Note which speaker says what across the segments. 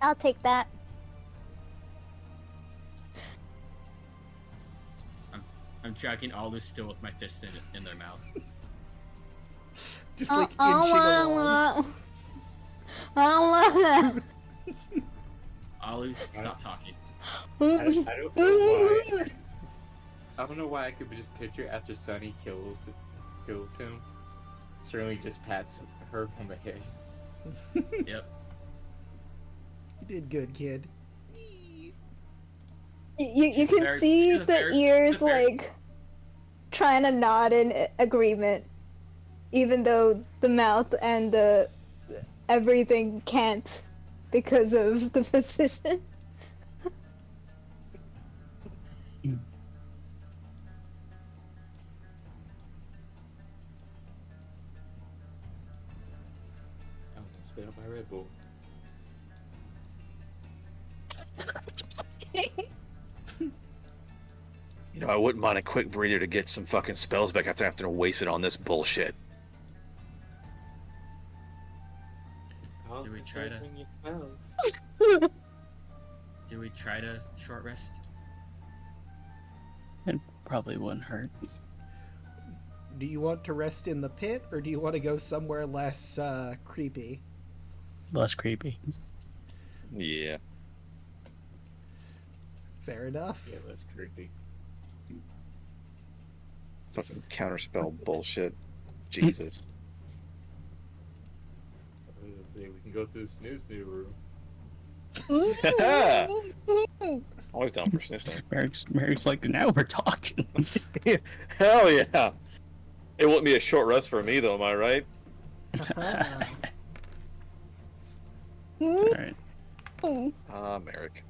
Speaker 1: I'll take that.
Speaker 2: I'm dragging Alu still with my fist in their mouth.
Speaker 3: Just like inching along.
Speaker 1: I don't love that.
Speaker 2: Alu, stop talking.
Speaker 4: I don't know why. I don't know why I could just picture after Sunny kills him, Sterling just pats her on the head.
Speaker 2: Yep.
Speaker 3: You did good, kid.
Speaker 1: You can see the ears like trying to nod in agreement, even though the mouth and the everything can't because of the position.
Speaker 4: I'm gonna spit up my Red Bull.
Speaker 5: You know, I wouldn't mind a quick breather to get some fucking spells back after having to waste it on this bullshit.
Speaker 2: Do we try to? Do we try to short rest?
Speaker 6: It probably wouldn't hurt.
Speaker 3: Do you want to rest in the pit, or do you want to go somewhere less creepy?
Speaker 6: Less creepy.
Speaker 5: Yeah.
Speaker 3: Fair enough.
Speaker 4: Yeah, that's creepy.
Speaker 5: Fucking counterspell bullshit. Jesus.
Speaker 4: We can go to the snoo room.
Speaker 5: Always down for snoo.
Speaker 6: Merrick's like, now we're talking.
Speaker 5: Hell yeah. It wouldn't be a short rest for me, though, am I right?
Speaker 6: Alright.
Speaker 5: Ah, Merrick.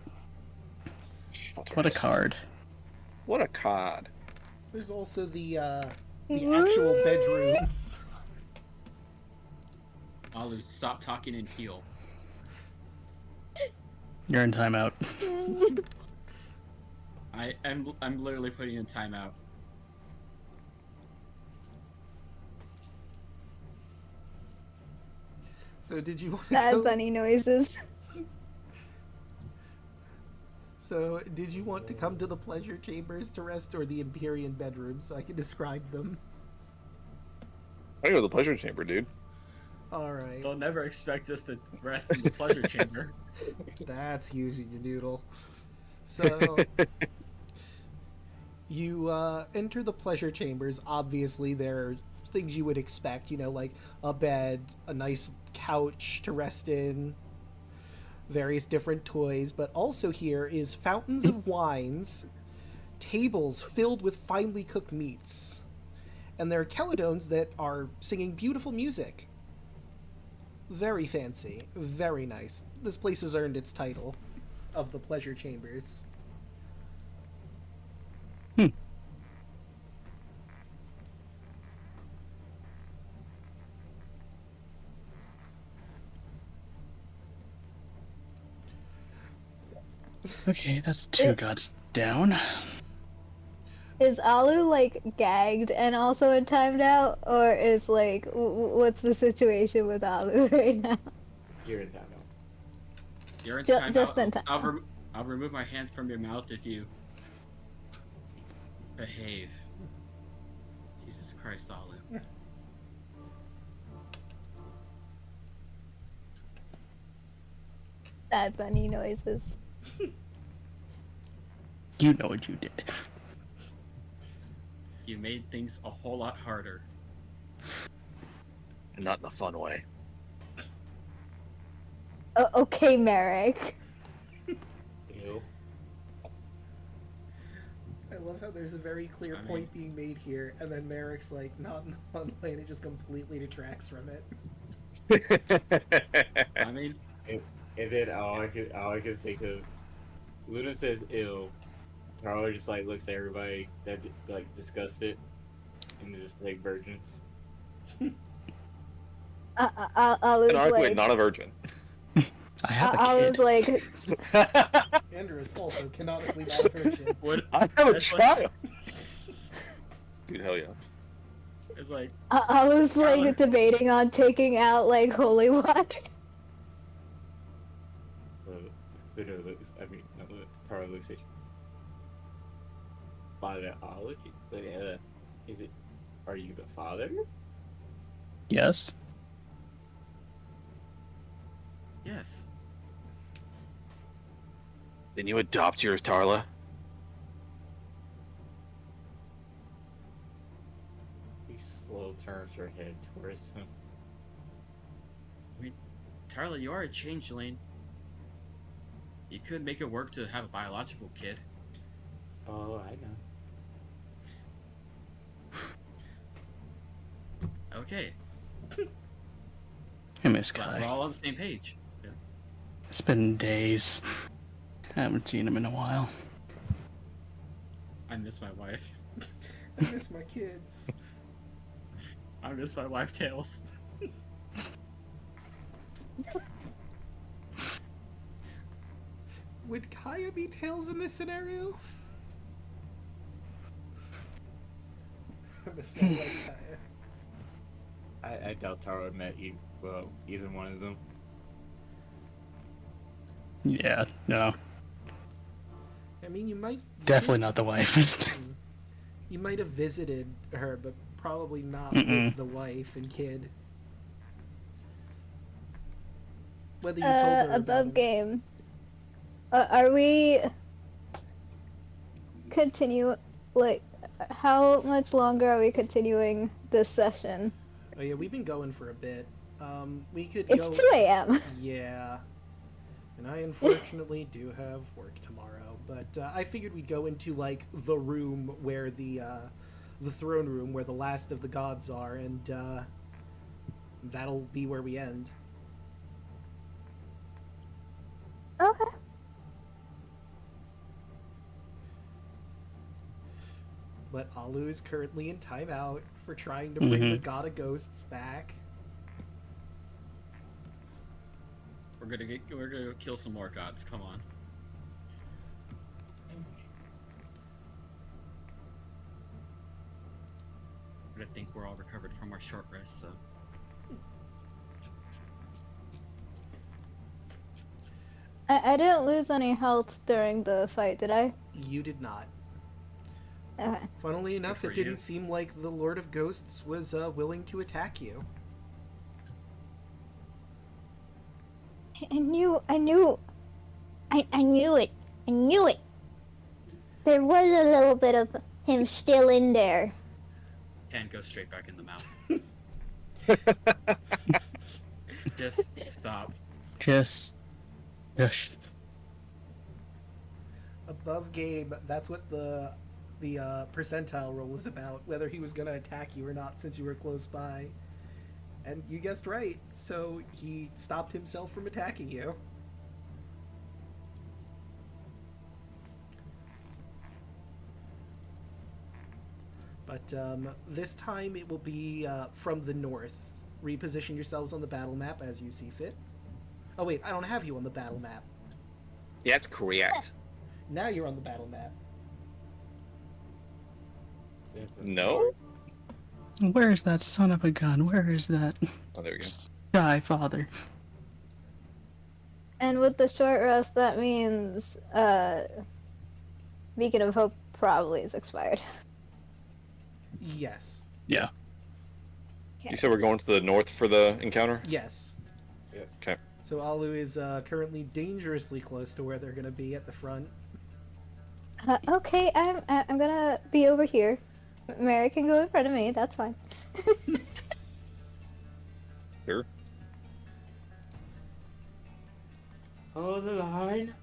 Speaker 6: What a card.
Speaker 5: What a card.
Speaker 3: There's also the actual bedrooms.
Speaker 2: Alu, stop talking and heal.
Speaker 6: You're in timeout.
Speaker 2: I'm literally putting in timeout.
Speaker 3: So did you want to
Speaker 1: Sad
Speaker 3: go...
Speaker 1: bunny noises.
Speaker 3: So did you want to come to the pleasure chambers to rest, or the Empyrean bedrooms, so I can describe them?
Speaker 5: I go to the pleasure chamber, dude.
Speaker 3: Alright.
Speaker 2: They'll never expect us to rest in the pleasure chamber.
Speaker 3: That's using your noodle. So you enter the pleasure chambers. Obviously there are things you would expect, you know, like a bed, a nice couch to rest in, various different toys, but also here is fountains of wines, tables filled with finely cooked meats, and there are Caledones that are singing beautiful music. Very fancy, very nice. This place has earned its title of the pleasure chambers.
Speaker 6: Okay, that's two gods down.
Speaker 1: Is Alu like gagged and also in timed out, or is like what's the situation with Alu right now?
Speaker 4: You're in timeout.
Speaker 2: You're in
Speaker 1: Just in
Speaker 2: timeout.
Speaker 1: time.
Speaker 2: I'll remove my hand from your mouth if you behave. Jesus Christ, Alu.
Speaker 1: Sad bunny noises.
Speaker 6: You know what you did.
Speaker 2: You made things a whole lot harder.
Speaker 5: And not in a fun way.
Speaker 1: Okay, Merrick.
Speaker 4: Ew.
Speaker 3: I love how there's a very clear point being made here, and then Merrick's like, not in the fun way, and it just completely detracts from it.
Speaker 2: I mean,
Speaker 4: And then all I could think of, Luna says ill. Carla just like looks at everybody that like discussed it, and just like virgins.
Speaker 1: Alu's like,
Speaker 5: not a virgin.
Speaker 6: I have a
Speaker 1: I
Speaker 6: kid.
Speaker 1: was like,
Speaker 3: Andrew is also canonically not a virgin.
Speaker 2: what?
Speaker 5: I have a
Speaker 2: That's
Speaker 5: child. Dude, hell yeah.
Speaker 2: It's like
Speaker 1: I was like
Speaker 2: Tyler.
Speaker 1: debating on taking out like holy water.
Speaker 4: Luna looks. I mean, not Luna. Tara looks at you. Biology. Is it? Are you the father?
Speaker 6: Yes.
Speaker 2: Yes.
Speaker 5: Didn't you adopt yours, Tarla?
Speaker 4: He slow turns her head towards him.
Speaker 2: I mean, Tyler, you are a changeling. You could make it work to have a biological kid.
Speaker 4: Oh, I know.
Speaker 2: Okay,
Speaker 6: I miss
Speaker 2: but we're
Speaker 6: Kai.
Speaker 2: all on the same page. Yeah.
Speaker 6: It's been days. I haven't seen him in a while.
Speaker 2: I miss my wife.
Speaker 3: I miss my kids.
Speaker 2: I miss my wife, Tails.
Speaker 3: Would Kaya be Tails in this scenario? I miss my wife, Kaya.
Speaker 4: I doubt Tara met either one of them.
Speaker 6: Yeah, no.
Speaker 3: I mean, you might...
Speaker 6: Definitely not the wife.
Speaker 3: You might have visited her, but probably not
Speaker 6: Mm-mm.
Speaker 3: with the wife and kid. Whether you told her about
Speaker 1: Above
Speaker 3: him.
Speaker 1: game. Are we how much longer are we continuing this session?
Speaker 3: Oh yeah, we've been going for a bit. We could
Speaker 1: It's
Speaker 3: go...
Speaker 1: 2 a.m.
Speaker 3: Yeah. And I unfortunately do have work tomorrow, but I figured we'd go into, like, the room where the throne room where the last of the gods are, and that'll be where we end.
Speaker 1: Okay.
Speaker 3: But Alu is currently in timeout for trying to bring the god of ghosts back.
Speaker 2: We're gonna go kill some more gods. Come on. But I think we're all recovered from our short rest, so.
Speaker 1: I didn't lose any health during the fight, did I?
Speaker 3: You did not.
Speaker 1: Okay.
Speaker 3: Funnily enough,
Speaker 2: for
Speaker 3: it didn't
Speaker 2: you.
Speaker 3: seem like the Lord of Ghosts was willing to attack you.
Speaker 1: I knew it. I knew it. There was a little bit of him still in there.
Speaker 2: And go straight back in the mouth. Just stop.
Speaker 6: Just... Gosh.
Speaker 3: Above game, that's what the percentile roll was about, whether he was going to attack you or not since you were close by. And you guessed right, so he stopped himself from attacking you. But this time it will be from the north. Reposition yourselves on the battle map as you see fit. Oh wait, I don't have you on the battle map.
Speaker 5: Yeah, that's correct.
Speaker 3: Now you're on the battle map.
Speaker 5: No?
Speaker 6: Where is that son of a gun? Where is that
Speaker 5: Oh, there we go.
Speaker 6: guy father?
Speaker 1: And with the short rest, that means Beacon of Hope probably is expired.
Speaker 3: Yes.
Speaker 6: Yeah.
Speaker 5: You said we're going to the north for the encounter?
Speaker 3: Yes.
Speaker 5: Okay.
Speaker 3: So Alu is currently dangerously close to where they're gonna be at the front.
Speaker 1: Okay, I'm gonna be over here. Mary can go in front of me. That's fine.
Speaker 5: Sure.
Speaker 4: Hold the line.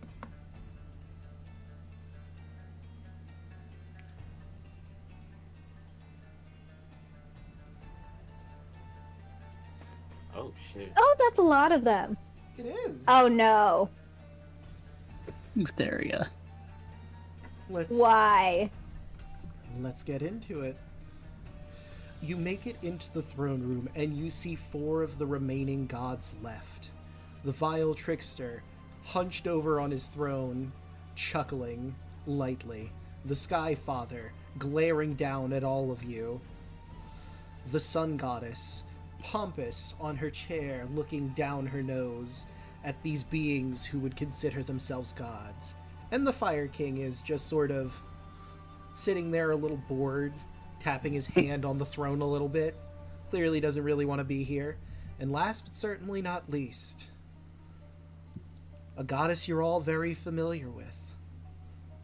Speaker 4: Oh shit.
Speaker 1: Oh, that's a lot of them.
Speaker 3: It is.
Speaker 1: Oh no.
Speaker 6: Eutheria.
Speaker 1: Why?
Speaker 3: Let's get into it. You make it into the throne room and you see 4 of the remaining gods left. The vile trickster, hunched over on his throne, chuckling lightly. The Sky Father, glaring down at all of you. The Sun Goddess, pompous on her chair, looking down her nose at these beings who would consider themselves gods. And the Fire King is just sort of sitting there a little bored, tapping his hand on the throne a little bit. Clearly doesn't really want to be here. And last but certainly not least, a goddess you're all very familiar with.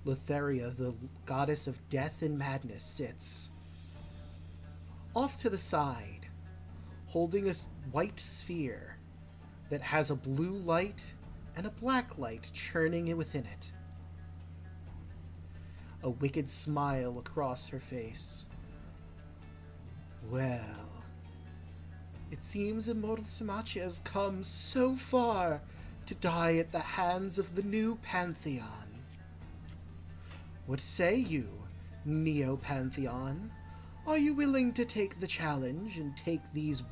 Speaker 3: Letheria, the goddess of death and madness, sits off to the side, holding a white sphere that has a blue light and a black light churning within it. A wicked smile across her face. Well, it seems immortal Samachi has come so far to die at the hands of the new Pantheon. What say you, Neo-Pantheon? Are you willing to take the challenge and take these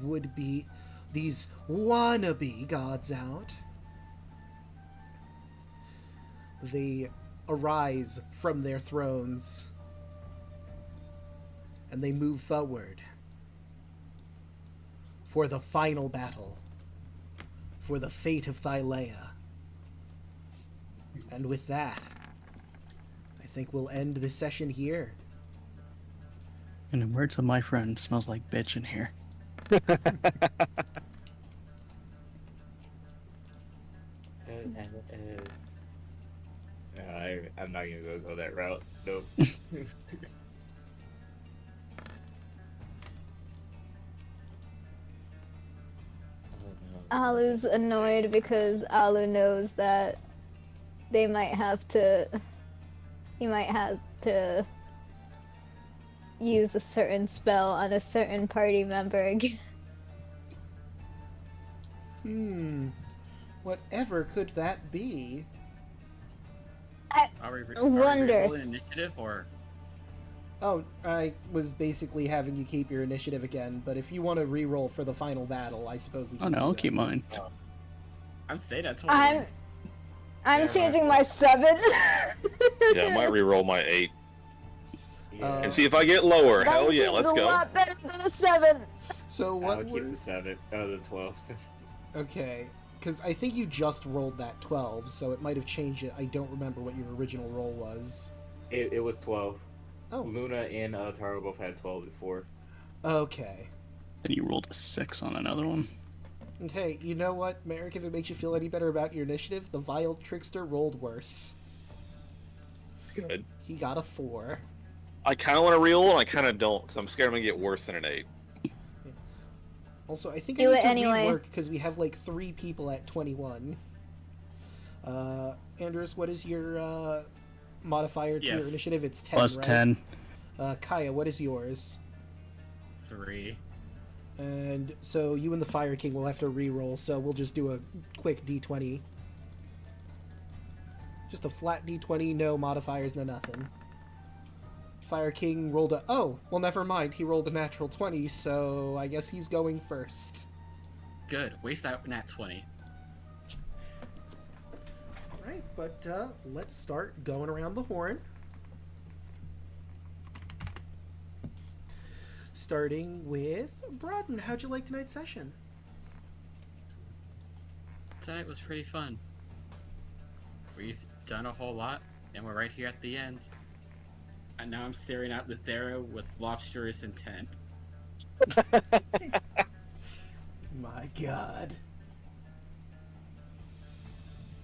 Speaker 3: wannabe gods out? They arise from their thrones, and they move forward for the final battle, for the fate of Thylea. And with that, I think we'll end this session here.
Speaker 6: And in words of my friend, smells like bitch in here.
Speaker 4: I'm not gonna go that route. Nope.
Speaker 1: Alu's annoyed because Alu knows that he might have to use a certain spell on a certain party member again.
Speaker 3: Whatever could that be?
Speaker 2: Are we
Speaker 1: wonder.
Speaker 2: rolling initiative or?
Speaker 3: Oh, I was basically having you keep your initiative again, but if you want to re-roll for the final battle, I suppose we can.
Speaker 6: Oh no,
Speaker 3: do
Speaker 6: I'll
Speaker 3: that.
Speaker 6: keep mine.
Speaker 2: I'm staying at 20.
Speaker 1: I'm changing my 7.
Speaker 5: Yeah, I might re-roll my 8
Speaker 4: Yeah.
Speaker 5: and see if I get lower. Hell yeah, let's
Speaker 1: A
Speaker 5: go.
Speaker 1: lot better than a 7.
Speaker 3: So what?
Speaker 4: I'll keep the 7. The 12.
Speaker 3: Okay, because I think you just rolled that 12, so it might have changed it. I don't remember what your original roll was.
Speaker 4: It was 12.
Speaker 3: Oh,
Speaker 4: Luna and Taro both had 12 before.
Speaker 3: okay.
Speaker 6: Then you rolled a 6 on another one.
Speaker 3: Okay, you know what, Merrick, if it makes you feel any better about your initiative, the Vile Trickster rolled worse.
Speaker 5: Good.
Speaker 3: He got a 4.
Speaker 5: I kind of want to re-roll, and I kind of don't, because I'm scared I'm going to get worse than an 8.
Speaker 3: Also, I think
Speaker 1: Do
Speaker 3: I
Speaker 1: it
Speaker 3: need to
Speaker 1: anyway.
Speaker 3: rework because we have like 3 people at 21. Andrews, what is your modifier to your
Speaker 2: Yes.
Speaker 3: initiative? It's 10,
Speaker 6: Plus
Speaker 3: right?
Speaker 6: 10.
Speaker 3: Kaya, what is yours?
Speaker 2: 3.
Speaker 3: And so you and the Fire King will have to re-roll, so we'll just do a quick d20. Just a flat d20, no modifiers, no nothing. Fire King rolled a... Oh, well, never mind. He rolled a natural 20, so I guess he's going first.
Speaker 2: Good. Waste that nat 20.
Speaker 3: Alright, but let's start going around the horn. Starting with Broaden. How'd you like tonight's session?
Speaker 2: Tonight was pretty fun. We've done a whole lot, and we're right here at the end. And now I'm staring at Lithera with lobsterous intent.
Speaker 3: My god.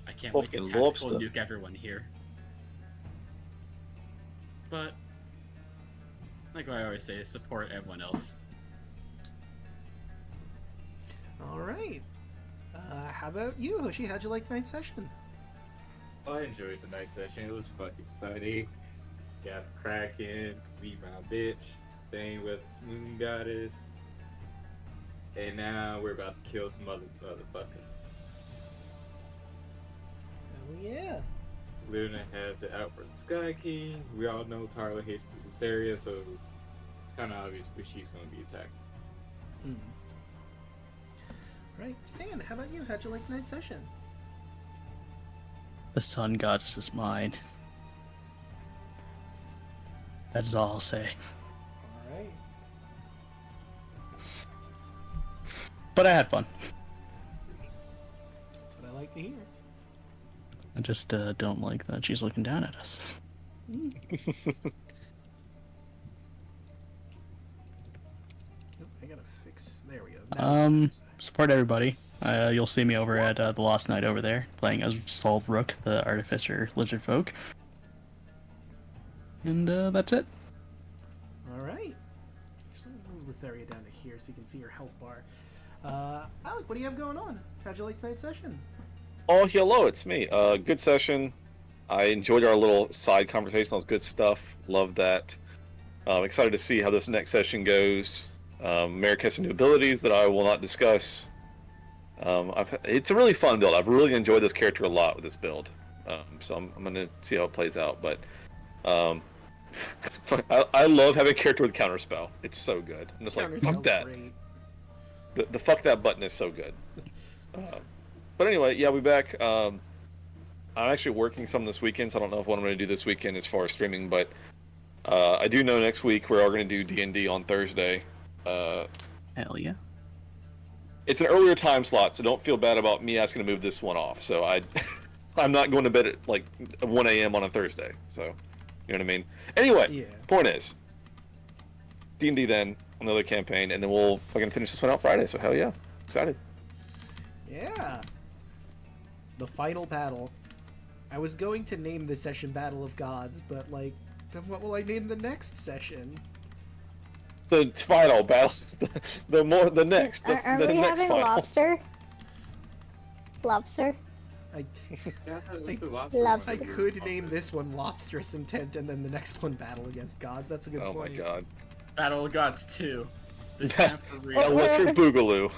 Speaker 2: I can't wait to
Speaker 5: Fucking
Speaker 2: tactical
Speaker 5: lobster.
Speaker 2: nuke everyone here. But, like I always say, support everyone else.
Speaker 3: Alright. How about you, Hoshi? How'd you like tonight's session?
Speaker 4: I enjoyed tonight's session. It was fucking funny. Got cracking, beat my bitch. Same with Moon Goddess. And now we're about to kill some motherfuckers.
Speaker 3: Hell yeah.
Speaker 4: Luna has it out for the Sky King. We all know Taro hates Letheria, so it's kind of obvious where she's going to be attacked.
Speaker 3: Right, Fan, how about you? How'd you like tonight's session?
Speaker 6: The sun goddess is mine. That is all I'll say.
Speaker 3: Alright.
Speaker 6: But I had fun.
Speaker 3: That's what I like to hear.
Speaker 6: I just don't like that she's looking down at us.
Speaker 3: I gotta fix. There we go.
Speaker 6: Support everybody. You'll see me over at the Lost Night over there, playing as Solve Rook, the Artificer Lizard Folk. And that's it.
Speaker 3: All right. Actually, move Letheria down to here so you can see her health bar. Alek, what do you have going on? How'd you like tonight's session?
Speaker 5: Oh, hello, it's me. Good session. I enjoyed our little side conversation. That was good stuff. Loved that. I'm excited to see how this next session goes. Merrick has some new abilities that I will not discuss. It's a really fun build. I've really enjoyed this character a lot with this build. So I'm going to see how it plays out. But I love having a character with counterspell. It's so good. I'm just like, fuck that. The fuck that button is so good. But anyway, yeah, we're back. I'm actually working some this weekend, so I don't know what I'm going to do this weekend as far as streaming, but I do know next week we're all going to do D&D on Thursday.
Speaker 6: Hell yeah.
Speaker 5: It's an earlier time slot, so don't feel bad about me asking to move this one off. So I'm not going to bed at like 1 a.m. on a Thursday, so you know what I mean? Anyway,
Speaker 3: Yeah.
Speaker 5: Point is, D&D then, another campaign, and then we'll fucking finish this one out Friday, so hell yeah. Excited.
Speaker 3: Yeah. The final battle. I was going to name this session Battle of Gods, but like, then what will I name the next session?
Speaker 5: The final battle, the next
Speaker 1: Are we
Speaker 5: next
Speaker 1: having
Speaker 5: final.
Speaker 1: lobster? Lobster?
Speaker 3: I
Speaker 4: Yeah, I thought it was the
Speaker 1: Lobster.
Speaker 4: lobster
Speaker 3: I
Speaker 4: one.
Speaker 3: could name this one Lobsterous Intent, and then the next one Battle Against Gods. That's a good
Speaker 5: Oh my
Speaker 3: point.
Speaker 5: god.
Speaker 2: Battle of Gods 2. This time for real.
Speaker 5: Electric Boogaloo.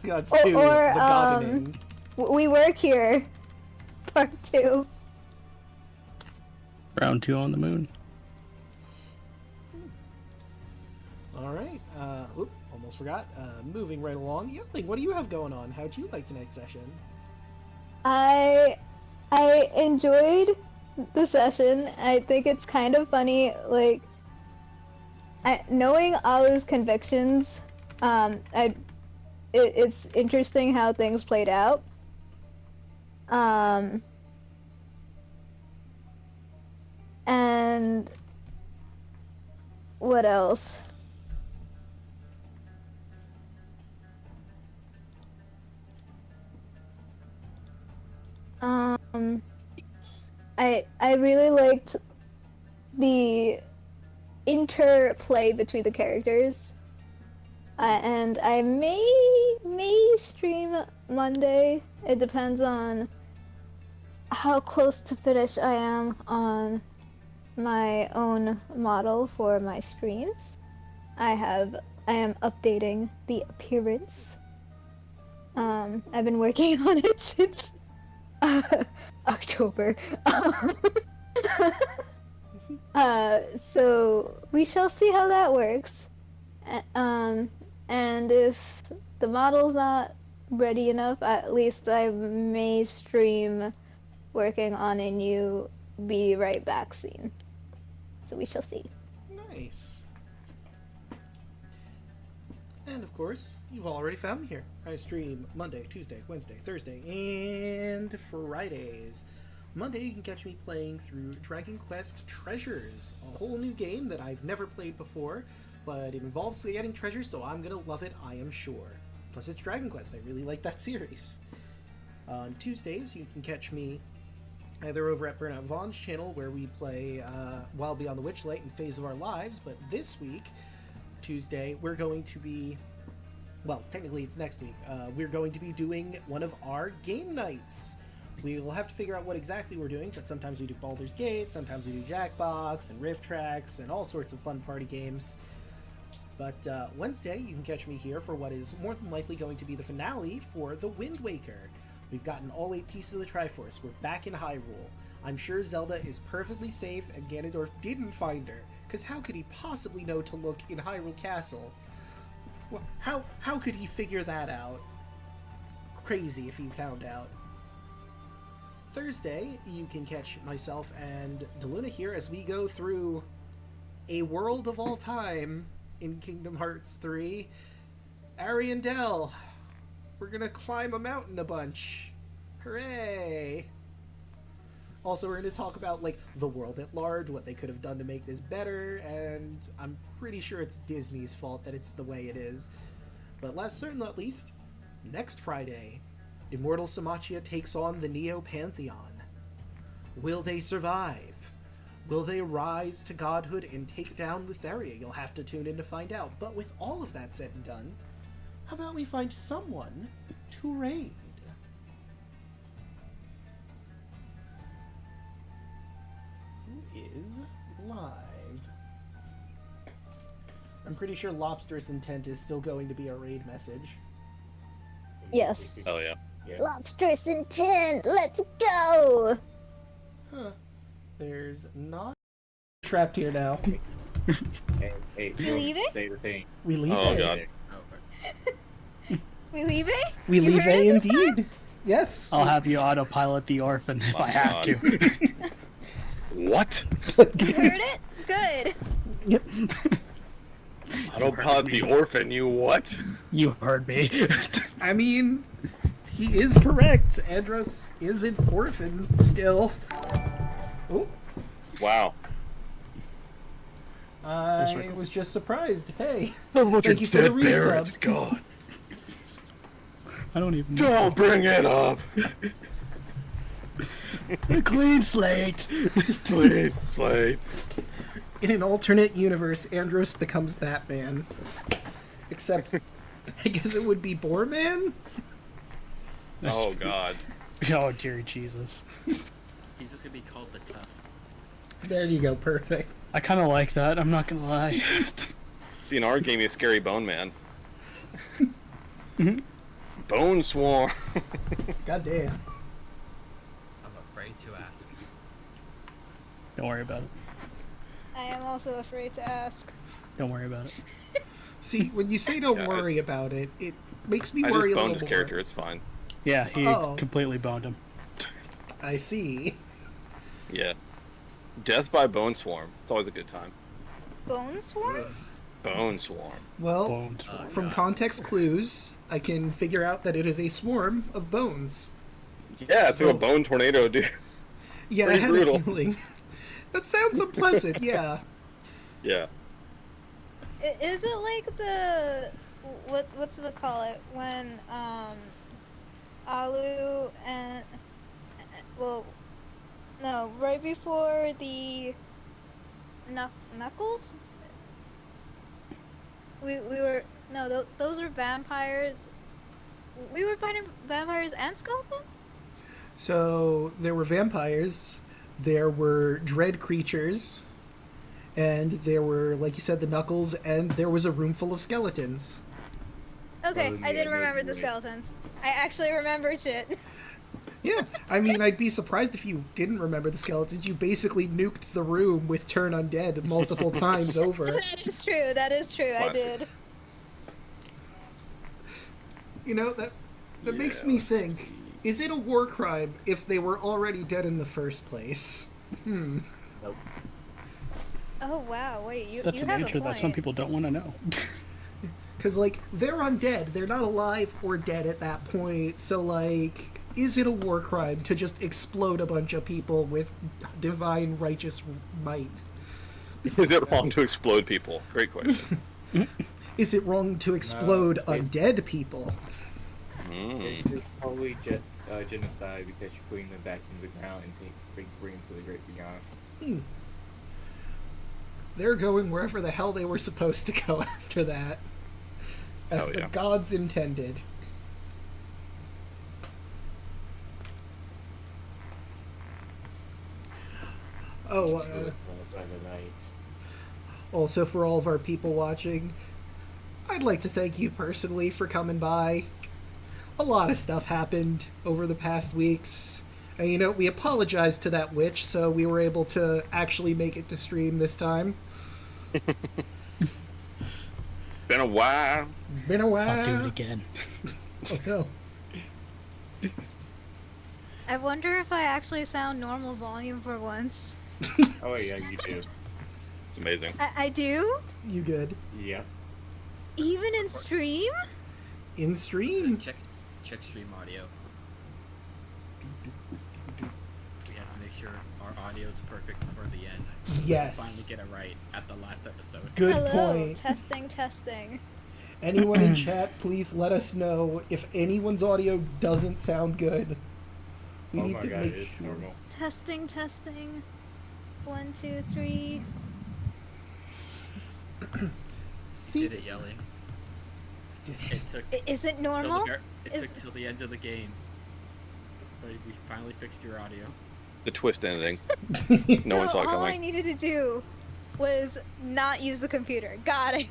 Speaker 3: Gods
Speaker 1: Or-
Speaker 3: 2,
Speaker 1: or,
Speaker 3: The Godening.
Speaker 1: We work here. Part 2.
Speaker 6: Round 2 on the moon.
Speaker 3: Alright, almost forgot. Moving right along. Youngling, what do you have going on? How'd you like tonight's session?
Speaker 1: I enjoyed the session. I think it's kind of funny, like, knowing Alu's convictions. It's interesting how things played out. And what else? I really liked the interplay between the characters. And I may stream Monday. It depends on how close to finish I am on my own model for my streams. I am updating the appearance. I've been working on it since October. So we shall see how that works. And if the model's not ready enough, at least I may stream working on a new Be Right Back scene. So we shall see.
Speaker 3: Nice. And of course, you've already found me here. I stream Monday, Tuesday, Wednesday, Thursday, and Fridays. Monday, you can catch me playing through Dragon Quest Treasures, a whole new game that I've never played before, but it involves getting treasures, so I'm gonna love it, I am sure. Plus, it's Dragon Quest. I really like that series. On Tuesdays, you can catch me either over at Burnout Vaughn's channel, where we play Wild Beyond the Witchlight and Phase of Our Lives, but this week, Tuesday, we're going to be, well, technically it's next week, we're going to be doing one of our game nights. We will have to figure out what exactly we're doing, but sometimes we do Baldur's Gate, sometimes we do Jackbox and Rift Tracks and all sorts of fun party games. But Wednesday, you can catch me here for what is more than likely going to be the finale for The Wind Waker. We've gotten all 8 pieces of the Triforce. We're back in Hyrule. I'm sure Zelda is perfectly safe and Ganondorf didn't find her, because how could he possibly know to look in Hyrule Castle? Well, how could he figure that out? Crazy if he found out. Thursday, you can catch myself and Deluna here as we go through A World of All Time in Kingdom Hearts 3. Ariandel. We're gonna climb a mountain a bunch. Hooray! Also, we're going to talk about, like, the world at large, what they could have done to make this better, and I'm pretty sure it's Disney's fault that it's the way it is. But last certain not least, next Friday, Immortal Samachia takes on the Neo Pantheon. Will they survive? Will they rise to godhood and take down Lutheria? You'll have to tune in to find out. But with all of that said and done, how about we find someone to raid? Who is live? I'm pretty sure Lobster's intent is still going to be a raid message.
Speaker 1: Yes.
Speaker 5: Oh yeah.
Speaker 1: Lobster's intent. Let's go.
Speaker 3: Huh. There's not trapped here now.
Speaker 4: Hey,
Speaker 1: You leaving?
Speaker 4: say the thing.
Speaker 3: We leave
Speaker 5: Oh
Speaker 3: A.
Speaker 5: god.
Speaker 1: We leaving?
Speaker 3: We
Speaker 1: You
Speaker 3: leave
Speaker 1: heard
Speaker 3: A
Speaker 1: it this time?
Speaker 3: indeed. Yes.
Speaker 6: I'll have you autopilot the orphan if
Speaker 5: Oh,
Speaker 6: I have
Speaker 5: God.
Speaker 6: to.
Speaker 5: What?
Speaker 1: You heard it? Good.
Speaker 3: Yep.
Speaker 5: Autopilot the orphan, you what?
Speaker 6: You heard me.
Speaker 3: I mean, he is correct. Andros is an orphan still. Oh,
Speaker 5: Wow.
Speaker 3: I was just surprised. Hey,
Speaker 5: Look
Speaker 3: thank you for the resub.
Speaker 5: God.
Speaker 6: I don't even know.
Speaker 5: Don't bring it up.
Speaker 6: The clean slate.
Speaker 5: Please, slave.
Speaker 3: In an alternate universe, Andros becomes Batman. Except, I guess it would be Boarman?
Speaker 5: Oh god.
Speaker 6: Oh dear Jesus.
Speaker 2: He's just gonna be called the Tusk.
Speaker 3: There you go, perfect.
Speaker 6: I kind of like that. I'm not gonna lie.
Speaker 5: See, in our game, he's Scary Bone Man. Bone Swarm.
Speaker 3: Goddamn.
Speaker 2: I'm afraid to ask.
Speaker 6: Don't worry about it.
Speaker 1: I am also afraid to ask.
Speaker 6: Don't worry about it.
Speaker 3: See, when you say don't
Speaker 5: Yeah,
Speaker 3: worry about it, it makes me
Speaker 5: I
Speaker 3: worry
Speaker 5: just
Speaker 3: a
Speaker 5: boned
Speaker 3: little
Speaker 5: his
Speaker 3: more.
Speaker 5: character, it's fine.
Speaker 6: Yeah, he
Speaker 3: Oh.
Speaker 6: completely boned him.
Speaker 3: I see.
Speaker 5: Yeah. Death by Bone Swarm. It's always a good time.
Speaker 1: Bone swarm?
Speaker 5: Bone Swarm.
Speaker 3: Well,
Speaker 6: Boned.
Speaker 3: from
Speaker 2: God.
Speaker 3: context clues, I can figure out that it is a swarm of bones.
Speaker 5: Yeah, it's like
Speaker 3: So-
Speaker 5: a bone tornado, dude.
Speaker 3: Yeah,
Speaker 5: Pretty
Speaker 3: I had
Speaker 5: brutal.
Speaker 3: a feeling. That sounds unpleasant, yeah.
Speaker 5: Yeah.
Speaker 1: Is it like the what's it call it when Alu and well no right before the Knuckles we were no those are vampires. We were fighting vampires and skeletons.
Speaker 3: So, there were vampires, there were dread creatures, and there were, like you said, the Knuckles, and there was a room full of skeletons.
Speaker 1: Okay,
Speaker 4: Oh,
Speaker 1: I didn't
Speaker 4: yeah,
Speaker 1: remember the
Speaker 4: yeah.
Speaker 1: skeletons. I actually remembered shit.
Speaker 3: Yeah, I mean, I'd be surprised if you didn't remember the skeletons. You basically nuked the room with Turn Undead multiple times over.
Speaker 1: That is true. That is true. I
Speaker 5: Classic.
Speaker 1: did.
Speaker 3: You know, that makes me
Speaker 5: let's
Speaker 3: think,
Speaker 5: see.
Speaker 3: is it a war crime if they were already dead in the first place?
Speaker 4: Nope.
Speaker 1: Oh wow! Wait, you
Speaker 6: That's
Speaker 1: you
Speaker 6: an
Speaker 1: have
Speaker 6: answer
Speaker 1: a
Speaker 6: that
Speaker 1: point.
Speaker 6: some people don't want to know.
Speaker 3: Because, like, they're undead. They're not alive or dead at that point. So, like, is it a war crime to just explode a bunch of people with divine righteous might?
Speaker 5: Is it wrong to explode people? Great question.
Speaker 3: Is it wrong to explode
Speaker 4: it's-
Speaker 3: undead people?
Speaker 4: It's probably genocide because you're putting them back into the ground and bring them to the great beyond.
Speaker 3: They're going wherever the hell they were supposed to go after that. As
Speaker 5: Hell
Speaker 3: the
Speaker 5: yeah.
Speaker 3: gods intended. Oh,
Speaker 4: By the night.
Speaker 3: also for all of our people watching, I'd like to thank you personally for coming by. A lot of stuff happened over the past weeks. And you know, we apologized to that witch, so we were able to actually make it to stream this time.
Speaker 5: Been a while.
Speaker 3: Been a while.
Speaker 6: I'll do it again.
Speaker 3: Oh, no.
Speaker 1: I wonder if I actually sound normal volume for once.
Speaker 4: Oh yeah, you do.
Speaker 5: It's amazing.
Speaker 1: I do?
Speaker 3: You good.
Speaker 4: Yep.
Speaker 1: Even in stream?
Speaker 3: In stream.
Speaker 2: Check stream audio. sure our audio is perfect for the end.
Speaker 3: Yes.
Speaker 2: Finally get it right at the last episode.
Speaker 3: Good
Speaker 1: Hello,
Speaker 3: point.
Speaker 1: testing.
Speaker 3: Anyone in chat, please let us know if anyone's audio doesn't sound good. We
Speaker 4: Oh
Speaker 3: need
Speaker 4: my
Speaker 3: to
Speaker 4: god,
Speaker 3: make
Speaker 4: it's
Speaker 3: sure.
Speaker 4: normal.
Speaker 1: Testing. 1, 2, 3.
Speaker 3: See,
Speaker 2: Did it, Yelly.
Speaker 3: Did
Speaker 2: It took
Speaker 1: Is it
Speaker 2: till
Speaker 1: normal?
Speaker 2: it took till the end of the game. But we finally fixed your audio.
Speaker 5: The twist ending. No one
Speaker 1: So
Speaker 5: saw it
Speaker 1: all I
Speaker 5: coming.
Speaker 1: needed to do was not use the computer. Got it.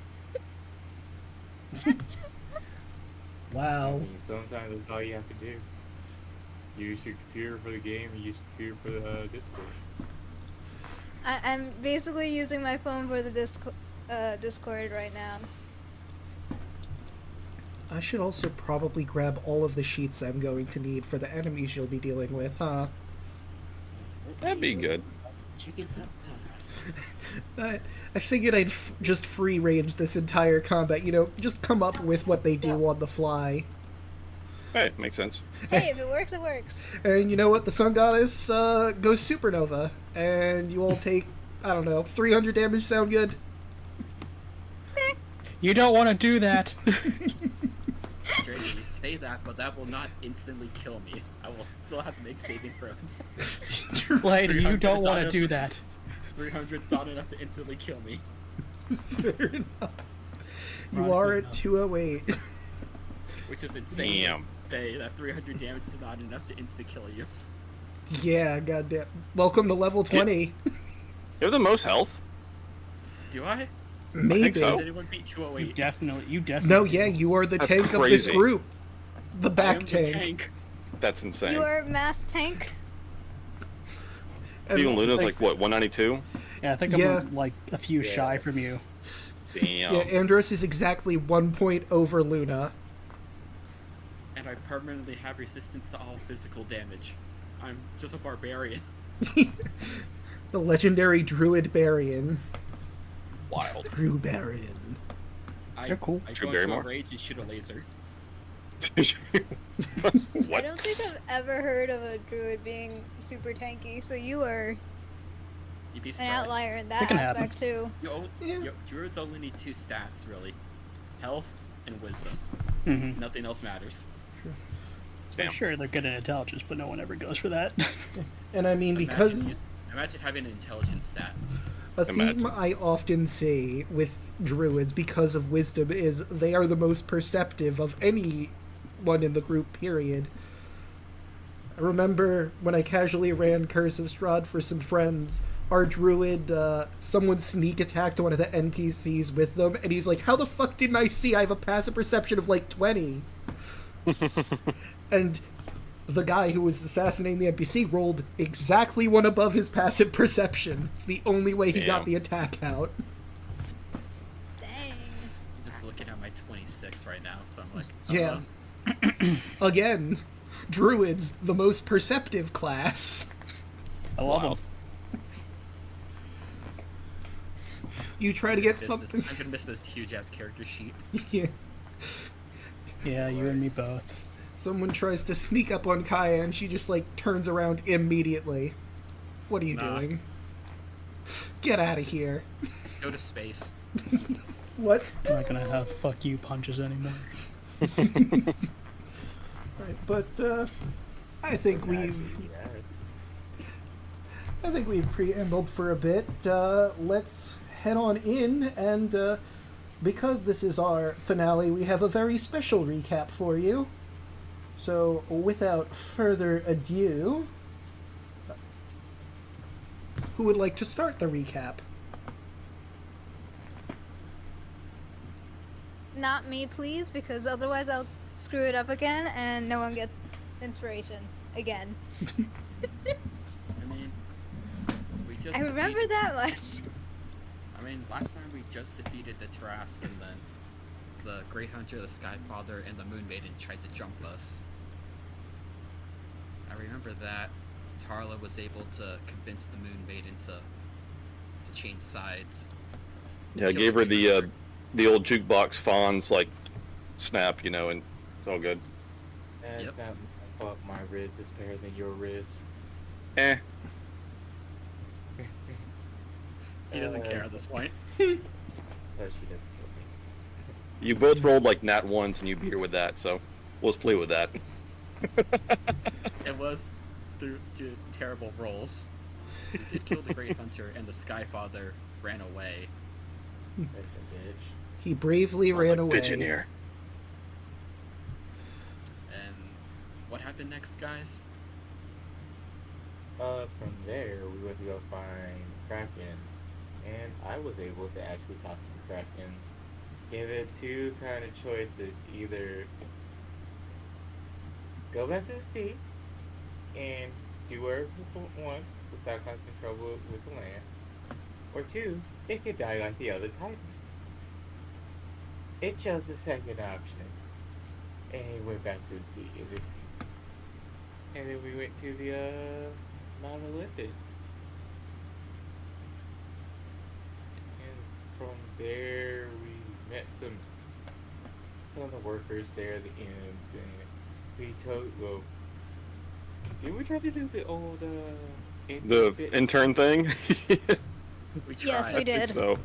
Speaker 4: I
Speaker 3: Wow.
Speaker 4: mean, sometimes that's all you have to do. Use your computer for the game, and use your computer for the Discord.
Speaker 1: I'm basically using my phone for the Discord right now.
Speaker 3: I should also probably grab all of the sheets I'm going to need for the enemies you'll be dealing with, huh?
Speaker 5: That'd be good.
Speaker 3: I figured I'd just free range this entire combat, you know, just come up with what they do on the fly.
Speaker 5: Hey, makes sense.
Speaker 1: Hey, if it works, it works.
Speaker 3: And you know what? The Sun Goddess goes supernova, and you all take, I don't know, 300 damage. Sound good?
Speaker 6: You don't want to do that.
Speaker 2: Drake, you say that, but that will not instantly kill me. I will still have to make saving throws.
Speaker 6: Lady, you
Speaker 2: 300
Speaker 6: don't
Speaker 2: is
Speaker 6: want
Speaker 2: not
Speaker 6: to do
Speaker 2: enough
Speaker 6: that.
Speaker 2: 300 is not enough to instantly kill me.
Speaker 3: Fair enough. You are at 208.
Speaker 2: Which is insane
Speaker 5: Damn.
Speaker 2: to say that 300 damage is not enough to insta-kill you.
Speaker 3: Yeah, goddamn. Welcome to level 20.
Speaker 5: You have the most health?
Speaker 2: Do I?
Speaker 3: Maybe.
Speaker 5: so.
Speaker 2: Does anyone beat
Speaker 6: You
Speaker 2: 208?
Speaker 6: definitely.
Speaker 3: No, yeah, you are the
Speaker 5: That's
Speaker 3: tank of this
Speaker 5: crazy.
Speaker 3: group. The
Speaker 2: I
Speaker 3: back
Speaker 2: am the
Speaker 3: tank.
Speaker 2: tank.
Speaker 5: That's insane.
Speaker 1: You are mass tank.
Speaker 3: And-
Speaker 5: Steven Luna's like, what, 192?
Speaker 6: Yeah, I think
Speaker 3: Yeah.
Speaker 6: I'm like a few shy from you.
Speaker 5: Damn.
Speaker 3: Yeah, Andros is exactly 1 point over Luna.
Speaker 2: And I permanently have resistance to all physical damage. I'm just a barbarian.
Speaker 3: The legendary Druid Barian.
Speaker 5: Wild.
Speaker 3: Brewbarian.
Speaker 6: They're cool.
Speaker 2: I
Speaker 5: True
Speaker 2: go into a
Speaker 5: Barrymore.
Speaker 2: rage and shoot a laser.
Speaker 1: I
Speaker 5: What?
Speaker 1: don't think I've ever heard of a druid being super tanky, so you are
Speaker 2: You'd be
Speaker 1: an
Speaker 2: surprised.
Speaker 1: outlier in that
Speaker 6: It can happen.
Speaker 1: aspect too.
Speaker 3: Yeah.
Speaker 2: Druids only need 2 stats, really. Health and wisdom.
Speaker 6: Mm-hmm.
Speaker 2: Nothing else matters.
Speaker 5: Damn.
Speaker 6: Sure, they're good at intelligence, but no one ever goes for that.
Speaker 3: And I mean, because
Speaker 2: Imagine having an intelligence stat.
Speaker 3: a theme
Speaker 5: Imagine.
Speaker 3: I often say with druids because of wisdom is they are the most perceptive of anyone in the group, period. I remember when I casually ran Curse of Strahd for some friends, our druid, someone sneak attacked one of the NPCs with them, and he's like, how the fuck didn't I see? I have a passive perception of like 20. And the guy who was assassinating the NPC rolled exactly one above his passive perception. It's the only way he got
Speaker 5: Damn.
Speaker 3: the attack out.
Speaker 1: Dang.
Speaker 2: I'm just looking at my 26 right now, so I'm like,
Speaker 3: Yeah. Again, druids, the most perceptive class.
Speaker 6: I love
Speaker 5: Wow.
Speaker 6: them.
Speaker 3: You try to get something.
Speaker 2: I'm gonna miss this huge ass character sheet.
Speaker 3: Yeah.
Speaker 6: Yeah, you and me both.
Speaker 3: Someone tries to sneak up on Kaya and she just like turns around immediately. What are you
Speaker 2: Nah.
Speaker 3: doing? Get out of here.
Speaker 2: Go to space.
Speaker 3: What?
Speaker 6: I'm not gonna have fuck you punches anymore.
Speaker 3: Right, but I think we've preambled for a bit. Let's head on in, and because this is our finale, we have a very special recap for you. So, without further ado, who would like to start the recap?
Speaker 1: Not me, please, because otherwise I'll screw it up again and no one gets inspiration again.
Speaker 2: I mean, we just.
Speaker 1: I remember
Speaker 2: defeated-
Speaker 1: that much.
Speaker 2: I mean, last time we just defeated the Trask, and then the Great Hunter, the Skyfather, and the Moon Maiden tried to jump us. I remember that Tarla was able to convince the Moon Maiden to change sides.
Speaker 5: Yeah, I gave her the old jukebox Fonz like snap, you know, and it's all good.
Speaker 4: That's
Speaker 2: Yep.
Speaker 4: not my fault. My Riz is better than your Riz.
Speaker 5: Eh.
Speaker 2: He doesn't care at this point.
Speaker 4: No, she doesn't kill me.
Speaker 5: You both rolled like nat ones, and you beat her with that. So let's play with that.
Speaker 2: It was through terrible rolls. We did kill the Great Hunter, and the Skyfather ran away.
Speaker 4: That's a bitch.
Speaker 3: He bravely
Speaker 5: I was
Speaker 3: ran
Speaker 5: like,
Speaker 3: away.
Speaker 5: bitch in here.
Speaker 2: And what happened next, guys?
Speaker 4: From there, we went to go find Kraken, and I was able to actually talk to the Kraken. Give it two kind of choices: either go back to the sea and do whatever it wants without causing trouble with the land, or two, it could die like the other Titans. It chose the second option, and it went back to the sea. And then we went to the Mount Olympus. And from there, we met some of the workers there, the imps, and we well, did we try to do the old
Speaker 5: The intern thing.
Speaker 2: We tried.
Speaker 1: Yes, we did.
Speaker 5: So.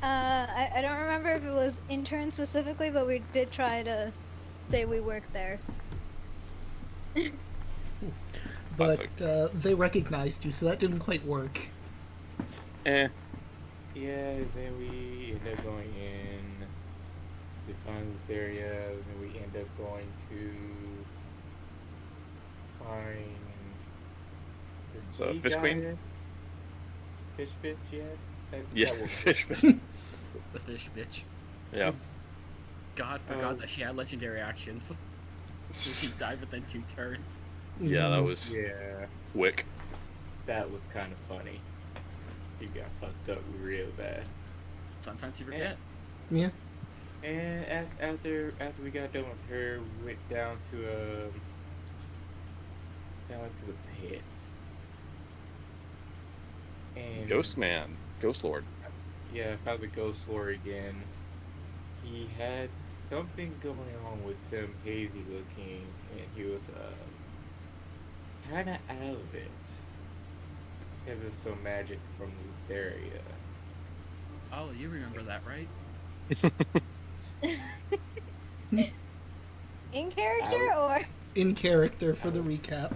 Speaker 1: I don't remember if it was intern specifically, but we did try to say we worked there.
Speaker 3: But they recognized you, so that didn't quite work.
Speaker 5: Eh.
Speaker 4: Yeah, then we ended up going in to find this area, and then we end up going to find the
Speaker 5: So,
Speaker 4: sea
Speaker 5: Fish Queen?
Speaker 4: goddess? Fish bitch, yeah?
Speaker 5: Yeah,
Speaker 4: that woman.
Speaker 5: Fishman.
Speaker 2: The fish bitch.
Speaker 5: Yeah.
Speaker 2: God forgot that she had legendary actions. She died within 2 turns.
Speaker 5: Yeah, that was
Speaker 4: Yeah,
Speaker 5: quick.
Speaker 4: that was kind of funny. He got fucked up real bad.
Speaker 2: Sometimes you forget.
Speaker 3: Yeah.
Speaker 4: And after we got done with her, we went down to the pits. And
Speaker 5: Ghost Man. Ghost Lord.
Speaker 4: yeah, I found the ghost lord again. He had something going on with him, hazy looking, and he was kind of out of it because of some magic from Lutheria.
Speaker 2: Oh, you remember that, right?
Speaker 1: In character or?
Speaker 3: In character for the recap.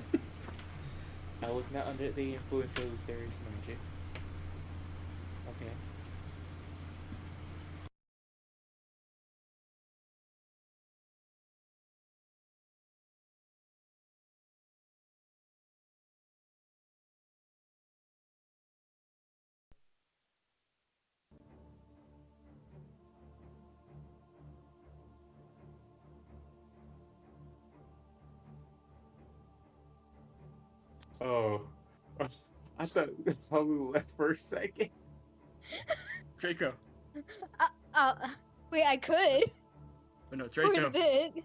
Speaker 4: I was not under the influence of Lutheria's magic. Okay. Oh, I thought Palu left for a second.
Speaker 2: Draco.
Speaker 1: Wait, I could.
Speaker 2: Oh no,
Speaker 1: For a
Speaker 2: Draco.
Speaker 1: bit.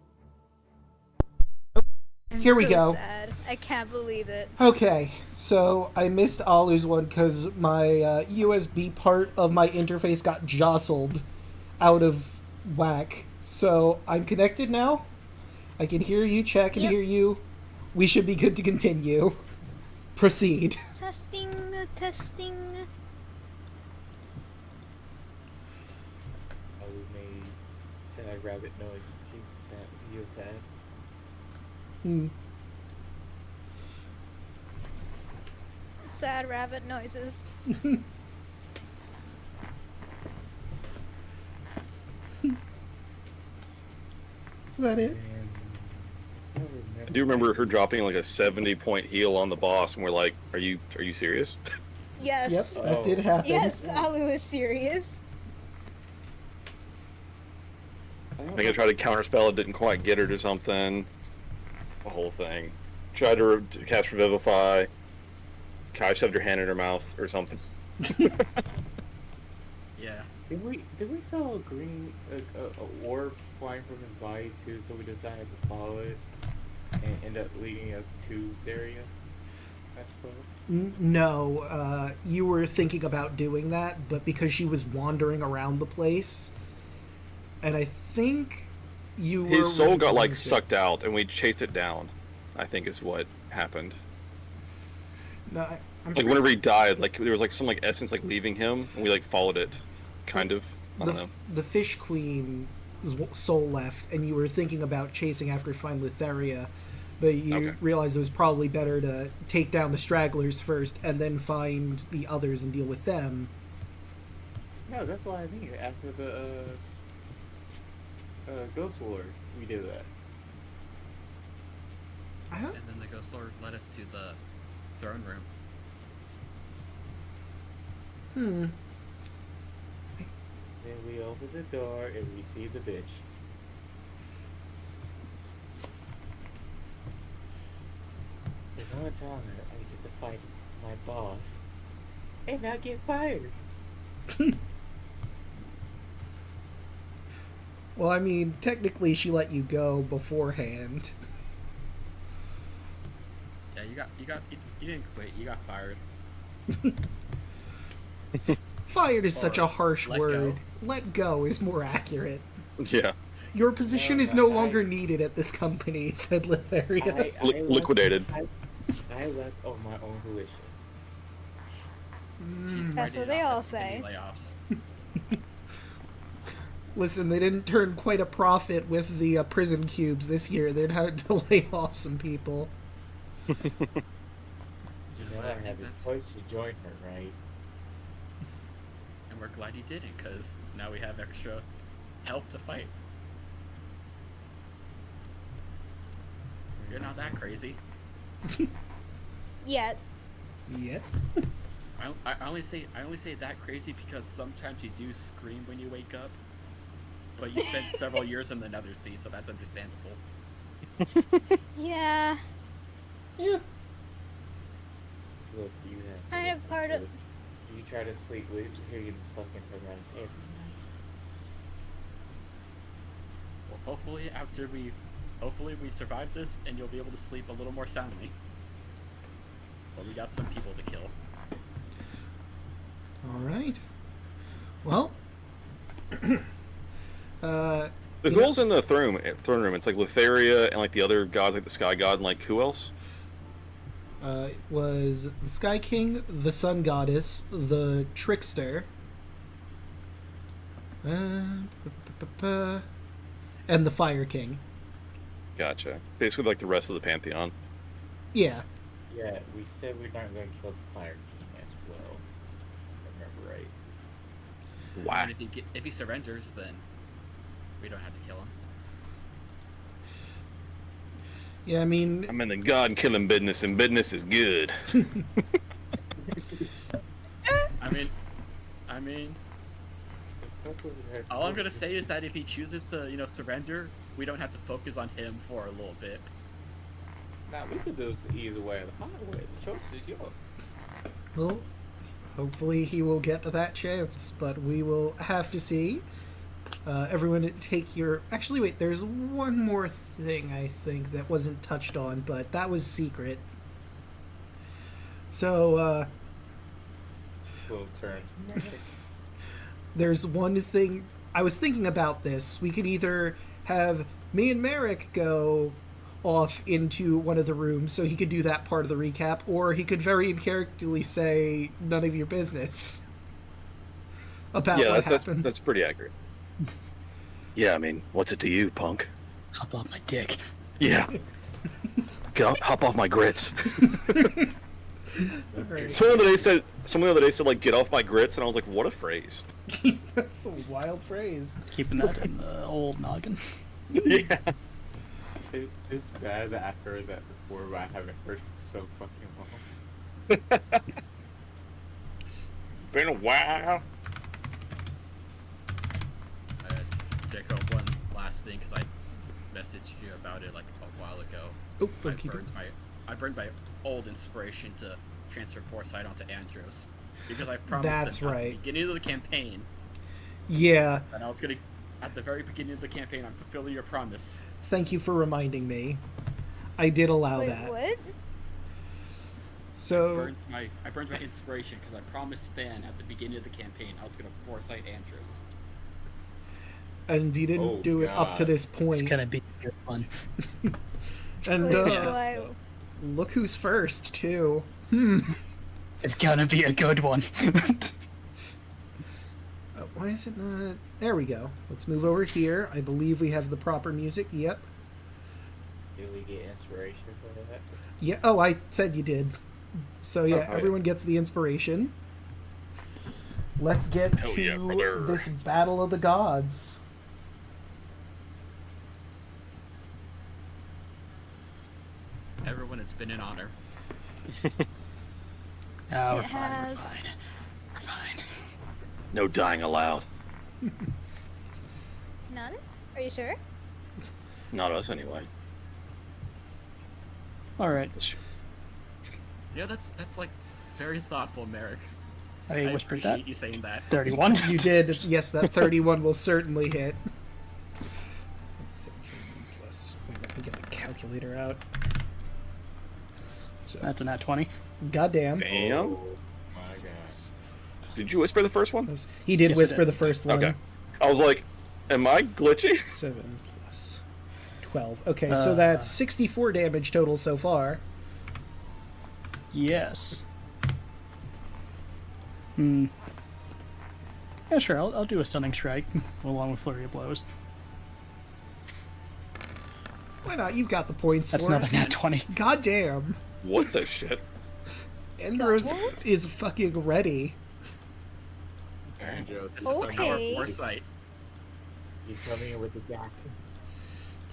Speaker 3: Here we
Speaker 1: So
Speaker 3: go.
Speaker 1: Sad. I can't believe it.
Speaker 3: Okay, so I missed Alu's one because my USB part of my interface got jostled out of whack. So I'm connected now. I can hear you, chat can
Speaker 1: Yep.
Speaker 3: hear you. We should be good to continue. Proceed.
Speaker 1: Testing, testing.
Speaker 4: Palu made sad rabbit noise. He was sad.
Speaker 3: Hmm.
Speaker 1: Sad rabbit noises.
Speaker 3: Is that it?
Speaker 4: And
Speaker 5: I do remember her dropping like a 70-point heal on the boss, and we're like, "Are you serious?"
Speaker 1: Yes.
Speaker 3: Yep, that did happen.
Speaker 1: Yes, Alu is serious.
Speaker 5: I think I tried to counterspell it, didn't quite get it or something. The whole thing. Tried to cast Revivify. Kai shoved her hand in her mouth or something.
Speaker 2: Yeah.
Speaker 4: Did we saw a green a orb flying from his body too? So we decided to follow it and end up leading us to the area. I suppose.
Speaker 3: No, you were thinking about doing that, but because she was wandering around the place, and I think you were...
Speaker 5: His soul got like
Speaker 3: refusing.
Speaker 5: sucked out, and we chased it down. I think is what happened.
Speaker 3: No, I'm
Speaker 5: Like whenever he died, like there was like some like essence like leaving him, and we like followed it, kind of. I don't know.
Speaker 3: the Fish Queen's soul left, and you were thinking about chasing after Find Litheria, but you
Speaker 5: Okay.
Speaker 3: realized it was probably better to take down the stragglers first and then find the others and deal with them.
Speaker 4: No, that's why I mean after the Ghost Lord, we did that.
Speaker 2: And then the Ghost Lord led us to the throne room.
Speaker 4: Then we opened the door and we see the bitch. And one time I get to fight my boss and not get fired.
Speaker 3: Well, I mean, technically she let you go beforehand.
Speaker 2: Yeah, you didn't quit. You got fired.
Speaker 3: Fired is such
Speaker 2: Or
Speaker 3: a harsh
Speaker 2: let
Speaker 3: word.
Speaker 2: go.
Speaker 3: Let go is more accurate.
Speaker 5: Yeah.
Speaker 3: Your position is no longer needed at this company, said Litheria.
Speaker 5: Liquidated.
Speaker 4: I left on my own volition.
Speaker 2: She's
Speaker 1: That's
Speaker 2: writing
Speaker 1: what
Speaker 2: it
Speaker 1: they
Speaker 2: off
Speaker 1: all
Speaker 2: as beginning
Speaker 1: say.
Speaker 2: Layoffs.
Speaker 3: Listen, they didn't turn quite a profit with the prison cubes this year. They'd had to lay off some people.
Speaker 4: You know,
Speaker 2: But
Speaker 4: I
Speaker 2: I think
Speaker 4: had the
Speaker 2: that's-
Speaker 4: choice to join her, right?
Speaker 2: And we're glad you didn't, because now we have extra help to fight. You're not that crazy.
Speaker 1: Yet.
Speaker 3: Yet.
Speaker 2: I only say that crazy because sometimes you do scream when you wake up, but you spent several years in the Nether Sea, so that's understandable.
Speaker 1: Yeah.
Speaker 3: Yeah.
Speaker 4: Look, you have to
Speaker 1: Kind of
Speaker 4: listen
Speaker 1: part
Speaker 4: to
Speaker 1: of-
Speaker 4: it. You try to sleep with hear you fucking harass every night.
Speaker 2: Well, hopefully we survive this, and you'll be able to sleep a little more soundly. But we got some people to kill.
Speaker 3: All right. Well.
Speaker 5: The girls in the throne room. It's like Litheria and like the other gods, like the Sky God, and like who else?
Speaker 3: It was the Sky King, the Sun Goddess, the Trickster, and the Fire King.
Speaker 5: Gotcha. Basically, like the rest of the pantheon.
Speaker 3: Yeah.
Speaker 4: Yeah, we said we're not going to kill the Fire King as well. If I remember right.
Speaker 5: Wow.
Speaker 2: And if he surrenders, then we don't have to kill him.
Speaker 3: Yeah, I mean,
Speaker 5: I'm in the god killing business, and business is good.
Speaker 2: I mean, all I'm gonna say is that if he chooses to, surrender, we don't have to focus on him for a little bit.
Speaker 4: Now we could do this the easy way or the hard way. The choice is yours.
Speaker 3: well, hopefully he will get to that chance, but we will have to see. Everyone take your... Actually, wait, there's one more thing, I think, that wasn't touched on, but that was secret. So,
Speaker 4: Little turn.
Speaker 3: there's one thing... I was thinking about this. We could either have me and Merrick go off into one of the rooms so he could do that part of the recap, or he could very uncharacterly say, none of your business about
Speaker 5: Yeah,
Speaker 3: what
Speaker 5: that's
Speaker 3: happened.
Speaker 5: that's pretty accurate. Yeah, I mean, what's it to you, punk?
Speaker 6: Hop off my dick.
Speaker 5: Yeah. Hop off my grits.
Speaker 3: Right.
Speaker 5: Someone the other day said like, get off my grits, and I was like, what a phrase.
Speaker 3: That's a wild phrase.
Speaker 6: Keeping that in the old noggin.
Speaker 5: Yeah.
Speaker 4: It's bad that I heard that before, but I haven't heard it so fucking long.
Speaker 5: Been a while.
Speaker 2: Jacob, one last thing, because I messaged you about it like a while ago.
Speaker 3: Oh,
Speaker 2: I
Speaker 3: don't keep it.
Speaker 2: burned my old inspiration to transfer Foresight onto Andros, because I promised
Speaker 3: That's
Speaker 2: them at
Speaker 3: right.
Speaker 2: the beginning of the campaign,
Speaker 3: Yeah,
Speaker 2: and I was gonna, at the very beginning of the campaign, I'm fulfilling your promise.
Speaker 3: thank you for reminding me. I did allow
Speaker 1: Wait,
Speaker 3: that.
Speaker 1: what?
Speaker 3: So,
Speaker 2: I burned my inspiration because I promised Stan at the beginning of the campaign I was gonna Foresight Andros.
Speaker 3: and you didn't
Speaker 4: Oh,
Speaker 3: do it up to
Speaker 4: God.
Speaker 3: this
Speaker 6: It's
Speaker 3: point.
Speaker 6: gonna be good fun.
Speaker 3: And
Speaker 1: Wait,
Speaker 2: Yeah,
Speaker 1: why?
Speaker 2: so-
Speaker 3: look who's first, too.
Speaker 6: It's gonna be a good one.
Speaker 3: Why is it not... There we go. Let's move over here. I believe we have the proper music. Yep.
Speaker 4: Did we get inspiration for that?
Speaker 3: Yeah. Oh, I said you did. So yeah,
Speaker 5: Oh,
Speaker 3: everyone gets the inspiration. Let's get
Speaker 5: Hell
Speaker 3: to
Speaker 5: yeah, brother.
Speaker 3: this battle of the gods.
Speaker 2: Everyone, it's been an honor.
Speaker 6: Oh,
Speaker 1: It
Speaker 6: we're fine. We're
Speaker 1: has.
Speaker 6: fine. We're fine.
Speaker 5: No dying allowed.
Speaker 1: None? Are you sure?
Speaker 5: Not us, anyway.
Speaker 6: All right.
Speaker 2: You know, that's like very thoughtful, Merrick.
Speaker 6: I
Speaker 2: I
Speaker 6: whispered
Speaker 2: appreciate
Speaker 6: that.
Speaker 2: you saying that.
Speaker 6: 31.
Speaker 3: You did. Yes, that 31 will certainly hit. Let's see. Plus, wait, let me get the calculator out. So,
Speaker 6: That's a nat 20.
Speaker 3: goddamn.
Speaker 5: Damn.
Speaker 4: Oh my god.
Speaker 5: Did you whisper the first one?
Speaker 3: He did
Speaker 6: Yes, I
Speaker 3: whisper
Speaker 6: did.
Speaker 3: the first one.
Speaker 5: Okay. I was like, am I glitchy?
Speaker 3: 7 plus 12. Okay, so that's 64 damage total so far.
Speaker 6: Yes. Hmm. Yeah, sure. I'll do a stunning strike along with flurry of blows.
Speaker 3: Why not? You've got the points
Speaker 6: That's
Speaker 3: for
Speaker 6: another
Speaker 3: it.
Speaker 6: nat 20.
Speaker 3: Goddamn.
Speaker 5: What the shit?
Speaker 3: Endros
Speaker 1: What?
Speaker 3: is fucking ready.
Speaker 4: Andrew,
Speaker 2: This is our power
Speaker 1: Okay.
Speaker 2: foresight.
Speaker 4: he's coming in with the jack.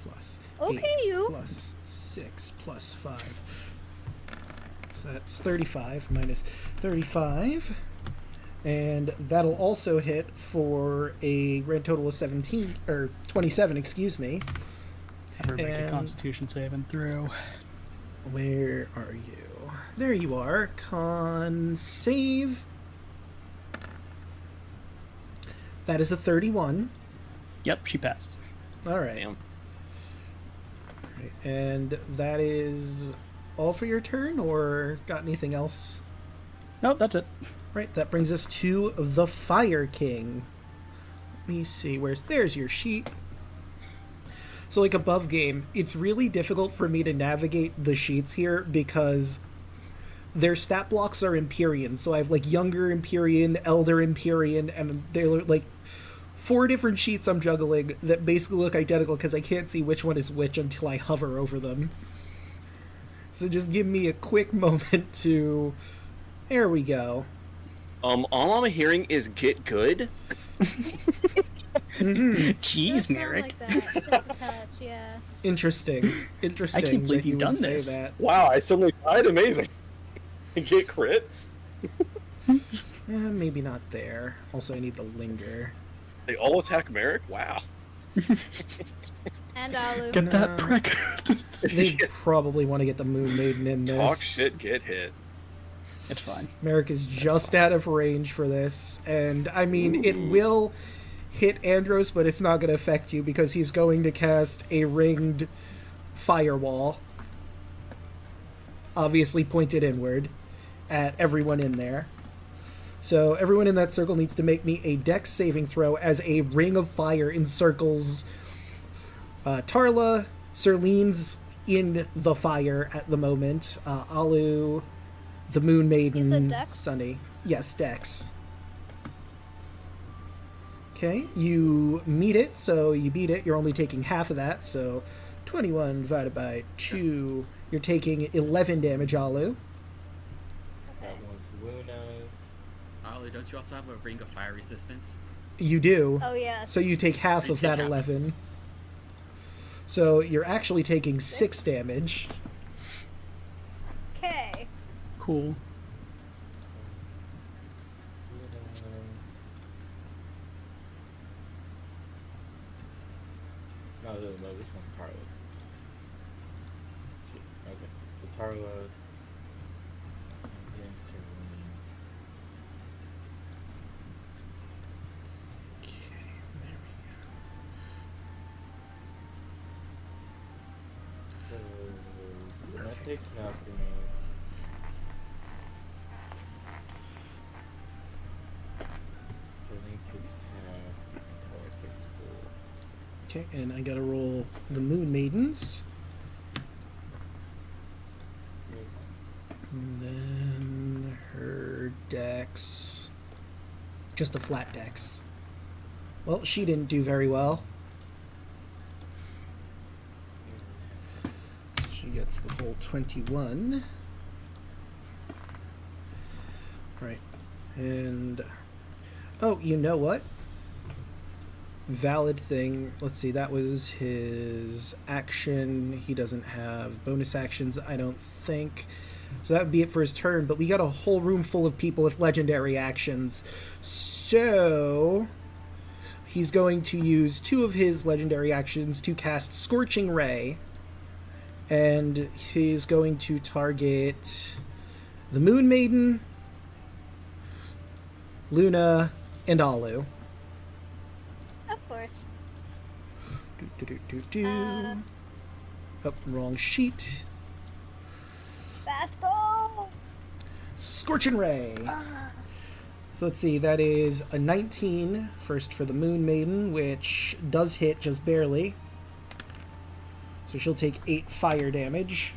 Speaker 3: Plus
Speaker 1: Okay,
Speaker 3: 8
Speaker 1: you.
Speaker 3: plus 6 plus 5. So that's 35 minus 35. And that'll also hit for a grand total of 17, or 27, excuse me.
Speaker 6: Have her make a
Speaker 3: And-
Speaker 6: Constitution save and throw.
Speaker 3: Where are you? There you are. Con save. That is a 31.
Speaker 6: Yep, she passes.
Speaker 3: All right.
Speaker 5: Damn.
Speaker 3: Right, and that is all for your turn, or got anything else?
Speaker 6: Nope, that's it.
Speaker 3: Right, that brings us to the Fire King. Let me see, there's your sheet. So like above game, it's really difficult for me to navigate the sheets here because their stat blocks are Empyrean. So I have like Younger Empyrean, Elder Empyrean, and they're like 4 different sheets I'm juggling that basically look identical because I can't see which one is which until I hover over them. So just give me a quick moment to... There we go.
Speaker 5: All I'm hearing is get good.
Speaker 6: Jeez,
Speaker 1: Does sound
Speaker 6: Merrick.
Speaker 1: like that. Just a touch, yeah.
Speaker 3: Interesting. Interesting.
Speaker 6: I can't believe
Speaker 3: that you
Speaker 6: you've
Speaker 3: would
Speaker 6: done
Speaker 3: say
Speaker 6: this.
Speaker 3: that.
Speaker 5: Wow, I suddenly died. Amazing. Get crit.
Speaker 3: Maybe not there. Also, I need the linger.
Speaker 5: They all attack Merrick? Wow.
Speaker 1: And Alu.
Speaker 6: Get that
Speaker 3: No.
Speaker 6: prick.
Speaker 3: They probably want to get the Moon Maiden in this.
Speaker 5: Talk shit, get hit.
Speaker 6: It's fine.
Speaker 3: Merrick is just out of range for this, and I mean, it will hit Andros, but it's not going to affect you because he's going to cast a ringed firewall, obviously pointed inward at everyone in there. So everyone in that circle needs to make me a dex saving throw as a ring of fire encircles Tarla. Serlene's in the fire at the moment. Alu, the Moon Maiden,
Speaker 1: You said dex?
Speaker 3: Sunny. Yes, dex. Okay, you meet it, so you beat it. You're only taking half of that, so 21 divided by 2. You're taking 11 damage, Alu.
Speaker 4: That one's Luna's.
Speaker 2: Ollie, don't you also have a ring of fire resistance?
Speaker 3: You do.
Speaker 1: Oh, yes.
Speaker 3: So you take half
Speaker 2: You
Speaker 3: of
Speaker 2: take
Speaker 3: that
Speaker 2: half.
Speaker 3: 11. So you're actually taking 6 damage.
Speaker 1: Okay.
Speaker 6: Cool.
Speaker 4: No, this one's Tarla. Shit, okay, so Tarla. And then Serene.
Speaker 3: Okay, there
Speaker 4: So, that takes nothing. Serene takes half, and Tarla takes full.
Speaker 3: Okay, and I gotta roll the Moon Maidens. And then her dex. Just a flat dex. Well, she didn't do very well. She gets the full 21. Right. And... oh, you know what? Valid thing. Let's see, that was his action. He doesn't have bonus actions, I don't think. So that would be it for his turn, but we got a whole room full of people with legendary actions. So... he's going to use 2 of his legendary actions to cast Scorching Ray. And he's going to target the Moon Maiden, Luna, and Alu.
Speaker 1: Of course.
Speaker 3: Oh, wrong sheet.
Speaker 1: Fastball!
Speaker 3: Scorching Ray. So let's see, that is a 19 first for the Moon Maiden, which does hit just barely. So she'll take 8 fire damage.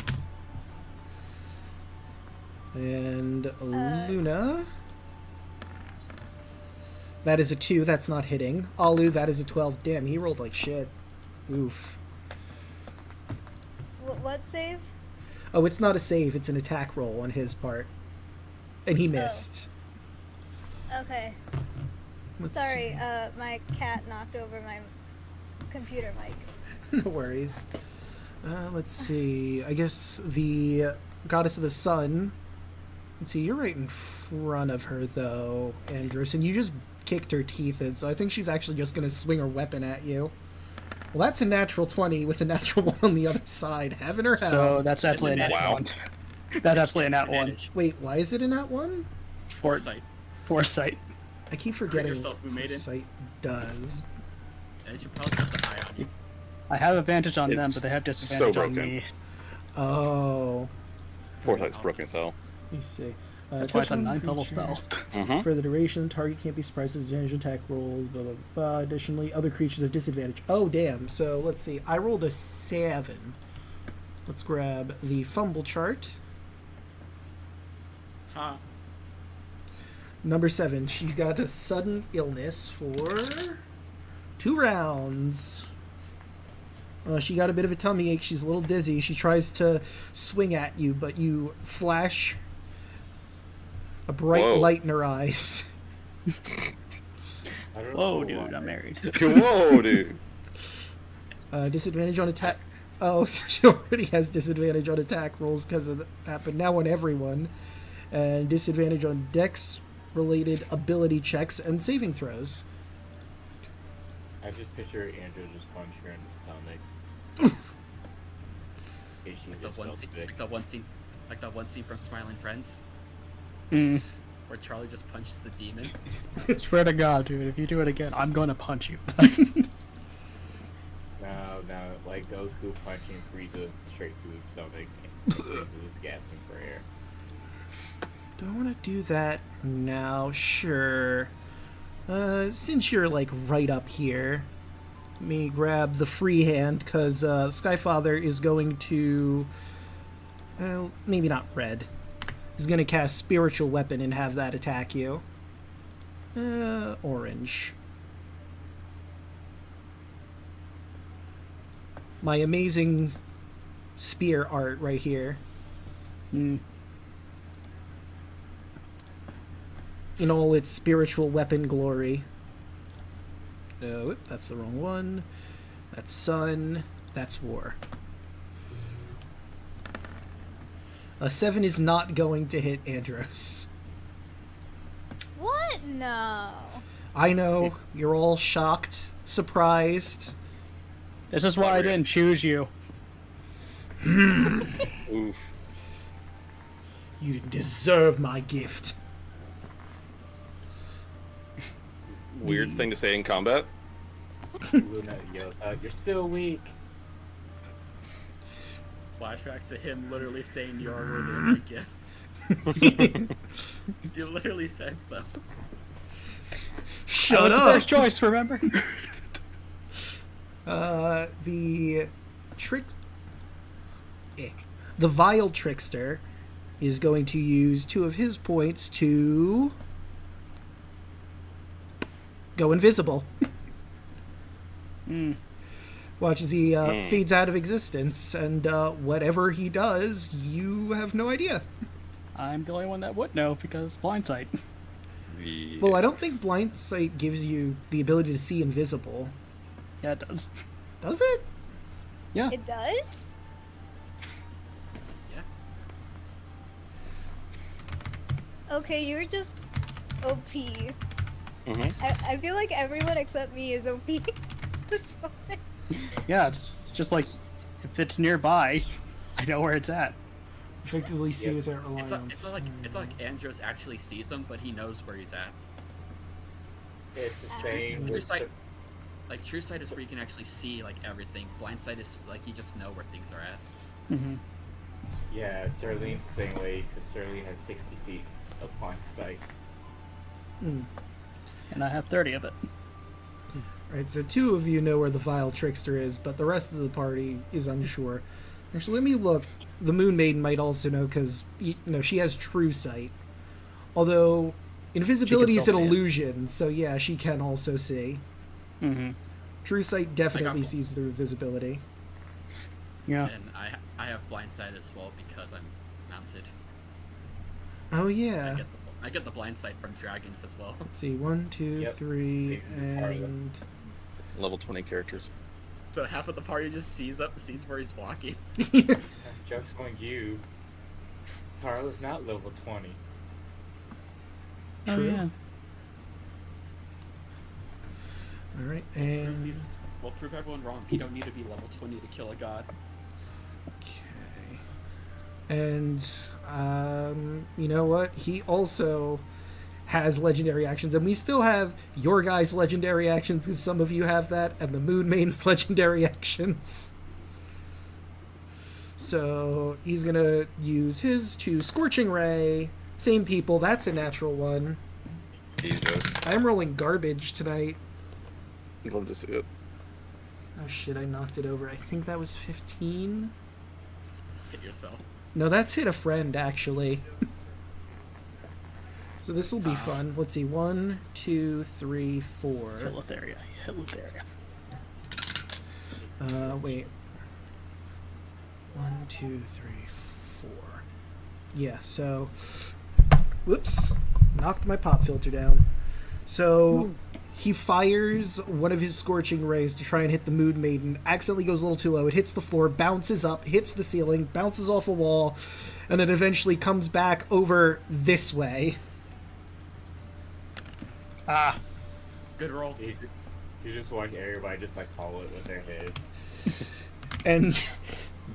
Speaker 3: And Luna. That is a 2, that's not hitting. Alu, that is a 12. Damn, he rolled like shit. Oof.
Speaker 1: What save?
Speaker 3: Oh, it's not a save, it's an attack roll on his part. And he missed.
Speaker 1: Okay.
Speaker 3: Let's
Speaker 1: Sorry,
Speaker 3: see.
Speaker 1: my cat knocked over my computer mic.
Speaker 3: No worries. Let's see. I guess the Goddess of the Sun. Let's see, you're right in front of her, though, Andros, and you just kicked her teeth in, so I think she's actually just going to swing her weapon at you. Well, that's a natural 20 with a natural 1 on the other side. Heaven or hell.
Speaker 6: So that's absolutely a nat
Speaker 5: Wow.
Speaker 6: 1. That's absolutely a nat 1.
Speaker 2: Advantage.
Speaker 3: Wait, why is it a nat 1?
Speaker 2: Foresight.
Speaker 6: Foresight.
Speaker 3: I keep
Speaker 2: Crit
Speaker 3: forgetting
Speaker 2: yourself, who made it.
Speaker 3: Sight does.
Speaker 2: And you probably got the eye on you.
Speaker 6: I have advantage on them,
Speaker 5: It's
Speaker 6: but they have
Speaker 5: so
Speaker 6: disadvantage on
Speaker 5: broken.
Speaker 6: me.
Speaker 3: Oh.
Speaker 5: Foresight's broken, so.
Speaker 3: Let me see.
Speaker 6: That's why it's a
Speaker 3: touchdown
Speaker 6: 9th level
Speaker 3: creature.
Speaker 6: spell.
Speaker 3: For the duration, target can't be surprised at advantage attack rolls, blah, blah, blah. Additionally, other creatures have disadvantage. Oh, damn. So, let's see. I rolled a 7. Let's grab the fumble chart.
Speaker 2: Huh.
Speaker 3: Number 7. She's got a sudden illness for 2 rounds. She got a bit of a tummy ache. She's a little dizzy. She tries to swing at you, but you flash a bright
Speaker 5: Whoa.
Speaker 3: light in her eyes.
Speaker 6: Whoa, dude, I'm married.
Speaker 5: Whoa, dude.
Speaker 3: Disadvantage on attack. Oh, so she already has disadvantage on attack rolls because of that, but now on everyone. And disadvantage on dex-related ability checks and saving throws.
Speaker 4: I just picture Andrew just punch her in the stomach. Is she
Speaker 2: Like the
Speaker 4: just
Speaker 2: one
Speaker 4: felt
Speaker 2: scene,
Speaker 4: sick?
Speaker 2: like that one scene from Smiling Friends,
Speaker 6: Mm.
Speaker 2: where Charlie just punches the demon.
Speaker 6: Swear to God, dude, if you do it again, I'm gonna punch you.
Speaker 4: No, like Goku punching Frieza straight through his stomach and Frieza was gasping for air.
Speaker 3: Do I want to do that now? Sure. Since you're like right up here, let me grab the free hand because Skyfather is going to, maybe not red. He's going to cast Spiritual Weapon and have that attack you. Orange. My amazing spear art right here.
Speaker 6: Mm.
Speaker 3: In all its spiritual weapon glory. No, that's the wrong one. That's sun. That's war. A 7 is not going to hit Andros.
Speaker 1: What? No.
Speaker 3: I know, you're all shocked, surprised.
Speaker 6: This is why I didn't choose you.
Speaker 5: Oof.
Speaker 3: You didn't deserve my gift.
Speaker 5: Weird thing to say in combat.
Speaker 4: Luna yelled out, "You're still weak."
Speaker 2: Flashback to him literally saying you are worthy of my gift. You literally said so.
Speaker 3: Shut
Speaker 6: I was
Speaker 3: up!
Speaker 6: the first choice, remember?
Speaker 3: The trick... the Vile Trickster is going to use 2 of his points to go invisible. Watch as he fades out of existence, and whatever he does, you have no idea.
Speaker 6: I'm the only one that would know because blindsight.
Speaker 3: Well, I don't think blind sight gives you the ability to see invisible.
Speaker 6: Yeah, it does.
Speaker 3: Does it?
Speaker 6: Yeah.
Speaker 1: It does?
Speaker 2: Yeah.
Speaker 1: Okay, you're just OP.
Speaker 5: Mm-hmm.
Speaker 1: I feel like everyone except me is OP this moment.
Speaker 6: Yeah, it's just like if it's nearby, I know where it's at.
Speaker 3: Effectively see
Speaker 4: Yep.
Speaker 3: without reliance.
Speaker 2: It's like Andros actually sees him, but he knows where he's at.
Speaker 4: It's the same.
Speaker 2: True
Speaker 4: with
Speaker 2: sight, like true sight is where you can actually see like everything. Blind sight is like you just know where things are at.
Speaker 6: Mm-hmm.
Speaker 4: Yeah, Sterling's the same way because Sterling has 60 feet of blind sight.
Speaker 3: Mm.
Speaker 6: And I have 30 of it.
Speaker 3: Right, so 2 of you know where the vile trickster is, but the rest of the party is unsure. Actually, let me look. The Moon Maiden might also know because she has true sight. Although invisibility is an
Speaker 6: still see it.
Speaker 3: illusion, so yeah, she can also see.
Speaker 6: Mm-hmm.
Speaker 3: True sight definitely
Speaker 2: got-
Speaker 3: sees through visibility.
Speaker 6: Yeah.
Speaker 2: And I have blind sight as well because I'm mounted.
Speaker 3: Oh yeah.
Speaker 2: I get the blind sight from dragons as well.
Speaker 3: Let's see, 1, 2,
Speaker 4: Yep.
Speaker 3: 3,
Speaker 4: Same as Tarla.
Speaker 3: and
Speaker 5: Level 20 characters.
Speaker 2: So half of the party just sees where he's walking.
Speaker 4: Joke's on you. Tarla's not level 20.
Speaker 6: Oh
Speaker 3: True.
Speaker 6: yeah.
Speaker 3: All right, and
Speaker 2: We'll prove everyone wrong. You don't need to be level 20 to kill a god.
Speaker 3: okay, and you know what? He also has legendary actions, and we still have your guys' legendary actions because some of you have that, and the Moon Maiden's legendary actions. So he's gonna use his to Scorching Ray. Same people. That's a natural one.
Speaker 5: Jesus.
Speaker 3: I'm rolling garbage tonight.
Speaker 5: I'd love to see it.
Speaker 3: Oh shit! I knocked it over. I think that was 15.
Speaker 2: Hit yourself.
Speaker 3: No, that's hit a friend actually. So this will be fun. Let's see. 1, 2, 3, 4.
Speaker 6: Hit Lotharia. Hit Lotharia.
Speaker 3: Wait. 1, 2, 3, 4. Yeah, so whoops. Knocked my pop filter down. So he fires one of his scorching rays to try and hit the Moon Maiden. Accidentally goes a little too low. It hits the floor, bounces up, hits the ceiling, bounces off a wall, and then eventually comes back over this way.
Speaker 6: Ah.
Speaker 2: Good roll.
Speaker 4: You just watch everybody just like follow it with their heads.
Speaker 3: And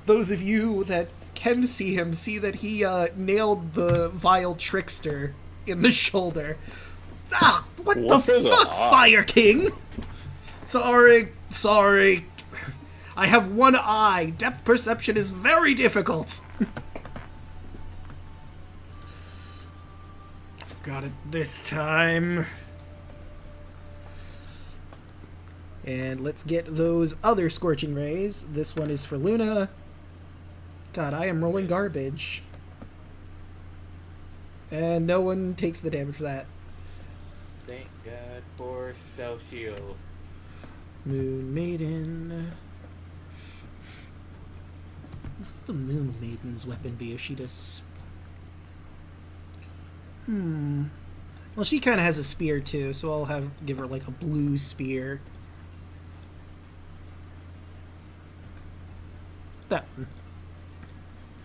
Speaker 3: those of you that can see him see that he nailed the vile trickster in the shoulder. Ah, what
Speaker 5: What
Speaker 3: the
Speaker 5: are the
Speaker 3: fuck,
Speaker 5: odds?
Speaker 3: Fire King? Sorry. I have one eye. Depth perception is very difficult. Got it this time. And let's get those other scorching rays. This one is for Luna. God, I am rolling garbage. And no one takes the damage for that.
Speaker 4: Thank God for spell shield.
Speaker 3: Moon Maiden. What would the Moon Maiden's weapon be if she does... Well, she kind of has a spear too, so I'll give her like a blue spear. That one.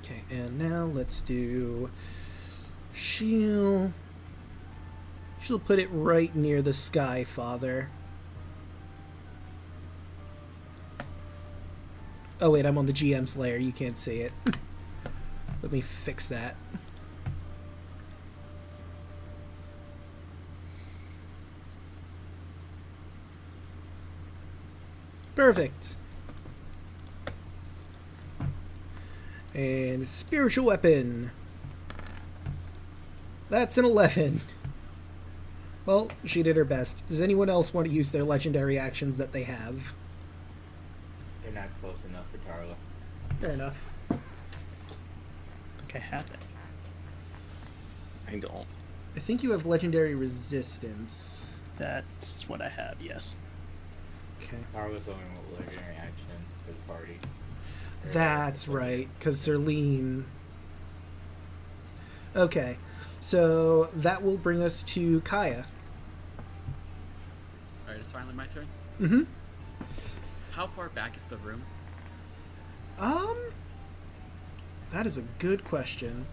Speaker 3: Okay, and now let's do she'll put it right near the Sky Father. Oh wait, I'm on the GM's layer. You can't see it. Let me fix that. Perfect. And spiritual weapon. That's an 11. Well, she did her best. Does anyone else want to use their legendary actions that they have?
Speaker 4: They're not close enough for Tarla.
Speaker 3: Fair enough.
Speaker 6: I think I have it.
Speaker 5: I don't.
Speaker 3: I think you have legendary resistance.
Speaker 6: That's what I have, yes.
Speaker 3: Okay.
Speaker 4: I was only with legendary action for the party.
Speaker 3: That's right, because Serlene. Okay, so that will bring us to Kaya.
Speaker 2: Alright, it's finally my turn.
Speaker 3: Mm-hmm.
Speaker 2: How far back is the room?
Speaker 3: That is a good question.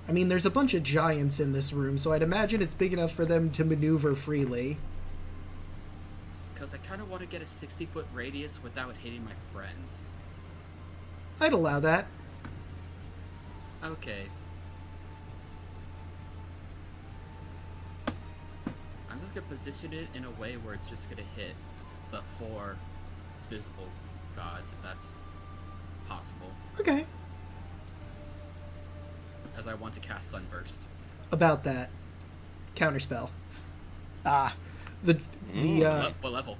Speaker 3: I mean, there's a bunch of giants in this room, so I'd imagine it's big enough for them to maneuver freely.
Speaker 2: Because I kind of want to get a 60-foot radius without hitting my friends.
Speaker 3: I'd allow that.
Speaker 2: Okay. I'm just going to position it in a way where it's just going to hit the 4 visible gods, if that's possible.
Speaker 3: Okay.
Speaker 2: As I want to cast Sunburst.
Speaker 3: About that. Counterspell.
Speaker 6: Ah,
Speaker 2: What level?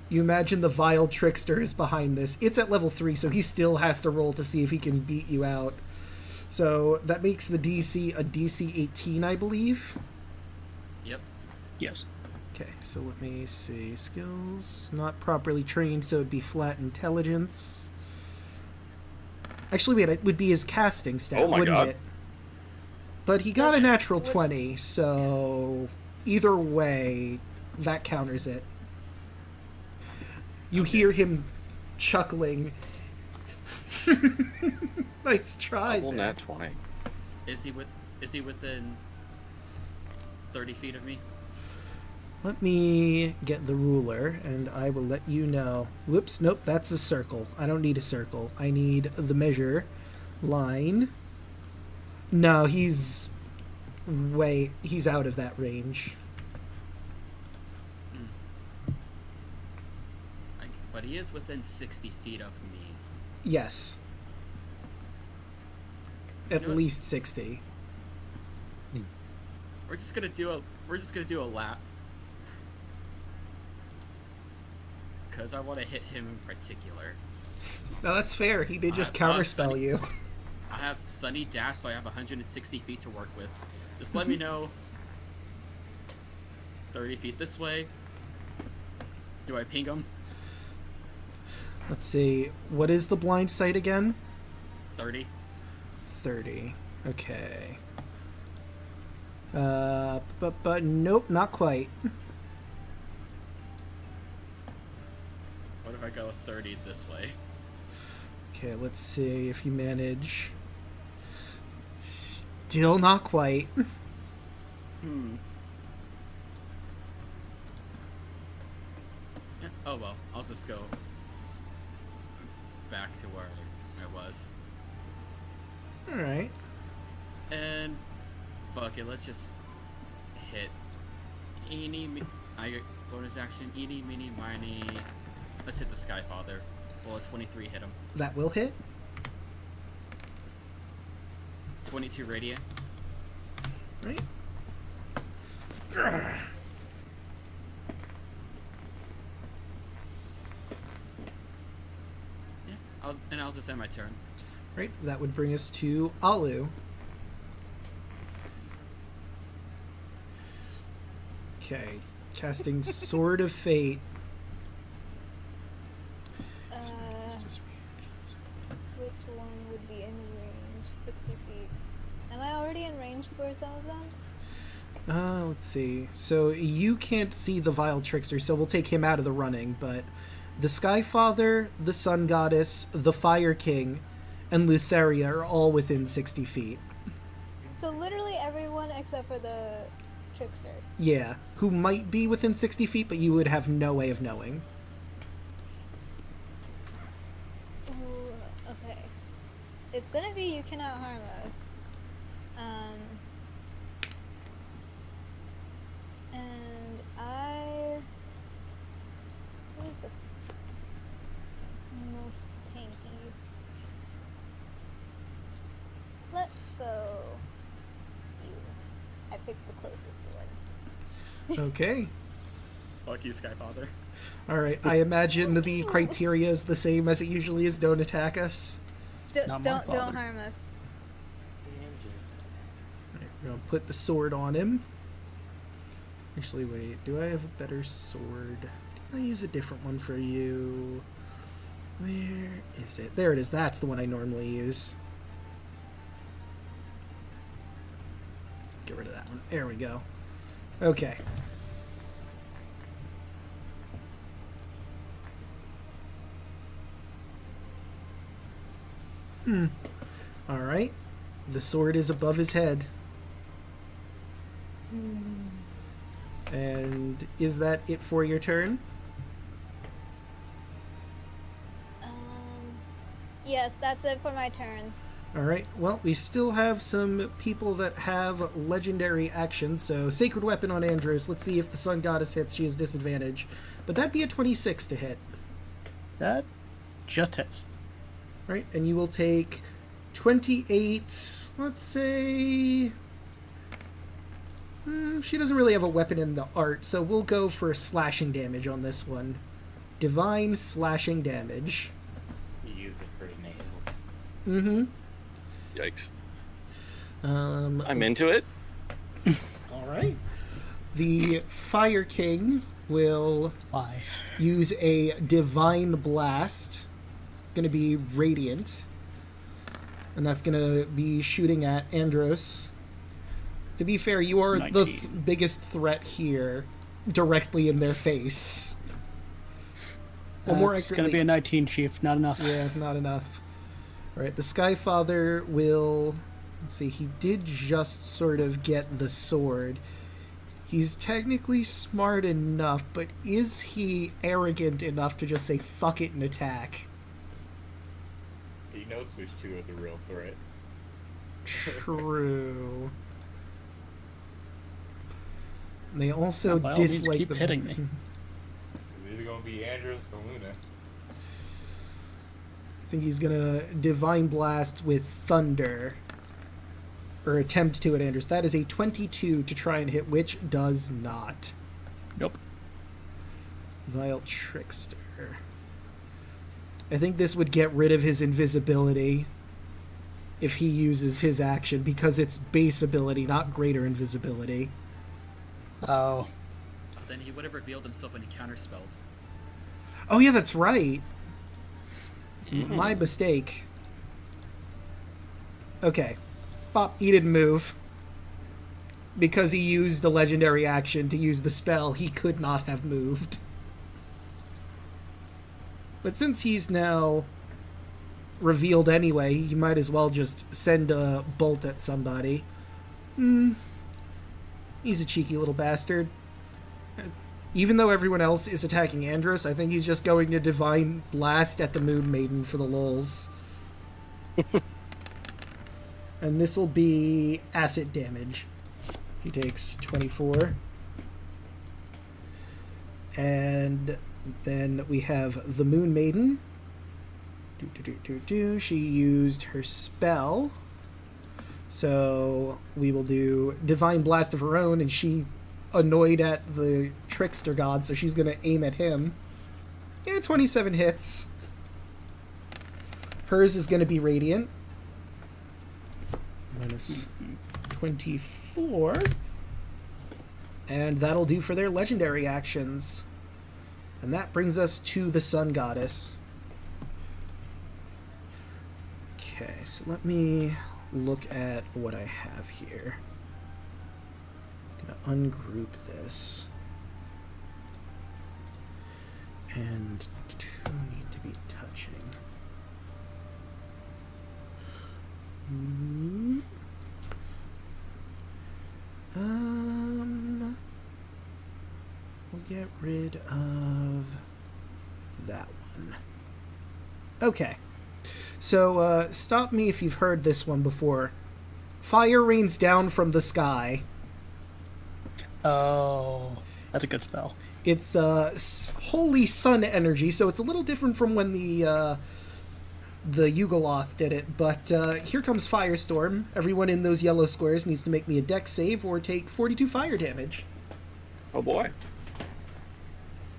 Speaker 3: You imagine the vile trickster is behind this. It's at level 3, so he still has to roll to see if he can beat you out. So that makes the DC a DC 18, I believe.
Speaker 2: Yep.
Speaker 6: yes.
Speaker 3: Okay, so let me see. Skills. Not properly trained, so it'd be flat intelligence. Actually, wait, it would be his casting stat,
Speaker 5: Oh my
Speaker 3: wouldn't
Speaker 5: God.
Speaker 3: it? But he got a natural 20, so either way, that counters it. You hear him chuckling. Nice try.
Speaker 5: Double
Speaker 3: there.
Speaker 5: nat 20.
Speaker 2: Is he within 30 feet of me?
Speaker 3: Let me get the ruler, and I will let you know. Whoops, nope, that's a circle. I don't need a circle. I need the measure line. No, he's out of that range.
Speaker 2: But he is within 60 feet of me.
Speaker 3: Yes. At
Speaker 2: You know what?
Speaker 3: least 60.
Speaker 2: We're just gonna do a lap. Cause I want to hit him in particular.
Speaker 3: No, that's fair. He did just
Speaker 2: I-
Speaker 3: counterspell
Speaker 2: Sunny-
Speaker 3: you.
Speaker 2: I have Sunny Dash, so I have 160 feet to work with. Just let me know. 30 feet this way. Do I ping him?
Speaker 3: Let's see. What is the blind sight again?
Speaker 2: 30.
Speaker 3: 30. Okay. But nope, not quite.
Speaker 2: What if I go 30 this way?
Speaker 3: Okay, let's see if you manage. Still not quite.
Speaker 2: Yeah, oh well, I'll just go back to where I was.
Speaker 3: Alright.
Speaker 2: And fuck it, let's just hit I get bonus action, eeny, meeny, miny. Let's hit the Skyfather. Well, a 23 hit him.
Speaker 3: That will hit.
Speaker 2: 22 radiant.
Speaker 3: Right.
Speaker 2: Yeah, I'll just end my turn.
Speaker 3: Right, that would bring us to Alu. Okay, casting Sword of Fate.
Speaker 1: Which one would be in range? 60 feet. Am I already in range for some of them?
Speaker 3: Let's see. So you can't see the Vile Trickster, so we'll take him out of the running, but the Skyfather, the Sun Goddess, the Fire King, and Lutheria are all within 60 feet.
Speaker 1: So literally everyone except for the trickster.
Speaker 3: Yeah, who might be within 60 feet, but you would have no way of knowing.
Speaker 1: Ooh, okay. It's gonna be you cannot harm us. And who's the most tanky? Let's go you. I picked the closest one.
Speaker 3: Okay.
Speaker 2: Fuck you, Skyfather.
Speaker 3: Alright, I imagine the criteria is the same as it usually is. Don't attack us.
Speaker 6: Not my
Speaker 1: Don't
Speaker 6: father.
Speaker 1: harm us.
Speaker 3: We're gonna put the sword on him. Actually, wait. Do I have a better sword? Did I use a different one for you? Where is it? There it is. That's the one I normally use. Get rid of that one. There we go. Okay. Alright. The sword is above his head. And is that it for your turn?
Speaker 1: Yes, that's it for my turn.
Speaker 3: Alright, well, we still have some people that have legendary actions, so Sacred Weapon on Andros. Let's see if the Sun Goddess hits. She has disadvantage. But that'd be a 26 to hit.
Speaker 6: That just hits.
Speaker 3: Right, and you will take 28, let's say... she doesn't really have a weapon in the art, so we'll go for slashing damage on this one. Divine slashing damage.
Speaker 4: You use it for nails.
Speaker 3: Mm-hmm.
Speaker 5: Yikes.
Speaker 3: I'm
Speaker 5: into it.
Speaker 3: All right. The Fire King will
Speaker 6: Why?
Speaker 3: use a Divine Blast. It's going to be Radiant. And that's going to be shooting at Andros. To be fair, you are the
Speaker 6: 19.
Speaker 3: biggest threat here, directly in their face. Or more
Speaker 6: It's going
Speaker 3: accurately,
Speaker 6: to be a 19, Chief. Not enough.
Speaker 3: yeah, not enough. All right, the Skyfather will... Let's see, he did just sort of get the sword. He's technically smart enough, but is he arrogant enough to just say, fuck it, and attack?
Speaker 4: He knows which two are the real threat.
Speaker 3: True. They also
Speaker 6: By all means,
Speaker 3: dislike
Speaker 6: keep
Speaker 3: the...
Speaker 6: hitting me.
Speaker 4: It's either gonna be Andros or Luna.
Speaker 3: I think he's gonna Divine Blast with Thunder. Or attempt to at Andros. That is a 22 to try and hit, which does not.
Speaker 6: Nope.
Speaker 3: Vile Trickster. I think this would get rid of his invisibility if he uses his action, because it's base ability, not greater invisibility.
Speaker 6: Oh.
Speaker 2: Then he would have revealed himself when he counterspelled.
Speaker 3: Oh yeah, that's right. My mistake. Okay. Bop, he didn't move. Because he used a legendary action to use the spell, he could not have moved. But since he's now revealed anyway, he might as well just send a bolt at somebody. He's a cheeky little bastard. Even though everyone else is attacking Andros, I think he's just going to Divine Blast at the Moon Maiden for the lulz. And this'll be acid damage. He takes 24. And then we have the Moon Maiden. She used her spell. So we will do Divine Blast of her own, and she's annoyed at the Trickster God, so she's going to aim at him. Yeah, 27 hits. Hers is going to be Radiant. Minus 24. And that'll do for their legendary actions. And that brings us to the Sun Goddess. Okay, so let me look at what I have here. I'm gonna ungroup this. And two need to be touching. We'll get rid of that one. Okay. So, stop me if you've heard this one before. Fire rains down from the sky.
Speaker 6: Oh, that's a good spell.
Speaker 3: It's holy sun energy, so it's a little different from when the Yugoloth did it. But here comes Firestorm. Everyone in those yellow squares needs to make me a dex save or take 42 fire damage.
Speaker 5: Oh boy.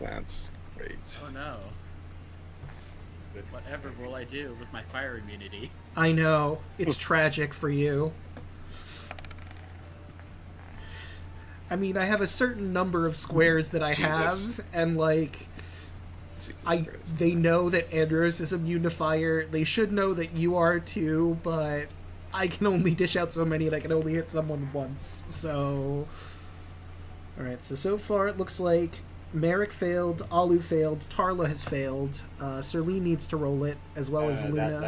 Speaker 5: That's great.
Speaker 2: Oh no. Whatever will I do with my fire immunity?
Speaker 3: I know. It's tragic for you. I mean, I have a certain number of squares that I
Speaker 5: Jesus.
Speaker 3: have, and like,
Speaker 5: Jesus Christ.
Speaker 3: they know that Andros is immune to fire. They should know that you are too, but I can only dish out so many, and I can only hit someone once. So, all right. So far, it looks like Merrick failed, Alu failed, Tarla has failed. Serene needs to roll it as well as Luna.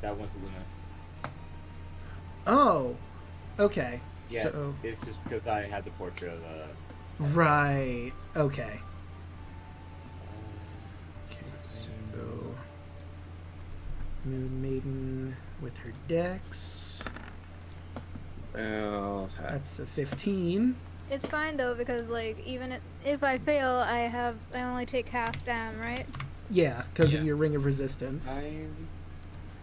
Speaker 4: That one's Luna's.
Speaker 3: Oh, okay.
Speaker 4: Yeah,
Speaker 3: So,
Speaker 4: it's just because I had the portrait of
Speaker 3: right. Okay. Okay, so Moon Maiden with her dex.
Speaker 5: Well,
Speaker 3: That's a 15.
Speaker 1: It's fine though because like even if I fail, I only take half dam, right?
Speaker 3: Yeah, because of
Speaker 2: Yeah.
Speaker 3: your ring of resistance.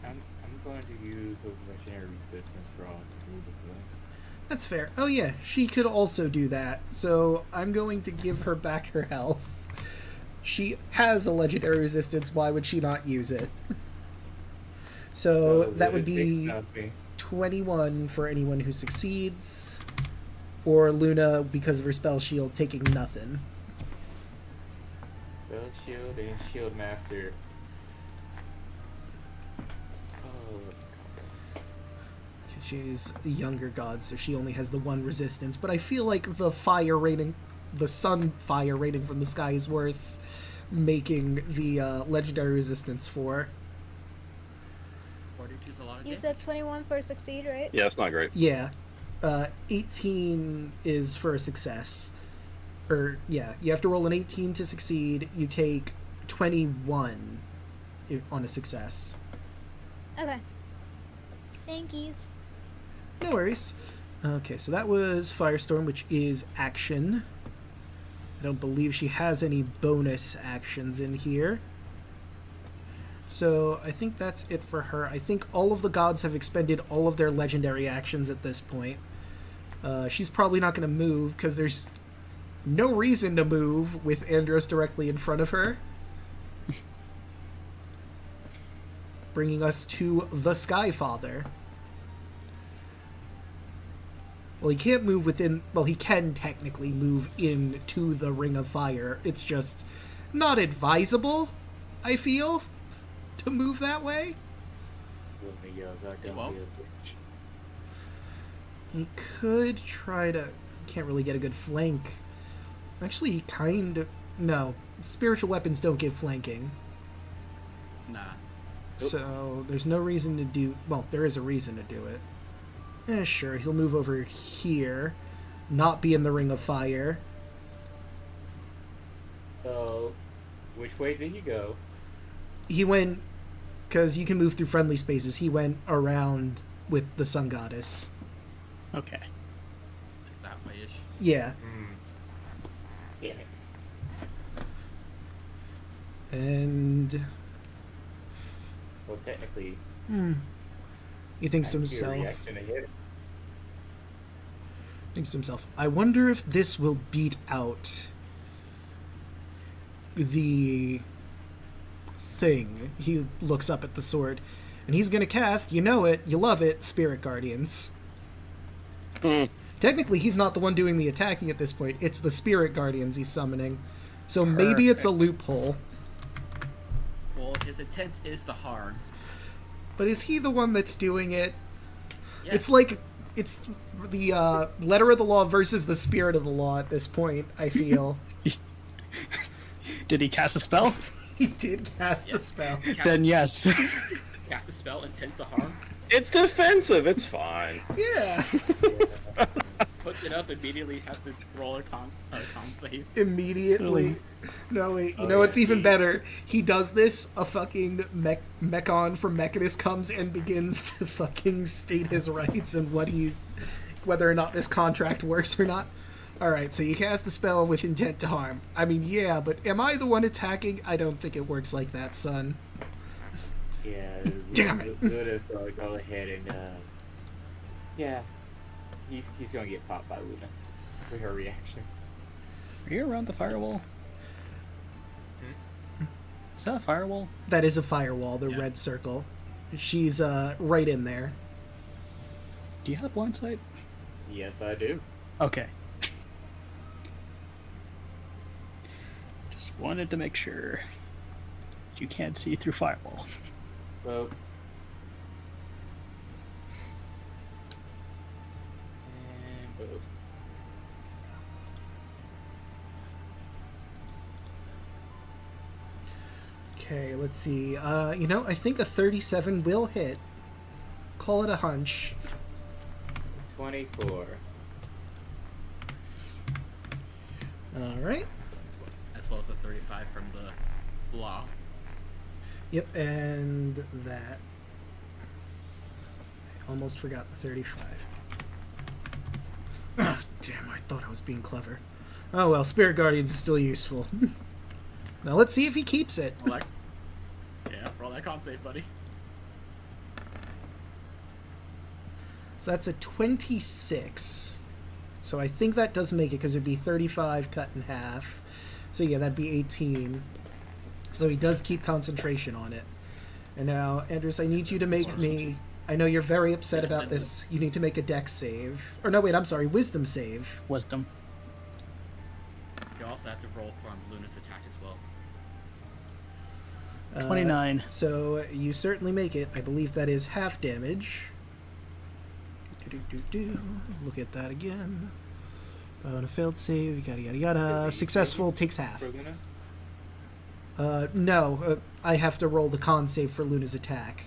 Speaker 4: I'm going to use a legendary resistance for all the moves.
Speaker 3: That's fair. Oh yeah, she could also do that. So I'm going to give her back her health. She has a legendary resistance. Why would she not use it? So that would be 21 for anyone who succeeds, or Luna because of her spell shield taking nothing.
Speaker 4: Spell shield and shield master. Oh,
Speaker 3: She's a younger god, so she only has the one resistance. But I feel like the sun fire rating from the sky is worth making the legendary resistance for.
Speaker 2: 42 is a lot of
Speaker 1: You
Speaker 2: damage.
Speaker 1: said 21 for succeed, right?
Speaker 5: yeah, it's not great.
Speaker 3: Yeah, 18 is for a success. Or yeah, you have to roll an 18 to succeed. You take 21 on a success.
Speaker 1: Okay. Thank yous.
Speaker 3: No worries. Okay, so that was Firestorm, which is action. I don't believe she has any bonus actions in here. So I think that's it for her. I think all of the gods have expended all of their legendary actions at this point. She's probably not going to move because there's no reason to move with Andros directly in front of her. Bringing us to the Skyfather. Well, he can't move within... Well, he can technically move into the Ring of Fire. It's just not advisable, I feel, to move that way.
Speaker 2: Well.
Speaker 3: He could try to... Can't really get a good flank. Actually, he kind of... No. Spiritual weapons don't give flanking.
Speaker 2: Nah.
Speaker 3: So, there's no reason to do... Well, there is a reason to do it. Sure, he'll move over here. Not be in the Ring of Fire.
Speaker 4: So, which way did you go?
Speaker 3: He went... Because you can move through friendly spaces. He went around with the Sun Goddess.
Speaker 6: Okay.
Speaker 2: That way-ish.
Speaker 3: Yeah.
Speaker 4: Damn it.
Speaker 3: And...
Speaker 4: Well, technically,
Speaker 3: He thinks to
Speaker 4: I see a
Speaker 3: himself...
Speaker 4: reaction to hit.
Speaker 3: Thinks to himself, I wonder if this will beat out the thing. He looks up at the sword, and he's gonna cast, you know it, you love it, Spirit Guardians. Technically, he's not the one doing the attacking at this point. It's the Spirit Guardians he's summoning. So maybe it's a loophole.
Speaker 2: Well, his intent is to harm.
Speaker 3: But is he the one that's doing it?
Speaker 2: Yes.
Speaker 3: It's like... It's the letter of the law versus the spirit of the law at this point, I feel.
Speaker 6: Did he cast a spell?
Speaker 3: He did cast the
Speaker 2: Yes.
Speaker 3: spell.
Speaker 6: Then yes.
Speaker 2: Cast the spell, intent to harm.
Speaker 5: It's defensive. It's fine.
Speaker 3: Yeah.
Speaker 2: Puts it up, immediately has to roll a con save.
Speaker 3: Immediately. No, wait. You know
Speaker 4: Oh,
Speaker 3: what's even
Speaker 4: yeah.
Speaker 3: better? He does this, a fucking Mechon from Mechanist comes and begins to fucking state his rights and whether or not this contract works or not. Alright, so you cast the spell with intent to harm. I mean, yeah, but am I the one attacking? I don't think it works like that, son.
Speaker 4: Yeah,
Speaker 3: Damn it.
Speaker 4: Luna's gonna go ahead and, yeah, he's gonna get popped by Luna for her reaction.
Speaker 6: Are you around the firewall? Is that a firewall?
Speaker 3: That is a firewall, the
Speaker 2: Yeah.
Speaker 3: red circle. She's right in there.
Speaker 6: Do you have blind sight?
Speaker 4: Yes, I do.
Speaker 6: Okay. wanted to make sure you can't see through firewall.
Speaker 4: Well. And boop.
Speaker 3: Okay, let's see. I think a 37 will hit. Call it a hunch.
Speaker 4: 24.
Speaker 3: Alright.
Speaker 2: As well as the 35 from the law.
Speaker 3: Yep, and that. I almost forgot the 35. Oh, damn, I thought I was being clever. Oh well, Spirit Guardians is still useful. Now let's see if he keeps it.
Speaker 2: Alek. Yeah, roll that con save, buddy.
Speaker 3: So that's a 26. So I think that does make it because it'd be 35 cut in half. So yeah, that'd be 18. So he does keep concentration on it. And now, Andrews, I need you to make me... I know you're very upset about this. You need to make a dex save. Or no, wait, I'm sorry, wisdom save.
Speaker 6: Wisdom.
Speaker 2: You also have to roll from Luna's attack as well.
Speaker 6: 29.
Speaker 3: So you certainly make it. I believe that is half damage. Look at that again. On a failed save, yada yada yada. Successful takes half.
Speaker 4: For Luna?
Speaker 3: No, I have to roll the con save for Luna's attack.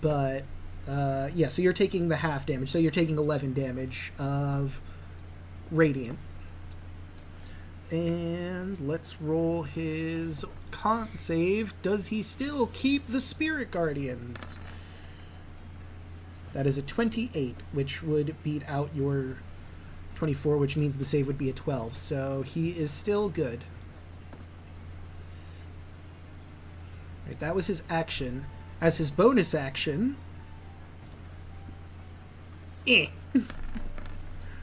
Speaker 3: But, yeah, so you're taking the half damage. So you're taking 11 damage of Radiant. And let's roll his con save. Does he still keep the Spirit Guardians? That is a 28, which would beat out your 24, which means the save would be a 12. So he is still good. Right, that was his action. As his bonus action...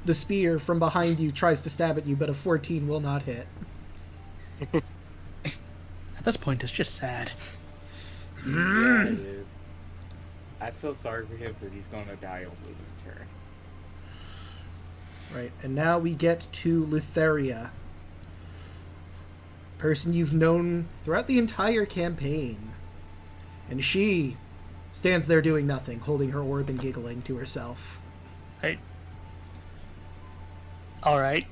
Speaker 3: The spear from behind you tries to stab at you, but a 14 will not hit.
Speaker 6: At this point, it's just sad.
Speaker 4: Yeah, dude. I feel sorry for him because he's gonna die on Luna's turn.
Speaker 3: Right, and now we get to Lutheria. Person you've known throughout the entire campaign. And she stands there doing nothing, holding her orb and giggling to herself.
Speaker 6: Hey. Alright.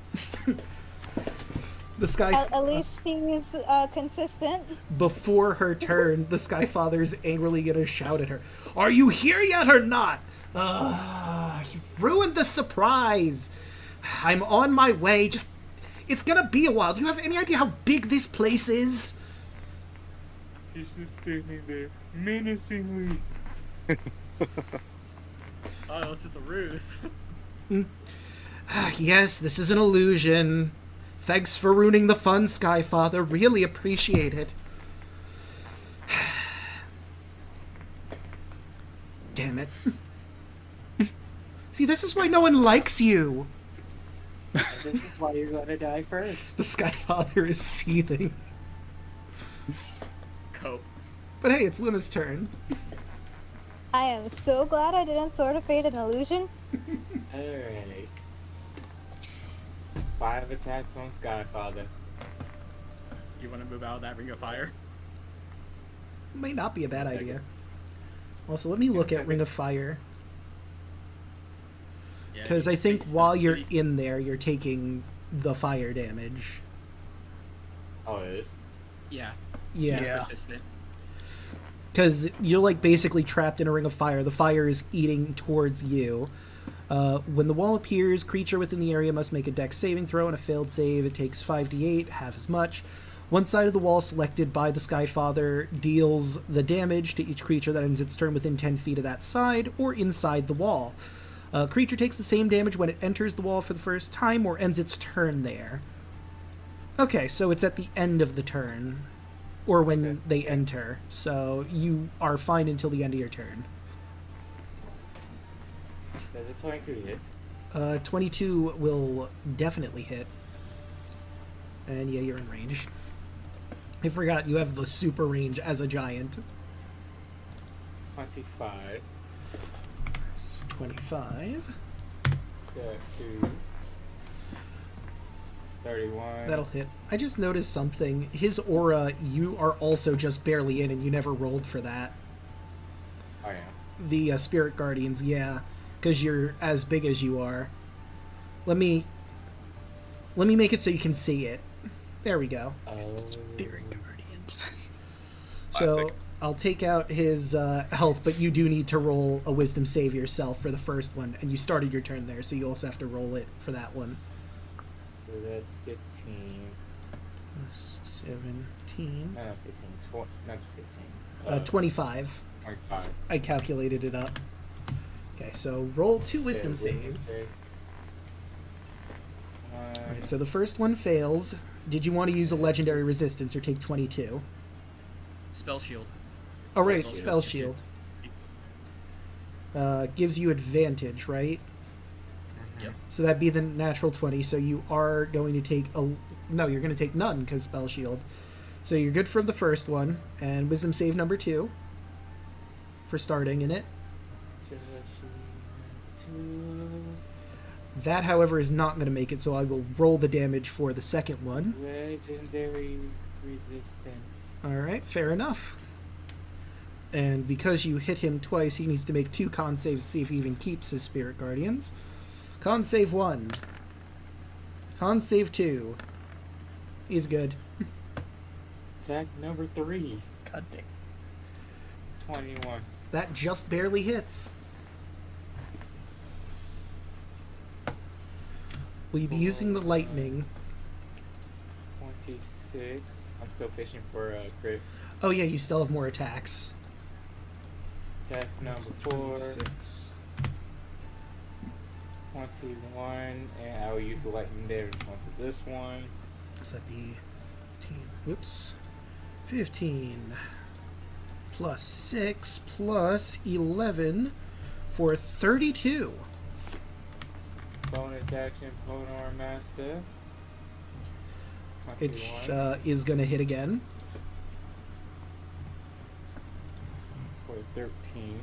Speaker 3: The Sky...
Speaker 1: At least she's consistent.
Speaker 3: Before her turn, the Skyfather's angrily gonna shout at her, "Are you here yet or not? You've ruined the surprise. I'm on my way. Just... It's gonna be a while. Do you have any idea how big this place is?"
Speaker 4: She's just standing there, menacingly.
Speaker 2: Oh, it's just a ruse.
Speaker 3: Yes, this is an illusion. Thanks for ruining the fun, Skyfather. Really appreciate it. Damn it. See, this is why no one likes you.
Speaker 4: This is why you're gonna die first.
Speaker 3: The Skyfather is seething.
Speaker 2: Cope.
Speaker 3: But hey, it's Luna's turn.
Speaker 1: I am so glad I didn't Sword of Fate an illusion.
Speaker 4: Alright. 5 attacks on Skyfather.
Speaker 2: Do you want to move out of that ring of fire?
Speaker 3: Might not be a bad idea. Also, let me look at Ring of Fire.
Speaker 2: Yeah,
Speaker 3: Because
Speaker 2: you
Speaker 3: I think
Speaker 2: face
Speaker 3: while
Speaker 2: the
Speaker 3: you're
Speaker 2: beast.
Speaker 3: in there, you're taking the fire damage.
Speaker 4: Oh, it is?
Speaker 2: Yeah.
Speaker 3: Yeah.
Speaker 6: Yeah.
Speaker 2: Persistent.
Speaker 3: Because you're like basically trapped in a ring of fire. The fire is eating towards you. When the wall appears, creature within the area must make a dex saving throw. On a failed save, it takes 5d8, half as much. One side of the wall selected by the Skyfather deals the damage to each creature that ends its turn within 10 feet of that side or inside the wall. Creature takes the same damage when it enters the wall for the first time or ends its turn there. Okay, so it's at the end of the turn. Or when they enter. So you are fine until the end of your turn.
Speaker 4: Does a 22 hit?
Speaker 3: 22 will definitely hit. And yeah, you're in range. I forgot you have the super range as a giant.
Speaker 4: 25.
Speaker 3: 25.
Speaker 4: That 2. 31.
Speaker 3: That'll hit. I just noticed something. His aura, you are also just barely in, and you never rolled for that.
Speaker 4: Oh, yeah.
Speaker 3: The Spirit Guardians, yeah. Because you're as big as you are. Let me make it so you can see it. There we go.
Speaker 6: Spirit Guardians.
Speaker 3: So
Speaker 5: Classic.
Speaker 3: I'll take out his health, but you do need to roll a wisdom save yourself for the first one, and you started your turn there, so you also have to roll it for that one.
Speaker 4: So that's 15.
Speaker 3: 17.
Speaker 4: Not 15. Not 15.
Speaker 3: 25.
Speaker 4: 25.
Speaker 3: I calculated it up. Okay, so roll 2 wisdom saves.
Speaker 4: save.
Speaker 3: Alright, so the first one fails. Did you want to use a legendary resistance or take 22?
Speaker 2: Spell shield.
Speaker 3: Oh, right,
Speaker 2: Spell
Speaker 3: spell
Speaker 2: shield.
Speaker 3: shield. Gives you advantage, right?
Speaker 2: Yep.
Speaker 3: So that'd be the natural 20. So you are going to take a... No, you're going to take none because spell shield. So you're good for the first one. And wisdom save number 2 for starting in it. That, however, is not going to make it, so I will roll the damage for the second one.
Speaker 4: Legendary resistance.
Speaker 3: Alright, fair enough. And because you hit him twice, he needs to make 2 con saves to see if he even keeps his Spirit Guardians. Con save 1. Con save 2. He's good.
Speaker 4: Attack number 3.
Speaker 6: God dang.
Speaker 4: 21.
Speaker 3: That just barely hits. Will you be using the lightning?
Speaker 4: 26. I'm still fishing for a crit.
Speaker 3: Oh yeah, you still have more attacks.
Speaker 4: Attack number 4.
Speaker 3: 26.
Speaker 4: 21. And I will use the lightning damage onto this one.
Speaker 3: So that'd be 15. Whoops. 15. Plus 6 plus 11 for 32.
Speaker 4: Bonus action, Ponar Master.
Speaker 3: It
Speaker 4: 21
Speaker 3: is going to hit again.
Speaker 4: for 13.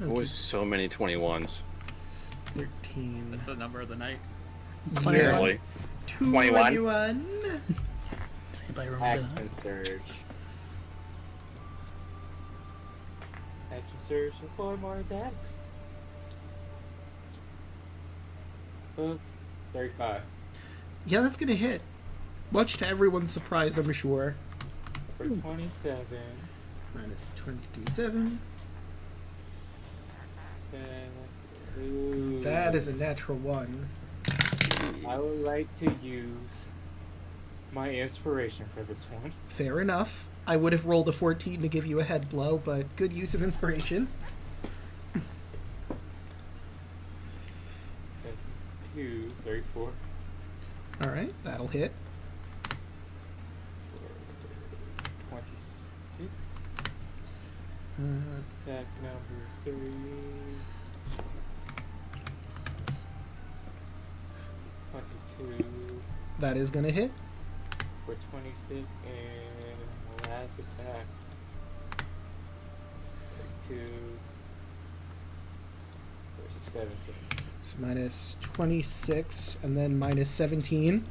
Speaker 5: Always so many 21s.
Speaker 3: 13.
Speaker 2: That's the number of the night.
Speaker 5: Apparently. 21.
Speaker 3: 21.
Speaker 6: Does anybody remember
Speaker 4: Action
Speaker 6: that?
Speaker 4: surge. Action surge for 4 more attacks. 35.
Speaker 3: Yeah, that's going to hit. Much to everyone's surprise, I'm sure.
Speaker 4: For 27.
Speaker 3: Minus 27.
Speaker 4: Ooh.
Speaker 3: That is a natural 1.
Speaker 4: I would like to use my inspiration for this one.
Speaker 3: Fair enough. I would have rolled a 14 to give you a head blow, but good use of inspiration.
Speaker 4: 34.
Speaker 3: Alright, that'll hit.
Speaker 4: 26.
Speaker 3: Uh,
Speaker 4: Attack number 3. 22
Speaker 3: that is going to hit.
Speaker 4: for 26, and last attack 32 for 17.
Speaker 3: So minus 26 and then minus 17.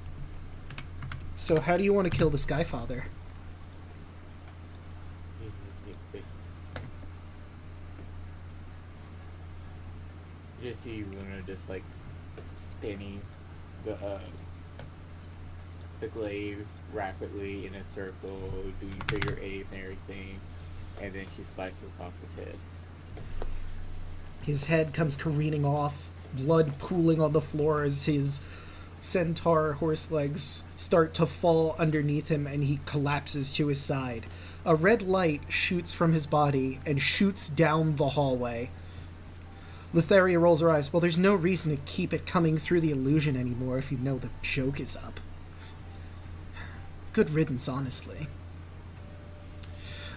Speaker 3: So how do you want to kill the Skyfather?
Speaker 4: You just see Luna just like spinning the glaive rapidly in a circle, doing figure eights and everything, and then she slices off his head.
Speaker 3: His head comes careening off, blood pooling on the floor as his centaur horse legs start to fall underneath him and he collapses to his side. A red light shoots from his body and shoots down the hallway. Letheria rolls her eyes. Well, there's no reason to keep it coming through the illusion anymore if you know the joke is up. Good riddance, honestly.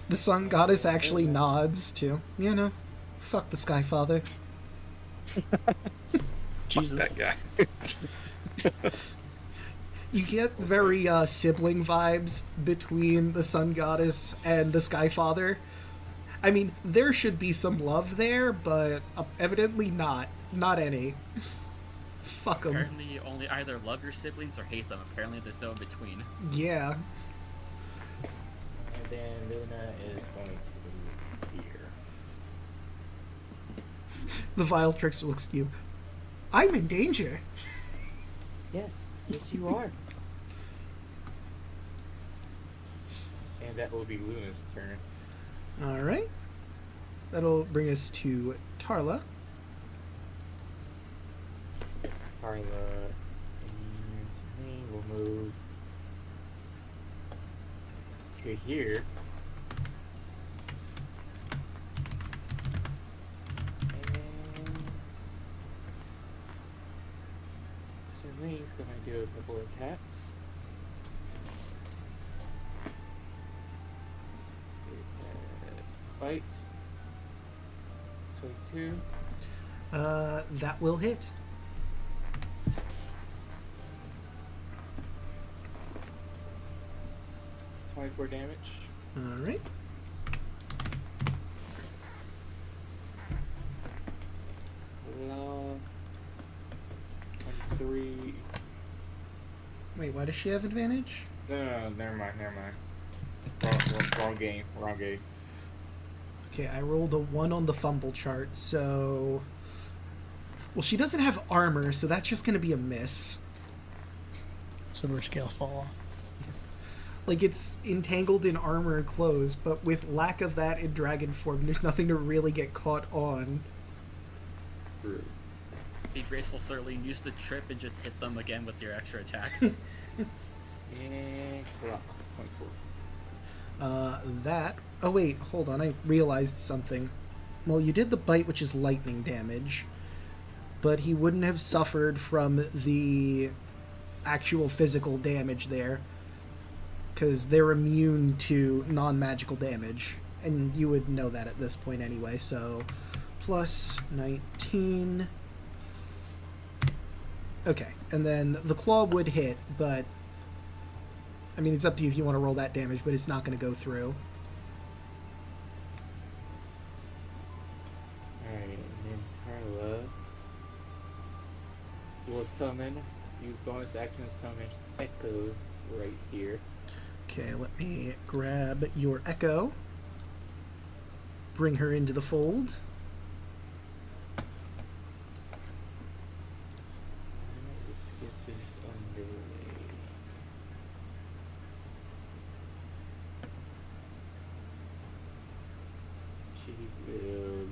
Speaker 3: The sun goddess actually nods to, fuck the Skyfather.
Speaker 6: Jesus.
Speaker 5: That guy.
Speaker 3: You get very sibling vibes between the sun goddess and the Skyfather. I mean, there should be some love there, but evidently not. Not any. Fuck them.
Speaker 2: Apparently, you only either love your siblings or hate them. Apparently, there's no in between.
Speaker 3: Yeah.
Speaker 4: And then Luna is going to here.
Speaker 3: The vile trickster looks at you. I'm in danger.
Speaker 4: Yes, you are. And that will be Luna's turn.
Speaker 3: All right. That'll bring us to Tarla.
Speaker 4: Carla and me will move to here. And Lee's gonna do a couple attacks. Bite. 22.
Speaker 3: That will hit.
Speaker 4: .24 damage.
Speaker 3: All right.
Speaker 4: Well, 23.
Speaker 3: Wait, why does she have advantage?
Speaker 4: No, never mind. Wrong game.
Speaker 3: Okay, I rolled a 1 on the fumble chart, so... Well, she doesn't have armor, so that's just going to be a miss.
Speaker 6: So her scales fall off.
Speaker 3: Like, it's entangled in armor and clothes, but with lack of that in dragon form, there's nothing to really get caught on.
Speaker 4: True.
Speaker 2: Be graceful, Serling. Use the trip and just hit them again with your extra attack.
Speaker 4: And clock. 24.
Speaker 3: That... Oh, wait, hold on, I realized something. Well, you did the bite, which is lightning damage, but he wouldn't have suffered from the actual physical damage there, because they're immune to non-magical damage, and you would know that at this point anyway, so plus 19... Okay, and then the claw would hit, but I mean, it's up to you if you want to roll that damage, but it's not going to go through.
Speaker 4: Alright, and then Carla will summon, use bonus action to summon Echo right here.
Speaker 3: Okay, let me grab your Echo. Bring her into the fold.
Speaker 4: Let's get this underway. She will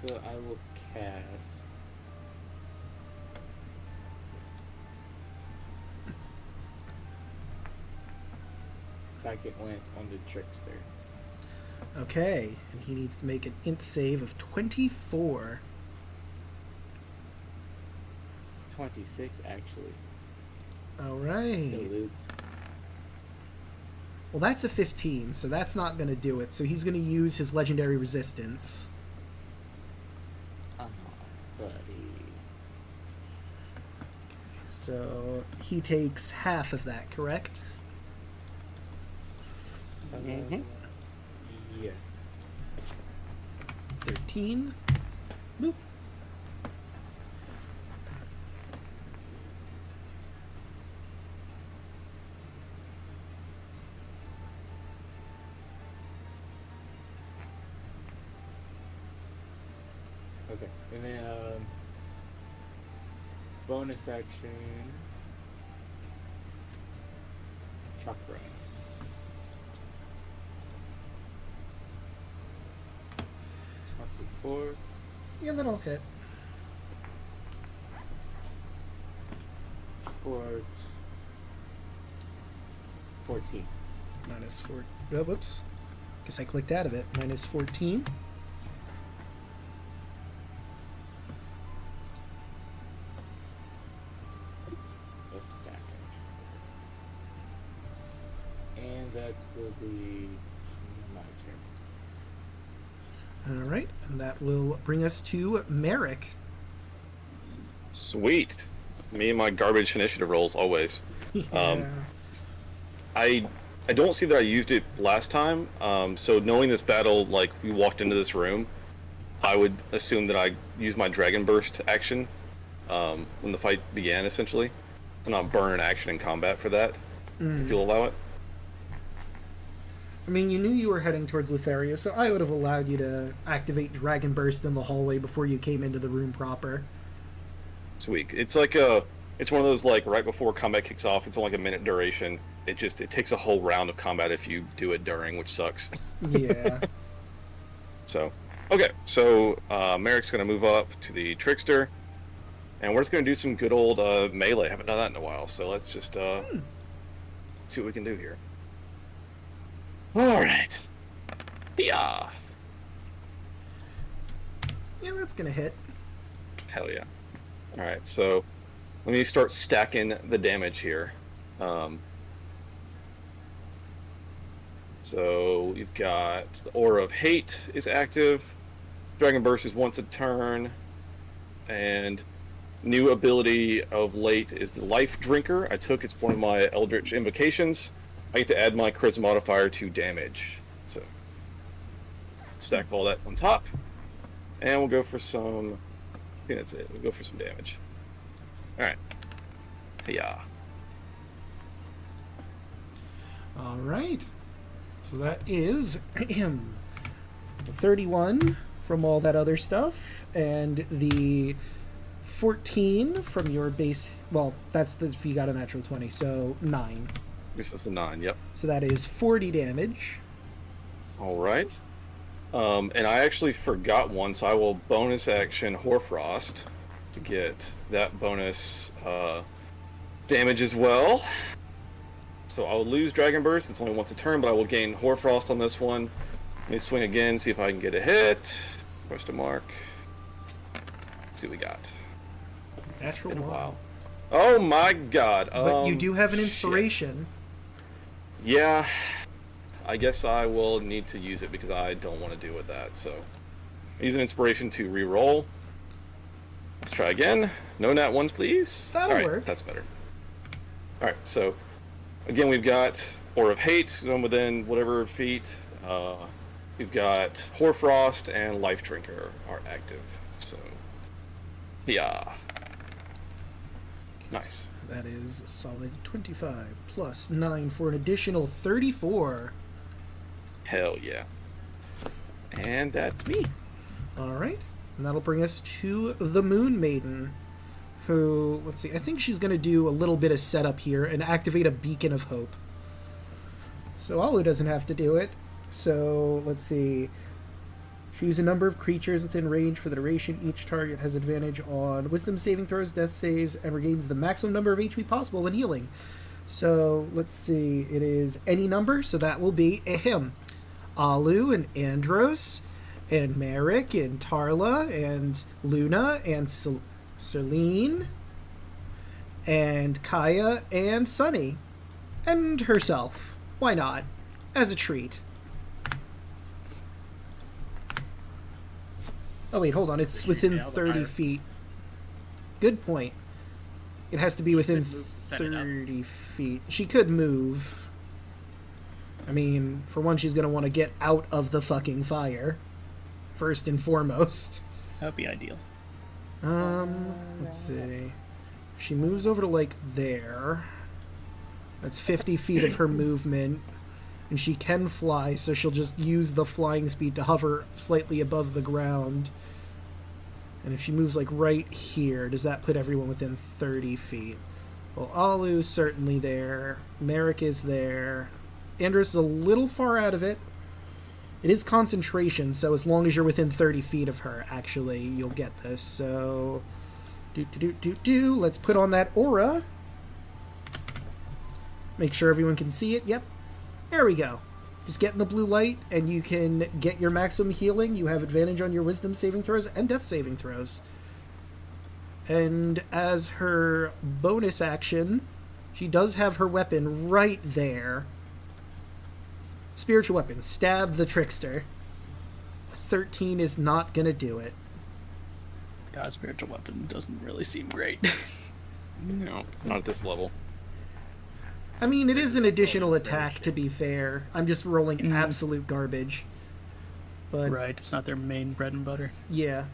Speaker 4: So I will cast Second Lance on the trickster.
Speaker 3: Okay, and he needs to make an int save of 24.
Speaker 4: 26 actually.
Speaker 3: Alright.
Speaker 4: Dilute.
Speaker 3: Well, that's a 15, so that's not going to do it. So he's going to use his legendary resistance.
Speaker 4: Buddy.
Speaker 3: So he takes half of that, correct?
Speaker 6: Mhm.
Speaker 4: Yes.
Speaker 3: 13. Boop.
Speaker 4: Okay. And then bonus action chakra. Four.
Speaker 3: Yeah, that'll hit.
Speaker 4: Sport. 14.
Speaker 3: Minus 4. Oh, whoops. Guess I clicked out of it. Minus 14.
Speaker 4: That's back actually. And that will be my turn.
Speaker 3: All right, and that will bring us to Merrick.
Speaker 5: Sweet. Me and my garbage initiative rolls always.
Speaker 3: Yeah.
Speaker 5: I don't see that I used it last time. So knowing this battle, like we walked into this room, I would assume that I used my Dragon Burst action when the fight began, essentially. To not burn an action in combat for that, if you'll allow it.
Speaker 3: I mean, you knew you were heading towards Lotharia, so I would have allowed you to activate Dragon Burst in the hallway before you came into the room proper.
Speaker 5: Sweet. It's like it's one of those like right before combat kicks off. It's only like a minute duration. It takes a whole round of combat if you do it during, which sucks.
Speaker 3: Yeah.
Speaker 5: So, okay. So Merrick's gonna move up to the Trickster, and we're just gonna do some good old melee. Haven't done that in a while, so let's just see what we can do here. All right. Yeah.
Speaker 3: Yeah, that's gonna hit.
Speaker 5: Hell yeah. All right. So let me start stacking the damage here. So we've got the Aura of Hate is active. Dragon Burst is once a turn. And new ability of late is the Life Drinker. I took it's one of my Eldritch Invocations. I get to add my Charisma modifier to damage. So stack all that on top. And we'll go for some... I think that's it. We'll go for some damage. Alright. Yeah.
Speaker 3: Alright. So that is 31 from all that other stuff, and the 14 from your base. Well, that's if you got a natural 20, so 9.
Speaker 5: This is the 9, yep.
Speaker 3: So that is 40 damage.
Speaker 5: Alright. And I actually forgot one, so I will bonus action Hoarfrost to get that bonus damage as well. So I will lose Dragon Burst. It's only once a turn, but I will gain Hoarfrost on this one. Let me swing again, see if I can get a hit. Question mark. Let's see what we got.
Speaker 3: Natural one.
Speaker 5: Wow. Oh my god.
Speaker 3: But you do have an inspiration.
Speaker 5: Shit. Yeah. I guess I will need to use it because I don't want to deal with that. So use an inspiration to re-roll. Let's try again. No nat ones, please.
Speaker 3: That'll work.
Speaker 5: That's better. Alright, so again, we've got Aura of Hate, zone within whatever feet. We've got Hoarfrost and Life Drinker are active. So, yeah. Nice.
Speaker 3: That is a solid 25 plus 9 for an additional 34.
Speaker 5: Hell yeah. And that's me.
Speaker 3: Alright. And that'll bring us to the Moon Maiden, who, let's see, I think she's going to do a little bit of setup here and activate a Beacon of Hope. So Alu doesn't have to do it. So, let's see. Choose a number of creatures within range for the duration. Each target has advantage on Wisdom saving throws, Death saves, and regains the maximum number of HP possible when healing. So, let's see. It is any number, so that will be a him. Alu and Andros and Merrick and Tarla and Luna and Celine and Kaya and Sunny and herself. Why not? As a treat. Oh wait, hold on. It's within 30 feet. Good point. It has to be within 30 feet. She could move. I mean, for one, she's going to want to get out of the fucking fire. First and foremost.
Speaker 6: That would be ideal.
Speaker 3: Let's see. She moves over to, like, there. That's 50 feet of her movement. And she can fly, so she'll just use the flying speed to hover slightly above the ground. And if she moves, like, right here, does that put everyone within 30 feet? Well, Alu's certainly there. Merrick is there. Andros is a little far out of it. It is concentration, so as long as you're within 30 feet of her, actually, you'll get this. So, let's put on that aura. Make sure everyone can see it. Yep. There we go. Just get in the blue light, and you can get your maximum healing. You have advantage on your wisdom saving throws and death saving throws. And as her bonus action, she does have her weapon right there. Spiritual weapon. Stab the trickster. 13 is not gonna do it.
Speaker 6: God, spiritual weapon doesn't really seem great.
Speaker 5: No, not at this level.
Speaker 3: I mean, it is an additional attack, to be fair. I'm just rolling absolute garbage. But
Speaker 6: Right, it's not their main bread and butter.
Speaker 3: yeah.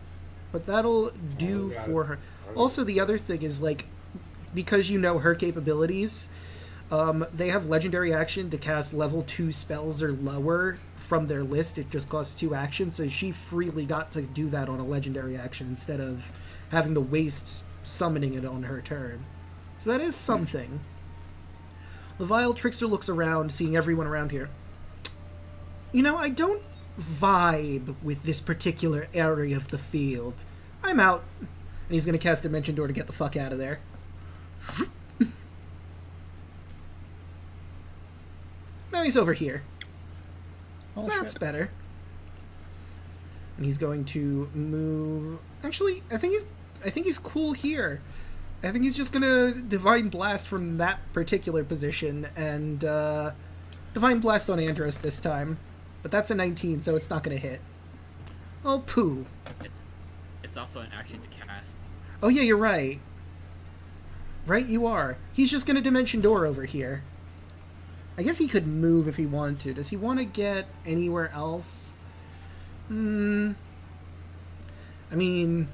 Speaker 3: But that'll do for her. Also, the other thing is, like, because you know her capabilities, they have legendary action to cast level 2 spells or lower from their list. It just costs 2 actions, so she freely got to do that on a legendary action instead of having to waste summoning it on her turn. So that is something. The vile trickster looks around, seeing everyone around here. You know, I don't vibe with this particular area of the field. I'm out. And he's going to cast Dimension Door to get the fuck out of there. Now he's over here.
Speaker 6: Oh,
Speaker 3: That's
Speaker 6: shit.
Speaker 3: better. And he's going to move. Actually, I think he's cool here. I think he's just gonna Divine Blast from that particular position and Divine Blast on Andros this time. But that's a 19, so it's not gonna hit. Oh, poo.
Speaker 2: It's also an action to cast.
Speaker 3: Oh yeah, you're right. Right, you are. He's just gonna Dimension Door over here. I guess he could move if he wanted to. Does he want to get anywhere else? I mean,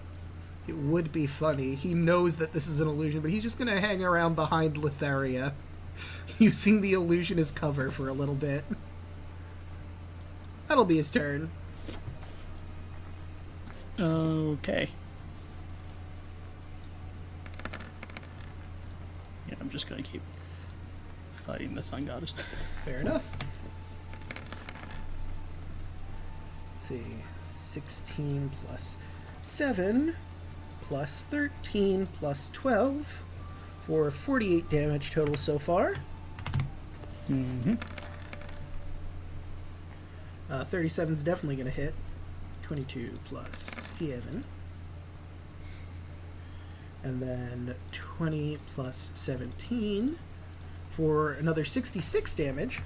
Speaker 3: it would be funny. He knows that this is an illusion, but he's just going to hang around behind Litharia, using the illusion as cover for a little bit. That'll be his turn.
Speaker 6: Okay. Yeah, I'm just gonna keep fighting the Sun Goddess.
Speaker 3: Fair enough. Let's see. 16 plus 7 plus 13 plus 12 for 48 damage total so far.
Speaker 6: Mm-hmm.
Speaker 3: 37's definitely going to hit. 22 plus 7. And then 20 plus 17 for another 66 damage.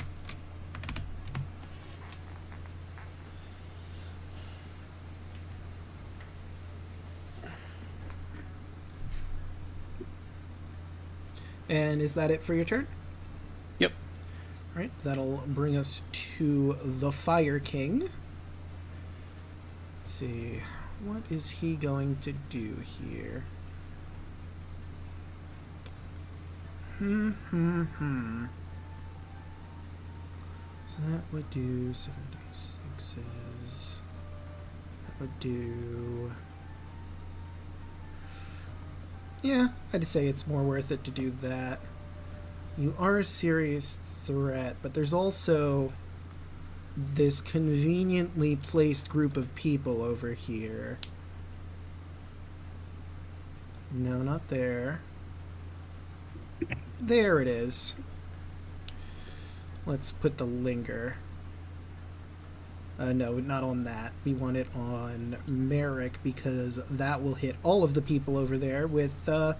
Speaker 3: And is that it for your turn?
Speaker 6: Yep.
Speaker 3: Alright, that'll bring us to the Fire King. Let's see. What is he going to do here? So that would do 76s. That would do... Yeah, I'd say it's more worth it to do that. You are a serious threat, but there's also this conveniently placed group of people over here. No, not there. There it is. Let's put the linger. No, not on that. We want it on Merrick because that will hit all of the people over there with a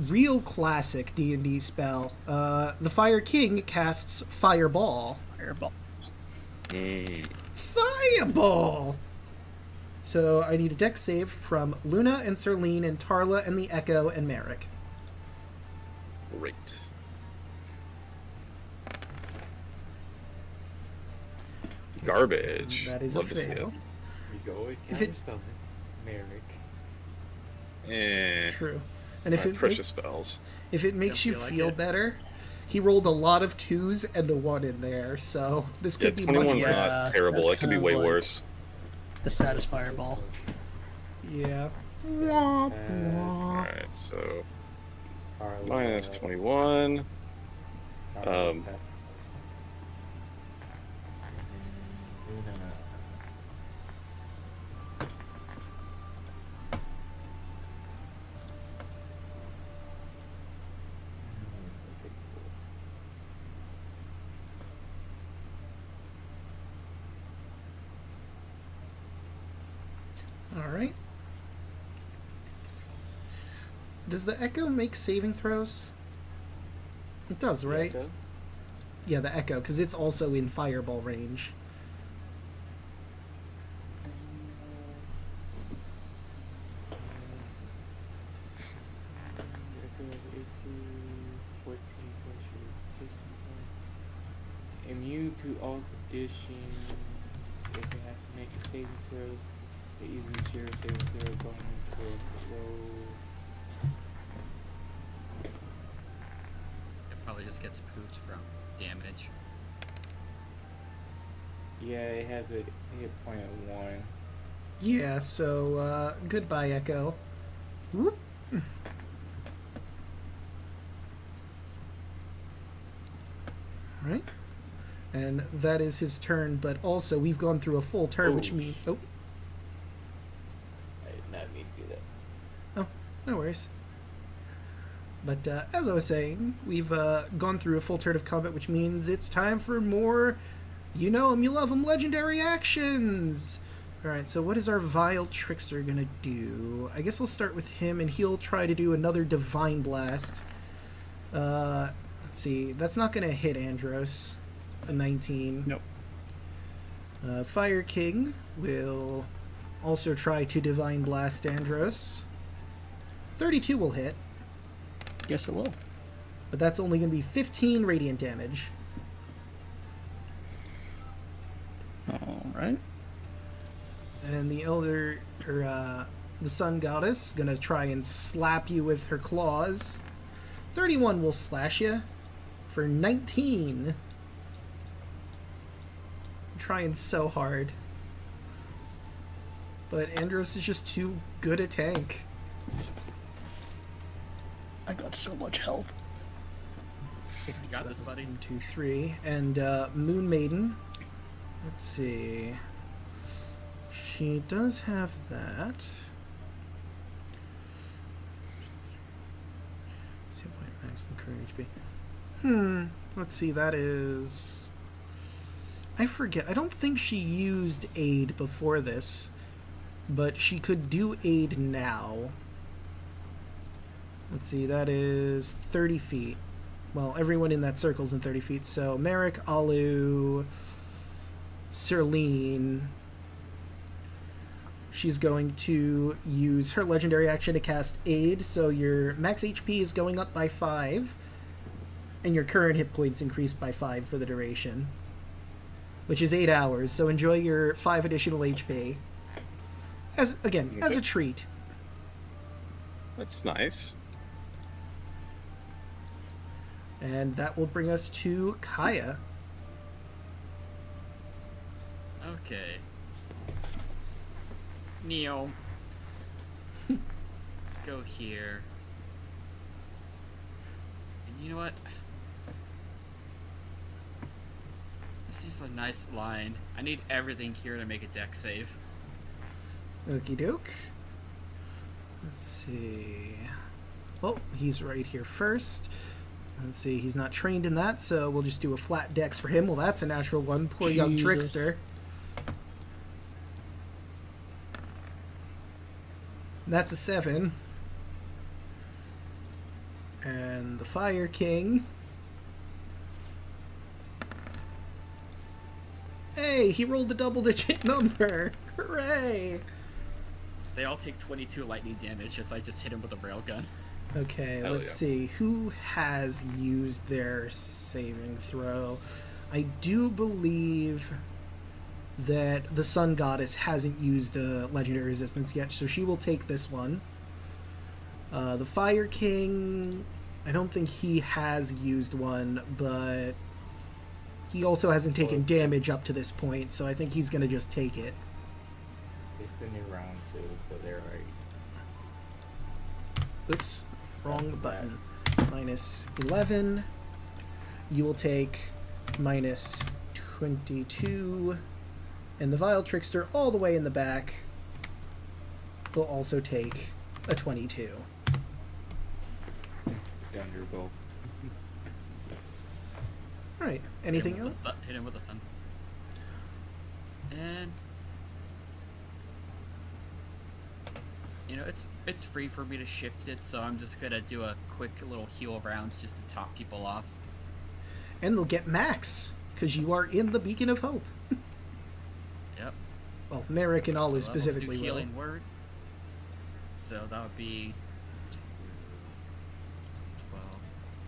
Speaker 3: real classic D&D spell. The Fire King casts Fireball.
Speaker 6: Fireball.
Speaker 3: Fireball! So I need a dex save from Luna and Serlene and Tarla and the Echo and Merrick.
Speaker 5: Great. Garbage.
Speaker 3: That is
Speaker 5: Love
Speaker 3: a
Speaker 5: to see it.
Speaker 3: fail.
Speaker 4: You can always
Speaker 3: If it-
Speaker 4: counterspell it. Merrick.
Speaker 3: True. And if
Speaker 5: My
Speaker 3: it
Speaker 5: precious spells.
Speaker 3: if it makes
Speaker 2: Don't
Speaker 3: you
Speaker 2: feel like
Speaker 3: feel
Speaker 2: it.
Speaker 3: better, he rolled a lot of 2s and a 1 in there, so this
Speaker 5: Yeah,
Speaker 3: could be much
Speaker 5: 21's
Speaker 3: worse.
Speaker 6: Yeah,
Speaker 5: not terrible.
Speaker 6: that's
Speaker 5: It could be
Speaker 6: kind of
Speaker 5: way
Speaker 6: like-
Speaker 5: worse.
Speaker 6: The saddest fireball.
Speaker 3: Yeah.
Speaker 5: Alright, so
Speaker 4: Tarla,
Speaker 5: minus 21.
Speaker 4: Tarla,
Speaker 5: um,
Speaker 4: Luna.
Speaker 3: Alright. Does the Echo make saving throws? It does, right? Yeah, the Echo, because it's also in fireball range.
Speaker 7: Immune to all conditions. If it has to make a saving throw, it uses your saving throw bonus for roll.
Speaker 2: It probably just gets pooped from damage.
Speaker 7: Yeah, it has a hit point of 1.
Speaker 3: Yeah, so, goodbye, Echo. Whoop. Alright. And that is his turn, but also we've gone through a full turn, which means... Oh,
Speaker 7: I did not mean to do that.
Speaker 3: oh, no worries. But, as I was saying, we've, gone through a full turn of combat, which means it's time for more... You know 'em, you love 'em, legendary actions! Alright, so what is our Vile Trickster gonna do? I guess I'll start with him, and he'll try to do another Divine Blast. Let's see, that's not gonna hit Andros. A 19.
Speaker 6: Nope.
Speaker 3: Fire King will also try to Divine Blast Andros. 32 will hit,
Speaker 6: Yes, it will.
Speaker 3: but that's only gonna be 15 radiant damage.
Speaker 6: All right.
Speaker 3: And the the Sun Goddess, gonna try and slap you with her claws. 31 will slash you for 19. I'm trying so hard. But Andros is just too good a tank.
Speaker 6: I got so much health.
Speaker 2: You got this, buddy.
Speaker 3: 1, 2, 3. And Moon Maiden. Let's see. She does have that. 2 point maximum current HP. Let's see, that is... I forget. I don't think she used aid before this, but she could do aid now. Let's see, that is 30 feet. Well, everyone in that circle's in 30 feet, so Merrick, Alu, Serlene. She's going to use her legendary action to cast Aid, so your max HP is going up by 5, and your current hit points increased by 5 for the duration, which is 8 hours, so enjoy your 5 additional HP. As a treat.
Speaker 5: That's nice.
Speaker 3: And that will bring us to Kaya.
Speaker 2: Okay. Neo. Go here. And you know what? This is a nice line. I need everything here to make a deck save.
Speaker 3: Okie doke. Let's see. Oh, he's right here first. Let's see, he's not trained in that, so we'll just do a flat dex for him. Well, that's a natural one. Poor young
Speaker 6: Jesus.
Speaker 3: trickster. That's a 7. And the Fire King. Hey, he rolled a double-digit number. Hooray!
Speaker 2: They all take 22 lightning damage as I just hit him with a railgun.
Speaker 3: Okay,
Speaker 5: Hell
Speaker 3: let's
Speaker 5: yeah.
Speaker 3: see. Who has used their saving throw? I do believe that the Sun Goddess hasn't used a legendary resistance yet, so she will take this one. The Fire King, I don't think he has used one, but he also hasn't taken damage up to this point, so I think he's going to just take it.
Speaker 7: It's the new round 2, so they're right.
Speaker 3: Oops, wrong button. Minus 11. You will take minus 22. And the Vile Trickster, all the way in the back, will also take a 22.
Speaker 7: Thunderbolt.
Speaker 3: Alright, anything else?
Speaker 2: Hit him with a thumb. And you know, it's free for me to shift it, so I'm just gonna do a quick little heal round just to top people off.
Speaker 3: And they'll get max, because you are in the Beacon of Hope.
Speaker 2: Yep.
Speaker 3: Well, Merrick and Alu
Speaker 2: Level 2
Speaker 3: specifically will.
Speaker 2: healing word. So that would be 12.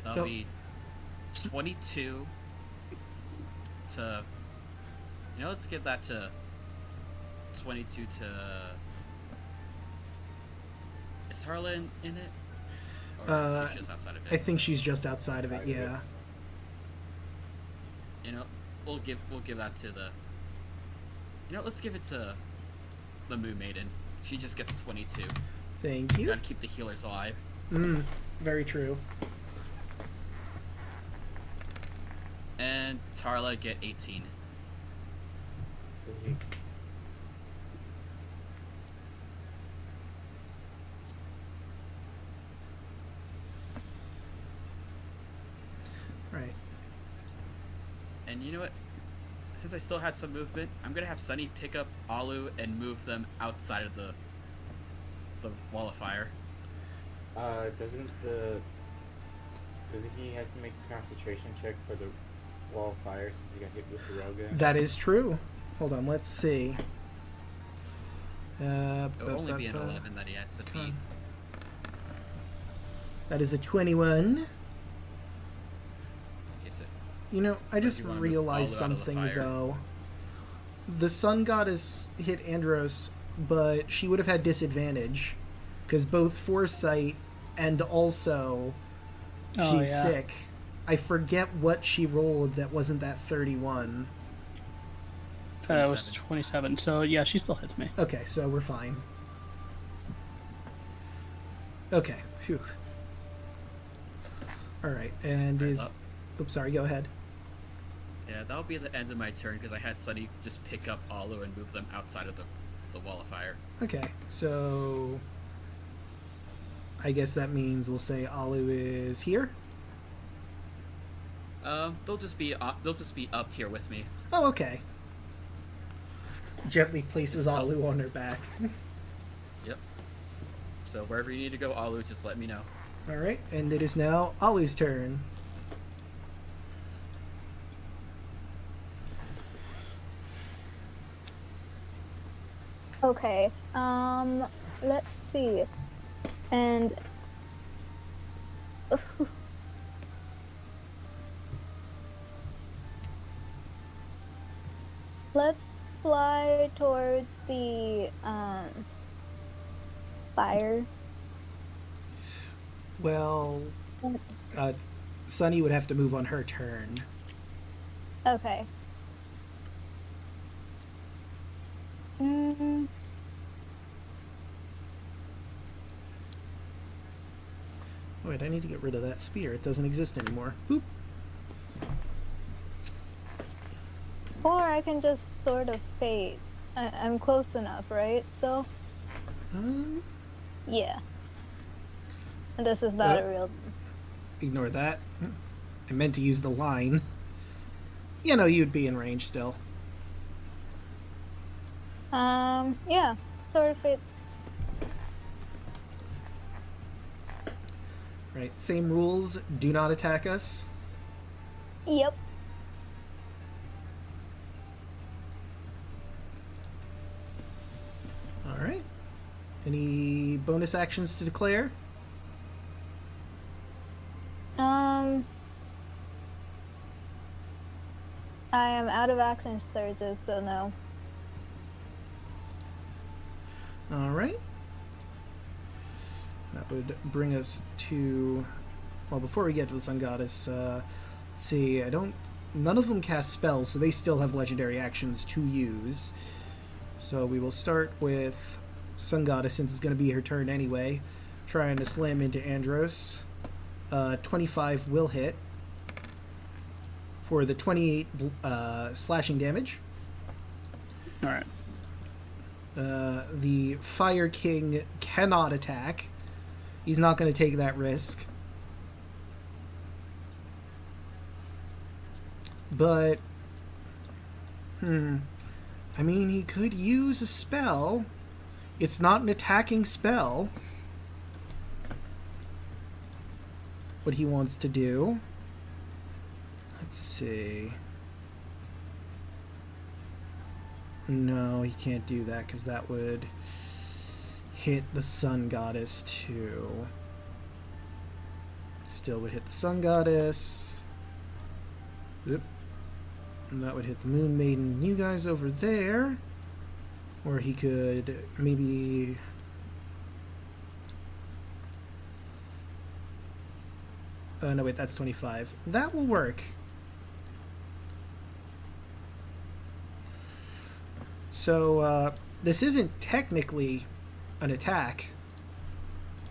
Speaker 2: That would be 22 to. You know, let's give that to 22 to. Is Harla in it? Or she's just outside of it?
Speaker 3: I think she's just outside of it. Yeah.
Speaker 2: You know, we'll give that to the. You know, let's give it to the Moon Maiden. She just gets 22.
Speaker 3: Thank you.
Speaker 2: Gotta keep the healers alive.
Speaker 3: Very true.
Speaker 2: And Tarla get 18.
Speaker 7: Sweet.
Speaker 3: Right.
Speaker 2: And you know what? Since I still had some movement, I'm gonna have Sunny pick up Alu and move them outside of the wall of fire.
Speaker 7: Doesn't he has to make a concentration check for the wall of fire since he got hit with the railgun?
Speaker 3: That is true. Hold on, let's see.
Speaker 2: It'll only be an 11 that he has to beat.
Speaker 3: That is a 21.
Speaker 2: Gets it.
Speaker 3: You know, I just
Speaker 2: you wanna move
Speaker 3: realized
Speaker 2: Alu out of the
Speaker 3: something,
Speaker 2: fire?
Speaker 3: though. The Sun Goddess hit Andros, but she would have had disadvantage. Because both Foresight and also she's sick. I forget what she rolled that wasn't that 31.
Speaker 6: It was 27, so yeah, she still hits me.
Speaker 3: Okay, so we're fine. Okay, phew. Alright, and is... Oops, sorry, go ahead.
Speaker 2: Yeah, that'll be the end of my turn because I had Sunny just pick up Alu and move them outside of the wall of fire.
Speaker 3: Okay, so... I guess that means we'll say Alu is here?
Speaker 2: They'll just be up here with me.
Speaker 3: Oh, okay. Gently places
Speaker 2: It's tough.
Speaker 3: Alu on her back.
Speaker 2: Yep. So wherever you need to go, Alu, just let me know.
Speaker 3: Alright, and it is now Alu's turn.
Speaker 1: Okay. Let's see. And let's fly towards the fire.
Speaker 3: Well, Sunny would have to move on her turn.
Speaker 1: Okay.
Speaker 3: Wait, I need to get rid of that spear. It doesn't exist anymore. Boop.
Speaker 1: Or I can just sort of fade. I'm close enough, right? Still? Yeah. This is not a real...
Speaker 3: Ignore that. I meant to use the line. You know, you'd be in range still.
Speaker 1: Yeah. Sort of fade.
Speaker 3: Right, same rules. Do not attack us.
Speaker 1: Yep.
Speaker 3: Alright. Any bonus actions to declare?
Speaker 1: I am out of action surges, so no.
Speaker 3: Alright. That would bring us to... Well, before we get to the Sun Goddess, let's see, none of them cast spells, so they still have legendary actions to use. So we will start with Sun Goddess, since it's going to be her turn anyway. Trying to slam into Andros. 25 will hit. For the 28 slashing damage.
Speaker 6: Alright.
Speaker 3: The Fire King cannot attack. He's not going to take that risk. But, I mean, he could use a spell. It's not an attacking spell. What he wants to do. Let's see. No, he can't do that because that would hit the sun goddess too. Still would hit the sun goddess. Yep. And that would hit the moon maiden. You guys over there. Or he could maybe... no, wait, that's 25. That will work. So, this isn't technically an attack.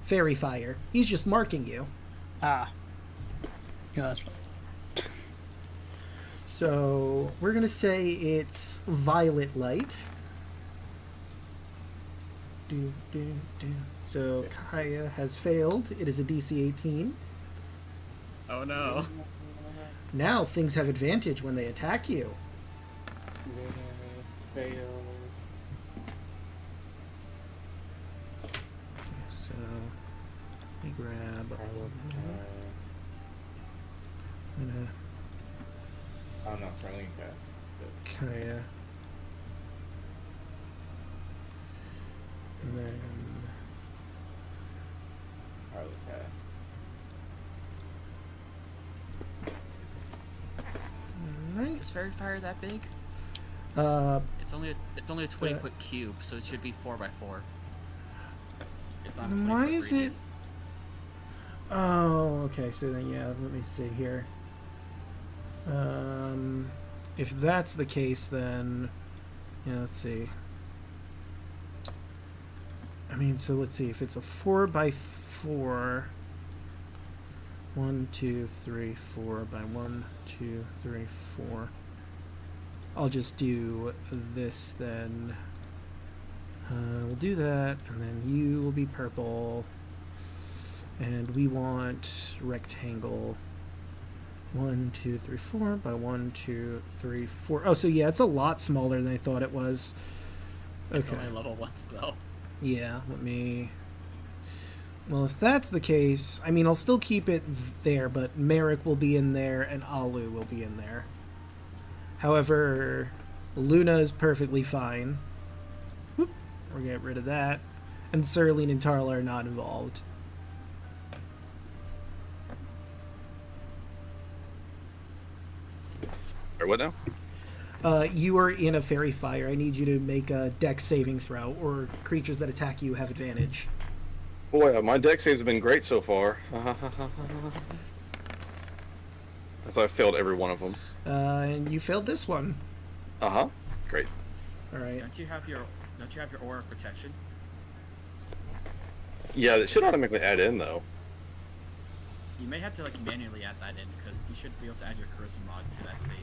Speaker 3: Fairy fire. He's just marking you.
Speaker 6: Ah. Yeah, that's fine.
Speaker 3: So, we're going to say it's violet light. So, Kaya has failed. It is a DC 18.
Speaker 2: Oh no.
Speaker 3: Now things have advantage when they attack you.
Speaker 7: Failed.
Speaker 3: So, let me grab. I'm gonna
Speaker 7: Oh no, Starling cast.
Speaker 3: Kaya. And then
Speaker 7: Harley cast.
Speaker 3: alright.
Speaker 2: Is fairy fire that big? It's only a 20-foot cube, so it should be 4x4. It's not a 20-foot
Speaker 3: Why is it-
Speaker 2: radius.
Speaker 3: Oh, okay, so then yeah, let me see here. If that's the case, then yeah, let's see. I mean, so let's see if it's a 4x4. 1, 2, 3, 4 by 1, 2, 3, 4. I'll just do this then. We'll do that, and then you will be purple. And we want rectangle. 1, 2, 3, 4 by 1, 2, 3, 4. Oh, so yeah, it's a lot smaller than I thought it was.
Speaker 2: It's
Speaker 3: Okay.
Speaker 2: only level 1s though.
Speaker 3: Yeah, let me... Well, if that's the case, I mean, I'll still keep it there, but Merrick will be in there and Alu will be in there. However, Luna is perfectly fine. Whoop, we'll get rid of that. And Serlene and Tarla are not involved.
Speaker 5: Or what now?
Speaker 3: You are in a fairy fire. I need you to make a dex saving throw, or creatures that attack you have advantage.
Speaker 5: Boy, my deck saves have been great so far. As I failed every one of them.
Speaker 3: And you failed this one.
Speaker 5: Uh-huh. Great.
Speaker 3: All right.
Speaker 2: Don't you have your aura of protection?
Speaker 5: Yeah, it should automatically add in, though.
Speaker 2: You may have to like manually add that in because you should be able to add your charisma mod to that save.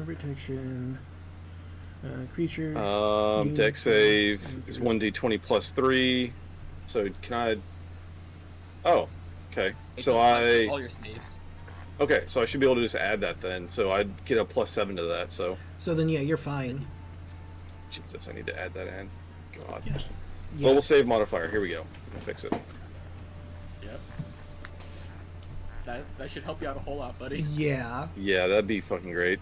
Speaker 3: Protection. Creature.
Speaker 5: Deck save is 1d20 plus 3. So can I... Oh, okay. So
Speaker 2: all your saves.
Speaker 5: Okay, so I should be able to just add that then. So I'd get a plus 7 to that, so...
Speaker 3: So then, yeah, you're fine.
Speaker 5: Jesus, I need to add that in. God.
Speaker 6: Yes.
Speaker 3: Yeah.
Speaker 5: Global save modifier. Here we go. We'll fix it.
Speaker 2: Yep. That should help you out a whole lot, buddy.
Speaker 3: Yeah.
Speaker 5: Yeah, that'd be fucking great.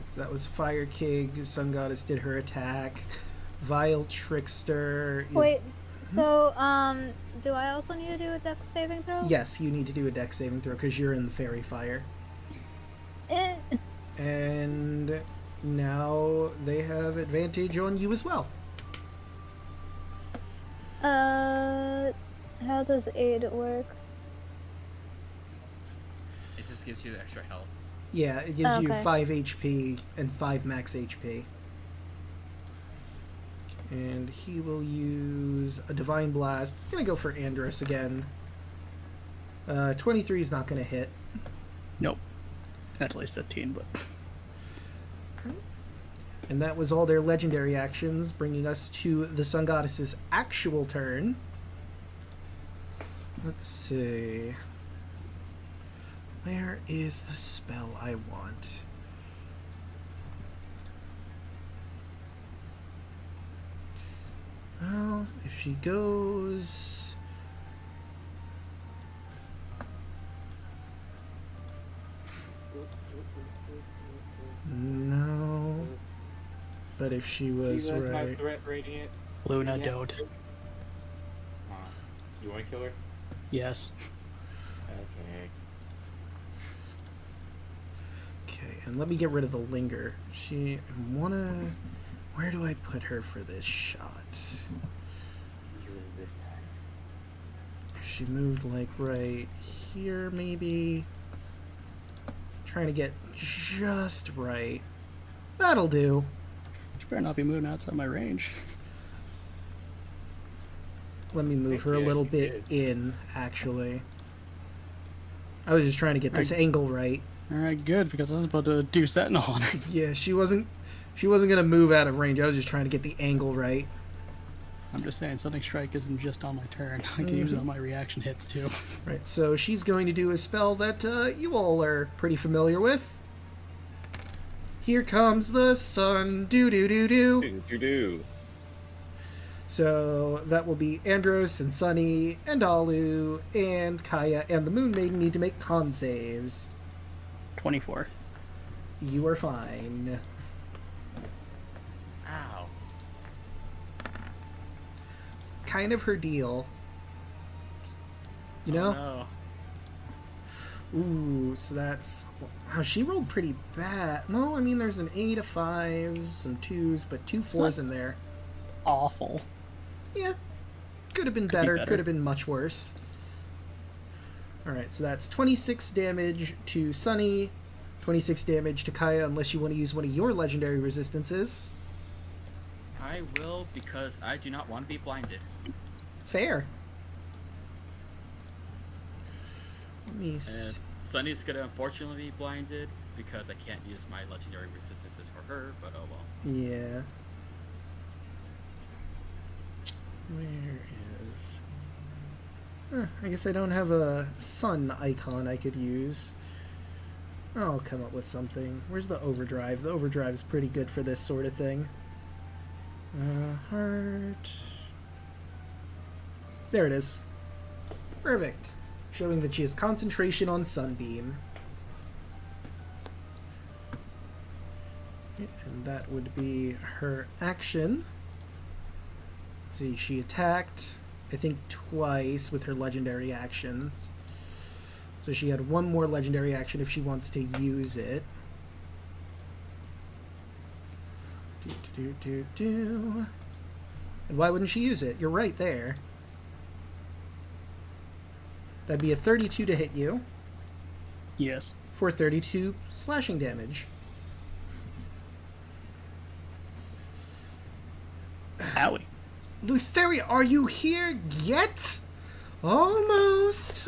Speaker 3: So that was Fire King. Sun Goddess did her attack. Vile Trickster. Is...
Speaker 1: Wait, so, do I also need to do a dex saving throw?
Speaker 3: Yes, you need to do a dex saving throw because you're in the fairy fire.
Speaker 1: Eh.
Speaker 3: And now they have advantage on you as well.
Speaker 1: How does aid work?
Speaker 2: It just gives you extra health.
Speaker 3: Yeah, it gives you
Speaker 1: Okay.
Speaker 3: 5 HP and 5 max HP. And he will use a Divine Blast. I'm gonna go for Andros again. 23 is not gonna hit.
Speaker 6: Nope. At least 15, but
Speaker 3: And that was all their legendary actions, bringing us to the Sun Goddess's actual turn. Let's see. Where is the spell I want? Well, if she goes... No. But if she was
Speaker 7: She left my
Speaker 3: right.
Speaker 7: threat radiance.
Speaker 6: Luna,
Speaker 7: Yeah.
Speaker 6: don't.
Speaker 7: You want to kill her?
Speaker 6: Yes.
Speaker 7: Okay.
Speaker 3: Okay, and let me get rid of the linger. She wanna. Where do I put her for this shot?
Speaker 7: You this time.
Speaker 3: She moved like right here, maybe. Trying to get just right. That'll do.
Speaker 6: She better not be moving outside my range.
Speaker 3: Let me move her a
Speaker 7: Yeah,
Speaker 3: little
Speaker 7: she
Speaker 3: bit
Speaker 7: did.
Speaker 3: in, actually. I was just trying to get this angle right.
Speaker 6: Alright, good, because I was about to do Sentinel on her.
Speaker 3: Yeah, she wasn't gonna move out of range. I was just trying to get the angle right.
Speaker 6: I'm just saying, Stunning Strike isn't just on my turn. I can use it on my reaction hits, too.
Speaker 3: Right, so she's going to do a spell that you all are pretty familiar with. Here comes the sun. Do do do do.
Speaker 5: Do.
Speaker 3: So that will be Andros and Sunny and Alu and Kaya and the Moon Maiden need to make con saves.
Speaker 6: 24.
Speaker 3: You are fine.
Speaker 2: Ow.
Speaker 3: It's kind of her deal. You
Speaker 2: Oh,
Speaker 3: know?
Speaker 2: no.
Speaker 3: Ooh, so that's... Wow, she rolled pretty bad. No, I mean, there's an 8 of 5s, some 2s, but 2 4s in there.
Speaker 6: Awful.
Speaker 3: Yeah. Could have been
Speaker 6: be
Speaker 3: better.
Speaker 6: better.
Speaker 3: Could have been much worse. Alright, so that's 26 damage to Sunny, 26 damage to Kaya, unless you want to use one of your legendary resistances.
Speaker 2: I will because I do not want to be blinded.
Speaker 3: Fair. Let me
Speaker 2: And
Speaker 3: see.
Speaker 2: Sunny's gonna unfortunately be blinded because I can't use my legendary resistances for her, but oh well.
Speaker 3: Yeah. Where is... I guess I don't have a sun icon I could use. I'll come up with something. Where's the overdrive? The overdrive is pretty good for this sort of thing. Heart... There it is. Perfect. Showing that she has concentration on Sunbeam. And that would be her action. Let's see, she attacked, I think, twice with her legendary actions. So she had one more legendary action if she wants to use it. Do. And why wouldn't she use it? You're right there. That'd be a 32 to hit you
Speaker 6: Yes.
Speaker 3: for 32 slashing damage.
Speaker 6: Owie.
Speaker 3: Lutheria, are you here yet? Almost.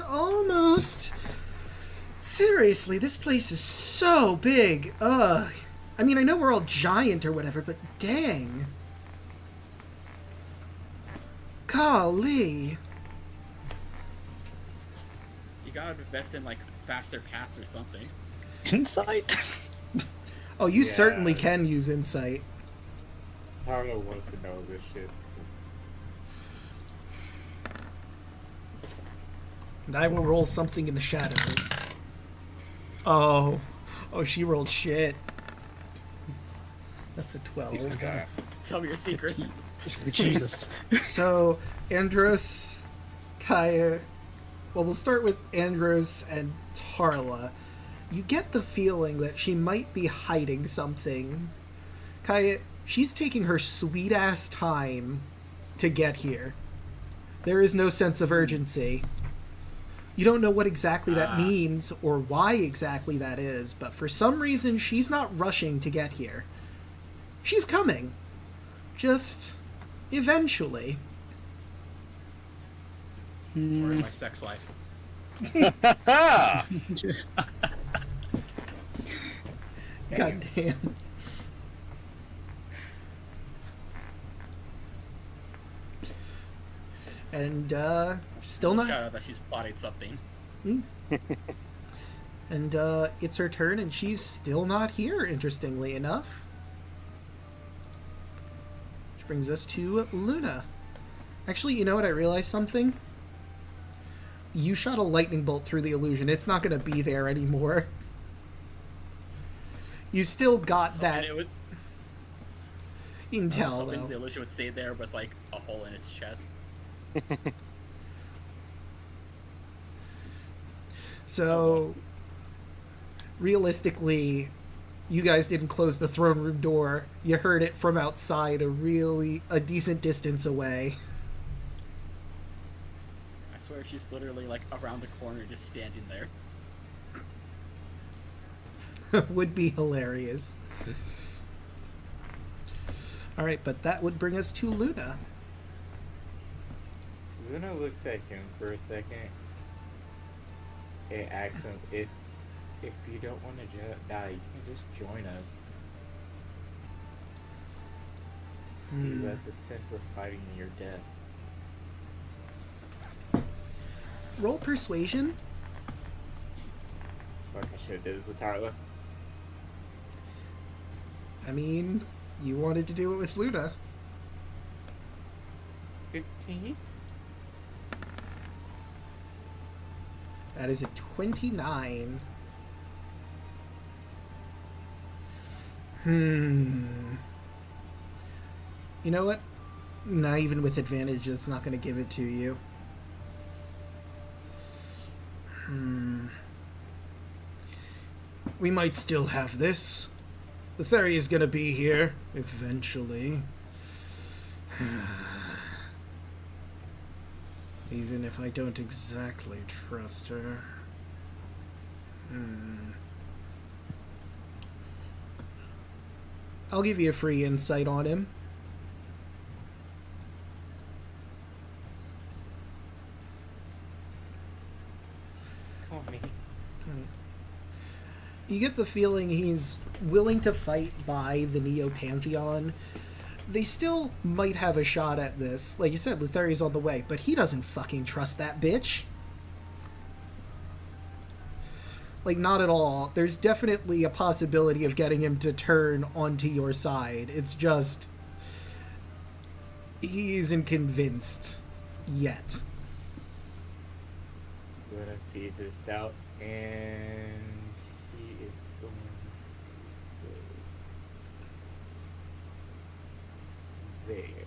Speaker 3: Seriously, this place is so big. Ugh. I mean, I know we're all giant or whatever, but dang. Golly.
Speaker 2: You gotta invest in like faster paths or something.
Speaker 6: Insight?
Speaker 3: Oh, you
Speaker 4: Yeah.
Speaker 3: certainly can use insight.
Speaker 7: Harlow wants to know this shit.
Speaker 3: And I will roll something in the shadows. Oh, she rolled shit. That's a 12.
Speaker 5: Jesus, guy.
Speaker 2: Tell me your secrets.
Speaker 6: Jesus.
Speaker 3: So, Andros, Kaya... Well, we'll start with Andros and Tarla. You get the feeling that she might be hiding something. Kaya, she's taking her sweet-ass time to get here. There is no sense of urgency. You don't know what exactly that means or why exactly that is, but for some reason she's not rushing to get here. She's coming. Just eventually.
Speaker 2: Sorry, my sex life.
Speaker 3: God damn. And still not.
Speaker 2: Shout out that she's plotting something.
Speaker 3: And it's her turn, and she's still not here, interestingly enough. Which brings us to Luna. Actually, you know what? I realized something. You shot a lightning bolt through the illusion. It's not going to be there anymore. You still got
Speaker 2: So,
Speaker 3: that.
Speaker 2: and it would,
Speaker 3: You can
Speaker 2: I was
Speaker 3: tell,
Speaker 2: hoping
Speaker 3: though.
Speaker 2: the illusion would stay there with like a hole in its chest.
Speaker 3: So, realistically, you guys didn't close the throne room door. You heard it from outside, a decent distance away.
Speaker 2: I swear she's literally like around the corner, just standing there.
Speaker 3: Would be hilarious. All right, but that would bring us to Luna.
Speaker 7: Luna looks at him for a second and asks him if you don't want to die, you can just join us. You have the sense of fighting your death.
Speaker 3: Roll persuasion.
Speaker 7: Fuck, I should have did this with Tyler.
Speaker 3: I mean, you wanted to do it with Luna.
Speaker 7: 15?
Speaker 3: That is a 29. You know what? Not even with advantage, it's not going to give it to you. We might still have this. The Theri is going to be here eventually. Even if I don't exactly trust her. I'll give you a free insight on him.
Speaker 7: Tony.
Speaker 3: You get the feeling he's willing to fight by the Neo-Pantheon. They still might have a shot at this. Like you said, Letheri's on the way, but he doesn't fucking trust that bitch. Like, not at all. There's definitely a possibility of getting him to turn onto your side. It's just... he isn't convinced yet.
Speaker 7: Luna sees his doubt and she is going to go there.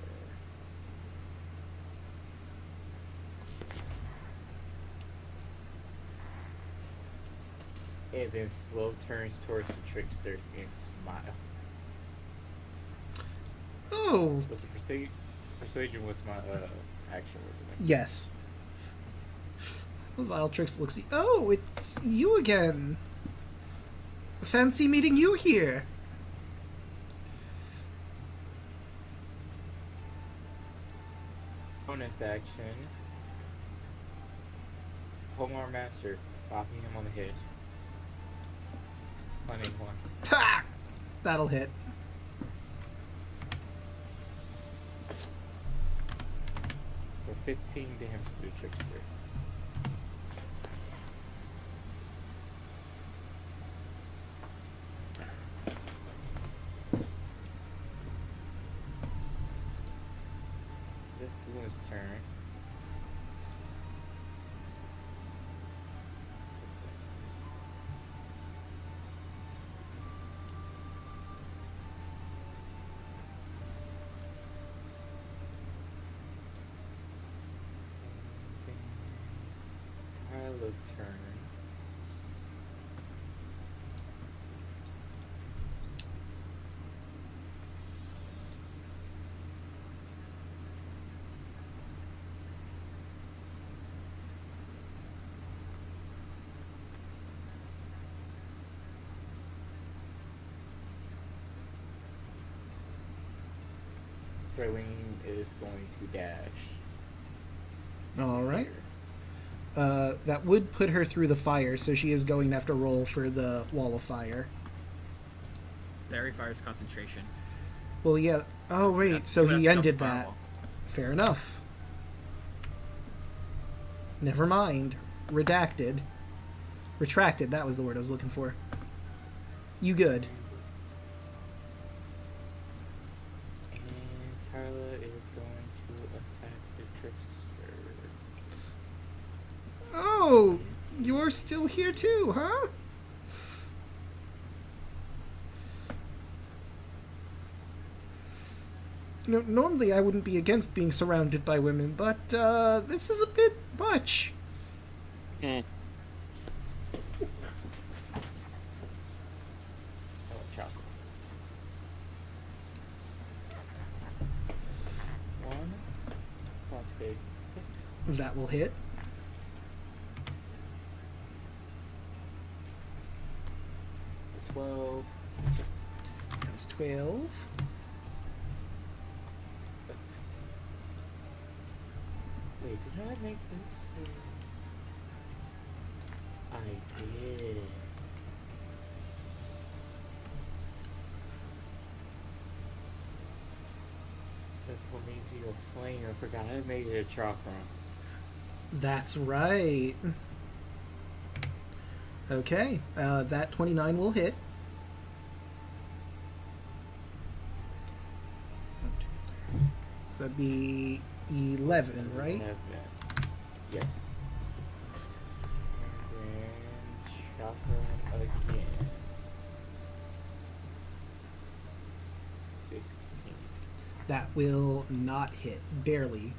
Speaker 7: And then slow turns towards the trickster and smile.
Speaker 3: Oh!
Speaker 7: Was the persuasion was my action, wasn't it?
Speaker 3: Yes. Viltrix looks at you. Oh, it's you again. Fancy meeting you here.
Speaker 7: Bonus action. Homar Master, bopping him on the head. Planning one.
Speaker 3: Ha! That'll hit.
Speaker 7: For 15 damage to the trickster. This is Luna's turn. Tyler's turn. Raylene is going to dash.
Speaker 3: All right.
Speaker 7: here.
Speaker 3: That would put her through the fire, so she is going to have to roll for the wall of fire.
Speaker 2: Fairy Fire's concentration.
Speaker 3: Well, yeah. Oh, wait.
Speaker 2: Yeah,
Speaker 3: So
Speaker 2: you would
Speaker 3: he
Speaker 2: have to jump
Speaker 3: ended
Speaker 2: the
Speaker 3: that.
Speaker 2: firewall.
Speaker 3: Fair enough. Never mind. Redacted. Retracted. That was the word I was looking for. You good.
Speaker 7: And Tyler is going to attack the trickster.
Speaker 3: Oh! You're still here too, huh? Normally I wouldn't be against being surrounded by women, but this is a bit much.
Speaker 5: Hmm.
Speaker 7: Oh, chocolate. 1. It's about to be 6.
Speaker 3: That will hit.
Speaker 7: For 12.
Speaker 3: That's 12.
Speaker 7: Wait, did I make this? I did. That's what made you a flame. I forgot I made it a chalk run.
Speaker 3: That's right. Okay, that 29 will hit. 1, 2, 3. So that'd be 11, right?
Speaker 7: 11. Yes. And then chalk run again. 16.
Speaker 3: That will not hit, barely.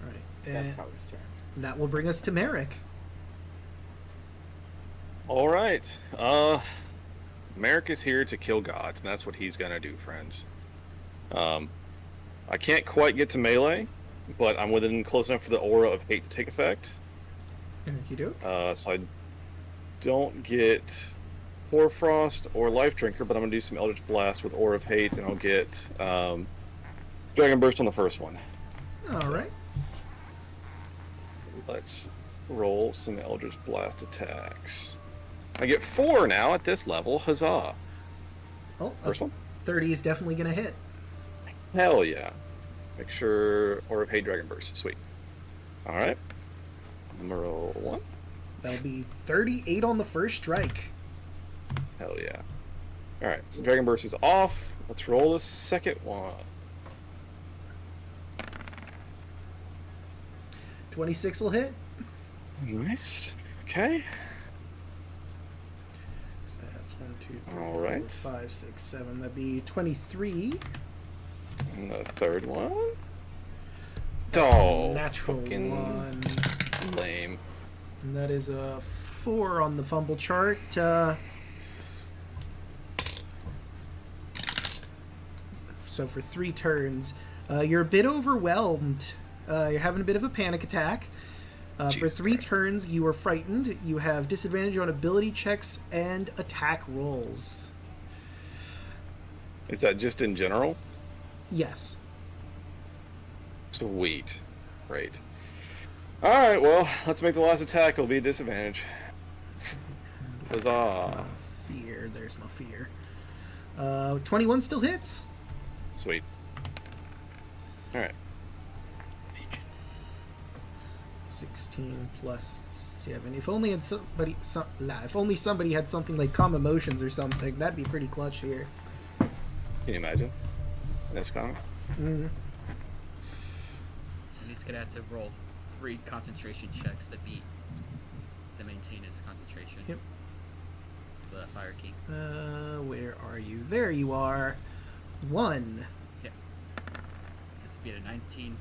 Speaker 3: Alright,
Speaker 7: That's
Speaker 3: and
Speaker 7: how it's turned.
Speaker 3: that will bring us to Merrick.
Speaker 5: All right. Merrick is here to kill gods, and that's what he's gonna do, friends. I can't quite get to melee, but I'm within close enough for the aura of hate to take effect.
Speaker 3: You do?
Speaker 5: So I don't get Hoarfrost or Life Drinker, but I'm gonna do some Eldritch Blast with Aura of Hate, and I'll get Dragon Burst on the first one.
Speaker 3: Alright.
Speaker 5: Let's roll some Eldritch Blast attacks. I get 4 now at this level. Huzzah!
Speaker 3: Oh,
Speaker 5: First one?
Speaker 3: 30 is definitely going to hit.
Speaker 5: Hell yeah! Make sure Aura of Hate, Dragon Burst. Sweet. All right. Number 1.
Speaker 3: That'll be 38 on the first strike.
Speaker 5: Hell yeah! All right. So Dragon Burst is off. Let's roll the second one.
Speaker 3: 26 will hit.
Speaker 5: Nice. Okay.
Speaker 3: So that's 1, 2, 3,
Speaker 5: All
Speaker 3: 4,
Speaker 5: right.
Speaker 3: 5, 6, 7. That'd be 23.
Speaker 5: And the third one.
Speaker 3: That's
Speaker 5: Oh,
Speaker 3: a natural
Speaker 5: fucking
Speaker 3: 1.
Speaker 5: lame.
Speaker 3: And that is a 4 on the fumble chart. So for 3 turns, you're a bit overwhelmed. You're having a bit of a panic attack. For
Speaker 5: Jesus
Speaker 3: 3
Speaker 5: Christ.
Speaker 3: turns, you are frightened. You have disadvantage on ability checks and attack rolls.
Speaker 5: Is that just in general?
Speaker 3: Yes.
Speaker 5: Sweet. Great. Alright, well, let's make the last attack. It'll be a disadvantage. Huzzah.
Speaker 3: Fear. There's no fear. 21 still hits.
Speaker 5: Sweet. Alright.
Speaker 3: 16 plus 7. If only had somebody, if only somebody had something like calm emotions or something, that'd be pretty clutch here.
Speaker 5: Can you imagine? That's common.
Speaker 3: Mm.
Speaker 2: And he's gonna have to roll 3 concentration checks to maintain his concentration.
Speaker 3: Yep.
Speaker 2: The Fire King.
Speaker 3: Where are you? There you are. 1.
Speaker 2: Has to be at a 19.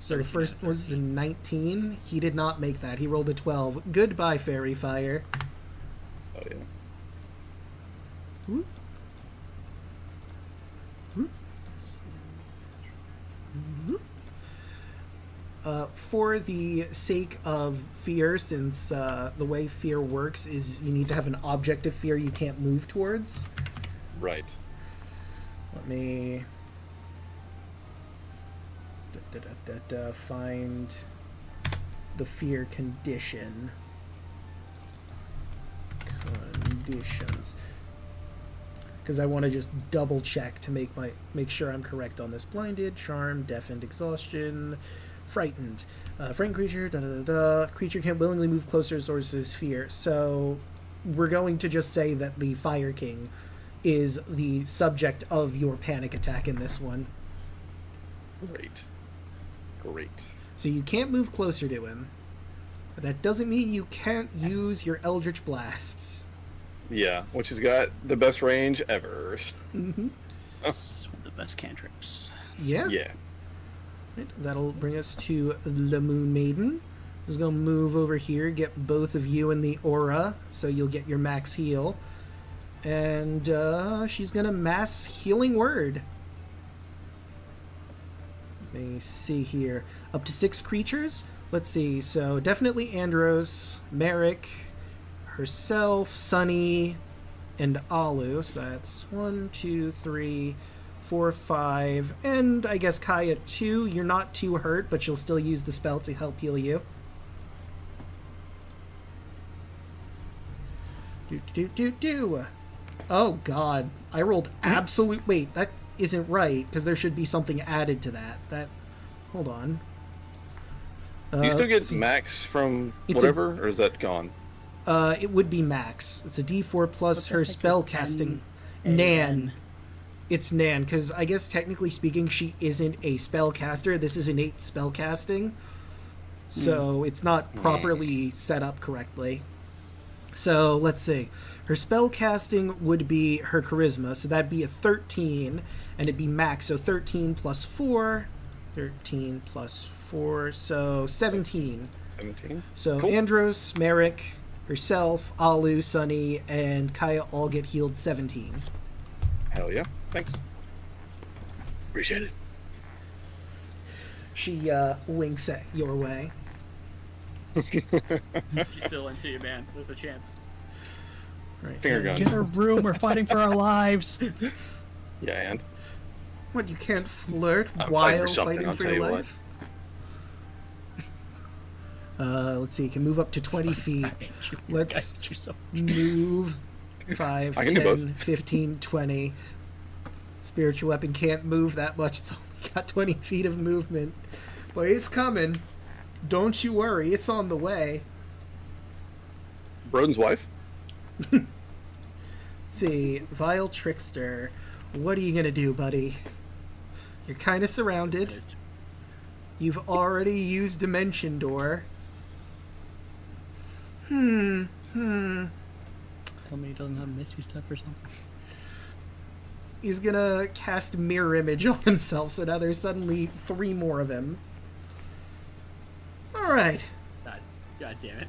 Speaker 3: So the
Speaker 2: 17
Speaker 3: first
Speaker 2: out of
Speaker 3: was a
Speaker 2: 13.
Speaker 3: 19. He did not make that. He rolled a 12. Goodbye, Fairy Fire.
Speaker 5: Oh, yeah.
Speaker 3: Whoop. Whoop. Whoop. For the sake of fear, since the way fear works is you need to have an object of fear you can't move towards.
Speaker 5: Right.
Speaker 3: Let me find the fear condition. Conditions. Because I want to just double check to make sure I'm correct on this. Blinded, charmed, deafened, exhaustion, frightened. Frightened creature, creature can't willingly move closer to source of his fear. So we're going to just say that the Fire King is the subject of your panic attack in this one.
Speaker 5: Great. Great.
Speaker 3: So you can't move closer to him. But that doesn't mean you can't use your Eldritch Blasts.
Speaker 5: Yeah, which has got the best range ever.
Speaker 3: Mm-hmm.
Speaker 6: It's one of the best cantrips.
Speaker 3: Yeah.
Speaker 5: Yeah.
Speaker 3: Right, that'll bring us to the Moon Maiden. Just gonna move over here, get both of you in the aura, so you'll get your max heal. And she's gonna mass healing word. Let me see here. Up to 6 creatures. Let's see. So definitely Andros, Merrick, herself, Sunny, and Alu. So that's 1, 2, 3, 4, 5, and I guess Kaya 2. You're not too hurt, but you'll still use the spell to help heal you. Do. Oh god, I rolled absolute. Wait, that isn't right because there should be something added to that. Hold on.
Speaker 5: Do you still get
Speaker 3: see.
Speaker 5: max from
Speaker 3: It's
Speaker 5: whatever, or is that gone?
Speaker 3: It would be max. It's a D4 plus
Speaker 6: What the
Speaker 3: her
Speaker 6: heck is
Speaker 3: spell casting. Nan. It's Nan, because I guess technically speaking, she isn't a spellcaster. This is innate spell casting. So it's not properly set up correctly. So let's see. Her spell casting would be her charisma. So that'd be a 13, and it'd be max. So 13 plus 4. 13 plus 4. So 17.
Speaker 5: 17.
Speaker 3: So
Speaker 5: Cool.
Speaker 3: Andros, Merrick, herself, Alu, Sunny, and Kaya all get healed 17.
Speaker 5: Hell yeah. Thanks. Appreciate it.
Speaker 3: She winks at your way.
Speaker 2: She's still into you, man. There's a chance.
Speaker 3: Right.
Speaker 5: Finger guns.
Speaker 6: Get a room. We're fighting for our lives.
Speaker 5: Yeah, and
Speaker 3: What, you can't flirt
Speaker 5: I'm
Speaker 3: while
Speaker 5: fighting for something,
Speaker 3: fighting
Speaker 5: I'll
Speaker 3: for
Speaker 5: tell
Speaker 3: your
Speaker 5: you
Speaker 3: life? Let's see, you can move up to 20 feet. Let's move 5,
Speaker 5: I can do
Speaker 3: 10,
Speaker 5: both.
Speaker 3: 15, 20. Spiritual weapon can't move that much. It's only got 20 feet of movement. But it's coming. Don't you worry, it's on the way.
Speaker 5: Broden's wife.
Speaker 3: Let's see, Vile Trickster. What are you gonna do, buddy? You're kind of surrounded. You've already used Dimension Door.
Speaker 6: Tell me he doesn't have Misty Step or something.
Speaker 3: He's gonna cast Mirror Image on himself, so now there's suddenly 3 more of him. Alright.
Speaker 2: God damn it.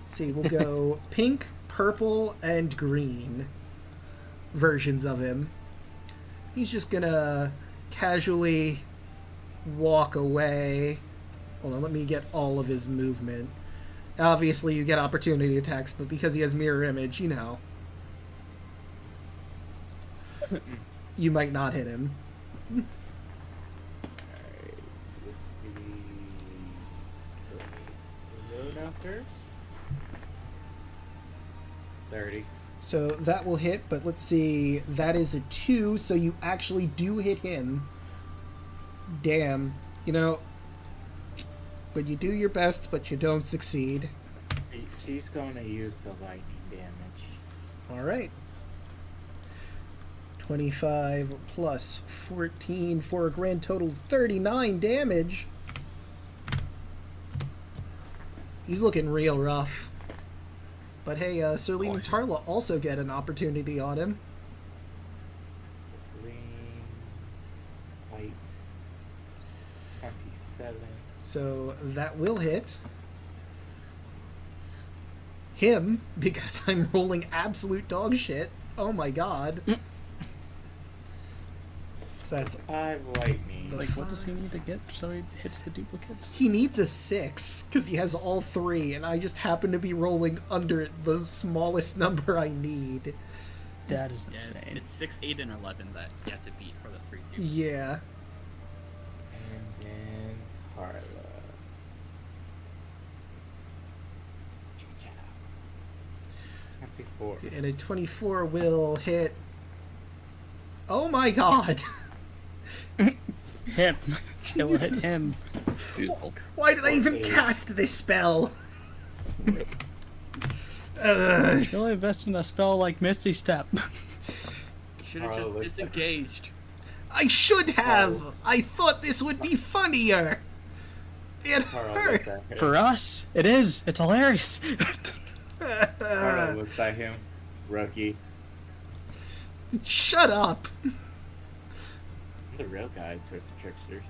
Speaker 3: Let's see, we'll go pink, purple, and green versions of him. He's just gonna casually walk away. Hold on, let me get all of his movement. Obviously, you get opportunity attacks, but because he has Mirror Image, you know. You might not hit him.
Speaker 7: Alright, let's see. Load out first. 30.
Speaker 3: So that will hit, but let's see. That is a 2, so you actually do hit him. Damn. You know, but you do your best, but you don't succeed.
Speaker 7: She's going to use the lightning damage.
Speaker 3: Alright. 25 plus 14 for a grand total of 39 damage. He's looking real rough. But hey, Serlene and
Speaker 5: Nice.
Speaker 3: Tarla also get an opportunity on him.
Speaker 7: So green, white, 27.
Speaker 3: So that will hit him because I'm rolling absolute dog shit. Oh my god. So that's
Speaker 7: 5 lightning.
Speaker 3: The
Speaker 6: Like, what does he need to get so he hits the duplicates?
Speaker 3: he needs a 6 because he has all 3, and I just happen to be rolling under the smallest number I need.
Speaker 6: That is
Speaker 2: Yeah,
Speaker 6: insane.
Speaker 2: it's 6, 8, and 11 that you have to beat for the 3 dupes.
Speaker 3: Yeah.
Speaker 7: And then Harla. Cha-cha. 24.
Speaker 3: And a 24 will hit. Oh my god!
Speaker 6: Him. It will hit him.
Speaker 5: Beautiful.
Speaker 3: Why did I even
Speaker 7: Okay.
Speaker 3: cast this spell? Ugh.
Speaker 6: You'll invest in a spell like Misty Step.
Speaker 2: You should have
Speaker 7: Oh,
Speaker 2: just
Speaker 7: look.
Speaker 2: disengaged.
Speaker 3: I should have! I thought this would be funnier! It
Speaker 7: Harla
Speaker 3: hurt!
Speaker 7: looks at him.
Speaker 6: For us, it is. It's hilarious.
Speaker 7: Harla looks at him.
Speaker 4: Rookie.
Speaker 3: Shut up!
Speaker 4: I'm the real guy who took the tricksters.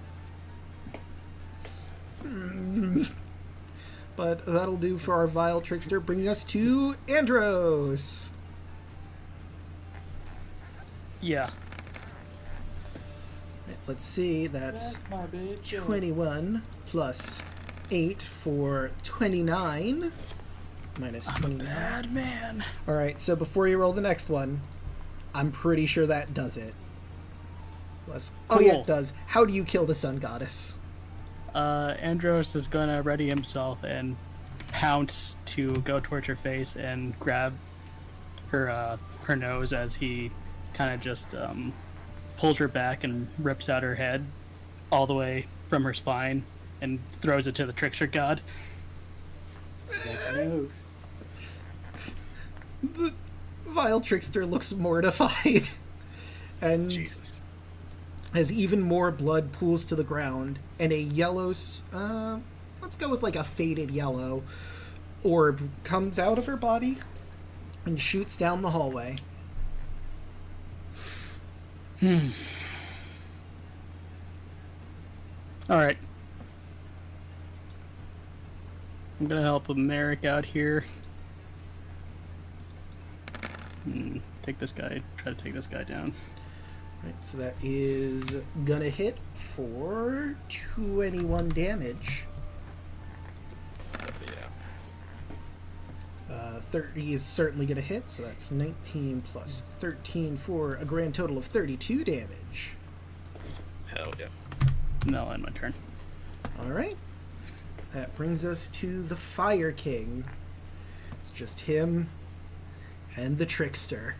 Speaker 3: But that'll do for our vile trickster, bringing us to Andros.
Speaker 6: Yeah.
Speaker 3: Let's see, that's
Speaker 7: my bitch.
Speaker 3: 21 plus 8 for 29. Minus 29.
Speaker 6: Bad man.
Speaker 3: Alright, so before you roll the next one, I'm pretty sure that does it. Plus, oh yeah,
Speaker 6: Cool.
Speaker 3: it does. How do you kill the sun goddess?
Speaker 6: Andros is gonna ready himself and pounce to go towards her face and grab her nose as he kind of just pulls her back and rips out her head all the way from her spine and throws it to the trickster god.
Speaker 7: That nose.
Speaker 3: The vile trickster looks mortified and
Speaker 5: Jesus.
Speaker 3: as even more blood pools to the ground and a yellow, let's go with like a faded yellow orb comes out of her body and shoots down the hallway.
Speaker 6: Alright. I'm gonna help Merrick out here. Take this guy, try to take this guy down.
Speaker 3: Right, so that is gonna hit for 21 damage.
Speaker 5: Yeah.
Speaker 3: 30 is certainly gonna hit, so that's 19 plus 13 for a grand total of 32 damage.
Speaker 5: Hell yeah.
Speaker 6: No, end my turn.
Speaker 3: Alright. That brings us to the Fire King. It's just him and the Trickster.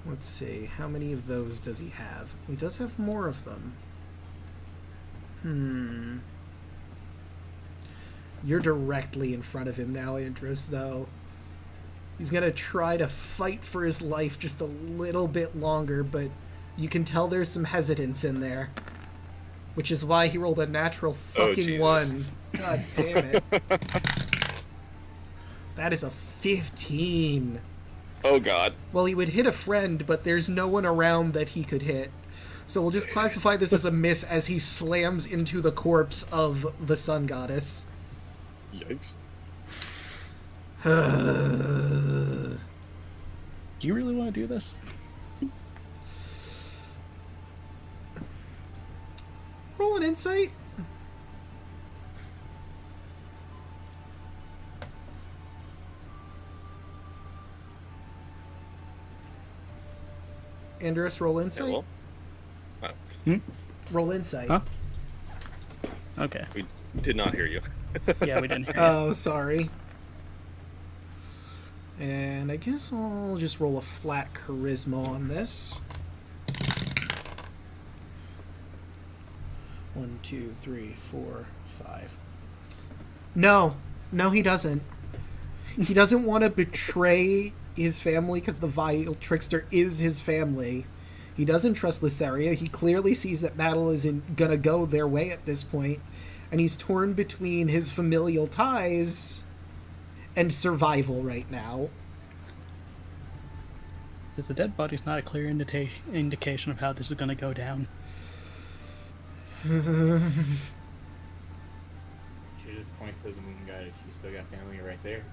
Speaker 3: Let's see, how many of those does he have? He does have more of them. You're directly in front of him now, Andros, though. He's gonna try to fight for his life just a little bit longer, but you can tell there's some hesitance in there. Which is why he rolled a natural fucking
Speaker 5: Jesus.
Speaker 3: 1. God damn it. That is a 15.
Speaker 5: Oh god.
Speaker 3: Well, he would hit a friend, but there's no one around that he could hit. So we'll just classify this as a miss as he slams into the corpse of the sun goddess.
Speaker 5: Yikes.
Speaker 6: Do you really want to do this?
Speaker 3: Roll an insight. Andros, roll insight.
Speaker 5: Yeah, well,
Speaker 3: Roll insight.
Speaker 6: Huh? Okay.
Speaker 5: we did not hear you.
Speaker 6: Yeah, we didn't hear you.
Speaker 3: Oh, sorry. And I guess I'll just roll a flat charisma on this. 1, 2, 3, 4, 5. No, he doesn't. He doesn't want to betray his family because the vile trickster is his family. He doesn't trust Letheria. He clearly sees that battle isn't gonna go their way at this point, and he's torn between his familial ties and survival right now.
Speaker 6: Because the dead body's not a clear indication of how this is going to go down.
Speaker 4: She just points to the moon goddess. You still got family right there.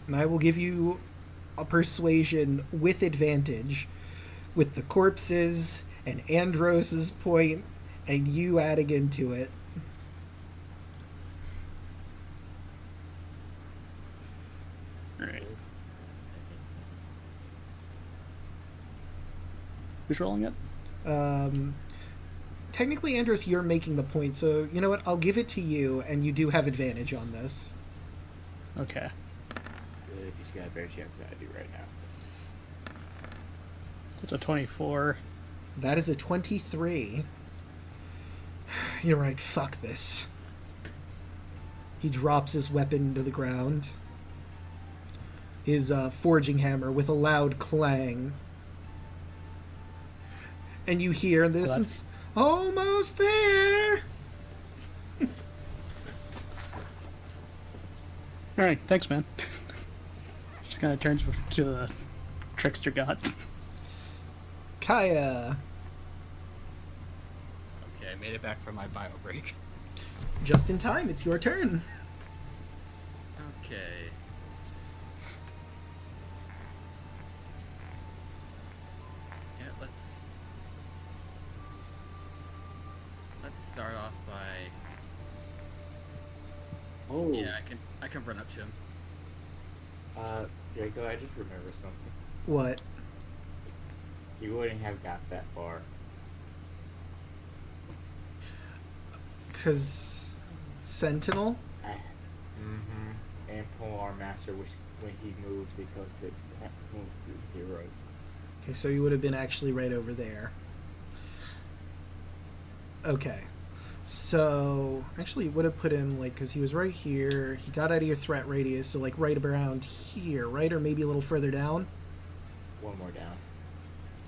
Speaker 3: And I will give you a persuasion with advantage, with the corpses and Andros's point and you adding into it.
Speaker 6: Alright. Who's rolling it?
Speaker 3: Technically, Andros, you're making the point, so you know what? I'll give it to you, and you do have advantage on this.
Speaker 6: Okay.
Speaker 4: Good, because you got a better chance than I do right now.
Speaker 6: It's a 24.
Speaker 3: That is a 23. You're right, fuck this. He drops his weapon to the ground. his forging hammer with a loud clang. And you hear this,
Speaker 6: Well,
Speaker 3: it's almost there.
Speaker 6: All right, thanks, man. Just kind of turns to the trickster god.
Speaker 3: Kaya,
Speaker 2: Okay, I made it back from my bio break.
Speaker 3: just in time. It's your turn.
Speaker 2: Okay. Yeah, let's start off by
Speaker 7: Oh,
Speaker 2: yeah, I can run up to him.
Speaker 7: Draco, I just remember something.
Speaker 3: What?
Speaker 7: You wouldn't have got that far.
Speaker 3: Because Sentinel?
Speaker 7: And Polearm Master, which when he moves, it goes to moves to 0.
Speaker 3: Okay, so you would have been actually right over there. Okay. So, actually, it would have put him, like, because he was right here. He got out of your threat radius, so, like, right around here, right? Or maybe a little further down?
Speaker 7: One more down.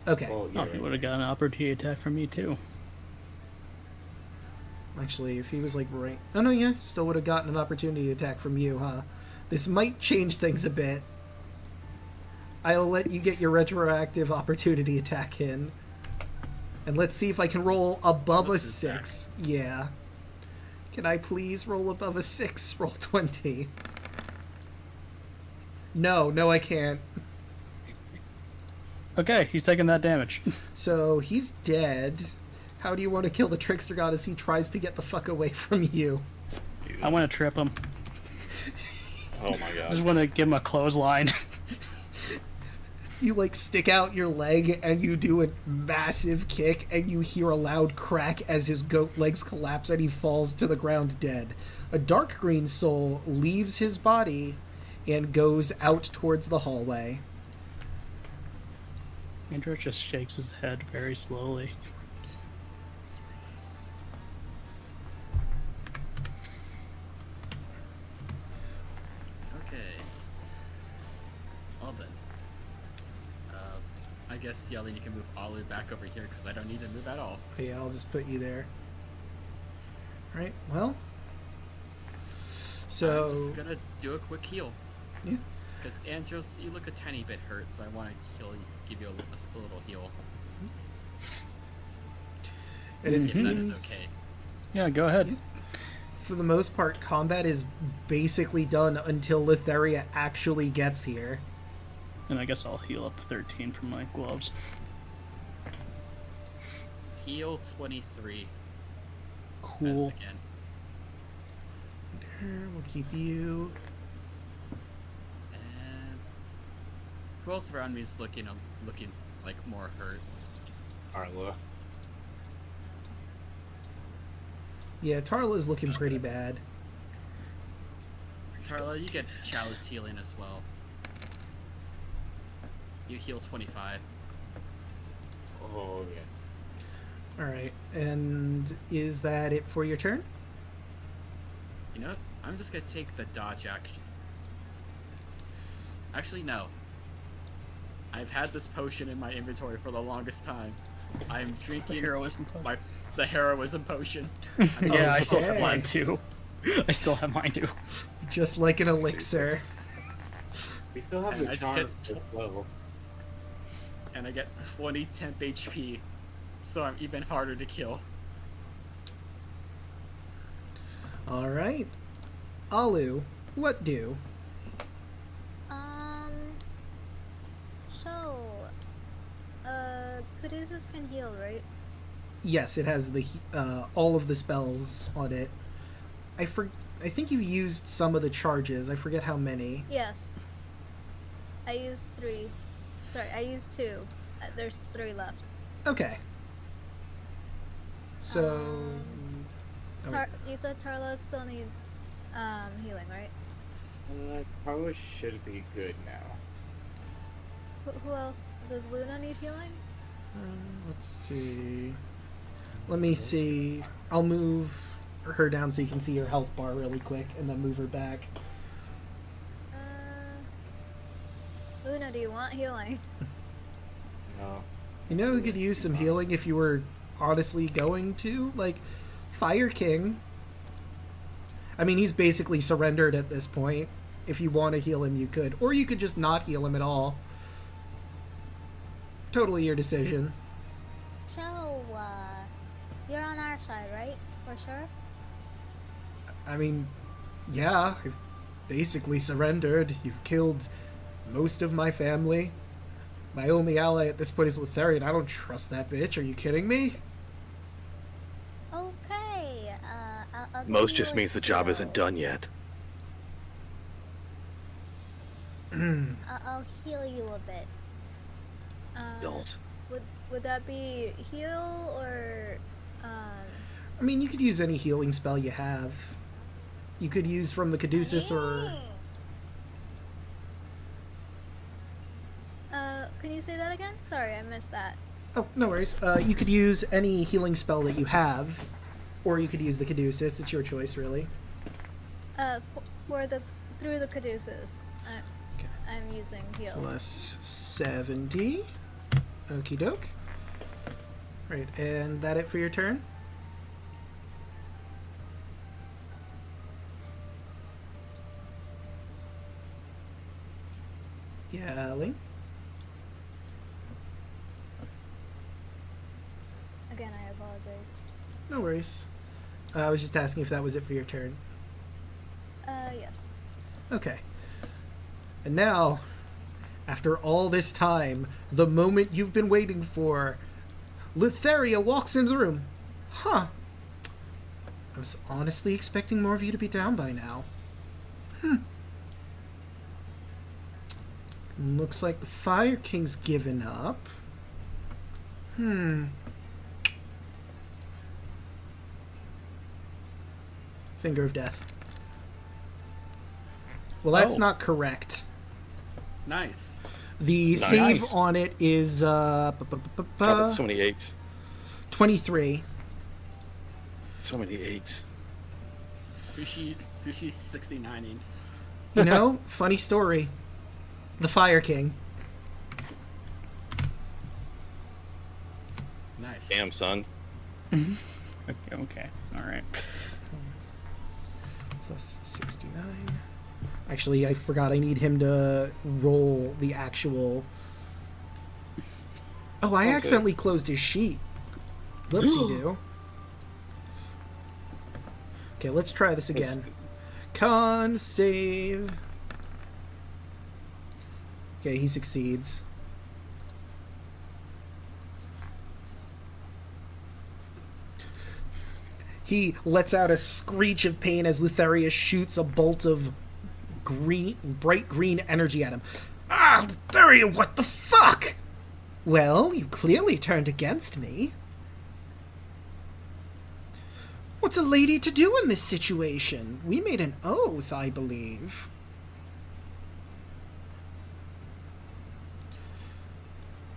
Speaker 3: Okay.
Speaker 7: Well,
Speaker 6: Oh, he would have gotten an opportunity attack from me too.
Speaker 3: Actually, if he was, like, right... Oh, no, yeah, still would have gotten an opportunity attack from you, huh? This might change things a bit. I'll let you get your retroactive opportunity attack in. And let's see if I can roll above a
Speaker 2: What's his
Speaker 3: 6. Yeah. Can I please roll above a 6? Roll 20. No, I can't.
Speaker 6: Okay, he's taking that damage.
Speaker 3: So, he's dead. How do you want to kill the trickster god as he tries to get the fuck away from you?
Speaker 6: I want to trip him.
Speaker 5: Oh my
Speaker 6: I
Speaker 5: god.
Speaker 6: just want to give him a clothesline.
Speaker 3: You, like, stick out your leg and you do a massive kick and you hear a loud crack as his goat legs collapse and he falls to the ground dead. A dark green soul leaves his body and goes out towards the hallway.
Speaker 6: Andrew just shakes his head very slowly.
Speaker 2: Okay. Well then. I guess Yelly, you can move Alu back over here because I don't need to move at all.
Speaker 3: Yeah, I'll just put you there. Alright, well. So...
Speaker 2: I'm just gonna do a quick heal.
Speaker 3: Yeah.
Speaker 2: Because Andros, you look a tiny bit hurt, so I want to heal you, give you a little heal.
Speaker 3: And it
Speaker 2: If that
Speaker 3: seems,
Speaker 2: is okay.
Speaker 6: Yeah, go ahead.
Speaker 3: for the most part, combat is basically done until Litheria actually gets here.
Speaker 6: And I guess I'll heal up 13 from my gloves.
Speaker 2: Heal 23.
Speaker 6: Cool.
Speaker 2: Again.
Speaker 3: We'll keep you.
Speaker 2: And who else around me is looking like more hurt?
Speaker 4: Arla.
Speaker 3: Yeah, Tarla's looking pretty bad.
Speaker 2: Tarla, you get chalice healing as well. You heal 25.
Speaker 4: Oh, yes.
Speaker 3: Alright, and is that it for your turn?
Speaker 2: You know what? I'm just gonna take the dodge action. Actually, no. I've had this potion in my inventory for the longest time. I'm
Speaker 6: The
Speaker 2: drinking
Speaker 6: heroism potion.
Speaker 2: the heroism potion.
Speaker 6: Yeah, I still have
Speaker 3: Okay.
Speaker 6: mine too. I still have mine too.
Speaker 3: Just like an elixir.
Speaker 4: We still have
Speaker 2: And
Speaker 4: the
Speaker 2: I just
Speaker 4: charm
Speaker 2: get
Speaker 4: at this level.
Speaker 2: And I get 20 temp HP, so I'm even harder to kill.
Speaker 3: Alright. Alu, what do?
Speaker 1: So, Caduceus can heal, right?
Speaker 3: Yes, it has the all of the spells on it. I think you used some of the charges. I forget how many.
Speaker 1: Yes. I used 3. Sorry, I used 2. There's 3 left.
Speaker 3: Okay. So... oh,
Speaker 1: You said Tarla still needs healing, right?
Speaker 7: Tarlo should be good now.
Speaker 1: Who else? Does Luna need healing?
Speaker 3: let's see. Let me see. I'll move her down so you can see her health bar really quick, and then move her back.
Speaker 1: Una, do you want healing?
Speaker 4: No.
Speaker 3: You know who could use some healing if you were honestly going to? Like, Fire King. I mean, he's basically surrendered at this point. If you want to heal him, you could. Or you could just not heal him at all. Totally your decision.
Speaker 1: So, you're on our side, right? For sure?
Speaker 3: I mean, yeah, I've basically surrendered. You've killed most of my family. My only ally at this point is Lutherian. I don't trust that bitch. Are you kidding me?
Speaker 1: Okay, I'll give
Speaker 5: Most
Speaker 1: you
Speaker 5: just
Speaker 1: a
Speaker 5: means the job
Speaker 1: heal.
Speaker 5: isn't done yet.
Speaker 1: I'll heal you a bit.
Speaker 5: Don't.
Speaker 1: Would that be heal or
Speaker 3: I mean, you could use any healing spell you have. You could use from the Caduceus or...
Speaker 1: Can you say that again? Sorry, I missed that.
Speaker 3: Oh, no worries. You could use any healing spell that you have. Or you could use the Caduceus. It's your choice, really.
Speaker 1: Through the Caduceus.
Speaker 3: Okay.
Speaker 1: I'm using heal.
Speaker 3: Plus 70. Okie doke. Right, and that it for your turn? Yeah, Ling?
Speaker 1: Again, I apologize.
Speaker 3: No worries. I was just asking if that was it for your turn.
Speaker 1: Yes.
Speaker 3: Okay. And now, after all this time, the moment you've been waiting for, Lutheria walks into the room. Huh. I was honestly expecting more of you to be down by now. Looks like the Fire King's given up. Finger of Death. Well, that's not correct.
Speaker 2: Nice.
Speaker 3: The
Speaker 5: Nice.
Speaker 3: save on it is
Speaker 5: God, that's so many eights.
Speaker 3: 23.
Speaker 5: So many eights.
Speaker 2: Who's she 69ing?
Speaker 3: You know, funny story. The Fire King.
Speaker 2: Nice.
Speaker 5: Damn, son.
Speaker 6: Okay. All right.
Speaker 3: Plus 69. Actually, I forgot I need him to roll the actual... Oh, I
Speaker 5: That's
Speaker 3: accidentally closed his sheet. Whoopsie-doo. Okay, let's try this again. Con save. Okay, he succeeds. He lets out a screech of pain as Lutheria shoots a bolt of bright green energy at him. Ah, Lutheria, what the fuck? Well, you clearly turned against me. What's a lady to do in this situation? We made an oath, I believe.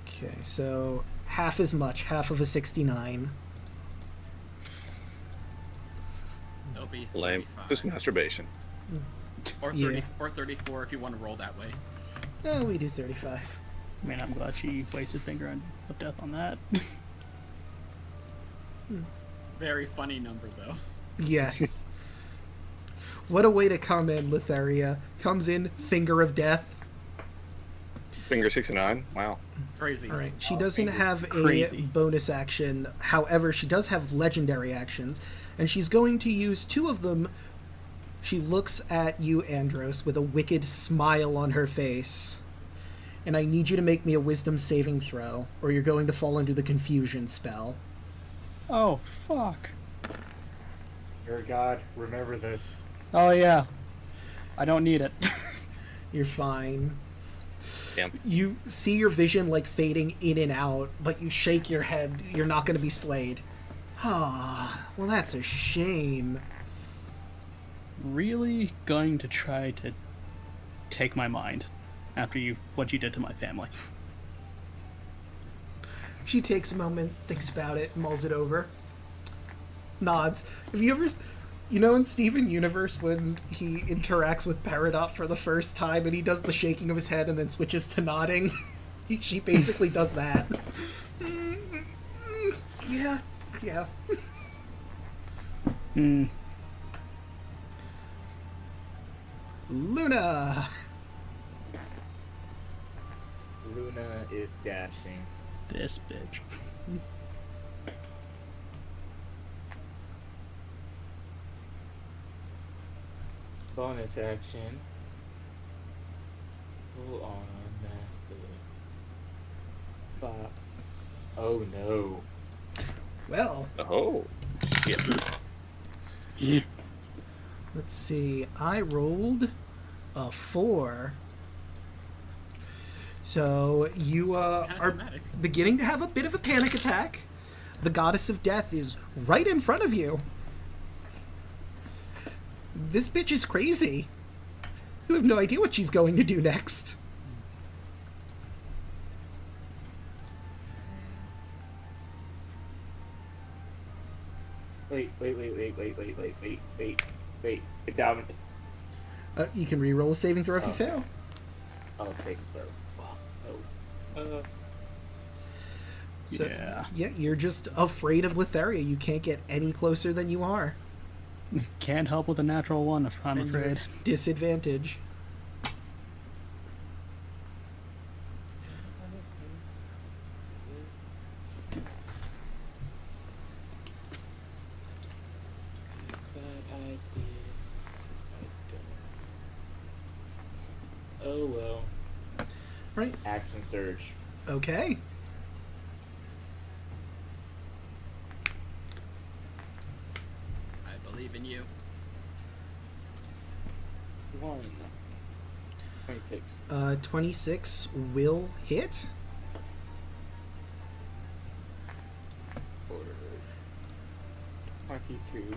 Speaker 3: Okay, so half as much, half of a 69.
Speaker 2: It'll be
Speaker 5: Lame.
Speaker 2: 35.
Speaker 5: Just masturbation.
Speaker 2: Or 30
Speaker 3: Yeah.
Speaker 2: or 34 if you want to roll that way.
Speaker 3: Oh, we do 35.
Speaker 6: I mean, I'm glad she wasted finger of death on that.
Speaker 2: Very funny number though.
Speaker 3: Yes. What a way to come in, Lutheria. Comes in, finger of death.
Speaker 5: Finger 69. Wow.
Speaker 2: Crazy.
Speaker 3: Alright, she doesn't have a
Speaker 6: Crazy.
Speaker 3: bonus action. However, she does have legendary actions, and she's going to use 2 of them. She looks at you, Andros, with a wicked smile on her face. And I need you to make me a wisdom saving throw, or you're going to fall under the confusion spell.
Speaker 6: Oh, fuck.
Speaker 4: Dear God, remember this.
Speaker 6: Oh, yeah. I don't need it.
Speaker 3: You're fine.
Speaker 5: Damn.
Speaker 3: You see your vision like fading in and out, but you shake your head. You're not going to be slayed. Ah, well, that's a shame.
Speaker 6: Really going to try to take my mind after what you did to my family.
Speaker 3: She takes a moment, thinks about it, mulls it over, nods. Have you ever You know in Steven Universe when he interacts with Peridot for the first time and he does the shaking of his head and then switches to nodding? She basically does that. Yeah, yeah. Luna!
Speaker 7: Luna is dashing.
Speaker 6: This bitch.
Speaker 7: Bonus action. Full on master. Bop. Oh no.
Speaker 3: Well,
Speaker 5: Oh.
Speaker 6: Yeah.
Speaker 3: let's see. I rolled a 4. So you
Speaker 2: Kinda
Speaker 3: are
Speaker 2: dramatic.
Speaker 3: beginning to have a bit of a panic attack. The goddess of death is right in front of you. This bitch is crazy. You have no idea what she's going to do next.
Speaker 7: Wait. Get down.
Speaker 3: You can re-roll a saving throw if you
Speaker 7: Oh.
Speaker 3: fail.
Speaker 7: Oh, save throw. Oh.
Speaker 3: So,
Speaker 6: Yeah.
Speaker 3: yeah, you're just afraid of Letheria. You can't get any closer than you are.
Speaker 6: Can't help with a natural one, I'm
Speaker 3: And you're
Speaker 6: afraid.
Speaker 3: at disadvantage.
Speaker 7: Oh well.
Speaker 3: Right.
Speaker 7: Action surge.
Speaker 3: Okay.
Speaker 2: I believe in you.
Speaker 7: 26.
Speaker 3: 26 will hit.
Speaker 7: Or 22.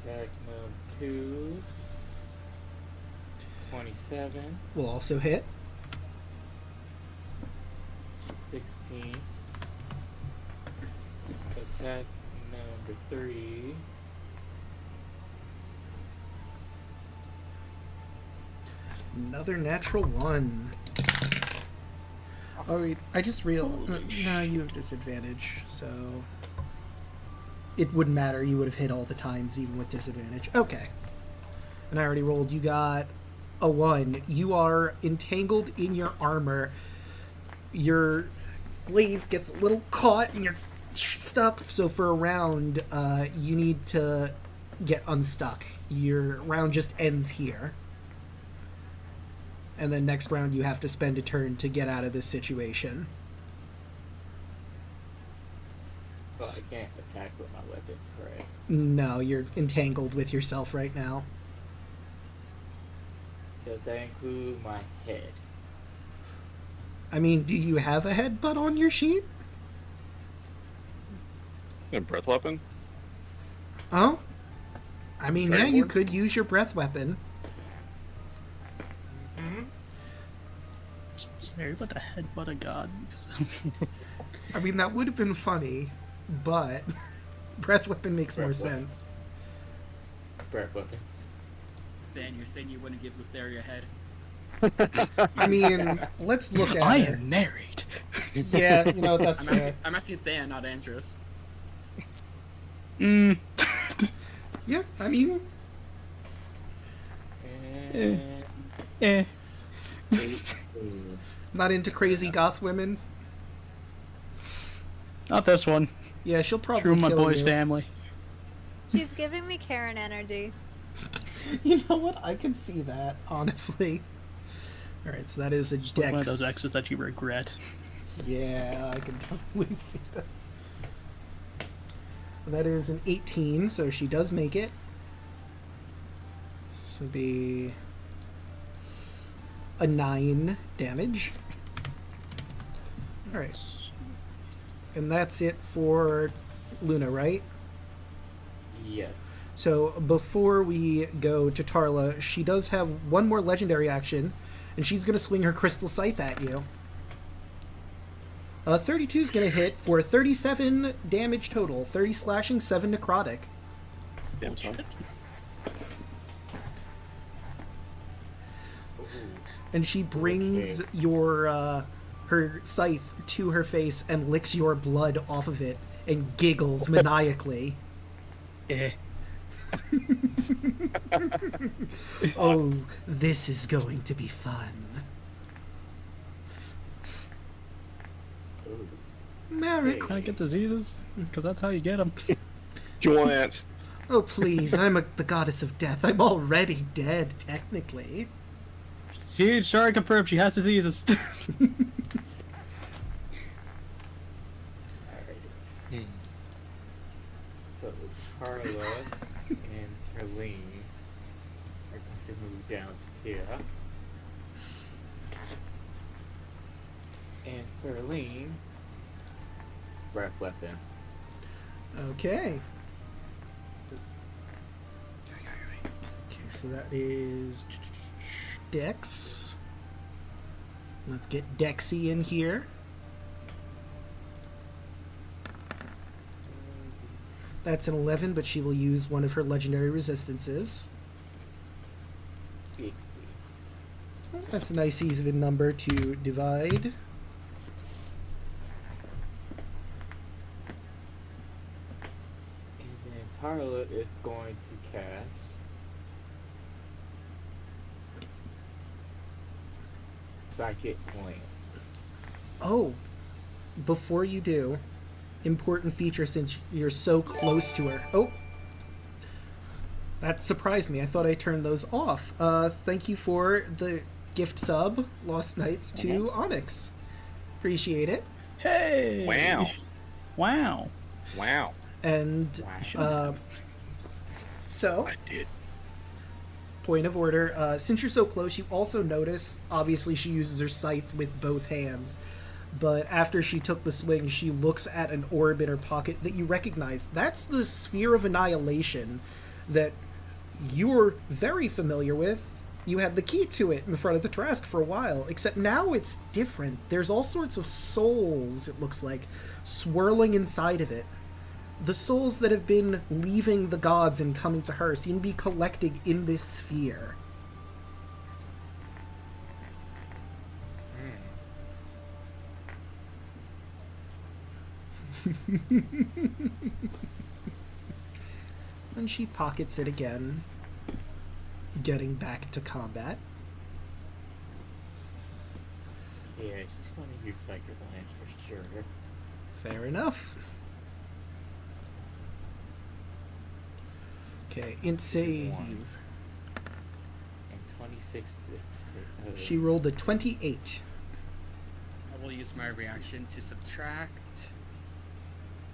Speaker 7: Attack mode 2. 27.
Speaker 3: Will also hit.
Speaker 7: 16. Attack number 3.
Speaker 3: Another natural 1. Oh, wait, I just realized. No, you have disadvantage, so. It wouldn't matter. You would have hit all the times, even with disadvantage. Okay. And I already rolled. You got a 1. You are entangled in your armor. Your glaive gets a little caught and you're stuck. So for a round, you need to get unstuck. Your round just ends here. And then next round you have to spend a turn to get out of this situation.
Speaker 7: Well, I can't attack with my weapon, correct?
Speaker 3: No, you're entangled with yourself right now.
Speaker 7: Does that include my head?
Speaker 3: I mean, do you have a headbutt on your sheet?
Speaker 5: A breath weapon?
Speaker 3: Oh? I mean, yeah, you
Speaker 5: Dragonborn?
Speaker 3: could use your breath weapon.
Speaker 6: Sorry, but the headbutt of God.
Speaker 3: I mean, that would have been funny, but breath weapon makes more
Speaker 7: Breath weapon.
Speaker 3: sense.
Speaker 7: Breath weapon.
Speaker 2: Ben, you're saying you wouldn't give Lutheria a head?
Speaker 3: I mean, let's look at
Speaker 6: I
Speaker 3: her.
Speaker 6: am married.
Speaker 3: Yeah, you know, that's fair.
Speaker 2: I'm asking Than, not Andros.
Speaker 6: Mm.
Speaker 3: Yeah, I mean,
Speaker 7: And
Speaker 6: Eh.
Speaker 7: 18.
Speaker 3: not into crazy goth women.
Speaker 6: Not this one.
Speaker 3: Yeah, she'll probably
Speaker 6: True, my
Speaker 3: kill
Speaker 6: boy's
Speaker 3: you.
Speaker 6: family.
Speaker 1: She's giving me Karen energy.
Speaker 3: You know what? I can see that, honestly. Alright, so that is a
Speaker 6: Just like
Speaker 3: dex.
Speaker 6: one of those exes that you regret.
Speaker 3: Yeah, I can definitely see that. That is an 18, so she does make it. Should be a 9 damage. Alright. And that's it for Luna, right?
Speaker 7: Yes.
Speaker 3: So before we go to Tarla, she does have one more legendary action, and she's going to swing her crystal scythe at you. 32 is going to hit for 37 damage total. 30 slashing, 7 necrotic.
Speaker 5: Damn son.
Speaker 3: And she brings your her scythe to her face and licks your blood off of it and giggles maniacally.
Speaker 6: Eh.
Speaker 3: Oh, this is going to be fun. Merrick.
Speaker 6: Can I get diseases? Because that's how you get them.
Speaker 5: Joanne.
Speaker 3: Oh, please, the goddess of death. I'm already dead, technically.
Speaker 6: She sure confirmed she has diseases.
Speaker 7: Alright. So Carla and Serlene are going to move down to here. And Serlene, breath weapon.
Speaker 3: Okay. Okay, so that is Dex. Let's get Dexy in here. That's an 11, but she will use one of her legendary resistances.
Speaker 7: Pixie.
Speaker 3: That's a nice even number to divide.
Speaker 7: And then Tarla is going to cast Psychic Glance.
Speaker 3: Oh, before you do, important feature since you're so close to her. Oh, that surprised me. I thought I turned those off. Thank you for the gift sub, Lost Nights, to Onyx. Appreciate it.
Speaker 6: Hey!
Speaker 5: Wow.
Speaker 6: Wow.
Speaker 5: Wow.
Speaker 3: And so,
Speaker 5: I did.
Speaker 3: point of order, since you're so close, you also notice, obviously she uses her scythe with both hands, but after she took the swing, she looks at an orb in her pocket that you recognize. That's the Sphere of Annihilation that you're very familiar with. You had the key to it in front of the Trask for a while, except now it's different. There's all sorts of souls, it looks like, swirling inside of it. The souls that have been leaving the gods and coming to her seem to be collecting in this sphere. And she pockets it again, getting back to combat.
Speaker 7: Yeah, she's going to use Psychic Glance for sure.
Speaker 3: Fair enough. Okay, int save.
Speaker 7: And 26
Speaker 3: She rolled a 28.
Speaker 2: I will use my reaction to subtract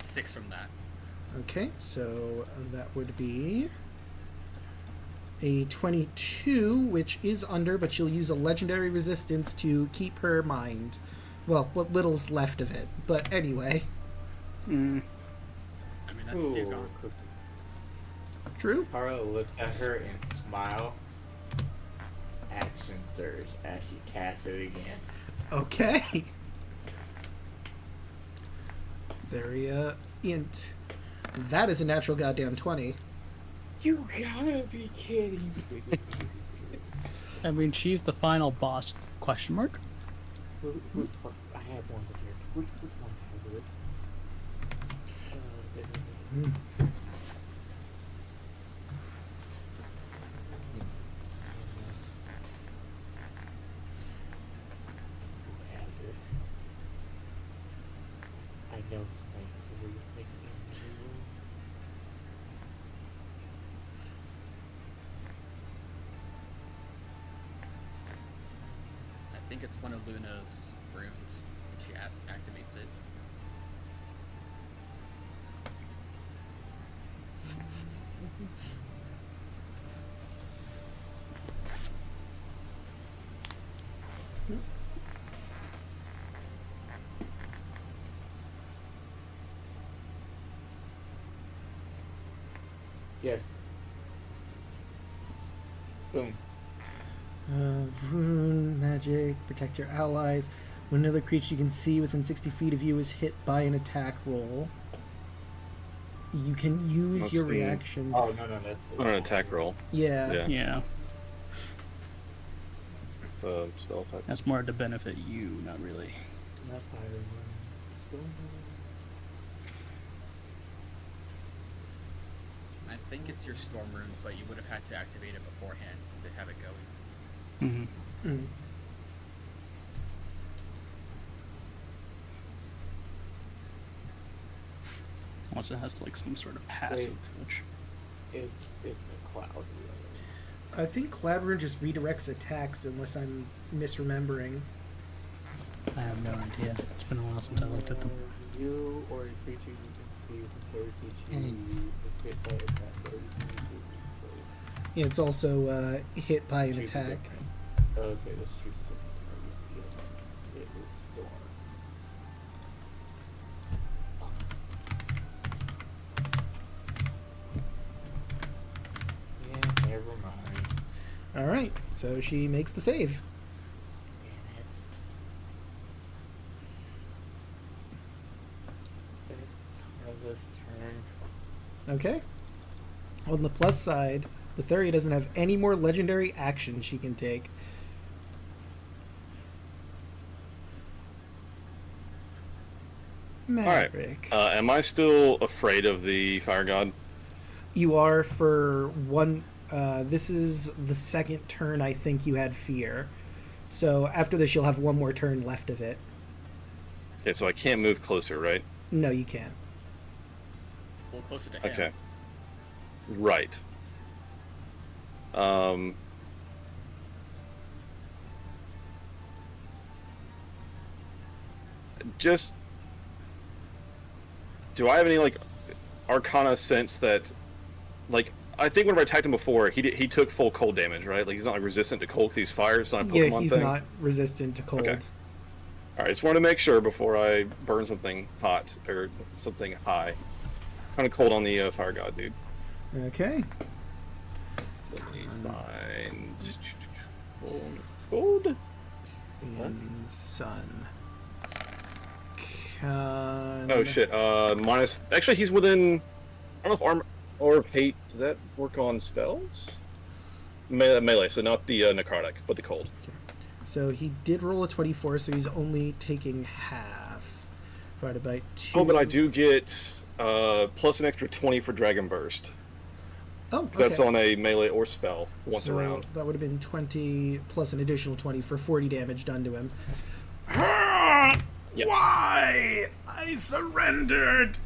Speaker 2: 6 from that.
Speaker 3: Okay, so that would be a 22, which is under, but she'll use a legendary resistance to keep her mind. Well, what little's left of it. But anyway.
Speaker 2: I mean, that's still gone.
Speaker 3: True.
Speaker 7: Carla looks at her and smile. Action surge as she casts it again.
Speaker 3: Okay. Very, int. That is a natural goddamn 20.
Speaker 7: You gotta be kidding me.
Speaker 6: I mean, she's the final boss, question mark?
Speaker 7: I have one here. Which one has this? Who has it? I know somebody who's a really big individual.
Speaker 2: I think it's one of Luna's runes when she activates it.
Speaker 7: Yes. Boom.
Speaker 3: Rune, magic, protect your allies. When another creature you can see within 60 feet of you is hit by an attack roll, you can use
Speaker 5: Let's
Speaker 3: your
Speaker 5: see.
Speaker 3: reaction.
Speaker 4: Oh no, that's
Speaker 5: On an attack roll.
Speaker 3: Yeah.
Speaker 5: Yeah.
Speaker 6: Yeah,
Speaker 5: It's a spell effect.
Speaker 6: that's more to benefit you, not really.
Speaker 7: Not fire one. Storm.
Speaker 2: I think it's your storm rune, but you would have had to activate it beforehand to have it going.
Speaker 6: Mm-hmm.
Speaker 3: Mm.
Speaker 6: Unless it has like some sort of passive, which
Speaker 7: Is the cloud really?
Speaker 3: I think Cloud Rune just redirects attacks, unless I'm misremembering.
Speaker 6: I have no idea. It's been a while since I looked at them.
Speaker 7: You or a creature you can see within 30 feet of you is hit by attack or you can use it.
Speaker 3: Yeah, it's also hit by an
Speaker 7: Choose a
Speaker 3: attack.
Speaker 7: different- Okay, let's choose a different target. It was Storm. Yeah, never mind.
Speaker 3: Alright, so she makes the save.
Speaker 7: Damn it. It's Targa's turn.
Speaker 3: Okay. On the plus side, Letheria doesn't have any more legendary actions she can take.
Speaker 5: Alright.
Speaker 3: Maverick.
Speaker 5: Am I still afraid of the fire god?
Speaker 3: You are for one. This is the second turn I think you had fear. So after this, you'll have one more turn left of it.
Speaker 5: Okay, so I can't move closer, right?
Speaker 3: No, you can't.
Speaker 2: Well, closer to him.
Speaker 5: Okay. Right. Um. Just. Do I have any, like, arcana sense that, like, I think whenever I attacked him before, he took full cold damage, right? Like, he's not, like, resistant to cold because he's fire. It's not a Pokemon
Speaker 3: Yeah, he's
Speaker 5: thing.
Speaker 3: not resistant to cold.
Speaker 5: Okay. Alright, just wanted to make sure before I burn something hot or something high. Kind of cold on the fire god, dude.
Speaker 3: Okay.
Speaker 5: So let me find cold.
Speaker 3: And sun. Can...
Speaker 5: Oh shit. Minus. Actually, he's within. I don't know if armor or hate. Does that work on spells? Melee, so not the necrotic, but the cold.
Speaker 3: So he did roll a 24, so he's only taking half. Divided by 2.
Speaker 5: Oh, but I do get plus an extra 20 for Dragon Burst.
Speaker 3: Oh, okay.
Speaker 5: That's on a melee or spell once
Speaker 3: So
Speaker 5: around.
Speaker 3: that would have been 20 plus an additional 20 for 40 damage done to him.
Speaker 5: Yep.
Speaker 3: Why? I surrendered!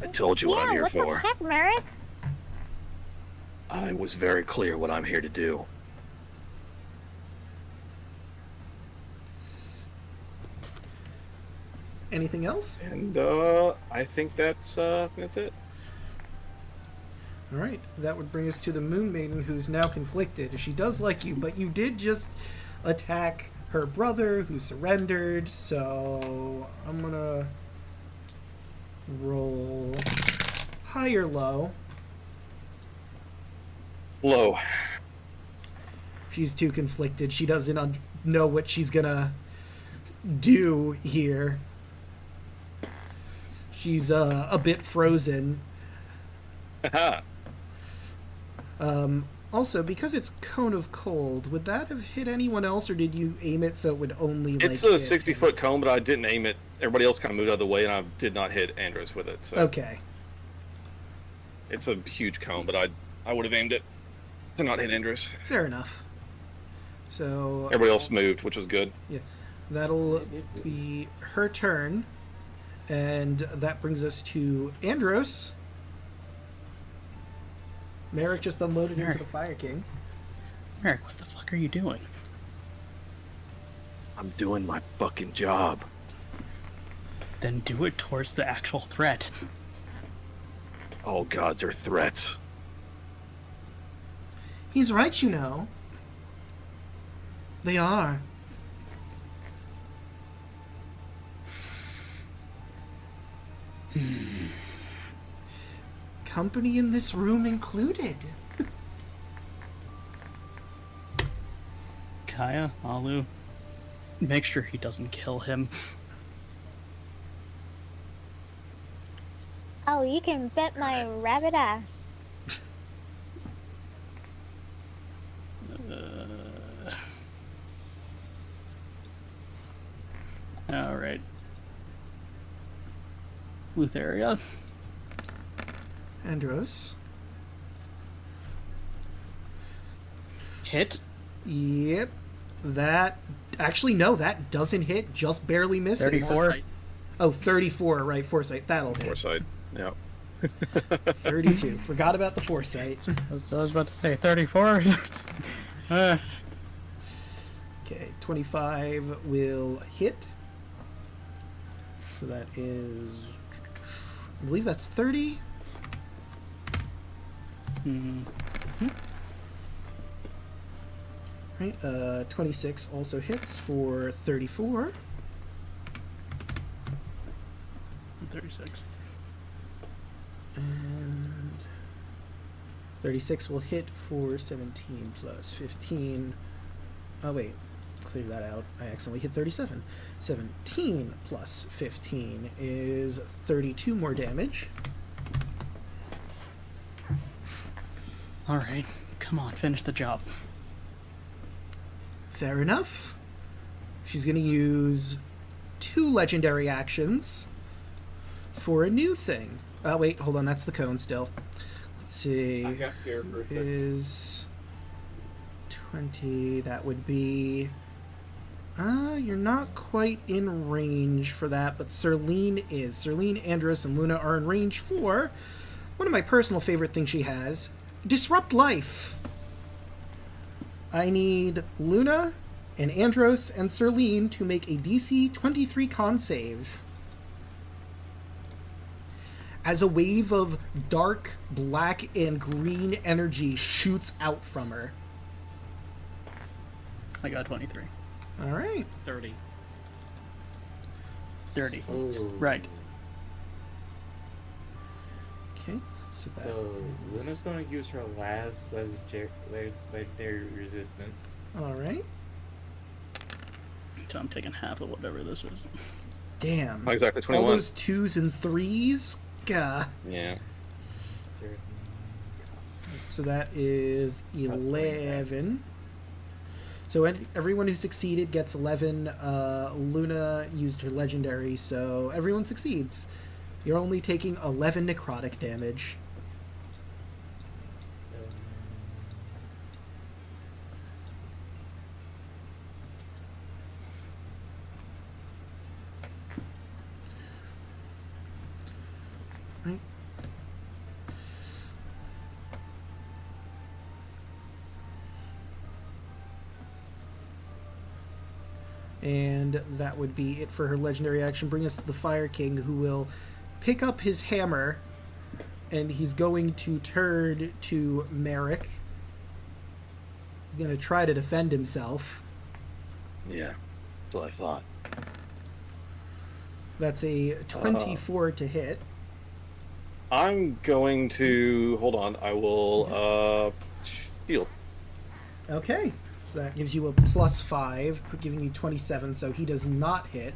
Speaker 5: I told you what I'm here
Speaker 1: what
Speaker 5: for.
Speaker 1: the heck, Merrick?
Speaker 5: I was very clear what I'm here to do.
Speaker 3: Anything else?
Speaker 5: And I think that's it.
Speaker 3: Alright, that would bring us to the Moon Maiden, who's now conflicted. She does like you, but you did just attack her brother, who surrendered, so I'm gonna roll high or low.
Speaker 5: Low.
Speaker 3: She's too conflicted. She doesn't know what she's gonna do here. She's a bit frozen.
Speaker 5: Haha.
Speaker 3: Also, because it's Cone of Cold, would that have hit anyone else, or did you aim it so it would only,
Speaker 5: It's
Speaker 3: like,
Speaker 5: a
Speaker 3: hit
Speaker 5: 60-foot cone, but I didn't aim it. Everybody else kind of moved out of the way, and I did not hit Andros with it. So
Speaker 3: Okay.
Speaker 5: it's a huge cone, but I would have aimed it to not hit Andros.
Speaker 3: Fair enough. So
Speaker 5: Everybody else moved, which was good.
Speaker 3: that'll be her turn, and that brings us to Andros. Merrick just unloaded into the Fire King.
Speaker 6: Merrick, what the fuck are you doing?
Speaker 5: I'm doing my fucking job.
Speaker 6: Then do it towards the actual threat.
Speaker 5: All gods are threats.
Speaker 3: He's right, you know. They are. Company in this room included.
Speaker 6: Kaya, Alu, make sure he doesn't kill him.
Speaker 8: Oh, you can bet my rabbit ass.
Speaker 6: All right. Lutheria.
Speaker 3: Andros.
Speaker 6: Hit.
Speaker 3: Yep. That... Actually, no, that doesn't hit. Just barely misses.
Speaker 6: 34.
Speaker 2: Foresight.
Speaker 3: Oh, 34, right. Foresight. That'll hit.
Speaker 5: Foresight. Yeah.
Speaker 3: 32. Forgot about the foresight.
Speaker 6: I was about to say 34.
Speaker 3: Okay, 25 will hit. So that is... I believe that's 30. Right, 26 also hits for 34.
Speaker 6: 36.
Speaker 3: And 36 will hit for 17 plus 15. Oh, wait. Clear that out. I accidentally hit 37. 17 plus 15 is 32 more damage.
Speaker 6: All right. Come on, finish the job.
Speaker 3: Fair enough. She's going to use 2 legendary actions for a new thing. Oh, wait, hold on. That's the cone still. Let's see.
Speaker 4: I got scared for a second.
Speaker 3: Is 20. That would be... you're not quite in range for that, but Serlene is. Serlene, Andros, and Luna are in range for one of my personal favorite things she has, Disrupt Life. I need Luna and Andros and Serlene to make a DC 23 con save. As a wave of dark, black, and green energy shoots out from her.
Speaker 6: I got 23.
Speaker 3: All right.
Speaker 2: 30.
Speaker 6: 30.
Speaker 4: Oh.
Speaker 6: Right.
Speaker 3: Okay. So that
Speaker 7: So
Speaker 3: is...
Speaker 7: Luna's gonna use her last legendary resistance.
Speaker 3: All right.
Speaker 6: So I'm taking half of whatever this is.
Speaker 3: Damn.
Speaker 5: Exactly,
Speaker 3: All
Speaker 5: 21.
Speaker 3: those 2s and 3s? Gah.
Speaker 5: Yeah.
Speaker 7: Certain-
Speaker 3: So that is 11. So everyone who succeeded gets 11. Luna used her legendary, so everyone succeeds. You're only taking 11 necrotic damage. Right. And that would be it for her legendary action. Bring us to the Fire King, who will pick up his hammer, and he's going to turn to Merrick. He's going to try to defend himself.
Speaker 5: Yeah. That's what I thought.
Speaker 3: That's a 24 to hit.
Speaker 5: I'm going to... Hold on. I will, shield.
Speaker 3: Okay. So that gives you a +5, giving you 27, so he does not hit.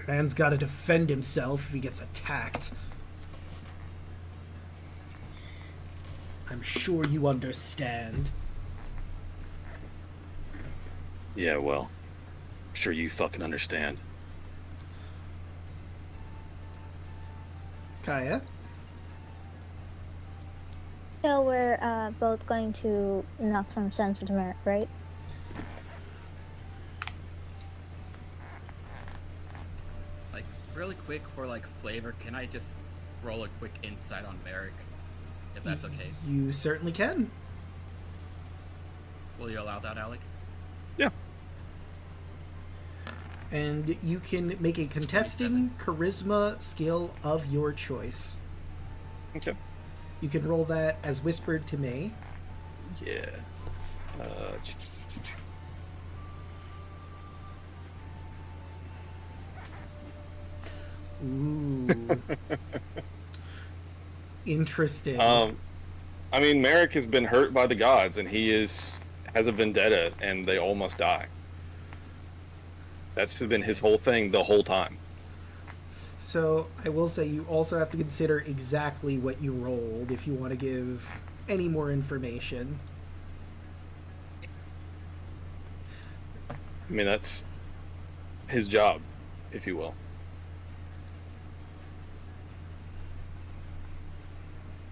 Speaker 3: Man's got to defend himself if he gets attacked. I'm sure you understand.
Speaker 5: Yeah, well. I'm sure you fucking understand.
Speaker 3: Kaya?
Speaker 8: So we're both going to knock some sense into Merrick, right?
Speaker 2: Like, really quick for, like, flavor, can I just roll a quick insight on Merrick? If that's okay.
Speaker 3: You certainly can.
Speaker 2: Will you allow that, Alec?
Speaker 5: Yeah.
Speaker 3: And you can make a contesting charisma skill of your choice.
Speaker 5: Okay.
Speaker 3: You can roll that as whispered to me.
Speaker 5: Yeah.
Speaker 3: Ooh. Interesting.
Speaker 5: I mean, Merrick has been hurt by the gods, and he is has a vendetta and they all must die. That's been his whole thing the whole time.
Speaker 3: So I will say you also have to consider exactly what you rolled if you want to give any more information.
Speaker 5: I mean, that's his job, if you will.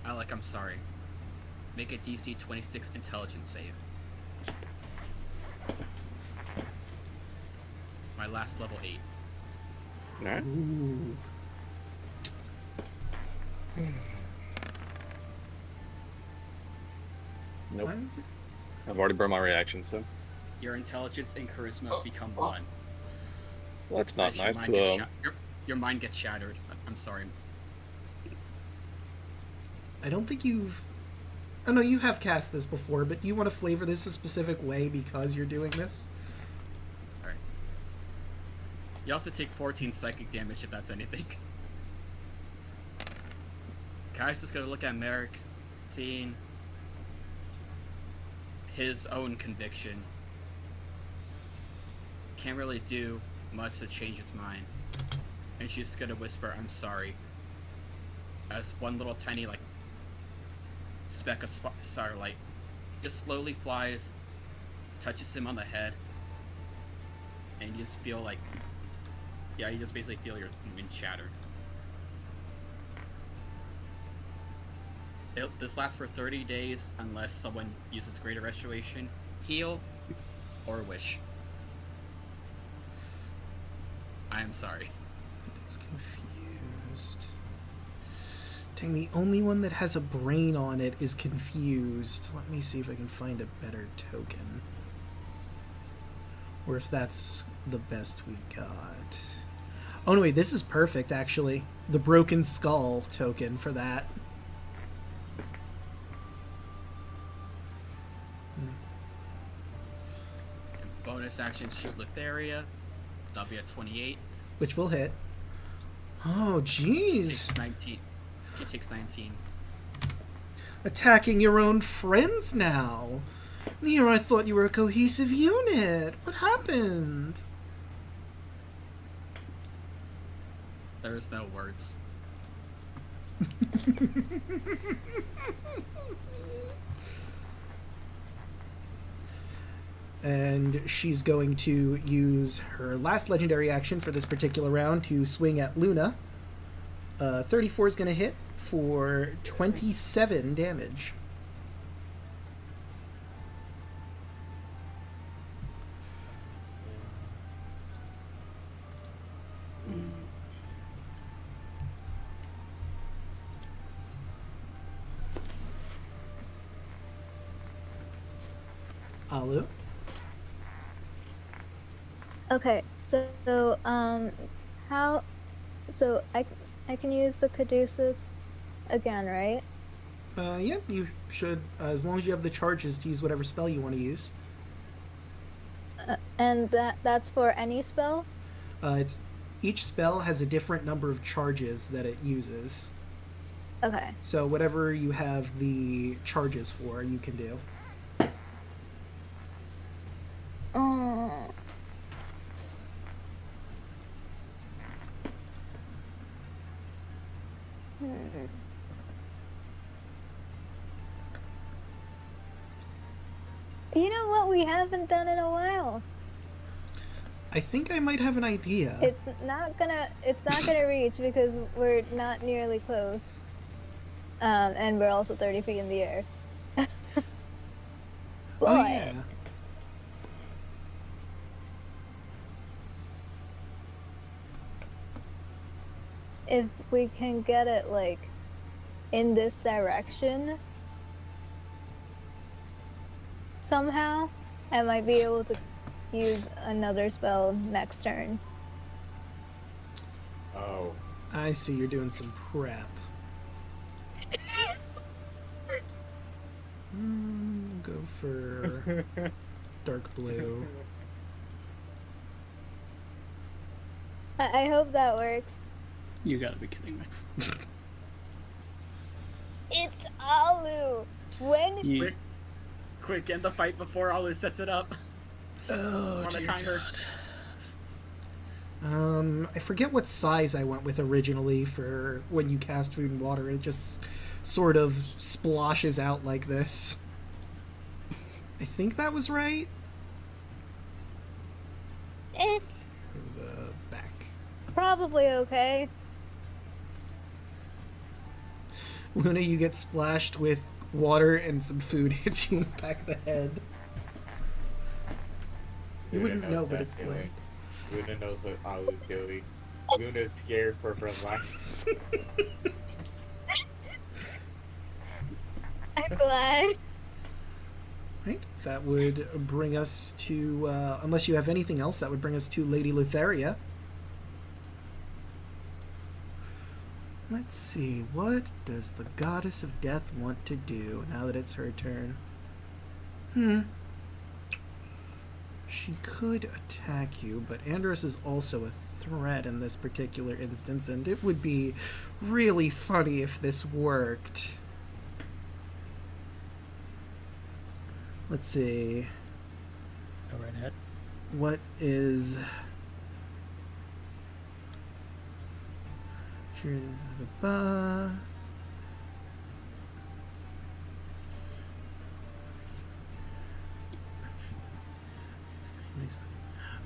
Speaker 2: Alek, I'm sorry. Make a DC 26 intelligence save. My last level 8.
Speaker 5: Alright.
Speaker 3: Ooh.
Speaker 5: Nope.
Speaker 3: Why is it-
Speaker 5: I've already burned my reaction, so.
Speaker 2: Your intelligence and charisma become 1.
Speaker 5: Well, that's not
Speaker 2: As your
Speaker 5: nice
Speaker 2: mind
Speaker 5: to,
Speaker 2: gets your mind gets shattered. I'm sorry.
Speaker 3: I don't think you've... Oh no, you have cast this before, but do you want to flavor this a specific way because you're doing this?
Speaker 2: Alright. You also take 14 psychic damage if that's anything. Kai's just gonna look at Merrick, seeing his own conviction. Can't really do much to change his mind. And she's just gonna whisper, I'm sorry. As one little tiny, like, speck of starlight just slowly flies, touches him on the head, and you just feel like, yeah, you just basically feel your wind shattered. This lasts for 30 days unless someone uses Greater Restoration, Heal, or Wish. I am sorry.
Speaker 3: It's confused. Dang, the only one that has a brain on it is confused. Let me see if I can find a better token. Or if that's the best we got. Oh no, wait, this is perfect, actually. The Broken Skull token for that.
Speaker 2: And bonus action, shoot Letheria. That'll be at 28.
Speaker 3: Which will hit. Oh, jeez.
Speaker 2: Takes 19. She takes 19.
Speaker 3: Attacking your own friends now. Here, I thought you were a cohesive unit. What happened?
Speaker 2: There's no words.
Speaker 3: And she's going to use her last legendary action for this particular round to swing at Luna. 34 is going to hit for 27 damage. Alu?
Speaker 8: Okay, so how? So I can use the caduceus again, right?
Speaker 3: Yeah, you should, as long as you have the charges to use whatever spell you want to use.
Speaker 8: And that's for any spell?
Speaker 3: It's each spell has a different number of charges that it uses.
Speaker 8: Okay.
Speaker 3: So whatever you have the charges for, you can do.
Speaker 8: You know what we haven't done in a while?
Speaker 3: I think I might have an idea.
Speaker 8: It's not gonna reach because we're not nearly close. And we're also 30 feet in the air. But
Speaker 3: Oh, yeah.
Speaker 8: if we can get it like in this direction somehow, I might be able to use another spell next turn.
Speaker 4: Oh.
Speaker 3: I see you're doing some prep. Go for dark blue.
Speaker 8: I hope that works.
Speaker 6: You gotta be kidding me.
Speaker 8: It's Alu! When?
Speaker 6: You,
Speaker 2: Quick, end the fight before Alek sets it up.
Speaker 6: Oh,
Speaker 2: On a
Speaker 6: dear
Speaker 2: timer.
Speaker 6: God.
Speaker 3: I forget what size I went with originally for when you cast Food and Water. It just sort of splashes out like this. I think that was right.
Speaker 8: Eh,
Speaker 3: The back.
Speaker 8: probably okay.
Speaker 3: Luna, you get splashed with water and some food hits you in the back of the head. You
Speaker 4: Luna
Speaker 3: wouldn't
Speaker 4: knows
Speaker 3: know, but
Speaker 4: that
Speaker 3: it's
Speaker 4: feeling.
Speaker 3: Glenn.
Speaker 4: Luna knows what Alu's doing. Luna's scared for her life.
Speaker 8: I'm glad.
Speaker 3: Right, that would bring us to, unless you have anything else, that would bring us to Lady Lutheria. Let's see, what does the Goddess of Death want to do now that it's her turn? She could attack you, but Andros is also a threat in this particular instance, and it would be really funny if this worked. Let's see.
Speaker 6: Go right ahead.
Speaker 3: What is...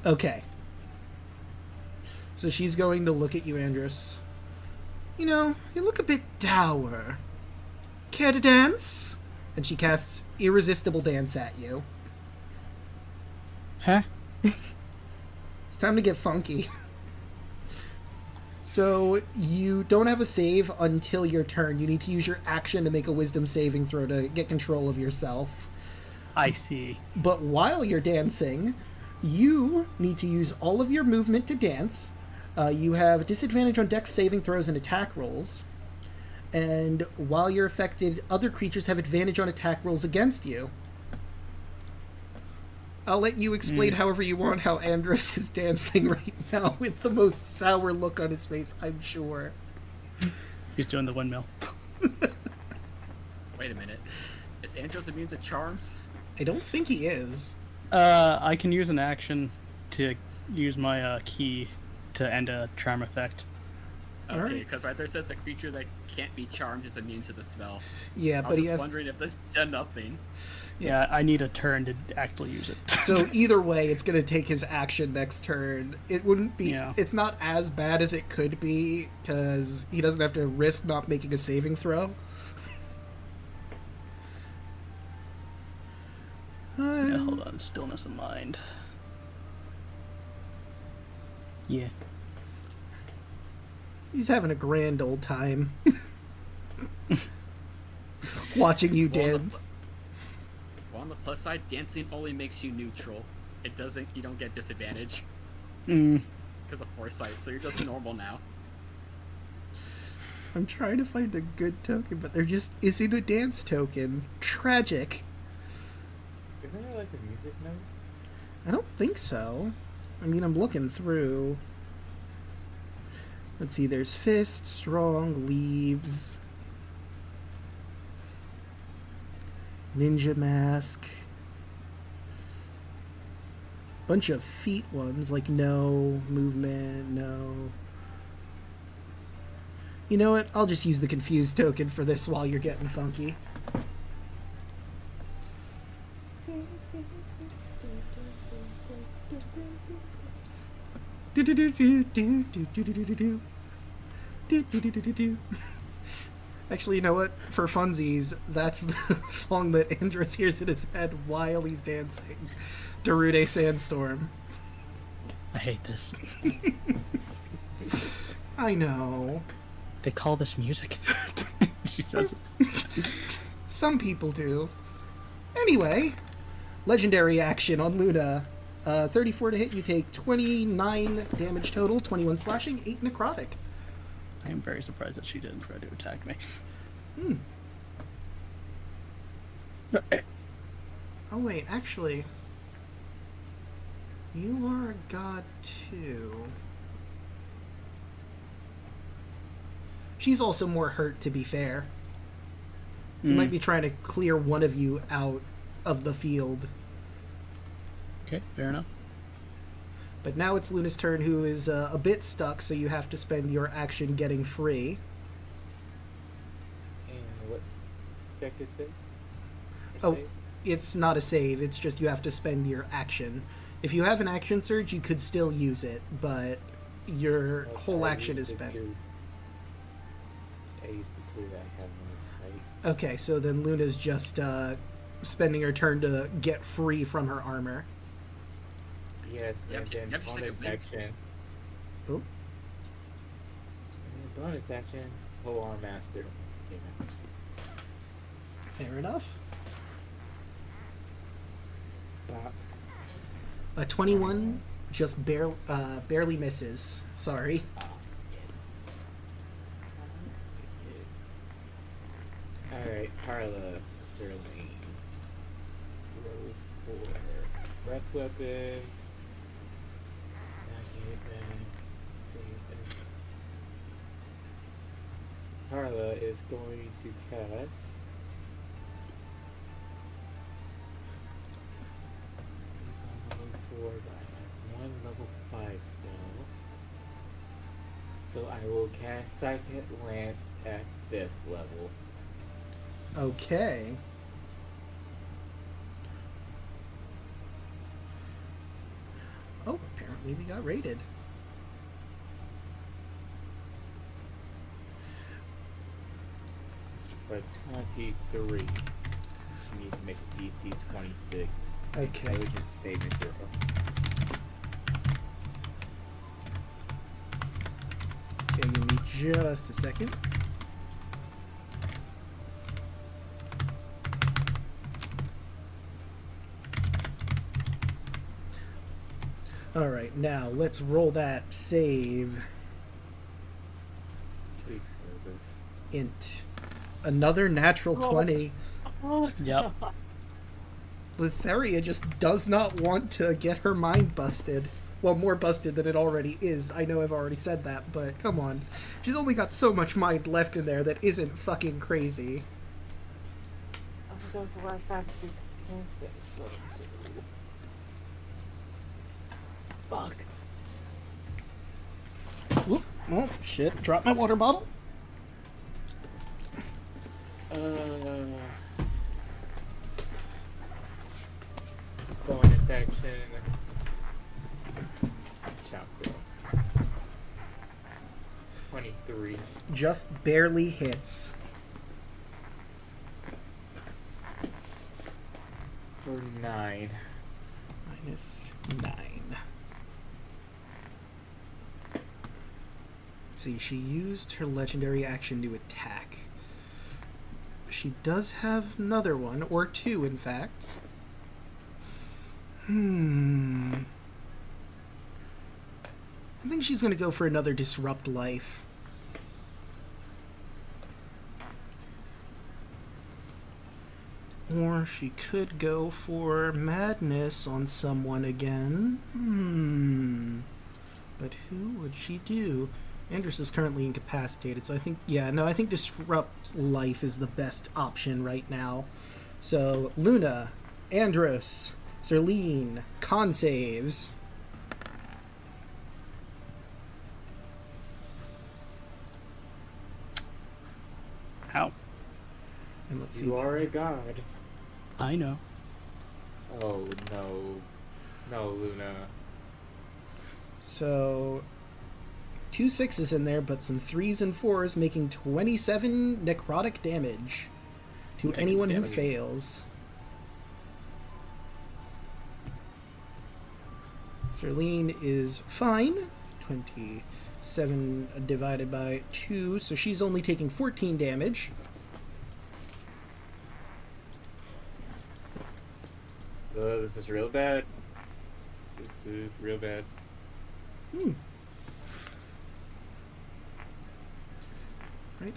Speaker 3: Okay. So she's going to look at you, Andros. You know, you look a bit dour. Care to dance? And she casts Irresistible Dance at you.
Speaker 6: Huh?
Speaker 3: It's time to get funky. So, you don't have a save until your turn. You need to use your action to make a wisdom saving throw to get control of yourself.
Speaker 6: I see.
Speaker 3: But while you're dancing, you need to use all of your movement to dance. You have disadvantage on dex saving throws and attack rolls. And while you're affected, other creatures have advantage on attack rolls against you. I'll let you explain however you want how Andros is dancing right now with the most sour look on his face, I'm sure.
Speaker 6: He's doing the windmill.
Speaker 2: Wait a minute. Is Andros immune to charms?
Speaker 3: I don't think he is.
Speaker 6: I can use an action to use my key to end a charm effect.
Speaker 2: Okay,
Speaker 3: Alright.
Speaker 2: because right there says the creature that can't be charmed is immune to the spell.
Speaker 3: Yeah,
Speaker 2: I
Speaker 3: but
Speaker 2: was
Speaker 3: he
Speaker 2: just
Speaker 3: has...
Speaker 2: wondering if this did nothing.
Speaker 6: Yeah, I need a turn to actually use it.
Speaker 3: So either way, it's going to take his action next turn. It wouldn't be...
Speaker 6: Yeah.
Speaker 3: It's not as bad as it could be, because he doesn't have to risk not making a saving throw.
Speaker 6: Yeah, hold on. Stillness of mind. Yeah.
Speaker 3: He's having a grand old time. Watching you
Speaker 2: Well,
Speaker 3: dance.
Speaker 2: Well, on the plus side, dancing only makes you neutral. It doesn't. You don't get disadvantage because of foresight, so you're just normal now.
Speaker 3: I'm trying to find a good token, but there just isn't a dance token. Tragic.
Speaker 4: Isn't there like a music note?
Speaker 3: I don't think so. I mean, I'm looking through. Let's see, there's Fist, Strong, Leaves, Ninja Mask, bunch of feet ones, like no, movement, no. You know what? I'll just use the Confused token for this while you're getting funky. Actually, you know what? For funsies, that's the song that Andros hears in his head while he's dancing. Darude Sandstorm.
Speaker 6: I hate this.
Speaker 3: I know.
Speaker 6: They call this music. She says it.
Speaker 3: Some people do. Anyway, legendary action on Luna. 34 to hit, you take 29 damage total, 21 slashing, 8 necrotic.
Speaker 6: I am very surprised that she didn't try to attack me.
Speaker 3: Oh wait, actually, you are a god too. She's also more hurt, to be fair. You might be trying to clear one of you out of the field.
Speaker 6: Okay, fair enough.
Speaker 3: But now it's Luna's turn, who is a bit stuck, so you have to spend your action getting free.
Speaker 7: And what's check is it?
Speaker 3: Oh, it's not a save, it's just you have to spend your action. If you have an action surge, you could still use it, but your whole action is spent.
Speaker 7: I used the 2 that I have in this fight.
Speaker 3: Okay, so then Luna's just spending her turn to get free from her armor.
Speaker 7: Yes,
Speaker 2: You have
Speaker 7: and
Speaker 2: to-
Speaker 7: then
Speaker 2: you have to stick a
Speaker 7: bonus
Speaker 2: blink.
Speaker 7: action.
Speaker 3: Oh,
Speaker 7: And then bonus action, whole arm master.
Speaker 3: fair enough.
Speaker 7: Bop.
Speaker 3: A 21 just barely misses. Sorry.
Speaker 7: Alright, Carla, Sterling. Roll for breath weapon. Knock it back. Carla is going to cast. He's on level 4, but I have 1 level 5 spell. So I will cast Psychic Lance at 5th level.
Speaker 3: Okay. Oh, apparently we got raided.
Speaker 7: For 23. She needs to make a DC 26.
Speaker 3: Okay.
Speaker 7: Intelligence saving throw.
Speaker 3: Okay, give me just a second. Alright, now let's roll that save.
Speaker 7: Please service.
Speaker 3: Int. Another natural 20.
Speaker 6: Yep.
Speaker 3: Letheria just does not want to get her mind busted. Well, more busted than it already is. I know I've already said that, but come on. She's only got so much mind left in there that isn't fucking crazy.
Speaker 7: Oh, that was the last time this against this. Fuck.
Speaker 3: Whoop. Oh, shit. Drop my water bottle.
Speaker 7: Bonus action. Chakra. 23.
Speaker 3: Just barely hits.
Speaker 7: For 9.
Speaker 3: Minus 9. See, she used her legendary action to attack. She does have another one, or 2 in fact. I think she's gonna go for another Disrupt Life. Or she could go for Madness on someone again. But who would she do? Andrus is currently incapacitated, so I think, I think Disrupt Life is the best option right now. So, Luna, Andros, Zerline, con saves.
Speaker 6: Ow.
Speaker 3: And let's see.
Speaker 7: You are a god.
Speaker 6: I know.
Speaker 7: Oh no. No, Luna.
Speaker 3: So, 2 6s in there, but some 3s and 4s, making 27 necrotic damage to anyone who fails. Zerline is fine. 27 divided by 2, so she's only taking 14 damage.
Speaker 7: This is real bad. This is real bad.
Speaker 3: Right.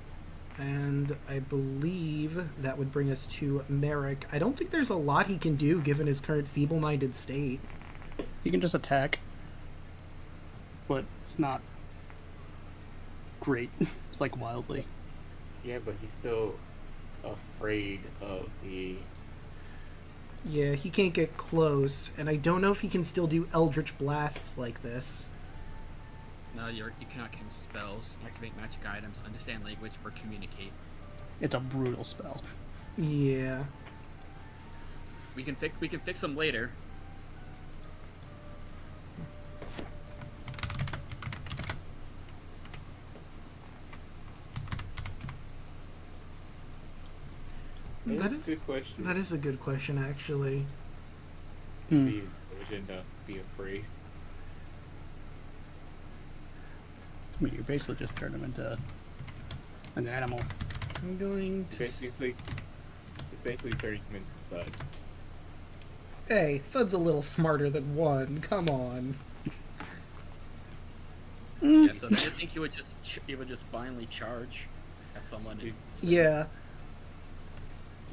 Speaker 3: And I believe that would bring us to Merrick. I don't think there's a lot he can do given his current feeble-minded state.
Speaker 6: He can just attack. But it's not great. It's like wildly.
Speaker 7: Yeah, but he's still afraid of the
Speaker 3: Yeah, he can't get close, and I don't know if he can still do Eldritch Blasts like this.
Speaker 2: No, you cannot cast spells, activate magic items, understand language, or communicate.
Speaker 6: It's a brutal spell.
Speaker 3: Yeah.
Speaker 2: We can fix them later.
Speaker 4: That's a good question.
Speaker 3: That is a good question, actually.
Speaker 4: Be intelligent enough to be afraid.
Speaker 6: I mean, you basically just turn him into an animal.
Speaker 3: I'm going to...
Speaker 4: It's basically turning him into Thud.
Speaker 3: Hey, Thud's a little smarter than one. Come on.
Speaker 2: Yeah, so do you think he would just blindly charge at someone? And
Speaker 3: Yeah.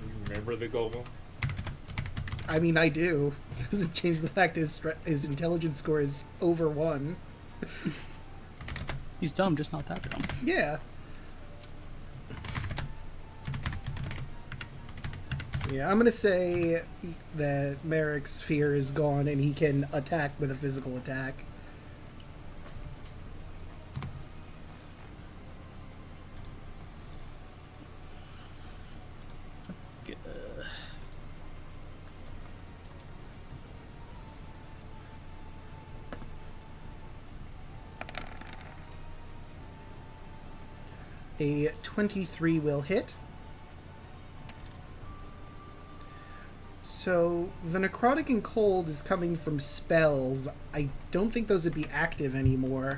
Speaker 4: Do you remember the golem?
Speaker 3: I mean, I do. Doesn't change the fact his intelligence score is over 1.
Speaker 6: He's dumb, just not that dumb.
Speaker 3: Yeah. So yeah, I'm gonna say that Merrick's fear is gone and he can attack with a physical attack. A 23 will hit. So, the necrotic and cold is coming from spells. I don't think those would be active anymore.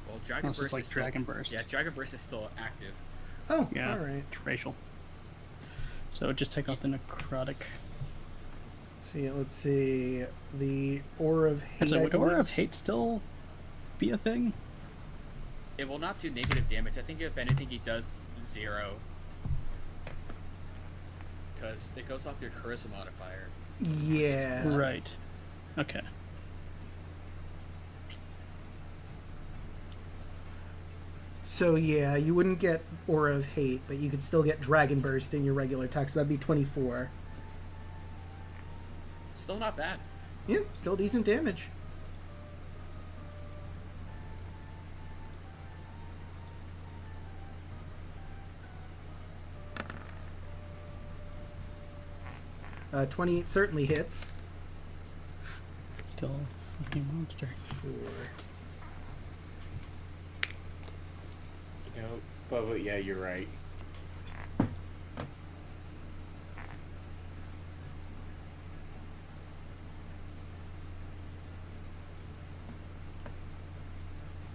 Speaker 2: Well, Dragon
Speaker 6: Also,
Speaker 2: Burst
Speaker 6: it's like
Speaker 2: is still,
Speaker 6: Dragon Burst.
Speaker 2: Yeah, Dragon Burst is still active.
Speaker 3: Oh,
Speaker 6: Yeah,
Speaker 3: alright.
Speaker 6: it's racial. So just take out the necrotic.
Speaker 3: So yeah, let's see. The Aura of Hate.
Speaker 6: So
Speaker 3: I
Speaker 6: would Aura
Speaker 3: believe?
Speaker 6: of Hate still be a thing?
Speaker 2: It will not do negative damage. I think if anything, he does 0. Because it goes off your charisma modifier.
Speaker 3: Yeah.
Speaker 6: Right. Okay.
Speaker 3: So yeah, you wouldn't get Aura of Hate, but you could still get Dragon Burst in your regular attack, so that'd be 24.
Speaker 2: Still not bad.
Speaker 3: Yeah, still decent damage. 28 certainly hits.
Speaker 6: Still a fucking monster.
Speaker 3: 4.
Speaker 4: You know, Bubba, yeah, you're right.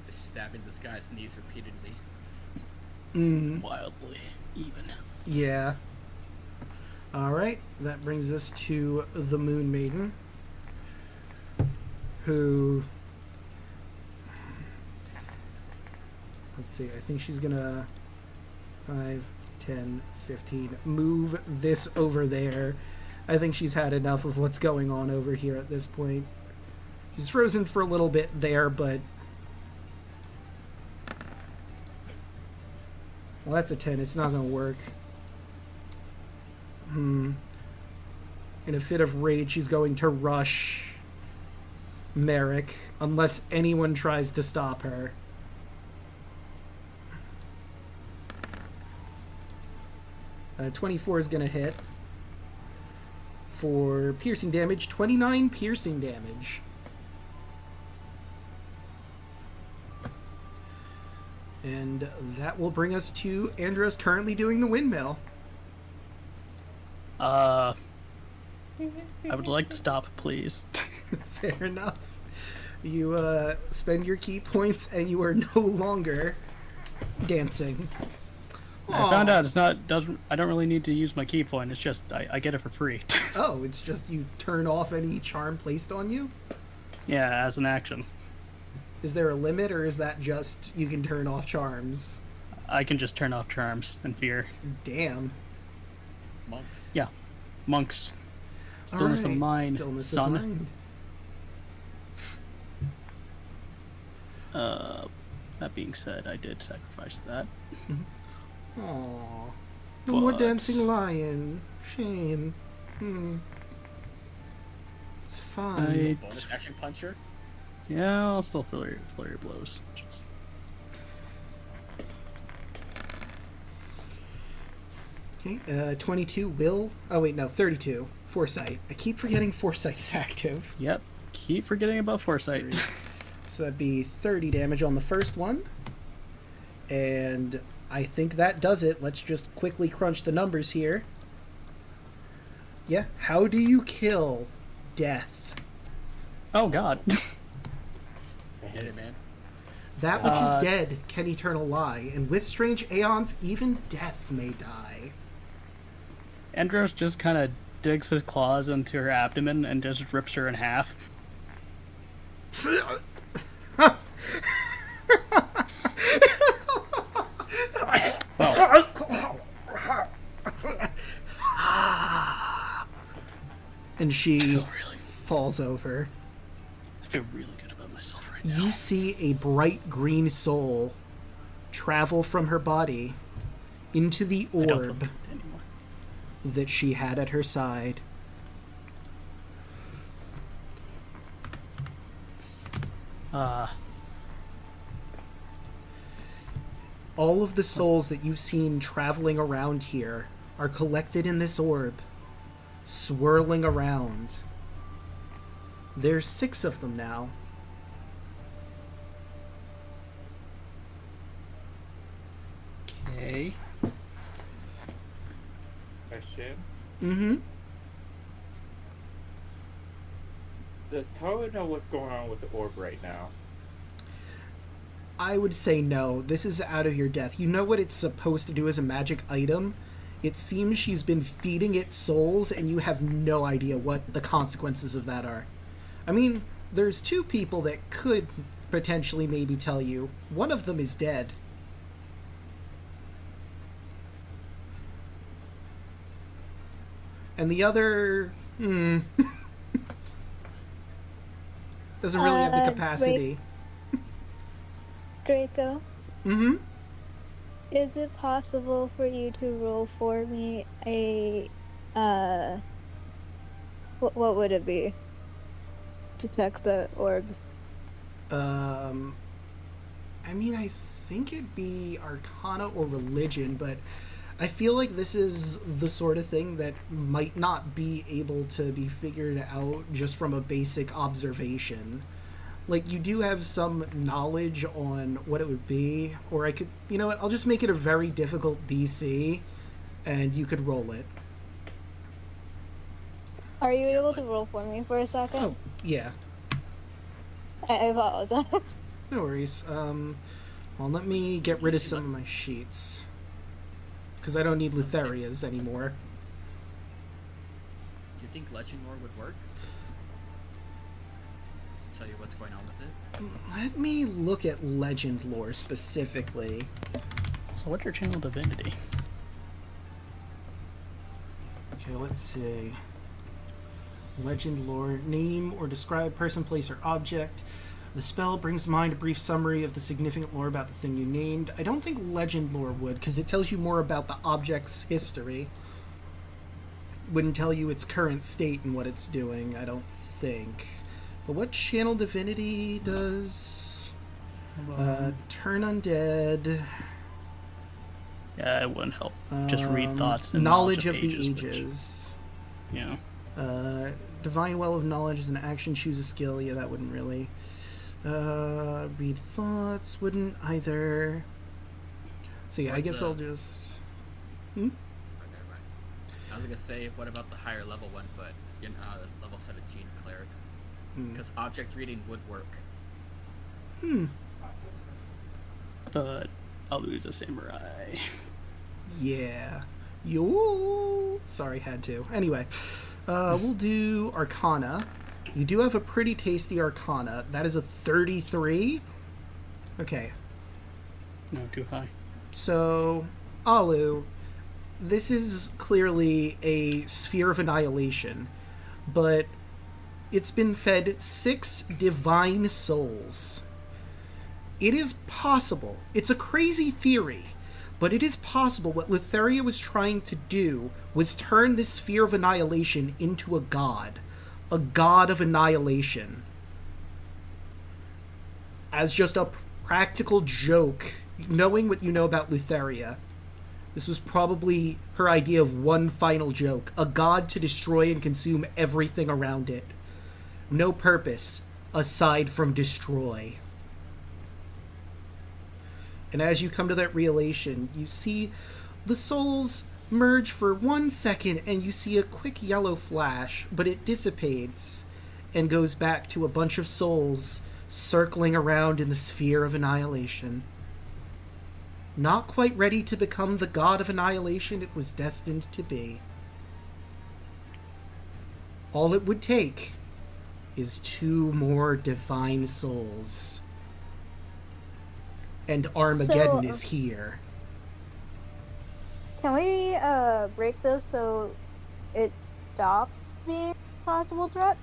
Speaker 2: Just stabbing this guy's knees repeatedly.
Speaker 6: Wildly even.
Speaker 3: Yeah. Alright, that brings us to the Moon Maiden. Who... Let's see, I think she's gonna... 5, 10, 15... Move this over there. I think she's had enough of what's going on over here at this point. She's frozen for a little bit there, but... Well, that's a 10. It's not gonna work. In a fit of rage, she's going to rush Merrick, unless anyone tries to stop her. Uh, 24 is going to hit for piercing damage. 29 piercing damage. And that will bring us to Andros currently doing the windmill.
Speaker 6: I would like to stop, please.
Speaker 3: Fair enough. You spend your key points and you are no longer dancing.
Speaker 6: I found out I don't really need to use my key point. It's just I get it for free.
Speaker 3: Oh, it's just you turn off any charm placed on you?
Speaker 6: Yeah, as an action.
Speaker 3: Is there a limit, or is that just you can turn off charms?
Speaker 6: I can just turn off charms and fear.
Speaker 3: Damn.
Speaker 2: Monks.
Speaker 6: Yeah, monks. Stillness of
Speaker 3: Alright,
Speaker 6: mind,
Speaker 3: stillness of
Speaker 6: son.
Speaker 3: mind.
Speaker 6: That being said, I did sacrifice that.
Speaker 3: Aww. No more
Speaker 6: But-
Speaker 3: dancing lion. shame. It's fine.
Speaker 2: Bonus action puncher.
Speaker 6: Yeah, I'll still flurry your blows. Just...
Speaker 3: Okay, 22 will... Oh, wait, no, 32. Foresight. I keep forgetting Foresight is active.
Speaker 6: Yep. Keep forgetting about Foresight.
Speaker 3: So that'd be 30 damage on the first one. And I think that does it. Let's just quickly crunch the numbers here. Yeah, how do you kill death?
Speaker 6: Oh, God.
Speaker 2: Get it, man.
Speaker 3: That which is dead can eternal lie, and with strange aeons, even death may die.
Speaker 6: Andros just kind of digs his claws into her abdomen and just rips her in half.
Speaker 3: And she falls over.
Speaker 6: I feel really good about myself right now.
Speaker 3: You see a bright green soul travel from her body into the
Speaker 6: I don't feel
Speaker 3: orb
Speaker 6: good anymore.
Speaker 3: that she had at her side. All of the souls that you've seen traveling around here are collected in this orb, swirling around. There's 6 of them now.
Speaker 6: Okay.
Speaker 4: Question.
Speaker 3: Mm-hmm.
Speaker 4: Does Toa know what's going on with the orb right now?
Speaker 3: I would say no. This is out of your depth. You know what it's supposed to do as a magic item? It seems she's been feeding it souls, and you have no idea what the consequences of that are. I mean, there's 2 people that could potentially maybe tell you. One of them is dead. And the other... doesn't really have the capacity.
Speaker 8: Draco,
Speaker 3: Mm-hmm.
Speaker 8: is it possible for you to roll for me a, what would it be? To check the orb.
Speaker 3: I mean, I think it'd be Arcana or Religion, but I feel like this is the sort of thing that might not be able to be figured out just from a basic observation. Like, you do have some knowledge on what it would be, or I could, you know what, I'll just make it a very difficult DC, and you could roll it.
Speaker 8: Are you able to roll for me for a second?
Speaker 3: Oh, yeah.
Speaker 8: I apologize.
Speaker 3: No worries. Well, let me get rid of some of my sheets. Because I don't need Lutheria's anymore.
Speaker 2: Do you think Legend Lore would work? To tell you what's going on with it?
Speaker 3: Let me look at Legend Lore specifically.
Speaker 6: So what's your channel divinity?
Speaker 3: Okay, let's see. Legend Lore. Name or describe person, place, or object. The spell brings to mind a brief summary of the significant lore about the thing you named. I don't think Legend Lore would, because it tells you more about the object's history. Wouldn't tell you its current state and what it's doing, I don't think. But what channel divinity does? Turn undead.
Speaker 6: Yeah, it wouldn't help. Just read thoughts and
Speaker 3: knowledge of the
Speaker 6: ages.
Speaker 3: ages.
Speaker 6: Yeah.
Speaker 3: Divine Well of Knowledge is an action, choose a skill. Yeah, that wouldn't really. Read thoughts wouldn't either. So yeah, I guess I'll just.
Speaker 2: Okay, right. I was gonna say, what about the higher level one, but you're not level 17 cleric? Because object reading would work.
Speaker 6: But I'll lose a samurai.
Speaker 3: Yeah. Yo. Sorry, had to. Anyway, we'll do Arcana. You do have a pretty tasty Arcana. That is a 33. Okay.
Speaker 6: No, too high.
Speaker 3: So, Alu, this is clearly a sphere of annihilation, but it's been fed 6 divine souls. It is possible. It's a crazy theory, But it is possible what Lutheria was trying to do was turn this sphere of annihilation into a god of annihilation. As just a practical joke, knowing what you know about Lutheria, this was probably her idea of one final joke, a god to destroy and consume everything around it. No purpose aside from destroy. And as you come to that realization, you see the souls merge for 1 second and you see a quick yellow flash, but it dissipates and goes back to a bunch of souls circling around in the sphere of annihilation. Not quite ready to become the god of annihilation it was destined to be. All it would take is 2 more divine souls. And Armageddon is here.
Speaker 8: Can we break this so it stops being a possible threat?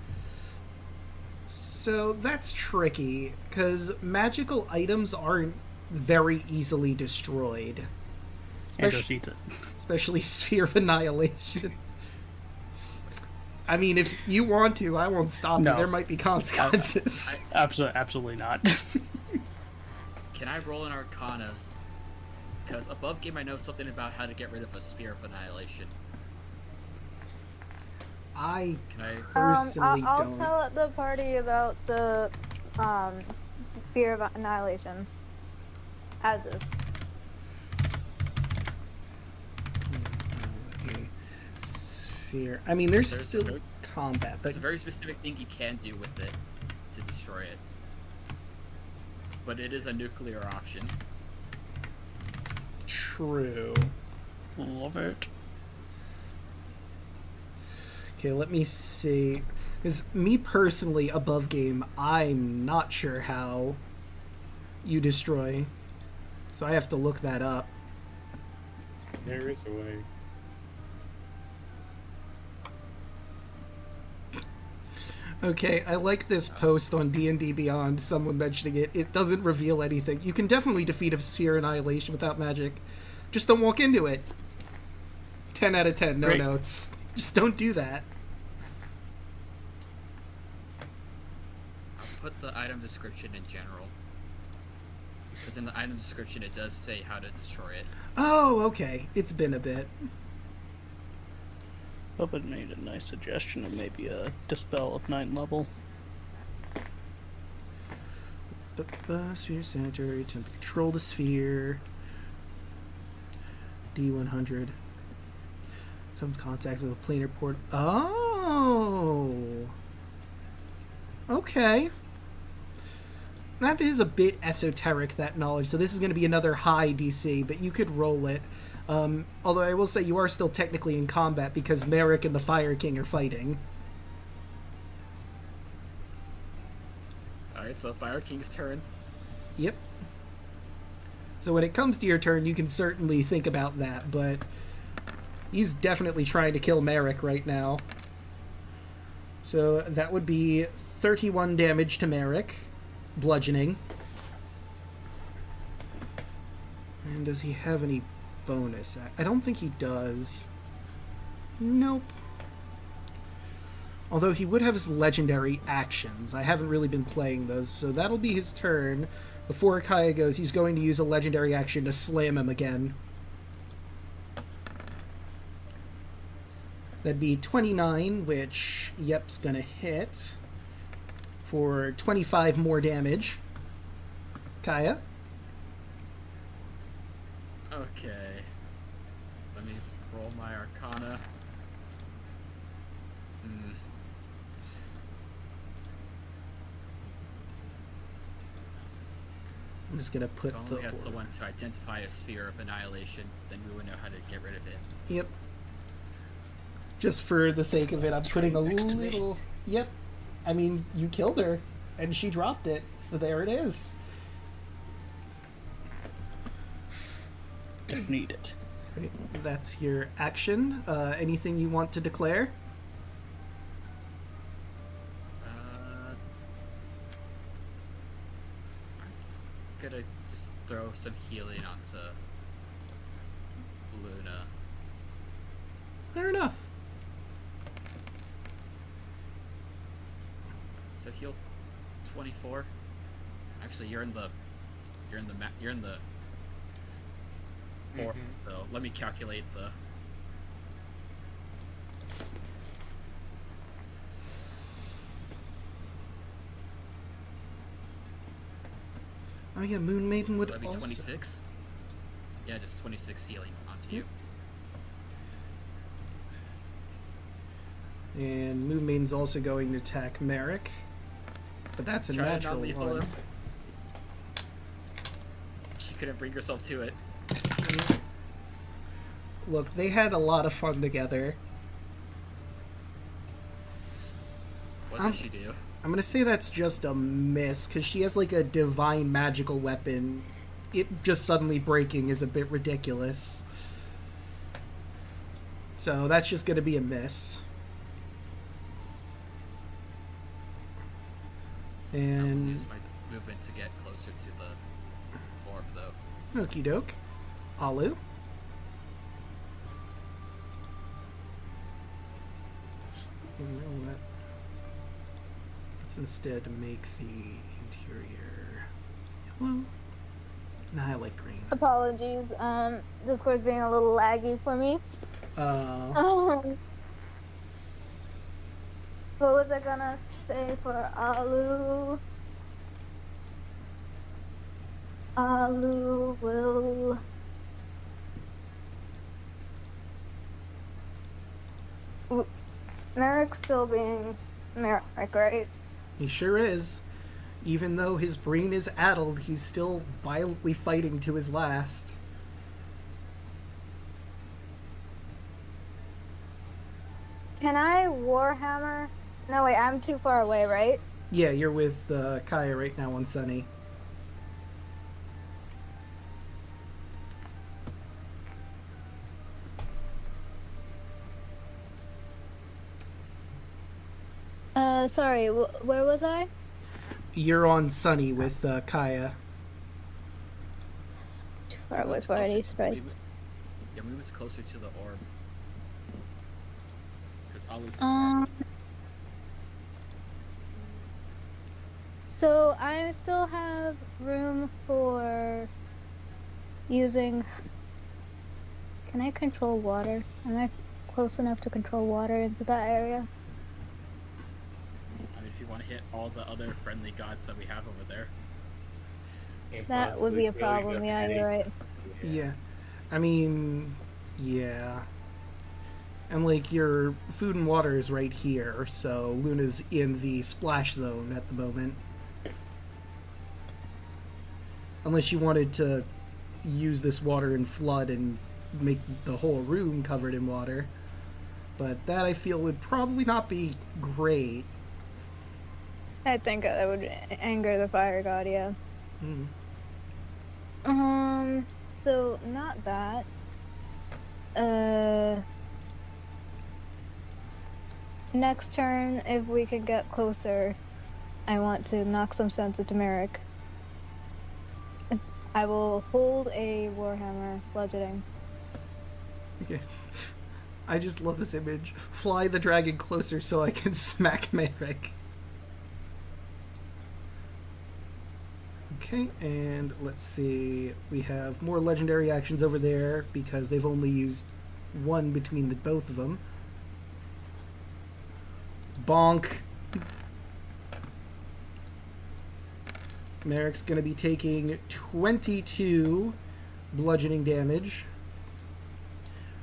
Speaker 3: So that's tricky, because magical items aren't very easily destroyed.
Speaker 6: Andros eats it.
Speaker 3: Especially Sphere of Annihilation. I mean, if you want to, I won't stop you. There might be consequences.
Speaker 6: Absolutely not.
Speaker 2: Can I roll an Arcana? Because above game I know something about how to get rid of a Sphere of Annihilation.
Speaker 3: I
Speaker 8: I'll
Speaker 3: don't.
Speaker 8: tell the party about the Sphere of Annihilation. As is.
Speaker 3: Sphere. I mean, there's still combat, but
Speaker 2: it's a very specific thing you can do with it to destroy it. But it is a nuclear option.
Speaker 3: True.
Speaker 6: Love it.
Speaker 3: Okay, let me see. Because me personally, above game, I'm not sure how you destroy. So I have to look that up.
Speaker 4: There is a way.
Speaker 3: Okay, I like this post on D&D Beyond, someone mentioning it. It doesn't reveal anything. You can definitely defeat a Sphere Annihilation without magic. Just don't walk into it. 10 out of 10, no notes. Just don't do that.
Speaker 2: I'll put the item description in general. Because in the item description it does say how to destroy it.
Speaker 3: Oh, okay. It's been a bit.
Speaker 6: Puppet made a nice suggestion of maybe a Dispel of 9th level.
Speaker 3: Sphere sanitary, attempt to control the sphere. D100. Comes contact with a planar port. Oh! Okay. That is a bit esoteric, that knowledge. So this is going to be another high DC, but you could roll it. Although I will say you are still technically in combat because Merrick and the Fire King are fighting.
Speaker 2: Alright, so Fire King's turn.
Speaker 3: Yep. So when it comes to your turn, you can certainly think about that, but he's definitely trying to kill Merrick right now. So that would be 31 damage to Merrick. Bludgeoning. And does he have any bonus? I don't think he does. Nope. Although he would have his legendary actions. I haven't really been playing those, so that'll be his turn. Before Kaya goes, he's going to use a legendary action to slam him again. That'd be 29, which, yep's gonna hit. For 25 more damage. Kaya?
Speaker 2: Okay. Let me roll my Arcana.
Speaker 3: I'm just gonna put
Speaker 2: If
Speaker 3: the...
Speaker 2: only we had someone to identify a Sphere of Annihilation, then we would know how to get rid of it.
Speaker 3: Yep. Just for the sake of it, I'm putting a little... Yep. I mean, you killed her, and she dropped it, so there it is.
Speaker 6: Don't need it.
Speaker 3: Right, that's your action. Anything you want to declare?
Speaker 2: I'm gonna just throw some healing onto Luna.
Speaker 3: Fair enough.
Speaker 2: So heal 24. Actually, you're in the orb. So let me calculate the.
Speaker 3: Oh yeah, Moon Maiden would
Speaker 2: That'd be
Speaker 3: also...
Speaker 2: 26. Yeah, just 26 healing onto you.
Speaker 3: And Moon Maiden's also going to attack Merrick. But that's a
Speaker 2: Try to
Speaker 3: natural
Speaker 2: non-lethal
Speaker 3: one.
Speaker 2: him. She couldn't bring herself to it.
Speaker 3: Look, they had a lot of fun together.
Speaker 2: What does she do?
Speaker 3: I'm gonna say that's just a miss, because she has like a divine magical weapon. It just suddenly breaking is a bit ridiculous. So that's just gonna be a miss.
Speaker 2: I'm
Speaker 3: And
Speaker 2: gonna use my movement to get closer to the orb, though.
Speaker 3: okie doke. Alu. You know what? Let's instead make the interior yellow. Nah, I like green.
Speaker 8: Apologies. Discord's being a little laggy for me. What was I gonna say for Alu? Alu will... Merrick's still being Merrick, right?
Speaker 3: He sure is. Even though his brain is addled, he's still violently fighting to his last.
Speaker 8: Can I Warhammer? No, wait, I'm too far away, right?
Speaker 3: Yeah, you're with Kaya right now on Sunny.
Speaker 8: Sorry, where was I?
Speaker 3: You're on Sunny with Kaya.
Speaker 8: Too far away for any sprites.
Speaker 2: Yeah, move it closer to the orb. Because I'll lose the slide.
Speaker 8: So I still have room for using... Can I control water? Am I close enough to control water into that area?
Speaker 2: I mean, if you want to hit all the other friendly gods that we have over there.
Speaker 8: That would be a problem, yeah, you're right.
Speaker 3: Yeah. I mean, yeah. And, like, your food and water is right here, so Luna's in the splash zone at the moment. Unless you wanted to use this water and flood and make the whole room covered in water. But that, I feel, would probably not be great.
Speaker 8: I think that would anger the fire god, yeah. So not that. Next turn, if we could get closer, I want to knock some sense into Merrick. I will hold a Warhammer bludgeoning.
Speaker 3: Okay. I just love this image. Fly the dragon closer so I can smack Merrick. Okay, and let's see. We have more legendary actions over there because they've only used one between the both of them. Bonk. Merrick's going to be taking 22 bludgeoning damage.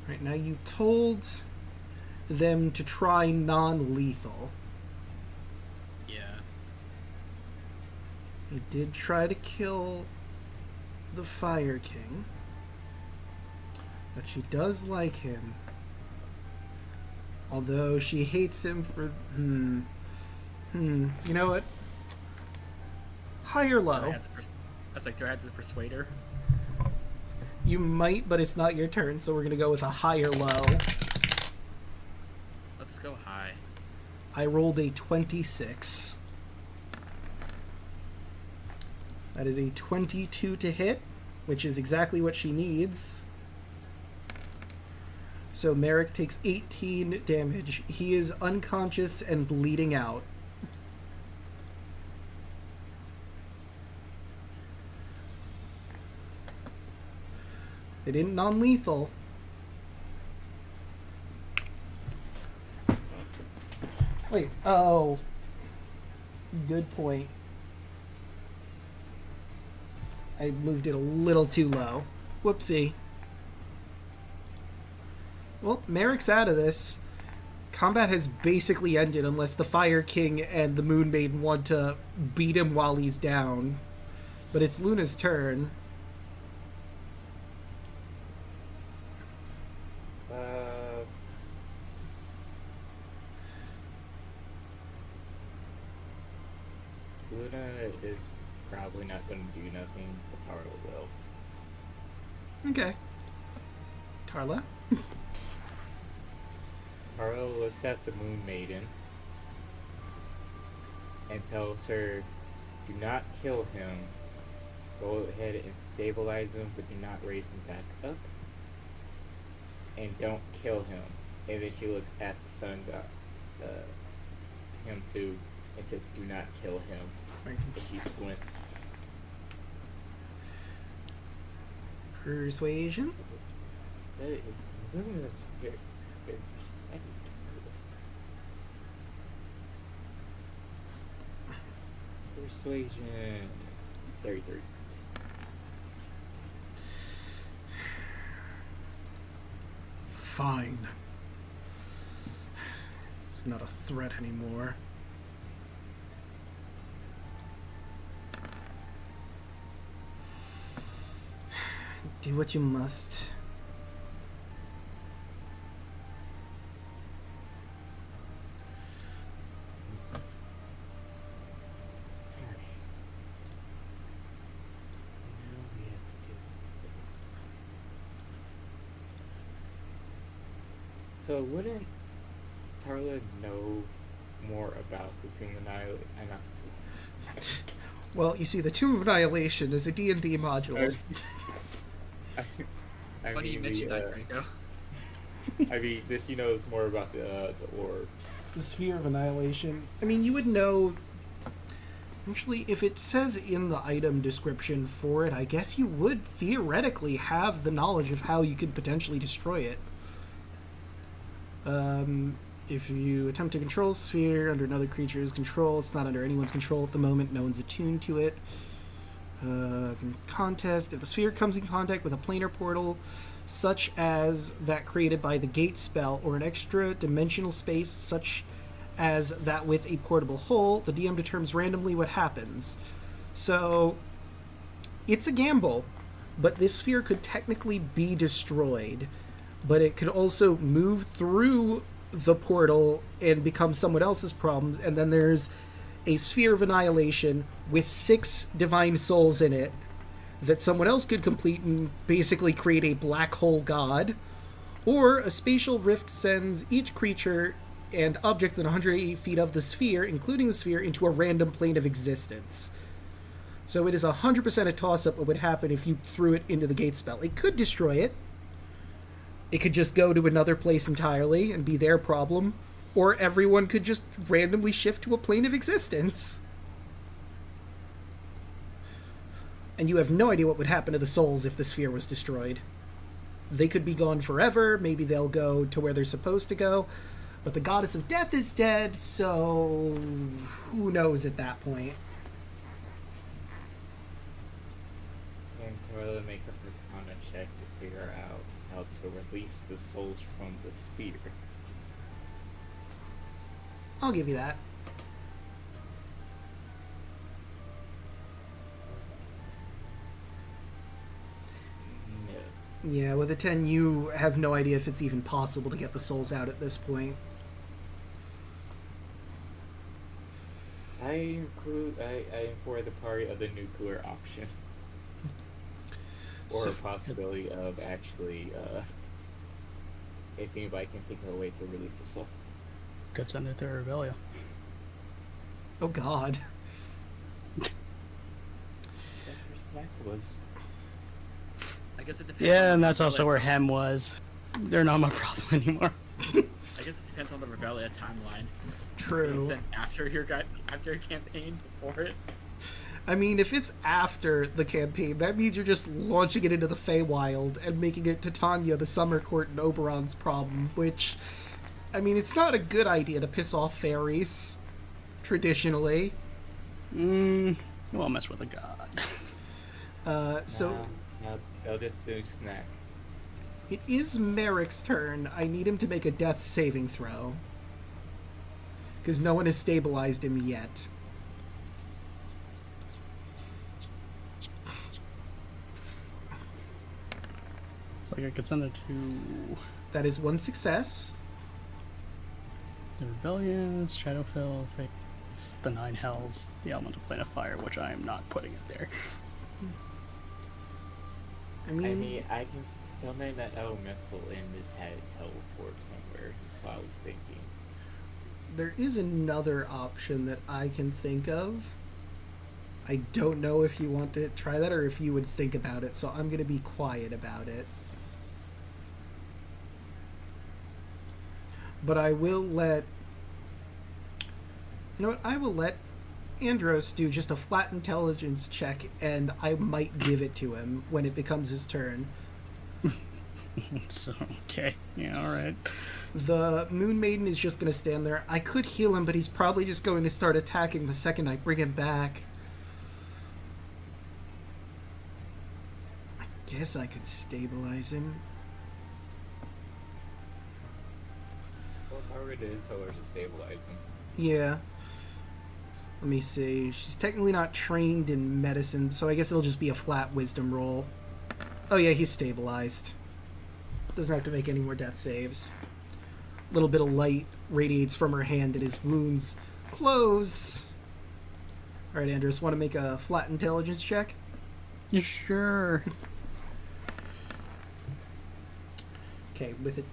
Speaker 3: Right now, you told them to try non-lethal.
Speaker 2: Yeah.
Speaker 3: He did try to kill the Fire King, but she does like him. Although she hates him for... You know what? High or low?
Speaker 2: That's like, do I have to persuade her?
Speaker 3: You might, but it's not your turn, so we're going to go with a high or low.
Speaker 2: Let's go high.
Speaker 3: I rolled a 26. That is a 22 to hit, which is exactly what she needs. So Merrick takes 18 damage. He is unconscious and bleeding out. They didn't non-lethal. Wait, oh. Good point. I moved it a little too low. Whoopsie. Well, Merrick's out of this. Combat has basically ended unless the Fire King and the Moon Maiden want to beat him while he's down. But it's Luna's turn.
Speaker 7: Luna is probably not going to do nothing, but Tarla will.
Speaker 3: Okay. Tarla?
Speaker 7: Tarla looks at the Moon Maiden and tells her, do not kill him. Go ahead and stabilize him, but do not raise him back up. And don't kill him. And then she looks at the sun god, him too, and said, do not kill him. And she squints.
Speaker 3: Persuasion?
Speaker 7: That is Luna's very, very Persuasion 33.
Speaker 3: Fine. It's not a threat anymore. Do what you must.
Speaker 7: So wouldn't Tarla know more about the Tomb of Annihilation?
Speaker 3: Well, you see, the Tomb of Annihilation is a D&D module.
Speaker 2: Funny you mentioned that, Rico.
Speaker 7: I mean, that she knows more about the orb.
Speaker 3: The Sphere of Annihilation. I mean, you would know... Actually, if it says in the item description for it, I guess you would theoretically have the knowledge of how you could potentially destroy it. If you attempt to control a sphere under another creature's control, it's not under anyone's control at the moment, no one's attuned to it. Contest, if the sphere comes in contact with a planar portal, such as that created by the gate spell, or an extra dimensional space, such as that with a portable hole, the DM determines randomly what happens. So, it's a gamble, but this sphere could technically be destroyed. But it could also move through the portal and become someone else's problem. And then there's a Sphere of Annihilation with 6 divine souls in it that someone else could complete and basically create a black hole god. Or a spatial rift sends each creature and object in 180 feet of the sphere, including the sphere, into a random plane of existence. So it is 100% a toss-up what would happen if you threw it into the gate spell. It could destroy it. It could just go to another place entirely and be their problem. Or everyone could just randomly shift to a plane of existence. And you have no idea what would happen to the souls if the sphere was destroyed. They could be gone forever, maybe they'll go to where they're supposed to go. But the goddess of death is dead, so who knows at that point.
Speaker 7: And Tarla make a Arcana check to figure out how to release the souls from the sphere.
Speaker 3: I'll give you that.
Speaker 7: No.
Speaker 3: Yeah, with a 10, you have no idea if it's even possible to get the souls out at this point.
Speaker 7: I inform the party of the nuclear option. Or a possibility of actually, if anybody can think of a way to release the soul.
Speaker 6: Could send it to Revelia.
Speaker 3: Oh god.
Speaker 7: That's where Snack was.
Speaker 2: I guess it depends.
Speaker 6: Yeah,
Speaker 2: on
Speaker 6: and
Speaker 2: the
Speaker 6: that's also where
Speaker 2: conflict.
Speaker 6: Hem was. They're not my problem anymore.
Speaker 2: I guess it depends on the Revelia timeline.
Speaker 3: True.
Speaker 2: Sent after your campaign, before it.
Speaker 3: I mean, if it's after the campaign, that means you're just launching it into the Feywild and making it Titania, the Summer Court, and Oberon's problem, which, I mean, it's not a good idea to piss off fairies, traditionally.
Speaker 6: You won't mess with a god.
Speaker 7: Now they'll just soon snack.
Speaker 3: It is Merrick's turn. I need him to make a death saving throw. Because no one has stabilized him yet.
Speaker 6: So I could send it to
Speaker 3: That is one success.
Speaker 6: the Rebellion, Shadowfell, Fates, the Nine Hells, the Elemental Plane of Fire, which I am not putting it there.
Speaker 3: I mean,
Speaker 7: I can summon that elemental and just have it teleport somewhere, is what I was thinking.
Speaker 3: there is another option that I can think of. I don't know if you want to try that or if you would think about it, so I'm going to be quiet about it. But I will let... You know what? I will let Andros do just a flat intelligence check, and I might give it to him when it becomes his turn.
Speaker 6: So, okay. Yeah, alright.
Speaker 3: The Moon Maiden is just going to stand there. I could heal him, but he's probably just going to start attacking the second I bring him back. I guess I could stabilize him.
Speaker 7: Well, if I were to tell her to stabilize him.
Speaker 3: Yeah. Let me see. She's technically not trained in medicine, so I guess it'll just be a flat wisdom roll. Oh yeah, he's stabilized. Doesn't have to make any more death saves. A little bit of light radiates from her hand and his wounds close. Alright, Andros, want to make a flat intelligence check?
Speaker 6: You sure?
Speaker 3: Okay, with it.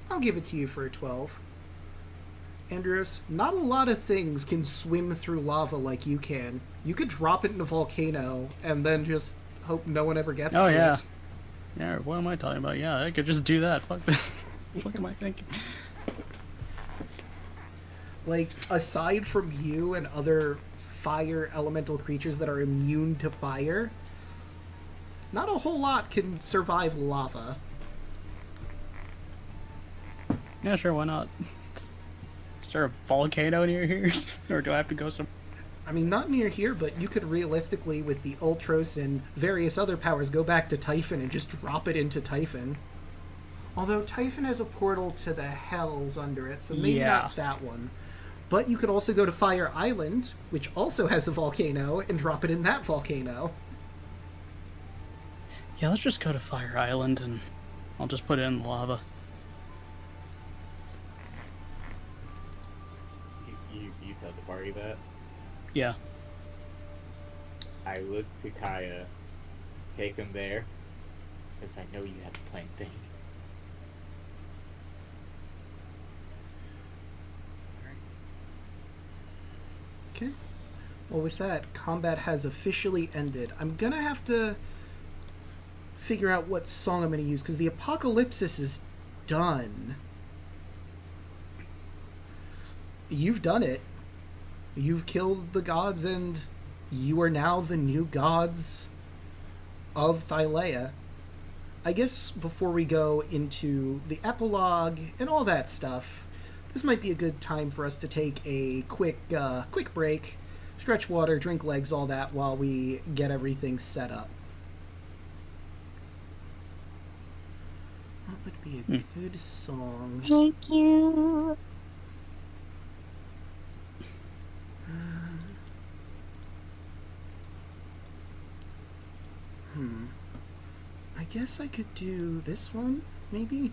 Speaker 3: I'll give it to you for a 12. Andros, not a lot of things can swim through lava like you can. You could drop it in a volcano and then just hope no one ever gets to it.
Speaker 6: Yeah. Yeah, what am I talking about? Yeah, I could just do that. Fuck this. What am I thinking?
Speaker 3: Like, aside from you and other fire elemental creatures that are immune to fire, not a whole lot can survive lava.
Speaker 6: Yeah, sure, why not? Is there a volcano near here? Or do I have to go some...
Speaker 3: I mean, not near here, but you could realistically, with the Ultros and various other powers, go back to Typhon and just drop it into Typhon. Although Typhon has a portal to the Hells under it, so maybe not that one. But you could also go to Fire Island, which also has a volcano, and drop it in that volcano.
Speaker 6: Yeah, let's just go to Fire Island and I'll just put it in the lava.
Speaker 7: You tell the party that?
Speaker 6: Yeah.
Speaker 7: I look to Kaya, take him there, because I know you have a plan thing.
Speaker 3: Okay. Well, with that, combat has officially ended. I'm gonna have to figure out what song I'm gonna use, because the Apocalypsis is done. You've done it. You've killed the gods, and you are now the new gods of Thylea. I guess before we go into the epilogue and all that stuff, this might be a good time for us to take a quick break, stretch water, drink legs, all that, while we get everything set up. What would be a good song?
Speaker 8: Thank you.
Speaker 3: I guess I could do this one, maybe?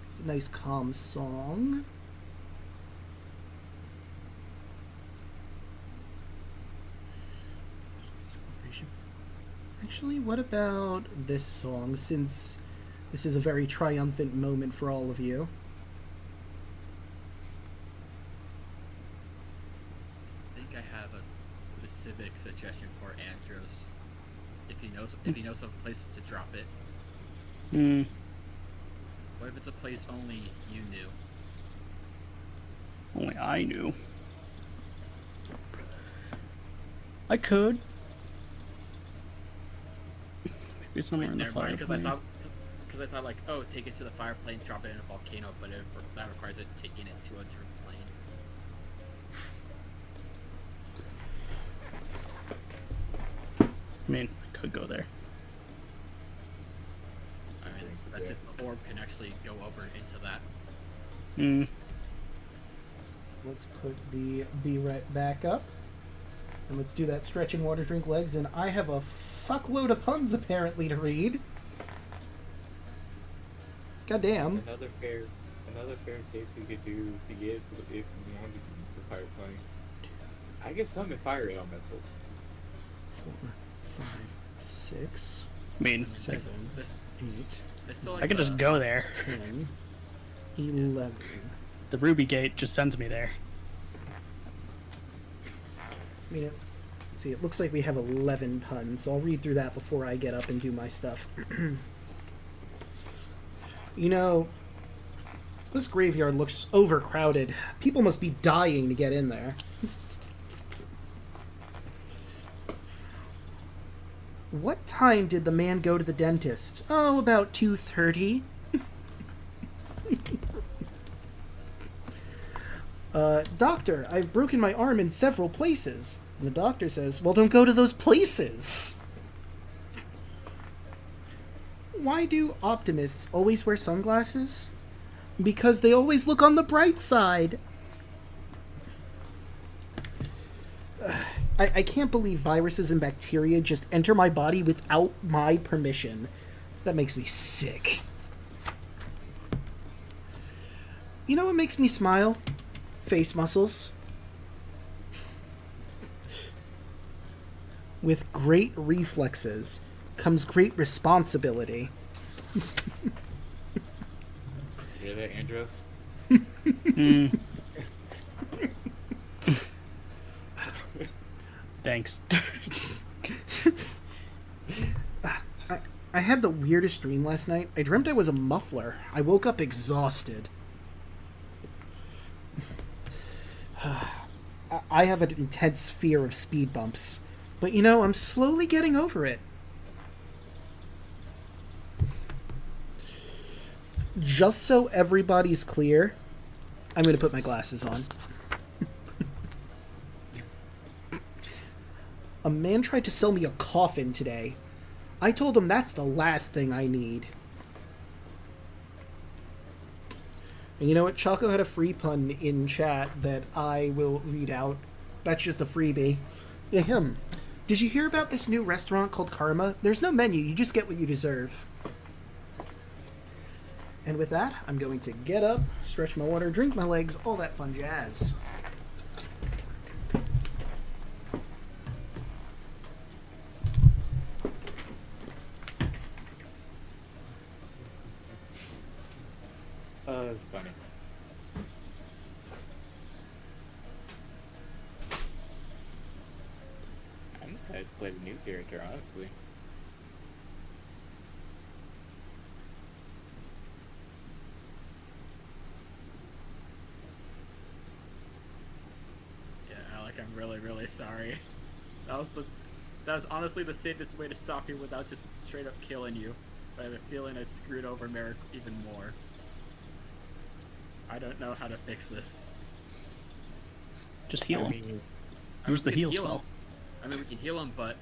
Speaker 3: It's a nice calm song. Celebration. Actually, what about this song, since this is a very triumphant moment for all of you?
Speaker 2: I think I have a specific suggestion for Andros. if he knows of a place to drop it.
Speaker 6: Hmm.
Speaker 2: What if it's a place only you knew?
Speaker 6: Only I knew. I could. Maybe somewhere in the
Speaker 2: Never mind,
Speaker 6: fire
Speaker 2: because I thought like, oh, take it to the fire plane, drop it in a volcano, but that requires it taking it to a different plane.
Speaker 6: I mean, I could go there.
Speaker 2: I mean, that's if the orb can actually go over into that.
Speaker 6: Hmm.
Speaker 3: Let's put the B right back up. And let's do that stretching water, drink legs. And I have a fuckload of puns apparently to read. Goddamn.
Speaker 7: Another fair case we could do to get to if we wanted to use the fire plane. I guess some in fire elementals.
Speaker 3: 4, 5, 6,
Speaker 6: I mean,
Speaker 3: 7,
Speaker 2: This
Speaker 3: 8,
Speaker 2: There's still like
Speaker 6: I could just go there.
Speaker 3: 10, 11.
Speaker 6: The Ruby Gate just sends me there.
Speaker 3: I mean, let's see, it looks like we have 11 puns, so I'll read through that before I get up and do my stuff. You know, this graveyard looks overcrowded. People must be dying to get in there. What time did the man go to the dentist? Oh, about 2:30. Doctor, I've broken my arm in several places. And the doctor says, well, don't go to those places. Why do optimists always wear sunglasses? Because they always look on the bright side. I can't believe viruses and bacteria just enter my body without my permission. That makes me sick. You know what makes me smile? Face muscles. With great reflexes comes great responsibility.
Speaker 7: You hear that, Andros?
Speaker 6: Mm. Thanks.
Speaker 3: I had the weirdest dream last night. I dreamt I was a muffler. I woke up exhausted. I have an intense fear of speed bumps. But you know, I'm slowly getting over it. Just so everybody's clear, I'm going to put my glasses on. A man tried to sell me a coffin today. I told him that's the last thing I need. And you know what? Choco had a free pun in chat that I will read out. That's just a freebie. Ahem. Did you hear about this new restaurant called Karma? There's no menu, you just get what you deserve. And with that, I'm going to get up, stretch my water, drink my legs, all that fun jazz.
Speaker 7: It's funny. I'm excited to play the new character, honestly.
Speaker 2: Yeah, Alec, I'm really, really sorry. That was honestly the safest way to stop you without just straight up killing you. But I have a feeling I screwed over Merrick even more. I don't know how to fix this.
Speaker 6: Just heal him.
Speaker 2: I
Speaker 6: Use the
Speaker 2: we can
Speaker 6: heal
Speaker 2: him.
Speaker 6: spell.
Speaker 2: I mean, we can heal him, but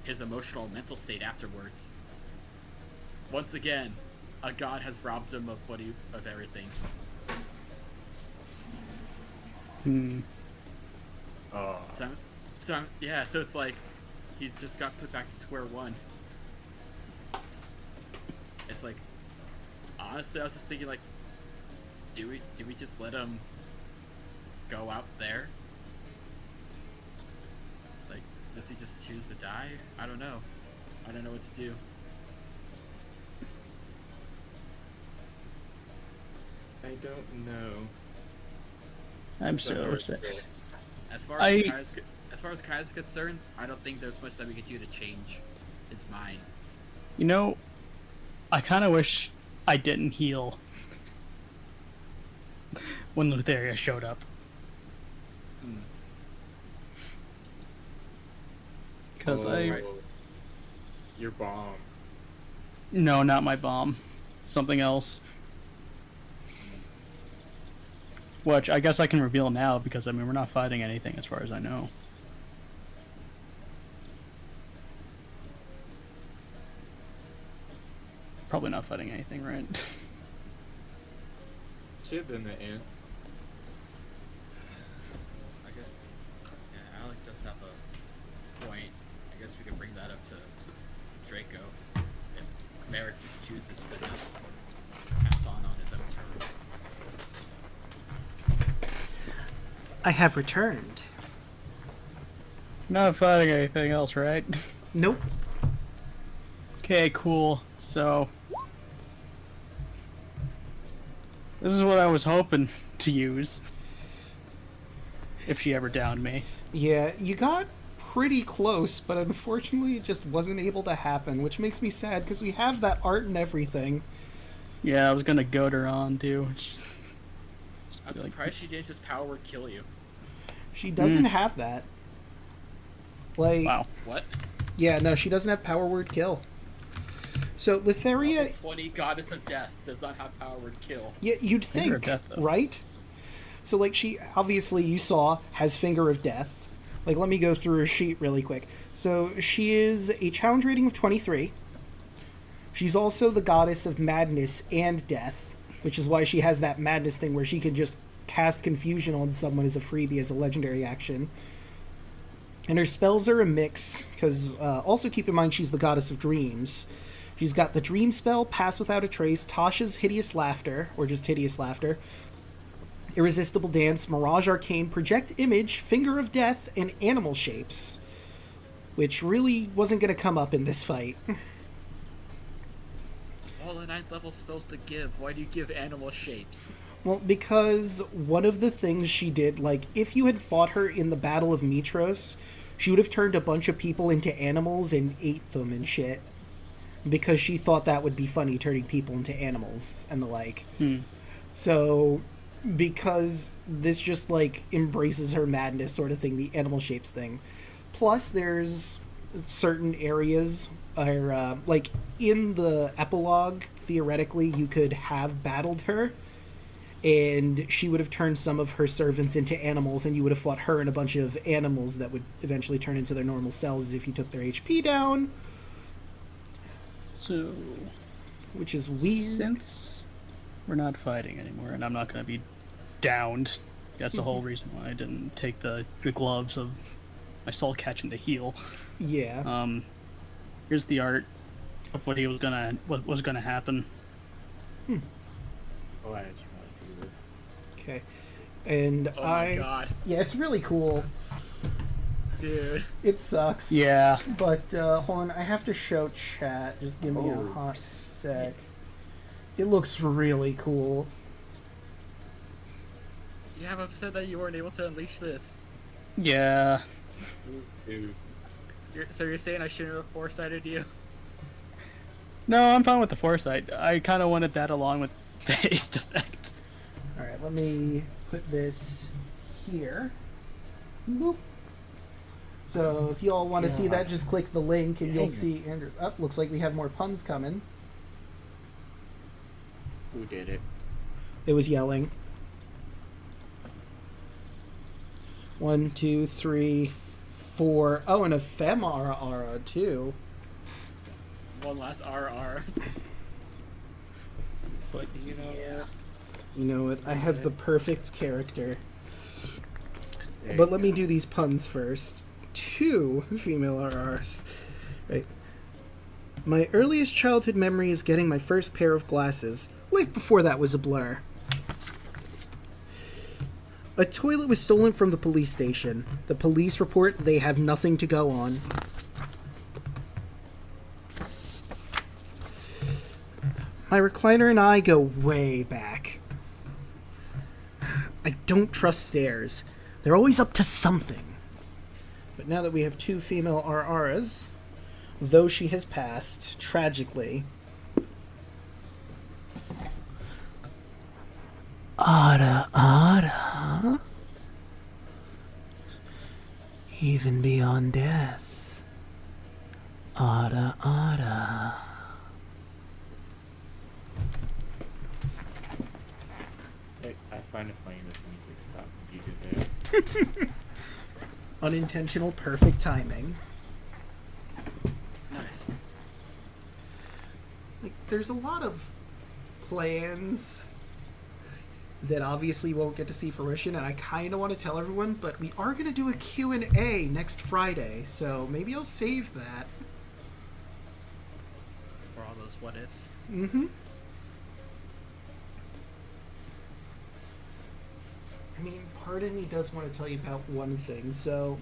Speaker 2: his emotional, mental state afterwards. Once again, a god has robbed him of of everything.
Speaker 6: Hmm.
Speaker 7: Oh.
Speaker 2: So it's like he's just got put back to square one. It's like, honestly, I was just thinking, like, do we just let him go out there? Like, does he just choose to die? I don't know. I don't know what to do.
Speaker 7: I don't know.
Speaker 6: I'm so upset.
Speaker 2: As far as far as Kai is concerned, I don't think there's much that we could do to change his mind.
Speaker 6: You know, I kind of wish I didn't heal when Lutheria showed up. Because
Speaker 7: Your bomb.
Speaker 6: No, not my bomb. Something else. Which I guess I can reveal now because, I mean, we're not fighting anything as far as I know. Probably not fighting anything, right?
Speaker 7: Should have been the end.
Speaker 2: I guess, yeah, Alec does have a point. I guess we could bring that up to Draco. If Merrick just chooses to just pass on his own terms.
Speaker 3: I have returned.
Speaker 6: Not fighting anything else, right?
Speaker 3: Nope.
Speaker 6: Okay, cool. So this is what I was hoping to use if she ever downed me.
Speaker 3: Yeah, you got pretty close, but unfortunately it just wasn't able to happen, which makes me sad because we have that art and everything.
Speaker 6: Yeah, I was gonna goad her on too.
Speaker 2: I'm surprised she didn't just power word kill you.
Speaker 3: She doesn't have that. Like,
Speaker 6: Wow.
Speaker 2: What?
Speaker 3: yeah, no, she doesn't have power word kill. So Lutheria,
Speaker 2: Level 20 Goddess of Death does not have power word kill.
Speaker 3: yeah, you'd
Speaker 6: Finger
Speaker 3: think,
Speaker 6: of Death, though.
Speaker 3: right? So like she obviously you saw has Finger of Death. Like let me go through her sheet really quick. So she is a challenge rating of 23. She's also the goddess of madness and death, which is why she has that madness thing where she can just cast confusion on someone as a freebie as a legendary action. And her spells are a mix, because also keep in mind she's the goddess of dreams. She's got the dream spell, Pass Without a Trace, Tasha's Hideous Laughter, or just Hideous Laughter, Irresistible Dance, Mirage Arcane, Project Image, Finger of Death, and Animal Shapes, which really wasn't going to come up in this fight.
Speaker 2: All the 9th level spells to give. Why do you give animal shapes?
Speaker 3: Well, because one of the things she did, like, if you had fought her in the Battle of Mitros, she would have turned a bunch of people into animals and ate them and shit. Because she thought that would be funny, turning people into animals and the like. So, because this just, like, embraces her madness sort of thing, the animal shapes thing. Plus, there's certain areas, or, like, in the epilogue, theoretically, you could have battled her, and she would have turned some of her servants into animals, and you would have fought her and a bunch of animals that would eventually turn into their normal selves if you took their HP down.
Speaker 6: So,
Speaker 3: which is weird.
Speaker 6: Since we're not fighting anymore, and I'm not going to be downed, that's the whole reason why I didn't take the gloves of my soul catching to heal.
Speaker 3: Yeah.
Speaker 6: Here's the art of what was gonna happen.
Speaker 7: Oh, I actually want to do this.
Speaker 3: Okay. And
Speaker 2: Oh my god.
Speaker 3: yeah, it's really cool.
Speaker 2: Dude.
Speaker 3: It sucks.
Speaker 6: Yeah.
Speaker 3: But hold on, I have to show chat. Just give me a
Speaker 7: Oh,
Speaker 3: hot sec. It looks really cool.
Speaker 2: Yeah, I'm upset that you weren't able to unleash this.
Speaker 6: Yeah.
Speaker 7: Dude.
Speaker 2: So you're saying I shouldn't have foresighted you?
Speaker 6: No, I'm fine with the foresight. I kind of wanted that along with the haste effect.
Speaker 3: Alright, let me put this here. Boop. So if you all want to see that, just click the link and you'll see Andrew's. Oh, looks like we have more puns coming.
Speaker 7: Who did it?
Speaker 3: It was yelling. 1, 2, 3, 4. Oh, and a Femara too.
Speaker 2: One last RR.
Speaker 7: But you know,
Speaker 3: You know what? I have the perfect character.
Speaker 7: there
Speaker 3: But
Speaker 7: you
Speaker 3: let me
Speaker 7: go.
Speaker 3: do these puns first. 2 female RRs. Right. My earliest childhood memory is getting my first pair of glasses. Life before that was a blur. A toilet was stolen from the police station. The police report they have nothing to go on. My recliner and I go way back. I don't trust stairs. They're always up to something. But now that we have 2 female RRs, though she has passed, tragically... Ada. Even beyond death. Ada.
Speaker 7: I find it funny that the music stopped when you did that.
Speaker 3: Unintentional perfect timing.
Speaker 2: Nice.
Speaker 3: Like, there's a lot of plans that obviously won't get to see fruition, and I kind of want to tell everyone, but we are going to do a Q&A next Friday, so maybe I'll save that.
Speaker 2: For all those what ifs.
Speaker 3: Mm-hmm. I mean, part of me does want to tell you about one thing. So,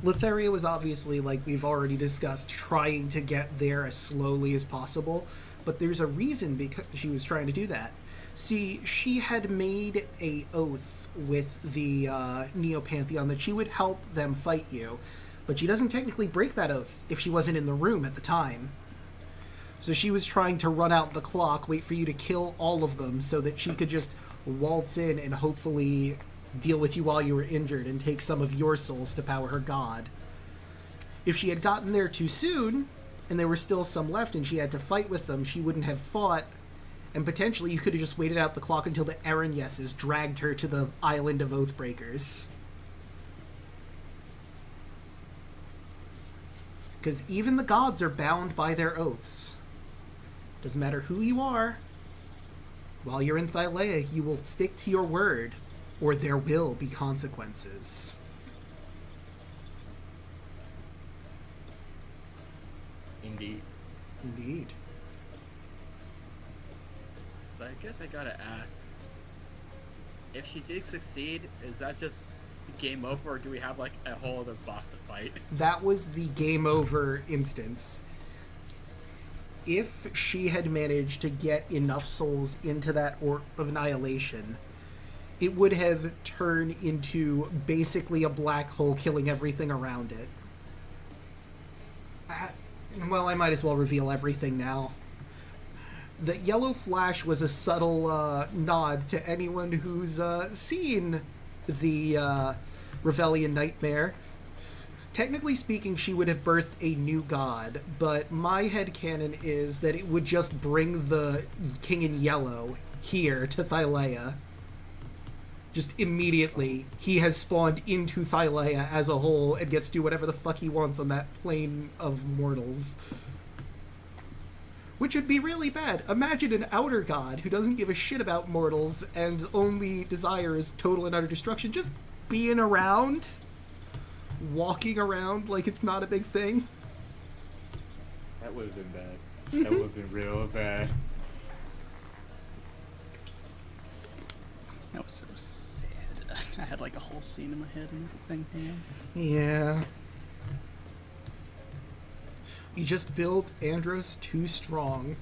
Speaker 3: Letheria was obviously, like we've already discussed, trying to get there as slowly as possible, but there's a reason because she was trying to do that. See, she had made a oath with the Neo-Pantheon that she would help them fight you, but she doesn't technically break that oath if she wasn't in the room at the time. So she was trying to run out the clock, wait for you to kill all of them so that she could just waltz in and hopefully deal with you while you were injured and take some of your souls to power her god. If she had gotten there too soon, and there were still some left and she had to fight with them, she wouldn't have fought, and potentially you could have just waited out the clock until the Eren dragged her to the island of Oathbreakers. Because even the gods are bound by their oaths. Doesn't matter who you are. While you're in Thylea, you will stick to your word, or there will be consequences.
Speaker 7: Indeed.
Speaker 3: Indeed.
Speaker 2: So I guess I gotta ask, if she did succeed, is that just game over, or do we have like a whole other boss to fight?
Speaker 3: That was the game over instance. If she had managed to get enough souls into that Orb of Annihilation, it would have turned into basically a black hole killing everything around it. Well, I might as well reveal everything now. The yellow flash was a subtle nod to anyone who's seen the Revellion Nightmare. Technically speaking, she would have birthed a new god, but my headcanon is that it would just bring the King in Yellow here to Thylea. Just immediately, he has spawned into Thylea as a whole and gets to do whatever the fuck he wants on that plane of mortals. Which would be really bad. Imagine an outer god who doesn't give a shit about mortals and only desires total and utter destruction, just being around, walking around like it's not a big thing.
Speaker 7: That would have been bad. That would have been real bad.
Speaker 6: That was so sad. I had like a whole scene in my head and everything.
Speaker 3: Yeah. You just built Andros too strong.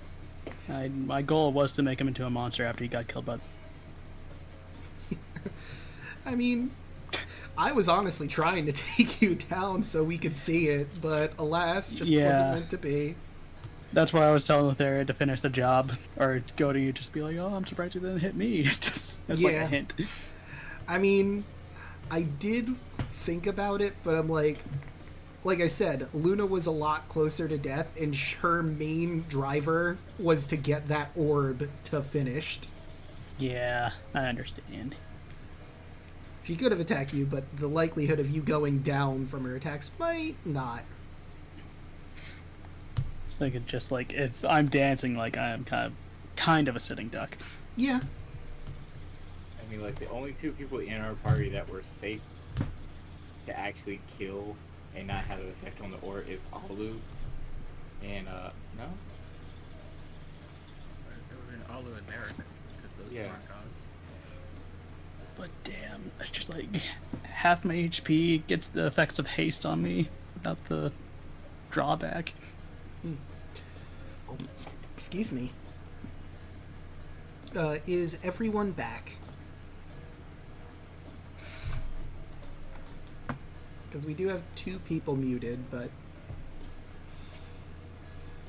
Speaker 6: My goal was to make him into a monster after he got killed by...
Speaker 3: I mean, I was honestly trying to take you down so we could see it, but alas, just wasn't meant to be.
Speaker 6: That's why I was telling Letheria to finish the job, or go to you, just be like, oh, I'm surprised you didn't hit me. Just as like a hint.
Speaker 3: I mean, I did think about it, but I'm like I said, Luna was a lot closer to death, and her main driver was to get that orb to finished.
Speaker 6: Yeah, I understand.
Speaker 3: She could have attacked you, but the likelihood of you going down from her attacks might not.
Speaker 6: I was thinking just like, if I'm dancing, like I am kind of a sitting duck.
Speaker 3: Yeah.
Speaker 7: I mean, like, the only two people in our party that were safe to actually kill and not have an effect on the aura is Alu and, no?
Speaker 2: It would have been Alu and Merrick, because those two aren't gods.
Speaker 6: But damn, it's just like, half my HP gets the effects of haste on me without the drawback.
Speaker 3: Oh, excuse me. Is everyone back? because we do have 2 people muted, but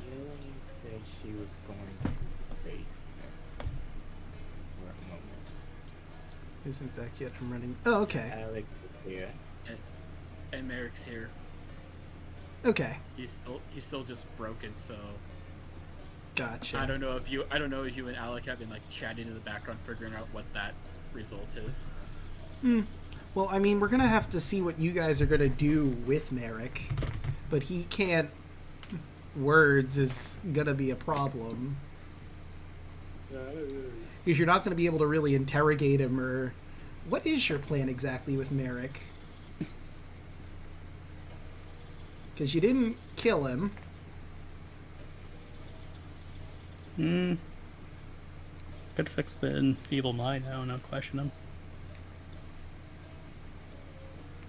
Speaker 7: Yelling said she was going to the basement for a moment.
Speaker 3: isn't back yet. I'm running. Oh, okay.
Speaker 7: Alec, yeah.
Speaker 2: And Merrick's here.
Speaker 3: Okay.
Speaker 2: He's still just broken, so
Speaker 3: Gotcha.
Speaker 2: I don't know if you and Alec have been like chatting in the background, figuring out what that result is.
Speaker 3: Well, I mean, we're gonna have to see what you guys are gonna do with Merrick, but he can't. Words is gonna be a problem because you're not gonna be able to really interrogate him. Or what is your plan exactly with Merrick? Because you didn't kill him.
Speaker 6: Could fix the enfeebled mind. I don't know. Question him.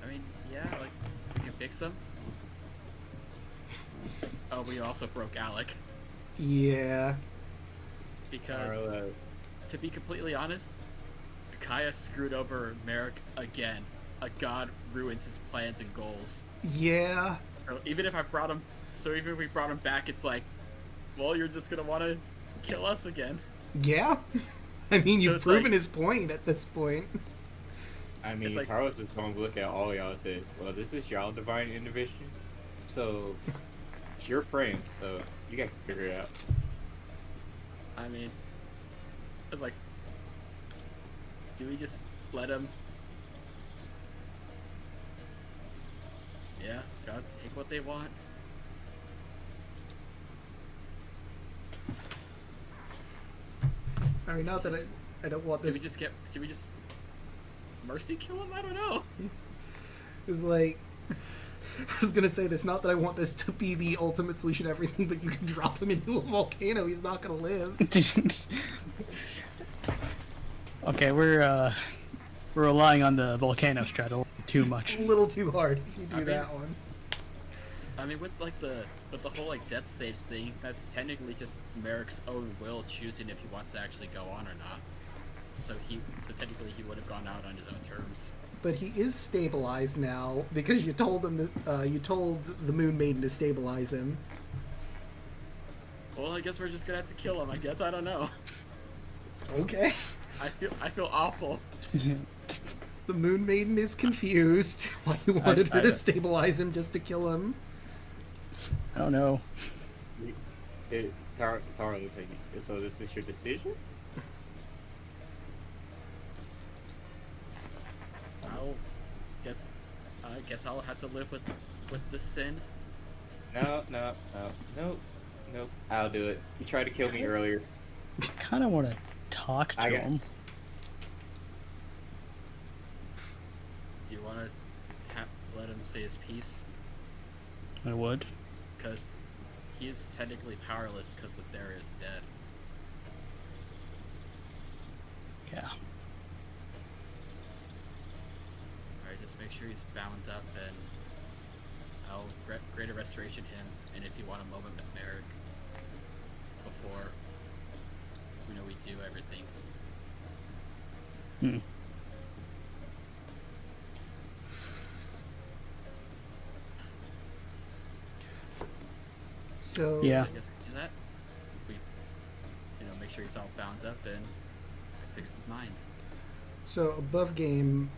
Speaker 2: I mean, yeah, like we can fix him. Oh, we also broke Alec
Speaker 3: Yeah.
Speaker 2: because, to be completely honest, Kaya screwed over Merrick again. A god ruins his plans and goals.
Speaker 3: Yeah.
Speaker 2: So even if we brought him back, it's like, well, you're just gonna want to kill us again.
Speaker 3: Yeah. I mean, you've
Speaker 2: it's
Speaker 3: proven
Speaker 2: like-
Speaker 3: his point at this point.
Speaker 7: I mean,
Speaker 2: It's like-
Speaker 7: Carlos was going to look at all y'all and say, well, this is y'all divine intervention, so it's your frame, so you guys can figure it out.
Speaker 2: I mean, it's like, do we just let him? Yeah, gods take what they want.
Speaker 3: I mean, not that I don't want
Speaker 2: Do
Speaker 3: this.
Speaker 2: we just mercy kill him? I don't know.
Speaker 3: It's like, I was gonna say this. Not that I want this to be the ultimate solution to everything, but you can drop him into a volcano. He's not gonna live.
Speaker 6: Okay, we're relying on the volcano straddle too much.
Speaker 3: A little too hard if you do
Speaker 2: I mean-
Speaker 3: that one.
Speaker 2: I mean, with the whole like death saves thing, that's technically just Merrick's own will choosing if he wants to actually go on or not. So technically he would have gone out on his own terms.
Speaker 3: But he is stabilized now because you told him this. You told the Moon Maiden to stabilize him.
Speaker 2: Well, I guess we're just gonna have to kill him. I guess I don't know.
Speaker 3: Okay.
Speaker 2: I feel awful.
Speaker 3: The Moon Maiden is confused why you wanted her to stabilize him just to kill him.
Speaker 6: I don't know.
Speaker 7: Tara looks like, so this is your decision?
Speaker 2: I guess I'll have to live with the sin.
Speaker 7: No. I'll do it. You tried to kill me earlier.
Speaker 6: Kind of want to talk to him.
Speaker 2: Do you want to let him say his piece?
Speaker 6: I would.
Speaker 2: Because he is technically powerless because Lotharia is dead.
Speaker 6: Yeah.
Speaker 2: Alright, just make sure he's bound up, and I'll greater restoration him, and if you want a moment with Merrick before we do everything.
Speaker 3: So
Speaker 6: Yeah.
Speaker 2: So I guess we do that. We, make sure he's all bound up and fix his mind.
Speaker 3: So above game,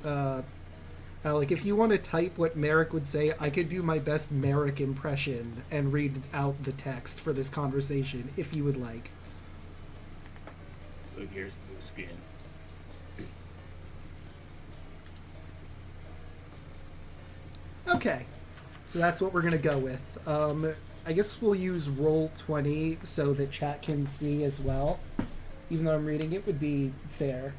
Speaker 3: Alec, if you want to type what Merrick would say, I could do my best Merrick impression and read out the text for this conversation, if you would like.
Speaker 7: Look, here's blue skin.
Speaker 3: Okay, so that's what we're gonna go with. I guess we'll use Roll20 so that chat can see as well. Even though I'm reading, it would be fair.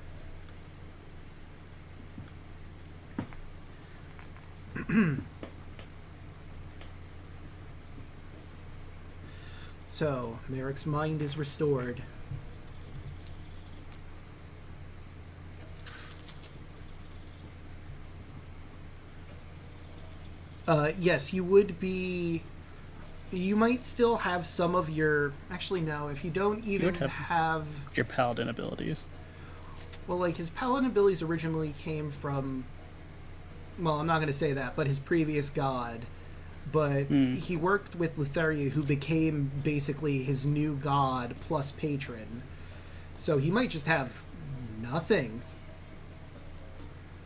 Speaker 3: So, Merrick's mind is restored. Yes, you would be... You might still have some of your... Actually, no, if you don't even have...
Speaker 6: Your paladin abilities.
Speaker 3: Well, like, his paladin abilities originally came from well, I'm not going to say that, but his previous god. But he worked with Lutheria, who became basically his new god plus patron. So he might just have nothing.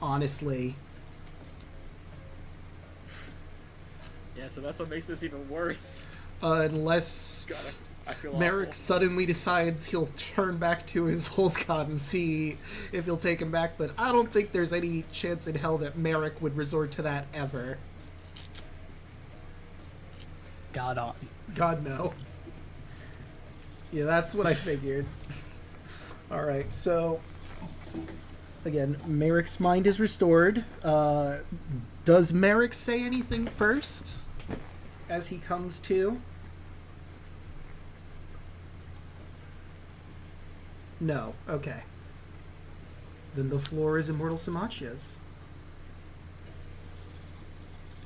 Speaker 3: Honestly.
Speaker 2: Yeah, so that's what makes this even worse.
Speaker 3: Unless
Speaker 2: God, I feel
Speaker 3: Merrick
Speaker 2: awful.
Speaker 3: suddenly decides he'll turn back to his old god and see if he'll take him back. But I don't think there's any chance in hell that Merrick would resort to that ever.
Speaker 6: God on.
Speaker 3: God, no. Yeah, that's what I figured. Alright, so... Again, Merrick's mind is restored. Does Merrick say anything first? As he comes to? No. Okay. Then the floor is Immortal Samachia's.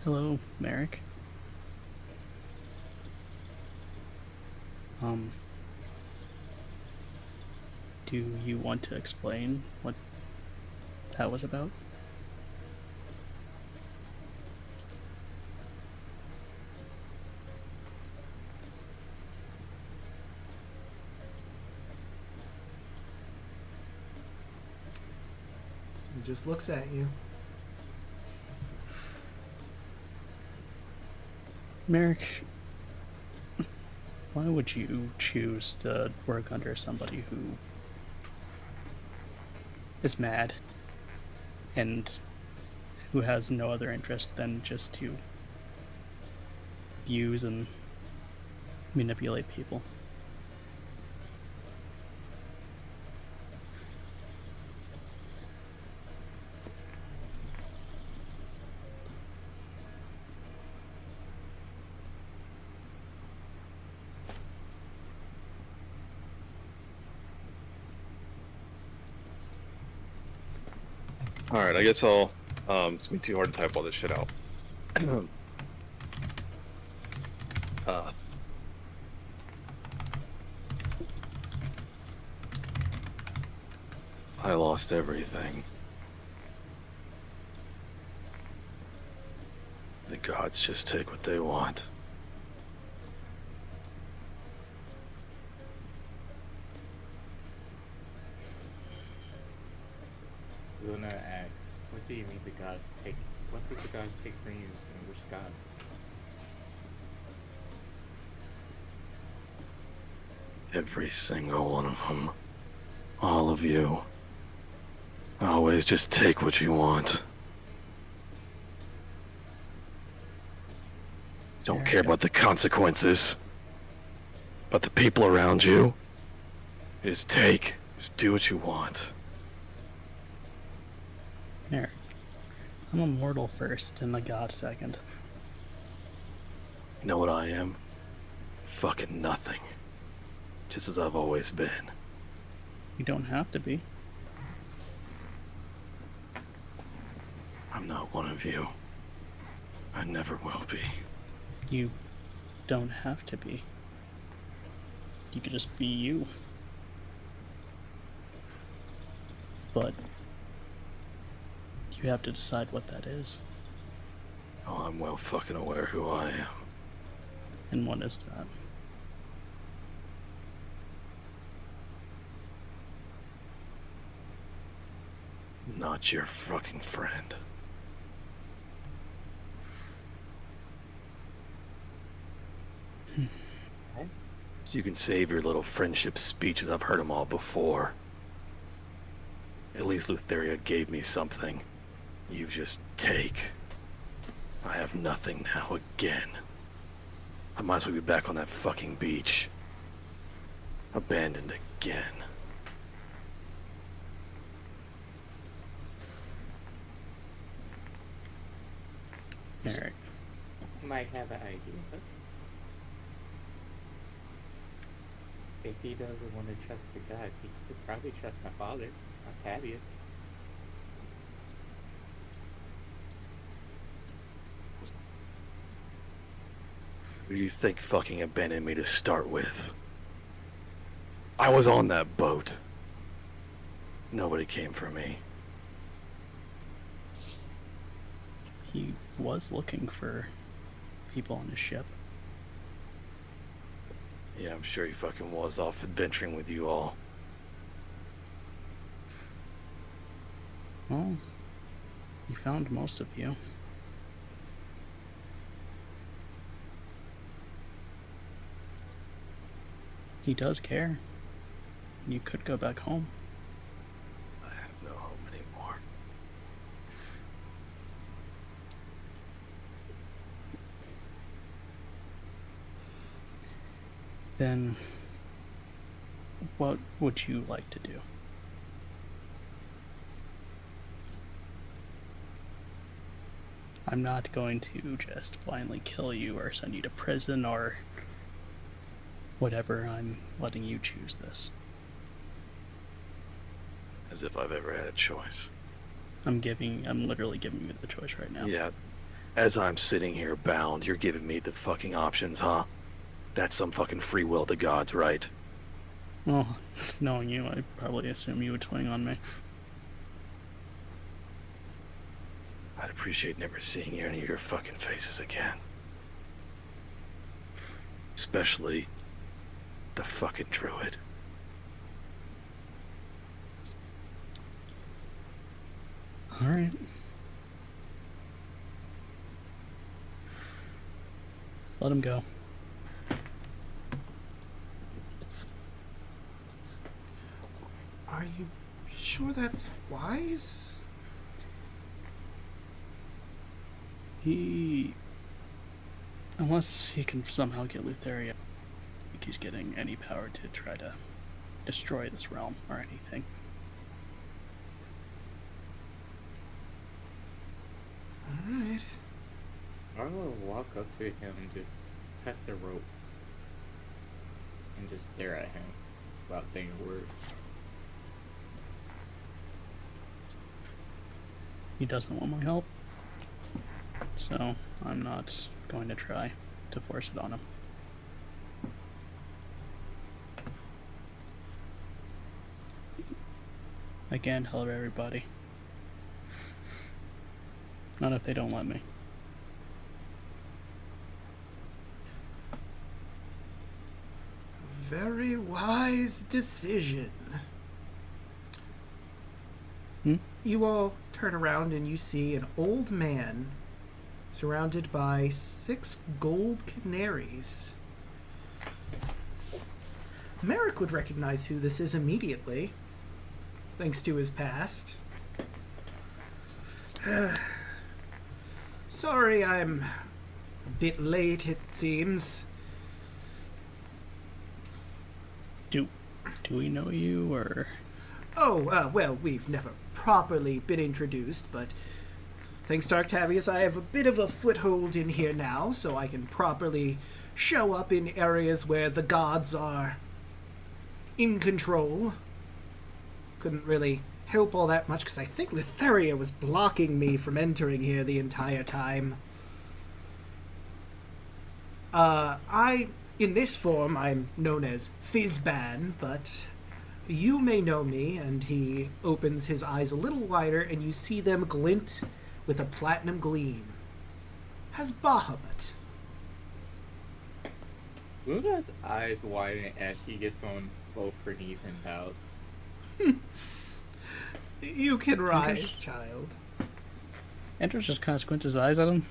Speaker 6: Hello, Merrick. Do you want to explain what that was about?
Speaker 3: He just looks at you.
Speaker 6: Merrick, why would you choose to work under somebody who is mad and who has no other interest than just to use and manipulate people?
Speaker 5: Alright, I guess I'll... it's gonna be too hard to type all this shit out. I lost everything. The gods just take what they want.
Speaker 7: Luna asks, what do you mean the gods take? What did the gods take from you, and which gods?
Speaker 5: Every single one of them. All of you. Always just take what you want. Don't care about the consequences. But the people around you. You just take. Just do what you want.
Speaker 6: Merrick, I'm a mortal first and a god second.
Speaker 5: You know what I am? Fucking nothing. Just as I've always been.
Speaker 6: You don't have to be.
Speaker 5: I'm not one of you. I never will be.
Speaker 6: You don't have to be. You could just be you. But you have to decide what that is.
Speaker 5: Oh, I'm well fucking aware who I am.
Speaker 6: And what is that?
Speaker 5: Not your fucking friend. So you can save your little friendship speeches. I've heard them all before. At least Lutheria gave me something. You just take. I have nothing now again. I might as well be back on that fucking beach. Abandoned again.
Speaker 6: Eric.
Speaker 7: Might have an idea. If he doesn't want to trust the gods, he could probably trust my father, Octavius.
Speaker 5: Who do you think fucking abandoned me to start with? I was on that boat. Nobody came for me.
Speaker 6: was looking for people on his ship.
Speaker 5: Yeah, I'm sure he fucking was off adventuring with you all.
Speaker 6: Well, he found most of you. He does care. You could go back home.
Speaker 5: I have no home anymore.
Speaker 6: Then, what would you like to do? I'm not going to just blindly kill you or send you to prison or whatever. I'm letting you choose this.
Speaker 5: As if I've ever had a choice.
Speaker 6: I'm literally giving you the choice right now.
Speaker 5: Yeah. As I'm sitting here bound, you're giving me the fucking options, huh? That's some fucking free will to gods, right?
Speaker 6: Well, knowing you, I probably assume you would swing on me.
Speaker 5: I'd appreciate never seeing any of your fucking faces again. Especially the fucking druid.
Speaker 6: Alright. Let him go.
Speaker 3: Are you sure that's wise?
Speaker 6: Unless he can somehow get Lutheria, I don't think he's getting any power to try to destroy this realm or anything.
Speaker 3: Alright.
Speaker 7: Arlo will walk up to him and just cut the rope and just stare at him without saying a word.
Speaker 6: He doesn't want my help, so I'm not going to try to force it on him. I can't help everybody. Not if they don't let me.
Speaker 3: Very wise decision. You all turn around and you see an old man surrounded by 6 gold canaries. Merrick would recognize who this is immediately, thanks to his past. Sorry, I'm a bit late, it seems.
Speaker 6: Do we know you, or?
Speaker 3: Oh, well, we've never properly been introduced, but thanks to Octavius, I have a bit of a foothold in here now, so I can properly show up in areas where the gods are in control. Couldn't really help all that much, because I think Lutheria was blocking me from entering here the entire time. In this form, I'm known as Fizzban, but you may know me, and he opens his eyes a little wider, and you see them glint with a platinum gleam. As Bahamut.
Speaker 7: Luna's eyes widen as she gets on both her knees and bows.
Speaker 3: You can rise, child.
Speaker 6: Andrew just kind of squints his eyes at him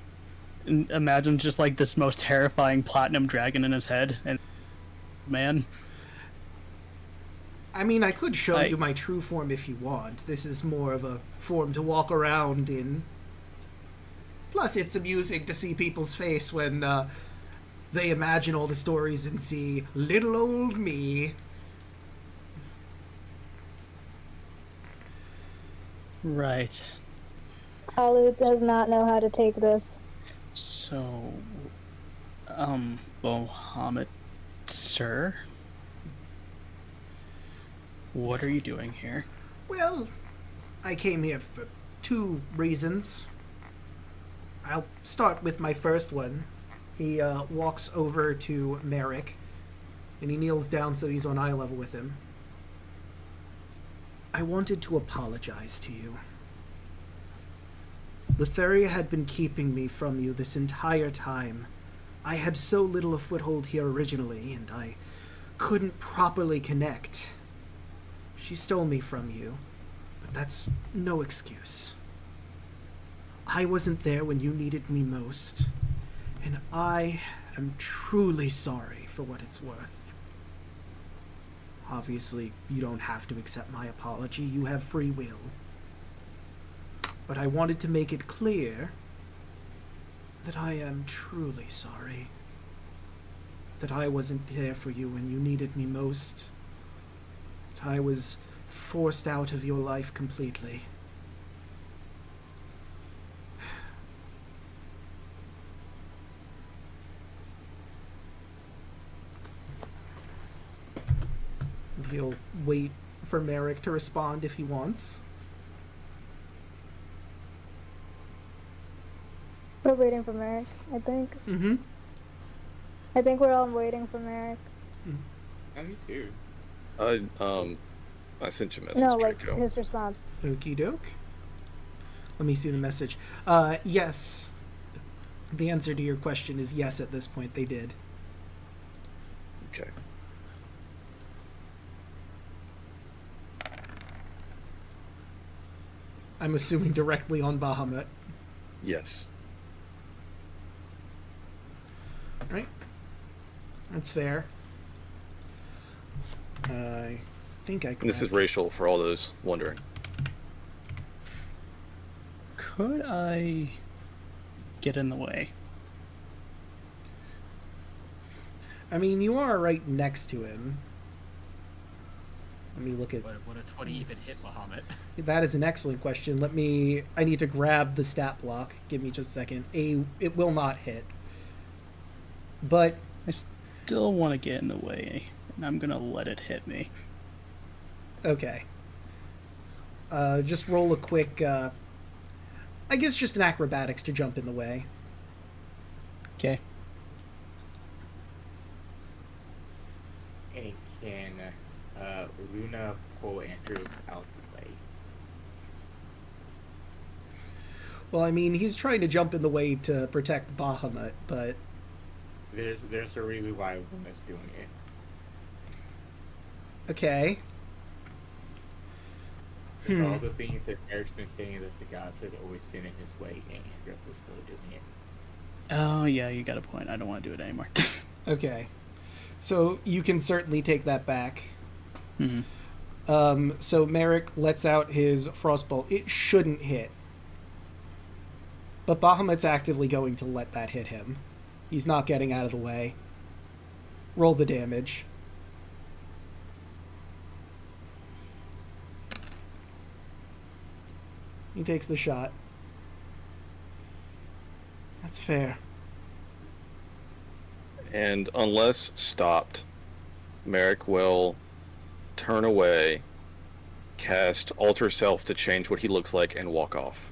Speaker 6: and imagines just like this most terrifying platinum dragon in his head. And man,
Speaker 3: I mean, I could show you my true form if you want. This is more of a form to walk around in. Plus, it's amusing to see people's face when they imagine all the stories and see little old me.
Speaker 6: right.
Speaker 8: Alek does not know how to take this.
Speaker 6: So, Mohammed, sir, what are you doing here?
Speaker 3: Well, I came here for 2 reasons. I'll start with my first one. He walks over to Merrick, and he kneels down so he's on eye level with him. I wanted to apologize to you. Letheria had been keeping me from you this entire time. I had so little a foothold here originally, and I couldn't properly connect. She stole me from you, but that's no excuse. I wasn't there when you needed me most, and I am truly sorry for what it's worth. Obviously, you don't have to accept my apology. You have free will. But I wanted to make it clear that I am truly sorry. That I wasn't there for you when you needed me most. That I was forced out of your life completely. He'll wait for Merrick to respond if he wants.
Speaker 8: We're waiting for Merrick, I think.
Speaker 3: Mm-hmm.
Speaker 8: I think we're all waiting for Merrick.
Speaker 4: Oh, he's here.
Speaker 5: I sent you a message.
Speaker 8: No, like
Speaker 5: Draco.
Speaker 8: his response.
Speaker 3: Okie doke. Let me see the message. Yes. The answer to your question is yes at this point, they did.
Speaker 5: Okay.
Speaker 3: I'm assuming directly on Bahamut.
Speaker 5: Yes.
Speaker 3: Right? That's fair. I think I can.
Speaker 5: And this is racial for all those wondering.
Speaker 6: Could I get in the way?
Speaker 3: I mean, you are right next to him. Let me look at...
Speaker 2: Would a 20 even hit Bahamut?
Speaker 3: That is an excellent question. I need to grab the stat block. Give me just a second. It will not hit. But...
Speaker 6: I still want to get in the way, and I'm going to let it hit me.
Speaker 3: Okay. Just roll a quick... I guess just an acrobatics to jump in the way.
Speaker 6: Okay.
Speaker 7: And can Luna pull Andrews out the way?
Speaker 3: Well, I mean, he's trying to jump in the way to protect Bahamut, but...
Speaker 7: There's a reason why Luna's doing it.
Speaker 3: Okay.
Speaker 7: All the things that Eric's been saying that the gods has always been in his way, and Andrews is still doing it.
Speaker 6: Oh, yeah, you got a point. I don't want to do it anymore.
Speaker 3: Okay. So you can certainly take that back.
Speaker 6: Mm-hmm.
Speaker 3: So Merrick lets out his frostbolt. It shouldn't hit. But Bahamut's actively going to let that hit him. He's not getting out of the way. Roll the damage. He takes the shot. That's fair.
Speaker 5: And unless stopped, Merrick will turn away, cast Alter Self to change what he looks like, and walk off.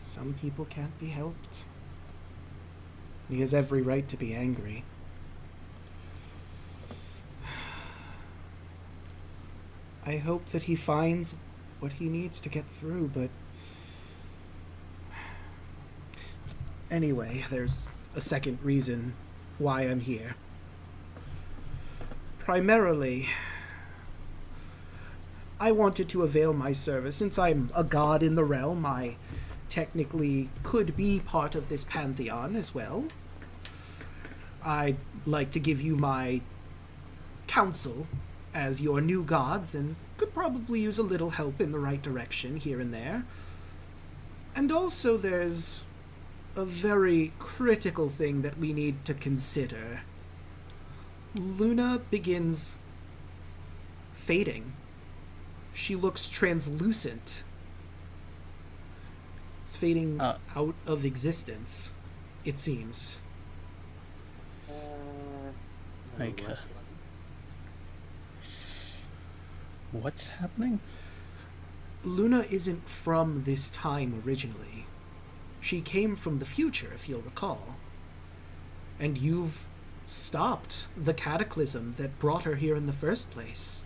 Speaker 3: Some people can't be helped. He has every right to be angry. I hope that he finds what he needs to get through, but... Anyway, there's a second reason why I'm here. Primarily, I wanted to avail my service. Since I'm a god in the realm, I technically could be part of this pantheon as well. I'd like to give you my counsel as your new gods, and could probably use a little help in the right direction here and there. And also there's a very critical thing that we need to consider. Luna begins fading. She looks translucent. It's fading out of existence, it seems.
Speaker 6: Like, what's happening?
Speaker 3: Luna isn't from this time originally. She came from the future, if you'll recall. And you've stopped the cataclysm that brought her here in the first place.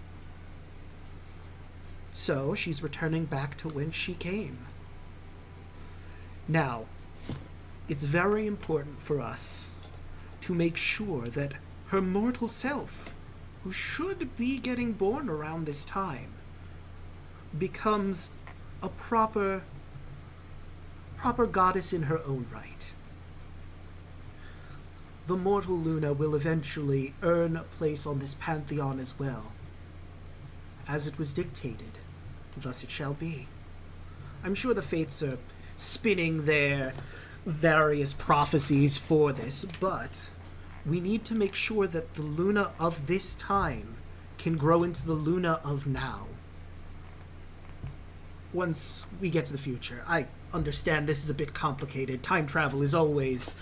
Speaker 3: So she's returning back to whence she came. Now, it's very important for us to make sure that her mortal self, who should be getting born around this time, becomes a proper goddess in her own right. The mortal Luna will eventually earn a place on this pantheon as well. As it was dictated, thus it shall be. I'm sure the fates are spinning their various prophecies for this, but we need to make sure that the Luna of this time can grow into the Luna of now. Once we get to the future, I understand this is a bit complicated. Time travel is always...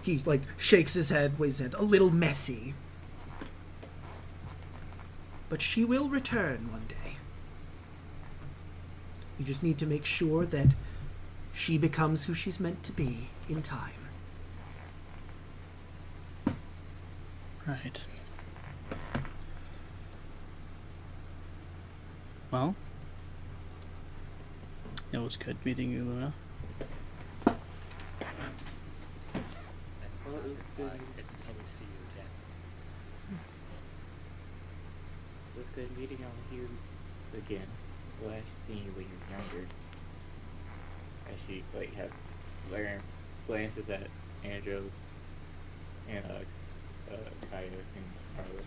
Speaker 3: He, shakes his head, waves his head, a little messy. But she will return one day. We just need to make sure that she becomes who she's meant to be in time.
Speaker 6: Right. Well, it was good meeting you, Luna.
Speaker 2: I get to totally see you again.
Speaker 7: It was good meeting all of you again. Well, actually seeing you when you're younger. Actually, Larry glances at Andros and Kaya and Carla.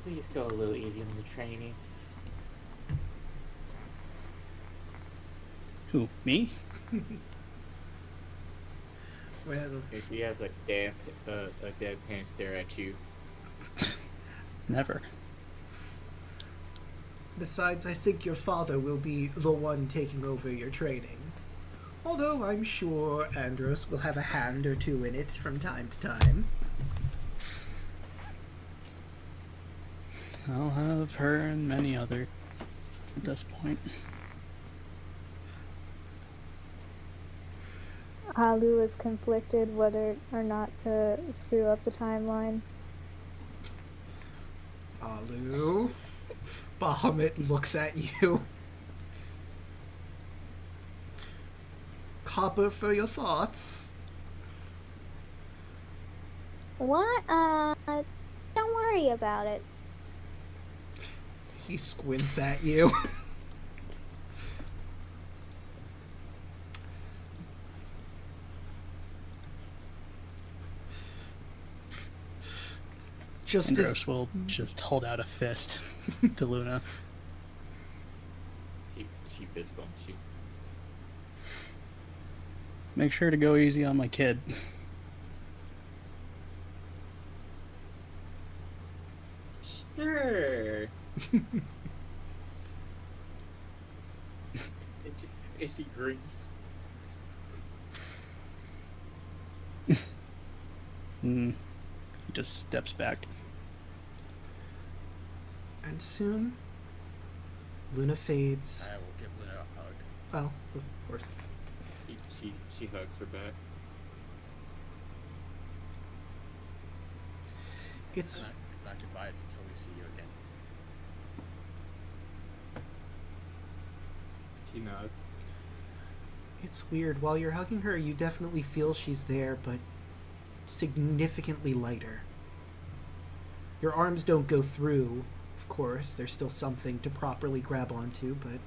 Speaker 7: Please go a little easy on the training.
Speaker 6: Who, me?
Speaker 3: Well,
Speaker 7: If she has a deadpan stare at you.
Speaker 6: Never.
Speaker 3: besides, I think your father will be the one taking over your training. Although I'm sure Andros will have a hand or two in it from time to time.
Speaker 6: I'll have her and many other at this point.
Speaker 8: Halu is conflicted whether or not to screw up the timeline.
Speaker 3: Alu. Bahamut looks at you. Copper for your thoughts.
Speaker 8: What? Don't worry about it.
Speaker 3: He squints at you. Just
Speaker 6: Andros will just hold out a fist to Luna.
Speaker 7: She fist bumps you.
Speaker 6: Make sure to go easy on my kid.
Speaker 7: Sure. and she grins.
Speaker 6: He just steps back.
Speaker 3: And soon, Luna fades.
Speaker 2: I will give Luna a hug.
Speaker 3: Oh, of course.
Speaker 7: She hugs her back.
Speaker 3: It's
Speaker 2: It's not goodbye, it's until we see you again.
Speaker 7: She nods.
Speaker 3: It's weird. While you're hugging her, you definitely feel she's there, but significantly lighter. Your arms don't go through, of course. There's still something to properly grab onto, but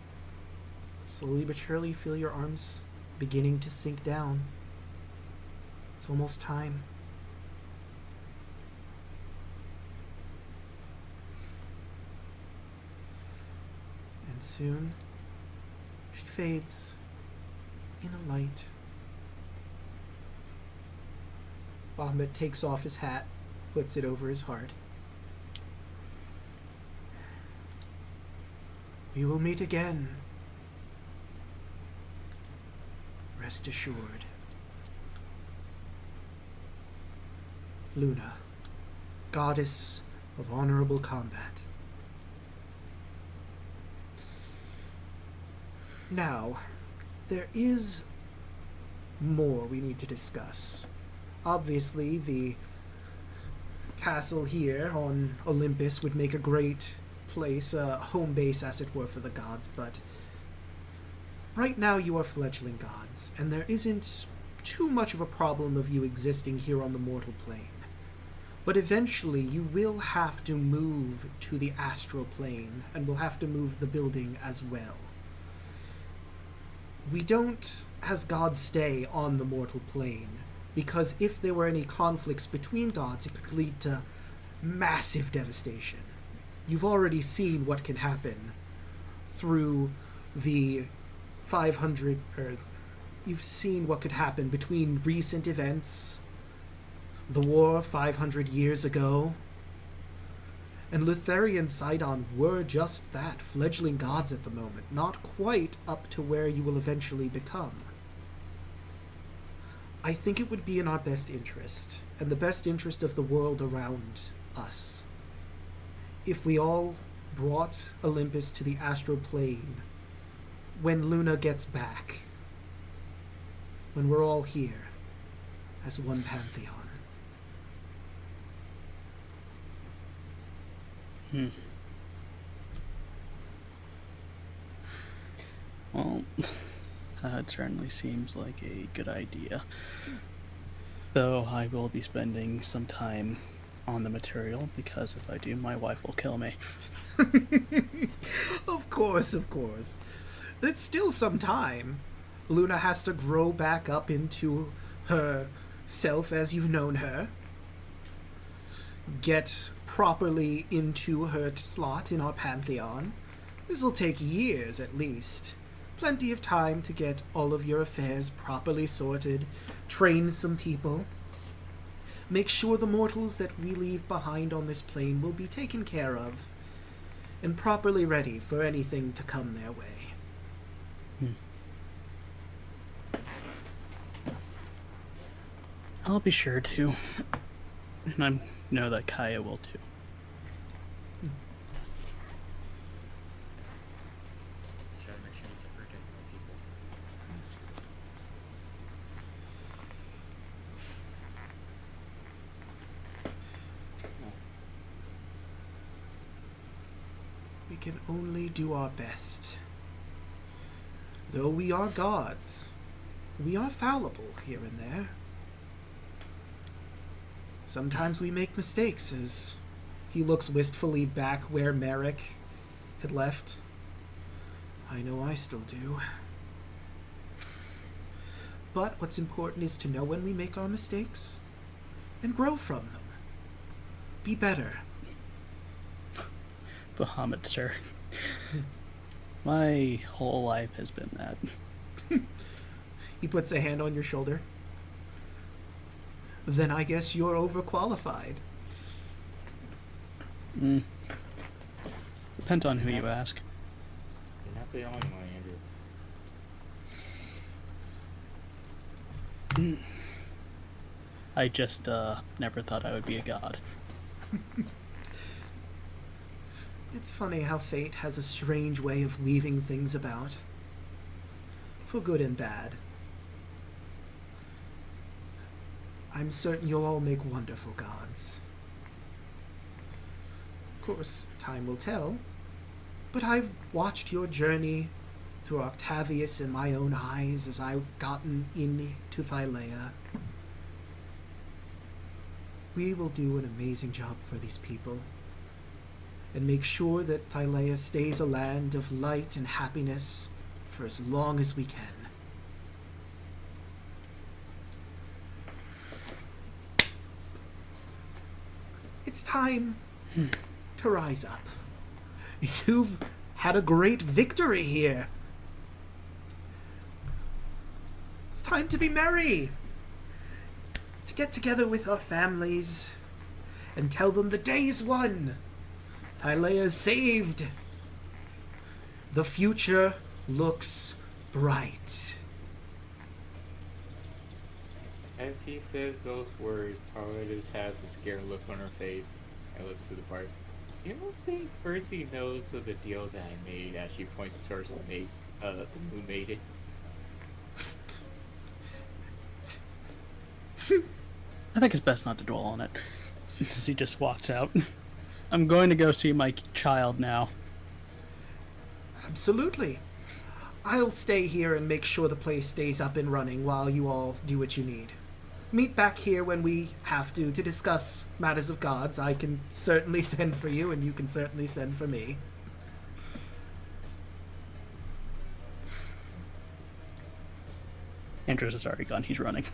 Speaker 3: slowly but surely you feel your arms beginning to sink down. It's almost time. And soon, she fades in a light. Bahamut takes off his hat, puts it over his heart. We will meet again. Rest assured. Luna, goddess of honorable combat. Now, there is more we need to discuss. Obviously, the castle here on Olympus would make a great place, a home base as it were for the gods, but right now you are fledgling gods, and there isn't too much of a problem of you existing here on the mortal plane. But eventually you will have to move to the astral plane, and will have to move the building as well. We don't, as gods, stay on the mortal plane, because if there were any conflicts between gods, it could lead to massive devastation. You've already seen what can happen through the 500, or you've seen what could happen between recent events, the war 500 years ago, and Lutheri and Sidon were just that, fledgling gods at the moment, not quite up to where you will eventually become. I think it would be in our best interest, and the best interest of the world around us, if we all brought Olympus to the astral plane when Luna gets back, when we're all here as one pantheon.
Speaker 6: Well, that certainly seems like a good idea. Though I will be spending some time on the material, because if I do, my wife will kill me.
Speaker 3: Of course, of course. It's still some time. Luna has to grow back up into her self as you've known her. Get properly into her slot in our pantheon. This will take years at least. Plenty of time to get all of your affairs properly sorted, train some people, make sure the mortals that we leave behind on this plane will be taken care of, and properly ready for anything to come their way.
Speaker 6: I'll be sure to. And I know that Kaya will too.
Speaker 2: Just gotta make sure not to hurt any more people.
Speaker 3: We can only do our best. Though we are gods, we are fallible here and there. Sometimes we make mistakes, as he looks wistfully back where Merrick had left. I know I still do. But what's important is to know when we make our mistakes and grow from them. Be better.
Speaker 6: Bahamut, sir. My whole life has been that.
Speaker 3: He puts a hand on your shoulder. Then I guess you're overqualified.
Speaker 6: Depends on who you ask.
Speaker 7: You're not the only one, Andrew.
Speaker 6: I just never thought I would be a god.
Speaker 3: It's funny how fate has a strange way of weaving things about. For good and bad. I'm certain you'll all make wonderful gods. Of course, time will tell, but I've watched your journey through Octavius in my own eyes as I've gotten into Thylea. We will do an amazing job for these people, and make sure that Thylea stays a land of light and happiness for as long as we can. It's time to rise up. You've had a great victory here. It's time to be merry. To get together with our families and tell them the day is won. Thylea is saved. The future looks bright.
Speaker 7: As he says those words, Tarla just has a scared look on her face and looks to the park. You don't think Percy knows of the deal that I made as she points towards the moon maiden?
Speaker 6: I think it's best not to dwell on it. As he just walks out. I'm going to go see my child now.
Speaker 3: Absolutely. I'll stay here and make sure the place stays up and running while you all do what you need. Meet back here when we have to discuss matters of gods. I can certainly send for you, and you can certainly send for me.
Speaker 6: Andros is already gone. He's running.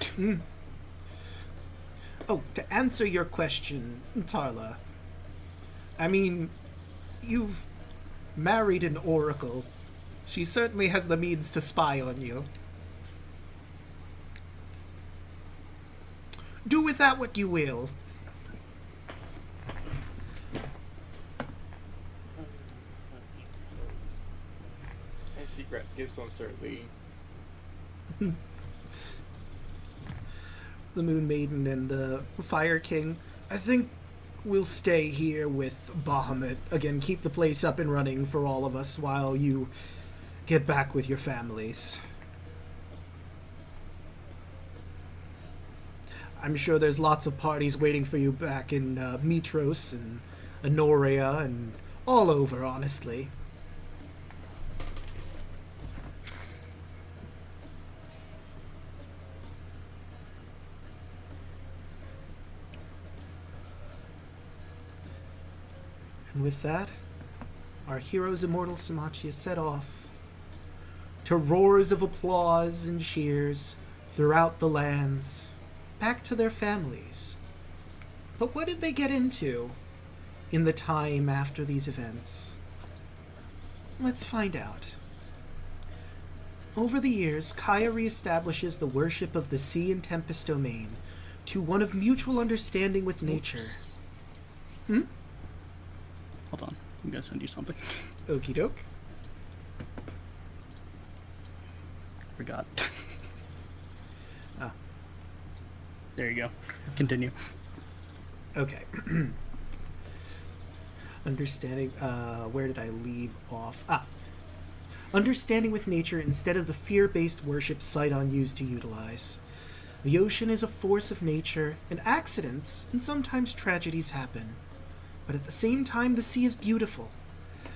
Speaker 3: Oh, to answer your question, Tarla, I mean, you've married an oracle. She certainly has the means to spy on you. Do with that what you will.
Speaker 7: And she gives one certainly.
Speaker 3: The Moon Maiden and the Fire King, I think we'll stay here with Bahamut. Again, keep the place up and running for all of us while you get back with your families. I'm sure there's lots of parties waiting for you back in Mitros and Honoria and all over, honestly. And with that, our heroes Immortal Samachia set off to roars of applause and cheers throughout the lands, back to their families. But what did they get into in the time after these events? Let's find out. Over the years, Kaya reestablishes the worship of the sea and tempest domain to one of mutual understanding with nature.
Speaker 6: Hold on. I'm going to send you something.
Speaker 3: Okie doke.
Speaker 6: Forgot.
Speaker 3: Ah.
Speaker 6: There you go. Continue.
Speaker 3: Okay. Understanding, where did I leave off? Understanding with nature instead of the fear-based worship Sidon used to utilize. The ocean is a force of nature, and accidents and sometimes tragedies happen. But at the same time, the sea is beautiful.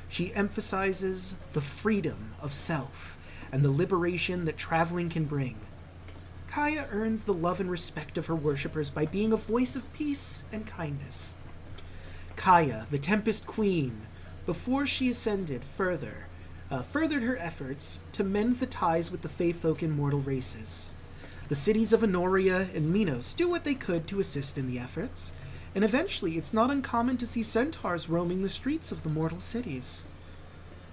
Speaker 3: She emphasizes the freedom of self and the liberation that traveling can bring. Kaya earns the love and respect of her worshippers by being a voice of peace and kindness. Kaya, the Tempest Queen, before she ascended furthered her efforts to mend the ties with the Fey folk in mortal races. The cities of Honoria and Minos do what they could to assist in the efforts, and eventually it's not uncommon to see centaurs roaming the streets of the mortal cities.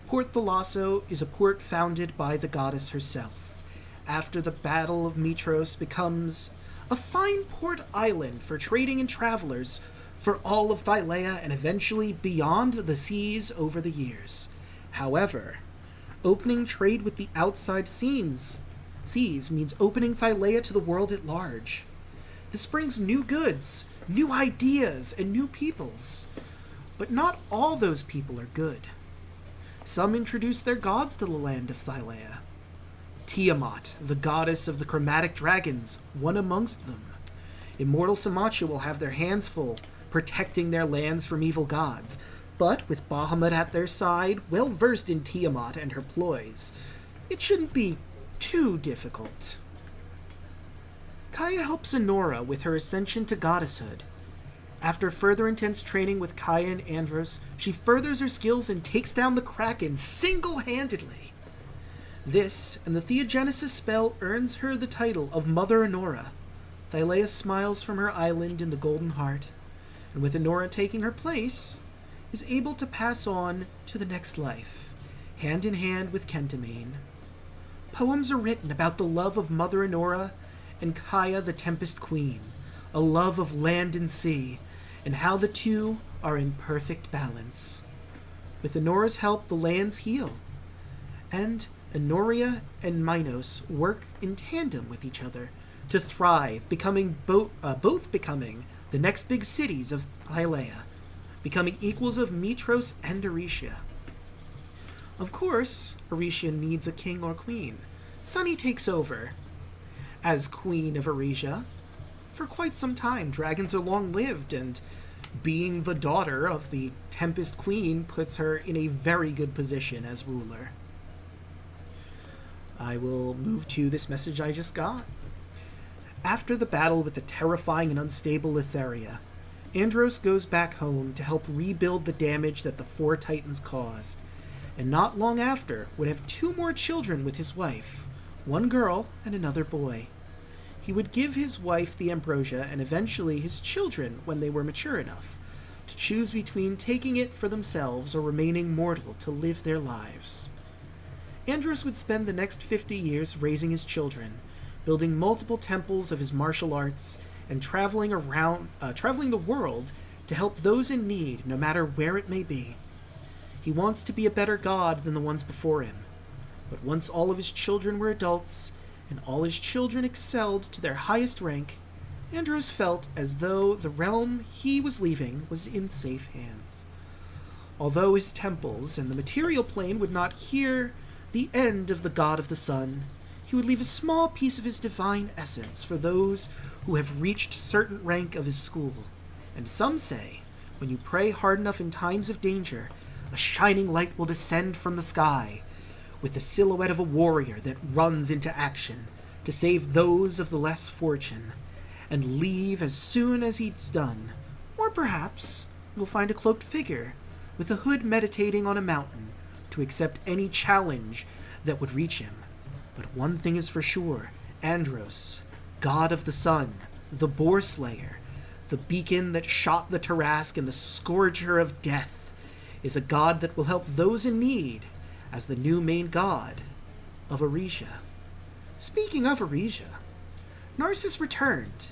Speaker 3: Port Thalasso is a port founded by the goddess herself. After the Battle of Mitros becomes a fine port island for trading and travelers for all of Thylea and eventually beyond the seas over the years. However, opening trade with the outside seas means opening Thylea to the world at large. This brings new goods, new ideas, and new peoples. But not all those people are good. Some introduce their gods to the land of Thylea. Tiamat, the goddess of the chromatic dragons, one amongst them. Immortal Samachia will have their hands full, protecting their lands from evil gods, but with Bahamut at their side, well versed in Tiamat and her ploys, it shouldn't be too difficult. Kaya helps Honora with her ascension to goddesshood. After further intense training with Kaya and Andros, she furthers her skills and takes down the Kraken single-handedly. This, and the Theogenesis spell earns her the title of Mother Honora. Thylea smiles from her island in the Golden Heart, and with Honora taking her place, is able to pass on to the next life, hand in hand with Kentamine. Poems are written about the love of Mother Honora and Kaya the Tempest Queen, a love of land and sea, and how the two are in perfect balance. With Honora's help, the lands heal, and Honoria and Minos work in tandem with each other to thrive, becoming both becoming the next big cities of Thylea, becoming equals of Mitros and Aricia. Of course, Aricia needs a king or queen. Sunny takes over as Queen of Aricia, For quite some time, dragons are long-lived, and being the daughter of the Tempest Queen puts her in a very good position as ruler. I will move to this message I just got. After the battle with the terrifying and unstable Letheria, Andros goes back home to help rebuild the damage that the four Titans caused, and not long after would have 2 more children with his wife, 1 girl and another boy. He would give his wife the ambrosia and eventually his children, when they were mature enough, to choose between taking it for themselves or remaining mortal to live their lives. Andros would spend the next 50 years raising his children, building multiple temples of his martial arts, and traveling the world to help those in need, no matter where it may be. He wants to be a better god than the ones before him, but once all of his children were adults, and all his children excelled to their highest rank, Andros felt as though the realm he was leaving was in safe hands. Although his temples and the material plane would not hear the end of the god of the sun, he would leave a small piece of his divine essence for those who have reached certain rank of his school. And some say, when you pray hard enough in times of danger, a shining light will descend from the sky, with the silhouette of a warrior that runs into action to save those of the less fortunate, and leave as soon as he's done. Or perhaps you'll find a cloaked figure with a hood meditating on a mountain to accept any challenge that would reach him. But one thing is for sure, Andros, god of the sun, the boar slayer, the beacon that shot the Tarask and the scourger of death, is a god that will help those in need as the new main god of Aresia. Speaking of Aresia, Narcissus returned.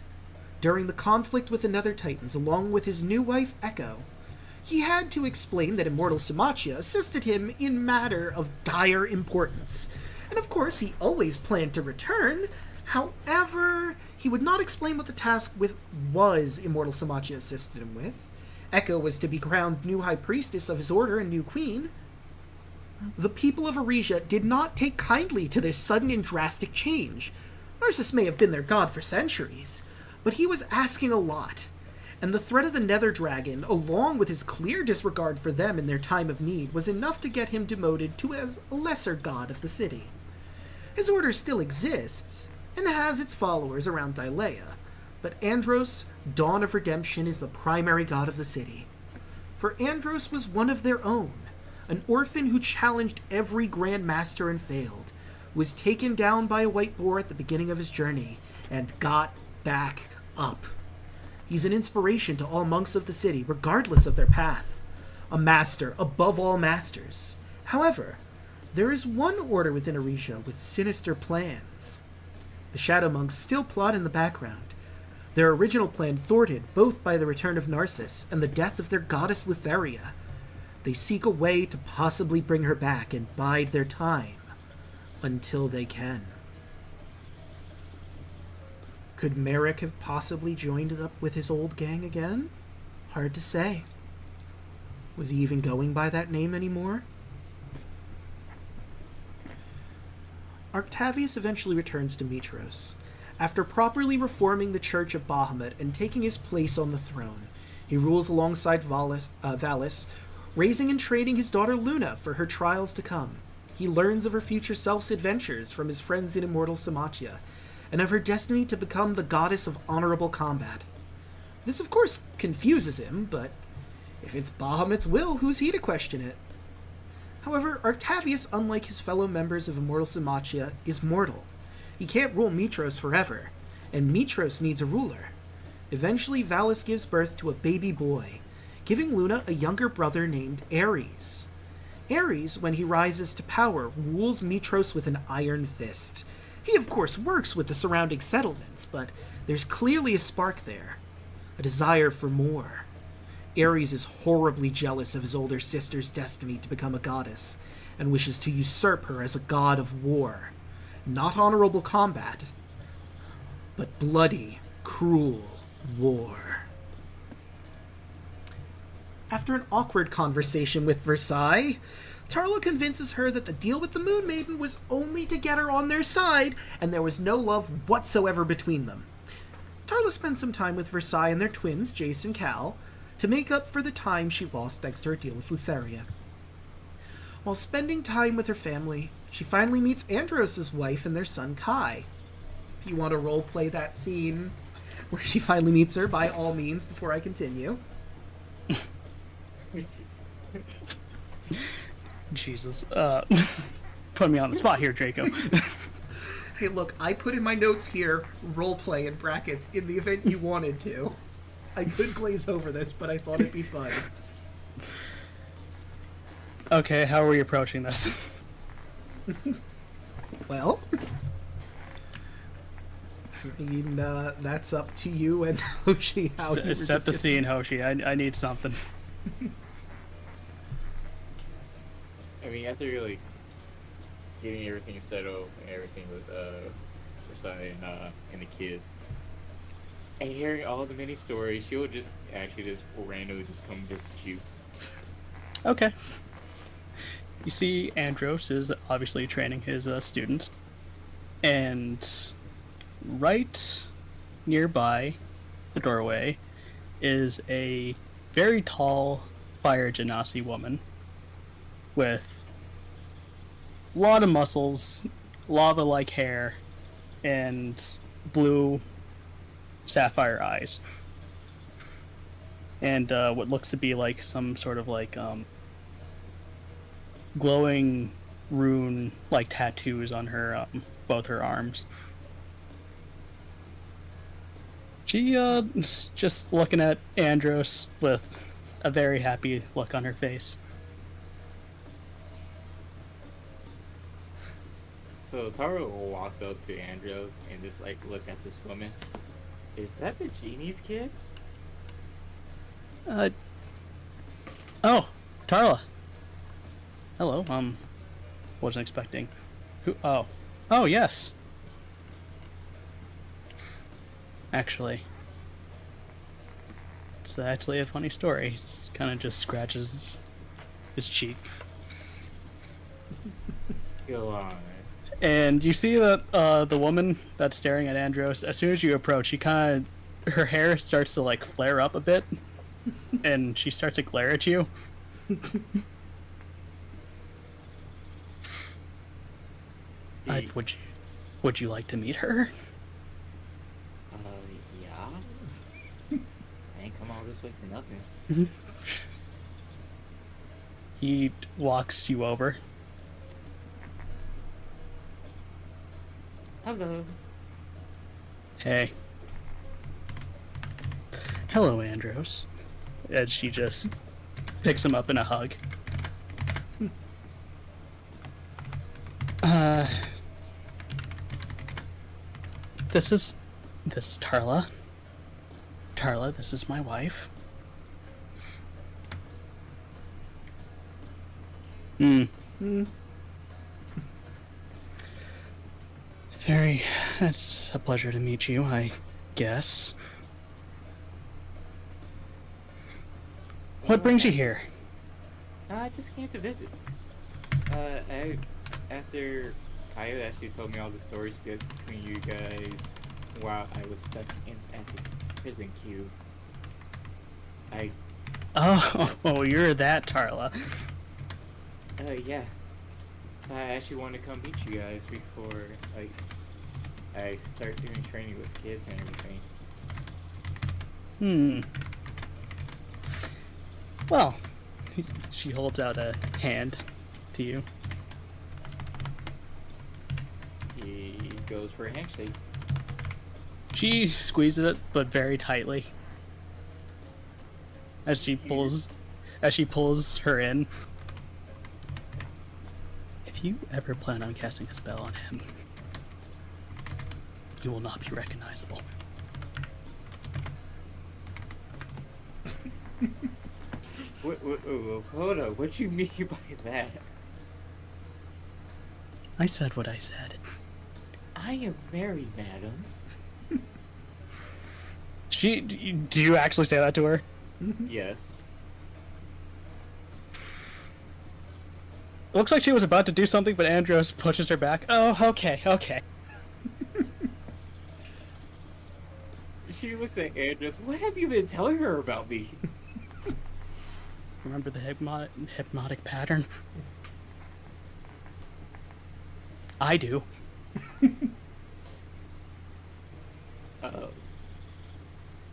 Speaker 3: During the conflict with the Nether Titans, along with his new wife Echo, he had to explain that Immortal Samachia assisted him in matter of dire importance. And of course, he always planned to return. However, he would not explain what the task was Immortal Samachia assisted him with. Echo was to be crowned new High Priestess of his order and new Queen. The people of Aresia did not take kindly to this sudden and drastic change. Narcissus may have been their god for centuries, but he was asking a lot, and the threat of the Nether Dragon, along with his clear disregard for them in their time of need, was enough to get him demoted to as a lesser god of the city. His order still exists, and has its followers around Dylea, but Andros, Dawn of Redemption, is the primary god of the city. For Andros was one of their own, an orphan who challenged every Grand Master and failed, was taken down by a white boar at the beginning of his journey, and got back up. He's an inspiration to all monks of the city, regardless of their path. A master above all masters. However, there is one order within Aresia with sinister plans. The Shadow Monks still plot in the background, their original plan thwarted both by the return of Narcissus and the death of their goddess Letheria. They seek a way to possibly bring her back and bide their time until they can. Could Merrick have possibly joined up with his old gang again? Hard to say. Was he even going by that name anymore? Octavius eventually returns to Mitros. After properly reforming the Church of Bahamut and taking his place on the throne, he rules alongside Valis, raising and training his daughter Luna for her trials to come. He learns of her future self's adventures from his friends in Immortal Samachia, and of her destiny to become the goddess of honorable combat. This, of course, confuses him, but if it's Bahamut's will, who's he to question it? However, Octavius, unlike his fellow members of Immortal Samachia, is mortal. He can't rule Mitros forever, and Mitros needs a ruler. Eventually, Valis gives birth to a baby boy, giving Luna a younger brother named Ares. Ares, when he rises to power, rules Mitros with an iron fist. He, of course, works with the surrounding settlements, but there's clearly a spark there, a desire for more. Ares is horribly jealous of his older sister's destiny to become a goddess, and wishes to usurp her as a god of war. Not honorable combat, but bloody, cruel war. After an awkward conversation with Versailles, Tarla convinces her that the deal with the Moon Maiden was only to get her on their side, and there was no love whatsoever between them. Tarla spends some time with Versailles and their twins, Jace and Cal, to make up for the time she lost thanks to her deal with Lutheria. While spending time with her family, she finally meets Andros' wife and their son Kai. If you want to roleplay that scene where she finally meets her, by all means, before I continue.
Speaker 6: Jesus. Put me on the spot here, Draco.
Speaker 3: Hey, look, I put in my notes here, roleplay in brackets, in the event you wanted to. I could glaze over this, but I thought it'd be fun.
Speaker 6: Okay, how are we approaching this?
Speaker 3: Well, I mean, that's up to you and Hoshi. How you were
Speaker 6: Set
Speaker 3: just
Speaker 6: the
Speaker 3: gonna-
Speaker 6: scene, Hoshi. I need something.
Speaker 7: I mean, after you're like getting everything settled and everything with Versailles and the kids, and hearing all the many stories, she'll just actually just randomly just come visit you.
Speaker 6: Okay. You see, Andros is obviously training his students, and right nearby the doorway is a very tall fire genasi woman with a lot of muscles, lava-like hair, and blue sapphire eyes, and what looks to be like some sort of like glowing rune like tattoos on her both her arms. She is just looking at Andros with a very happy look on her face.
Speaker 7: So Taro will walk up to Andros and just like look at this woman. Is that the genie's kid?
Speaker 6: Oh, Tarla. Hello. Wasn't expecting. Who? Oh, yes. Actually, it's actually a funny story. He kind of just scratches his cheek.
Speaker 7: Go on.
Speaker 6: And you see that the woman that's staring at Andros, as soon as you approach, she kind of, her hair starts to like flare up a bit, and she starts to glare at you. Would you like to meet her?
Speaker 7: Yeah. I ain't come all this way for nothing.
Speaker 6: He walks you over.
Speaker 7: Hello.
Speaker 6: Hey. Hello, Andros. As she just picks him up in a hug. This is Tarla. Tarla, this is my wife. It's a pleasure to meet you, I guess. What brings you here?
Speaker 7: I just came to visit. After Kaya actually told me all the stories between you guys while I was stuck at the prison queue.
Speaker 6: Oh, you're that Tarla.
Speaker 7: Yeah. I actually want to come meet you guys before, like, I start doing training with kids and everything.
Speaker 6: Well, she holds out a hand to you.
Speaker 7: He goes for a handshake.
Speaker 6: She squeezes it, but very tightly. As she pulls her in. If you ever plan on casting a spell on him, you will not be recognizable.
Speaker 7: Hold on, what you mean by that?
Speaker 6: I said what I said.
Speaker 7: I am married, madam.
Speaker 6: Do you actually say that to her?
Speaker 7: Yes.
Speaker 6: It looks like she was about to do something, but Andros pushes her back. Oh, okay.
Speaker 7: She looks at Andres. What have you been telling her about me?
Speaker 6: Remember the hypnotic pattern? I do.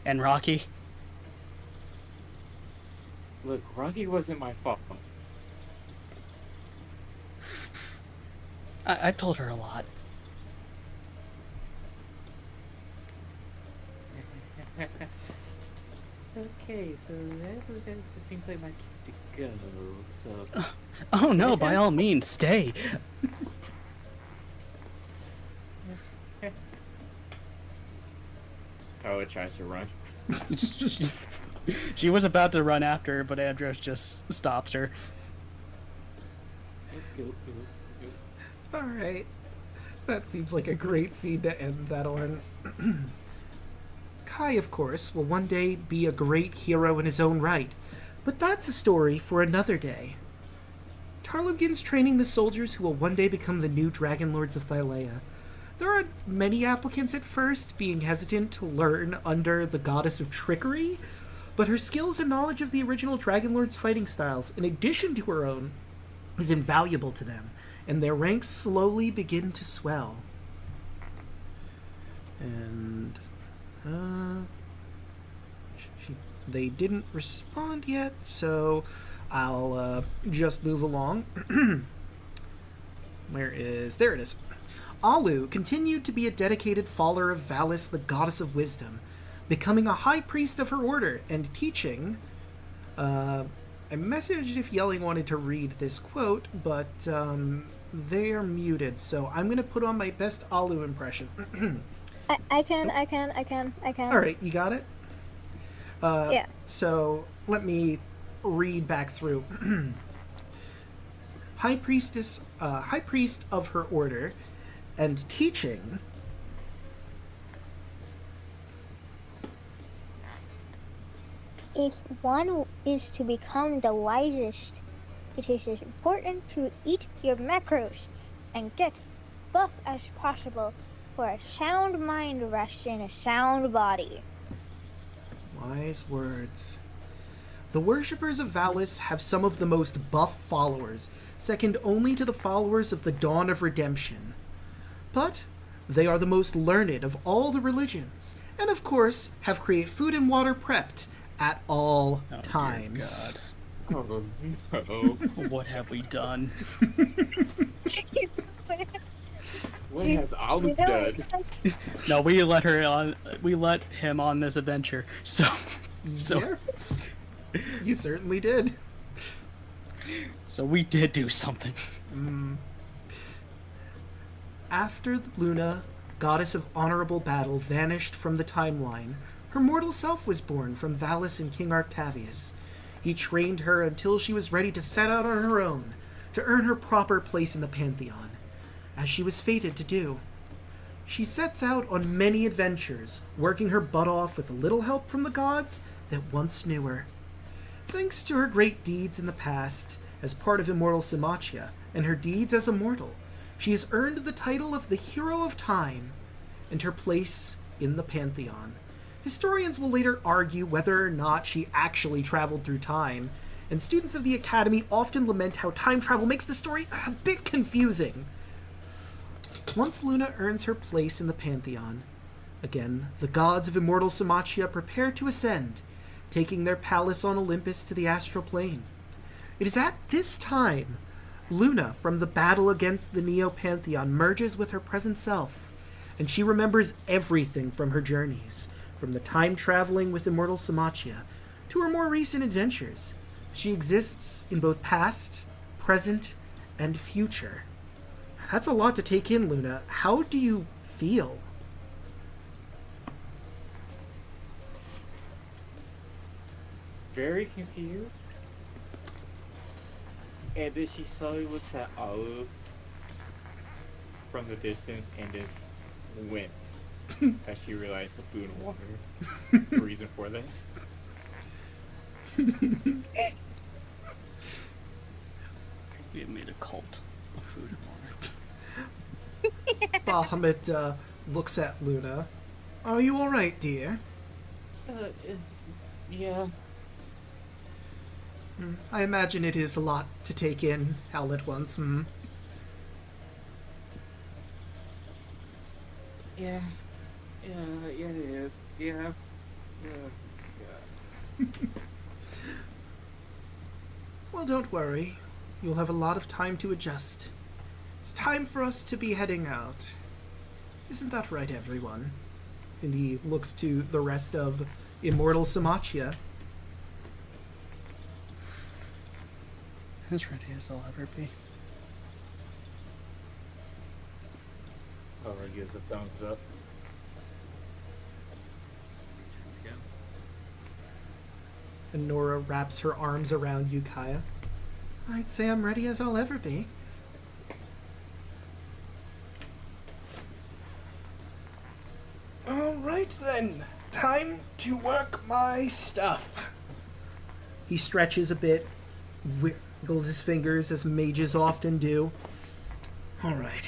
Speaker 6: And Rocky?
Speaker 7: Look, Rocky wasn't my fault.
Speaker 6: I've told her a lot.
Speaker 7: Okay, so that seems like my cue to go. So
Speaker 6: Oh no, by all means, stay.
Speaker 7: Carla tries to run.
Speaker 6: She was about to run after her, but Andros just stops her.
Speaker 3: Alright. That seems like a great scene to end that on. Kai, of course, will one day be a great hero in his own right, but that's a story for another day. Tarlo begins training the soldiers who will one day become the new Dragon Lords of Thylea. There are many applicants at first, being hesitant to learn under the goddess of trickery, but her skills and knowledge of the original Dragon Lord's fighting styles, in addition to her own, is invaluable to them, and their ranks slowly begin to swell. And they didn't respond yet, so I'll just move along. There it is. Alu continued to be a dedicated follower of Valis, the goddess of wisdom, becoming a high priest of her order and teaching. I messaged if Yelling wanted to read this quote, but they are muted, so I'm going to put on my best Alu impression.
Speaker 8: I can.
Speaker 3: Alright, you got it?
Speaker 8: Yeah.
Speaker 3: So, let me read back through. High priest of her order, and teaching.
Speaker 8: If one is to become the wisest, it is important to eat your macros and get buff as possible, for a sound mind rests in a sound body.
Speaker 3: Wise words. The worshippers of Valis have some of the most buff followers, second only to the followers of the Dawn of Redemption. But they are the most learned of all the religions, and of course have create food and water prepped at all times.
Speaker 6: Dear God.
Speaker 7: Oh,
Speaker 6: What have we done?
Speaker 7: what has Alu done?
Speaker 6: No, we let him on this adventure. So
Speaker 3: Yeah, you certainly did.
Speaker 6: So we did do something.
Speaker 3: After Luna, goddess of honorable battle, vanished from the timeline, her mortal self was born from Valis and King Arctavius. He trained her until she was ready to set out on her own, to earn her proper place in the Pantheon, as she was fated to do. She sets out on many adventures, working her butt off with a little help from the gods that once knew her. Thanks to her great deeds in the past, as part of Immortal Simachia, and her deeds as a mortal, she has earned the title of the Hero of Time and her place in the Pantheon. Historians will later argue whether or not she actually traveled through time, and students of the Academy often lament how time travel makes the story a bit confusing. Once Luna earns her place in the Pantheon, again, the gods of Immortal Simachia prepare to ascend, taking their palace on Olympus to the astral plane. It is at this time Luna, from the battle against the Neo-Pantheon, merges with her present self, and she remembers everything from her journeys, from the time traveling with Immortal Simachia to her more recent adventures. She exists in both past, present, and future. That's a lot to take in, Luna. How do you feel?
Speaker 7: Very confused. And then she slowly looks at Alu from the distance and just wince as she realized the food and water. The reason for that.
Speaker 6: We have made a cult of food and water.
Speaker 3: Bahamut looks at Luna. Are you alright, dear?
Speaker 7: Yeah.
Speaker 3: I imagine it is a lot to take in all at once.
Speaker 7: Yeah. Yeah, it is. Yeah. Yeah.
Speaker 3: Well, don't worry. You'll have a lot of time to adjust. It's time for us to be heading out. Isn't that right, everyone? And he looks to the rest of Immortal Samachia.
Speaker 6: As ready as I'll ever be.
Speaker 7: Cora gives a thumbs up.
Speaker 2: Time to go.
Speaker 3: And Nora wraps her arms around you, Kaya. I'd say I'm ready as I'll ever be. Alright then. Time to work my stuff. He stretches a bit, wiggles his fingers as mages often do. Alright.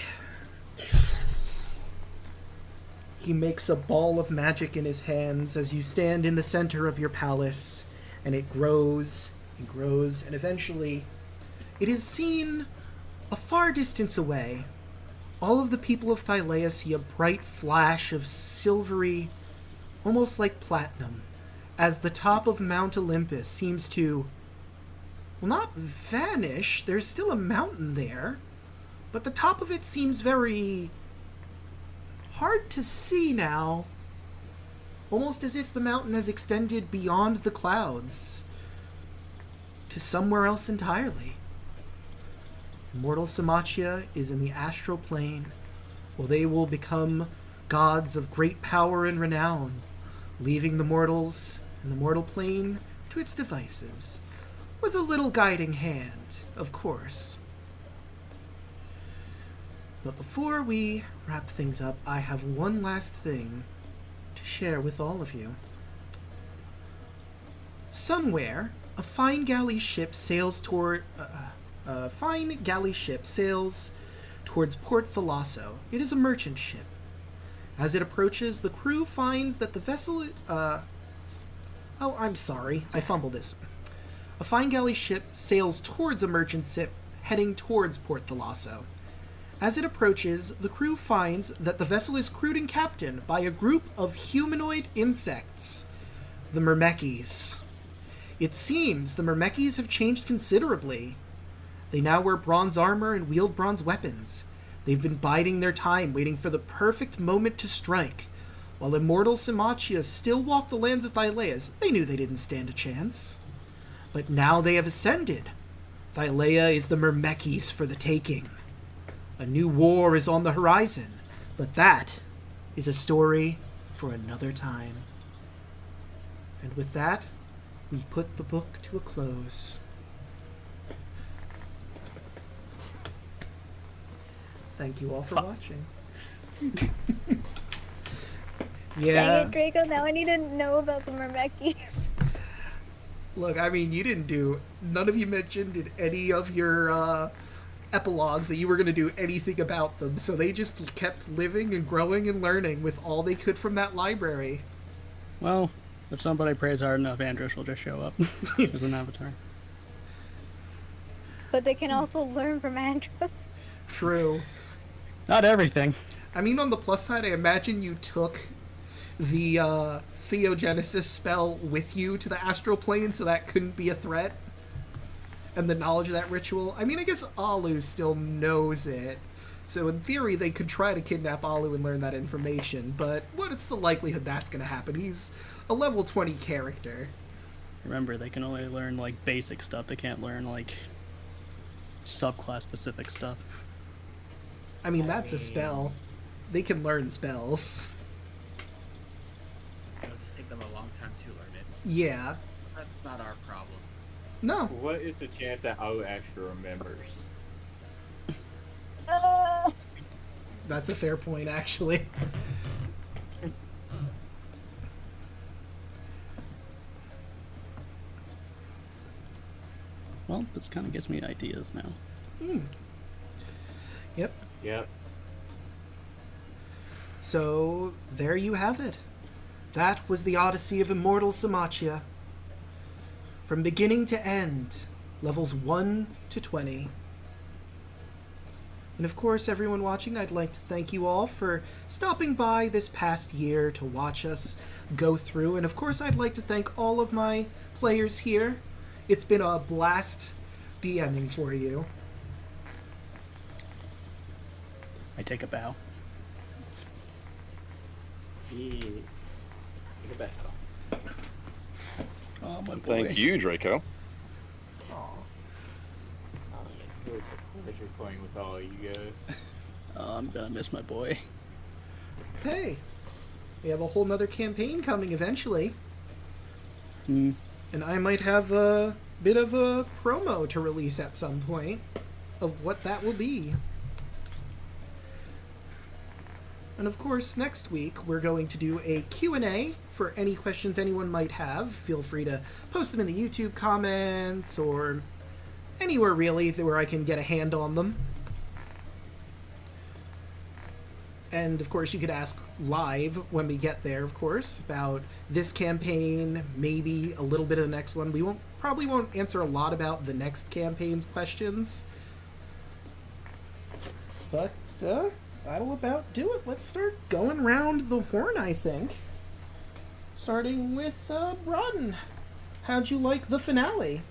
Speaker 3: He makes a ball of magic in his hands as you stand in the center of your palace, and it grows and grows, and eventually it is seen a far distance away. All of the people of Thylea see a bright flash of silvery, almost like platinum, as the top of Mount Olympus seems to, well, not vanish, there's still a mountain there, but the top of it seems very hard to see now, almost as if the mountain has extended beyond the clouds to somewhere else entirely. Immortal Samachia is in the astral plane, where they will become gods of great power and renown, leaving the mortals in the mortal plane to its devices, with a little guiding hand, of course. But before we wrap things up, I have one last thing to share with all of you. Somewhere, a fine galley ship sails towards Port Thalasso. It is a merchant ship. As it approaches, the crew finds that the vessel... Oh, I'm sorry. I fumbled this. A fine galley ship sails towards a merchant ship heading towards Port Thalasso. As it approaches, the crew finds that the vessel is crewed and captained by a group of humanoid insects, the Myrmekis. It seems the Myrmekis have changed considerably. They now wear bronze armor and wield bronze weapons. They've been biding their time, waiting for the perfect moment to strike. While immortal Samachia still walk the lands of Thylea, they knew they didn't stand a chance. But now they have ascended. Thylea is the Myrmekis for the taking. A new war is on the horizon, but that is a story for another time. And with that, we put the book to a close. Thank you all for watching. Yeah.
Speaker 1: Dang it, Draco, now I need to know about the Myrmekis.
Speaker 3: Look, I mean, none of you mentioned in any of your epilogues that you were going to do anything about them, so they just kept living and growing and learning with all they could from that library.
Speaker 6: Well, if somebody prays hard enough, Andros will just show up as an avatar.
Speaker 1: But they can also learn from Andros.
Speaker 3: True.
Speaker 6: Not everything.
Speaker 3: I mean, on the plus side, I imagine you took the Theogenesis spell with you to the astral plane, so that couldn't be a threat. And the knowledge of that ritual. I mean, I guess Alu still knows it. So in theory, they could try to kidnap Alu and learn that information. But what's the likelihood that's going to happen? He's a level 20 character.
Speaker 6: Remember, they can only learn, like, basic stuff. They can't learn, like, subclass-specific stuff.
Speaker 3: I mean, that's a spell. They can learn spells.
Speaker 2: It'll just take them a long time to learn it.
Speaker 3: Yeah.
Speaker 2: That's not our problem.
Speaker 3: No.
Speaker 7: What is the chance that Alu actually remembers?
Speaker 3: That's a fair point, actually.
Speaker 6: Well, this kind of gives me ideas now.
Speaker 3: Yep.
Speaker 7: Yep.
Speaker 3: So, there you have it. that was the Odyssey of Immortal Samachia. From beginning to end, levels 1 to 20. And of course, everyone watching, I'd like to thank you all for stopping by this past year to watch us go through. And of course, I'd like to thank all of my players here. It's been a blast DMing for you.
Speaker 6: I take a bow.
Speaker 7: Yeah. Take a bow.
Speaker 6: Oh, my boy.
Speaker 5: Thank you, Draco.
Speaker 7: It was a pleasure playing with all of you guys.
Speaker 6: Oh, I'm gonna miss my boy.
Speaker 3: Hey, we have a whole nother campaign coming eventually.
Speaker 6: Hmm.
Speaker 3: And I might have a bit of a promo to release at some point of what that will be. And of course, next week we're going to do a Q&A for any questions anyone might have. Feel free to post them in the YouTube comments or anywhere really where I can get a hand on them. And of course, you could ask live when we get there, of course, about this campaign, maybe a little bit of the next one. We probably won't answer a lot about the next campaign's questions. But that'll about do it. Let's start going round the horn, I think. Starting with Rodden. How'd you like the finale?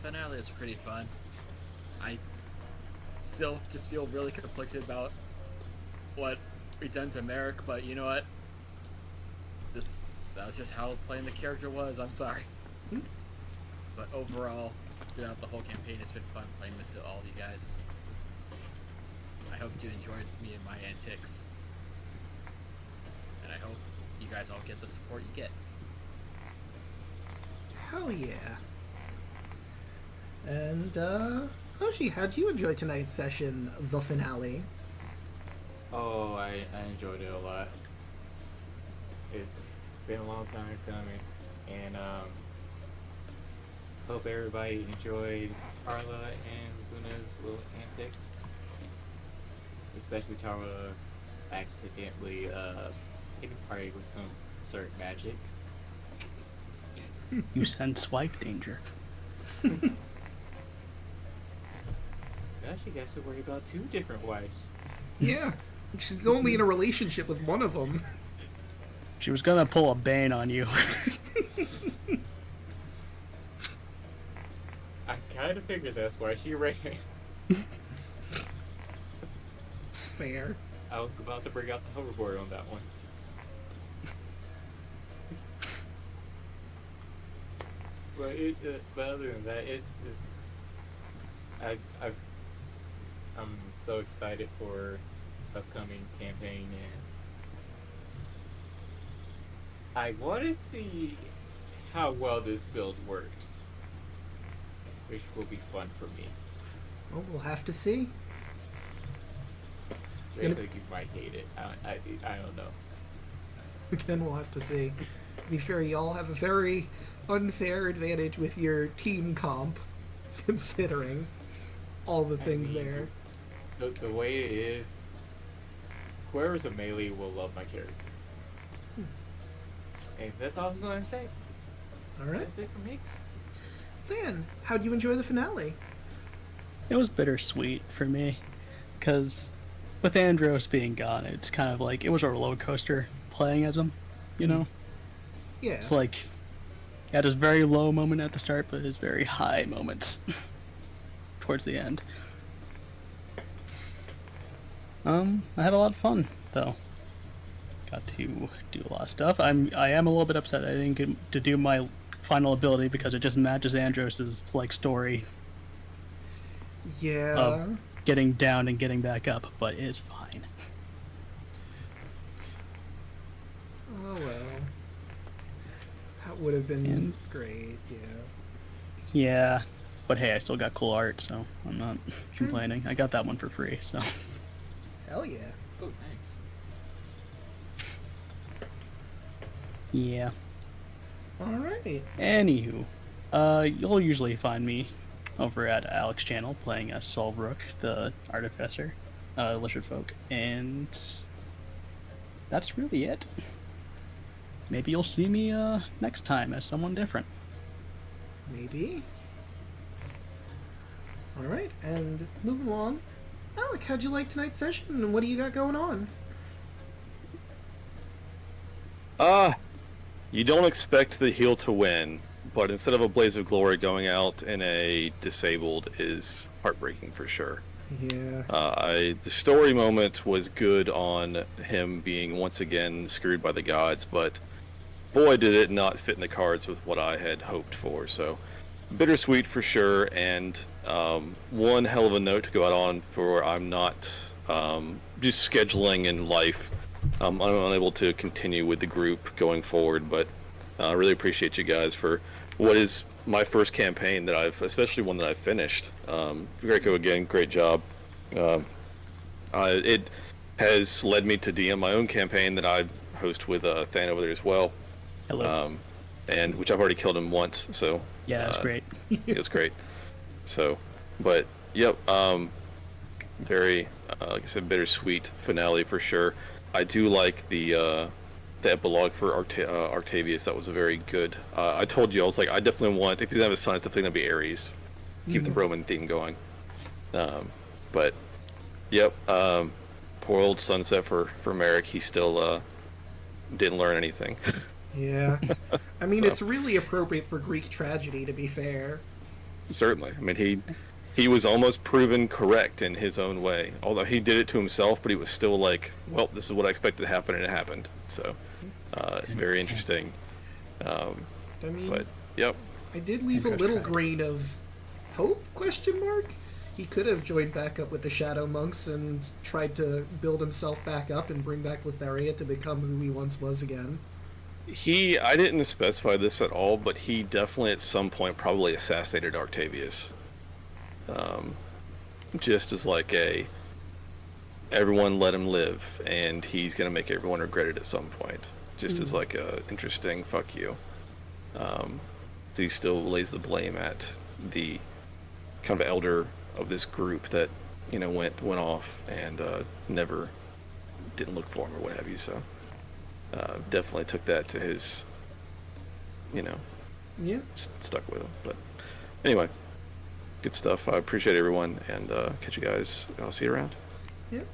Speaker 2: Finale is pretty fun. I still just feel really conflicted about what we done to Merrick, but you know what? That was just how playing the character was. I'm sorry. But overall, throughout the whole campaign, it's been fun playing with all of you guys. I hope you enjoyed me and my antics. And I hope you guys all get the support you get.
Speaker 3: Hell yeah. And, Hoshi, how'd you enjoy tonight's session, the finale?
Speaker 7: Oh, I enjoyed it a lot. It's been a long time coming, and hope everybody enjoyed Tarla and Luna's little antics. Especially Tarla accidentally taking part with some certain magic.
Speaker 6: You sense wife danger.
Speaker 7: Now she got to worry about 2 different wives.
Speaker 3: Yeah, she's only in a relationship with one of them.
Speaker 6: She was gonna pull a Bane on you.
Speaker 7: I kind of figured that's why she ran.
Speaker 3: Fair.
Speaker 7: I was about to bring out the hoverboard on that one. But other than that, I'm so excited for upcoming campaign, and I want to see how well this build works, which will be fun for me.
Speaker 3: Well, we'll have to see.
Speaker 7: I think you might hate it. I don't know.
Speaker 3: Again, we'll have to see. To be fair, y'all have a very unfair advantage with your team comp, considering all the things there.
Speaker 7: The way it is, whoever's a melee will love my character. And that's all I'm going to say.
Speaker 3: Alright.
Speaker 7: That's it for me.
Speaker 3: Then, how'd you enjoy the finale?
Speaker 6: It was bittersweet for me, because with Andros being gone, it's kind of like it was a roller coaster playing as him, you know?
Speaker 3: Yeah.
Speaker 6: It's like he had his very low moment at the start, but his very high moments towards the end. I had a lot of fun though. Got to do a lot of stuff. I am a little bit upset I didn't get to do my final ability because it just matches Andros's like story
Speaker 3: Yeah.
Speaker 6: of getting down and getting back up, but it's fine.
Speaker 3: Oh well. That would have been
Speaker 6: And-
Speaker 3: great, yeah.
Speaker 6: Yeah, but hey, I still got cool art, so I'm not complaining. I got that one for free, so.
Speaker 3: Hell yeah.
Speaker 7: Oh, thanks.
Speaker 6: Yeah.
Speaker 3: Alright.
Speaker 6: Anywho, you'll usually find me over at Alek's channel playing as Solbrook, the Artificer, Lizard Folk, and that's really it. Maybe you'll see me next time as someone different.
Speaker 3: Maybe. Alright, and moving along. Alec, how'd you like tonight's session, and what do you got going on?
Speaker 5: You don't expect the heel to win, but instead of a blaze of glory, going out in a disabled is heartbreaking for sure.
Speaker 3: Yeah.
Speaker 5: The story moment was good on him being once again screwed by the gods, but boy did it not fit in the cards with what I had hoped for. So bittersweet for sure, and one hell of a note to go out on for I'm not just scheduling in life. I'm unable to continue with the group going forward, but I really appreciate you guys for what is my first campaign that especially one that I've finished. Greco, again, great job. It has led me to DM my own campaign that I host with Than over there as well.
Speaker 6: Hello.
Speaker 5: And which I've already killed him once, so
Speaker 6: Yeah, that's great.
Speaker 5: it was great. So, but yep, very like I said, bittersweet finale for sure. I do like the epilogue for Octavius. That was a very good. I told you, I was like, I definitely want, if he's gonna have a son, it's definitely gonna be Ares. Keep the Roman theme going. But yep, poor old sunset for Merrick. He still didn't learn anything.
Speaker 3: Yeah. I mean,
Speaker 5: So.
Speaker 3: it's really appropriate for Greek tragedy, to be fair.
Speaker 5: Certainly. I mean, he was almost proven correct in his own way. Although he did it to himself, but he was still like, well, this is what I expected to happen, and it happened. So, very interesting.
Speaker 3: I mean,
Speaker 5: But, yep.
Speaker 3: I did leave a little grain of hope, question mark? He could have joined back up with the Shadow Monks and tried to build himself back up and bring back Lotharia to become who he once was again.
Speaker 5: I didn't specify this at all, but he definitely at some point probably assassinated Octavius. Just as like everyone let him live, and he's gonna make everyone regret it at some point. Just as like a interesting fuck you. So he still lays the blame at the kind of elder of this group that went off and never didn't look for him or what have you. So definitely took that to his,
Speaker 3: Yeah.
Speaker 5: stuck with him. But anyway, good stuff. I appreciate everyone, and catch you guys. I'll see you around.
Speaker 3: Yep.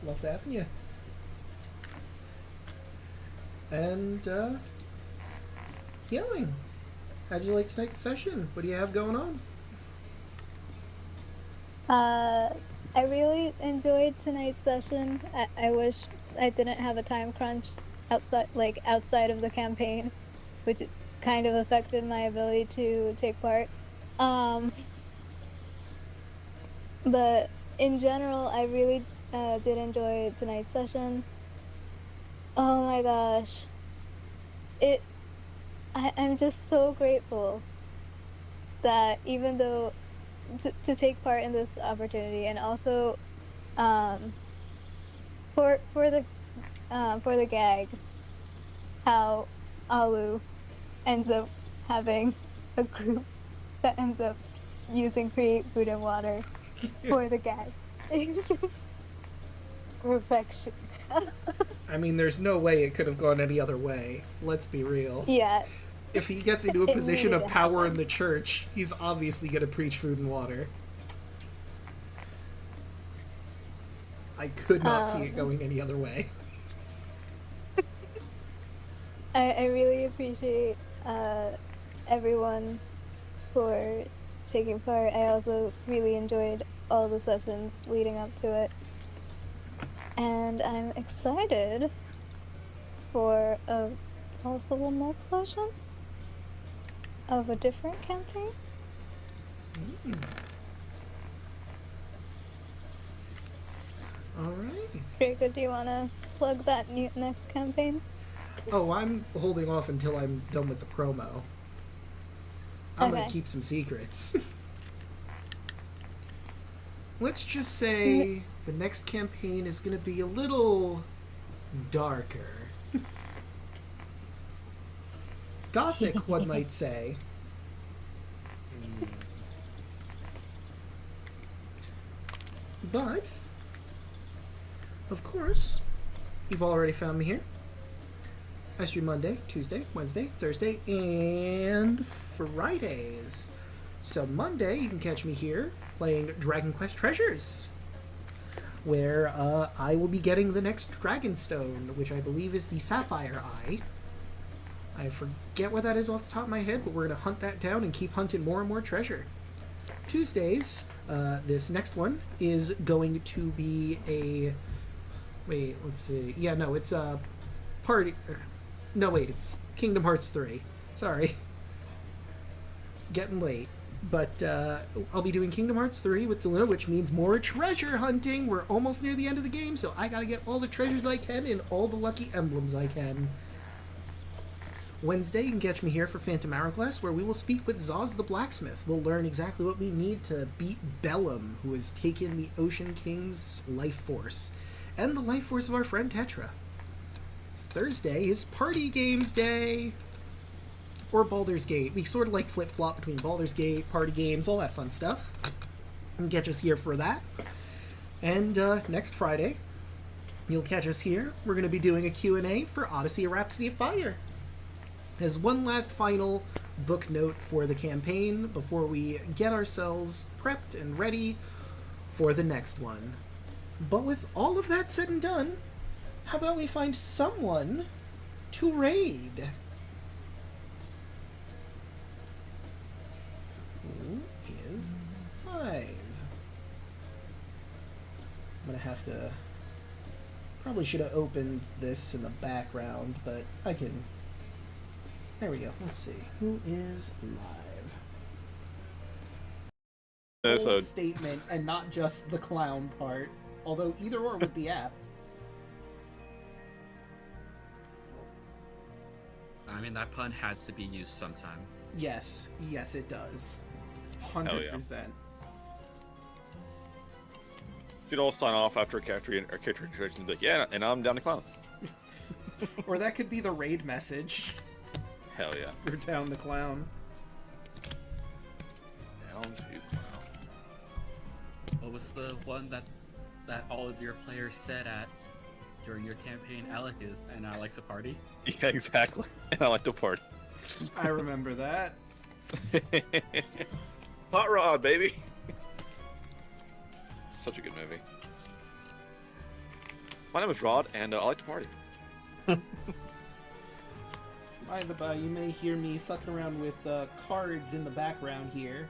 Speaker 3: Love having you. And, Yelling. How'd you like tonight's session? What do you have going on?
Speaker 1: I really enjoyed tonight's session. I wish I didn't have a time crunch outside of the campaign, which kind of affected my ability to take part. But in general, I really did enjoy tonight's session. Oh my gosh. I'm just so grateful that even though to take part in this opportunity, and also for the gag, how Alu ends up having a group that ends up using Create Food and Water for the gag. It's just perfection.
Speaker 3: I mean, there's no way it could have gone any other way. Let's be real.
Speaker 1: Yeah.
Speaker 3: If he gets into a
Speaker 1: It
Speaker 3: position
Speaker 1: needed
Speaker 3: of
Speaker 1: to
Speaker 3: power
Speaker 1: happen.
Speaker 3: in the church, he's obviously going to preach food and water. I could not see it going any other way.
Speaker 1: I really appreciate everyone for taking part. I also really enjoyed all the sessions leading up to it. And I'm excited for a possible next session of a different campaign.
Speaker 3: Alright.
Speaker 1: Draco, do you want to plug that next campaign?
Speaker 3: Oh, I'm holding off until I'm done with the promo. I'm going
Speaker 1: Okay.
Speaker 3: to keep some secrets. Let's just say the next campaign is going to be a little darker. Gothic, one might say. But of course, you've already found me here. I stream Monday, Tuesday, Wednesday, Thursday, and Fridays. So Monday, you can catch me here playing Dragon Quest Treasures, where I will be getting the next Dragonstone, which I believe is the Sapphire Eye. I forget what that is off the top of my head, but we're going to hunt that down and keep hunting more and more treasure. Tuesdays, this next one is going to be a... Wait, let's see. Yeah, no, it's a party... No, wait, it's Kingdom Hearts 3. Sorry. Getting late. But I'll be doing Kingdom Hearts 3 with Deluna, which means more treasure hunting. We're almost near the end of the game, so I gotta get all the treasures I can and all the lucky emblems I can. Wednesday, you can catch me here for Phantom Hourglass, where we will speak with Zaz the Blacksmith. We'll learn exactly what we need to beat Bellum, who has taken the Ocean King's life force, and the life force of our friend Tetra. Thursday is Party Games Day, or Baldur's Gate. We sort of like flip-flop between Baldur's Gate, party games, all that fun stuff. You can catch us here for that. And next Friday, you'll catch us here. We're going to be doing a Q&A for Odyssey: A Rhapsody of Fire. As one last final book note for the campaign before we get ourselves prepped and ready for the next one. But with all of that said and done, how about we find someone to raid? Who is live? I'm gonna have to... Probably should have opened this in the background, but I can... There we go. Let's see. Who is live? Full statement and not just the clown part. Although either or would be apt.
Speaker 2: I mean, that pun has to be used sometime.
Speaker 3: Yes. Yes, it does. 100%.
Speaker 5: Yeah. You'd all sign off after a character introduction and be like, yeah, and I'm down to clown.
Speaker 3: Or that could be the raid message.
Speaker 5: Hell yeah.
Speaker 3: You're down to clown.
Speaker 5: Down to clown.
Speaker 2: What was the one that all of your players said at during your campaign? Alek is, and I likes a party.
Speaker 5: Yeah, exactly. And I like to party.
Speaker 3: I remember that.
Speaker 5: Hot Rod, baby. Such a good movie. My name is Rod, and I like to party.
Speaker 3: By the by, you may hear me fucking around with cards in the background here.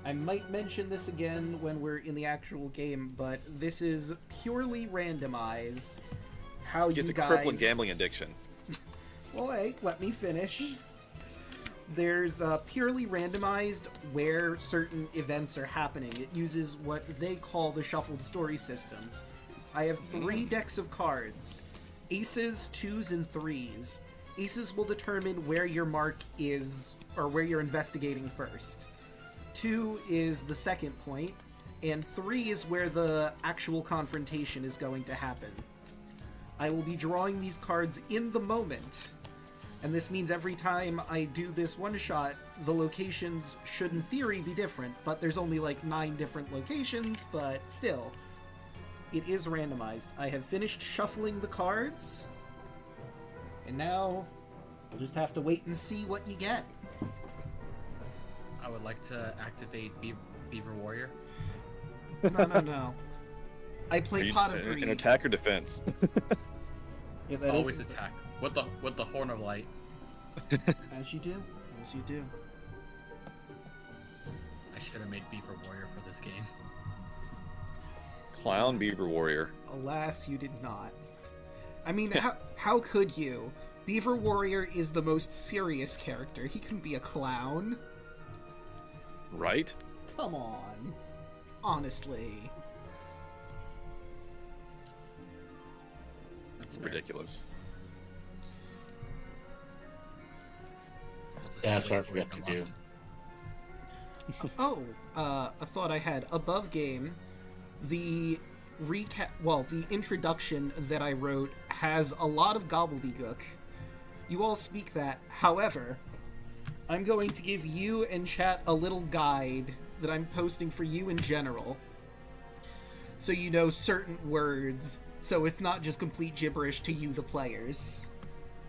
Speaker 3: I might mention this again when we're in the actual game, but this is purely randomized. How you guys...
Speaker 5: It's a crippling gambling addiction.
Speaker 3: Well, hey, let me finish. There's purely randomized where certain events are happening. It uses what they call the shuffled story systems. I have 3 decks of cards. Aces, 2s, and 3s. Aces will determine where your mark is, or where you're investigating first. 2 is the second point, and 3 is where the actual confrontation is going to happen. I will be drawing these cards in the moment, and this means every time I do this one-shot, the locations should in theory be different, but there's only like 9 different locations, but still, it is randomized. I have finished shuffling the cards, and now we'll just have to wait and see what you get.
Speaker 2: I would like to activate Beaver Warrior.
Speaker 3: No. I play Pot of Greed.
Speaker 5: An attack or defense?
Speaker 3: Yeah, that
Speaker 2: Always attack. With the Horn of Light.
Speaker 3: As you do. As you do.
Speaker 2: I should have made Beaver Warrior for this game.
Speaker 5: Clown Beaver Warrior.
Speaker 3: Alas, you did not. I mean, how could you? Beaver Warrior is the most serious character. He can be a clown.
Speaker 5: Right?
Speaker 3: Come on. Honestly.
Speaker 5: That's ridiculous.
Speaker 7: That's what I forgot to do.
Speaker 3: Oh, a thought I had. Above game, the the introduction that I wrote has a lot of gobbledygook. You all speak that. However, I'm going to give you and chat a little guide that I'm posting for you in general, so you know certain words So it's not just complete gibberish to you, the players.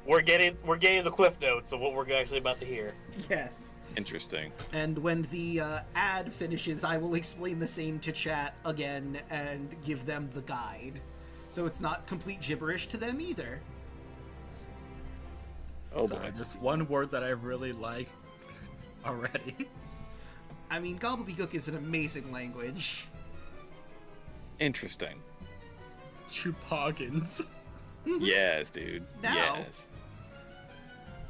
Speaker 9: We're getting the cliff notes of what we're actually about to hear.
Speaker 3: Yes.
Speaker 5: Interesting.
Speaker 3: And when the ad finishes, I will explain the same to chat again and give them the guide. So it's not complete gibberish to them either.
Speaker 5: Oh
Speaker 2: Sorry,
Speaker 5: boy.
Speaker 2: there's one word that I really like already.
Speaker 3: I mean, gobbledygook is an amazing language.
Speaker 5: Interesting.
Speaker 2: Chupoggins.
Speaker 5: Yes, dude.
Speaker 3: Now.
Speaker 5: Yes.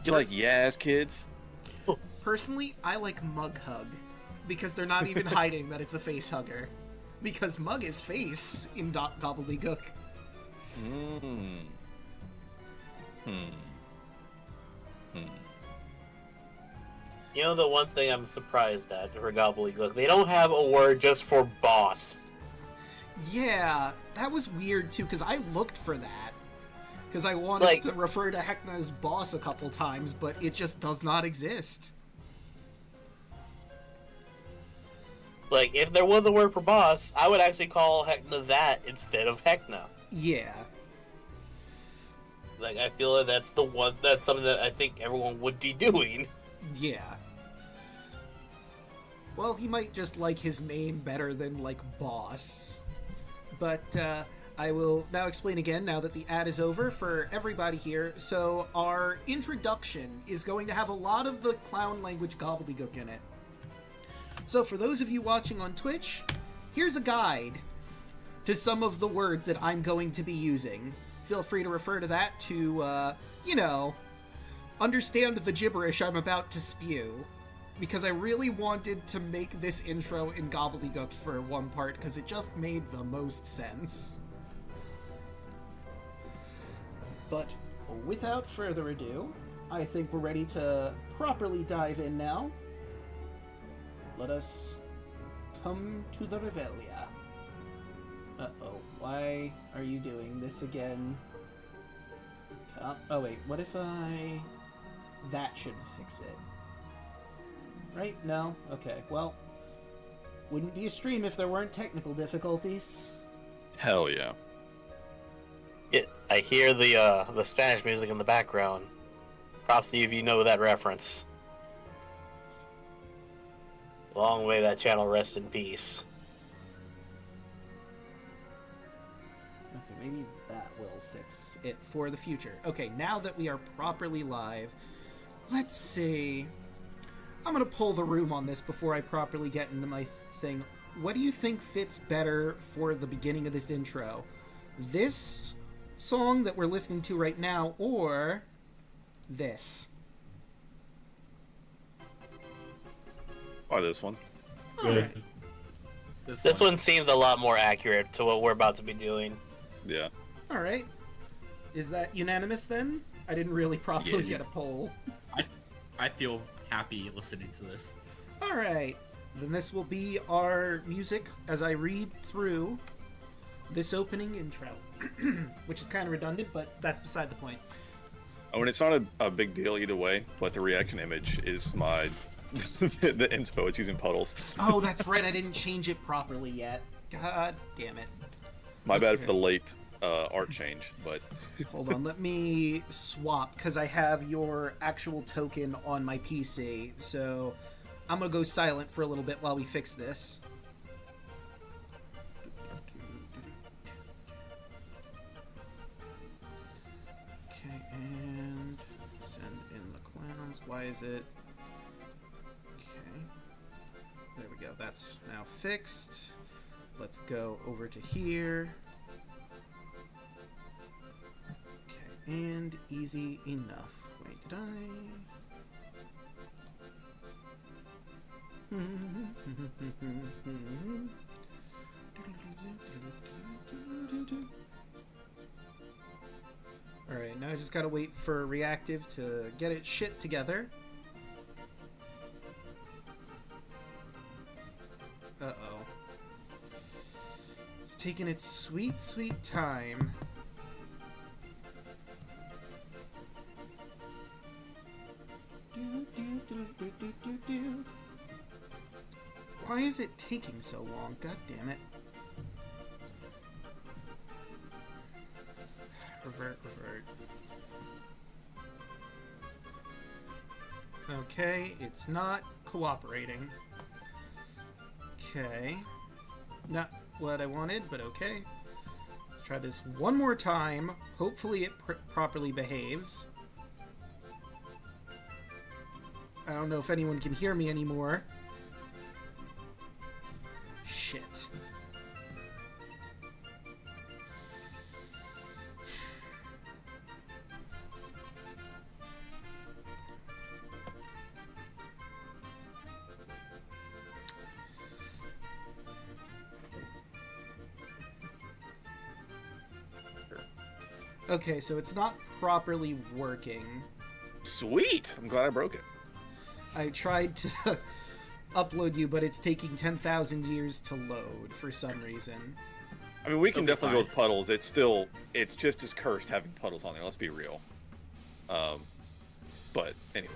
Speaker 5: You like yes, kids?
Speaker 3: Personally, I like mug hug. Because they're not even hiding that it's a face hugger. Because mug is face in gobbledygook.
Speaker 5: Hmm.
Speaker 9: You know the one thing I'm surprised at for gobbledygook, they don't have a word just for boss.
Speaker 3: Yeah, that was weird too, because I looked for that. Because I wanted to refer to Heckna's boss a couple times, but it just does not exist.
Speaker 9: Like, if there was a word for boss, I would actually call Heckna that instead of Heckna.
Speaker 3: Yeah.
Speaker 9: Like, I feel like that's something that I think everyone would be doing.
Speaker 3: Yeah. Well, he might just like his name better than, like, boss. But, I will now explain again, now that the ad is over, for everybody here. So, our introduction is going to have a lot of the clown language gobbledygook in it. So, for those of you watching on Twitch, here's a guide to some of the words that I'm going to be using. Feel free to refer to that to, understand the gibberish I'm about to spew. Because I really wanted to make this intro in gobbledygook for one part, because it just made the most sense. But without further ado, I think we're ready to properly dive in now. Let us come to the Revelia. Uh-oh, why are you doing this again? Oh wait, what if that should fix it. Right? No? Okay, well, wouldn't be a stream if there weren't technical difficulties.
Speaker 5: Hell yeah.
Speaker 9: I hear the Spanish music in the background. Props to you if you know that reference. Long may that channel rest in peace.
Speaker 3: Okay, maybe that will fix it for the future. Okay, now that we are properly live, let's see. I'm gonna pull the room on this before I properly get into my thing. What do you think fits better for the beginning of this intro? This song that we're listening to right now, or this?
Speaker 5: Or this one.
Speaker 3: Alright.
Speaker 9: This one seems a lot more accurate to what we're about to be doing.
Speaker 5: Yeah.
Speaker 3: Alright. Is that unanimous then? I didn't really properly get a poll.
Speaker 2: I feel happy listening to this.
Speaker 3: Alright. Then this will be our music as I read through this opening intro. Which is kind of redundant, but that's beside the point.
Speaker 5: Oh, and it's not a big deal either way, but the reaction image is my... the inspo, it's using puddles.
Speaker 3: Oh, that's right, I didn't change it properly yet. God damn it.
Speaker 5: My bad for the late art change, but...
Speaker 3: Hold on, let me swap, because I have your actual token on my PC, so I'm going to go silent for a little bit while we fix this. Okay, and send in the clowns. Why is it... Okay. There we go, that's now fixed. Let's go over to here. And easy enough. Wait, did Alright, now I just gotta wait for Reactive to get its shit together. Uh-oh. It's taking its sweet, sweet time. Why is it taking so long? God damn it. Okay, it's not cooperating. Okay. Not what I wanted, but okay. Let's try this one more time. Hopefully it properly behaves. I don't know if anyone can hear me anymore. Shit. Okay, so it's not properly working.
Speaker 5: Sweet! I'm glad I broke it.
Speaker 3: I tried to upload you, but it's taking 10,000 years to load for some reason.
Speaker 5: I mean, we can
Speaker 2: It'll be
Speaker 5: definitely go
Speaker 2: fine.
Speaker 5: with puddles. It's just as cursed having puddles on there. Let's be real. But anyway,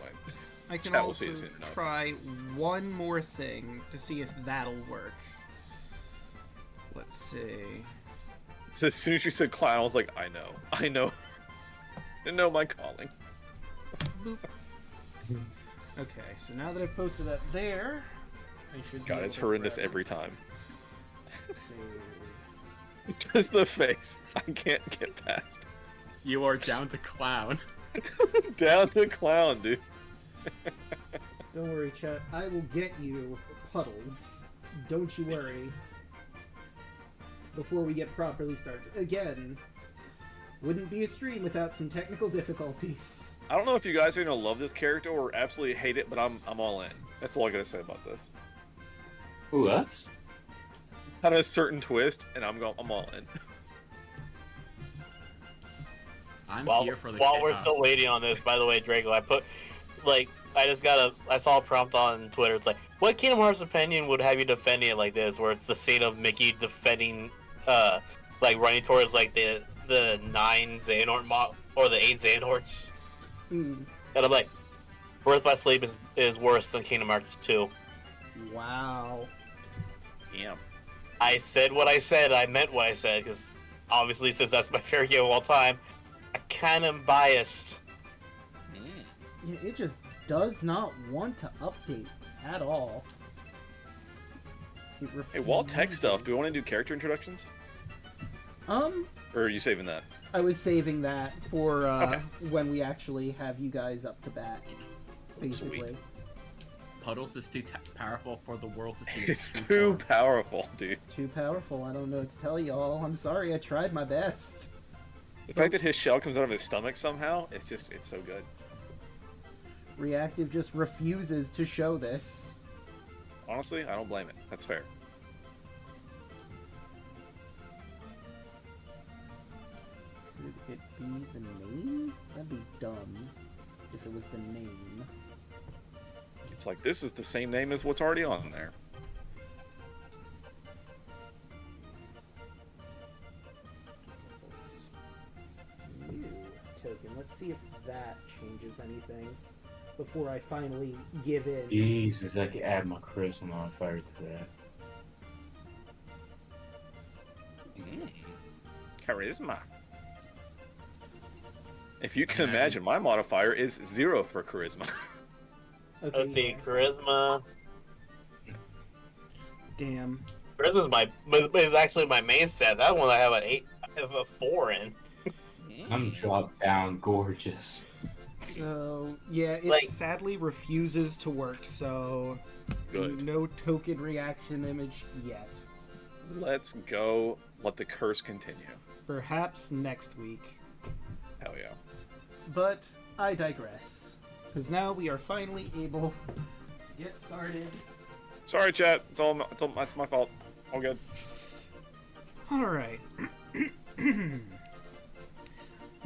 Speaker 3: I can
Speaker 5: Chat will see
Speaker 3: also
Speaker 5: it soon enough.
Speaker 3: try one more thing to see if that'll work. Let's see.
Speaker 5: so as soon as you said clown, I was like, I know. I know my calling.
Speaker 3: Boop. Okay, so now that I've posted that there, I should.
Speaker 5: God,
Speaker 3: be
Speaker 5: it's
Speaker 3: able to
Speaker 5: horrendous
Speaker 3: grab it.
Speaker 5: every time.
Speaker 3: So,
Speaker 5: Just the face. I can't get past.
Speaker 2: You are down to clown.
Speaker 5: Down to clown, dude.
Speaker 3: don't worry, chat. I will get you puddles. Don't you worry. Before we get properly started. Again, wouldn't be a stream without some technical difficulties.
Speaker 5: I don't know if you guys are gonna love this character or absolutely hate it, but I'm all in. That's all I gotta say about this.
Speaker 4: Who, us?
Speaker 5: Had a certain twist, and I'm all in.
Speaker 2: I'm
Speaker 9: While
Speaker 2: here for the
Speaker 9: we're
Speaker 2: chaos.
Speaker 9: still waiting on this, by the way, Draco, I saw a prompt on Twitter. It's like, what Kingdom Hearts opinion would have you defending it like this, where it's the scene of Mickey defending, running towards the 9 Xehanort or the 8 Xehanorts,
Speaker 3: Mm.
Speaker 9: and I'm like, Birth by Sleep is worse than Kingdom Hearts 2.
Speaker 3: Wow.
Speaker 5: Damn.
Speaker 9: I said what I said. I meant what I said, because obviously, since that's my favorite game of all time, I kind of biased.
Speaker 3: Yeah, it just does not want to update at all. It
Speaker 5: Hey, while tech
Speaker 3: refuses.
Speaker 5: stuff, do we want to do character introductions?
Speaker 3: Or
Speaker 5: are you saving that?
Speaker 3: I was saving that for
Speaker 5: Okay.
Speaker 3: when we actually have you guys up to bat, basically.
Speaker 5: Sweet.
Speaker 2: Puddles is too powerful for the world to see.
Speaker 5: It's
Speaker 2: its true
Speaker 5: too
Speaker 2: form.
Speaker 5: powerful, dude.
Speaker 3: Too powerful. I don't know what to tell y'all. I'm sorry. I tried my best.
Speaker 5: The fact that his shell comes out of his stomach somehow, it's so good.
Speaker 3: Reactive just refuses to show this.
Speaker 5: Honestly, I don't blame it. That's fair.
Speaker 3: Could it be the name? That'd be dumb if it was the name.
Speaker 5: It's like, this is the same name as what's already on there.
Speaker 3: New token. Let's see if that changes anything before I finally give in.
Speaker 7: Jesus, I could add my charisma modifier to that.
Speaker 5: Charisma. If you can
Speaker 2: Imagine.
Speaker 5: imagine, my modifier is 0 for charisma.
Speaker 3: Okay,
Speaker 9: Let's see,
Speaker 3: yeah.
Speaker 9: charisma.
Speaker 3: Damn.
Speaker 9: Charisma is actually my main stat. That one I have an 8. I have a 4 in.
Speaker 7: I'm dropped down gorgeous.
Speaker 3: So yeah, it
Speaker 9: Like-
Speaker 3: sadly refuses to work. So
Speaker 5: Good.
Speaker 3: no token reaction image yet.
Speaker 5: Let's go. Let the curse continue.
Speaker 3: Perhaps next week.
Speaker 5: Hell yeah.
Speaker 3: But I digress. Because now we are finally able to get started.
Speaker 5: Sorry, chat. That's my fault. All good.
Speaker 3: Alright.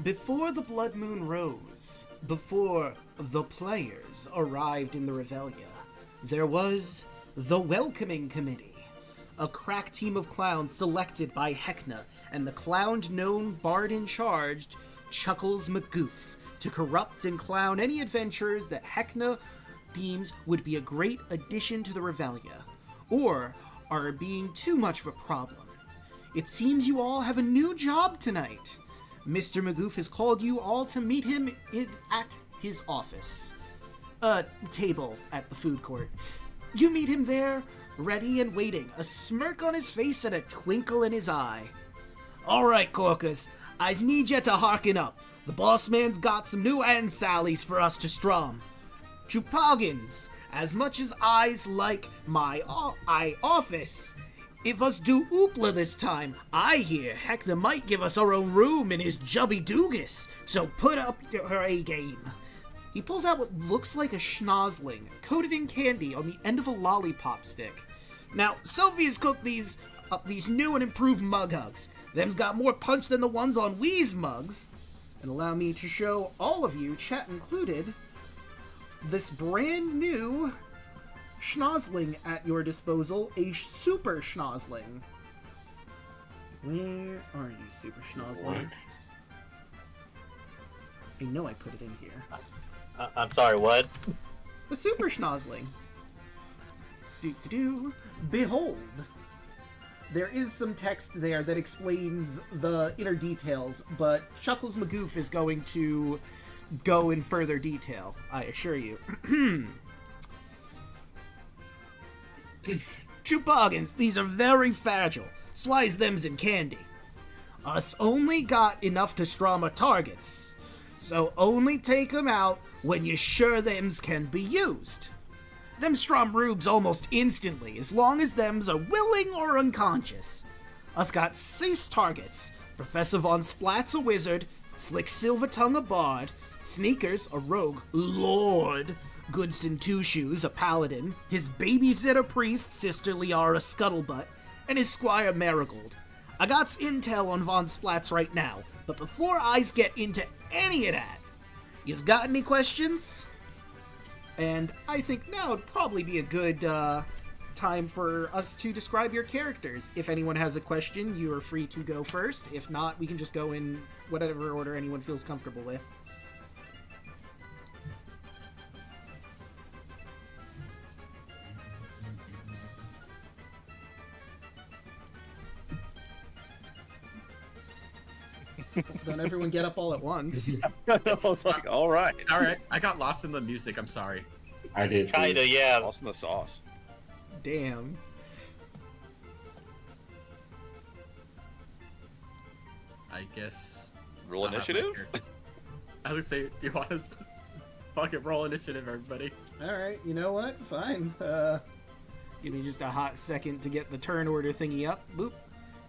Speaker 3: Before the blood moon rose, before the players arrived in the Revelia, there was the Welcoming Committee, a crack team of clowns selected by Hecna and the clown-known bard in charge, Chuckles McGoof, to corrupt and clown any adventurers that Hecna deems would be a great addition to the Revelia, or are being too much of a problem. It seems you all have a new job tonight. Mr. McGoof has called you all to meet him at his office. table at the food court. You meet him there, ready and waiting, a smirk on his face and a twinkle in his eye. All right, Corcus, I need you to hearken up. The boss man's got some new ansallies for us to strum. Chupoggins, as much as I's like my office, if us do oopla this time, I hear Hector might give us our own room in his jubby doogus, so put up your A game. He pulls out what looks like a schnozzling, coated in candy on the end of a lollipop stick. Now, Sophie's cooked these new and improved mug hugs. Them's got more punch than the ones on Wee's mugs. And allow me to show all of you, chat included, this brand new schnozzling at your disposal, a super schnozzling. Where are you, super schnozzling? I know I put it in here.
Speaker 9: I'm sorry, what?
Speaker 3: The super schnozzling. Behold. There is some text there that explains the inner details, but Chuckles Magoof is going to go in further detail, I assure you. Chupoggins, these are very fragile. Slice them's in candy. Us only got enough to strum our targets, so only take 'em out when you're sure thems can be used. Them strum rubes almost instantly, as long as thems are willing or unconscious. Us got 6 targets. Professor Von Splat's a wizard, Slick Silvertongue a bard, Sneakers a rogue, Lord, Goodson Two Shoes a paladin, his babysitter priest, Sister Liara Scuttlebutt, and his squire Marigold. I got intel on Von Splats right now, but before I get into any of that, yous got any questions? And I think now would probably be a good time for us to describe your characters. If anyone has a question, you are free to go first. If not, we can just go in whatever order anyone feels comfortable with. Don't everyone get up all at once.
Speaker 5: I was like, all right.
Speaker 2: All right, I got lost in the music. I'm sorry.
Speaker 4: I did.
Speaker 9: Kinda, yeah.
Speaker 5: Lost in the sauce.
Speaker 3: Damn.
Speaker 2: I guess.
Speaker 5: Roll
Speaker 2: I'll have my
Speaker 5: initiative?
Speaker 2: characters- I would say, do you want us to fucking roll initiative, everybody?
Speaker 3: Alright, you know what? Fine. Give me just a hot second to get the turn order thingy up. Boop.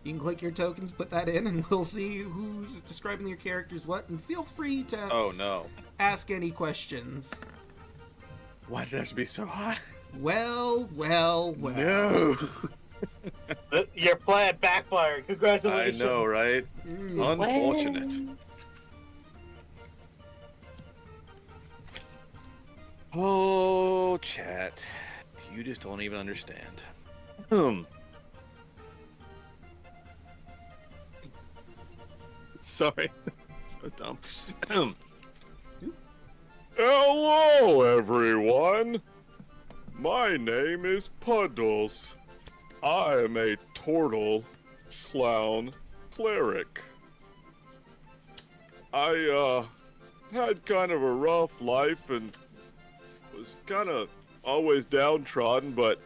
Speaker 3: You can click your tokens, put that in, and we'll see who's describing your characters what, and feel free to
Speaker 5: Oh no.
Speaker 3: ask any questions.
Speaker 5: Why did it have to be so hot?
Speaker 3: Well.
Speaker 5: No.
Speaker 9: Your plan backfired.
Speaker 5: I
Speaker 9: Congratulations.
Speaker 5: know, right? Unfortunate. Oh, chat. You just don't even understand. Sorry. So dumb. Hello, everyone. My name is Puddles. I am a turtle clown cleric. I had kind of a rough life and was kind of always downtrodden, but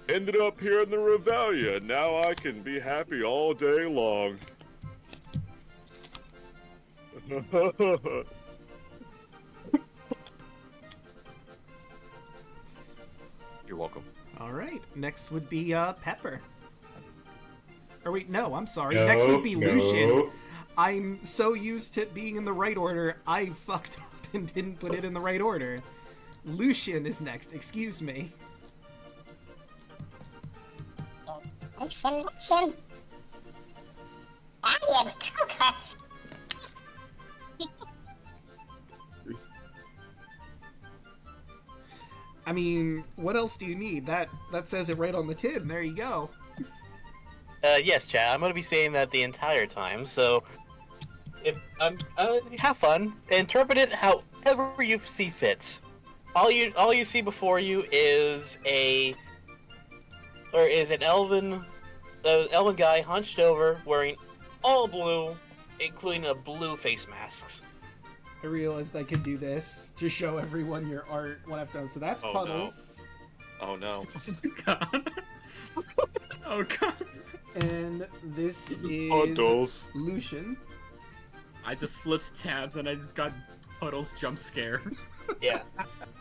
Speaker 5: ended up here in the Revelia. Now I can be happy all day long. You're welcome.
Speaker 3: Alright, next would be Pepper. Or wait, no, I'm sorry. Next would be Lucian. I'm so used to being in the right order, I fucked up and didn't put it in the right order. Lucian is next, excuse me.
Speaker 10: Listen. I am Kuka.
Speaker 3: I mean, what else do you need? That says it right on the tin. There you go.
Speaker 9: Yes, Chad. I'm gonna be saying that the entire time. So, if have fun, interpret it however you see fit. All you see before you is an elven guy hunched over, wearing all blue, including a blue face mask.
Speaker 3: I realized I could do this to show everyone your art when I've done. So that's
Speaker 5: Oh,
Speaker 3: Puddles.
Speaker 5: Oh no.
Speaker 2: God. Oh god.
Speaker 3: And this is
Speaker 5: Puddles.
Speaker 3: Lucian.
Speaker 2: I just flipped tabs and I just got Puddles jump scare.
Speaker 9: Yeah.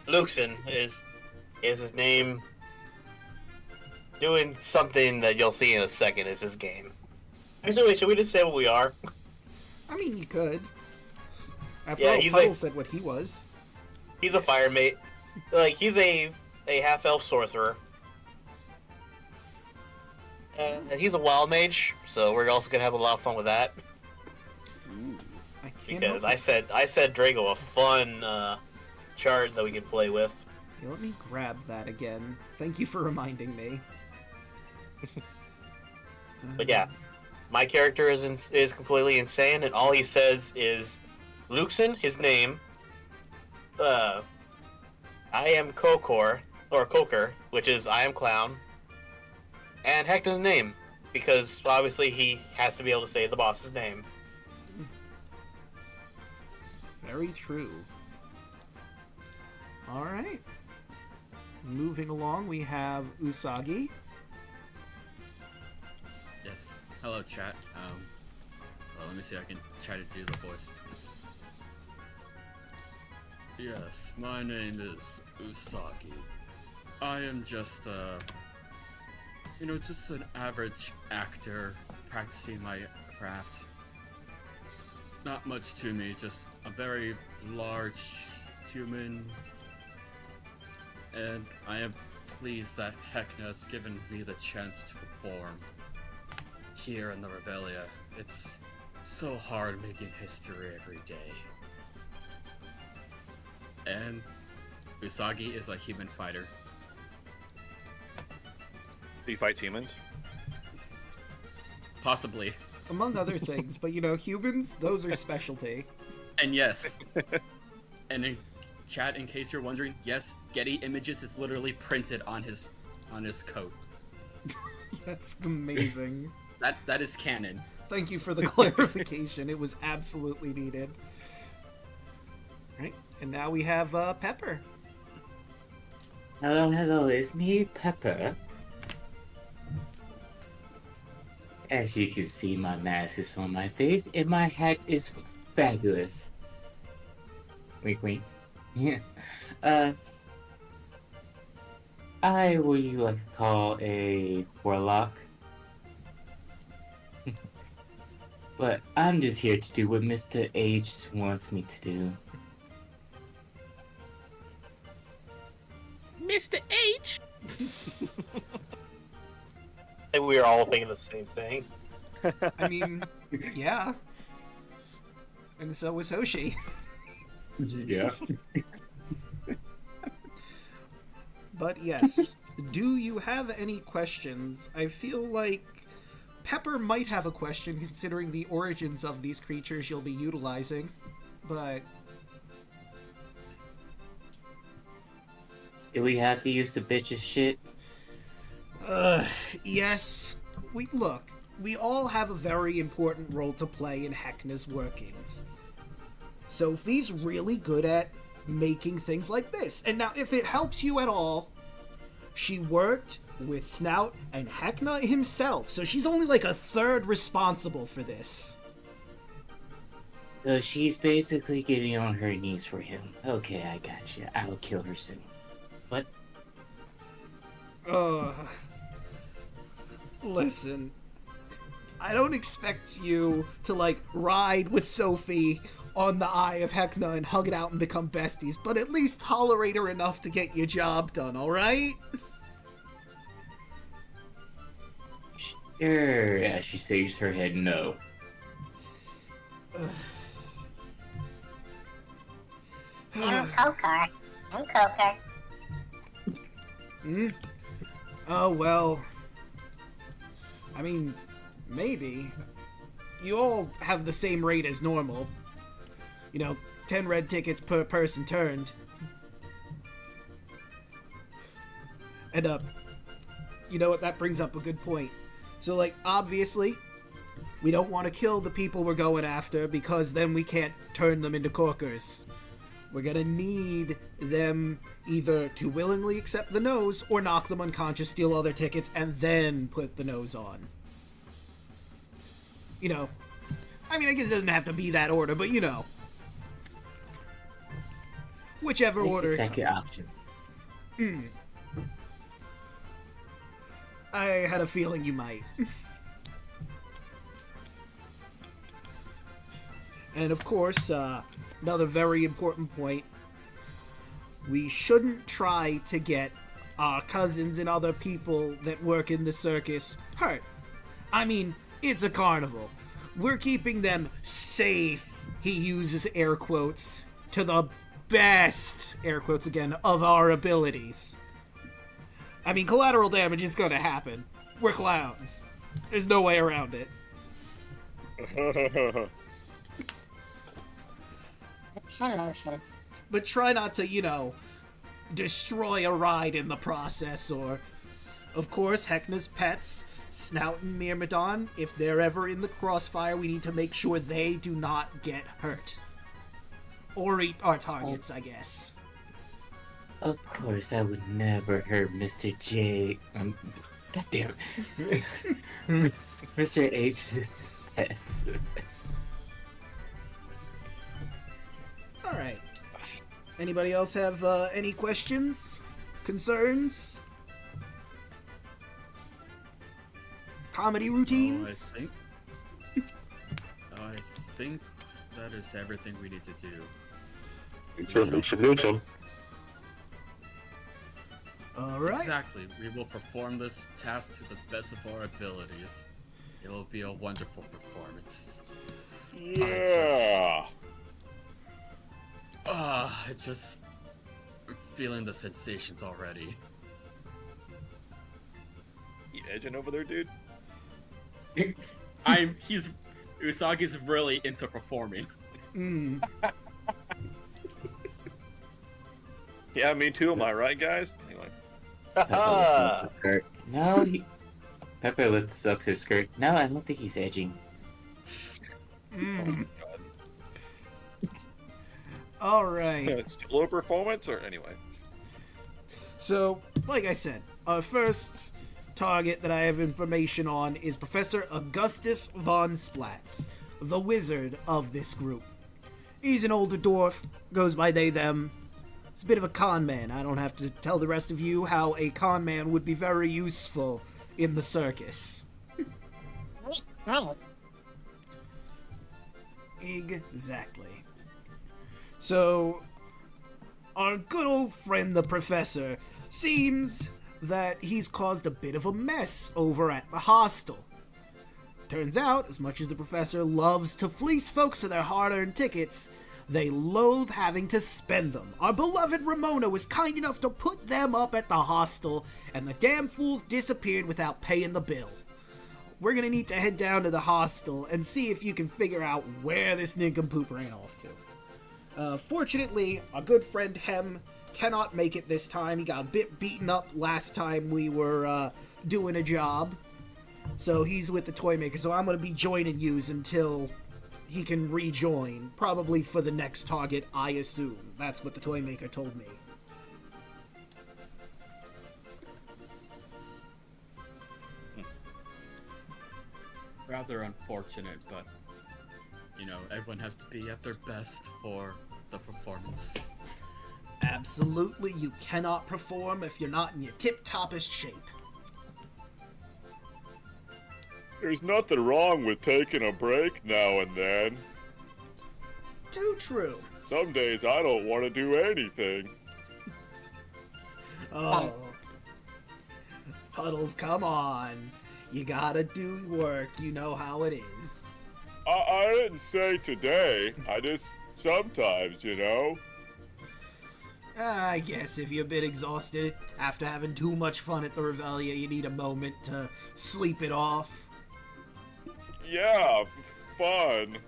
Speaker 9: Luxon is his name. Doing something that you'll see in a second is his game. Actually, wait, should we just say what we are?
Speaker 3: I mean, you could. After
Speaker 9: Yeah,
Speaker 3: all,
Speaker 9: he's
Speaker 3: Puddles
Speaker 9: like-
Speaker 3: said what he was.
Speaker 9: He's a fire mate. Like, he's a half-elf sorcerer. And he's a wild mage, so we're also gonna have a lot of fun with that.
Speaker 3: I can't
Speaker 9: Because
Speaker 3: help
Speaker 9: I said Drago a fun chart that we could play with.
Speaker 3: Yeah, let me grab that again. Thank you for reminding me.
Speaker 9: But yeah, my character is completely insane, and all he says is Luxon, his name. I am Kokor, or Koker, which is I am clown, and Hector's name, because obviously he has to be able to say the boss's name.
Speaker 3: Very true. Alright. Moving along, we have Usagi.
Speaker 2: Yes. Hello, chat. Well, let me see if I can try to do the voice. Yes, my name is Usagi. I am just, just an average actor practicing my craft. Not much to me, just a very large human. And I am pleased that Hecna has given me the chance to perform here in the Revelia. It's so hard making history every day. And Usagi is a human fighter.
Speaker 5: He fights humans.
Speaker 2: Possibly.
Speaker 3: Among other things, but humans, those are specialty.
Speaker 2: And yes. And in chat, in case you're wondering, yes, Getty Images is literally printed on his coat.
Speaker 3: That's amazing.
Speaker 2: That is canon.
Speaker 3: Thank you for the clarification. It was absolutely needed. Right, and now we have Pepper.
Speaker 7: Hello, it's me, Pepper. As you can see, my mask is on my face, and my hat is fabulous. Wink, wink. Yeah. I would you like to call a warlock. But I'm just here to do what Mr. H wants me to do.
Speaker 9: Mr. H! I think we were all thinking the same thing.
Speaker 3: I mean, yeah. And so was Hoshi.
Speaker 7: Yeah.
Speaker 3: But yes, do you have any questions? I feel like Pepper might have a question considering the origins of these creatures you'll be utilizing, but...
Speaker 7: Do we have to use the bitch's shit?
Speaker 3: Yes. We all have a very important role to play in Hecna's workings. Sophie's really good at making things like this. And now, if it helps you at all, she worked with Snout and Hecna himself, so she's only like a third responsible for this.
Speaker 7: So she's basically getting on her knees for him. Okay, I got you. I'll kill her soon. What?
Speaker 3: Listen, I don't expect you to, ride with Sophie on the Eye of Hecna and hug it out and become besties, but at least tolerate her enough to get your job done, alright?
Speaker 7: Sure, as she shakes her head no.
Speaker 10: I'm Kokar. I'm Kokar.
Speaker 3: Oh, well... I mean, maybe. You all have the same rate as normal. 10 red tickets per person turned. And, you know what? That brings up a good point. So, obviously, We don't want to kill the people we're going after because then we can't turn them into corkers. We're gonna need them either to willingly accept the nose or knock them unconscious, steal all their tickets, and then put the nose on. You know, I mean, I guess it doesn't have to be that order, but you know. Whichever
Speaker 7: Take
Speaker 3: order
Speaker 7: the
Speaker 3: it
Speaker 7: second
Speaker 3: comes.
Speaker 7: option.
Speaker 3: I had a feeling you might. And of course, another very important point. We shouldn't try to get our cousins and other people that work in the circus hurt. I mean, it's a carnival. We're keeping them safe, he uses air quotes, to the best, air quotes again, of our abilities. I mean, collateral damage is gonna happen. We're clowns. There's no way around it. But try not to, you know, destroy a ride in the process, or... Of course, Heckna's pets, Snout and Myrmidon, if they're ever in the crossfire, we need to make sure they do not get hurt. Or eat our targets, I guess.
Speaker 7: Of course, I would never hurt Mr. J. Goddamn. Mr. H's pets.
Speaker 3: Alright. Anybody else have any questions? Concerns? Comedy routines?
Speaker 2: I think that is everything we need to do.
Speaker 3: Alright.
Speaker 2: Exactly. We will perform this task to the best of our abilities. It will be a wonderful performance.
Speaker 5: Yeah.
Speaker 2: I'm feeling the sensations already.
Speaker 5: You edging over there, dude?
Speaker 2: Usagi's really into performing.
Speaker 5: Yeah, me too. Am I right, guys? Anyway.
Speaker 7: No, Pepper lifts up his skirt. No, I don't think he's edging.
Speaker 3: Alright.
Speaker 5: It's still a performance, or anyway?
Speaker 3: So, like I said, our first target that I have information on is Professor Augustus von Splatz, the wizard of this group. He's an older dwarf, goes by they, them. He's a bit of a con man. I don't have to tell the rest of you how a con man would be very useful in the circus. Exactly. So, our good old friend the Professor seems that he's caused a bit of a mess over at the hostel. Turns out, as much as the Professor loves to fleece folks of their hard-earned tickets, they loathe having to spend them. Our beloved Ramona was kind enough to put them up at the hostel, and the damn fools disappeared without paying the bill. We're gonna need to head down to the hostel and see if you can figure out where this nincompoop ran off to. Fortunately, our good friend Hem cannot make it this time. He got a bit beaten up last time we were doing a job. So he's with the toy maker, so I'm going to be joining yous until he can rejoin. Probably for the next target, I assume. That's what the toy maker told me.
Speaker 2: Rather unfortunate, but, you know, everyone has to be at their best for the performance.
Speaker 3: Absolutely, you cannot perform if you're not in your tip-toppest shape.
Speaker 5: There's nothing wrong with taking a break now and then.
Speaker 3: Too true.
Speaker 5: Some days I don't want to do anything.
Speaker 3: Oh. Puddles, come on. You gotta do work. You know how it is.
Speaker 5: I didn't say today. I just sometimes, you know.
Speaker 3: I guess if you're a bit exhausted after having too much fun at the Revelia, you need a moment to sleep it off.
Speaker 5: Yeah, fun.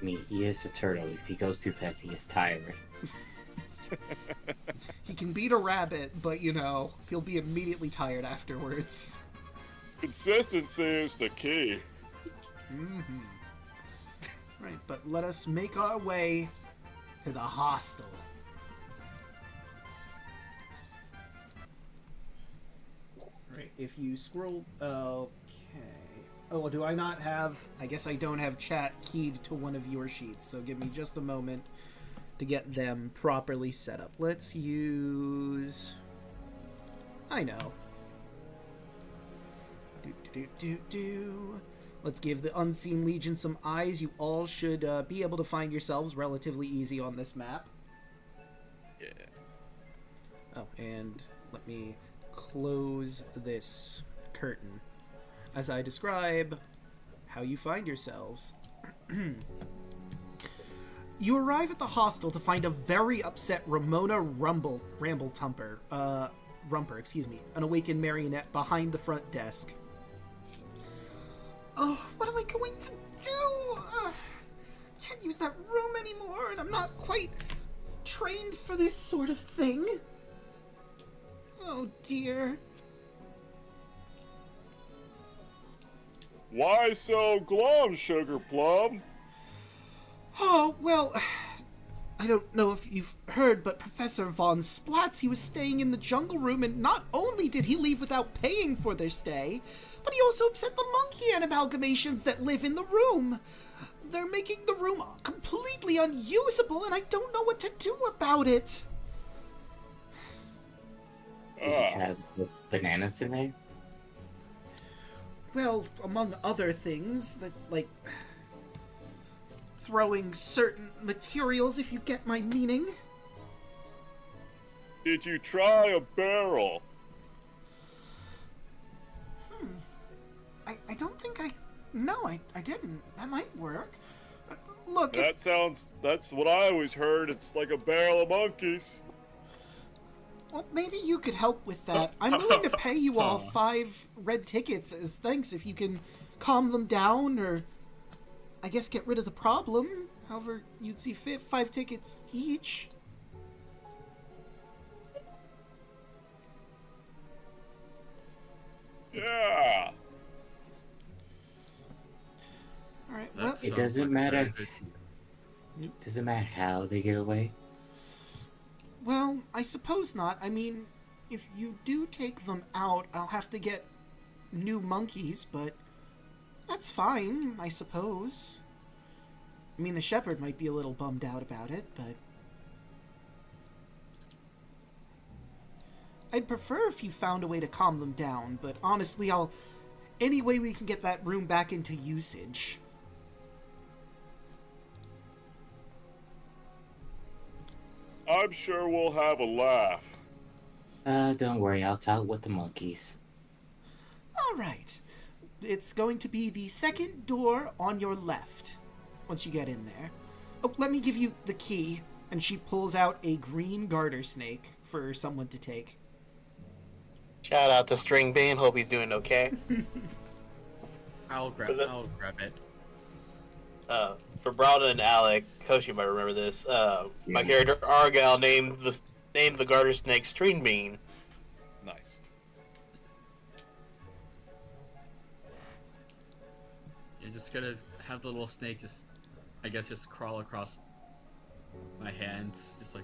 Speaker 7: I mean, he is a turtle. If he goes too fast, he gets tired.
Speaker 3: He can beat a rabbit, but, you know, he'll be immediately tired afterwards.
Speaker 5: Consistency is the key.
Speaker 3: Mm-hmm. Right, but let us make our way to the hostel. Right, if you scroll... Okay. Oh, do I not have... I guess I don't have chat keyed to one of your sheets, so give me just a moment to get them properly set up. Let's use... I know. Let's give the Unseen Legion some eyes. You all should be able to find yourselves relatively easy on this map.
Speaker 5: Yeah.
Speaker 3: Oh, and let me close this curtain as I describe how you find yourselves. You arrive at the hostel to find a very upset Ramona Rumper, an awakened marionette behind the front desk. Oh, what am I going to do? Can't use that room anymore, and I'm not quite trained for this sort of thing. Oh dear.
Speaker 5: Why so glum, Sugar Plum?
Speaker 3: Oh, well, I don't know if you've heard, but Professor Von Splatz, he was staying in the jungle room, and not only did he leave without paying for their stay, but he also upset the monkey amalgamations that live in the room. They're making the room completely unusable, and I don't know what to do about it.
Speaker 7: You just have bananas in there?
Speaker 3: Well, among other things, that, like, throwing certain materials, if you get my meaning.
Speaker 5: Did you try a barrel?
Speaker 3: I don't think No, I didn't. That might work. Look,
Speaker 5: That's what I always heard. It's like a barrel of monkeys.
Speaker 3: Well, maybe you could help with that. I'm willing to pay you all 5 red tickets as thanks if you can calm them down, or I guess get rid of the problem. However you'd see fit, 5 tickets each.
Speaker 5: Yeah.
Speaker 3: Alright,
Speaker 2: That
Speaker 3: well,
Speaker 7: It
Speaker 2: sounds
Speaker 7: doesn't
Speaker 2: like a
Speaker 7: matter.
Speaker 2: very good-
Speaker 7: Doesn't matter how they get away.
Speaker 3: well, I suppose not. I mean, if you do take them out, I'll have to get new monkeys, but that's fine, I suppose. I mean, the shepherd might be a little bummed out about it, but I'd prefer if you found a way to calm them down, but honestly, any way we can get that room back into usage.
Speaker 5: I'm sure we'll have a laugh.
Speaker 7: Don't worry, I'll talk with the monkeys.
Speaker 3: Alright. It's going to be the second door on your left, once you get in there. Oh, let me give you the key. And she pulls out a green garter snake for someone to take.
Speaker 9: Shout out to String Bean. Hope he's doing okay.
Speaker 2: I'll grab it.
Speaker 9: For Browna and Alec, Coach, you might remember this. My character Argyle named the garter snake String Bean.
Speaker 5: Nice.
Speaker 2: You're just gonna have the little snake just crawl across my hands, just like,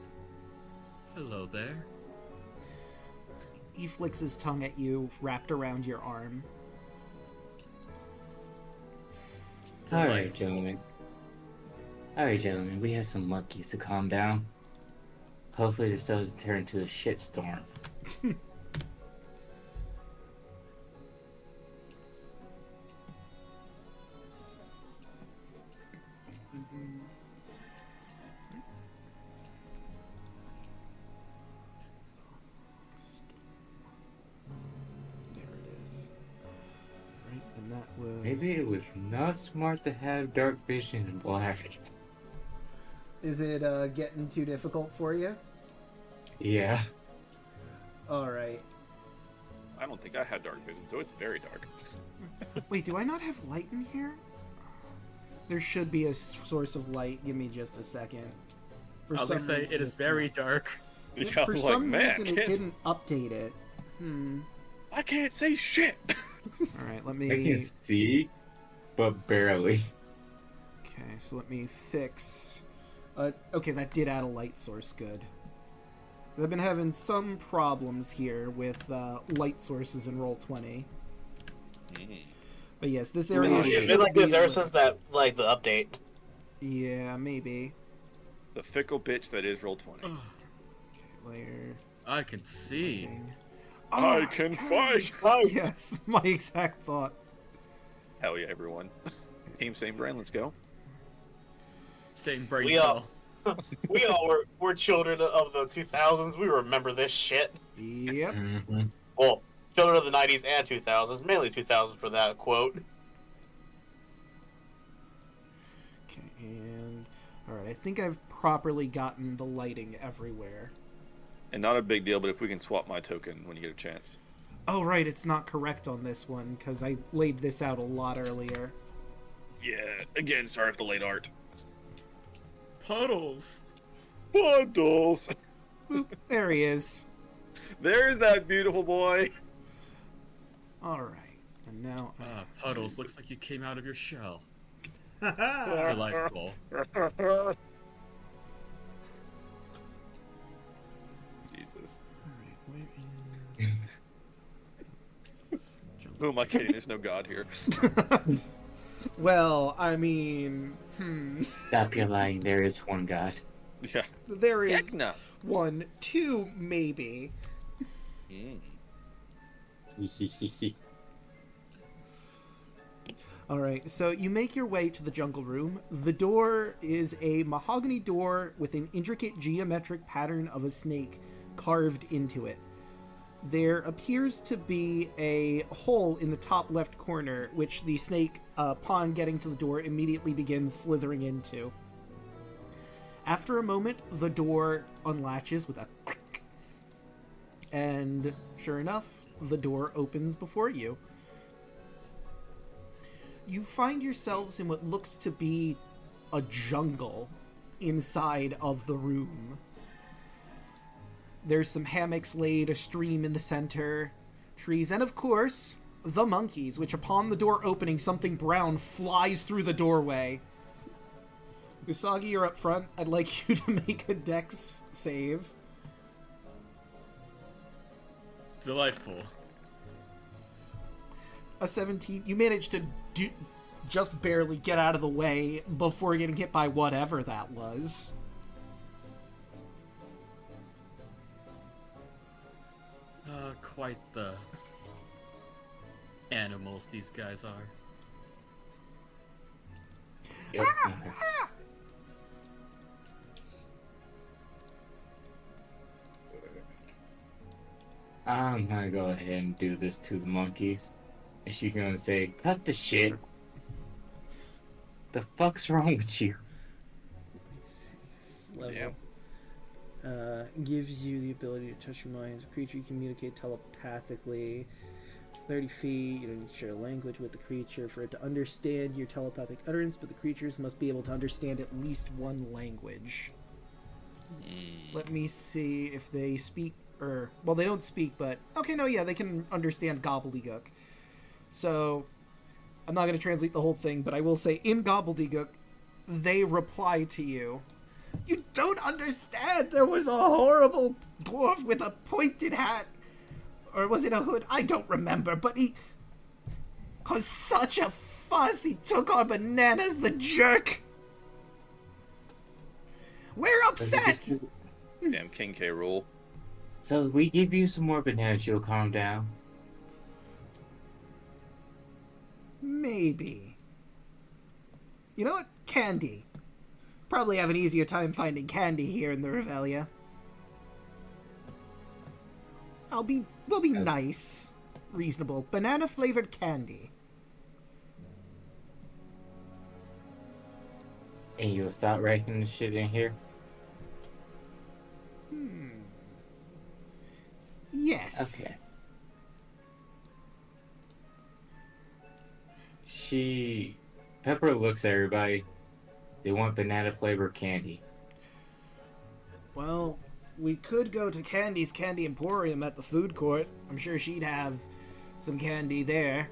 Speaker 2: hello there.
Speaker 3: He flicks his tongue at you, wrapped around your arm.
Speaker 7: Alright, gentlemen. We have some monkeys to calm down. Hopefully this doesn't turn into a shitstorm.
Speaker 3: There it is. Right, and that was...
Speaker 7: Maybe it was not smart to have dark vision in black.
Speaker 3: Is it getting too difficult for you?
Speaker 7: Yeah.
Speaker 3: Alright.
Speaker 5: I don't think I had dark vision, so it's very dark.
Speaker 3: Wait, do I not have light in here? There should be a source of light. Give me just a second. For
Speaker 2: I was gonna
Speaker 3: some
Speaker 2: say,
Speaker 3: reason
Speaker 2: it is
Speaker 3: it's
Speaker 2: very
Speaker 3: not.
Speaker 2: dark.
Speaker 5: Yeah,
Speaker 3: For
Speaker 5: I'm
Speaker 3: some
Speaker 5: like, man,
Speaker 3: reason it didn't update it.
Speaker 5: I can't say shit.
Speaker 3: All right, let
Speaker 7: I can
Speaker 3: me.
Speaker 7: see, but barely.
Speaker 3: Okay, so let me fix. Okay, that did add a light source. Good. I've been having some problems here with light sources in Roll20. But yes, this area
Speaker 9: It's
Speaker 3: should
Speaker 9: been like this
Speaker 3: be
Speaker 9: ever
Speaker 3: lit.
Speaker 9: since that, like the update.
Speaker 3: Yeah, maybe.
Speaker 5: The fickle bitch that is Roll20.
Speaker 3: Okay, layer.
Speaker 2: I can see.
Speaker 3: Lighting.
Speaker 5: I can fight!
Speaker 3: Yes, my exact thought.
Speaker 5: Hell yeah, everyone. Team same brand, let's go.
Speaker 2: Same brain
Speaker 9: We all-
Speaker 2: cell.
Speaker 9: We all were children of the 2000s. We remember this shit.
Speaker 3: Yep.
Speaker 7: Mm-hmm.
Speaker 9: Well, children of the 90s and 2000s, mainly 2000s for that quote.
Speaker 3: Okay, and alright, I think I've properly gotten the lighting everywhere.
Speaker 5: And not a big deal, but if we can swap my token when you get a chance.
Speaker 3: Oh, right, it's not correct on this one, because I laid this out a lot earlier.
Speaker 5: Yeah, again, sorry for the late art.
Speaker 2: Puddles.
Speaker 5: Bundles!
Speaker 3: Boop, there he is.
Speaker 5: There's that beautiful boy!
Speaker 3: Alright, and now...
Speaker 2: Puddles, looks like you came out of your shell. Delightful.
Speaker 5: Jesus.
Speaker 3: Alright, where is...
Speaker 5: Who am I kidding? There's no god here.
Speaker 3: Well, I mean...
Speaker 7: Stop your lying. There is one God.
Speaker 5: Yeah.
Speaker 3: There is
Speaker 5: Heck no.
Speaker 3: 1, 2, maybe. Alright, so you make your way to the jungle room. The door is a mahogany door with an intricate geometric pattern of a snake carved into it. There appears to be a hole in the top left corner, which the snake, upon getting to the door, immediately begins slithering into. After a moment, the door unlatches with a click. And sure enough, the door opens before you. You find yourselves in what looks to be a jungle inside of the room. There's some hammocks laid, a stream in the center, trees, and of course, the monkeys, which upon the door opening, something brown flies through the doorway. Usagi, you're up front. I'd like you to make a dex save.
Speaker 2: Delightful.
Speaker 3: A 17. You managed to just barely get out of the way before getting hit by whatever that was.
Speaker 2: Quite the animals these guys are.
Speaker 7: Yep. I'm gonna go ahead and do this to the monkeys. And she's gonna say, cut the shit. The fuck's wrong with you?
Speaker 3: Level. Gives you the ability to touch your mind. As a creature, you communicate telepathically. 30 feet, you don't need to share language with the creature for it to understand your telepathic utterance, but the creatures must be able to understand at least one language. Let me see if they speak, or, well, they don't speak, but, okay, no, yeah, they can understand gobbledygook. So, I'm not going to translate the whole thing, but I will say, in gobbledygook, they reply to you. You don't understand! There was a horrible dwarf with a pointed hat. Or was it a hood? I don't remember, but he caused such a fuss. He took our bananas, the jerk. We're upset!
Speaker 5: Damn King K rule.
Speaker 7: So we give you some more bananas, you'll calm down.
Speaker 3: Maybe. You know what? Candy. Probably have an easier time finding candy here in the Revelia. We'll be nice. Reasonable. Banana-flavored candy.
Speaker 7: And you'll stop writing the shit in here?
Speaker 3: Yes.
Speaker 7: Okay. Pepper looks at everybody. They want banana-flavored candy.
Speaker 3: Well, we could go to Candy's Candy Emporium at the food court. I'm sure she'd have some candy there.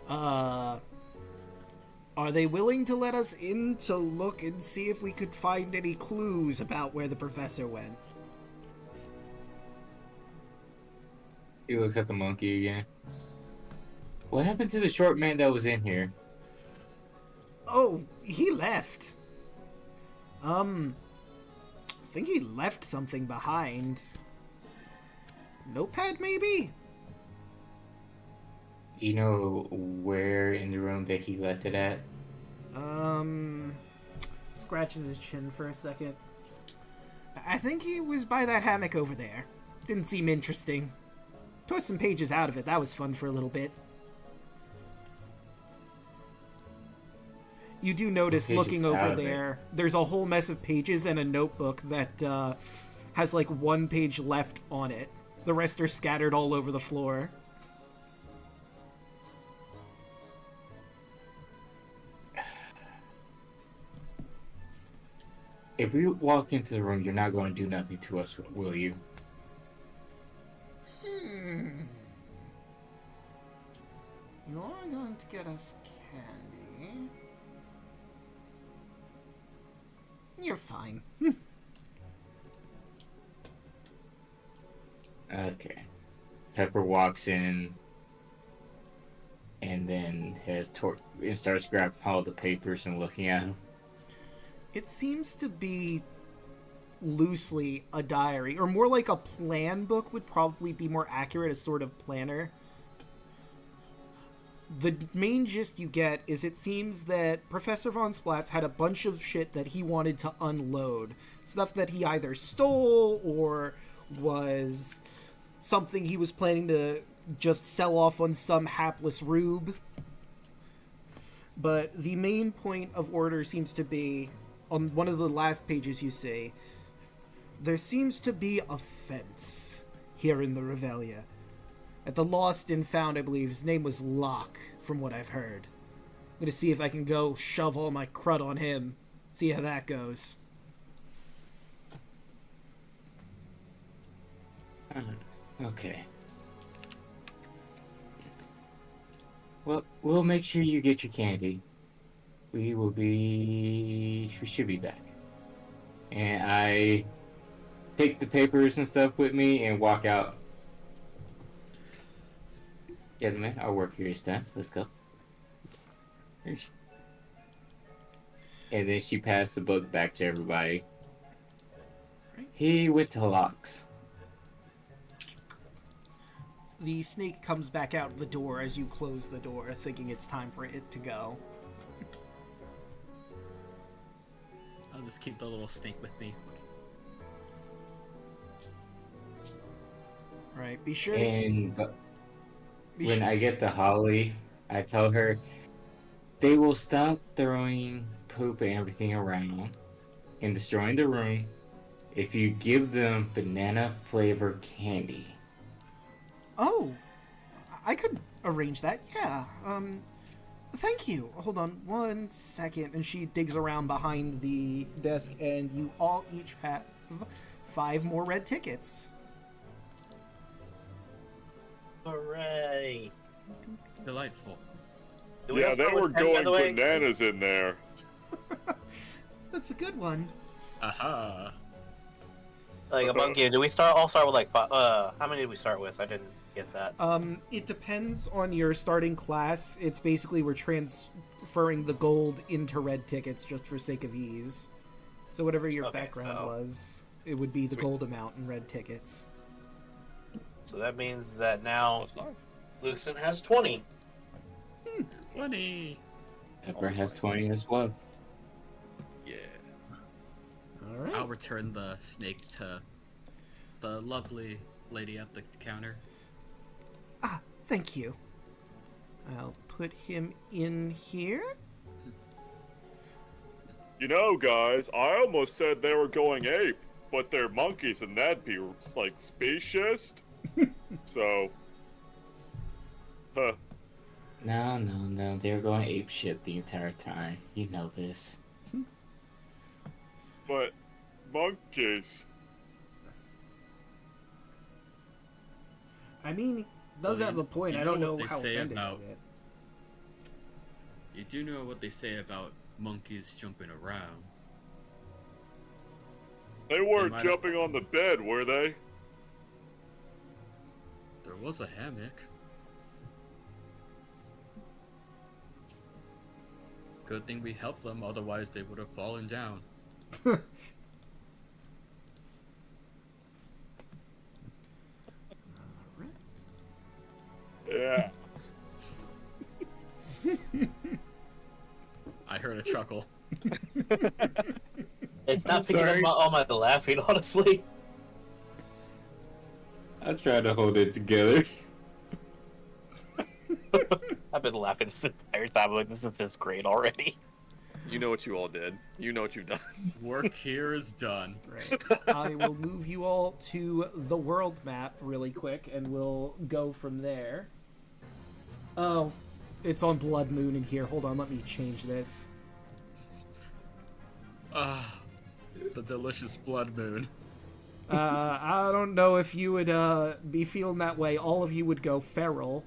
Speaker 3: Are they willing to let us in to look and see if we could find any clues about where the professor went?
Speaker 7: He looks at the monkey again. What happened to the short man that was in here?
Speaker 3: Oh, he left. I think he left something behind. Notepad, maybe?
Speaker 7: Do you know where in the room that he left it at?
Speaker 3: Scratches his chin for a second. I think he was by that hammock over there. Didn't seem interesting. Tore some pages out of it. That was fun for a little bit. You do notice, looking over there, there's a whole mess of pages and a notebook that has like one page left on it. The rest are scattered all over the floor.
Speaker 7: If we walk into the room, you're not going to do nothing to us, will you?
Speaker 3: You're going to get us candy. You're fine.
Speaker 7: Okay. Pepper walks in and then and starts grabbing all the papers and looking at them.
Speaker 3: It seems to be loosely a diary, or more like a plan book would probably be more accurate, a sort of planner. The main gist you get is it seems that Professor Von Splatz had a bunch of shit that he wanted to unload. Stuff that he either stole or was something he was planning to just sell off on some hapless rube. But the main point of order seems to be, on one of the last pages you see, there seems to be a fence here in the Revelia. At the Lost and Found, I believe, his name was Locke, from what I've heard. I'm gonna see if I can go shove all my crud on him. See how that goes.
Speaker 7: Okay. Well, we'll make sure you get your candy. We should be back. And I take the papers and stuff with me and walk out. Gentlemen, our work here is done. Let's go. And then she passed the book back to everybody. He went to Locke's.
Speaker 3: The snake comes back out the door as you close the door, thinking it's time for it to go.
Speaker 2: I'll just keep the little snake with me.
Speaker 3: Right, be sure
Speaker 7: And when I get to Holly, I tell her they will stop throwing poop and everything around and destroying the room if you give them banana flavored candy.
Speaker 3: Oh, I could arrange that, yeah. Thank you. Hold on 1 second. And she digs around behind the desk, and you all each have 5 more red tickets.
Speaker 9: Hooray!
Speaker 2: Delightful.
Speaker 5: Yeah, they were going bananas in there.
Speaker 3: That's a good one.
Speaker 2: Aha.
Speaker 9: Like a monkey. Do we all start with like how many did we start with? I didn't get that.
Speaker 3: It depends on your starting class. It's basically we're transferring the gold into red tickets just for sake of ease. So whatever your background was, it would be the gold amount in red tickets.
Speaker 9: So that means that now Luxon has 20.
Speaker 2: 20.
Speaker 7: Pepper has 20 as well.
Speaker 2: Yeah.
Speaker 3: All right.
Speaker 2: I'll return the snake to the lovely lady at the counter.
Speaker 3: Ah, thank you. I'll put him in here.
Speaker 5: You know, guys, I almost said they were going ape, but they're monkeys and that'd be, like, speciesist. So, huh.
Speaker 7: No. They're going ape shit the entire time. You know this.
Speaker 5: But, monkeys.
Speaker 3: I mean, does have a point. I don't know
Speaker 2: what they
Speaker 3: how
Speaker 2: say
Speaker 3: offended
Speaker 2: about.
Speaker 3: I get.
Speaker 2: You do know what they say about monkeys jumping around.
Speaker 5: They weren't
Speaker 2: might
Speaker 5: jumping on the bed, were they?
Speaker 2: There was a hammock. Good thing we helped them, otherwise they would have fallen down.
Speaker 5: Yeah.
Speaker 2: I heard a chuckle.
Speaker 9: It's not picking up all my laughing, honestly.
Speaker 4: I tried to hold it together.
Speaker 9: I've been laughing this entire time. Like, this is just great already.
Speaker 5: You know what you all did. You know what you've done.
Speaker 2: Work here is done.
Speaker 3: Right. I will move you all to the world map really quick, and we'll go from there. Oh, it's on Blood Moon in here. Hold on, let me change this.
Speaker 2: Ah, the delicious blood moon.
Speaker 3: I don't know if you would be feeling that way. All of you would go feral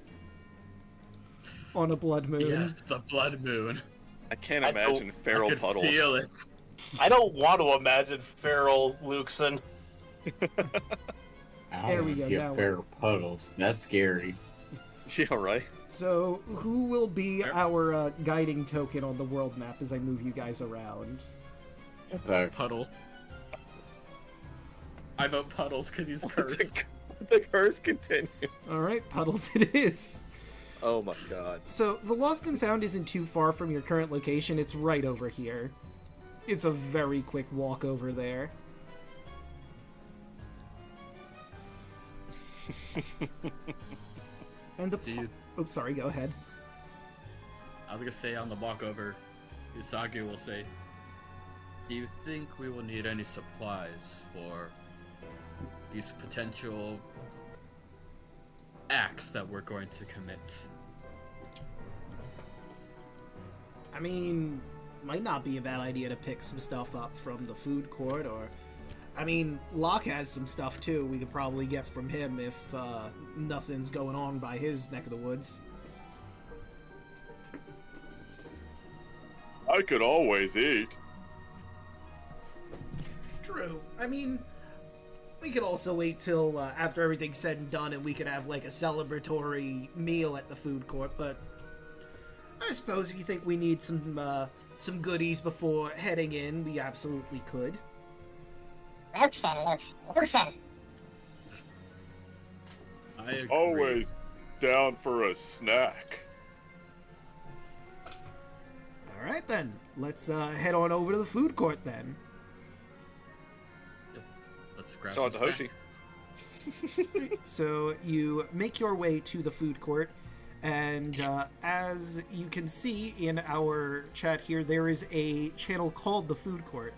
Speaker 3: on a Blood Moon.
Speaker 2: Yes, the blood moon.
Speaker 5: I can't imagine feral
Speaker 2: I can
Speaker 5: puddles.
Speaker 2: feel it.
Speaker 9: I don't want to imagine feral Luxon.
Speaker 3: There we go,
Speaker 4: See
Speaker 3: now
Speaker 4: a pair of puddles. That's scary.
Speaker 5: Yeah, right.
Speaker 3: So, who will be our guiding token on the world map as I move you guys around?
Speaker 2: Puddles. I vote Puddles because he's cursed.
Speaker 5: The curse continues.
Speaker 3: Alright, Puddles it is.
Speaker 5: Oh my god.
Speaker 3: So, the Lost and Found isn't too far from your current location. It's right over here. It's a very quick walk over there. And the... Oh, sorry, go ahead.
Speaker 2: I was gonna say on the walk over, Usagi will say, do you think we will need any supplies for these potential acts that we're going to commit?
Speaker 3: I mean, might not be a bad idea to pick some stuff up from the food court, or... I mean, Locke has some stuff too we could probably get from him if nothing's going on by his neck of the woods.
Speaker 5: I could always eat.
Speaker 3: True. I mean, we could also wait till after everything's said and done and we could have like a celebratory meal at the food court, but I suppose if you think we need some goodies before heading in, we absolutely could.
Speaker 10: Luxon.
Speaker 2: I agree.
Speaker 5: Always down for a snack.
Speaker 3: Alright then, let's head on over to the food court then.
Speaker 2: Yep. Let's grab
Speaker 5: So
Speaker 2: some
Speaker 5: the
Speaker 2: snack.
Speaker 5: Hoshi.
Speaker 3: So you make your way to the food court, and as you can see in our chat here, there is a channel called the food court.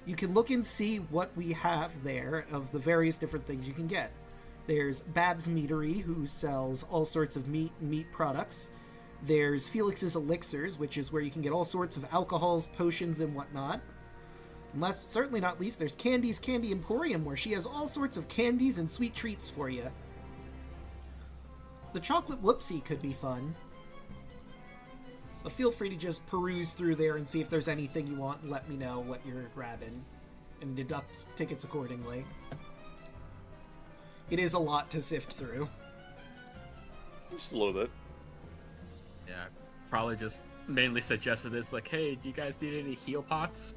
Speaker 3: You can look and see what we have there of the various different things you can get. There's Bab's Meadery, who sells all sorts of meat products. There's Felix's Elixirs, which is where you can get all sorts of alcohols, potions, and whatnot. And last but certainly not least, there's Candy's Candy Emporium, where she has all sorts of candies and sweet treats for you. The Chocolate Whoopsie could be fun. But feel free to just peruse through there and see if there's anything you want and let me know what you're grabbing. And deduct tickets accordingly. It is a lot to sift through.
Speaker 5: Just a little bit.
Speaker 2: Yeah, probably just mainly suggested this, like, hey, do you guys need any heal pots?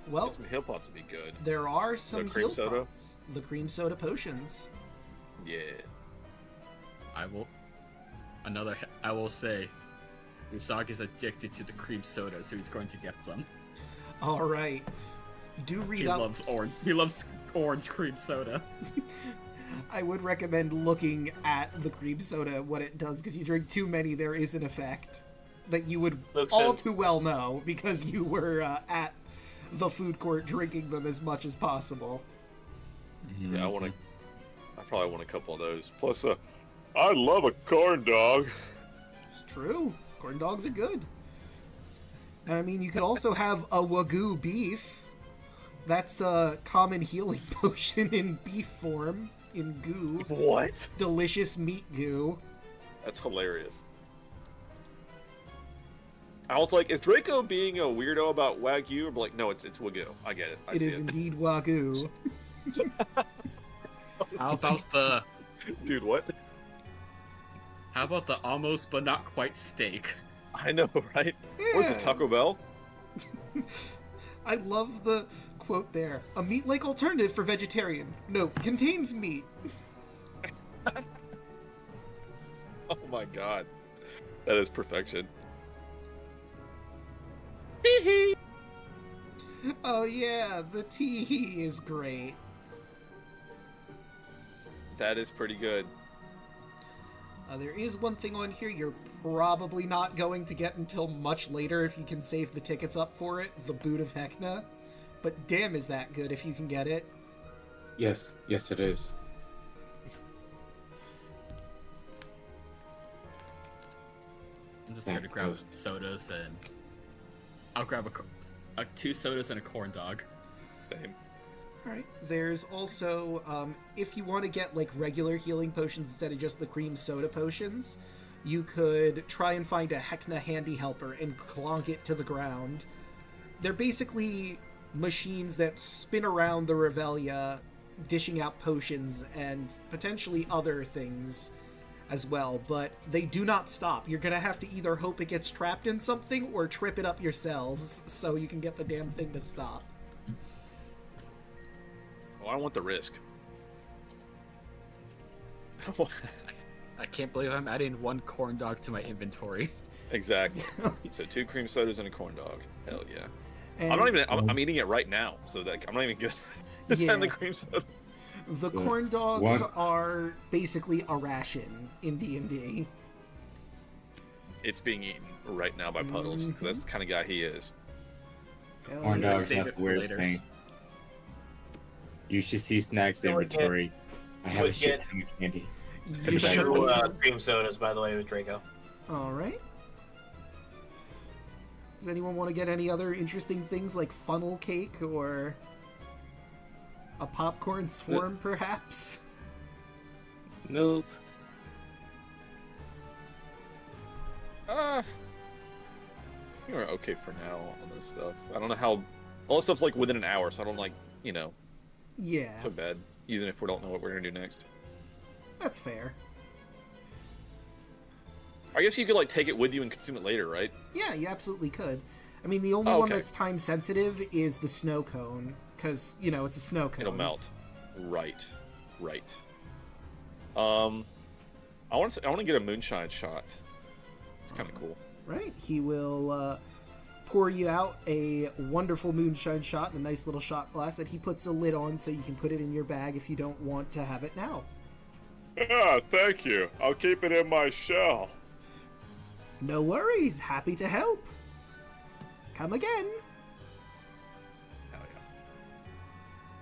Speaker 3: Well,
Speaker 5: Some heal pots would be good.
Speaker 3: there are some
Speaker 5: cream
Speaker 3: heal
Speaker 5: soda?
Speaker 3: pots. The cream soda potions.
Speaker 5: Yeah.
Speaker 2: I will say, Usagi's addicted to the cream soda, so he's going to get some.
Speaker 3: Alright. Do read
Speaker 2: He
Speaker 3: up.
Speaker 2: loves orange. He loves orange cream soda.
Speaker 3: I would recommend looking at the cream soda, what it does, because you drink too many, there is an effect that you would all too well know, because you were at the food court drinking them as much as possible.
Speaker 5: Yeah, I probably want a couple of those. Plus, I love a corn dog.
Speaker 3: It's true. Corn dogs are good. And I mean, you could also have a Wagyu beef. That's a common healing potion in beef form. in goo.
Speaker 5: What?
Speaker 3: Delicious meat goo.
Speaker 5: That's hilarious. I was like, is Draco being a weirdo about Wagyu? Or like, no, it's Wagyu. I get it. I
Speaker 3: It
Speaker 5: see
Speaker 3: is indeed Wagyu.
Speaker 2: How about the
Speaker 5: Dude, what?
Speaker 2: how about the almost but not quite steak?
Speaker 5: I know, right? What is this, Taco Bell?
Speaker 3: I love the quote there. A meat-like alternative for vegetarian. No, contains meat.
Speaker 5: Oh my god. That is perfection.
Speaker 3: Oh yeah, the tee-hee is great.
Speaker 5: That is pretty good.
Speaker 3: There is one thing on here you're probably not going to get until much later if you can save the tickets up for it, the Boot of Hecna. But damn is that good if you can get it.
Speaker 7: Yes, yes it is.
Speaker 2: I'm just here to grab sodas and I'll grab a 2 sodas and a corn dog.
Speaker 5: Same.
Speaker 3: Alright, there's also, if you want to get, like, regular healing potions instead of just the cream soda potions, you could try and find a Hecna handy helper and clonk it to the ground. They're basically machines that spin around the Revelia, dishing out potions and potentially other things as well, but they do not stop. You're gonna have to either hope it gets trapped in something or trip it up yourselves so you can get the damn thing to stop.
Speaker 5: Oh, I want the risk.
Speaker 2: I can't believe I'm adding 1 corn dog to my inventory.
Speaker 5: Exactly. So 2 cream sodas and a corn dog. Hell yeah.
Speaker 3: And
Speaker 5: I'm not even. I'm eating it right now, so that I'm not even good. Just
Speaker 3: Yeah.
Speaker 5: having the cream sodas.
Speaker 3: the corn dogs are basically a ration in D&D.
Speaker 5: It's being eaten right now by Puddles, because that's the kind of guy he is.
Speaker 3: Hell
Speaker 7: Corn
Speaker 3: yeah.
Speaker 7: dogs
Speaker 2: Save
Speaker 7: have
Speaker 2: it
Speaker 7: the
Speaker 2: for
Speaker 7: weirdest
Speaker 2: later.
Speaker 7: thing. You should see Snacks
Speaker 9: So we
Speaker 7: inventory. I have a
Speaker 9: we
Speaker 7: shit
Speaker 9: get-
Speaker 7: ton of candy.
Speaker 3: You
Speaker 5: Exactly.
Speaker 3: sure?
Speaker 9: Cream sodas, by the way, with Draco.
Speaker 3: Alright. Does anyone want to get any other interesting things like funnel cake or a popcorn swarm, perhaps?
Speaker 7: Nope.
Speaker 5: You're okay for now on this stuff. I don't know how. All this stuff's like within an hour, so I don't like,
Speaker 3: Yeah,
Speaker 5: so bad. Even if we don't know what we're gonna do next.
Speaker 3: that's fair.
Speaker 5: I guess you could like take it with you and consume it later, right?
Speaker 3: Yeah, you absolutely could. I mean, the only
Speaker 5: Oh,
Speaker 3: one
Speaker 5: okay.
Speaker 3: that's time sensitive is the snow cone, because, it's a snow cone.
Speaker 5: It'll melt. Right. I want to get a moonshine shot. It's kind of cool.
Speaker 3: Right, he will pour you out a wonderful moonshine shot in a nice little shot glass that he puts a lid on so you can put it in your bag if you don't want to have it now.
Speaker 5: Yeah, thank you. I'll keep it in my shell.
Speaker 3: No worries, happy to help. Come again.
Speaker 5: Hell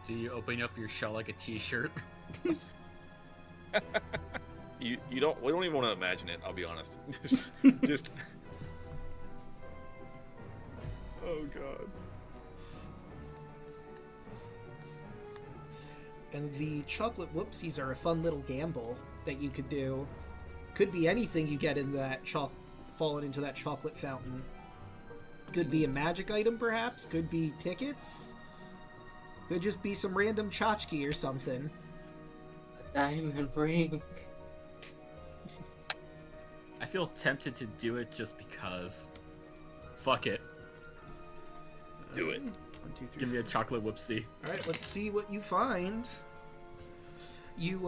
Speaker 2: Do you open up your shell like a t-shirt?
Speaker 5: yeah. We don't even want to imagine it. I'll be honest. just. Oh god.
Speaker 3: And the chocolate whoopsies are a fun little gamble that you could do. Could be anything you get in that falling into that chocolate fountain. Could be a magic item, perhaps. Could be tickets. Could just be some random tchotchke or something.
Speaker 7: A diamond ring.
Speaker 2: I feel tempted to do it just because. Fuck it.
Speaker 5: Do it.
Speaker 3: 1, 2, 3,
Speaker 2: Give me a chocolate whoopsie.
Speaker 3: Alright, let's see what you find. You,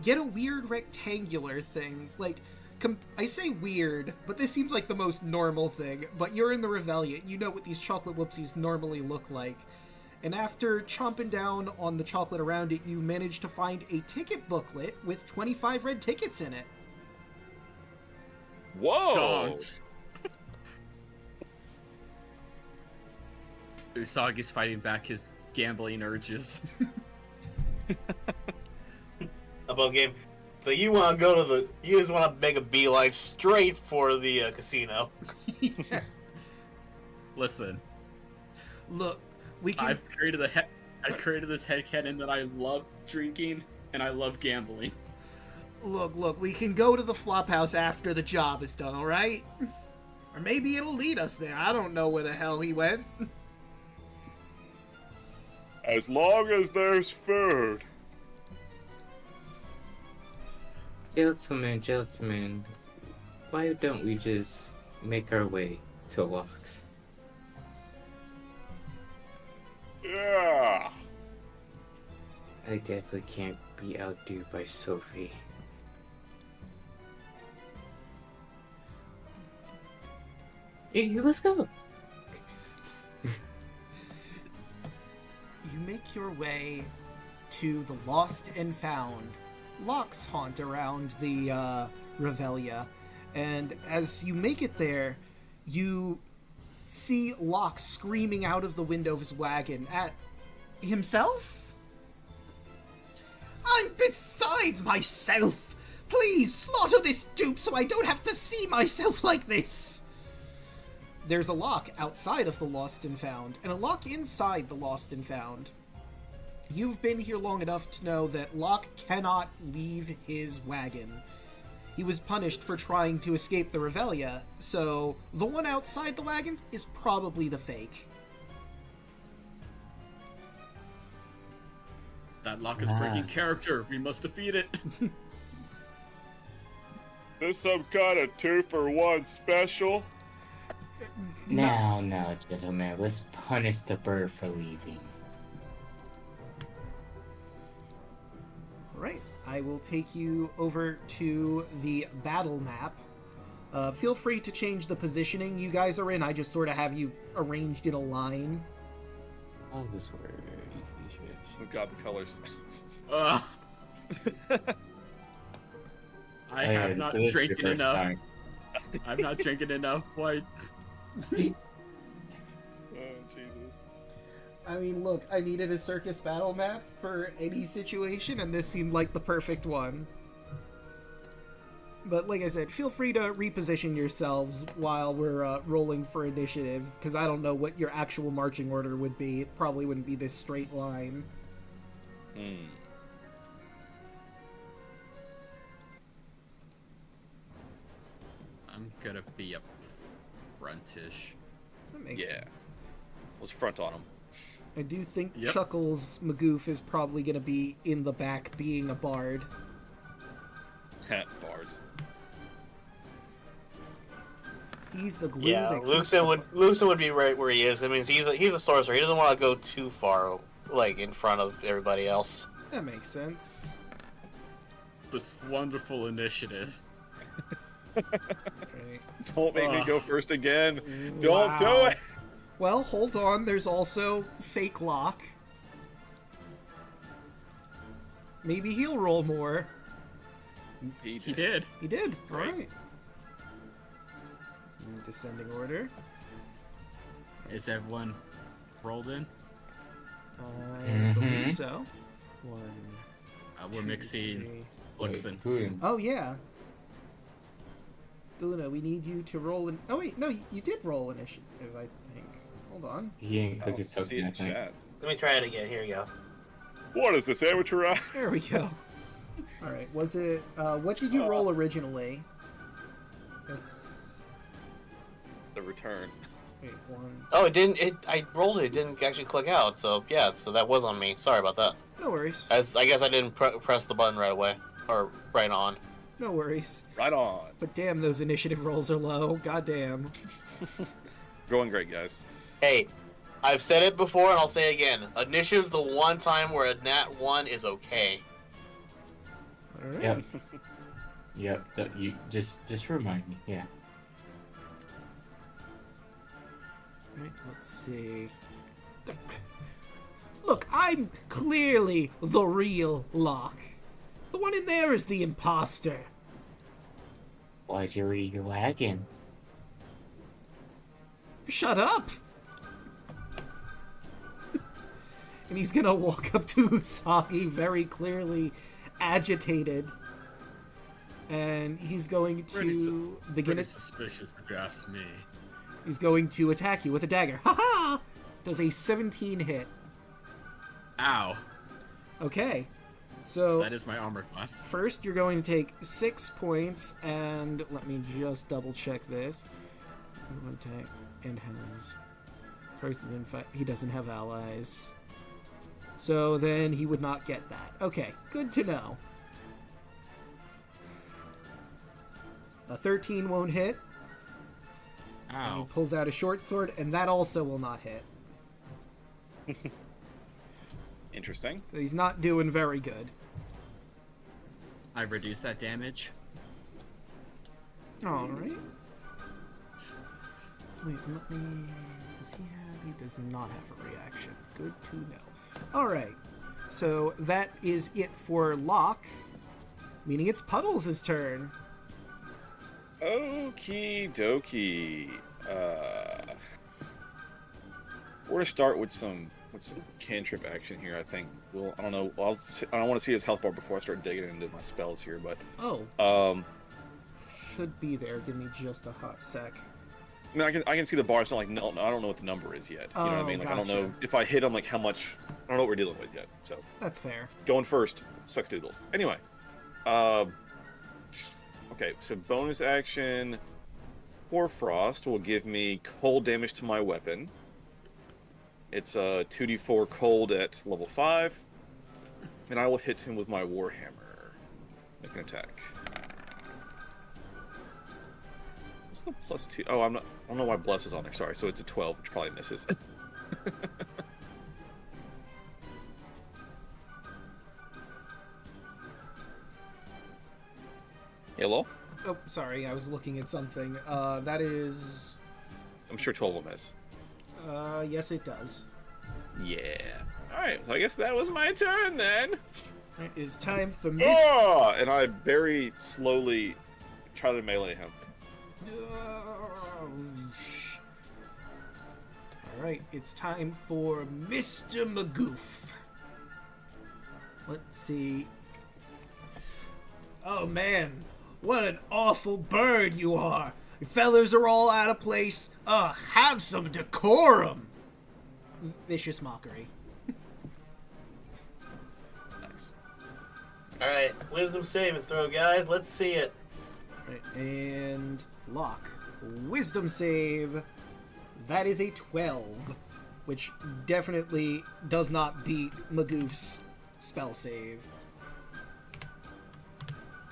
Speaker 3: get a weird rectangular thing. Like, I say weird, but this seems like the most normal thing. But you're in the Revelia, you know what these chocolate whoopsies normally look like. And after chomping down on the chocolate around it, you manage to find a ticket booklet with 25 red tickets in it.
Speaker 5: Whoa!
Speaker 2: Dogs. Usagi's fighting back his gambling urges.
Speaker 9: About game. So you want to go to you just want to make a beeline straight for the casino.
Speaker 3: Yeah.
Speaker 2: Listen,
Speaker 3: Look, we can...
Speaker 2: I created this headcanon that I love drinking and I love gambling.
Speaker 3: Look, we can go to the flop house after the job is done, alright? Or maybe it'll lead us there. I don't know where the hell he went.
Speaker 5: As long as there's food.
Speaker 7: Gentlemen, why don't we just make our way to Locks?
Speaker 5: Yeah.
Speaker 7: I definitely can't be outdue by Sophie. Hey, let's go.
Speaker 3: You make your way to the Lost and Found. Locks haunt around the Revelia, and as you make it there, you see Locke screaming out of the window of his wagon at himself? I'm besides myself! Please slaughter this dupe so I don't have to see myself like this! There's a lock outside of the Lost and Found, and a lock inside the Lost and Found. You've been here long enough to know that Locke cannot leave his wagon. He was punished for trying to escape the Revelia, so the one outside the wagon is probably the fake.
Speaker 2: That lock is breaking character. We must defeat it.
Speaker 5: This some kind of 2-for-1 special?
Speaker 7: Now, gentlemen, let's punish the bird for leaving.
Speaker 3: Alright, I will take you over to the battle map. Feel free to change the positioning you guys are in. I just sort of have you arranged in a line.
Speaker 7: Oh, this way.
Speaker 5: Oh god, the colors.
Speaker 2: I have not drinking enough. I'm not drinking enough. Why?
Speaker 5: Oh, Jesus.
Speaker 3: I mean, look, I needed a circus battle map for any situation, and this seemed like the perfect one. But like I said, feel free to reposition yourselves while we're rolling for initiative, because I don't know what your actual marching order would be. It probably wouldn't be this straight line.
Speaker 2: I'm gonna be up frontish.
Speaker 3: That makes sense.
Speaker 5: Let's front on him.
Speaker 3: I do think Chuckles Magoof is probably going to be in the back being a bard.
Speaker 5: Bards.
Speaker 3: He's the glue.
Speaker 9: Yeah, Luxon would be right where he is. I mean, he's a sorcerer. He doesn't want to go too far, like, in front of everybody else.
Speaker 3: That makes sense.
Speaker 2: This wonderful initiative.
Speaker 3: Okay.
Speaker 5: Don't make me go first again. Don't do it.
Speaker 3: Well, hold on. There's also Fake Lock. Maybe he'll roll more.
Speaker 2: He did.
Speaker 3: He did.
Speaker 2: Right.
Speaker 3: All right. Descending order.
Speaker 2: Is everyone rolled in?
Speaker 3: I believe so. One.
Speaker 2: We're mixing Luxon.
Speaker 3: Oh, yeah. Deluna, we need you to roll in. Oh, wait. No, you did roll initiative, I think. Hold on.
Speaker 7: He ain't cook his token, I think.
Speaker 9: Let me try it again. Here you go.
Speaker 5: What is this, amateur hour?
Speaker 3: There we go. Alright, was it... what did you roll originally?
Speaker 5: The return.
Speaker 3: Wait, one...
Speaker 9: Oh, it didn't... I rolled it. It didn't actually click out. So, yeah. So that was on me. Sorry about that.
Speaker 3: No worries.
Speaker 9: I guess I didn't press the button right away. Or right on.
Speaker 3: No worries.
Speaker 5: Right on.
Speaker 3: But damn, those initiative rolls are low. God damn.
Speaker 5: Going great, guys.
Speaker 9: Hey, I've said it before and I'll say it again. Initiative's the one time where a nat 1 is okay.
Speaker 3: Alright.
Speaker 7: Yep. You just remind me. Yeah.
Speaker 3: Alright, let's see. Look, I'm clearly the real Locke. The one in there is the imposter.
Speaker 7: Why'd you leave your wagon?
Speaker 3: Shut up! And he's gonna walk up to Usagi, very clearly agitated. And he's going to begin
Speaker 2: Pretty suspicious if you ask me.
Speaker 3: He's going to attack you with a dagger. Ha-ha! Does a 17 hit.
Speaker 2: Ow.
Speaker 3: Okay. So
Speaker 2: That is my armor class.
Speaker 3: first, you're going to take 6 points, and let me just double check this. Attack and has person in fact he doesn't have allies, so then he would not get that. Okay, good to know. A 13 won't hit. And he
Speaker 2: Ow.
Speaker 3: pulls out a short sword, and that also will not hit.
Speaker 5: Interesting.
Speaker 3: So he's not doing very good.
Speaker 2: I reduced that damage.
Speaker 3: All right. Wait, let me. Does he have? He does not have a reaction. Good to know. All right. So that is it for Locke, meaning it's Puddles' turn.
Speaker 5: Okie dokie. We're gonna start with some cantrip action here. I think. Well, I don't know. I don't want to see his health bar before I start digging into my spells here, but
Speaker 3: Oh. Should be there. Give me just a hot sec.
Speaker 5: I mean, I can see the bar. It's not like no, I don't know what the number is yet. You know what I
Speaker 3: Oh,
Speaker 5: mean? Like I don't
Speaker 3: gotcha.
Speaker 5: know if I hit him, like how much. I don't know what we're dealing with yet. So
Speaker 3: That's fair.
Speaker 5: going first sucks doodles. Anyway, okay. So bonus action. Hoarfrost will give me cold damage to my weapon. It's a 2d4 cold at level 5, and I will hit him with my warhammer. Make an attack. What's the +2? Oh, I don't know why bless was on there. Sorry. So it's a 12, which probably misses. Hello?
Speaker 3: Oh, sorry. I was looking at something. That is.
Speaker 5: I'm sure 12 will miss.
Speaker 3: Yes, it does.
Speaker 5: Yeah. Alright, so I guess that was my turn then.
Speaker 3: It is time for Miss.
Speaker 5: Oh! And I very slowly try to melee him.
Speaker 3: Alright, it's time for Mr. Magoof. Let's see. Oh man, what an awful bird you are! You fellas are all out of place. Have some decorum! Vicious mockery.
Speaker 5: Nice.
Speaker 9: Alright, wisdom saving throw, guys. Let's see it.
Speaker 3: Right, and Locke. Wisdom save. That is a 12, which definitely does not beat Magoof's spell save.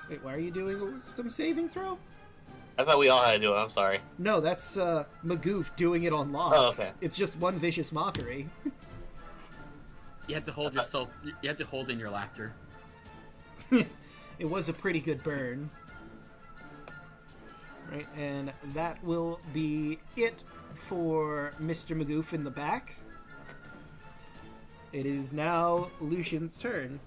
Speaker 3: Wait, why are you doing a wisdom saving throw?
Speaker 9: I thought we all had to do it. I'm sorry.
Speaker 3: No, that's Magoof doing it on Locke.
Speaker 9: Oh, okay.
Speaker 3: It's just one vicious mockery.
Speaker 2: You have to hold yourself. You have to hold in your laughter.
Speaker 3: It was a pretty good burn. Right, and that will be it for Mr. Magoof in the back. It is now Lucian's turn.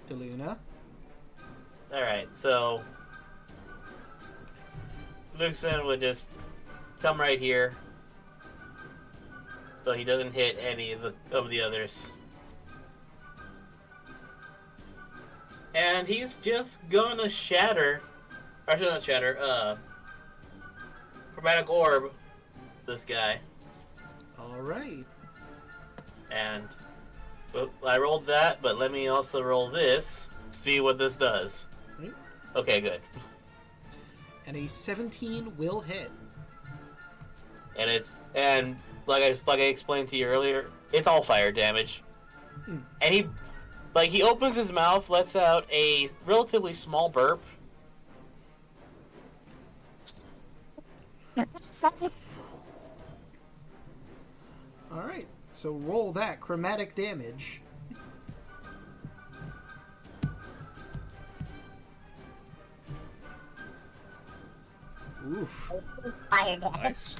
Speaker 3: DeLuna.
Speaker 9: Alright, so Luxon would just come right here so he doesn't hit any of the others. And he's just gonna shatter, actually not shatter, chromatic orb this guy.
Speaker 3: Alright.
Speaker 9: And well, I rolled that, but let me also roll this. See what this does.
Speaker 3: Right.
Speaker 9: Okay, good.
Speaker 3: And a 17 will hit.
Speaker 9: And like I explained to you earlier, it's all fire damage. And he opens his mouth, lets out a relatively small burp.
Speaker 3: Alright, so roll that chromatic damage. Oof.
Speaker 10: Fire damage.
Speaker 5: Nice.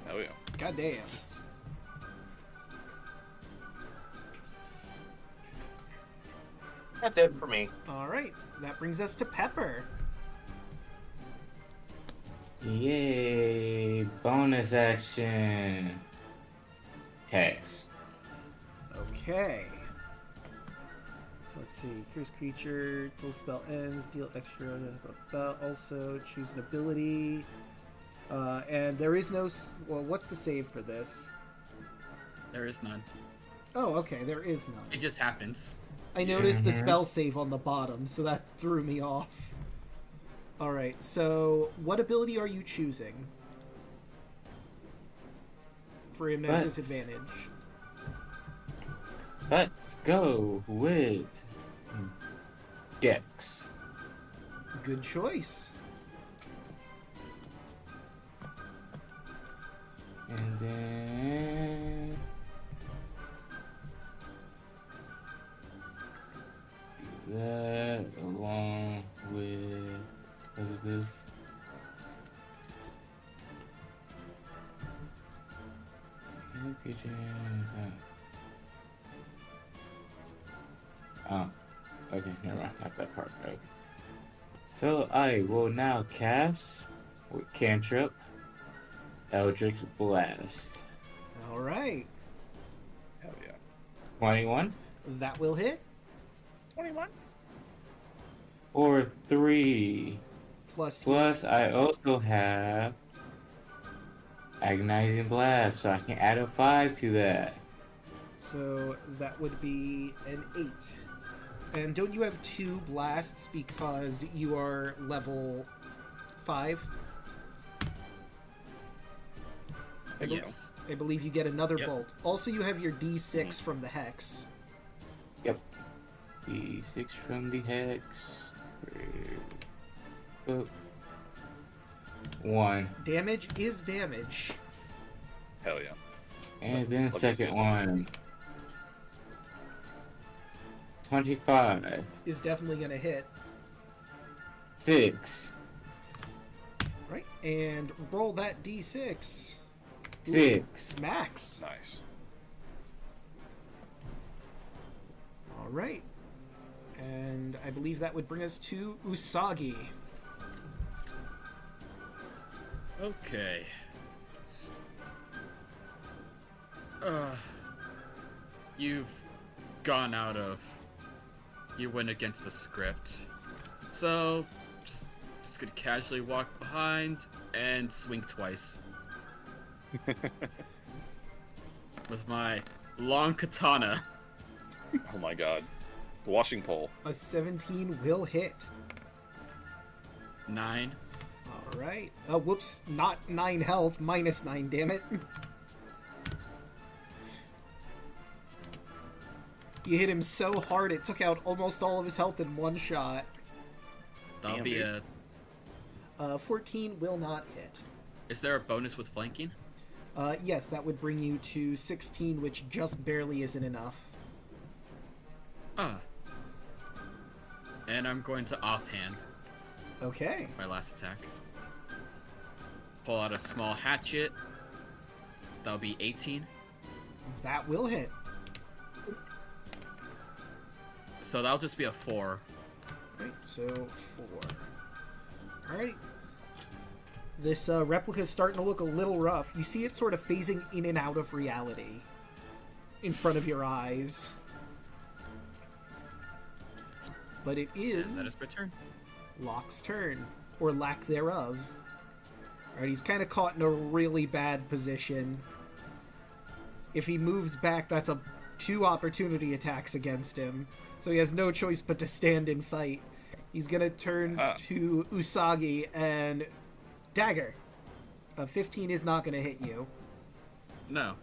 Speaker 5: Oh yeah.
Speaker 3: Goddamn.
Speaker 9: That's it for me.
Speaker 3: Alright, that brings us to Pepper.
Speaker 7: Yay! Bonus action. Hex.
Speaker 3: Okay. So let's see. Curse creature, till spell ends, deal extra. Also, choose an ability. And there is no... Well, what's the save for this?
Speaker 2: There is none.
Speaker 3: Oh, okay, there is none.
Speaker 2: It just happens.
Speaker 3: I noticed the spell save on the bottom, so that threw me off. Alright, so what ability are you choosing? For him to have disadvantage.
Speaker 7: Let's go with Dex.
Speaker 3: Good choice.
Speaker 7: And then that along with what is this? Oh, okay, never mind, not that part. Okay. So I will now cast with cantrip Eldritch Blast.
Speaker 3: Alright.
Speaker 5: Hell yeah.
Speaker 7: 21
Speaker 3: That will hit.
Speaker 9: 21.
Speaker 7: or 3.
Speaker 3: Plus,
Speaker 7: Plus, I also have Agonizing Blast, so I can add a 5 to that.
Speaker 3: so that would be an 8. And don't you have 2 blasts because you are level 5?
Speaker 2: Yes.
Speaker 3: I believe you get another
Speaker 2: Yep.
Speaker 3: bolt. Also, you have your D6 from the Hex.
Speaker 7: Yep. D6 from the Hex. Oh. 1.
Speaker 3: Damage is damage.
Speaker 5: Hell yeah.
Speaker 7: And then
Speaker 5: Let's
Speaker 7: second
Speaker 5: see.
Speaker 7: one. 25.
Speaker 3: Is definitely going to hit.
Speaker 7: 6.
Speaker 3: Right? And roll that D6.
Speaker 7: 6.
Speaker 3: Max.
Speaker 5: Nice.
Speaker 3: Alright. And I believe that would bring us to Usagi.
Speaker 2: Okay. You've gone out of... You went against the script. So, just gonna casually walk behind and swing twice. With my long katana.
Speaker 5: Oh my god. The washing pole.
Speaker 3: A 17 will hit.
Speaker 2: 9.
Speaker 3: Alright. Oh, whoops. Not 9 health. Minus 9, damn it. You hit him so hard it took out almost all of his health in one shot.
Speaker 2: That'll
Speaker 5: Damn,
Speaker 2: be
Speaker 5: dude.
Speaker 2: a...
Speaker 3: 14 will not hit.
Speaker 2: Is there a bonus with flanking?
Speaker 3: Yes, that would bring you to 16, which just barely isn't enough.
Speaker 2: Ah. And I'm going to offhand
Speaker 3: Okay.
Speaker 2: my last attack. Pull out a small hatchet. That'll be 18.
Speaker 3: That will hit.
Speaker 2: So that'll just be a 4.
Speaker 3: Right, so 4. Alright. This replica is starting to look a little rough. You see it sort of phasing in and out of reality in front of your eyes. But it
Speaker 2: And
Speaker 3: is
Speaker 2: that is my turn.
Speaker 3: Locke's turn, or lack thereof. Alright, he's kind of caught in a really bad position. If he moves back, that's 2 opportunity attacks against him. So he has no choice but to stand and fight. He's gonna turn to Usagi and dagger. A 15 is not gonna hit you.
Speaker 2: No.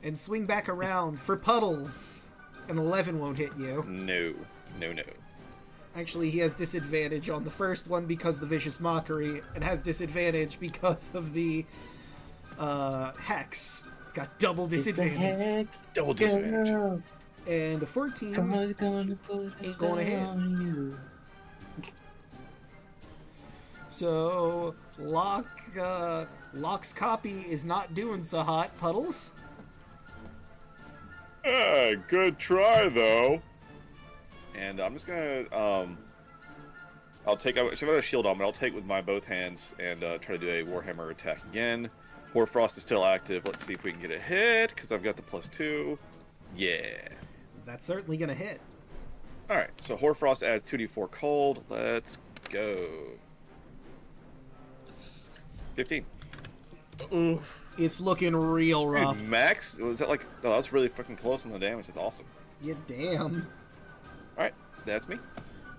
Speaker 3: And swing back around for Puddles. An 11 won't hit you.
Speaker 5: No. No, no.
Speaker 3: Actually, he has disadvantage on the first one because the Vicious Mockery, and has disadvantage because of the Hex. He's got double disadvantage.
Speaker 7: Hex.
Speaker 5: Double disadvantage.
Speaker 3: And a 14
Speaker 7: Gonna put
Speaker 3: ain't gonna hit.
Speaker 7: you.
Speaker 3: So, Locke's copy is not doing so hot. Puddles?
Speaker 5: Yeah, good try though. And I'm just gonna I'll take. I've got a shield on, but I'll take with my both hands and try to do a Warhammer attack again. Hoarfrost is still active. Let's see if we can get a hit because I've got the +2. Yeah.
Speaker 3: That's certainly gonna hit.
Speaker 5: All right. So Hoarfrost adds 2d4 cold. Let's go. 15.
Speaker 2: Ooh.
Speaker 3: It's looking real rough.
Speaker 5: Dude, Max, was that like? Oh, that was really fucking close on the damage. That's awesome.
Speaker 3: Yeah, damn.
Speaker 5: All right, that's me.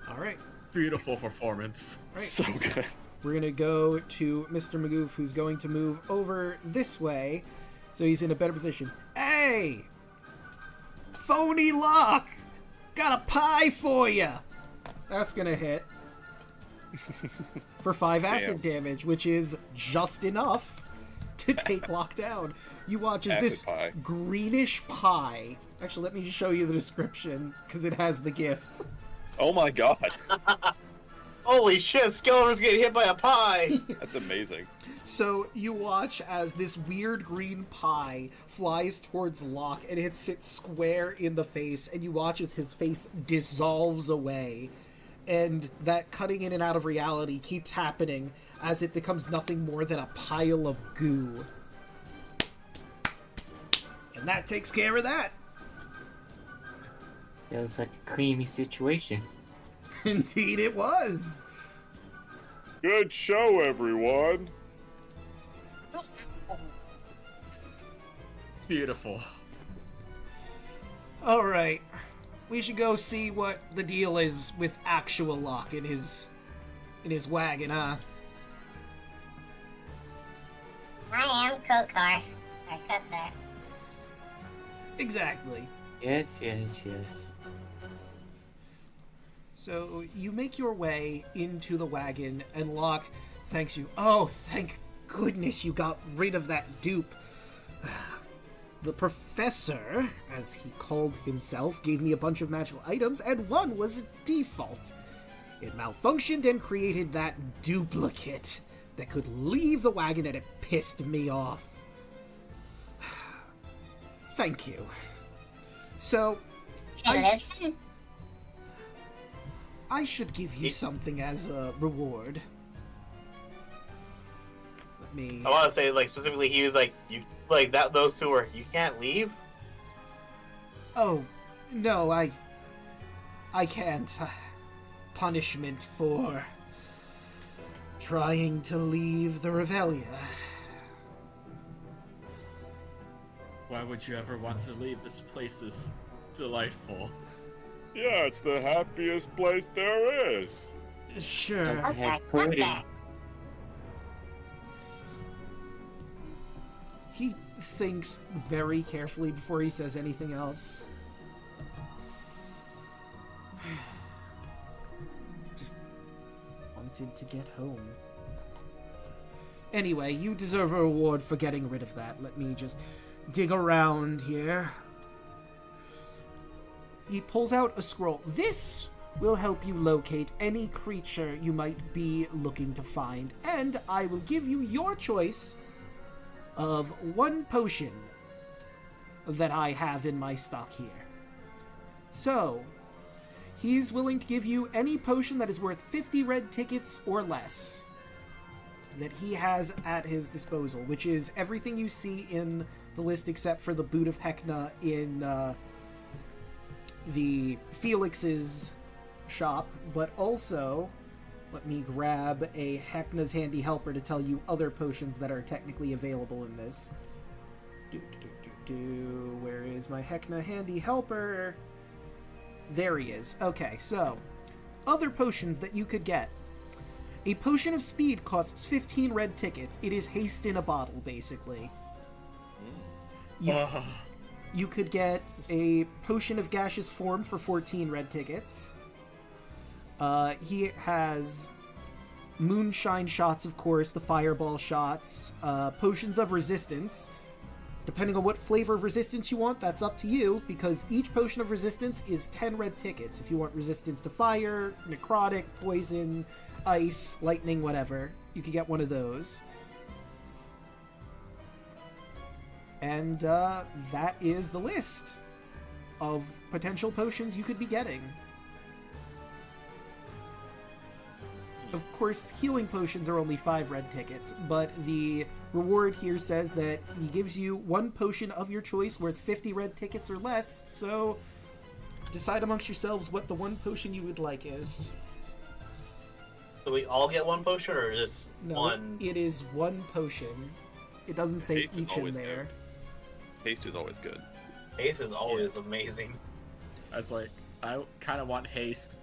Speaker 3: All right.
Speaker 2: Beautiful performance.
Speaker 3: Right.
Speaker 5: So good.
Speaker 3: We're gonna go to Mr. Magoof, who's going to move over this way, so he's in a better position. Hey! Phony luck! Got a pie for you! That's gonna hit. For 5 acid damage, which is just enough to take Locke down. You watch as this
Speaker 5: pie.
Speaker 3: greenish pie... Actually, let me just show you the description, because it has the gif.
Speaker 5: Oh my god.
Speaker 9: Holy shit, Skeletor's getting hit by a pie!
Speaker 5: That's amazing.
Speaker 3: So you watch as this weird green pie flies towards Locke and hits it square in the face, and you watch as his face dissolves away. And that cutting in and out of reality keeps happening as it becomes nothing more than a pile of goo. And that takes care of that.
Speaker 7: That was like a creamy situation.
Speaker 3: Indeed it was.
Speaker 5: Good show, everyone.
Speaker 2: Beautiful.
Speaker 3: Alright. We should go see what the deal is with actual Locke in his wagon, huh?
Speaker 10: I am Kokar. I cut there.
Speaker 3: Exactly.
Speaker 7: Yes, yes, yes.
Speaker 3: So you make your way into the wagon, and Locke thanks you. Oh, thank goodness you got rid of that dupe. The professor, as he called himself, gave me a bunch of magical items, and one was a default. It malfunctioned and created that duplicate that could leave the wagon, and it pissed me off. Thank you. So, I should give you something as a reward. Let me...
Speaker 9: I want to say, like, specifically, he was like, you, like, that, those two were, you can't leave?
Speaker 3: Oh, no, I can't. Punishment for trying to leave the Revelia.
Speaker 2: Why would you ever want to leave? This place is delightful.
Speaker 5: Yeah, it's the happiest place there is.
Speaker 3: Sure.
Speaker 7: It has
Speaker 10: Okay,
Speaker 7: pudding.
Speaker 10: okay.
Speaker 3: He thinks very carefully before he says anything else. Just wanted to get home. Anyway, you deserve a reward for getting rid of that. Let me just dig around here. He pulls out a scroll. This will help you locate any creature you might be looking to find, and I will give you your choice of one potion that I have in my stock here. So, he's willing to give you any potion that is worth 50 red tickets or less that he has at his disposal, which is everything you see in the list except for the Boot of Hecna in the Felix's shop, but also, let me grab a Hecna's Handy Helper to tell you other potions that are technically available in this. Where is my Hecna Handy Helper? There he is. Okay, so, other potions that you could get. A potion of speed costs 15 red tickets. It is haste in a bottle, basically. You could get a potion of gaseous form for 14 red tickets. He has moonshine shots, of course, the fireball shots, potions of resistance. Depending on what flavor of resistance you want, that's up to you, because each potion of resistance is 10 red tickets. If you want resistance to fire, necrotic, poison, ice, lightning, whatever, you could get one of those. And that is the list of potential potions you could be getting. Of course, healing potions are only 5 red tickets, but the reward here says that he gives you one potion of your choice worth 50 red tickets or less, so decide amongst yourselves what the one potion you would like is.
Speaker 9: So we all get one potion, or just
Speaker 3: No,
Speaker 9: one?
Speaker 3: it is one potion. It doesn't say
Speaker 5: Haste is
Speaker 3: each in
Speaker 5: always
Speaker 3: there.
Speaker 5: Haste is always good.
Speaker 9: Ace is always amazing.
Speaker 2: I was like, I kind of want haste.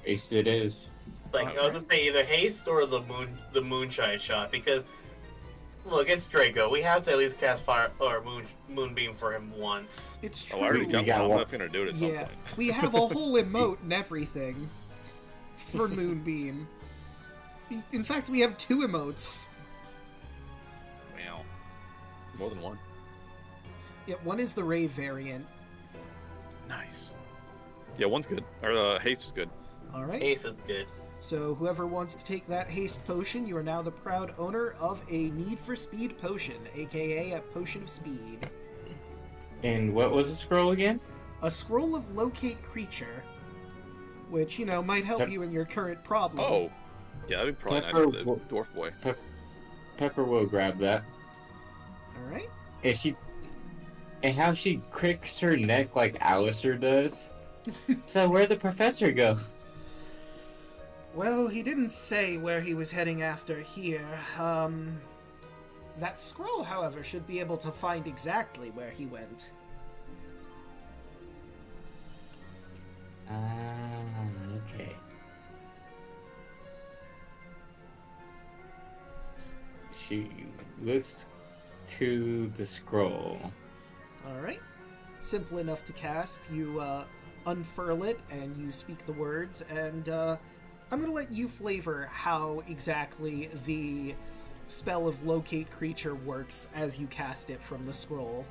Speaker 4: Ace it is.
Speaker 9: Like I was gonna say either haste or the moonshine shot because look, it's Draco. We have to at least cast fire or moonbeam for him once.
Speaker 3: It's true.
Speaker 5: Oh, I already got
Speaker 4: got
Speaker 5: one. I'm
Speaker 4: one.
Speaker 5: not gonna do it at some
Speaker 3: Yeah,
Speaker 5: point.
Speaker 3: we have a whole emote and everything for Moonbeam. In fact, we have 2 emotes.
Speaker 5: Wow. More than one.
Speaker 3: Yeah, one is the Ray variant.
Speaker 5: Nice. Yeah, one's good. Or haste is good.
Speaker 3: All right.
Speaker 9: Ace is good.
Speaker 3: So whoever wants to take that haste potion, you are now the proud owner of a Need for Speed potion, aka a potion of speed.
Speaker 7: And what was the scroll again?
Speaker 3: A scroll of locate creature, which, you know, might help
Speaker 7: Pep-
Speaker 3: you in your current problem.
Speaker 5: Oh. Yeah, that'd be probably nice
Speaker 7: Pepper
Speaker 5: for the
Speaker 7: will-
Speaker 5: dwarf boy.
Speaker 7: Pepper will grab that.
Speaker 3: All right.
Speaker 7: And how she cricks her neck like Alistair does. So where'd the professor go?
Speaker 3: Well, he didn't say where he was heading after here. That scroll, however, should be able to find exactly where he went.
Speaker 7: Okay. She looks to the scroll.
Speaker 3: All right. Simple enough to cast. You unfurl it and you speak the words, and I'm going to let you flavor how exactly the spell of locate creature works as you cast it from the scroll.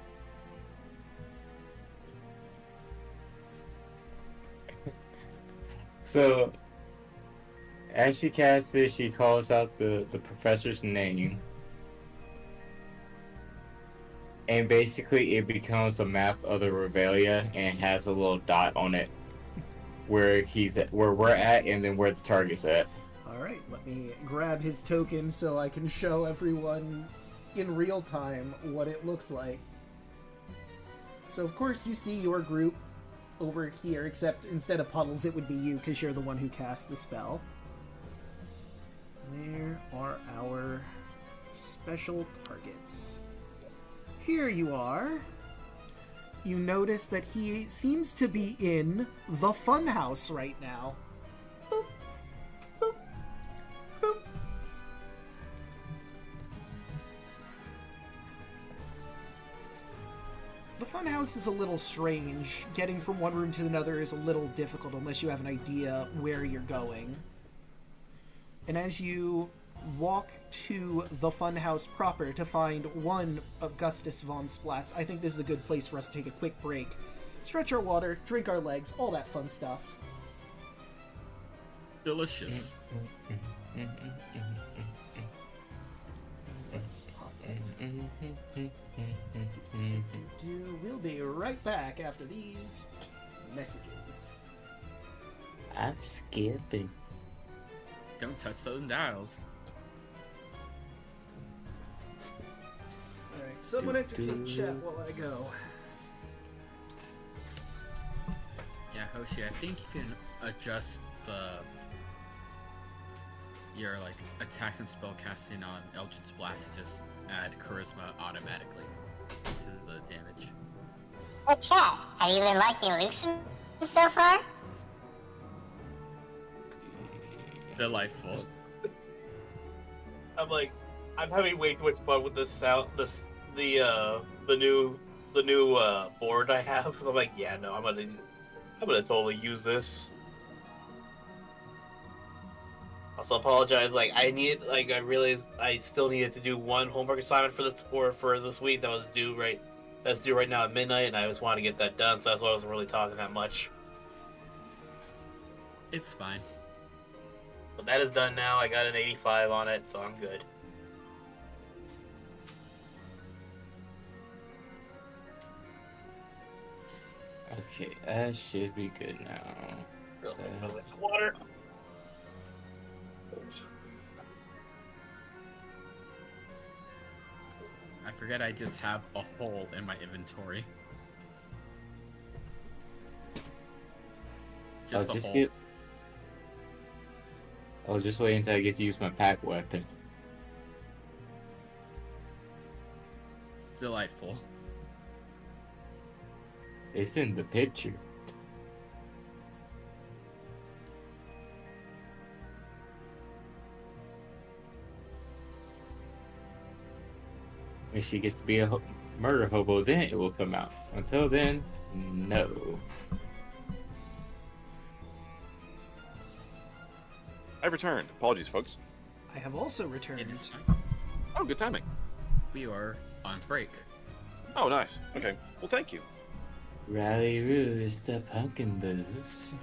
Speaker 7: So, as she casts it, she calls out the professor's name. And basically it becomes a map of the Revelia and has a little dot on it where where we're at and then where the target's at.
Speaker 3: All right, let me grab his token so I can show everyone in real time what it looks like. So of course you see your group over here, except instead of Puddles it would be you because you're the one who cast the spell. Where are our special targets? Here you are. You notice that he seems to be in the funhouse right now. Boop, boop, boop. The funhouse is a little strange. Getting from one room to another is a little difficult unless you have an idea where you're going. And as you walk to the funhouse proper to find one Augustus von Splatz, I think this is a good place for us to take a quick break. Stretch our water, drink our legs, all that fun stuff.
Speaker 2: Delicious.
Speaker 3: Let's pop in. We'll be right back after these messages.
Speaker 7: I'm skipping.
Speaker 2: Don't touch those dials.
Speaker 3: Alright, someone entertain chat while I go.
Speaker 2: Yeah, Hoshi, I think you can adjust your like attacks and spell casting on Eldritch Blast to just add charisma automatically to the damage.
Speaker 10: Well, chat, have you been liking Luxem so far?
Speaker 2: Delightful.
Speaker 9: I'm having way too much fun with this sound, the new board I have. I'm like, yeah, no, I'm gonna totally use this. Also apologize, I realized I still needed to do one homework assignment for this week that's due right now at midnight, and I just wanted to get that done, so that's why I wasn't really talking that much.
Speaker 2: It's fine.
Speaker 9: But that is done now. I got an 85 on it, so I'm good.
Speaker 7: Okay, that should be good now.
Speaker 9: This water.
Speaker 2: I forget I just have a hole in my inventory. Just a hole.
Speaker 7: I'll just wait until I get to use my pack weapon.
Speaker 2: Delightful.
Speaker 7: It's in the picture. When she gets to be a murder hobo, then it will come out. Until then, no.
Speaker 5: I've returned. Apologies, folks.
Speaker 3: I have also returned.
Speaker 2: It is fine.
Speaker 5: Oh, good timing.
Speaker 2: We are on break.
Speaker 5: Oh, nice. Okay. Well, thank you.
Speaker 7: Rally Rouge, the pumpkin boost.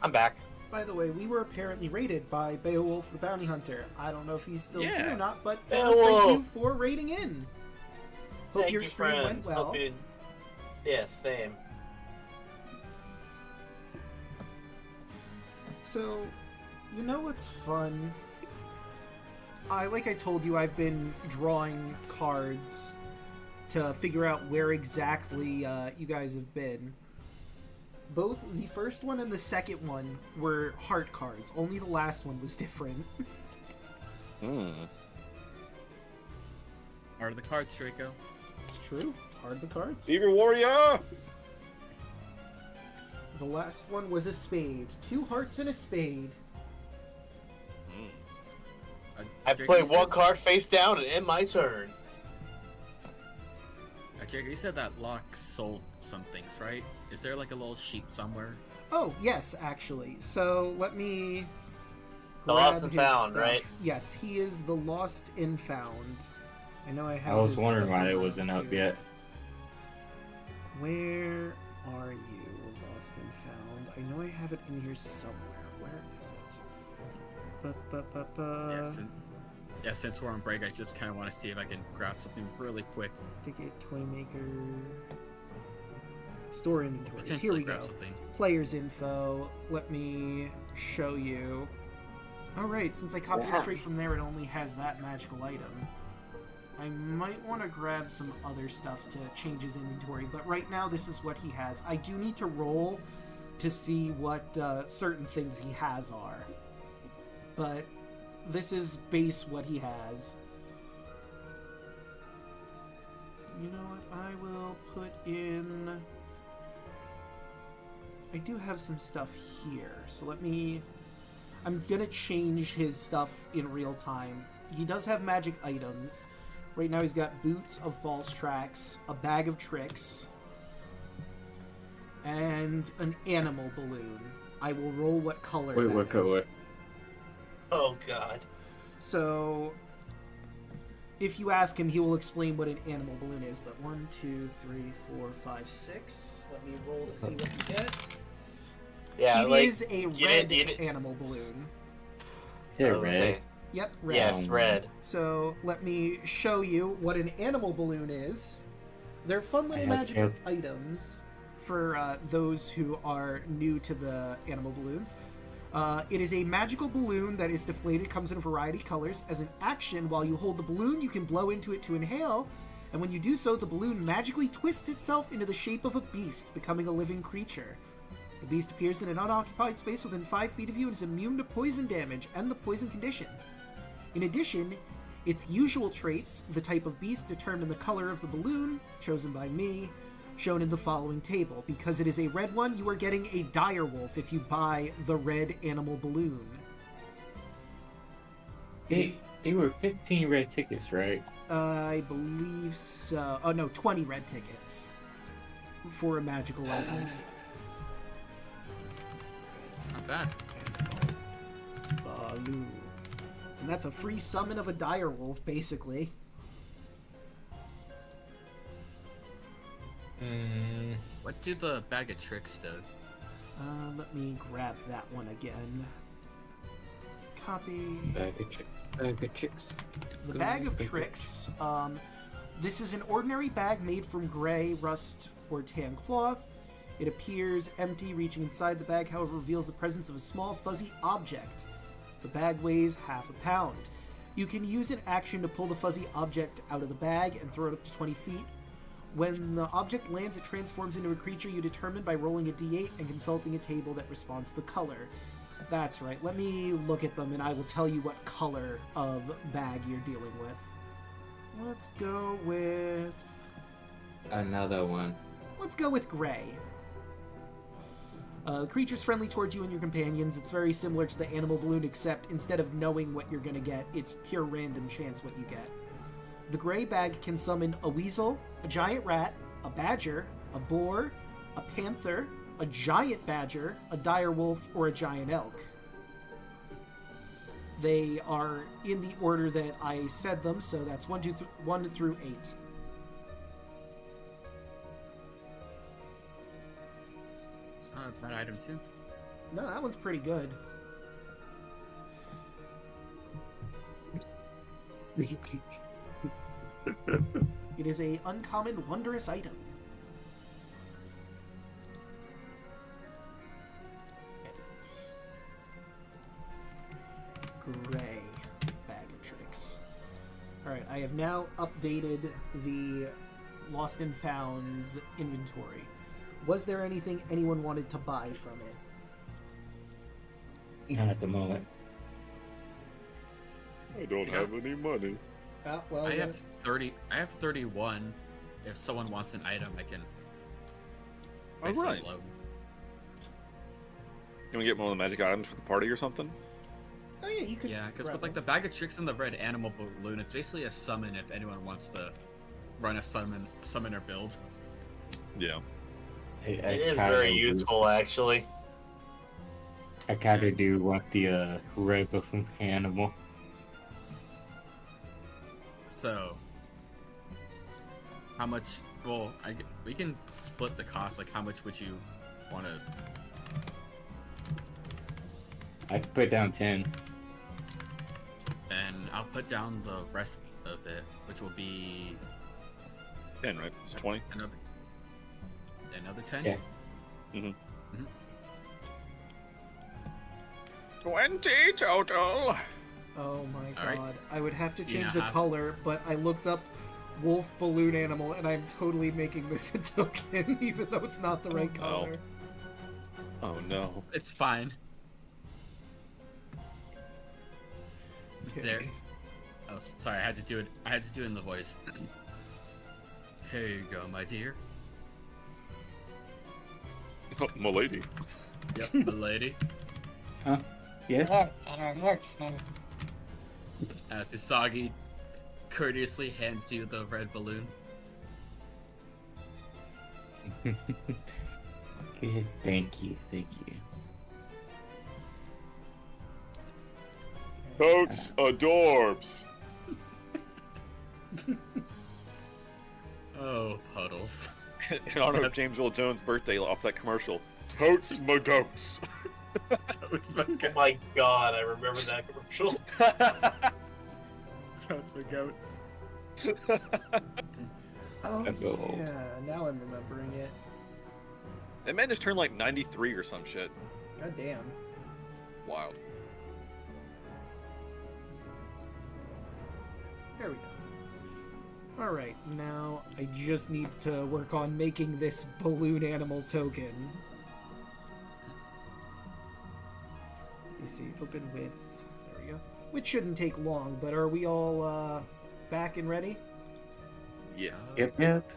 Speaker 9: I'm back.
Speaker 3: By the way, we were apparently raided by Beowulf the Bounty Hunter. I don't know if he's still here or not, but thank you for raiding in. Hope
Speaker 9: Thank
Speaker 3: your
Speaker 9: you,
Speaker 3: stream
Speaker 9: friend.
Speaker 3: went well.
Speaker 9: Hope you... Yeah, same.
Speaker 3: So, you know what's fun? Like I told you, I've been drawing cards to figure out where exactly you guys have been. Both the first one and the second one were heart cards. Only the last one was different.
Speaker 2: Are the cards, Draco?
Speaker 3: It's true. Heart the cards.
Speaker 5: Beaver Warrior!
Speaker 3: The last one was a spade. 2 hearts and a spade.
Speaker 9: I
Speaker 2: Draco,
Speaker 9: play
Speaker 2: you
Speaker 9: one
Speaker 2: said-
Speaker 9: card face down and end my turn.
Speaker 2: Draco, you said that lock sold some things, right? Is there like a little sheet somewhere?
Speaker 3: Oh, yes, actually. So, let me...
Speaker 9: The lost
Speaker 3: grab
Speaker 9: and
Speaker 3: his
Speaker 9: found,
Speaker 3: stuff.
Speaker 9: right?
Speaker 3: Yes, he is the lost and found. I know I have
Speaker 7: I was
Speaker 3: his
Speaker 7: wondering
Speaker 3: stuff
Speaker 7: why it
Speaker 3: around
Speaker 7: wasn't up
Speaker 3: here.
Speaker 7: yet.
Speaker 3: Where are you, lost and found? I know I have it in here somewhere. Where is it?
Speaker 2: Since we're on break, I just kind of want to see if I can grab something really quick.
Speaker 3: Ticket, toy maker, store inventories. Here
Speaker 2: Potentially
Speaker 3: we
Speaker 2: grab
Speaker 3: go.
Speaker 2: something.
Speaker 3: Players info. Let me show you. Alright, since I copied it straight from there, it only has that magical item. I might want to grab some other stuff to change his inventory, but right now this is what he has. I do need to roll to see what certain things he has are. But this is base what he has. You know what? I will put in... I do have some stuff here, so let me... I'm gonna change his stuff in real time. He does have magic items. Right now he's got boots of false tracks, a bag of tricks, and an animal balloon. I will roll what color.
Speaker 7: Wait,
Speaker 3: that
Speaker 7: what
Speaker 3: is.
Speaker 7: color?
Speaker 9: Oh god.
Speaker 3: So, if you ask him, he will explain what an animal balloon is. But 1, 2, 3, 4, 5, 6. Let me roll to see what you get.
Speaker 9: Yeah,
Speaker 3: It
Speaker 9: like
Speaker 3: is a
Speaker 9: you
Speaker 3: red
Speaker 9: didn't-
Speaker 3: animal balloon.
Speaker 7: Is it
Speaker 9: I was
Speaker 7: red?
Speaker 9: saying-
Speaker 3: Yep, red.
Speaker 9: Yes, red.
Speaker 3: So let me show you what an animal balloon is. They're fun little
Speaker 7: I have
Speaker 3: magical
Speaker 7: to-
Speaker 3: items for those who are new to the animal balloons. It is a magical balloon that is deflated, comes in a variety of colors. As an action, while you hold the balloon, you can blow into it to inhale, and when you do so, the balloon magically twists itself into the shape of a beast, becoming a living creature. The beast appears in an unoccupied space within 5 feet of you and is immune to poison damage and the poison condition. In addition, its usual traits, the type of beast, determine the color of the balloon, chosen by me, shown in the following table. Because it is a red one, you are getting a dire wolf if you buy the red animal balloon.
Speaker 7: They were 15 red tickets, right?
Speaker 3: I believe so. Oh no, 20 red tickets for a magical item.
Speaker 2: It's not bad.
Speaker 3: Balloon. And that's a free summon of a dire wolf, basically.
Speaker 2: What do the bag of tricks do?
Speaker 3: Let me grab that one again. Copy.
Speaker 7: Bag of tricks. Bag of tricks.
Speaker 3: The bag of tricks. This is an ordinary bag made from gray, rust, or tan cloth. It appears empty. Reaching inside the bag, however, reveals the presence of a small, fuzzy object. The bag weighs half a pound. You can use an action to pull the fuzzy object out of the bag and throw it up to 20 feet. When the object lands, it transforms into a creature you determine by rolling a d8 and consulting a table that responds to the color. That's right. Let me look at them and I will tell you what color of bag you're dealing with. Let's go with...
Speaker 7: Another one.
Speaker 3: Let's go with Gray. The creature's friendly towards you and your companions. It's very similar to the animal balloon, except instead of knowing what you're going to get, it's pure random chance what you get. The Gray bag can summon a weasel, a giant rat, a badger, a boar, a panther, a giant badger, a dire wolf, or a giant elk. They are in the order that I said them, so that's 1 through 8.
Speaker 2: It's not a bad item, too.
Speaker 3: No, that one's pretty good. It is a uncommon, wondrous item. Edit. Gray bag of tricks. Alright, I have now updated the Lost and Found's inventory. Was there anything anyone wanted to buy from it?
Speaker 7: Not at the moment.
Speaker 5: I don't have any money.
Speaker 3: Well,
Speaker 2: I have 30. I have 31. If someone wants an item, I can.
Speaker 5: All right.
Speaker 2: Low.
Speaker 5: You want to get one of the magic items for the party or something?
Speaker 3: Oh yeah, you could.
Speaker 2: Yeah, because with like the bag of tricks and the red animal balloon, it's basically a summon if anyone wants to run a summoner build.
Speaker 5: Yeah.
Speaker 9: It is very useful, actually.
Speaker 7: I kind of do want the red buffoon animal.
Speaker 2: So, how much? Well, we can split the cost. Like, how much would you want to?
Speaker 7: I could put down 10.
Speaker 2: And I'll put down the rest of it, which will be
Speaker 5: 10, right? It's 20.
Speaker 2: Another 10.
Speaker 7: Yeah.
Speaker 5: Mm-hmm.
Speaker 2: Mhm.
Speaker 5: 20 total.
Speaker 3: Oh my god.
Speaker 2: Alright.
Speaker 3: I would have to
Speaker 2: You
Speaker 3: change
Speaker 2: now
Speaker 3: the
Speaker 2: have-
Speaker 3: color, but I looked up wolf balloon animal and I'm totally making this a token, even though it's not the right color.
Speaker 5: Oh no.
Speaker 2: It's fine.
Speaker 3: Okay.
Speaker 2: There. Oh, sorry. I had to do it. I had to do it in the voice. Here you go, my dear.
Speaker 5: My lady.
Speaker 2: Yep, my lady.
Speaker 7: Huh? Yes?
Speaker 2: As Usagi courteously hands you the red balloon.
Speaker 7: Okay, thank you.
Speaker 5: Totes adorbs.
Speaker 2: Oh, puddles.
Speaker 5: In honor of James Earl Jones' birthday off that commercial. Totes my goats.
Speaker 2: Totes my
Speaker 9: Oh my god, I remember that commercial.
Speaker 2: Totes my goats.
Speaker 3: Oh,
Speaker 7: That's old.
Speaker 3: yeah, now I'm remembering it.
Speaker 5: That man just turned like 93 or some shit.
Speaker 3: God damn.
Speaker 5: Wild.
Speaker 3: There we go. Alright, now I just need to work on making this balloon animal token. Let me see, open with... There we go. Which shouldn't take long, but are we all back and ready?
Speaker 5: Yeah.
Speaker 7: Yep.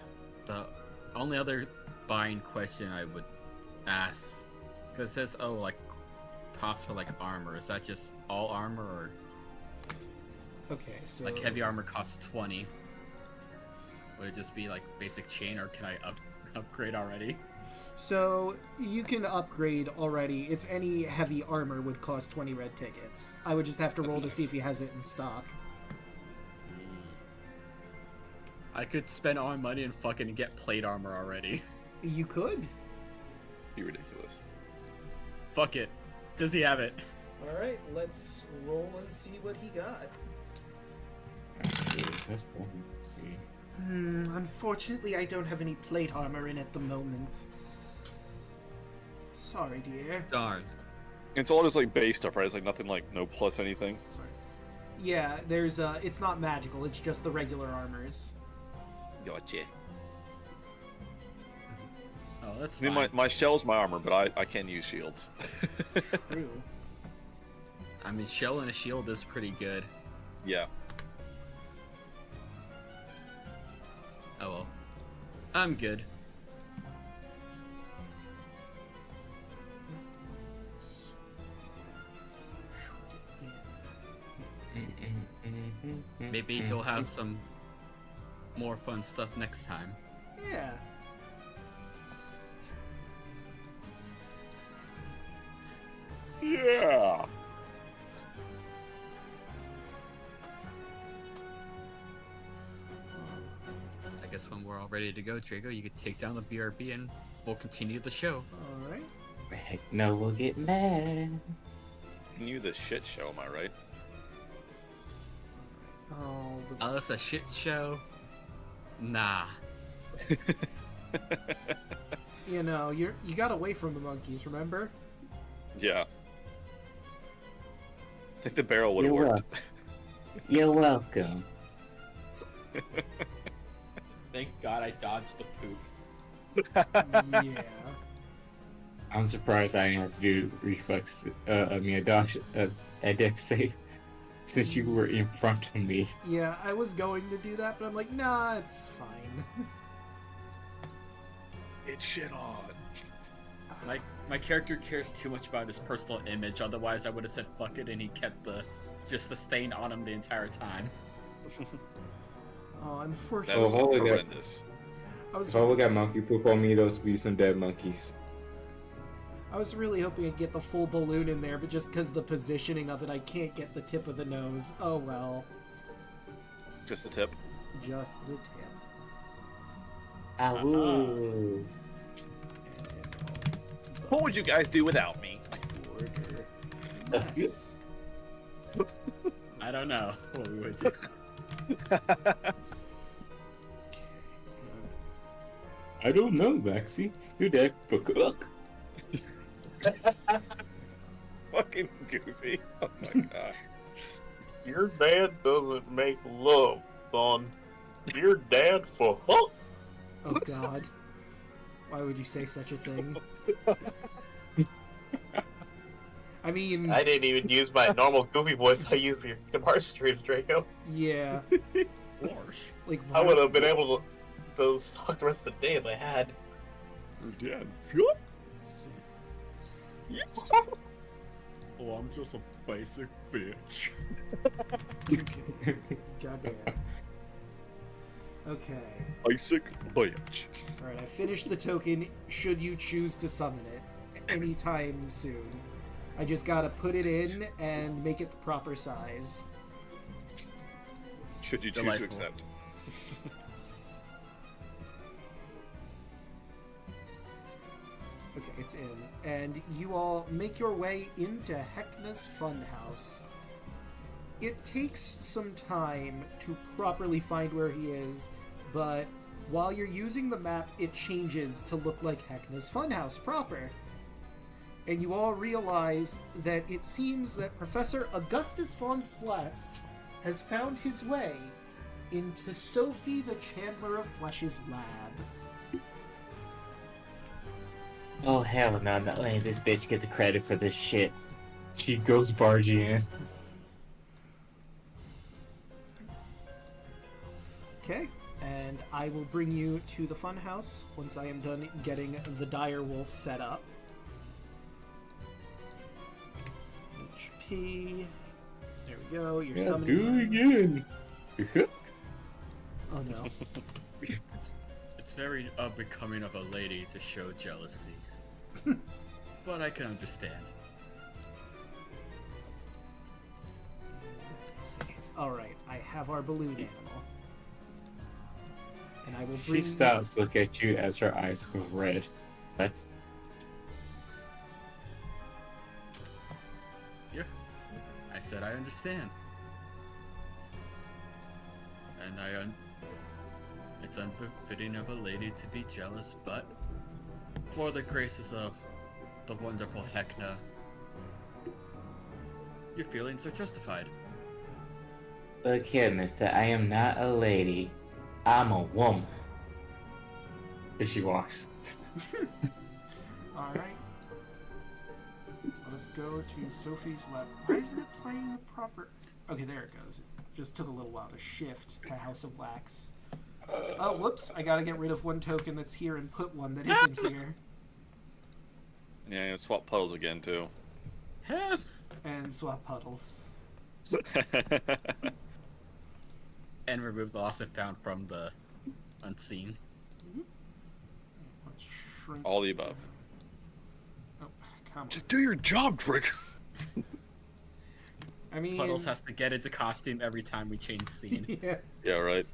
Speaker 2: The only other buying question I would ask, because it says, oh, like, cost for, like, armor. Is that just all armor, or,
Speaker 3: Okay, so...
Speaker 2: like, heavy armor costs 20? Would it just be, like, basic chain, or can I upgrade already?
Speaker 3: So, you can upgrade already. It's any heavy armor would cost 20 red tickets. I would just have to
Speaker 2: That's
Speaker 3: roll to
Speaker 2: nice.
Speaker 3: see if he has it in stock.
Speaker 2: I could spend all my money and fucking get plate armor already.
Speaker 3: You could.
Speaker 5: Be ridiculous.
Speaker 2: Fuck it. Does he have it?
Speaker 3: Alright, let's roll and see what he got.
Speaker 7: Let's see.
Speaker 3: Unfortunately, I don't have any plate armor in at the moment. Sorry, dear.
Speaker 2: Darn.
Speaker 5: It's all just like base stuff, right? It's like nothing like no plus anything.
Speaker 3: Sorry. Yeah, there's it's not magical, it's just the regular armors.
Speaker 5: Gotcha.
Speaker 2: Oh, that's
Speaker 5: I mean,
Speaker 2: fine.
Speaker 5: my shell's my armor, but I can use shields.
Speaker 3: True.
Speaker 2: I mean, shell and a shield is pretty good.
Speaker 5: Yeah.
Speaker 2: Oh well. I'm good. Maybe he'll have some more fun stuff next time.
Speaker 3: Yeah.
Speaker 5: Yeah.
Speaker 2: I guess when we're all ready to go, Drago, you could take down the BRB and we'll continue the show.
Speaker 3: All right.
Speaker 7: Heck no, we'll get mad.
Speaker 5: Knew the shit show, am I right?
Speaker 3: Oh,
Speaker 2: Oh, it's a shit show? Nah.
Speaker 3: you know, you got away from the monkeys, remember?
Speaker 5: Yeah. I think the barrel would have
Speaker 7: You're
Speaker 5: worked.
Speaker 7: You're welcome.
Speaker 2: Thank God I dodged the poop.
Speaker 3: Yeah.
Speaker 7: I'm surprised I didn't have to do reflex. A dex save since you were in front of me.
Speaker 3: Yeah, I was going to do that, but I'm like, nah, it's fine.
Speaker 5: It's shit on.
Speaker 2: My character cares too much about his personal image, otherwise I would have said fuck it and he kept the stain on him the entire time.
Speaker 3: Oh,
Speaker 5: That's
Speaker 3: unfortunately.
Speaker 5: horrendous.
Speaker 7: If I would got monkey poop on me, those would be some dead monkeys.
Speaker 3: I was really hoping I'd get the full balloon in there, but just because the positioning of it, I can't get the tip of the nose. Oh well.
Speaker 5: Just the tip.
Speaker 3: Just the tip.
Speaker 7: Ooh.
Speaker 5: What would you guys do without me?
Speaker 3: Order. Yes.
Speaker 2: I don't know what we would do.
Speaker 7: I don't know, Maxie. You're dead for cook.
Speaker 5: Fucking goofy. Oh my god.
Speaker 9: Your dad doesn't make love, son. Your dad for hook.
Speaker 3: Oh god. Why would you say such a thing? I mean,
Speaker 9: I didn't even use my normal goofy voice I used for your Mars stream, Draco.
Speaker 3: yeah.
Speaker 2: Gosh.
Speaker 3: Like,
Speaker 9: I would have been able to talk the rest of the day if I had.
Speaker 5: Your dad.
Speaker 2: Oh, I'm just a basic bitch.
Speaker 3: Goddamn. Okay.
Speaker 5: Basic bitch.
Speaker 3: Alright, I finished the token should you choose to summon it anytime soon. I just gotta put it in and make it the proper size.
Speaker 5: Should you choose
Speaker 2: Delightful.
Speaker 5: to accept?
Speaker 3: Okay, it's in. And you all make your way into Heckna's Funhouse. It takes some time to properly find where he is, but while you're using the map, it changes to look like Heckna's Funhouse proper. And you all realize that it seems that Professor Augustus von Splatz has found his way into Sophie the Chandler of Flesh's lab.
Speaker 7: Oh hell no, not letting this bitch get the credit for this shit. She goes barging in.
Speaker 3: Okay, and I will bring you to the funhouse once I am done getting the dire wolf set up. HP. There we go. You're summoning.
Speaker 7: Do it again.
Speaker 3: Oh no.
Speaker 2: It's very unbecoming of a lady to show jealousy. But I can understand.
Speaker 3: Save. Alright, I have our balloon animal. And I will bring
Speaker 7: She stops to look at you as her eyes go red. That's
Speaker 2: Yeah, I said I understand. And it's unbefitting of a lady to be jealous, but for the graces of the wonderful Heckna, your feelings are justified.
Speaker 7: Look here, mister. I am not a lady. I'm a woman. As she walks.
Speaker 3: Alright. Let us go to Sophie's lab. Why isn't it playing the proper... Okay, there it goes. It just took a little while to shift to House of Wax. Oh, whoops! I gotta get rid of one token that's here and put one that isn't here.
Speaker 5: Yeah, swap puddles again too.
Speaker 3: And swap puddles.
Speaker 2: And remove the lost and found from the unseen.
Speaker 3: Let's shrink.
Speaker 5: All the above.
Speaker 3: Oh, come on.
Speaker 5: Just do your job, Drake.
Speaker 3: I mean,
Speaker 2: Puddles has to get into costume every time we change scene.
Speaker 3: yeah.
Speaker 5: Yeah, right.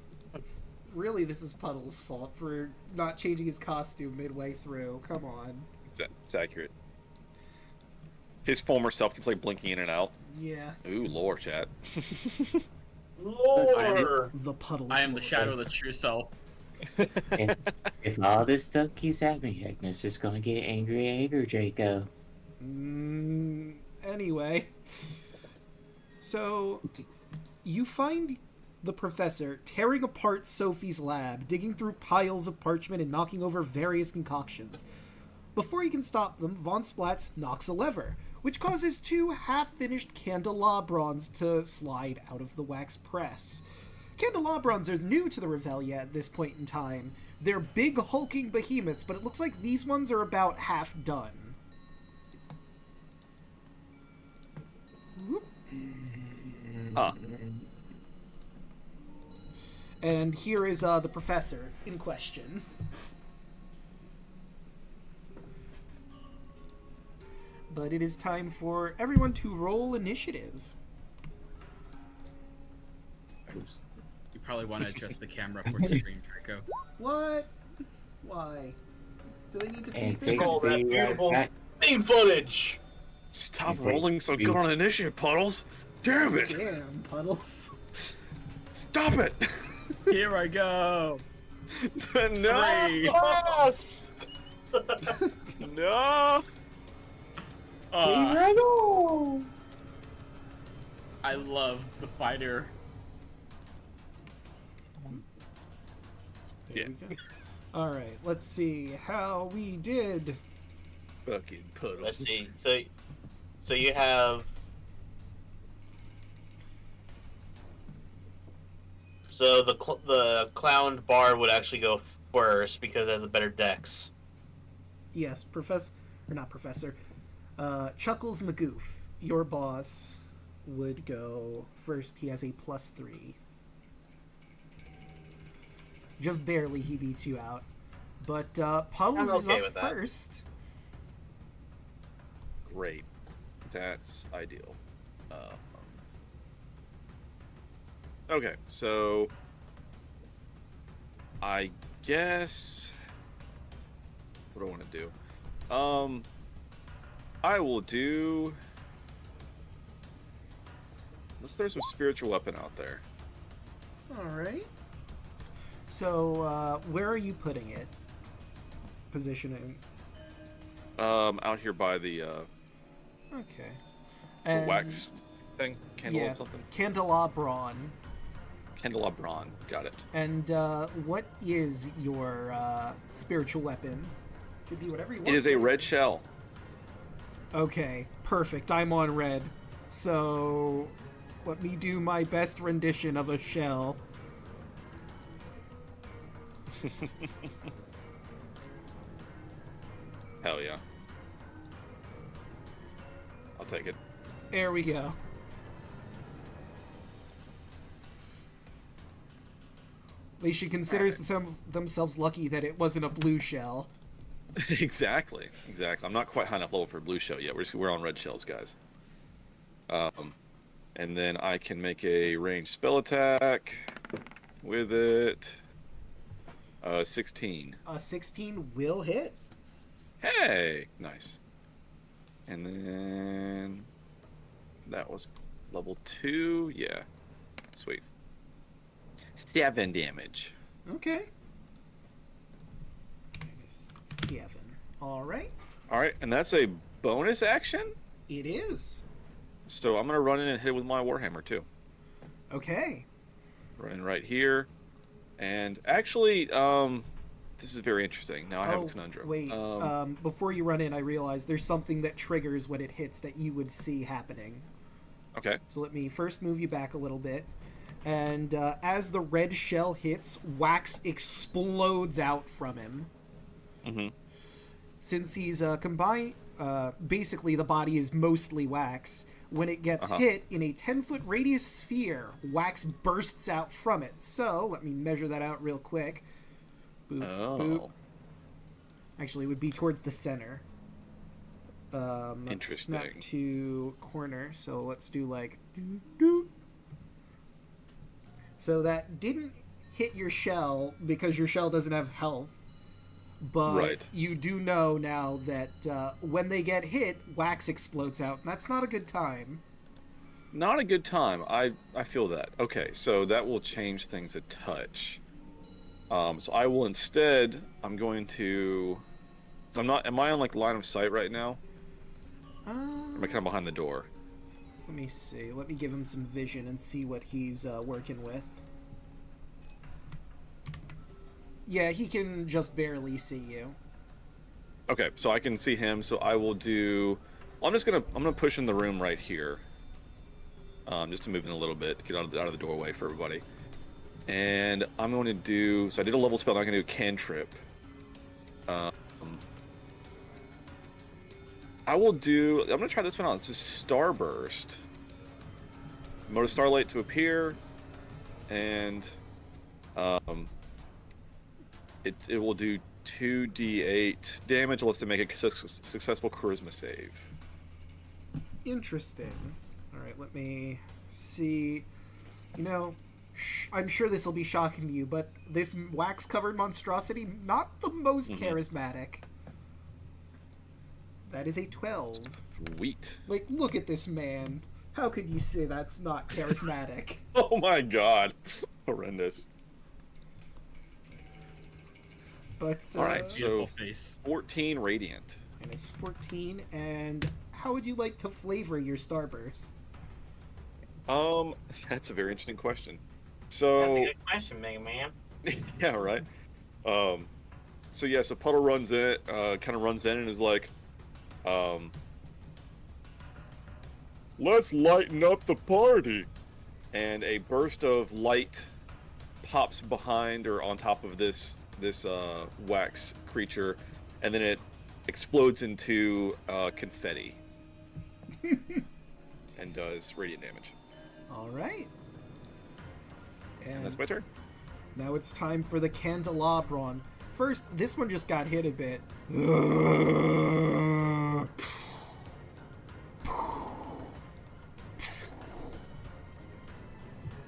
Speaker 3: Really, this is Puddles' fault for not changing his costume midway through. Come on.
Speaker 5: It's accurate. His former self keeps like blinking in and out.
Speaker 3: Yeah.
Speaker 5: Ooh, lore, chat.
Speaker 9: Lore.
Speaker 3: The Puddles.
Speaker 2: I am the shadow of the true self.
Speaker 7: If all this stuff keeps happening, Agnes just gonna get angry, Draco.
Speaker 3: Anyway. So, you find the professor tearing apart Sophie's lab, digging through piles of parchment and knocking over various concoctions. Before he can stop them, Von Splatz knocks a lever, which causes two half-finished candelabrons to slide out of the wax press. Candelabrons are new to the Revelia at this point in time. They're big hulking behemoths, but it looks like these ones are about half done. Whoop.
Speaker 5: Huh.
Speaker 3: And here is the professor in question. But it is time for everyone to roll initiative.
Speaker 2: You probably want to adjust the camera for the stream, Draco.
Speaker 3: What? Why? Do they need to see
Speaker 7: And
Speaker 3: things?
Speaker 7: take
Speaker 9: All that
Speaker 7: the,
Speaker 9: beautiful
Speaker 7: back-
Speaker 9: main footage.
Speaker 5: Stop
Speaker 7: Wait,
Speaker 5: rolling so good on initiative, Puddles. Damn it!
Speaker 3: Damn, Puddles.
Speaker 5: Stop it!
Speaker 2: Here I go!
Speaker 5: No!
Speaker 9: Yes!
Speaker 5: No!
Speaker 2: I love the fighter.
Speaker 3: There
Speaker 5: Yeah.
Speaker 3: we go. Alright, let's see how we did.
Speaker 5: Fucking Puddles.
Speaker 9: Let's see. So you have. So the clown bard would actually go first because it has a better dex.
Speaker 3: Yes, Chuckles Magoof, your boss, would go first. He has a +3. Just barely he beats you out. But Puddles
Speaker 9: I'm
Speaker 3: is
Speaker 9: okay
Speaker 3: up
Speaker 9: with that.
Speaker 3: first.
Speaker 5: Great. That's ideal. Okay, so I guess what do I want to do? I will do. Let's throw some spiritual weapon out there.
Speaker 3: Alright. So, where are you putting it? Positioning.
Speaker 5: Out here by the
Speaker 3: Okay.
Speaker 5: it's a wax thing, candle
Speaker 3: yeah,
Speaker 5: something.
Speaker 3: Candelabron.
Speaker 5: Candelabron, got it.
Speaker 3: And what is your spiritual weapon? Could be whatever you want.
Speaker 5: It is a red shell.
Speaker 3: Okay, perfect. I'm on red. So, let me do my best rendition of a shell.
Speaker 5: Hell yeah. I'll take it.
Speaker 3: There we go. At least she considers themselves lucky that it wasn't a blue shell.
Speaker 5: Exactly. I'm not quite high enough level for blue shell yet. We're on red shells, guys. And then I can make a ranged spell attack with it. 16.
Speaker 3: 16 will hit.
Speaker 5: Hey, nice. And then that was level 2. Yeah, sweet. 7 damage.
Speaker 3: Okay. 7. Alright.
Speaker 5: All right, and that's a bonus action.
Speaker 3: It is.
Speaker 5: So I'm gonna run in and hit it with my warhammer too.
Speaker 3: Okay.
Speaker 5: Running right here, and actually, this is very interesting. Now I have a conundrum.
Speaker 3: Wait, before you run in, I realize there's something that triggers when it hits that you would see happening.
Speaker 5: Okay.
Speaker 3: So let me first move you back a little bit, And as the red shell hits, wax explodes out from him.
Speaker 5: Mm-hmm.
Speaker 3: Since he's combined, basically the body is mostly wax. When it gets hit in a 10-foot radius sphere, wax bursts out from it. So, let me measure that out real quick. Boop, boop. Actually, it would be towards the center.
Speaker 5: Interesting.
Speaker 3: Snap to corner. So let's do like... Doo, doo. So that didn't hit your shell because your shell doesn't have health. But you do know now that when they get hit, wax explodes out. And that's not a good time.
Speaker 5: Not a good time. I feel that. Okay, so that will change things a touch. So I will instead, I'm going to... So am I on like line of sight right now? Or am I kind of behind the door?
Speaker 3: Let me see. Let me give him some vision and see what he's working with. Yeah, he can just barely see you.
Speaker 5: Okay, so I can see him, so I will do... I'm gonna push in the room right here. Just to move in a little bit, to get out of the doorway for everybody. And I'm going to do... So I did a level spell, now I'm going to do a cantrip. I will do... I'm going to try this one out. This is Starburst. Mode of Starlight to appear. And... It will do 2d8 damage unless they make a successful charisma save.
Speaker 3: Interesting. Alright, let me see. You know, I'm sure this will be shocking to you, but this wax-covered monstrosity, not the most charismatic. That is a 12.
Speaker 5: Sweet.
Speaker 3: Like, look at this man. How could you say that's not charismatic?
Speaker 5: Oh my god. Horrendous.
Speaker 3: But,
Speaker 5: alright, so
Speaker 2: face.
Speaker 5: 14 radiant.
Speaker 3: And it's 14, and how would you like to flavor your Starburst?
Speaker 5: That's a very interesting question.
Speaker 9: That's
Speaker 5: So...
Speaker 9: a good question, Mega Man.
Speaker 5: yeah, right. So Puddle runs in, kind of runs in and is like, let's lighten up the party. And a burst of light pops behind or on top of this wax creature, and then it explodes into confetti and does radiant damage.
Speaker 3: All right.
Speaker 5: And that's my turn.
Speaker 3: Now it's time for the Candelabron. First, this one just got hit a bit.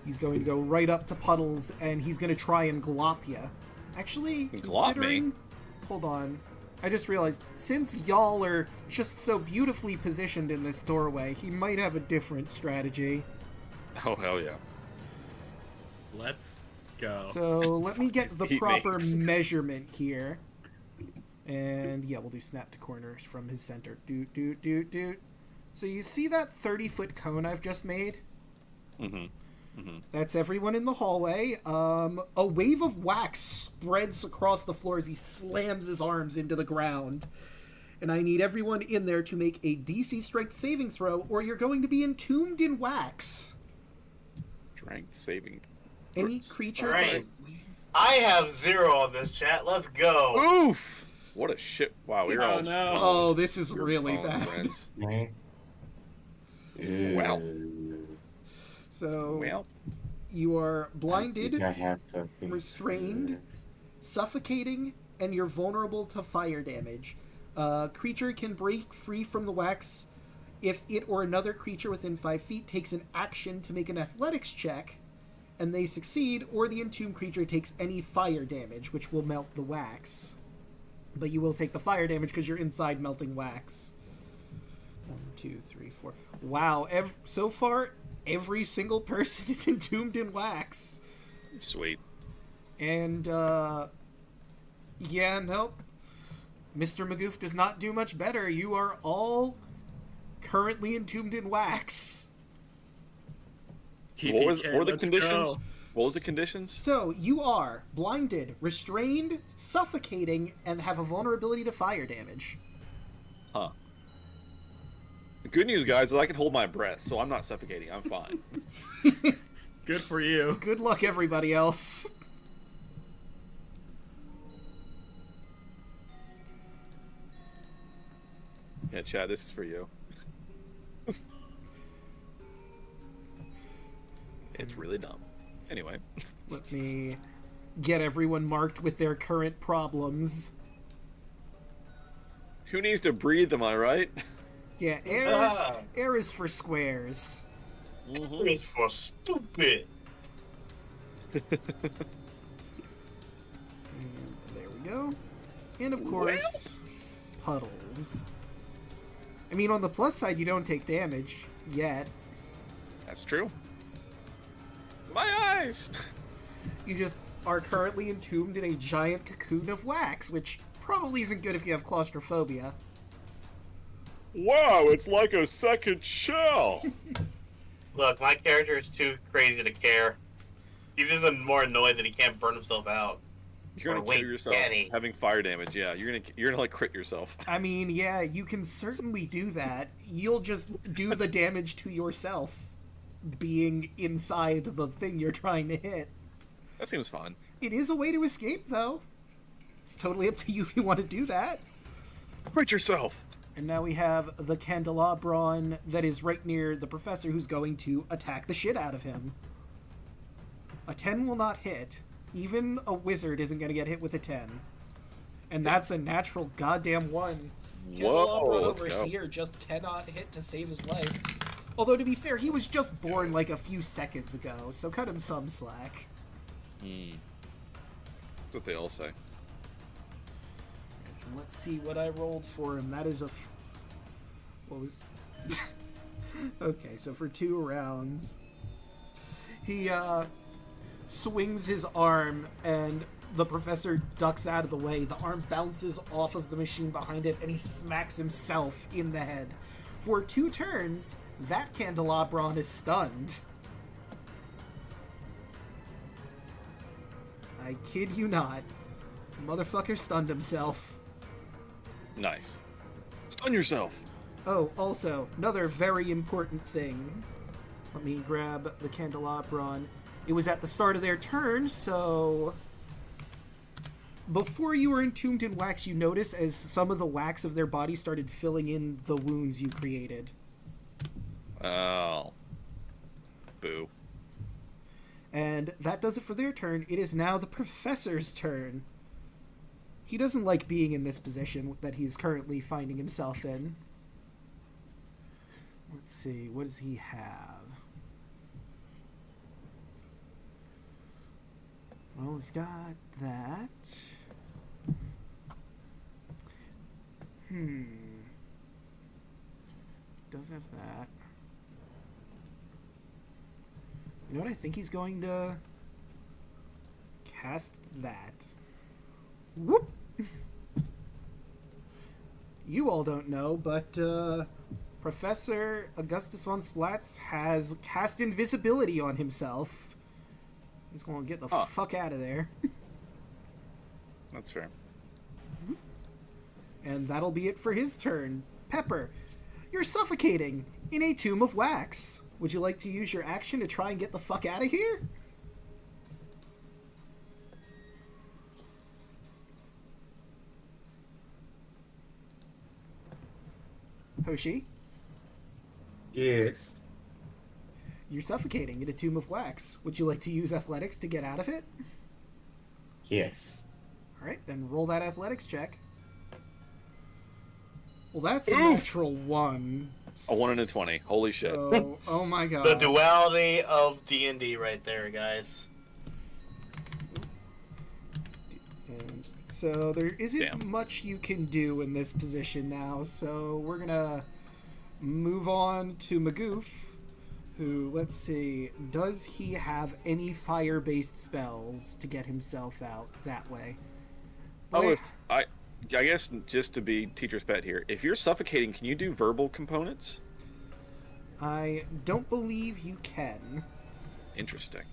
Speaker 3: He's going to go right up to Puddles, and he's going to try and glop ya. Actually, considering... Hold on. I just realized, since y'all are just so beautifully positioned in this doorway, he might have a different strategy.
Speaker 5: Oh, hell yeah.
Speaker 2: Let's go.
Speaker 3: So, let me get the proper measurement here. And, yeah, we'll do snap to corners from his center. Doot, doot, doot, doot. So you see that 30-foot cone I've just made?
Speaker 5: Mm-hmm. Mm-hmm.
Speaker 3: That's everyone in the hallway. A wave of wax spreads across the floor as he slams his arms into the ground. And I need everyone in there to make a DC strength saving throw, or you're going to be entombed in wax.
Speaker 5: Strength saving.
Speaker 3: Any creature...
Speaker 9: All right. I have 0 on this chat. Let's go.
Speaker 5: Oof! What a shit. Wow, we're all...
Speaker 2: no.
Speaker 3: Oh, this is really bad.
Speaker 5: Friends.
Speaker 7: Wow.
Speaker 3: So,
Speaker 5: well,
Speaker 3: you are blinded,
Speaker 7: I have something.
Speaker 3: restrained, suffocating, and you're vulnerable to fire damage. Creature can break free from the wax if it or another creature within 5 feet takes an action to make an athletics check, and they succeed, or the entombed creature takes any fire damage, which will melt the wax. But you will take the fire damage because you're inside melting wax. 1, 2, 3, 4. Wow, so far... Every single person is entombed in wax.
Speaker 5: sweet.
Speaker 3: And, yeah, nope. Mr. Magoof does not do much better. You are all currently entombed in wax.
Speaker 2: TPK,
Speaker 5: What were the
Speaker 2: let's
Speaker 5: conditions?
Speaker 2: go.
Speaker 5: What was the conditions?
Speaker 3: So, you are blinded, restrained, suffocating, and have a vulnerability to fire damage.
Speaker 5: Huh. The good news, guys, is I can hold my breath, so I'm not suffocating. I'm fine.
Speaker 2: Good for you.
Speaker 3: Good luck, everybody else.
Speaker 5: Yeah, Chad, this is for you. It's really dumb. Anyway.
Speaker 3: Let me get everyone marked with their current problems.
Speaker 5: Who needs to breathe, am I right?
Speaker 3: Yeah, air is for squares.
Speaker 9: It's for stupid.
Speaker 3: And there we go. And of course, puddles. I mean, on the plus side, you don't take damage yet.
Speaker 5: That's true. My eyes!
Speaker 3: You just are currently entombed in a giant cocoon of wax, which probably isn't good if you have claustrophobia.
Speaker 5: Wow, it's like a second shell!
Speaker 9: Look, my character is too crazy to care. He's just more annoyed that he can't burn himself out.
Speaker 5: You're gonna kill yourself having fire damage. Yeah, you're gonna like crit yourself.
Speaker 3: I mean, yeah, you can certainly do that. You'll just do the damage to yourself, being inside the thing you're trying to hit.
Speaker 5: That seems fun.
Speaker 3: It is a way to escape, though. It's totally up to you if you want to do that.
Speaker 5: Crit yourself.
Speaker 3: And now we have the candelabron that is right near the professor, who's going to attack the shit out of him. A 10 will not hit. Even a wizard isn't going to get hit with a 10. And that's a natural goddamn 1. Candelabron over here just cannot hit to save his life. Although, to be fair, he was just born like a few seconds ago, so cut him some slack.
Speaker 5: That's what they all say.
Speaker 3: Let's see what I rolled for him. That is a... What was... Okay, so for 2 rounds... He, swings his arm, and the professor ducks out of the way. The arm bounces off of the machine behind it, and he smacks himself in the head. For 2 turns, that candelabron is stunned. I kid you not. Motherfucker stunned himself.
Speaker 5: Nice. Stun yourself.
Speaker 3: Oh, also, another very important thing. Let me grab the candelabron. It was at the start of their turn, so... Before you were entombed in wax, you notice as some of the wax of their body started filling in the wounds you created.
Speaker 5: Oh. Boo.
Speaker 3: And that does it for their turn. It is now the professor's turn. He doesn't like being in this position that he's currently finding himself in. Let's see, what does he have? Well, he's got that. Does have that. You know what? I think he's going to cast that. Whoop! You all don't know, but Professor Augustus von Splatz has cast invisibility on himself. He's going to get the fuck out of there.
Speaker 5: That's fair.
Speaker 3: And that'll be it for his turn. Pepper, you're suffocating in a tomb of wax. Would you like to use your action to try and get the fuck out of here? Hoshi?
Speaker 4: Yes.
Speaker 3: You're suffocating in a tomb of wax. Would you like to use athletics to get out of it?
Speaker 4: Yes.
Speaker 3: Alright, then roll that athletics check. Well, that's a natural 1.
Speaker 5: A 1 and a 20. Holy shit.
Speaker 3: Oh my god.
Speaker 9: The duality of D&D right there, guys.
Speaker 3: And so there isn't much you can do in this position now, so we're gonna move on to Magoof, who, let's see, does he have any fire-based spells to get himself out that way?
Speaker 5: Oh, I guess just to be teacher's pet here, if you're suffocating, can you do verbal components?
Speaker 3: I don't believe you can.
Speaker 5: Interesting.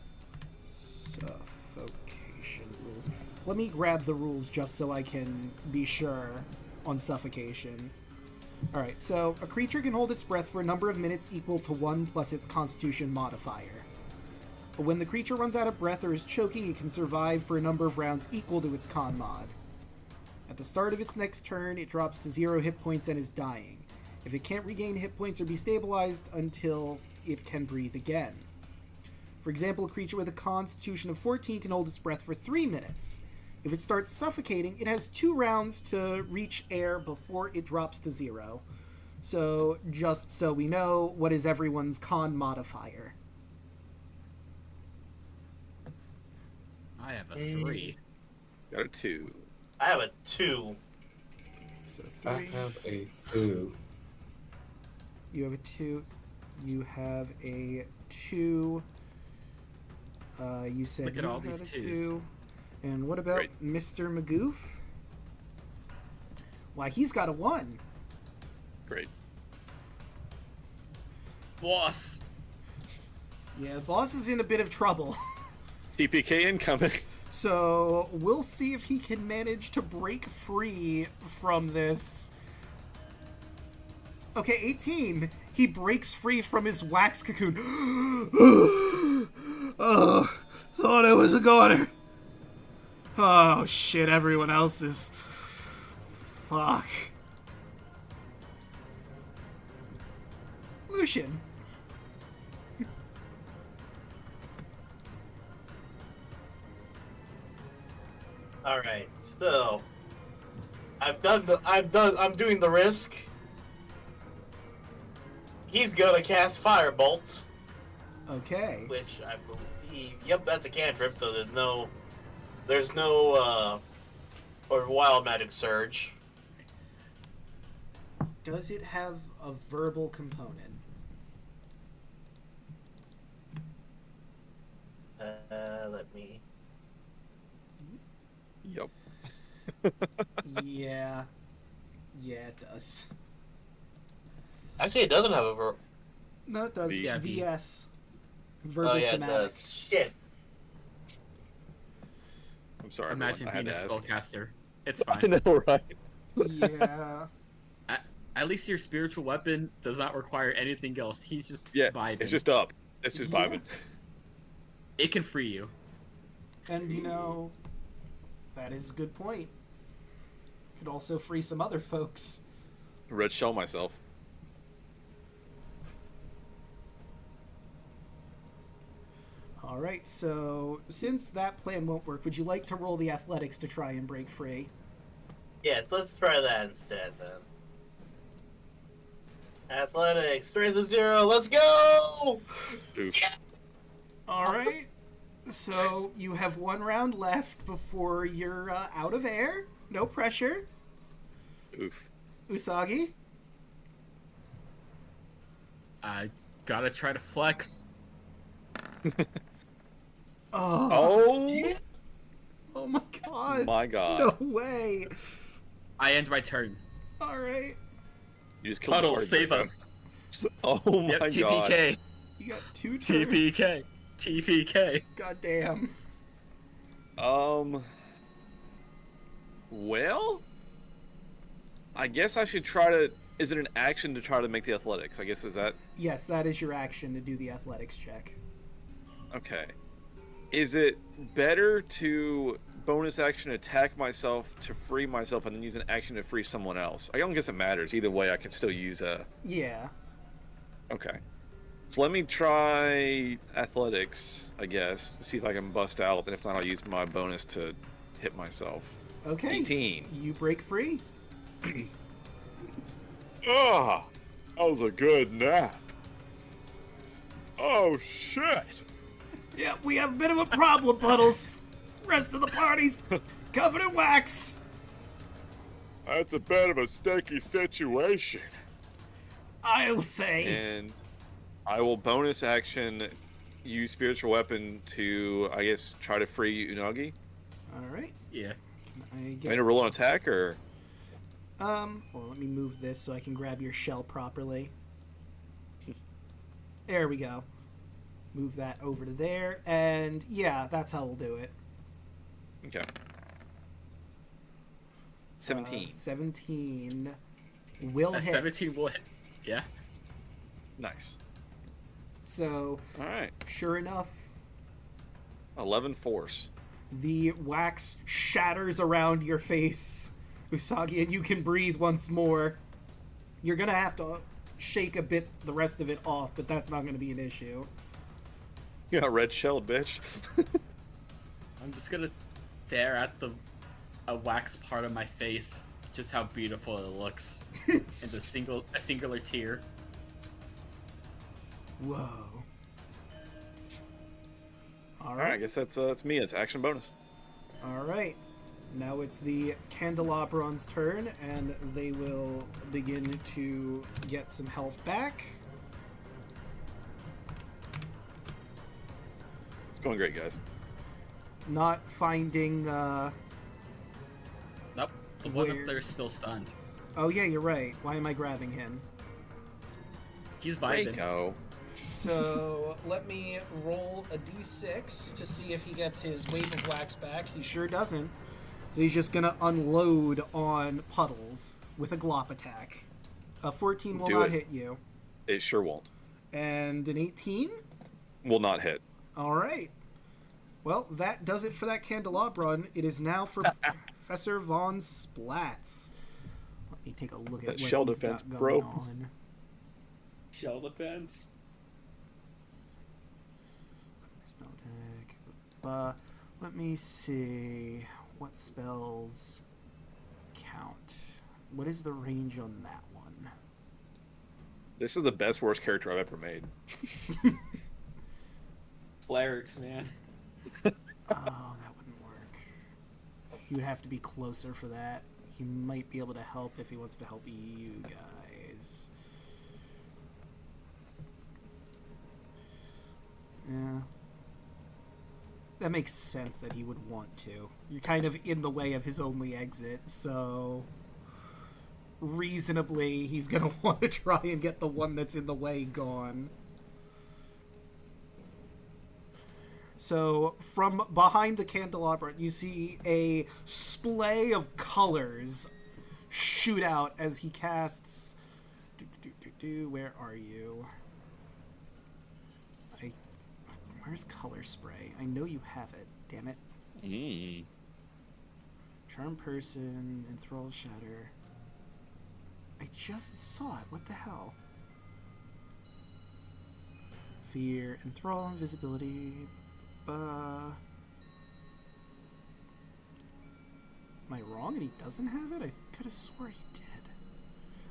Speaker 3: Suffocation rules. Let me grab the rules just so I can be sure on suffocation. Alright, so a creature can hold its breath for a number of minutes equal to 1 plus its constitution modifier. When the creature runs out of breath or is choking, it can survive for a number of rounds equal to its con mod. At the start of its next turn, it drops to 0 hit points and is dying. If it can't regain hit points or be stabilized until it can breathe again. For example, a creature with a constitution of 14 can hold its breath for 3 minutes. If it starts suffocating, it has 2 rounds to reach air before it drops to 0. So, just so we know, what is everyone's con modifier?
Speaker 2: I have a 3.
Speaker 5: Got a 2.
Speaker 9: I have a 2.
Speaker 3: So
Speaker 4: I
Speaker 3: 3.
Speaker 4: have a 2.
Speaker 3: You have a 2. You have a 2. You said
Speaker 2: Look at
Speaker 3: you
Speaker 2: all
Speaker 3: had
Speaker 2: these
Speaker 3: a
Speaker 2: twos.
Speaker 3: 2. And what about
Speaker 5: Great.
Speaker 3: Mr. Magoof? Why, he's got a 1.
Speaker 5: Great.
Speaker 2: Boss!
Speaker 3: Yeah, boss is in a bit of trouble.
Speaker 5: TPK incoming.
Speaker 3: So we'll see if he can manage to break free from this. Okay, 18. He breaks free from his wax cocoon. Oh, thought I was a goner. Oh shit, everyone else is... Fuck. Lucian.
Speaker 9: All right, so I'm doing the risk. He's gonna cast Firebolt,
Speaker 3: Okay.
Speaker 9: which I believe, yep, that's a cantrip. So there's no or Wild Magic Surge.
Speaker 3: Does it have a verbal component?
Speaker 9: Let me.
Speaker 5: Yep.
Speaker 3: Yeah. Yeah, it does.
Speaker 9: Actually, it doesn't have a verb.
Speaker 3: No, it does.
Speaker 5: Yeah,
Speaker 3: VS. Verbal
Speaker 9: Oh yeah, it
Speaker 3: somatic.
Speaker 9: does. Shit.
Speaker 5: I'm sorry.
Speaker 2: Imagine
Speaker 5: everyone.
Speaker 2: being a
Speaker 5: I had to ask.
Speaker 2: spellcaster. It's
Speaker 5: I
Speaker 2: fine.
Speaker 5: know, right?
Speaker 3: Yeah.
Speaker 2: At least your spiritual weapon does not require anything else. He's just
Speaker 5: Yeah,
Speaker 2: vibing.
Speaker 5: it's just up. It's just
Speaker 3: Yeah.
Speaker 5: vibing.
Speaker 2: It can free you.
Speaker 3: And, you know, that is a good point. Could also free some other folks.
Speaker 5: Red shell myself.
Speaker 3: Alright, so since that plan won't work, would you like to roll the athletics to try and break free?
Speaker 9: Yes, let's try that instead then. Athletics, strength of 0. Let's go!
Speaker 5: Oof.
Speaker 9: Yeah.
Speaker 3: Alright. So you have 1 round left before you're out of air. No pressure.
Speaker 5: Oof.
Speaker 3: Usagi?
Speaker 2: I gotta try to flex.
Speaker 3: Oh.
Speaker 5: Oh
Speaker 3: Oh my god.
Speaker 5: my god.
Speaker 3: No way.
Speaker 2: I end my turn.
Speaker 3: Alright.
Speaker 5: You just killed the
Speaker 2: Puddle,
Speaker 5: party
Speaker 2: save
Speaker 5: breakdown.
Speaker 2: us.
Speaker 5: Oh my
Speaker 2: Yep,
Speaker 5: god.
Speaker 2: TPK.
Speaker 3: You got 2 turns.
Speaker 2: TPK. TPK.
Speaker 3: God damn.
Speaker 5: Well, I guess I should try to. Is it an action to try to make the athletics? I guess is that
Speaker 3: Yes, that is your action to do the athletics check.
Speaker 5: okay. Is it better to bonus action attack myself to free myself and then use an action to free someone else? I don't guess it matters. Either way, I can still use a.
Speaker 3: Yeah.
Speaker 5: Okay. So let me try athletics, I guess, to see if I can bust out, and if not, I'll use my bonus to hit myself.
Speaker 3: Okay.
Speaker 5: 18.
Speaker 3: You break free.
Speaker 5: Ah, that was a good nap. Oh, shit.
Speaker 3: Yeah, we have a bit of a problem, Puddles. Rest of the party's covered in wax.
Speaker 5: That's a bit of a sticky situation.
Speaker 3: I'll say.
Speaker 5: And I will bonus action use spiritual weapon to, I guess, try to free Unagi.
Speaker 3: Alright.
Speaker 2: Yeah.
Speaker 3: I
Speaker 5: I need
Speaker 3: get
Speaker 5: to roll an attack, or?
Speaker 3: well, let me move this so I can grab your shell properly. There we go. Move that over to there, and yeah, that's how we'll do it.
Speaker 5: Okay. 17.
Speaker 3: 17 will
Speaker 2: A
Speaker 3: hit.
Speaker 2: 17 will hit. Yeah.
Speaker 5: Nice.
Speaker 3: So,
Speaker 5: All right.
Speaker 3: sure enough,
Speaker 5: 11 force.
Speaker 3: The wax shatters around your face, Usagi, and you can breathe once more. You're gonna have to shake a bit the rest of it off, but that's not gonna be an issue.
Speaker 5: You got red shelled, bitch.
Speaker 2: I'm just gonna stare at a wax part of my face, just how beautiful it looks, in a singular tear.
Speaker 3: Whoa.
Speaker 5: Alright, I guess that's me. It's action bonus.
Speaker 3: Alright. Now it's the Candelabron's turn, and they will begin to get some health back.
Speaker 5: It's going great, guys.
Speaker 3: Not finding,
Speaker 2: Nope, the one
Speaker 3: Where?
Speaker 2: up there is still stunned.
Speaker 3: Oh yeah, you're right. Why am I grabbing him?
Speaker 2: He's vibing.
Speaker 5: Rico.
Speaker 3: So let me roll a d6 to see if he gets his wave of wax back. He sure doesn't. So he's just gonna unload on Puddles with a glop attack. A 14 will not hit you.
Speaker 5: It sure won't.
Speaker 3: And an 18?
Speaker 5: Will not hit.
Speaker 3: Alright. Well, that does it for that Candelabron. It is now for Professor Von Splats. Let me take a look at
Speaker 5: That
Speaker 3: what
Speaker 5: shell
Speaker 3: he's
Speaker 5: defense,
Speaker 3: got
Speaker 5: bro.
Speaker 3: going on.
Speaker 2: Shell defense.
Speaker 3: Spell attack. Let me see. What spells count? What is the range on that one?
Speaker 5: This is the best worst character I've ever made.
Speaker 2: Clerics, man.
Speaker 3: Oh, that wouldn't work. He would have to be closer for that. He might be able to help if he wants to help you guys. Yeah. That makes sense that he would want to. You're kind of in the way of his only exit, so reasonably he's gonna want to try and get the one that's in the way gone. So from behind the candelabra, you see a splay of colors shoot out as he casts. Where are you? Where's color spray? I know you have it. Damn it. Charm person, enthrall, shatter. I just saw it. What the hell? Fear, enthrall, invisibility. Am I wrong and he doesn't have it? I could have swore he did.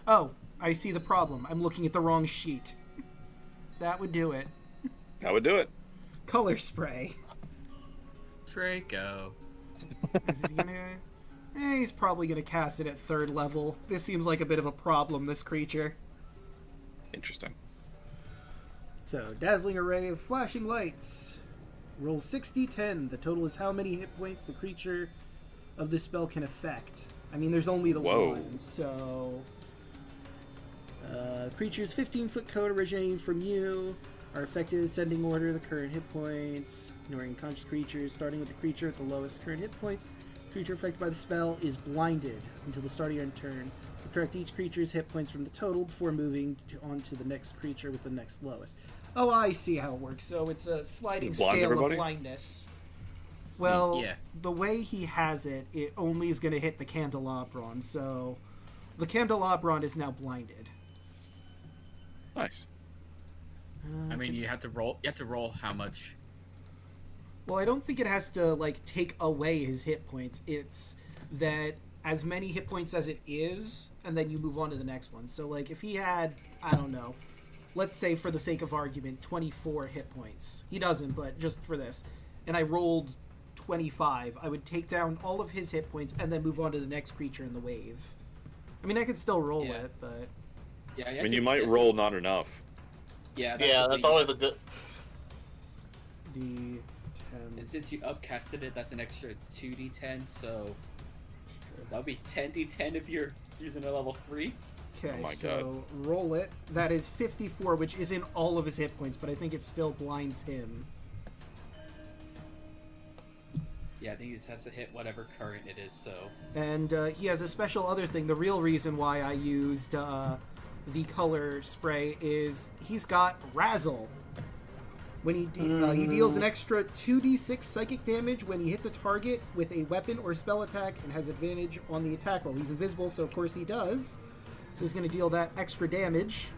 Speaker 3: Oh, I see the problem. I'm looking at the wrong sheet. That would do it.
Speaker 5: That would do it.
Speaker 3: Color spray.
Speaker 2: Draco.
Speaker 3: Is he gonna... he's probably gonna cast it at 3rd level. This seems like a bit of a problem, this creature.
Speaker 5: Interesting.
Speaker 3: So, dazzling array of flashing lights. Roll 6d10. The total is how many hit points the creature of this spell can affect. I mean, there's only the one, so... creature's 15-foot code originating from you are affected in ascending order the current hit points. Ignoring conscious creatures, starting with the creature at the lowest current hit points. Creature affected by the spell is blinded until the start of your turn. Subtract each creature's hit points from the total before moving on to the next creature with the next lowest. Oh, I see how it works. So it's a sliding scale of blindness. Well, yeah. The way he has it, it only is going to hit the candelabron. So the candelabron is now blinded.
Speaker 5: Nice.
Speaker 2: I mean, you have to roll. You have to roll how much.
Speaker 3: Well, I don't think it has to like take away his hit points. It's that as many hit points as it is, and then you move on to the next one. So, like, if he had, I don't know, let's say for the sake of argument, 24 hit points. He doesn't, but just for this, and I rolled 25, I would take down all of his hit points and then move on to the next creature in the wave. I mean, I could still roll it, but
Speaker 2: yeah,
Speaker 5: I mean, you might roll not enough.
Speaker 2: Yeah,
Speaker 9: that's always a good.
Speaker 3: D10.
Speaker 2: And since you upcasted it, that's an extra 2d10, so that'll be 10d10 if you're using a level 3.
Speaker 3: Okay,
Speaker 5: oh my
Speaker 3: so
Speaker 5: God.
Speaker 3: Roll it. That is 54, which isn't all of his hit points, but I think it still blinds him.
Speaker 2: Yeah, I think he just has to hit whatever current it is, so...
Speaker 3: And he has a special other thing. The real reason why I used the color spray is he's got Razzle, When he deals an extra 2d6 psychic damage when he hits a target with a weapon or spell attack and has advantage on the attack roll. He's invisible, so of course he does. So he's going to deal that extra damage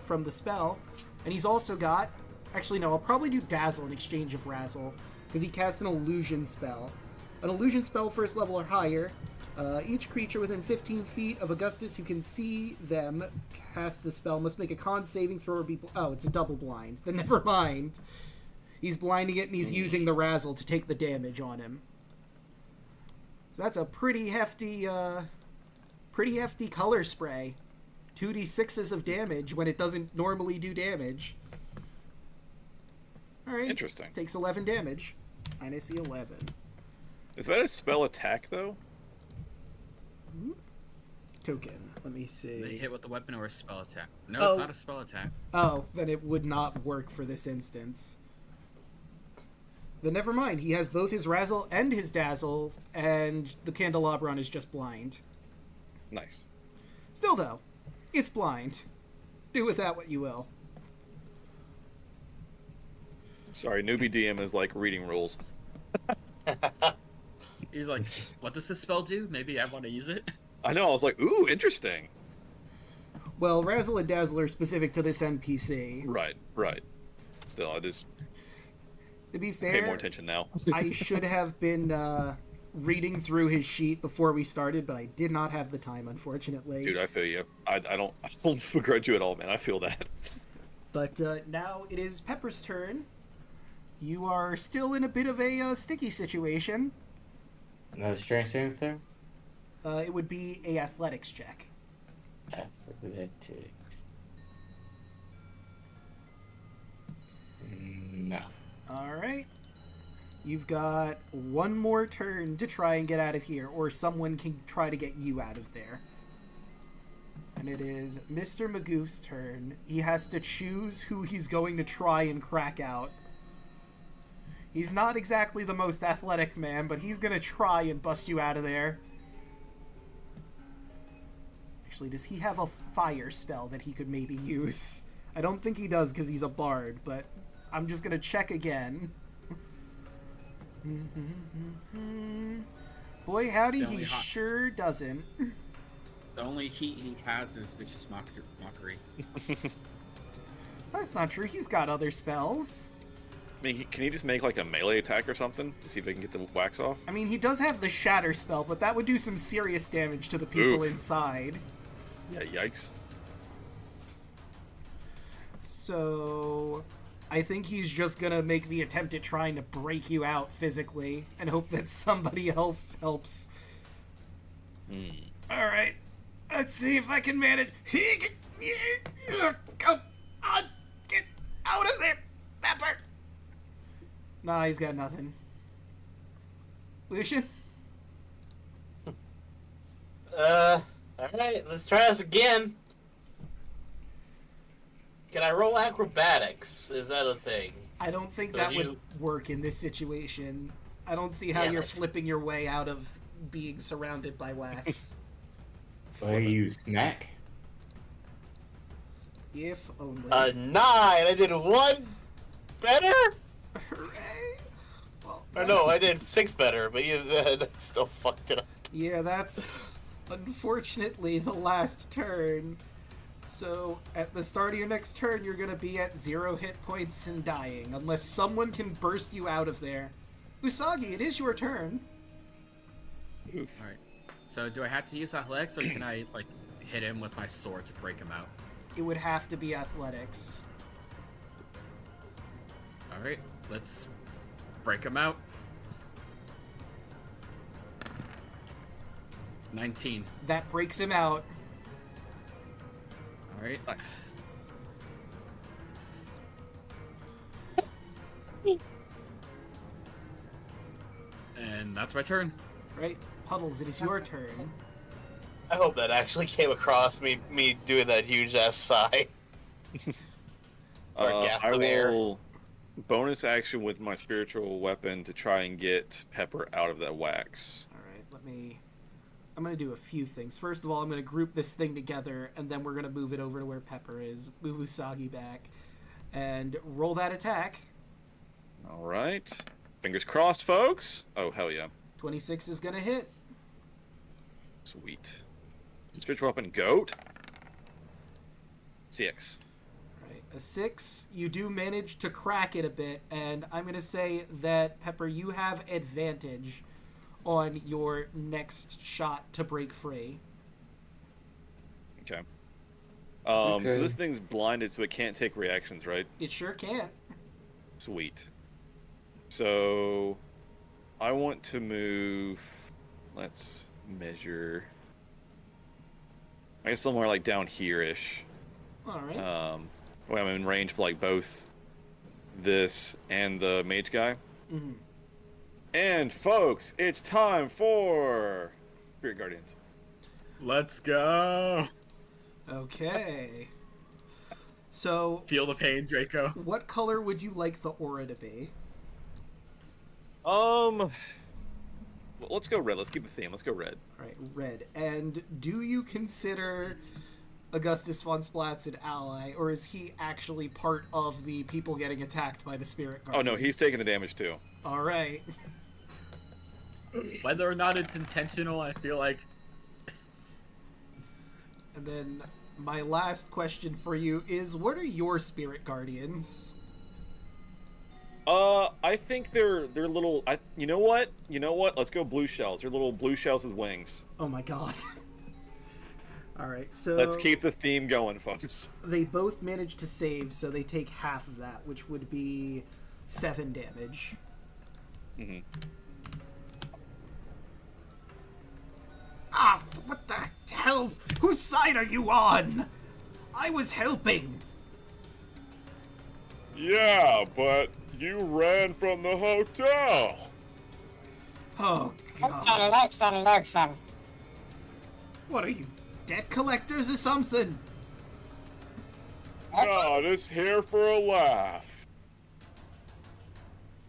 Speaker 3: from the spell. And he's also got... Actually, no, I'll probably do Dazzle in exchange of Razzle, because he casts an illusion spell. An illusion spell first level or higher. Each creature within 15 feet of Augustus who can see them cast the spell must make a con saving throw or be... Oh, it's a double blind. Then never mind. He's blinding it and he's using the Razzle to take the damage on him. So that's a pretty hefty color spray. 2d6s of damage when it doesn't normally do damage. Alright.
Speaker 5: Interesting.
Speaker 3: Takes 11 damage. Minus 11.
Speaker 5: Is that a spell attack, though?
Speaker 3: Token. Let me see.
Speaker 2: They hit with a weapon or a spell attack. No,
Speaker 3: Oh.
Speaker 2: it's not a spell attack.
Speaker 3: Oh, then it would not work for this instance. Then never mind. He has both his Razzle and his Dazzle, and the Candelabron is just blind.
Speaker 5: Nice.
Speaker 3: Still, though, it's blind. Do with that what you will.
Speaker 5: Sorry, newbie DM is like reading rules.
Speaker 2: He's like, what does this spell do? Maybe I want to use it.
Speaker 5: I know, I was like, ooh, interesting.
Speaker 3: Well, Razzle and Dazzle are specific to this NPC.
Speaker 5: Right. Still, I just
Speaker 3: To be
Speaker 5: pay
Speaker 3: fair,
Speaker 5: more attention now.
Speaker 3: I should have been reading through his sheet before we started, but I did not have the time, unfortunately.
Speaker 5: Dude, I feel you. I don't begrudge you at all, man. I feel that.
Speaker 3: But now it is Pepper's turn. You are still in a bit of a sticky situation.
Speaker 7: No strength saving throw?
Speaker 3: It would be a athletics check.
Speaker 7: Athletics. No.
Speaker 3: All right. You've got one more turn to try and get out of here, or someone can try to get you out of there. And it is Mr. Magoo's turn. He has to choose who he's going to try and crack out. He's not exactly the most athletic man, but he's going to try and bust you out of there. Actually, does he have a fire spell that he could maybe use? I don't think he does because he's a bard, but I'm just going to check again. Boy, howdy, he sure doesn't.
Speaker 2: The only heat he has is vicious mockery.
Speaker 3: That's not true. He's got other spells.
Speaker 5: I mean, can he just make like a melee attack or something to see if he can get the wax off?
Speaker 3: I mean, he does have the shatter spell, but that would do some serious damage to the people inside.
Speaker 5: Yeah, yikes.
Speaker 3: So, I think he's just gonna make the attempt at trying to break you out physically and hope that somebody else helps. Alright, let's see if I can manage. Come on, get out of there, Pepper! Nah, he's got nothing. Lucian?
Speaker 9: Alright, let's try this again. Can I roll acrobatics? Is that a thing?
Speaker 3: I don't think that would work in this situation. I don't see how you're flipping your way out of being surrounded by wax.
Speaker 7: Why you snack?
Speaker 3: If only.
Speaker 9: 9! I did 1 better?
Speaker 3: Hooray! Well,
Speaker 9: Or no, I did 6 better, but even then, I still fucked it up.
Speaker 3: yeah, that's unfortunately the last turn. So, at the start of your next turn, you're gonna be at 0 hit points and dying, unless someone can burst you out of there. Usagi, it is your turn.
Speaker 5: Oof.
Speaker 2: Alright. So do I have to use athletics, or can I, like, hit him with my sword to break him out?
Speaker 3: It would have to be athletics.
Speaker 2: Alright, let's break him out. 19.
Speaker 3: That breaks him out.
Speaker 2: Alright. And that's my turn.
Speaker 3: Right? Puddles, it is your turn.
Speaker 9: I hope that actually came across me doing that huge ass sigh. Or a gasp
Speaker 5: I
Speaker 9: of air.
Speaker 5: will bonus action with my spiritual weapon to try and get Pepper out of that wax.
Speaker 3: Alright, I'm gonna do a few things. First of all, I'm gonna group this thing together, and then we're gonna move it over to where Pepper is. Move Usagi back. And roll that attack.
Speaker 5: All right. Fingers crossed, folks. Oh, hell yeah.
Speaker 3: 26 is gonna hit.
Speaker 5: Sweet. Spiritual weapon, goat. CX.
Speaker 3: Right, a 6. You do manage to crack it a bit, and I'm gonna say that, Pepper, you have advantage on your next shot to break free.
Speaker 5: Okay.
Speaker 4: Okay.
Speaker 5: So this thing's blinded, so it can't take reactions, right?
Speaker 3: It sure can.
Speaker 5: Sweet. So I want to move. Let's measure. I guess somewhere like down here-ish.
Speaker 3: All right.
Speaker 5: I'm in range for like both this and the mage guy.
Speaker 3: Mm-hmm.
Speaker 5: And folks, it's time for Spirit Guardians.
Speaker 2: Let's go.
Speaker 3: Okay. So,
Speaker 2: Feel the pain, Draco.
Speaker 3: what color would you like the aura to be?
Speaker 5: Well, let's go red. Let's keep the theme. Let's go red.
Speaker 3: All right, red. And do you consider Augustus von Splatz an ally, or is he actually part of the people getting attacked by the Spirit
Speaker 5: Oh
Speaker 3: Guardians?
Speaker 5: no, he's taking the damage too.
Speaker 3: All right.
Speaker 2: Whether or not it's intentional, I feel like.
Speaker 3: And then my last question for you is, what are your Spirit Guardians?
Speaker 5: I think they're little. You know what? Let's go blue shells. They're little blue shells with wings.
Speaker 3: Oh my god. All right, so
Speaker 5: Let's keep the theme going, folks.
Speaker 3: they both manage to save, so they take half of that, which would be 7 damage.
Speaker 5: Mm-hmm.
Speaker 3: Ah, what the hell's... Whose side are you on? I was helping.
Speaker 5: Yeah, but you ran from the hotel.
Speaker 3: Oh,
Speaker 10: Lurkson,
Speaker 3: God.
Speaker 10: lurkson, lurkson.
Speaker 3: What are you, debt collectors or something?
Speaker 5: No, just here for a laugh.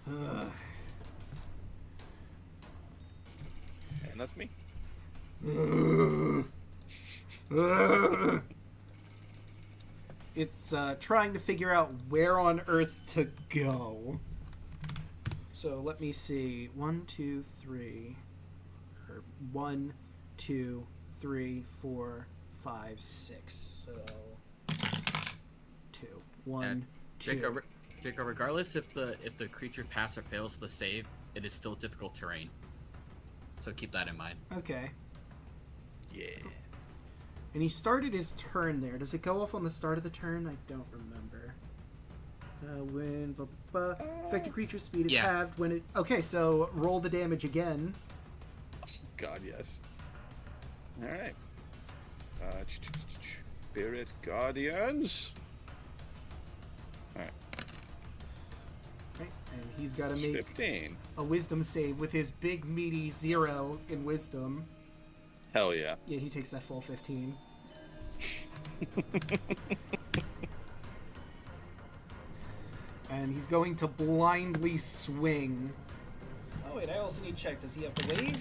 Speaker 3: Ugh.
Speaker 5: And that's me.
Speaker 3: It's trying to figure out where on Earth to go. So let me see. 1, 2, 3. Or 1, 2, 3, 4, 5, 6. So 2. 1, 2.
Speaker 2: Draco, regardless if the creature passes or fails the save, it is still difficult terrain. So keep that in mind.
Speaker 3: Okay.
Speaker 5: Yeah.
Speaker 3: And he started his turn there. Does it go off on the start of the turn? I don't remember. When affected creature's speed is
Speaker 2: Yeah.
Speaker 3: halved when it. Okay, so roll the damage again.
Speaker 5: God, yes. All right. Spirit Guardians. All right.
Speaker 3: Right, and he's got to make
Speaker 5: 15.
Speaker 3: a wisdom save with his big meaty 0 in wisdom.
Speaker 5: Hell yeah.
Speaker 3: Yeah, he takes that full 15. And he's going to blindly swing. Oh wait, I also need to check. Does he have the wave?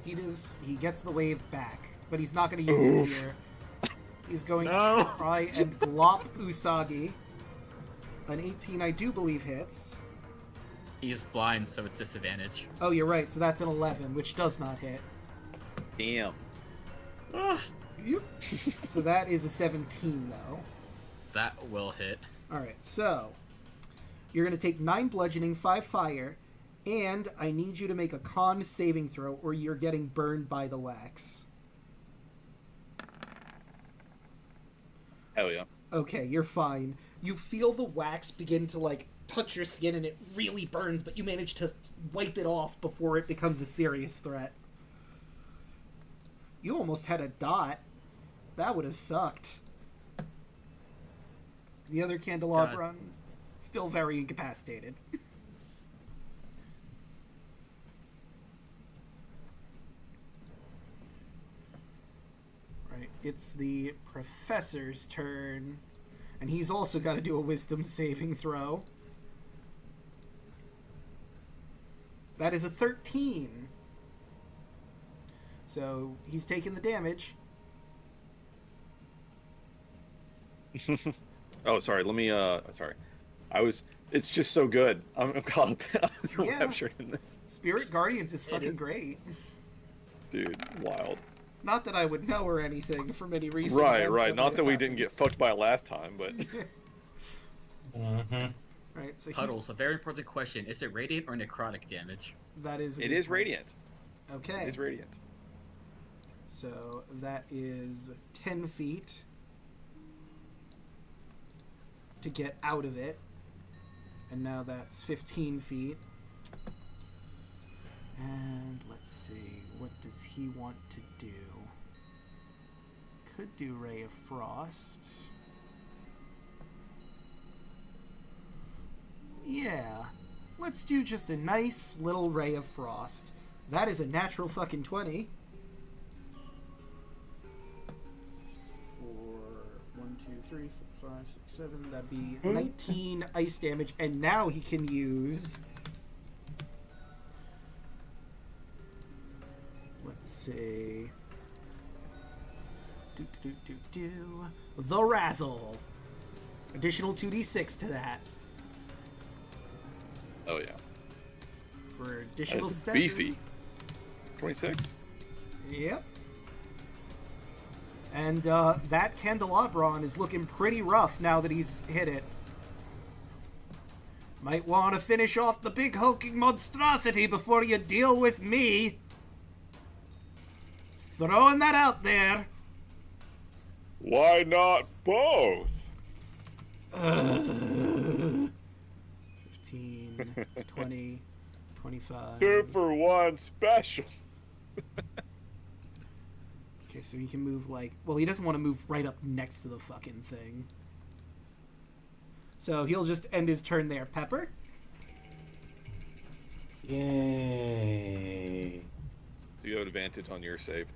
Speaker 3: He does. He gets the wave back, but he's not going to use it here. He's going to try and glop Usagi. An 18, I do believe, hits.
Speaker 2: He's blind, so it's disadvantage.
Speaker 3: Oh, you're right. So that's an 11, which does not hit.
Speaker 5: Damn.
Speaker 3: So that is a 17, though.
Speaker 2: That will hit.
Speaker 3: Alright, so you're going to take 9 bludgeoning, 5 fire, and I need you to make a con saving throw or you're getting burned by the wax.
Speaker 5: Hell yeah.
Speaker 3: Okay, you're fine. You feel the wax begin to, like, touch your skin and it really burns, but you manage to wipe it off before it becomes a serious threat. You almost had a dot. That would have sucked. The other candelabra, still very incapacitated. Right, it's the professor's turn. And he's also got to do a wisdom saving throw. That is a 13. So he's taking the damage.
Speaker 5: Oh, sorry. Let me. Sorry. I was It's just so good. I'm caught up. I'm
Speaker 3: Yeah.
Speaker 5: raptured in this.
Speaker 3: Spirit Guardians is fucking great.
Speaker 5: Dude, wild.
Speaker 3: Not that I would know or anything from any recent
Speaker 5: Right,
Speaker 3: events
Speaker 5: right.
Speaker 3: that
Speaker 5: Not
Speaker 3: might
Speaker 5: that we
Speaker 3: have
Speaker 5: didn't
Speaker 3: happened.
Speaker 5: get fucked by it last time, but
Speaker 7: Mm-hmm.
Speaker 3: Right, so
Speaker 2: Puddles, a very important question. Is it radiant or necrotic damage?
Speaker 3: that is a
Speaker 5: it
Speaker 3: good
Speaker 5: is
Speaker 3: point.
Speaker 5: radiant.
Speaker 3: Okay.
Speaker 5: It is radiant.
Speaker 3: So that is 10 feet to get out of it. And now that's 15 feet. And let's see, what does he want to do? Could do Ray of Frost. Yeah, let's do just a nice little Ray of Frost. That is a natural fucking 20. For 1, 2, 3, 4, 5, 6, 7, that'd be 19 ice damage, and now he can use. Let's see. The Razzle. Additional 2d6 to that.
Speaker 5: Oh yeah.
Speaker 3: For additional
Speaker 5: That's
Speaker 3: 7.
Speaker 5: beefy. 26.
Speaker 3: Yep. And that candelabron is looking pretty rough now that he's hit it. Might want to finish off the big hulking monstrosity before you deal with me. Throwing that out there.
Speaker 5: Why not both?
Speaker 3: 15, 20, 25.
Speaker 5: 2 for 1 special.
Speaker 3: Okay, so he can move like... Well, he doesn't want to move right up next to the fucking thing. So he'll just end his turn there. Pepper?
Speaker 7: Yay.
Speaker 5: So you have advantage on your save.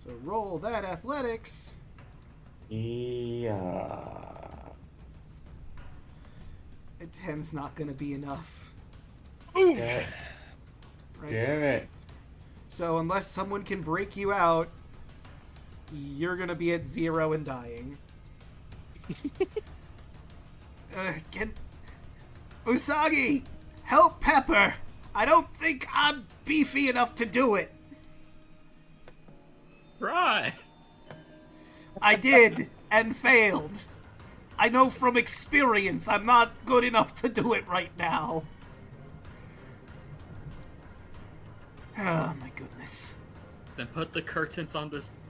Speaker 3: So roll that athletics.
Speaker 7: Yeah.
Speaker 3: A 10's not going to be enough.
Speaker 5: Oof!
Speaker 7: That-
Speaker 3: Right?
Speaker 7: Damn it.
Speaker 3: So unless someone can break you out, you're going to be at 0 and dying. Can... Usagi! Help Pepper! I don't think I'm beefy enough to do it.
Speaker 2: Right.
Speaker 3: I did, and failed. I know from experience I'm not good enough to do it right now. Oh my goodness.
Speaker 2: Then put the curtains on this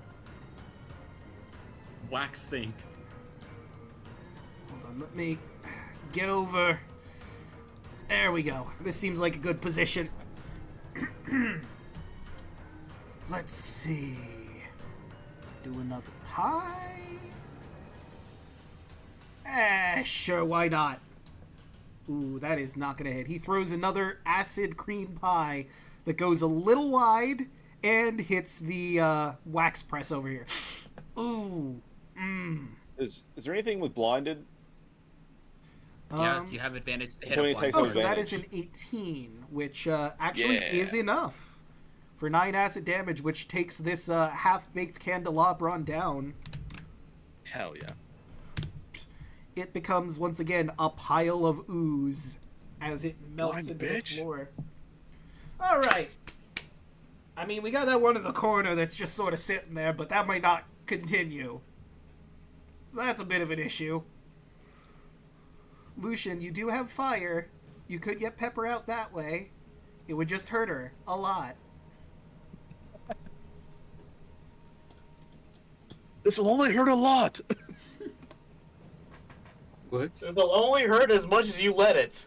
Speaker 2: wax thing.
Speaker 3: Hold on, let me get over. There we go. This seems like a good position. Let's see. Do another pie? Sure, why not? Ooh, that is not gonna hit. He throws another acid cream pie that goes a little wide and hits the wax press over here. Ooh.
Speaker 5: Is there anything with blinded?
Speaker 2: Yeah, do you have advantage to hit
Speaker 5: How many
Speaker 2: a blind?
Speaker 5: takes
Speaker 3: Oh,
Speaker 5: on
Speaker 3: so that is
Speaker 5: advantage?
Speaker 3: an 18, which actually
Speaker 5: Yeah.
Speaker 3: is enough for 9 acid damage, which takes this half-baked candelabron down.
Speaker 5: Hell yeah.
Speaker 3: It becomes, once again, a pile of ooze as it melts
Speaker 5: Blind
Speaker 3: into
Speaker 5: bitch.
Speaker 3: the floor. All right. I mean, we got that one in the corner that's just sort of sitting there, but that might not continue. So that's a bit of an issue. Lucian, you do have fire. You could get Pepper out that way. It would just hurt her a lot.
Speaker 5: This will only hurt a lot.
Speaker 4: What?
Speaker 9: It'll only hurt as much as you let it.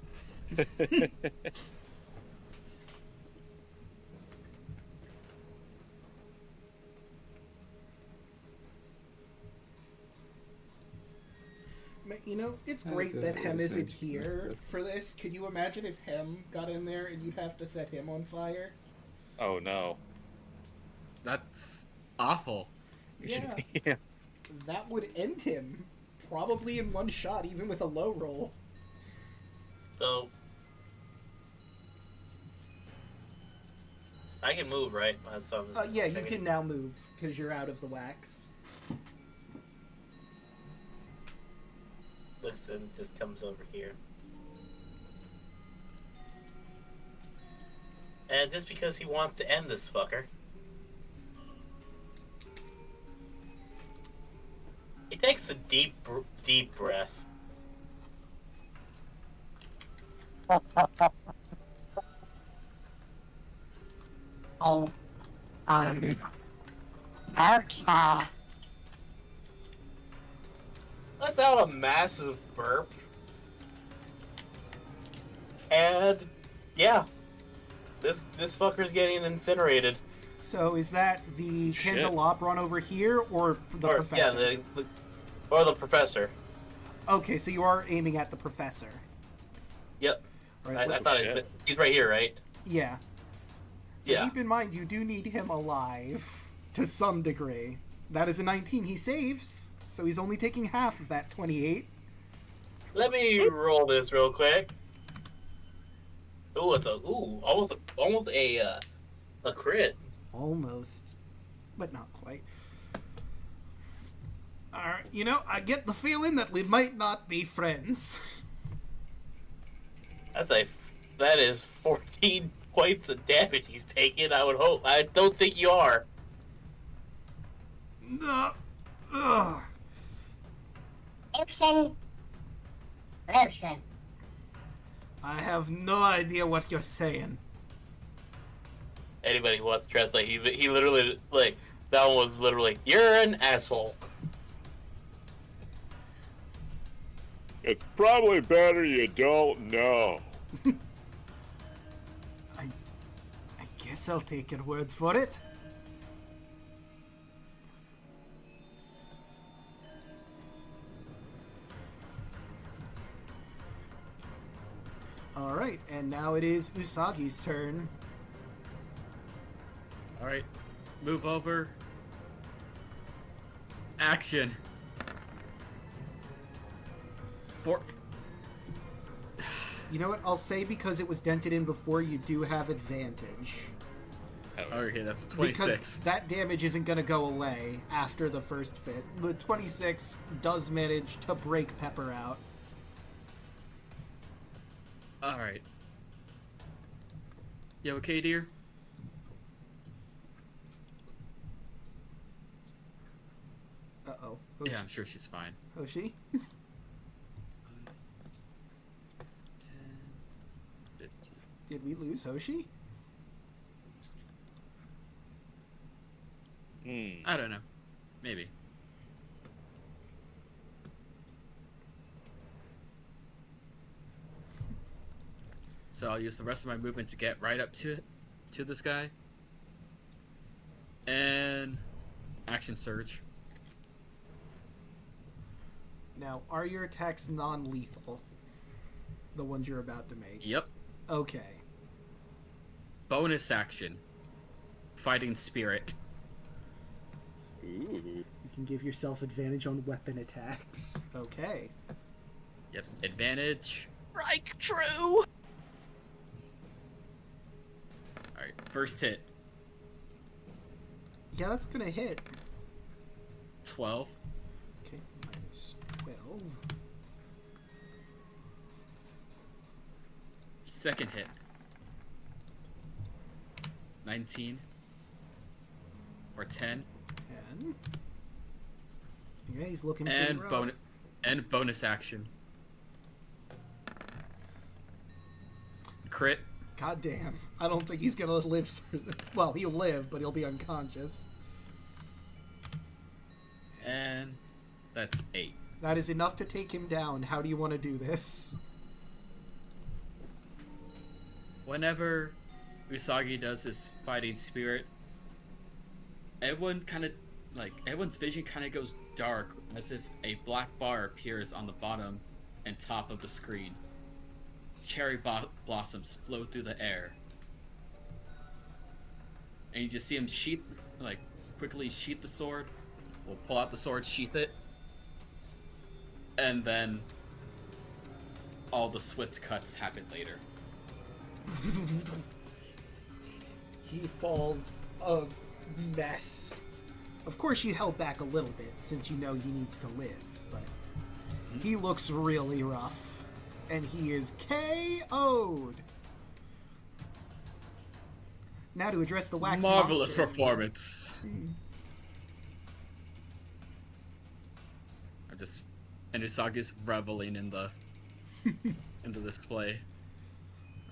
Speaker 3: You know, it's great that Hem isn't here for this. Could you imagine if Hem got in there and you'd have to set him on fire?
Speaker 5: Oh no.
Speaker 2: That's awful.
Speaker 3: Yeah,
Speaker 5: Yeah.
Speaker 3: that would end him. Probably in one shot, even with a low roll.
Speaker 9: So I can move, right? So I'm just
Speaker 3: Yeah, you
Speaker 9: taking-
Speaker 3: can now move, because you're out of the wax.
Speaker 9: looks and just comes over here. And just because he wants to end this fucker, he takes a deep breath.
Speaker 10: Oh, okay.
Speaker 9: Lets out a massive burp. And yeah, this fucker's getting incinerated.
Speaker 3: So is that the
Speaker 5: Shit.
Speaker 3: candelabron over here, or the professor?
Speaker 9: Yeah, or the professor.
Speaker 3: Okay, so you are aiming at the professor.
Speaker 9: Yep.
Speaker 3: Right,
Speaker 9: I thought he's right here, right?
Speaker 3: yeah. So
Speaker 9: Yeah.
Speaker 3: keep in mind, you do need him alive to some degree. That is a 19 he saves, so he's only taking half of that 28.
Speaker 9: Let me roll this real quick. Ooh, it's almost a crit.
Speaker 3: Almost, but not quite. Alright, you know, I get the feeling that we might not be friends.
Speaker 9: That is 14 points of damage he's taking. I would hope. I don't think you are.
Speaker 3: No. Ugh.
Speaker 10: Luxon.
Speaker 3: I have no idea what you're saying.
Speaker 9: Anybody who wants to translate, he literally like that one was literally, you're an asshole.
Speaker 5: It's probably better you don't know.
Speaker 3: I guess I'll take your word for it. Alright, and now it is Usagi's turn.
Speaker 2: Alright, move over. Action.
Speaker 3: You know what? I'll say because it was dented in before, you do have advantage.
Speaker 2: Okay, that's a 26.
Speaker 3: Because that damage isn't going to go away after the first fit. The 26 does manage to break Pepper out.
Speaker 2: Alright. You okay, dear?
Speaker 3: Uh-oh.
Speaker 2: Yeah, I'm sure she's fine.
Speaker 3: Hoshi?
Speaker 2: 10, 15.
Speaker 3: Did we lose Hoshi?
Speaker 2: I don't know. Maybe. So I'll use the rest of my movement to get right up to this guy. And action surge.
Speaker 3: Now, are your attacks non-lethal? The ones you're about to make?
Speaker 2: Yep.
Speaker 3: Okay.
Speaker 2: Bonus action. Fighting spirit.
Speaker 5: Ooh.
Speaker 3: You can give yourself advantage on weapon attacks. Okay.
Speaker 2: Yep. Advantage.
Speaker 6: Right, true.
Speaker 2: Alright, first hit.
Speaker 3: Yeah, that's gonna hit.
Speaker 2: 12.
Speaker 3: Okay, minus 12.
Speaker 2: Second hit. 19. For 10.
Speaker 3: 10. Yeah, he's looking
Speaker 2: And
Speaker 3: pretty rough.
Speaker 2: bonus action. Crit.
Speaker 3: God damn. I don't think he's gonna live through this. Well, he'll live, but he'll be unconscious.
Speaker 2: And that's 8.
Speaker 3: That is enough to take him down. How do you want to do this?
Speaker 2: Whenever Usagi does his fighting spirit, everyone's vision kind of goes dark, as if a black bar appears on the bottom and top of the screen. Cherry blossoms flow through the air, and you just see him quickly sheath the sword. We'll pull out the sword, sheath it, and then all the swift cuts happen later.
Speaker 3: He falls a mess. Of course, you held back a little bit since you know he needs to live, but He looks really rough. And he is KO'd. Now to address the wax
Speaker 2: Marvelous
Speaker 3: monster.
Speaker 2: performance. And Usagi's reveling in the display.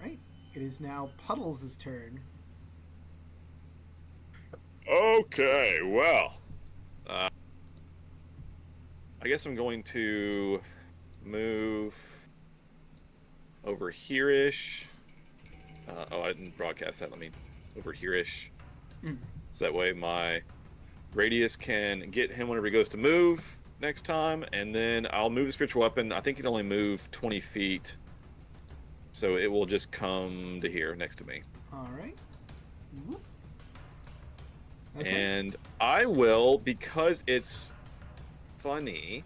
Speaker 3: Right. It is now Puddles' turn.
Speaker 5: Okay, well. I guess I'm going to move over here-ish. I didn't broadcast that. Let me over here-ish. So that way my radius can get him whenever he goes to move next time, and then I'll move the spiritual weapon. I think it can only move 20 feet, so it will just come to here next to me.
Speaker 3: All right.
Speaker 5: Okay. And I will, because it's funny,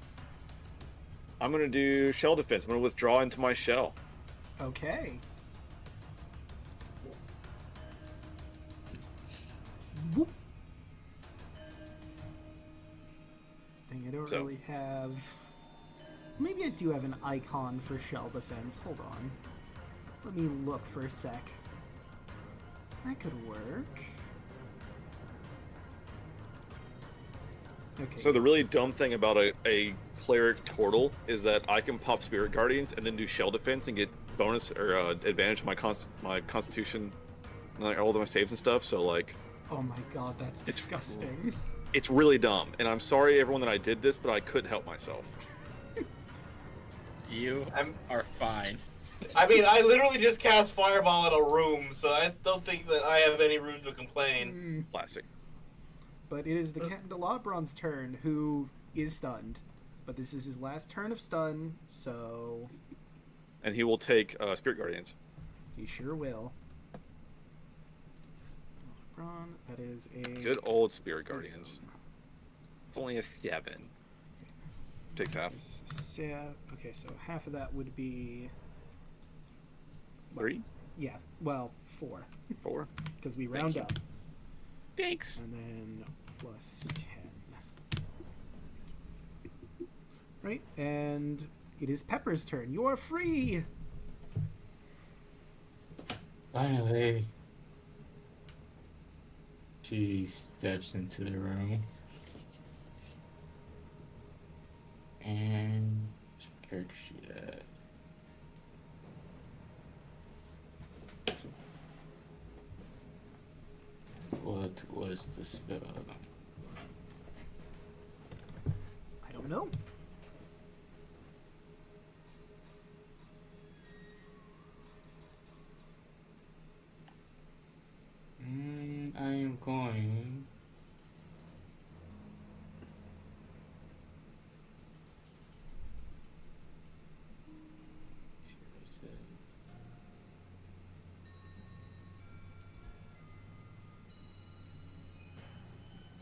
Speaker 5: I'm going to do shell defense. I'm going to withdraw into my shell.
Speaker 3: Okay. I don't really have... Maybe I do have an icon for shell defense. Hold on. Let me look for a sec. That could work. Okay.
Speaker 5: So the really dumb thing about a cleric turtle is that I can pop Spirit Guardians and then do shell defense and get bonus or advantage my constitution, like all of my saves and stuff. So like...
Speaker 3: Oh my god, that's disgusting.
Speaker 5: It's really dumb, and I'm sorry everyone that I did this, but I couldn't help myself.
Speaker 2: You are fine.
Speaker 9: I mean, I literally just cast Fireball in a room, so I don't think that I have any room to complain.
Speaker 5: Classic.
Speaker 3: But it is the Candelabron's turn, who is stunned. But this is his last turn of stun, so...
Speaker 5: And he will take Spirit Guardians.
Speaker 3: He sure will. That is a...
Speaker 5: Good old Spirit Guardians. Only a 7. Takes half.
Speaker 3: Okay, so half of that would be...
Speaker 5: 3?
Speaker 3: Yeah, well, 4.
Speaker 5: 4?
Speaker 3: Because we round up.
Speaker 5: Thanks.
Speaker 3: And then plus 10. Right, and it is Pepper's turn. You are free!
Speaker 7: Finally. She steps into the room. And which character sheet at? What was the spell?
Speaker 3: I don't know.
Speaker 7: I am going.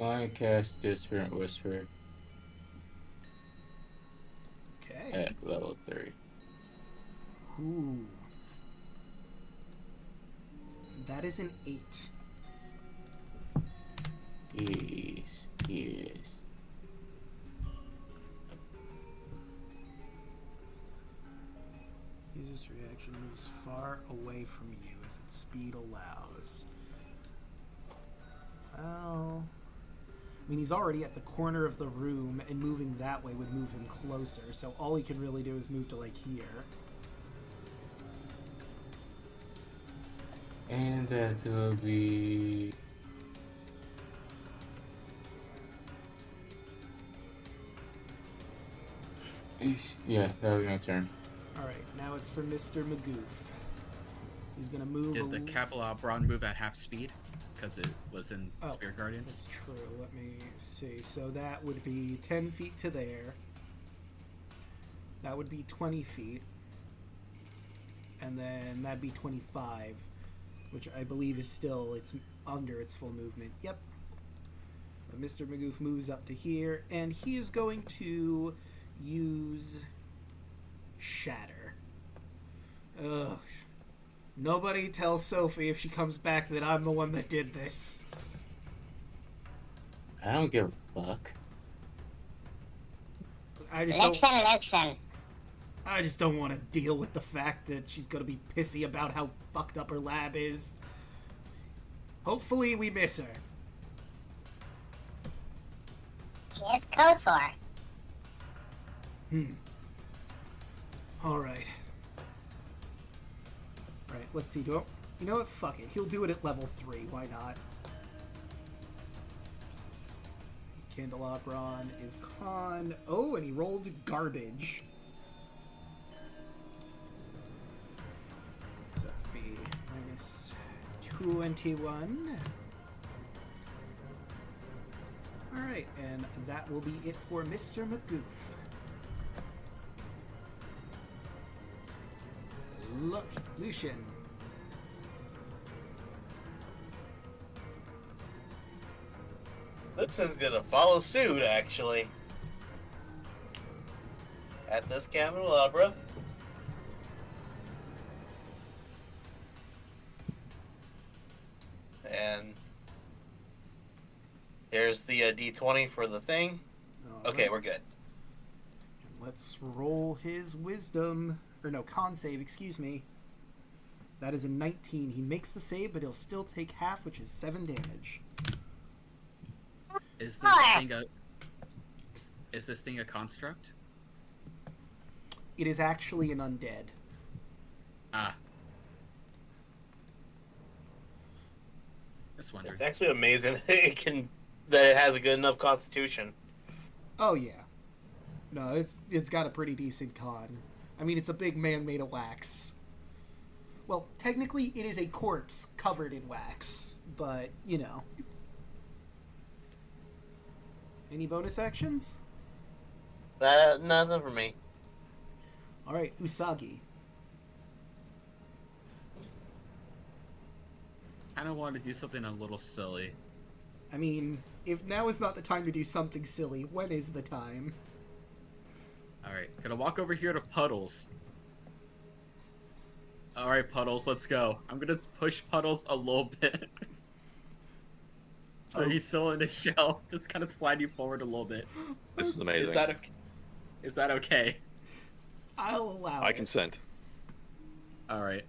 Speaker 7: I cast Disparate Whisper at level 3.
Speaker 3: Ooh. That is an 8.
Speaker 7: Yes.
Speaker 3: User's reaction moves far away from you as its speed allows. Well... I mean, he's already at the corner of the room, and moving that way would move him closer, so all he can really do is move to, like, here.
Speaker 7: And that will be... Yeah, that'll be my turn.
Speaker 3: Alright, now it's for Mr. Magoof. He's gonna move...
Speaker 2: Did the Capelabron move at half speed? Because it was in Spirit Guardians?
Speaker 3: That's true. Let me see. So that would be 10 feet to there. That would be 20 feet. And then that'd be 25. Which I believe is still, it's under its full movement. Yep. But Mr. Magoof moves up to here, and he is going to use Shatter. Ugh. Nobody tell Sophie if she comes back that I'm the one that did this.
Speaker 7: I don't give a fuck.
Speaker 3: I just don't...
Speaker 10: Listen.
Speaker 3: I just don't want to deal with the fact that she's going to be pissy about how fucked up her lab is. Hopefully we miss her.
Speaker 10: He is KOTOR.
Speaker 3: Alright. Alright, let's see. You know what? Fuck it. He'll do it at level 3. Why not? Candelabron is con. Oh, and he rolled garbage. So that would be minus 21. Alright, and that will be it for Mr. McGoof. Look, Lucian.
Speaker 9: Lucian's gonna follow suit, actually. At this candelabra. And here's the D20 for the thing. Okay,
Speaker 3: Alright.
Speaker 9: we're good.
Speaker 3: Let's roll his wisdom. Or no, con save, excuse me. That is a 19. He makes the save, but he'll still take half, which is 7 damage.
Speaker 2: Is this thing a construct?
Speaker 3: It is actually an undead.
Speaker 2: Ah. Just wondering.
Speaker 9: It's actually amazing that it has a good enough constitution.
Speaker 3: Oh yeah. No, it's got a pretty decent con. I mean, it's a big man made of wax. Well, technically it is a corpse covered in wax, but, you know. Any bonus actions?
Speaker 9: Nothing for me.
Speaker 3: Alright, Usagi.
Speaker 2: I kind of want to do something a little silly.
Speaker 3: I mean, if now is not the time to do something silly, when is the time?
Speaker 2: Alright, gonna walk over here to Puddles. Alright, Puddles, let's go. I'm gonna push Puddles a little bit. So he's still in his shell. Just kind of slide you forward a little bit.
Speaker 5: This is amazing.
Speaker 2: Is that okay?
Speaker 3: I'll allow
Speaker 5: I
Speaker 3: it.
Speaker 5: consent.
Speaker 2: Alright.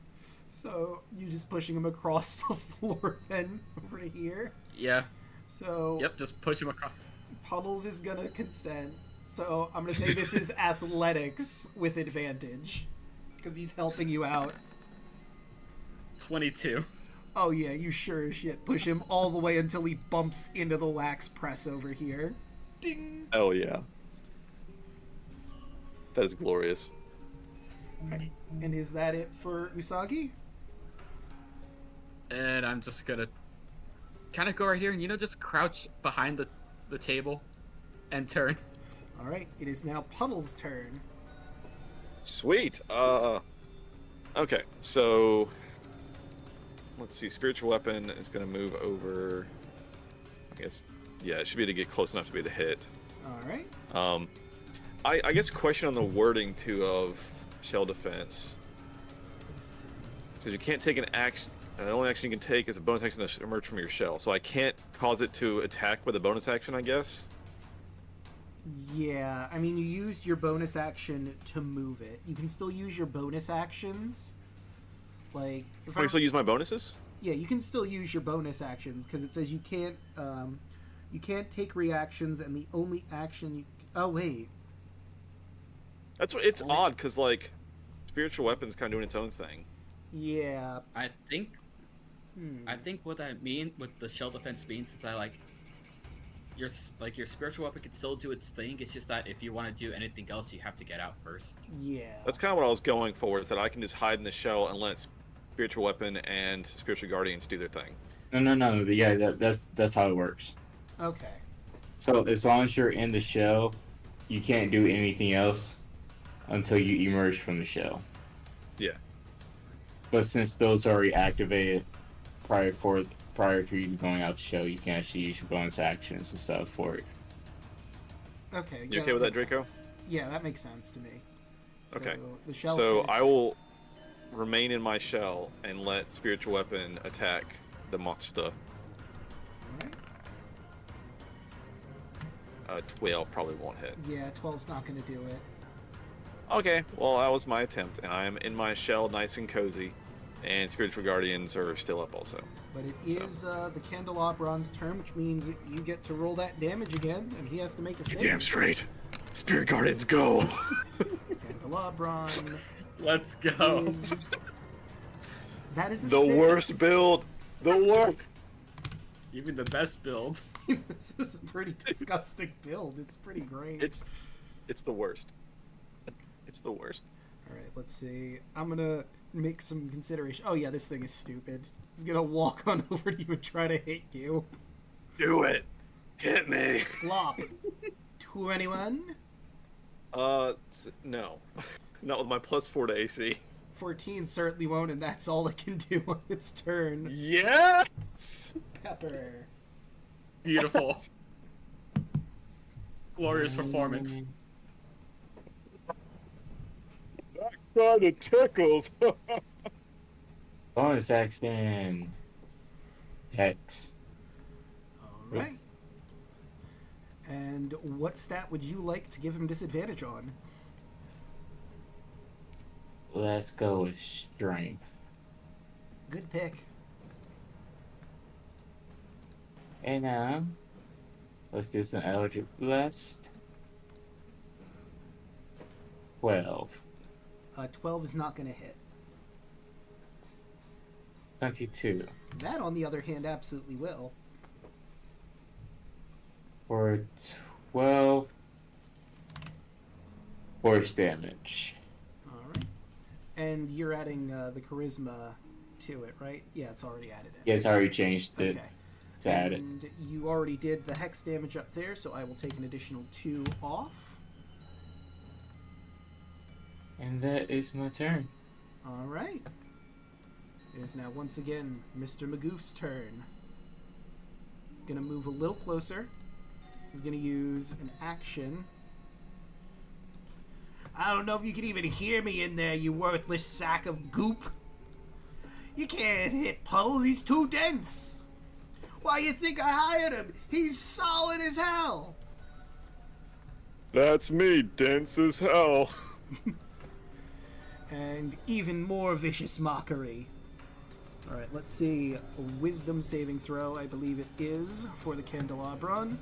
Speaker 3: So, you just pushing him across the floor then, over to here?
Speaker 2: Yeah.
Speaker 3: So...
Speaker 2: Yep, just push him across.
Speaker 3: Puddles is gonna consent. So, I'm gonna say this is athletics with advantage. Because he's helping you out.
Speaker 2: 22.
Speaker 3: Oh yeah, you sure as shit push him all the way until he bumps into the wax press over here. Ding!
Speaker 5: Oh yeah. That is glorious.
Speaker 3: Right. And is that it for Usagi?
Speaker 2: And I'm just gonna kind of go right here and, just crouch behind the table and turn.
Speaker 3: Alright, it is now Puddle's turn.
Speaker 5: Sweet. Okay, so let's see. Spiritual weapon is going to move over. I guess, yeah, it should be able to get close enough to be able to hit.
Speaker 3: Alright.
Speaker 5: I guess question on the wording too of shell defense. So you can't take an action. The only action you can take is a bonus action to emerge from your shell. So I can't cause it to attack with a bonus action, I guess.
Speaker 3: Yeah, I mean, you used your bonus action to move it. You can still use your bonus actions. Like, if
Speaker 5: I can still use my bonuses?
Speaker 3: Yeah, you can still use your bonus actions because it says you can't take reactions, and the only action you. Oh wait.
Speaker 5: That's what it's odd because like, spiritual weapons kind of doing its own thing.
Speaker 3: Yeah.
Speaker 2: I think what that mean, what the shell defense means, is that your spiritual weapon can still do its thing. It's just that if you want to do anything else, you have to get out first.
Speaker 3: Yeah.
Speaker 5: That's kind of what I was going for. Is that I can just hide in the shell and let spiritual weapon and spiritual guardians do their thing.
Speaker 7: No. Yeah, that's how it works.
Speaker 3: Okay.
Speaker 7: So as long as you're in the shell, you can't do anything else until you emerge from the shell.
Speaker 5: Yeah.
Speaker 7: But since those are already activated prior to you going out the shell, you can actually use your bonus actions and stuff for it.
Speaker 3: Okay.
Speaker 5: You okay with that,
Speaker 3: makes
Speaker 5: Draco?
Speaker 3: sense. Yeah, that makes sense to me. So,
Speaker 5: Okay.
Speaker 3: The shell
Speaker 5: So
Speaker 3: can-
Speaker 5: I will remain in my shell and let spiritual weapon attack the monster.
Speaker 3: Alright.
Speaker 5: 12 probably won't hit.
Speaker 3: Yeah, 12's not going to do it.
Speaker 5: Okay, well, that was my attempt, and I'm in my shell, nice and cozy, and Spiritual Guardians are still up also.
Speaker 3: But it is the Candelabron's turn, which means you get to roll that damage again, and he has to make a save.
Speaker 5: Damn straight. Spirit Guardians, go!
Speaker 3: Candelabron.
Speaker 2: Let's go.
Speaker 3: That is a
Speaker 5: The
Speaker 3: 6.
Speaker 5: worst build. The worst.
Speaker 2: Even the best build.
Speaker 3: This is a pretty disgusting build. It's pretty great.
Speaker 5: It's the worst. It's the worst.
Speaker 3: All right, let's see. I'm gonna make some consideration. Oh yeah, this thing is stupid. He's gonna walk on over to you and try to hit you.
Speaker 5: Do it. Hit me.
Speaker 3: Flop. 21.
Speaker 5: No. Not with my +4 to AC.
Speaker 3: 14 certainly won't, and that's all it can do on its turn.
Speaker 5: Yes!
Speaker 3: Pepper.
Speaker 2: Beautiful. Glorious performance.
Speaker 5: That kind of tickles.
Speaker 7: Bonus action. Hex.
Speaker 3: All right. And what stat would you like to give him disadvantage on?
Speaker 7: Let's go with strength.
Speaker 3: Good pick.
Speaker 7: And let's do some Eldritch Blast. 12.
Speaker 3: 12 is not going to hit.
Speaker 7: 22.
Speaker 3: That, on the other hand, absolutely will.
Speaker 7: For 12 force damage.
Speaker 3: All right. And you're adding the charisma to it, right? Yeah, it's already added in.
Speaker 7: Yeah, it's already changed it.
Speaker 3: Okay.
Speaker 7: To add it.
Speaker 3: And you already did the hex damage up there, so I will take an additional 2 off.
Speaker 7: And that is my turn.
Speaker 3: All right. It is now once again Mr. Magoof's turn. Gonna move a little closer. He's gonna use an action. I don't know if you can even hear me in there, you worthless sack of goop. You can't hit Puddles, he's too dense. Why you think I hired him? He's solid as hell.
Speaker 5: That's me, dense as hell.
Speaker 3: And even more vicious mockery. Alright, let's see. A wisdom saving throw, I believe it is, for the Candelabron.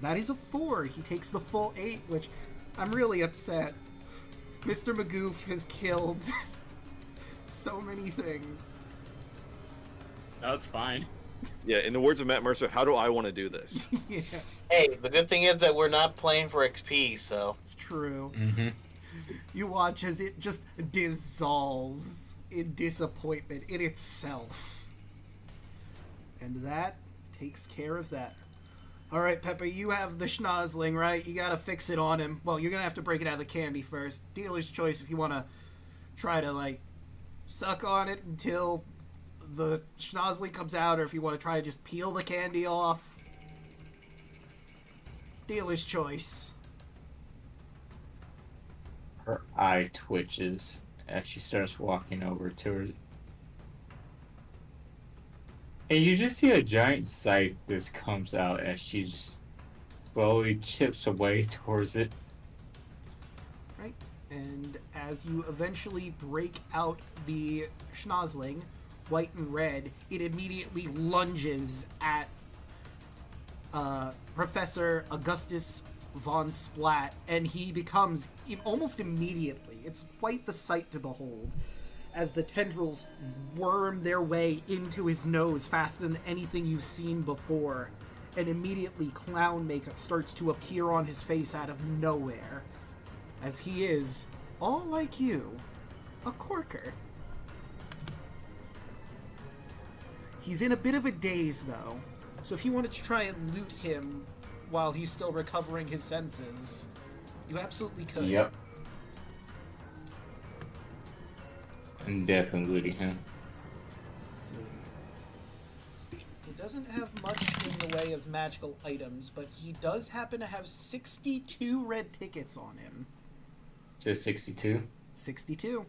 Speaker 3: That is a 4. He takes the full 8, which I'm really upset. Mr. Magoof has killed so many things.
Speaker 2: That's fine.
Speaker 5: Yeah, in the words of Matt Mercer, how do I want to do this?
Speaker 3: Yeah,
Speaker 9: Hey, the good thing is that we're not playing for XP, so.
Speaker 3: it's true.
Speaker 7: Mm-hmm.
Speaker 3: You watch as it just dissolves in disappointment in itself. And that takes care of that. Alright, Pepper, you have the schnozzling, right? You gotta fix it on him. Well, you're gonna have to break it out of the candy first. Dealer's choice if you wanna try to, like, suck on it until the schnozzling comes out, or if you want to try to just peel the candy off. Dealer's choice.
Speaker 7: Her eye twitches as she starts walking over to her. And you just see a giant scythe just comes out as she just slowly chips away towards it.
Speaker 3: Right? And as you eventually break out the schnozzling, white and red, it immediately lunges at Professor Augustus von Splat, and he becomes, almost immediately, it's quite the sight to behold, as the tendrils worm their way into his nose faster than anything you've seen before, and immediately clown makeup starts to appear on his face out of nowhere, as he is, all like you, a corker. He's in a bit of a daze, though, so if you wanted to try and loot him while he's still recovering his senses, you absolutely could.
Speaker 7: Yep. I'm definitely looting him.
Speaker 3: Let's see. He doesn't have much in the way of magical items, but he does happen to have 62 red tickets on him.
Speaker 7: So 62?
Speaker 3: 62.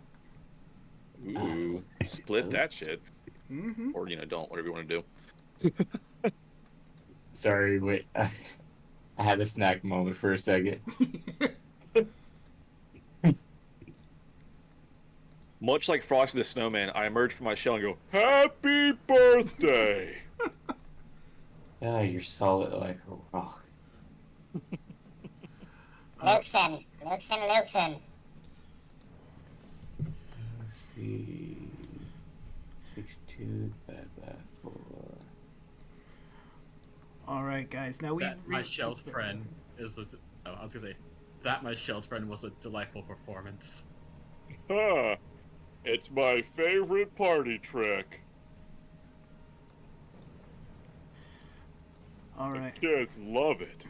Speaker 5: Ooh, split that shit.
Speaker 3: Mm-hmm.
Speaker 5: Or, don't, whatever you want to do.
Speaker 7: Sorry, wait. I had a snack moment for a second.
Speaker 5: Much like Frosty the Snowman, I emerge from my shell and go, "Happy birthday!"
Speaker 7: Ah, you're solid like a rock.
Speaker 10: Luxon.
Speaker 7: Let's see. 6-2, bad, 4.
Speaker 3: All right, guys. Now
Speaker 2: My shelled friend is a. Oh, I was gonna say that my shelled friend was a delightful performance.
Speaker 5: Huh. It's my favorite party trick.
Speaker 3: All right.
Speaker 5: Kids love it.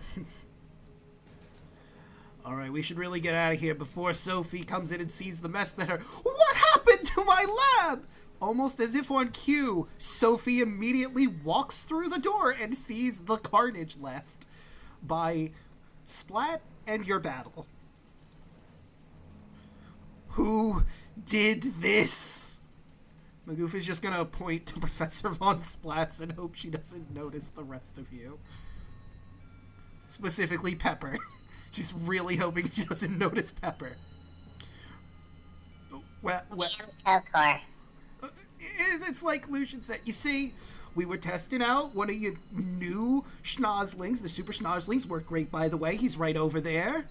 Speaker 3: All right, we should really get out of here before Sophie comes in and sees the mess that her. What happened to my lab? Almost as if on cue, Sophie immediately walks through the door and sees the carnage left by Splat and your battle. Who did this? Magoof is just gonna point to Professor Von Splats and hope she doesn't notice the rest of you. Specifically Pepper. She's really hoping she doesn't notice Pepper. Well,
Speaker 10: Kokor.
Speaker 3: it's like Lucian said. You see, we were testing out one of your new schnozlings. The super schnozlings work great, by the way. He's right over there.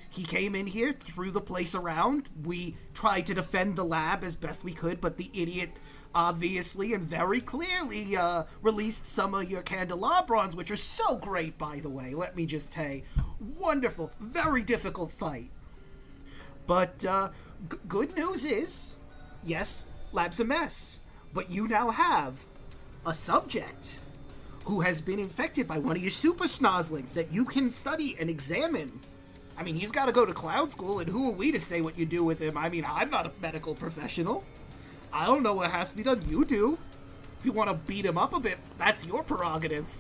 Speaker 3: He came in here, threw the place around. We tried to defend the lab as best we could, but the idiot obviously and very clearly released some of your candelabrons, which are so great, by the way. Let me just say, wonderful, very difficult fight. But good news is, yes, lab's a mess, but you now have a subject who has been infected by one of your super schnozlings that you can study and examine. I mean, he's got to go to cloud school, and who are we to say what you do with him? I mean, I'm not a medical professional. I don't know what has to be done. You do. If you want to beat him up a bit, that's your prerogative.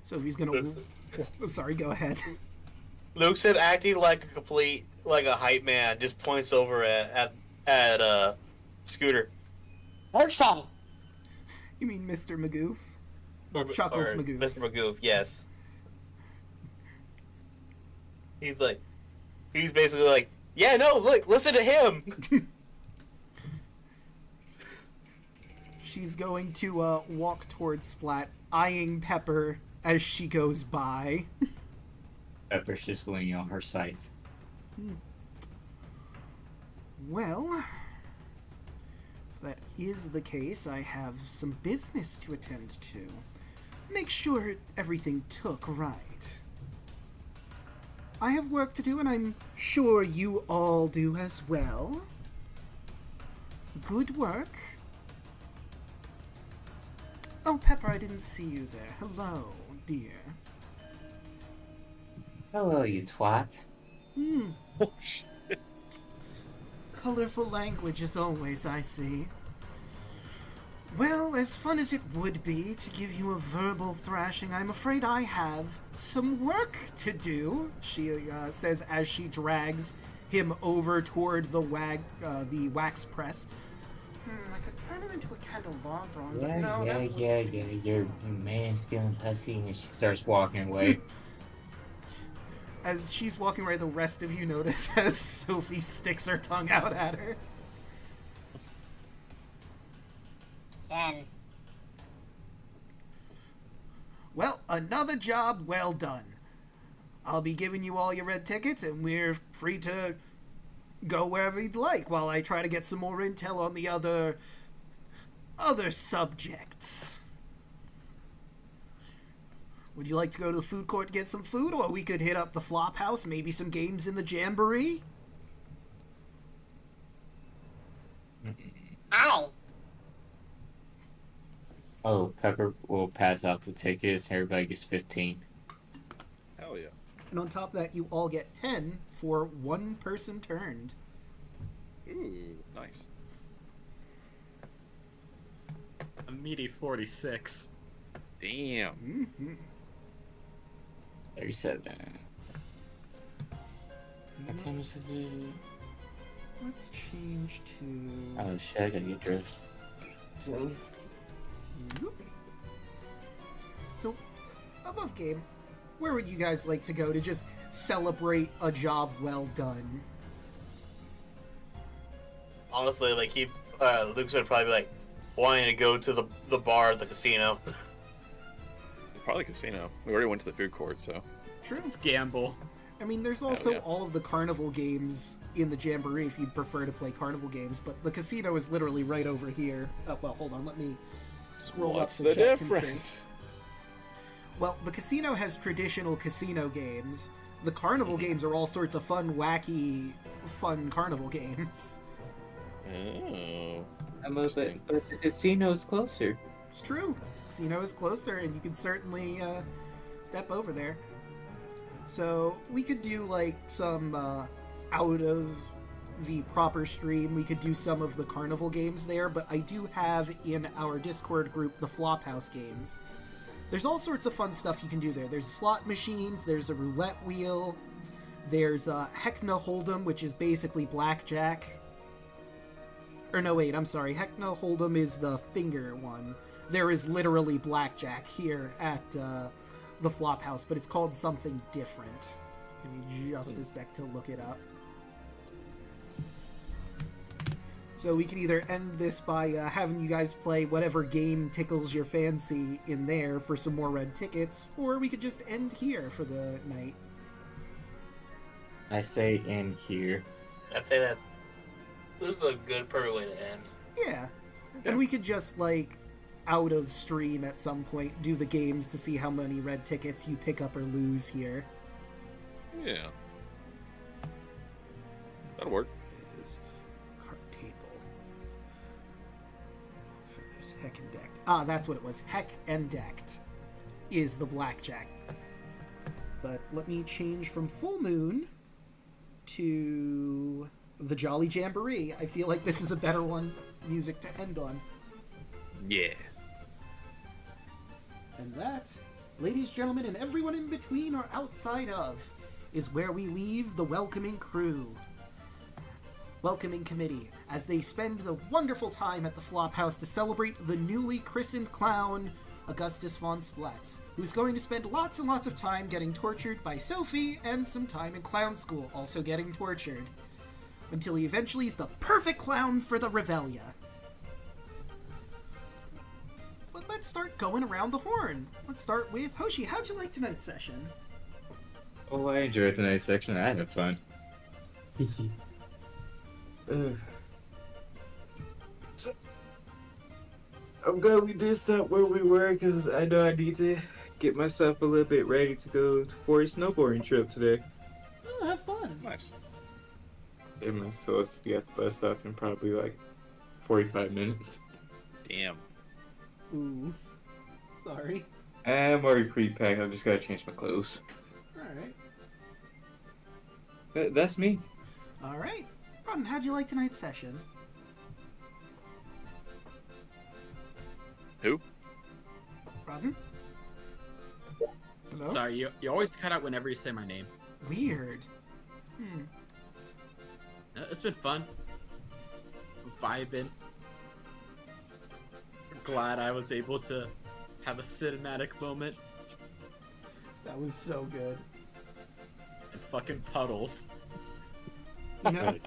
Speaker 3: So if he's gonna... I'm sorry, go ahead.
Speaker 9: Luxon, acting like a hype man, just points over at Scooter.
Speaker 10: Luxon.
Speaker 3: You mean Mr. Magoof?
Speaker 9: Chuckles
Speaker 3: Magoof.
Speaker 9: Mr. Magoof, yes. He's basically like, yeah, no, look, listen to him.
Speaker 3: She's going to walk towards Splat, eyeing Pepper as she goes by.
Speaker 7: Pepper's just leaning on her scythe.
Speaker 3: Well, if that is the case, I have some business to attend to. Make sure everything took right. I have work to do, and I'm sure you all do as well. Good work. Oh, Pepper, I didn't see you there. Hello, dear.
Speaker 7: Hello, you twat.
Speaker 5: Oh, shit.
Speaker 3: Colorful language as always, I see. Well, as fun as it would be to give you a verbal thrashing, I'm afraid I have some work to do, she says as she drags him over toward the wax press. I could turn him into a candelabrum, but no,
Speaker 7: Yeah, you're man-stealing hussy, and she starts walking away.
Speaker 3: As she's walking away, the rest of you notice as Sophie sticks her tongue out at her.
Speaker 10: Son.
Speaker 3: Well, another job well done. I'll be giving you all your red tickets, and we're free to go wherever you'd like while I try to get some more intel on the other subjects. Would you like to go to the food court to get some food, or we could hit up the flop house, maybe some games in the jamboree?
Speaker 10: Hi.
Speaker 7: Oh, Pepper will pass out the tickets, and everybody gets 15.
Speaker 5: Hell yeah.
Speaker 3: And on top of that, you all get 10 for one person turned.
Speaker 5: Ooh, nice.
Speaker 2: A meaty 46.
Speaker 5: Damn.
Speaker 3: Mm-hmm.
Speaker 7: 37. What time is it?
Speaker 3: Let's change to...
Speaker 7: Oh shit, I gotta get dressed.
Speaker 3: So, above game, where would you guys like to go to just celebrate a job well done?
Speaker 9: Honestly, like Luke's would probably be like wanting to go to the bar at the casino.
Speaker 5: Probably casino. We already went to the food court, so.
Speaker 3: True.
Speaker 2: Let's gamble.
Speaker 3: I mean, there's also
Speaker 5: yeah.
Speaker 3: all of the carnival games in the Jamboree if you'd prefer to play carnival games, but the casino is literally right over here. Oh, well, hold on, let me scroll
Speaker 5: What's
Speaker 3: up to
Speaker 5: the
Speaker 3: check
Speaker 5: difference?
Speaker 3: and see. Well, the casino has traditional casino games. The carnival games are all sorts of fun, wacky, fun carnival games.
Speaker 5: Oh.
Speaker 7: But the casino's closer.
Speaker 3: It's true. Casino is closer, and you can certainly step over there. So we could do like some out of the proper stream. We could do some of the carnival games there, but I do have in our Discord group the Flophouse games. There's all sorts of fun stuff you can do there. There's slot machines, there's a roulette wheel, there's Heckna Hold'em, which is basically blackjack. Or no, wait, I'm sorry. Heckna Hold'em is the finger one. There is literally blackjack here at the Flophouse, but it's called something different. Give me just a sec to look it up. So we can either end this by having you guys play whatever game tickles your fancy in there for some more red tickets, or we could just end here for the night.
Speaker 7: I say end here.
Speaker 9: I say that this is a good, perfect way to end.
Speaker 3: Yeah. And we could just, like, out of stream at some point, do the games to see how many red tickets you pick up or lose here.
Speaker 5: Yeah. That'll work.
Speaker 3: Is card table. Feathers, heck and decked. Ah, that's what it was. Heck and decked is the blackjack. But let me change from Full Moon to the Jolly Jamboree. I feel like this is a better one, music to end on.
Speaker 5: Yeah.
Speaker 3: And that, ladies, gentlemen, and everyone in between or outside of, is where we leave the welcoming crew. Welcoming committee, as they spend the wonderful time at the Flophouse to celebrate the newly christened clown, Augustus von Splatz, who's going to spend lots and lots of time getting tortured by Sophie and some time in clown school also getting tortured, until he eventually is the perfect clown for the Revelia. But let's start going around the horn. Let's start with Hoshi. How'd you like tonight's session?
Speaker 4: Oh, I enjoyed tonight's section. I had fun. I'm glad we did stop where we were because I know I need to get myself a little bit ready to go for a snowboarding trip today.
Speaker 3: Oh, have fun.
Speaker 5: Nice.
Speaker 4: I'm supposed to be at the bus stop in probably like 45 minutes.
Speaker 5: Damn.
Speaker 3: Ooh. Sorry.
Speaker 4: I'm already pre-packed. I've just got to change my clothes.
Speaker 3: Alright.
Speaker 4: That's me.
Speaker 3: Alright. Rodden, how'd you like tonight's session?
Speaker 5: Who?
Speaker 3: Rodden? Hello?
Speaker 2: Sorry, you always cut out whenever you say my name.
Speaker 3: Weird.
Speaker 2: It's been fun. Vibing. Glad I was able to have a cinematic moment.
Speaker 3: That was so good.
Speaker 2: And fucking puddles.
Speaker 3: You know,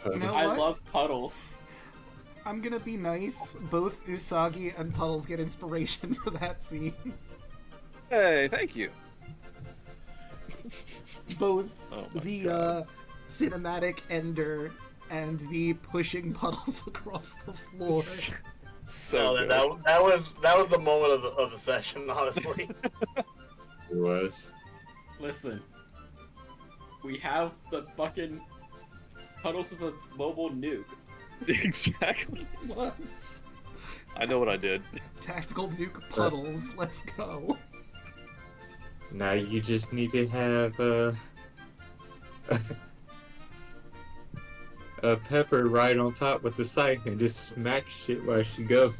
Speaker 3: you know
Speaker 2: I
Speaker 3: what?
Speaker 2: love puddles.
Speaker 3: I'm gonna be nice. Both Usagi and Puddles get inspiration for that scene.
Speaker 5: Hey, thank you.
Speaker 3: Both
Speaker 5: Oh my
Speaker 3: the
Speaker 5: God.
Speaker 3: cinematic ender and the pushing Puddles across the floor.
Speaker 5: So good.
Speaker 9: that was the moment of the session, honestly.
Speaker 4: It was.
Speaker 2: Listen. We have the fucking puddles with a mobile nuke.
Speaker 5: Exactly.
Speaker 3: What?
Speaker 5: I know what I did.
Speaker 3: Tactical nuke Puddles. Let's go.
Speaker 4: Now you just need to have a Pepper right on top with the scythe and just smack shit while she go.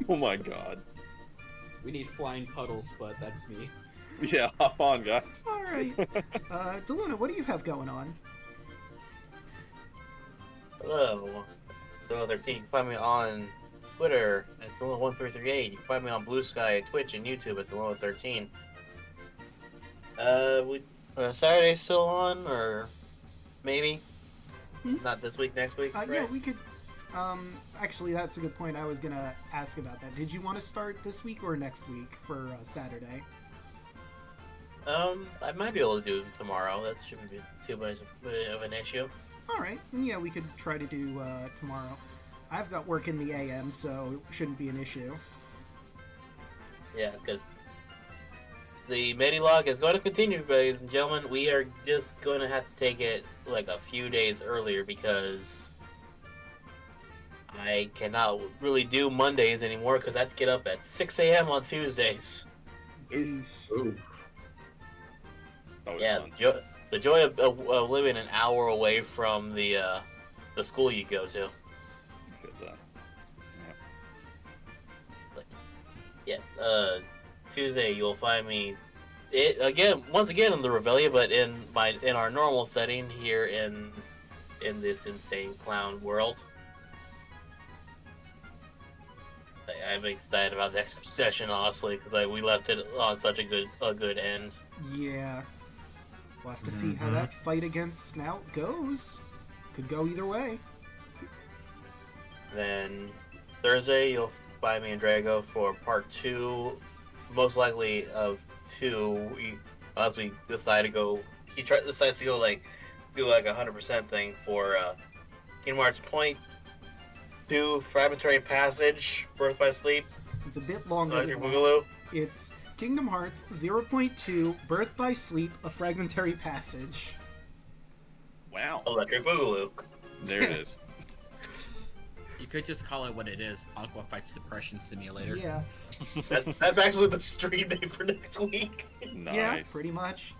Speaker 5: Oh my god.
Speaker 2: We need flying puddles, but that's me.
Speaker 5: Yeah, hop on, guys.
Speaker 3: Alright. Deluna, what do you have going on?
Speaker 9: Hello. Deluna13. You can find me on Twitter at Deluna1338. You can find me on Blue Sky, Twitch, and YouTube at Deluna13. Saturday's still on, or maybe
Speaker 3: Hmm?
Speaker 9: not this week, next week.
Speaker 3: Yeah,
Speaker 9: right?
Speaker 3: we could. Actually, that's a good point. I was gonna ask about that. Did you want to start this week or next week for Saturday?
Speaker 9: I might be able to do it tomorrow. That shouldn't be too much of an issue.
Speaker 3: All right, then yeah, we could try to do tomorrow. I've got work in the AM, so it shouldn't be an issue.
Speaker 9: Yeah, because the Medilog is going to continue, ladies and gentlemen. We are just going to have to take it like a few days earlier because I cannot really do Mondays anymore because I have to get up at 6 a.m. on Tuesdays.
Speaker 3: Eesh.
Speaker 5: Ooh. Always
Speaker 9: Yeah,
Speaker 5: fun.
Speaker 9: the joy of living an hour away from the school you go to.
Speaker 5: I feel that.
Speaker 9: Yes, Tuesday you'll find me once again in the Revelia, but in our normal setting here in this insane clown world. I'm excited about the next session, honestly, because we left it on such a good end.
Speaker 3: Yeah. We'll have to see how that fight against Snout goes. Could go either way.
Speaker 9: Then Thursday you'll find me and Drago for part 2, most likely of 2, unless we decide to go. He decides to go do a 100% thing for Kingdom Hearts Point 2 Fragmentary Passage, Birth by Sleep.
Speaker 3: It's a bit longer than that.
Speaker 9: Boogaloo.
Speaker 3: It's Kingdom Hearts 0.2 Birth by Sleep, a Fragmentary Passage.
Speaker 5: Wow.
Speaker 9: Electric Boogaloo.
Speaker 5: There it is.
Speaker 2: You could just call it what it is. Aqua Fights Depression Simulator.
Speaker 3: Yeah.
Speaker 9: That's actually the stream name for next week.
Speaker 5: Nice.
Speaker 3: Yeah, pretty much.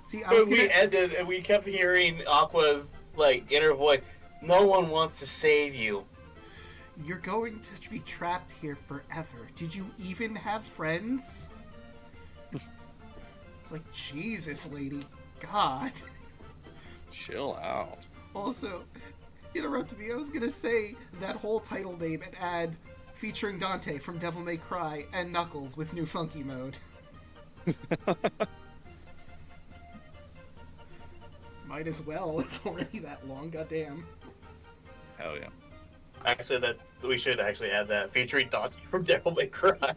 Speaker 3: See, I was gonna...
Speaker 9: We ended and we kept hearing Aqua's inner voice. No one wants to save you.
Speaker 3: You're going to be trapped here forever. Did you even have friends? It's like, Jesus, lady. God.
Speaker 5: Chill out.
Speaker 3: Also, interrupted me. I was gonna say that whole title name and add featuring Dante from Devil May Cry and Knuckles with new funky mode. Might as well. It's already that long. Goddamn.
Speaker 5: Hell yeah.
Speaker 9: Actually, that we should actually add that featuring Dante from Devil May Cry.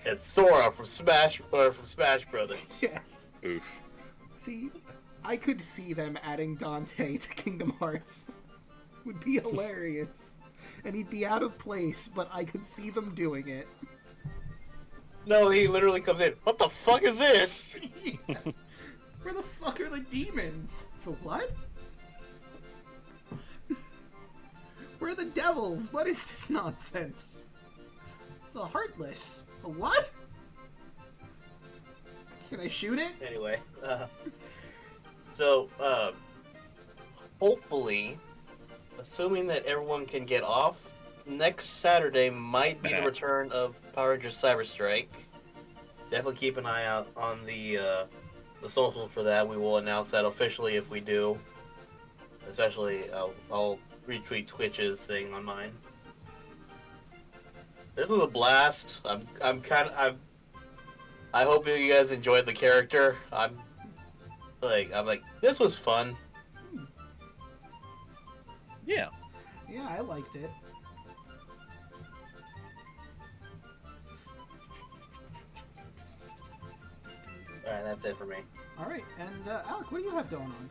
Speaker 9: It's Sora from Smash Brothers.
Speaker 3: Yes.
Speaker 5: Oof.
Speaker 3: See, I could see them adding Dante to Kingdom Hearts. Would be hilarious. And he'd be out of place, but I could see them doing it.
Speaker 9: No, he literally comes in. What the fuck is this?
Speaker 3: Where the fuck are the demons? The what? Where are the devils? What is this nonsense? It's a Heartless. A what? Can I shoot it?
Speaker 9: Anyway, so hopefully, assuming that everyone can get off, next Saturday might be the return of Power Rangers Cyber Strike. Definitely keep an eye out on the socials for that. We will announce that officially if we do. Especially, I'll retweet Twitch's thing on mine. This was a blast. I hope you guys enjoyed the character. I'm like, this was fun.
Speaker 5: Yeah.
Speaker 3: Yeah, I liked it.
Speaker 9: Alright, that's it for me.
Speaker 3: Alright, and Alec, what do you have going on?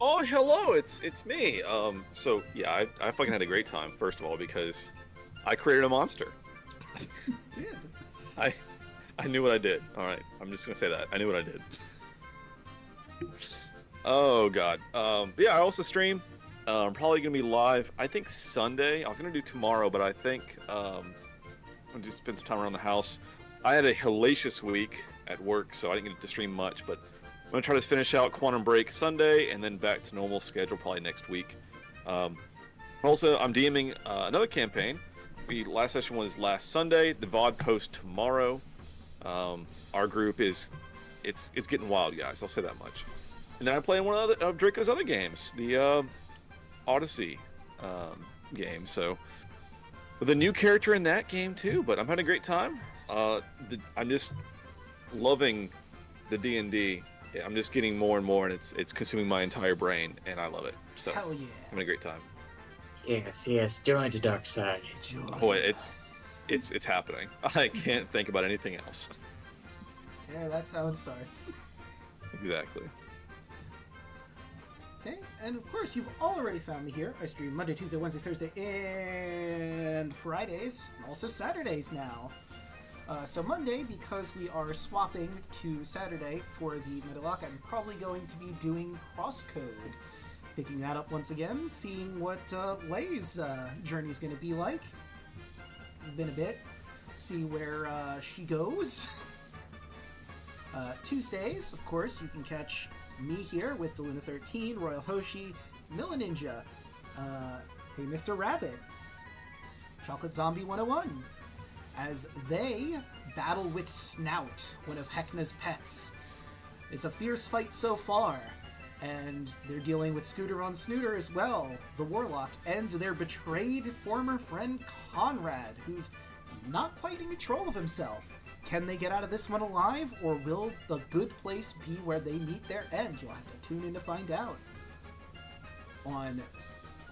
Speaker 5: Oh, hello, it's me. So yeah, I fucking had a great time. First of all, because I created a monster.
Speaker 3: You did.
Speaker 5: I knew what I did. All right, I'm just gonna say that I knew what I did. Oh god. Yeah, I also stream. I'm probably gonna be live. I think Sunday. I was gonna do tomorrow, but I think I'm gonna spend some time around the house. I had a hellacious week at work, so I didn't get to stream much, but I'm gonna try to finish out Quantum Break Sunday and then back to normal schedule probably next week. Also, I'm DMing another campaign. The last session was last Sunday. The VOD post tomorrow. Our group it's getting wild, guys. I'll say that much. And then I play one of Draco's other games, the Odyssey game. So with a new character in that game too. But I'm having a great time. I'm just loving the D&D. I'm just getting more and more, and it's consuming my entire brain, and I love it. So
Speaker 3: Hell yeah.
Speaker 5: having a great time.
Speaker 7: Yes, join the dark side.
Speaker 5: Boy, it's happening. I can't think about anything else.
Speaker 3: Yeah, that's how it starts.
Speaker 5: Exactly.
Speaker 3: Okay, and of course, you've already found me here. I stream Monday, Tuesday, Wednesday, Thursday, and Fridays, and also Saturdays now. So Monday, because we are swapping to Saturday for the Metalock, I'm probably going to be doing Crosscode. Picking that up once again, seeing what Lei's journey is going to be like. It's been a bit. See where she goes. Tuesdays, of course, you can catch me here with Deluna 13, Royal Hoshi, Milla Ninja, Hey Mr. Rabbit, Chocolate Zombie 101, as they battle with Snout, one of Hecna's pets. It's a fierce fight so far, and they're dealing with Scooter on Snooter as well, the Warlock, and their betrayed former friend Conrad, who's not quite in control of himself. Can they get out of this one alive, or will the good place be where they meet their end? You'll have to tune in to find out. On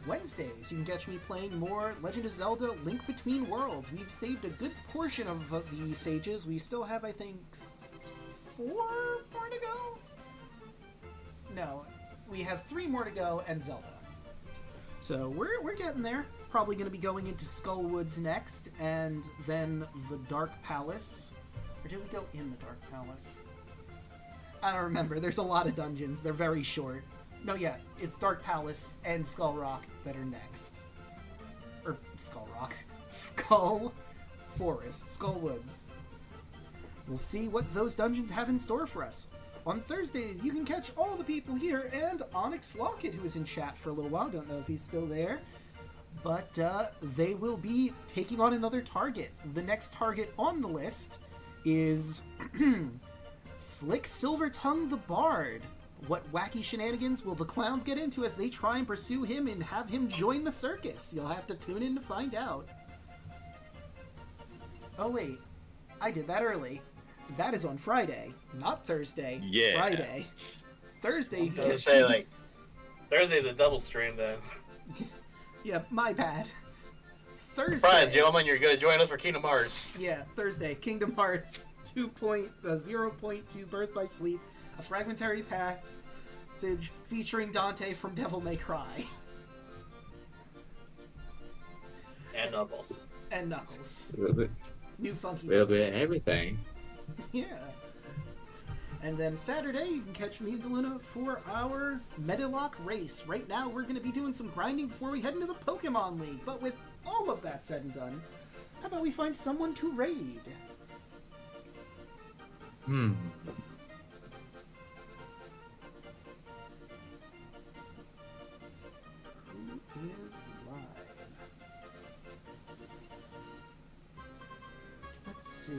Speaker 3: Wednesdays, you can catch me playing more Legend of Zelda Link Between Worlds. We've saved a good portion of the sages. We still have, I think, 4 more to go? No, we have 3 more to go and Zelda. So we're getting there. Probably going to be going into Skullwoods next, and then the Dark Palace. Or did we go in the Dark Palace? I don't remember. There's a lot of dungeons. They're very short. No, yeah, it's Dark Palace and Skull Rock that are next. Or Skull Rock. Skull Forest. Skull Woods. We'll see what those dungeons have in store for us. On Thursdays, you can catch all the people here and Onyx Lockett, who was in chat for a little while. Don't know if he's still there. But they will be taking on another target. The next target on the list is Slick Silvertongue the Bard. What wacky shenanigans will the clowns get into as they try and pursue him and have him join the circus? You'll have to tune in to find out. Oh wait, I did that early. That is on Friday, not Thursday.
Speaker 5: Yeah.
Speaker 3: Friday. Thursday.
Speaker 9: I was gonna say, like, Thursday's a double stream then.
Speaker 3: Yeah, my bad. Thursday.
Speaker 9: Surprise, gentlemen, you're gonna join us for Kingdom Hearts.
Speaker 3: Yeah, Thursday, Kingdom Hearts 2.0.2 Birth by Sleep, a fragmentary passage featuring Dante from Devil May Cry.
Speaker 9: And Knuckles.
Speaker 3: And Knuckles.
Speaker 7: A little bit,
Speaker 3: New funky.
Speaker 7: little bit of everything.
Speaker 3: Yeah. And then Saturday, you can catch me and Deluna for our Metalock race. Right now, we're going to be doing some grinding before we head into the Pokemon League. But with all of that said and done, how about we find someone to raid?
Speaker 7: Hmm.
Speaker 3: Who is live? Let's see.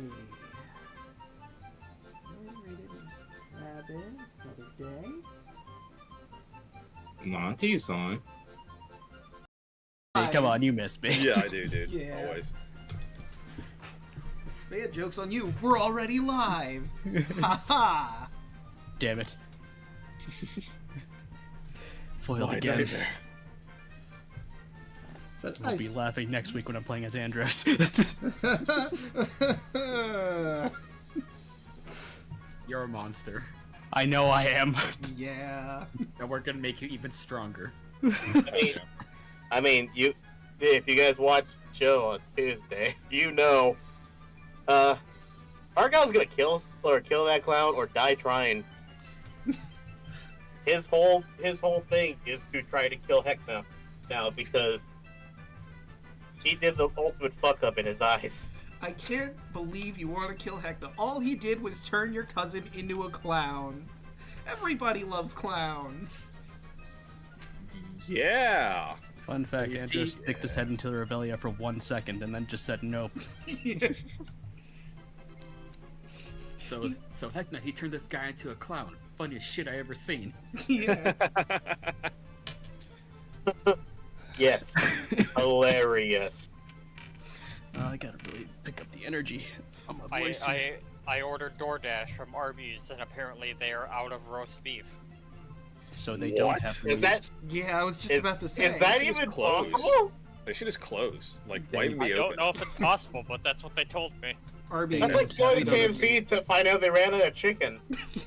Speaker 3: Rabbit, another day.
Speaker 7: Monty's on.
Speaker 6: Hey, come on, you missed me.
Speaker 5: Yeah, I do, dude.
Speaker 3: Yeah.
Speaker 5: Always.
Speaker 3: Bad joke's on you. We're already live. Ha ha.
Speaker 6: Damn it. Foiled
Speaker 5: My
Speaker 6: again.
Speaker 5: nightmare.
Speaker 3: But
Speaker 6: I'll be laughing next week when I'm playing as Andros.
Speaker 2: You're a monster.
Speaker 6: I know I am.
Speaker 3: Yeah.
Speaker 2: And we're gonna make you even stronger.
Speaker 9: I mean, if you guys watch the show on Tuesday, you know, Argyle's gonna kill that clown or die trying. His whole thing is to try to kill Hecna now because he did the ultimate fuck up in his eyes.
Speaker 3: I can't believe you want to kill Hector. All he did was turn your cousin into a clown. Everybody loves clowns.
Speaker 5: Yeah.
Speaker 6: Fun fact,
Speaker 2: You
Speaker 6: Andros
Speaker 2: see-
Speaker 6: sticked his head into the Revelia for 1 second and then just said nope.
Speaker 2: So Hecna, he turned this guy into a clown. Funniest shit I ever seen.
Speaker 3: Yeah.
Speaker 9: Yes. Hilarious.
Speaker 6: I gotta really pick up the energy on my voice.
Speaker 11: I ordered DoorDash from Arby's, and apparently they are out of roast beef.
Speaker 6: So they don't have
Speaker 9: Is that
Speaker 3: Yeah, I was just about to say.
Speaker 9: is that
Speaker 5: They should
Speaker 9: even
Speaker 5: just close.
Speaker 9: possible?
Speaker 5: They should just close. Like,
Speaker 6: They-
Speaker 5: why even
Speaker 11: I
Speaker 5: be
Speaker 11: don't
Speaker 5: open?
Speaker 11: know if it's possible, but that's what they told me.
Speaker 3: Arby's.
Speaker 9: That's like going to KFC to find out they ran out of chicken.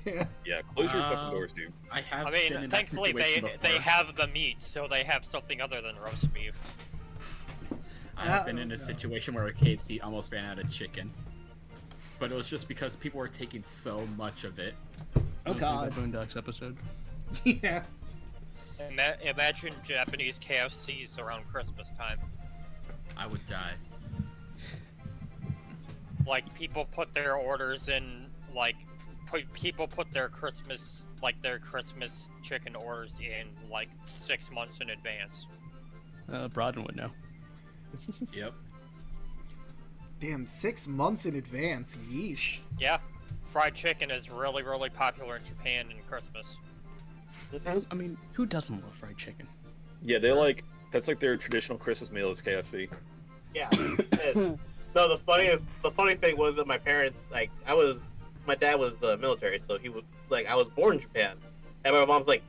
Speaker 3: Yeah.
Speaker 5: Yeah, close your fucking doors, dude.
Speaker 2: I have
Speaker 11: I
Speaker 2: been
Speaker 11: mean,
Speaker 2: in
Speaker 11: thankfully
Speaker 2: that situation
Speaker 11: they
Speaker 2: before.
Speaker 11: have the meat, so they have something other than roast beef.
Speaker 2: I have been in a situation where a KFC almost ran out of chicken. But it was just because people were taking so much of it.
Speaker 3: Oh God.
Speaker 6: The Boondocks episode.
Speaker 3: Yeah.
Speaker 11: Imagine Japanese KFCs around Christmas time.
Speaker 2: I would die.
Speaker 11: Like, people put their orders in, like, people put their Christmas chicken orders in, like, 6 months in advance.
Speaker 6: Broaden would know.
Speaker 2: Yep.
Speaker 3: Damn, 6 months in advance. Yeesh.
Speaker 11: Yeah, fried chicken is really, really popular in Japan in Christmas.
Speaker 6: I mean, who doesn't love fried chicken?
Speaker 5: Yeah, that's like their traditional Christmas meal is KFC.
Speaker 9: Yeah. No, the funny thing was that my parents, like, my dad was the military, so he was, like, I was born in Japan. And my mom's like,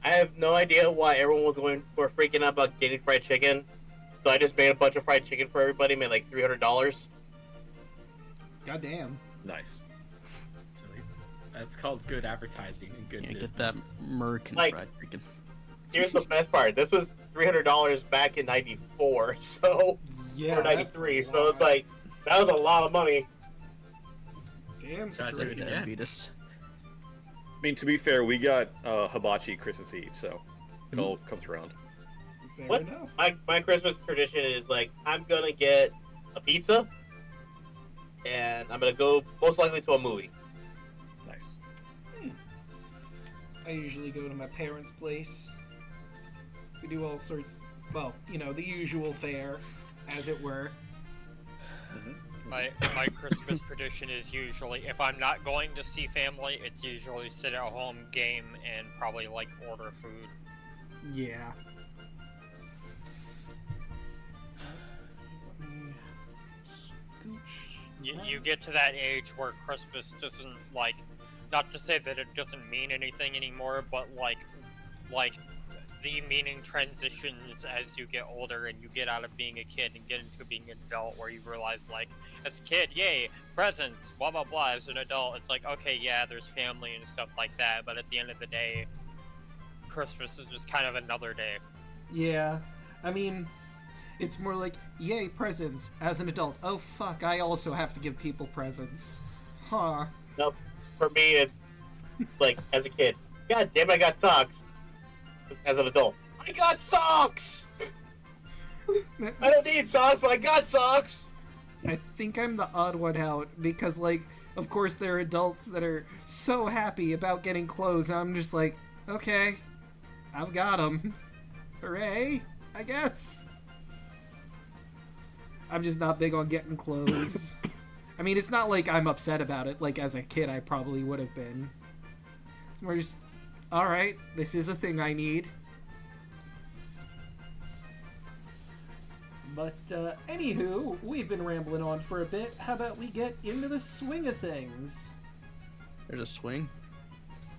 Speaker 9: I have no idea why everyone were freaking out about getting fried chicken. So I just made a bunch of fried chicken for everybody, made like $300.
Speaker 3: Goddamn.
Speaker 5: Nice.
Speaker 2: That's called good advertising and good business.
Speaker 6: Get that American
Speaker 9: Like-
Speaker 6: fried chicken.
Speaker 9: Here's the best part. This was $300 back in '94, so
Speaker 3: Yeah.
Speaker 9: or '93. So it's like that was a lot of money.
Speaker 3: Damn
Speaker 2: Guys, do it
Speaker 3: straight.
Speaker 2: again.
Speaker 6: Vetus.
Speaker 5: I mean, to be fair, we got hibachi Christmas Eve, so it all comes around.
Speaker 3: Fair
Speaker 9: What?
Speaker 3: enough.
Speaker 9: My Christmas tradition is like I'm gonna get a pizza, and I'm gonna go most likely to a movie.
Speaker 5: Nice.
Speaker 3: I usually go to my parents' place. We do all sorts, well, the usual fare, as it were.
Speaker 11: My Christmas tradition is usually, if I'm not going to see family, it's usually sit at home, game, and probably like order food.
Speaker 3: Yeah.
Speaker 11: You get to that age where Christmas doesn't, like, not to say that it doesn't mean anything anymore, but like the meaning transitions as you get older and you get out of being a kid and get into being an adult, where you realize, like, as a kid, yay, presents, blah blah blah. As an adult, it's like, okay, yeah, there's family and stuff like that, but at the end of the day, Christmas is just kind of another day.
Speaker 3: Yeah. I mean, it's more like, yay, presents. As an adult, oh fuck, I also have to give people presents. Huh.
Speaker 9: No, for me, it's like as a kid, God damn, I got socks. As an adult, I got socks. I don't need socks, but I got socks.
Speaker 3: I think I'm the odd one out because, like, of course there are adults that are so happy about getting clothes. I'm just like, okay, I've got them. Hooray, I guess. I'm just not big on getting clothes. I mean, it's not like I'm upset about it. Like, as a kid, I probably would have been. It's more just, alright, this is a thing I need. But, anywho, we've been rambling on for a bit. How about we get into the swing of things?
Speaker 6: There's a swing.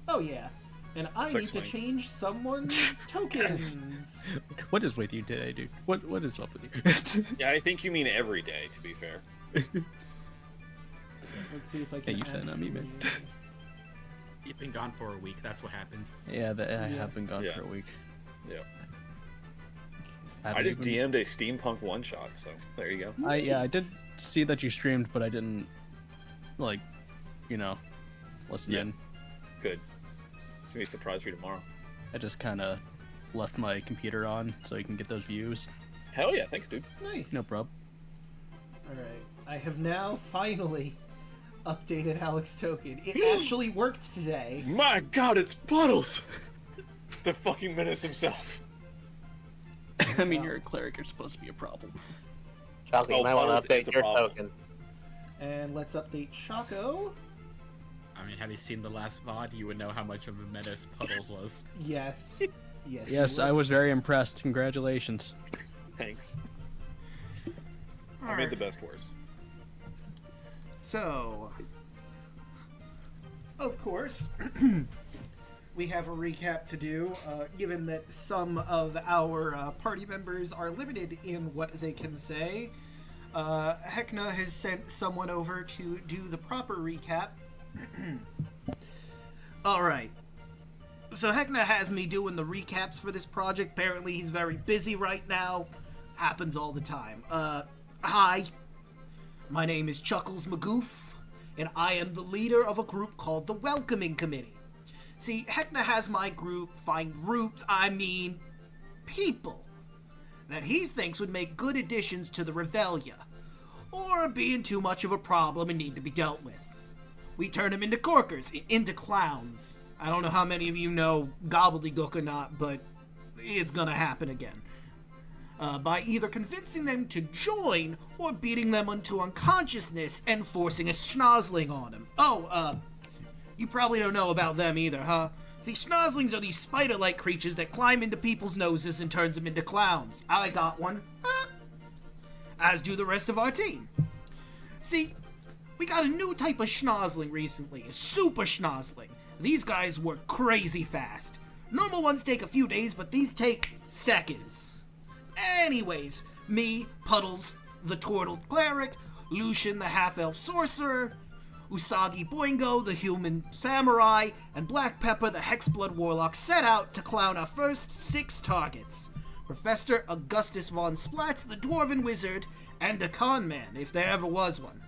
Speaker 3: Oh, yeah. And I
Speaker 5: Sex
Speaker 3: need
Speaker 5: swing.
Speaker 3: to change someone's tokens.
Speaker 6: What is with you today, dude? What is up with you?
Speaker 5: Yeah, I think you mean every day, to be fair.
Speaker 3: Let's see if I can.
Speaker 6: you said not me, man.
Speaker 2: You've been gone for a week. That's what happened.
Speaker 6: Yeah, I have been gone
Speaker 5: Yeah.
Speaker 6: for a week.
Speaker 5: Yeah.
Speaker 6: Haven't
Speaker 5: I just
Speaker 6: even-
Speaker 5: DM'd a steampunk one shot, so there you go.
Speaker 6: I did see that you streamed, but I didn't, like, listen
Speaker 5: Yeah.
Speaker 6: in.
Speaker 5: Good. It's gonna be a surprise for you tomorrow.
Speaker 6: I just kind of left my computer on so you can get those views.
Speaker 5: Hell yeah, thanks, dude.
Speaker 3: Nice.
Speaker 6: No problem.
Speaker 3: Alright. I have now finally updated Alex's token. It actually worked today.
Speaker 5: My god, it's Puddles! The fucking menace himself.
Speaker 6: I mean, you're a cleric. You're supposed to be a problem.
Speaker 9: Chalky,
Speaker 5: Oh,
Speaker 9: you might want
Speaker 5: Puddles
Speaker 9: to
Speaker 5: is
Speaker 9: update
Speaker 5: a
Speaker 9: your
Speaker 5: problem.
Speaker 9: token.
Speaker 3: And let's update Choco.
Speaker 2: I mean, have you seen the last VOD? You would know how much of a menace Puddles was.
Speaker 3: Yes. Yes.
Speaker 6: Yes,
Speaker 3: you
Speaker 6: I
Speaker 3: would.
Speaker 6: was very impressed. Congratulations.
Speaker 5: Thanks. I made the best worst.
Speaker 3: So, of course, we have a recap to do, given that some of our party members are limited in what they can say. Hekna has sent someone over to do the proper recap. Alright. So Hekna has me doing the recaps for this project. Apparently he's very busy right now. Happens all the time. Hi. My name is Chuckles Magoof, and I am the leader of a group called the Welcoming Committee. See, Hekna has my group find groups, people, that he thinks would make good additions to the Revelia, or being too much of a problem and need to be dealt with. We turn them into corkers, into clowns. I don't know how many of you know gobbledygook or not, but it's gonna happen again. By either convincing them to join or beating them into unconsciousness and forcing a schnozzling on them. You probably don't know about them either, huh? See, schnozzlings are these spider-like creatures that climb into people's noses and turns them into clowns. I got one. As do the rest of our team. See, we got a new type of schnozzling recently, a super schnozzling. These guys work crazy fast. Normal ones take a few days, but these take seconds. Anyways, me, Puddles, the Turtle Cleric, Lucian, the half-elf sorcerer, Usagi Boingo, the human samurai, and Black Pepper, the Hexblood Warlock, set out to clown our first 6 targets. Professor Augustus von Splatz, the Dwarven Wizard, and a con man, if there ever was one.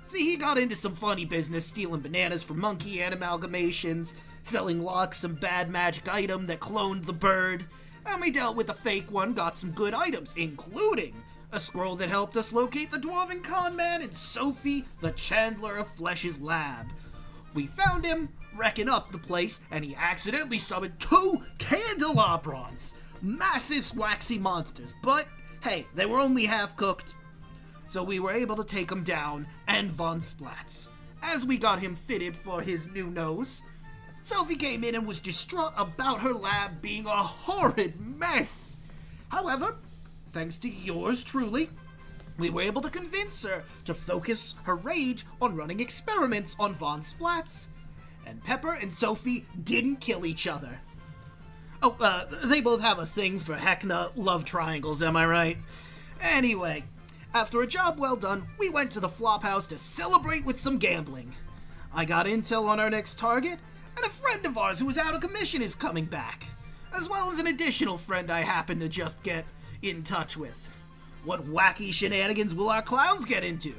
Speaker 3: See, he got into some funny business, stealing bananas from monkey and amalgamations, selling Locke some bad magic item that cloned the bird, and we dealt with a fake one, got some good items, including a scroll that helped us locate the Dwarven con man and Sophie, the Chandler of Flesh's lab. We found him, wrecking up the place, and he accidentally summoned 2 candelabrons, massive waxy monsters, but hey, they were only half-cooked, so we were able to take him down, and Von Splatz. As we got him fitted for his new nose, Sophie came in and was distraught about her lab being a horrid mess. However, thanks to yours truly, we were able to convince her to focus her rage on running experiments on Von Splatz. And Pepper and Sophie didn't kill each other. They both have a thing for Hekna love triangles, am I right? Anyway, after a job well done, we went to the Flophouse to celebrate with some gambling. I got intel on our next target, and a friend of ours who was out of commission is coming back, as well as an additional friend I happened to just get in touch with. What wacky shenanigans will our clowns get into?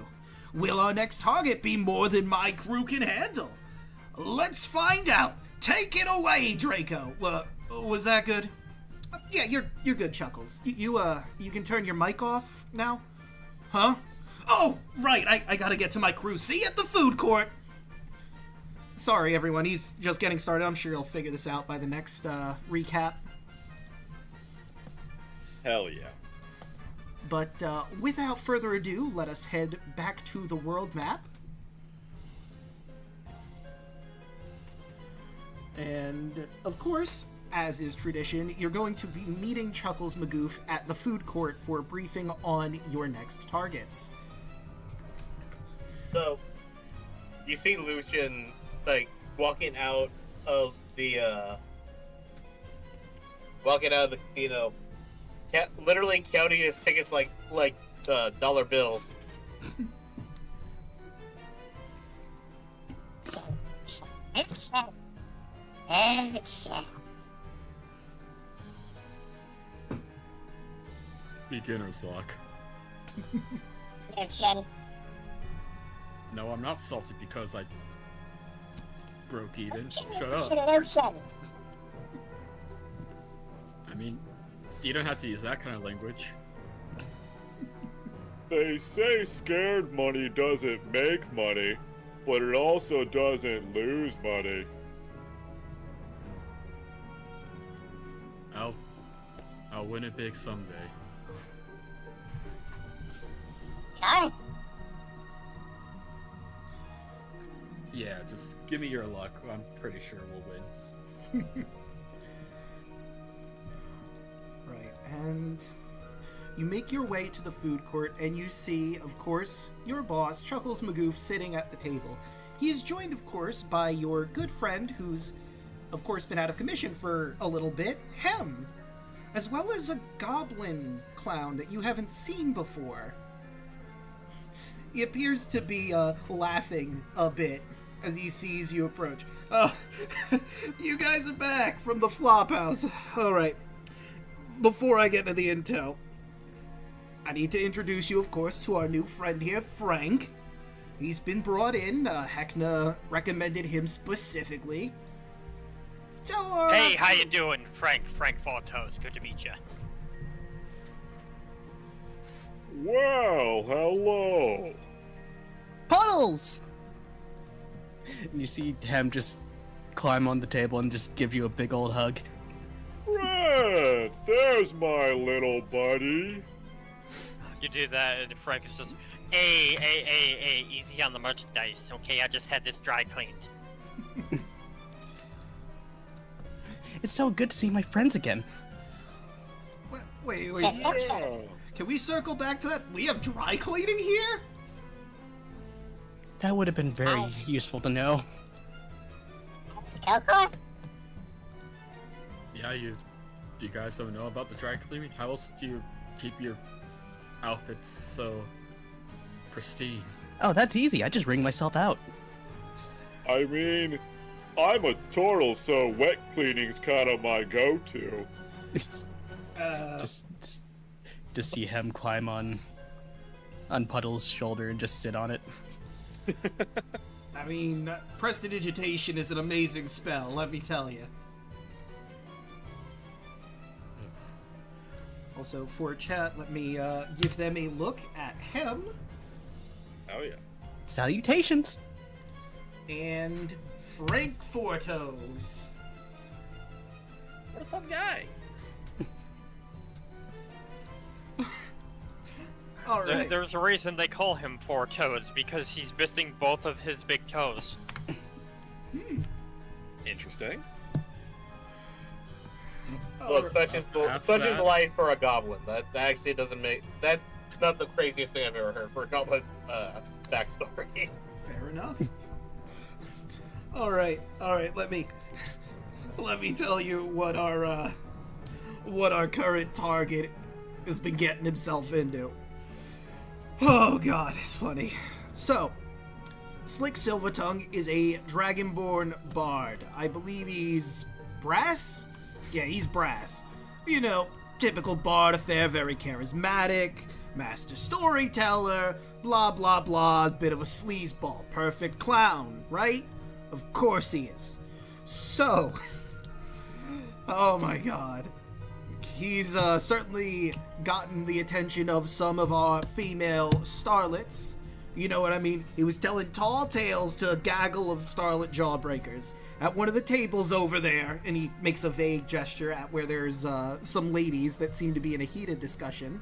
Speaker 3: Will our next target be more than my crew can handle? Let's find out. Take it away, Draco. Was that good? Yeah, you're good, Chuckles. You can turn your mic off now? Huh? Oh, right, I gotta get to my crew. See you at the food court! Sorry, everyone, he's just getting started. I'm sure he'll figure this out by the next recap.
Speaker 5: Hell yeah.
Speaker 3: But without further ado, let us head back to the world map. And, of course, as is tradition, you're going to be meeting Chuckles Magoof at the food court for a briefing on your next targets.
Speaker 9: So, you see Lucian, like, walking out of the casino, literally counting his tickets like dollar bills.
Speaker 2: Beginner's luck. No, I'm not salty because I broke even. Shut up. I mean, you don't have to use that kind of language.
Speaker 5: They say scared money doesn't make money, but it also doesn't lose money.
Speaker 2: I'll win it big someday.
Speaker 10: Sorry.
Speaker 2: Yeah, just give me your luck. I'm pretty sure we'll win.
Speaker 3: Right, and you make your way to the food court and you see, of course, your boss, Chuckles Magoof, sitting at the table. He is joined, of course, by your good friend who's, of course, been out of commission for a little bit, Hem, as well as a goblin clown that you haven't seen before. He appears to be laughing a bit as he sees you approach. You guys are back from the Flophouse. All right. Before I get to the intel, I need to introduce you, of course, to our new friend here, Frank. He's been brought in. Heckna recommended him specifically.
Speaker 11: Hey, how you doing, Frank? Frank Faltos. Good to meet you.
Speaker 5: Well, hello.
Speaker 6: Puddles! And you see him just climb on the table and just give you a big old hug.
Speaker 5: Fred, there's my little buddy.
Speaker 11: You do that, and Frank is just, hey, easy on the merchandise, okay? I just had this dry cleaned.
Speaker 6: It's so good to see my friends again.
Speaker 3: Wait.
Speaker 5: Yeah.
Speaker 3: Can we circle back to that? We have dry cleaning here?
Speaker 6: That would have been very useful to know.
Speaker 10: Kelkor?
Speaker 2: Yeah, you guys don't know about the dry cleaning? How else do you keep your outfits so pristine?
Speaker 6: Oh, that's easy. I just wring myself out.
Speaker 5: I mean, I'm a turtle, so wet cleaning's kind of my go-to.
Speaker 6: Just see him climb on Puddle's shoulder and just sit on it.
Speaker 3: I mean, prestidigitation is an amazing spell, let me tell you. Also, for chat, let me give them a look at him.
Speaker 5: Oh yeah.
Speaker 6: Salutations!
Speaker 3: And Frank Fortos.
Speaker 5: What a fun guy.
Speaker 3: Alright.
Speaker 11: There's a reason they call him Four Toes, because he's missing both of his big toes.
Speaker 5: Interesting.
Speaker 9: Look, such is life for a goblin. That actually doesn't make... That's not the craziest thing I've ever heard for a goblin backstory.
Speaker 3: Fair enough. Alright, let me tell you what our current target has been getting himself into. Oh god, it's funny. So, Slick Silvertongue is a Dragonborn bard. I believe he's brass? Yeah, he's brass. You know, typical bard affair, very charismatic, master storyteller, blah blah blah, bit of a sleazeball, perfect clown, right? Of course he is. So, oh my god. He's certainly gotten the attention of some of our female starlets. You know what I mean? He was telling tall tales to a gaggle of starlet jawbreakers at one of the tables over there, and he makes a vague gesture at where there's some ladies that seem to be in a heated discussion.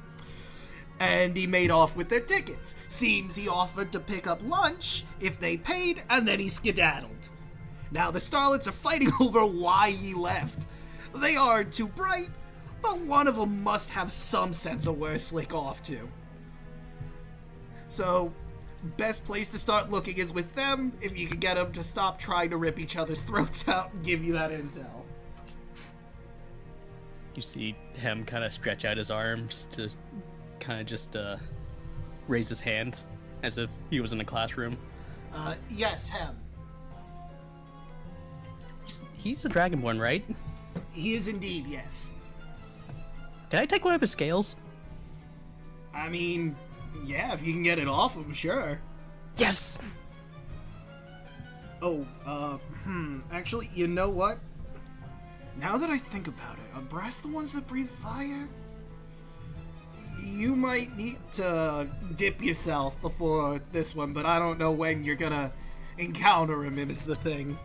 Speaker 3: And he made off with their tickets. Seems he offered to pick up lunch if they paid, and then he skedaddled. Now the starlets are fighting over why he left. They are too bright, but one of them must have some sense of where Slick off to. So, best place to start looking is with them, if you can get them to stop trying to rip each other's throats out and give you that intel.
Speaker 6: You see him kind of stretch out his arms to kind of just raise his hand as if he was in a classroom.
Speaker 3: Yes, Hem.
Speaker 6: He's a Dragonborn, right?
Speaker 3: He is indeed, yes.
Speaker 6: Can I take one of his scales?
Speaker 3: I mean, yeah, if you can get it off him, sure.
Speaker 6: Yes!
Speaker 3: Oh, actually, you know what? Now that I think about it, are brass the ones that breathe fire? You might need to dip yourself before this one, but I don't know when you're gonna encounter him, is the thing.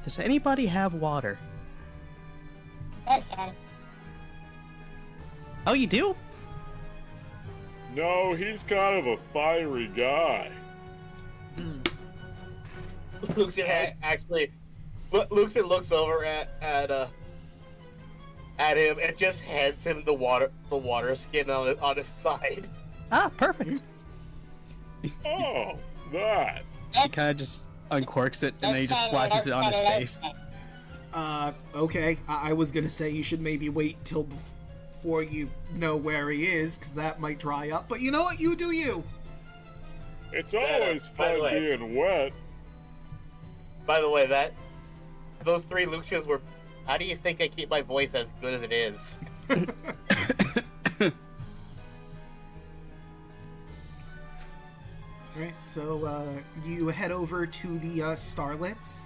Speaker 6: Does anybody have water?
Speaker 10: Gibson.
Speaker 6: Oh, you do?
Speaker 5: No, he's kind of a fiery guy.
Speaker 9: Luxon looks over at at him and just hands him the water skin on his side.
Speaker 6: Ah, perfect.
Speaker 5: Oh, that.
Speaker 6: He kind of just uncorks it and then he just splashes it on his face.
Speaker 3: Okay. I was gonna say you should maybe wait till before you know where he is, because that might dry up. But you know what? You do you.
Speaker 5: It's always fun being wet.
Speaker 9: By the way, those 3 Lucians were. How do you think I keep my voice as good as it is?
Speaker 3: Alright, so you head over to the Starlets.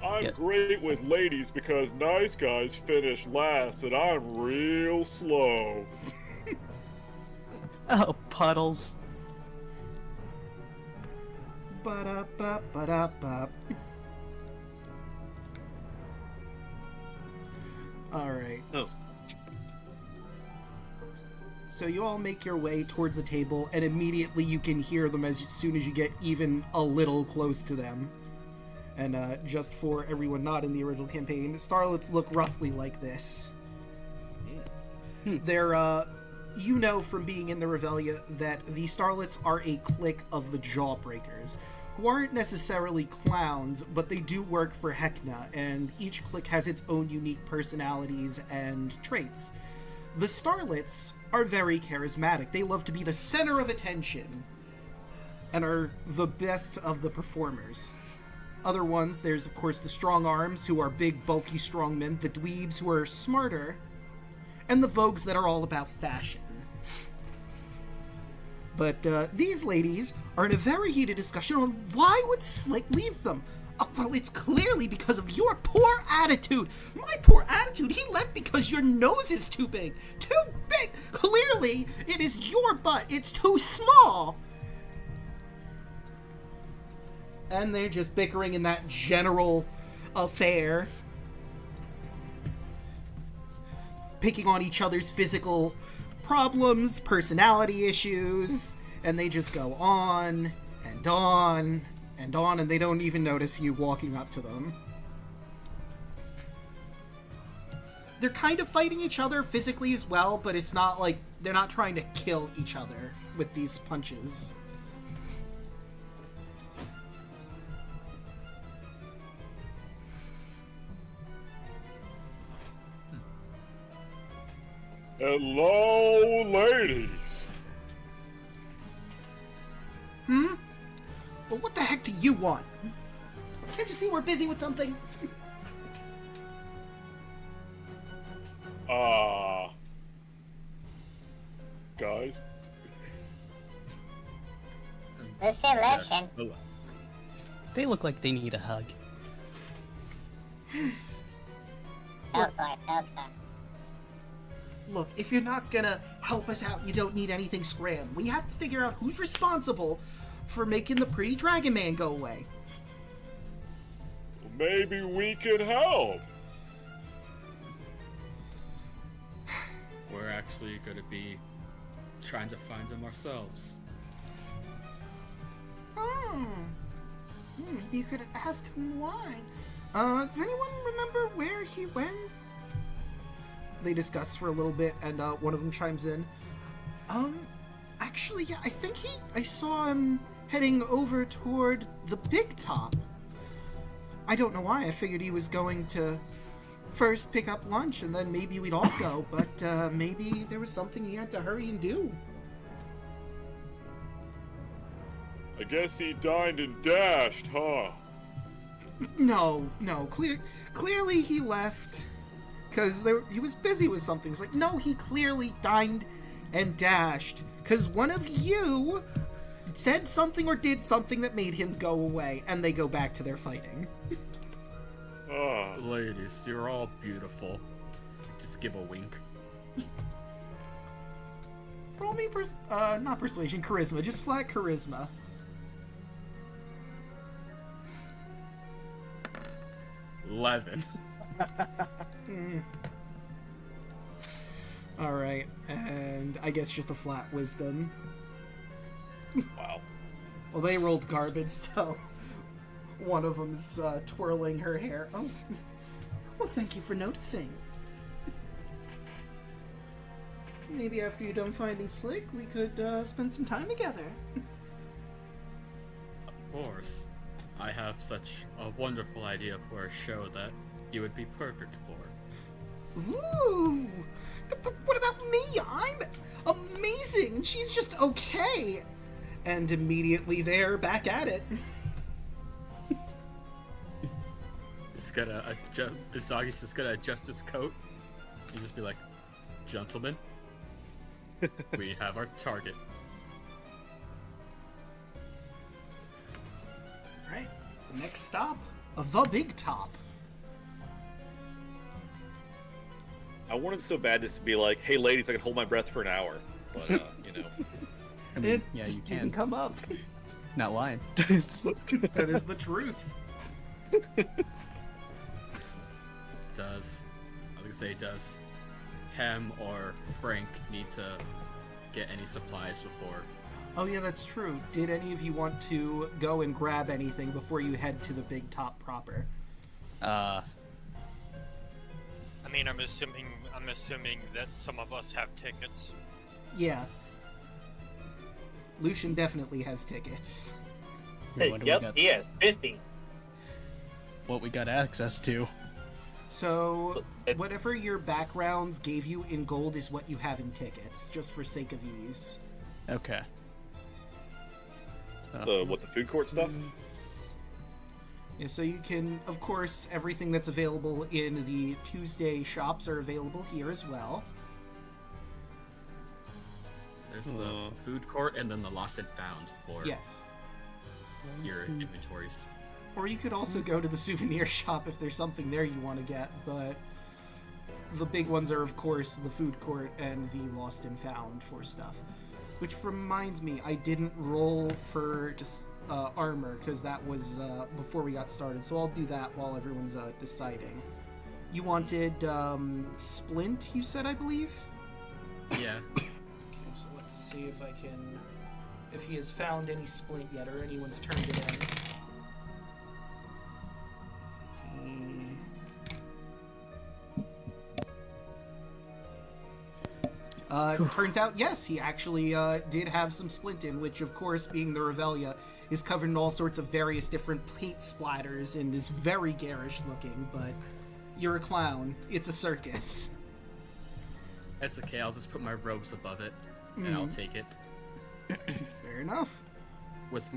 Speaker 5: I'm great with ladies because nice guys finish last and I'm real slow.
Speaker 6: Oh, puddles.
Speaker 3: Ba-da-ba-ba-da-ba. Alright.
Speaker 5: Oh.
Speaker 3: So you all make your way towards the table, and immediately you can hear them as soon as you get even a little close to them. And just for everyone not in the original campaign, Starlets look roughly like this. They're, you know from being in the Revelia that the Starlets are a clique of the Jawbreakers, who aren't necessarily clowns, but they do work for Hecna, and each clique has its own unique personalities and traits. The Starlets are very charismatic. They love to be the center of attention, and are the best of the performers. Other ones, there's of course the Strong Arms, who are big, bulky strongmen, the Dweebs, who are smarter, and the Vogues that are all about fashion. But these ladies are in a very heated discussion on why would Slick leave them. Well, it's clearly because of your poor attitude. My poor attitude? He left because your nose is too big. Too big! Clearly, it is your butt. It's too small. And they're just bickering in that general affair. Picking on each other's physical problems, personality issues, and they just go on and on and on, and they don't even notice you walking up to them. They're kind of fighting each other physically as well, but it's not like they're not trying to kill each other with these punches.
Speaker 5: Hello, ladies.
Speaker 3: Well, what the heck do you want? Can't you see we're busy with something?
Speaker 5: Guys?
Speaker 10: Lucian.
Speaker 6: They look like they need a hug.
Speaker 3: Look, if you're not gonna help us out, you don't need anything scram. We have to figure out who's responsible for making the pretty Dragon Man go away.
Speaker 5: Maybe we can help.
Speaker 2: We're actually going to be trying to find him ourselves.
Speaker 3: You could ask him why. Does anyone remember where he went? They discuss for a little bit, and one of them chimes in. Actually, yeah, I saw him heading over toward the Big Top. I don't know why. I figured he was going to first pick up lunch, and then maybe we'd all go, but maybe there was something he had to hurry and do.
Speaker 5: I guess he dined and dashed, huh?
Speaker 3: No, clearly he left because he was busy with something. It's like, no, he clearly dined and dashed because one of you said something or did something that made him go away, and they go back to their fighting.
Speaker 2: Ladies, you're all beautiful. Just give a wink.
Speaker 3: Roll me not persuasion, charisma, just flat charisma.
Speaker 2: 11.
Speaker 3: Alright, and I guess just a flat wisdom.
Speaker 5: Wow.
Speaker 3: Well, they rolled garbage, so One of them's twirling her hair. Oh, well, thank you for noticing. Maybe after you're done finding Slick, we could spend some time together.
Speaker 2: Of course. I have such a wonderful idea for a show that you would be perfect for.
Speaker 3: Ooh! But what about me? I'm amazing! She's just okay! And immediately they're back at it.
Speaker 2: Isagi's just gonna adjust his coat and just be like, "Gentlemen, we have our target."
Speaker 3: Alright, the next stop, the big top.
Speaker 5: I wanted so bad this to be like, hey ladies, I can hold my breath for an hour. But, you know.
Speaker 6: I mean,
Speaker 3: It
Speaker 6: yeah,
Speaker 3: just
Speaker 6: you can.
Speaker 3: didn't come up.
Speaker 6: Not lying.
Speaker 3: That is the truth.
Speaker 2: Does Hem or Frank need to get any supplies before?
Speaker 3: Oh yeah, that's true. Did any of you want to go and grab anything before you head to the big top proper?
Speaker 11: I mean, I'm assuming that some of us have tickets.
Speaker 3: Yeah. Lucian definitely has tickets.
Speaker 6: What do we got-
Speaker 9: He has 50.
Speaker 6: What we got access to.
Speaker 3: So, whatever your backgrounds gave you in gold is what you have in tickets, just for sake of ease.
Speaker 6: Okay.
Speaker 5: What, the food court stuff?
Speaker 3: Yeah, so you can, of course, everything that's available in the Tuesday shops are available here as well.
Speaker 2: There's the food court and then the lost and found for
Speaker 3: Yes.
Speaker 2: your inventories.
Speaker 3: Or you could also go to the souvenir shop if there's something there you want to get, but the big ones are, of course, the food court and the lost and found for stuff. Which reminds me, I didn't roll for just armor, because that was before we got started, so I'll do that while everyone's deciding. You wanted Splint, you said, I believe?
Speaker 2: Yeah.
Speaker 3: Okay, so let's see if he has found any Splint yet, or anyone's turned it in. Turns out, yes, he actually did have some Splint in, which, of course, being the Revelia, is covered in all sorts of various different paint splatters and is very garish looking, but you're a clown. It's a circus.
Speaker 2: That's okay, I'll just put my robes above it, and I'll take it.
Speaker 3: Fair enough.
Speaker 2: With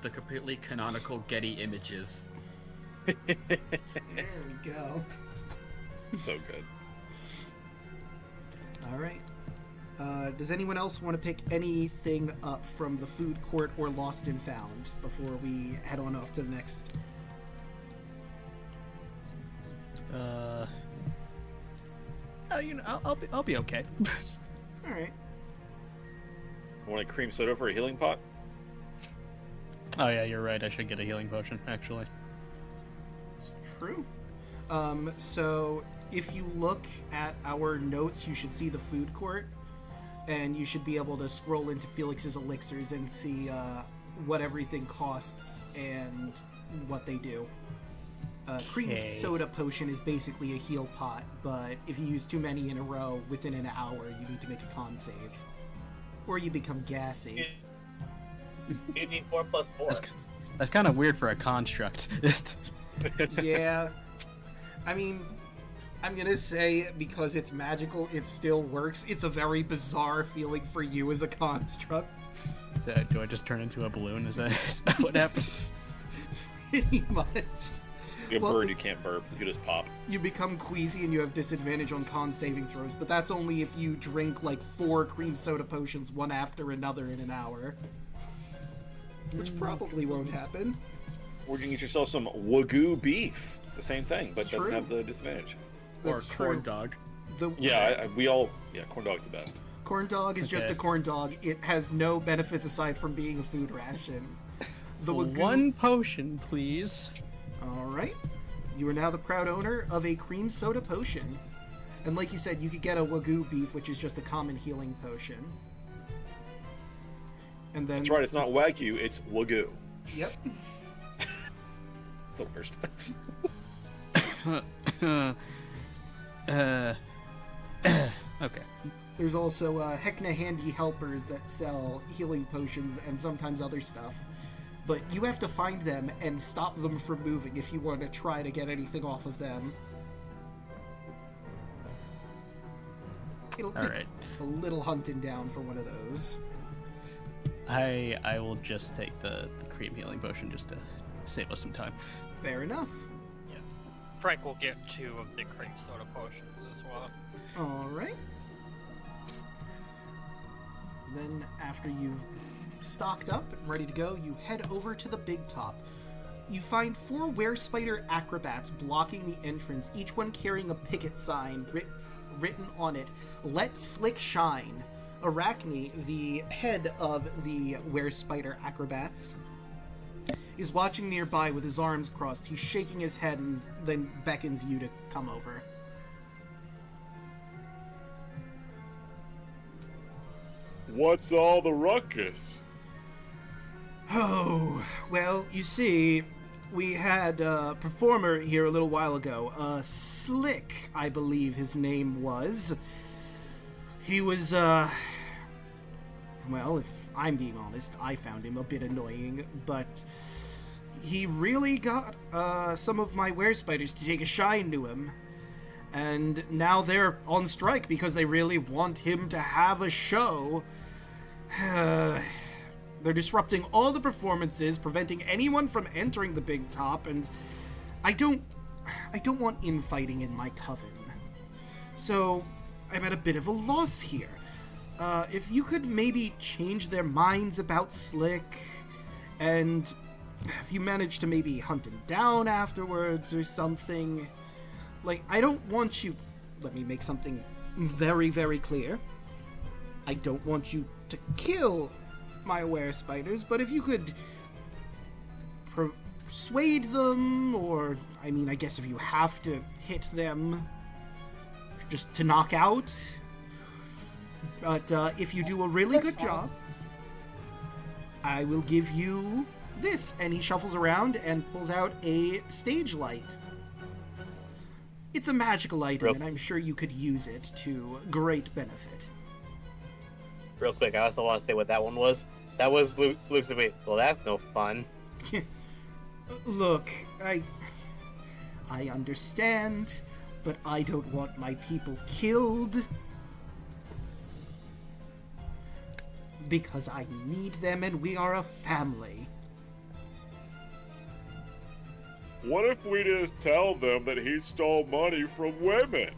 Speaker 2: the completely canonical Getty images.
Speaker 3: There we go.
Speaker 5: So good.
Speaker 3: Alright. Does anyone else want to pick anything up from the food court or lost and found before we head on off to the next?
Speaker 6: I'll be okay.
Speaker 3: Alright.
Speaker 5: Want a cream soda for a healing pot?
Speaker 6: Oh yeah, you're right. I should get a healing potion, actually.
Speaker 3: It's true. So if you look at our notes, you should see the food court, and you should be able to scroll into Felix's elixirs and see what everything costs and what they do. Cream soda potion is basically a heal pot, but if you use too many in a row within an hour, you need to make a con save. Or you become gassy.
Speaker 9: You need 4 plus 4.
Speaker 6: That's kind of weird for a construct.
Speaker 3: Yeah. I mean, I'm gonna say, because it's magical, it still works. It's a very bizarre feeling for you as a construct.
Speaker 6: Do I just turn into a balloon? Is that what happens?
Speaker 3: Pretty much.
Speaker 5: You're a bird, you can't burp. You just pop.
Speaker 3: You become queasy and you have disadvantage on con saving throws, but that's only if you drink like 4 cream soda potions one after another in an hour. Which probably won't happen.
Speaker 5: Or you can get yourself some Wagyu beef. It's the same thing, but
Speaker 3: It's
Speaker 5: doesn't
Speaker 3: true.
Speaker 5: have the disadvantage.
Speaker 2: Or
Speaker 3: That's
Speaker 2: corn
Speaker 3: true.
Speaker 2: dog.
Speaker 5: Yeah, corn dog's the best.
Speaker 3: Corn dog is just
Speaker 6: Okay.
Speaker 3: a corn dog. It has no benefits aside from being a food ration. The Wagyu...
Speaker 6: One potion, please.
Speaker 3: Alright. You are now the proud owner of a cream soda potion. And like you said, you could get a Wagyu beef, which is just a common healing potion. And then...
Speaker 5: That's right, it's not Wagyu, it's Wagyu.
Speaker 3: Yep.
Speaker 5: the worst.
Speaker 6: Okay.
Speaker 3: There's also Hekna handy helpers that sell healing potions and sometimes other stuff. But you have to find them and stop them from moving if you want to try to get anything off of them. It'll take a little hunting down for one of those.
Speaker 6: I will just take the cream healing potion just to save us some time.
Speaker 3: Fair enough.
Speaker 11: Yeah. Frank will get 2 of the cream soda potions as well.
Speaker 3: Alright. Then, after you've stocked up and ready to go, you head over to the big top. You find 4 were-spider acrobats blocking the entrance, each one carrying a picket sign written on it, "Let Slick Shine." Arachne, the head of the were-spider acrobats, is watching nearby with his arms crossed. He's shaking his head and then beckons you to come over.
Speaker 5: What's all the ruckus?
Speaker 3: Oh, well, you see, we had a performer here a little while ago. Slick, I believe his name was. He was, well, if I'm being honest, I found him a bit annoying, but he really got some of my were-spiders to take a shine to him. And now they're on strike because they really want him to have a show. They're disrupting all the performances, preventing anyone from entering the big top, and I don't want infighting in my coven. So I'm at a bit of a loss here. If you could maybe change their minds about Slick, and if you manage to maybe hunt him down afterwards or something. Like, I don't want you... Let me make something very, very clear. I don't want you to kill my were-spiders, but if you could persuade them, or, I mean, I guess if you have to hit them, just to knock out. But if you do a really good job, I will give you this. And he shuffles around and pulls out a stage light. It's a magical item, and I'm sure you could use it to great benefit.
Speaker 9: Real quick, I also want to say what that one was. That was Luke's debate. Well, that's no fun.
Speaker 3: Look, I understand, but I don't want my people killed. Because I need them, and we are a family.
Speaker 5: What if we just tell them that he stole money from women?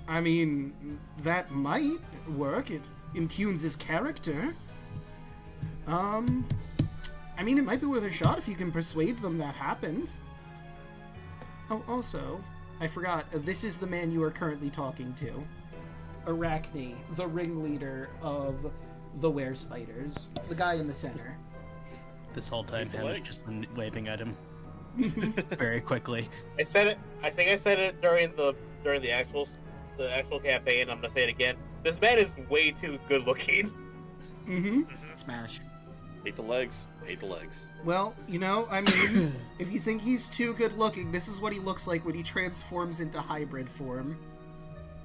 Speaker 3: I mean, that might work. It impugns his character. I mean, it might be worth a shot if you can persuade them that happened. Oh, also, I forgot, this is the man you are currently talking to. Arachne, the ringleader of the were-spiders. The guy in the center.
Speaker 6: This whole time, I was just waving at him very quickly.
Speaker 9: I said it. I think I said it during the actual campaign. I'm gonna say it again. This man is way too good looking.
Speaker 2: Smash.
Speaker 5: Hate the legs. Hate the legs.
Speaker 3: Well, you know, I mean, if you think he's too good looking, this is what he looks like when he transforms into hybrid form.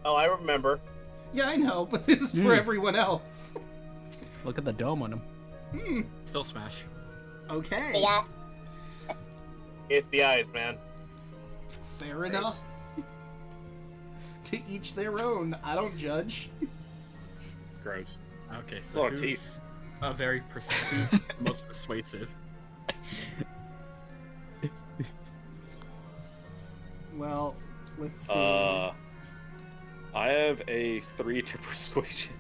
Speaker 9: Oh, I remember.
Speaker 3: Yeah, I know, but this is for everyone else.
Speaker 6: Look at the dome on him.
Speaker 2: Still smash.
Speaker 3: Okay.
Speaker 10: Yeah.
Speaker 9: It's the eyes, man.
Speaker 3: Fair enough. To each their own. I don't judge.
Speaker 5: Gross.
Speaker 2: Okay, so
Speaker 5: Oh,
Speaker 2: who's
Speaker 5: teeth.
Speaker 2: who's most persuasive?
Speaker 3: Well, let's see.
Speaker 5: I have a 3 to persuasion.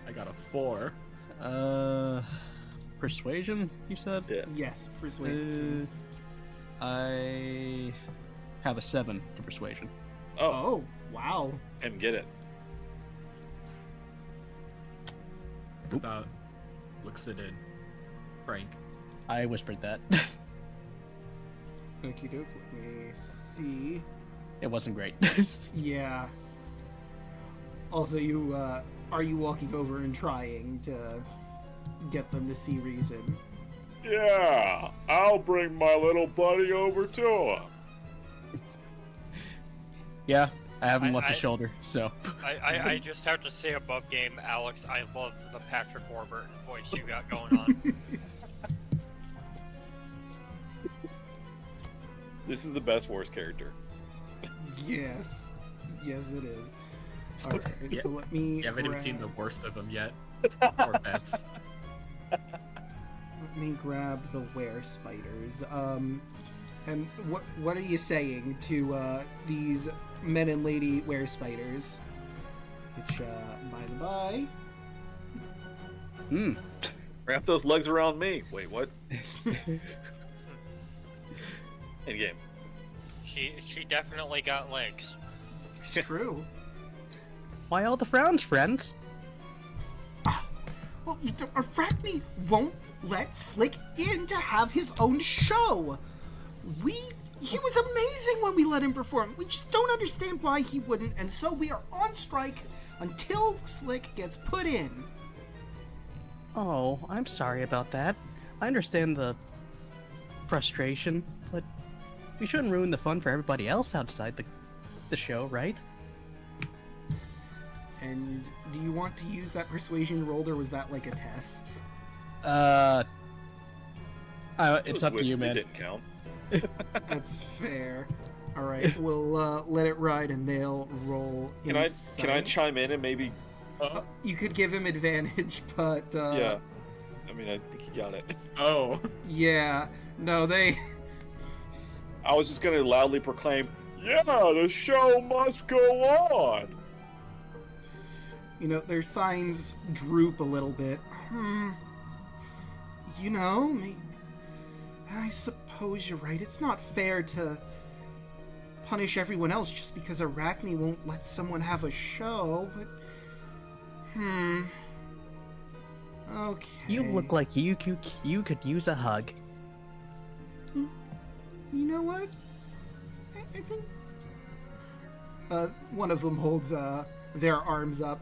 Speaker 2: I got a 4.
Speaker 6: Persuasion, you said?
Speaker 5: Yeah.
Speaker 3: Yes, persuasion.
Speaker 6: I have a 7 to persuasion.
Speaker 3: Oh, wow.
Speaker 5: And get it.
Speaker 2: About looks it in. Frank.
Speaker 6: I whispered that.
Speaker 3: Okie doke, let me see.
Speaker 6: It wasn't great.
Speaker 3: Yeah. Also, are you walking over and trying to get them to see reason?
Speaker 5: Yeah, I'll bring my little buddy over to him.
Speaker 6: Yeah, I haven't left the shoulder, so.
Speaker 11: I just have to say above game, Alex, I love the Patrick Warburton voice you got going on.
Speaker 5: This is the best worst character.
Speaker 3: Yes. Yes, it is. Alright, so let me.
Speaker 2: You haven't even seen the worst of them yet. Or best.
Speaker 3: Let me grab the were spiders. And what are you saying to these men and lady were spiders? Which, by the by.
Speaker 5: Wrap those legs around me. Wait, what? In game.
Speaker 11: She definitely got legs.
Speaker 3: It's true.
Speaker 6: Why all the frowns, friends?
Speaker 3: Well, Arachne won't let Slick in to have his own show. He was amazing when we let him perform. We just don't understand why he wouldn't, and so we are on strike until Slick gets put in.
Speaker 6: Oh, I'm sorry about that. I understand the frustration, but we shouldn't ruin the fun for everybody else outside the show, right?
Speaker 3: And do you want to use that persuasion roll, or was that like a test?
Speaker 6: It's up to you, man.
Speaker 5: Didn't count.
Speaker 3: That's fair. All right, we'll let it ride, and they'll roll.
Speaker 5: Can I chime in and maybe?
Speaker 3: You could give him advantage, but
Speaker 5: yeah. I mean, I think he got it.
Speaker 2: Oh.
Speaker 3: Yeah. No, they.
Speaker 5: I was just gonna loudly proclaim, "Yeah, the show must go on."
Speaker 3: You know, their signs droop a little bit. You know, I suppose you're right. It's not fair to punish everyone else just because Arachne won't let someone have a show, but... Okay.
Speaker 6: You look like you could use a hug.
Speaker 3: You know what? I think... one of them holds, their arms up.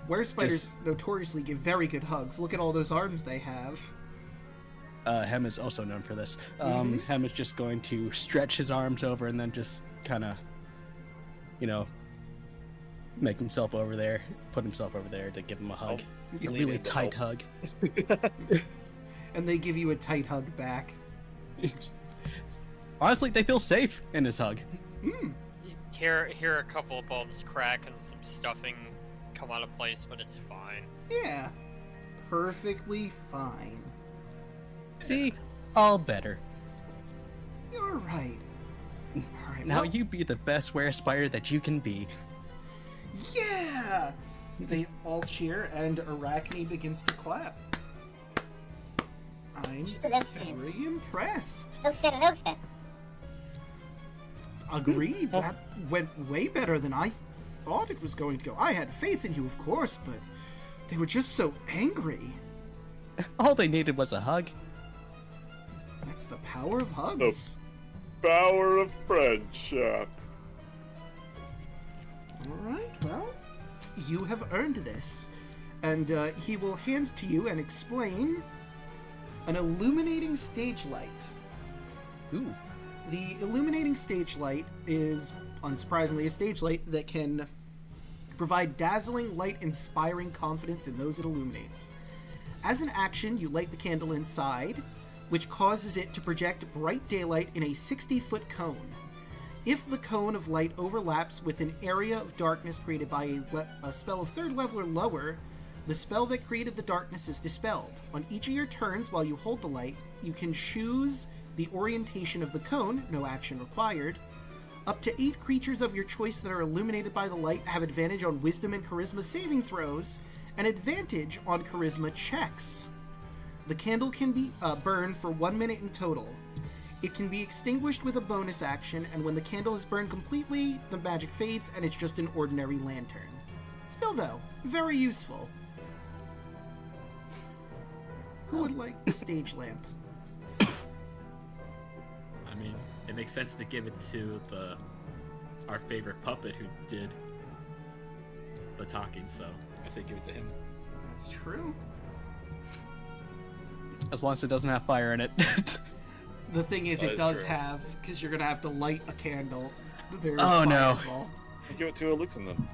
Speaker 3: Were spiders notoriously give very good hugs. Look at all those arms they have.
Speaker 6: Hem is also known for this. Hem is just going to stretch his arms over and then just kind of, make himself over there, put himself over there to give him a hug. A really tight hug.
Speaker 3: And they give you a tight hug back.
Speaker 6: Honestly, they feel safe in his hug.
Speaker 11: Hear a couple of bones crack and some stuffing come out of place, but it's fine.
Speaker 3: Yeah. Perfectly fine.
Speaker 6: See? All better.
Speaker 3: You're right. Alright,
Speaker 6: now you be the best were-spider that you can be.
Speaker 3: Yeah! They all cheer, and Arachne begins to clap. I'm very impressed. Agreed. That went way better than I thought it was going to go. I had faith in you, of course, but they were just so angry.
Speaker 6: All they needed was a hug.
Speaker 3: That's the power of hugs.
Speaker 5: The power of friendship.
Speaker 3: Alright, well, you have earned this. And he will hand to you and explain an illuminating stage light.
Speaker 6: Ooh.
Speaker 3: The illuminating stage light is, unsurprisingly, a stage light that can provide dazzling, light-inspiring confidence in those it illuminates. As an action, you light the candle inside, which causes it to project bright daylight in a 60-foot cone. If the cone of light overlaps with an area of darkness created by a spell of 3rd level or lower, the spell that created the darkness is dispelled. On each of your turns while you hold the light, you can choose the orientation of the cone, no action required. Up to 8 creatures of your choice that are illuminated by the light have advantage on Wisdom and Charisma saving throws, and advantage on Charisma checks. The candle can be burned for 1 minute in total. It can be extinguished with a bonus action, and when the candle is burned completely, the magic fades and it's just an ordinary lantern. Still though, very useful. Who would like the stage lamp?
Speaker 2: I mean, it makes sense to give it to our favorite puppet who did the talking, so I say give it to him.
Speaker 3: That's true.
Speaker 6: As long as it doesn't have fire in it.
Speaker 3: The thing is,
Speaker 5: That
Speaker 3: it
Speaker 5: is
Speaker 3: does
Speaker 5: true.
Speaker 3: have, because you're gonna have to light a candle. There is
Speaker 6: Oh,
Speaker 3: fire
Speaker 6: no.
Speaker 3: involved.
Speaker 5: Give it to Elixir then.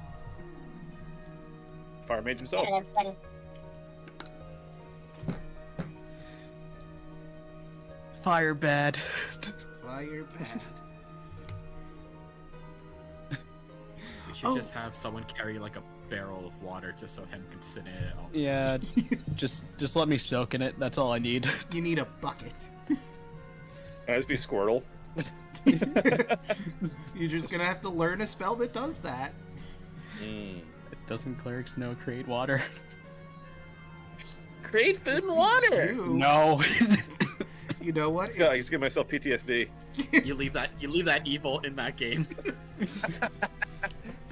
Speaker 5: Fire mage himself.
Speaker 10: Yeah, that's funny.
Speaker 6: Fire bad.
Speaker 3: Fire bad.
Speaker 2: We should
Speaker 3: Oh.
Speaker 2: just have someone carry like a barrel of water just so him can sit in it all the
Speaker 6: Yeah, just let me soak in it. That's all I need.
Speaker 3: You need a bucket.
Speaker 5: Can I just be Squirtle?
Speaker 3: You're just gonna have to learn a spell that does that.
Speaker 6: Doesn't clerics know create water?
Speaker 5: Create food and water!
Speaker 3: Ew.
Speaker 6: No.
Speaker 3: You know what?
Speaker 5: Yeah, I just give myself PTSD.
Speaker 2: You leave that evil in that game.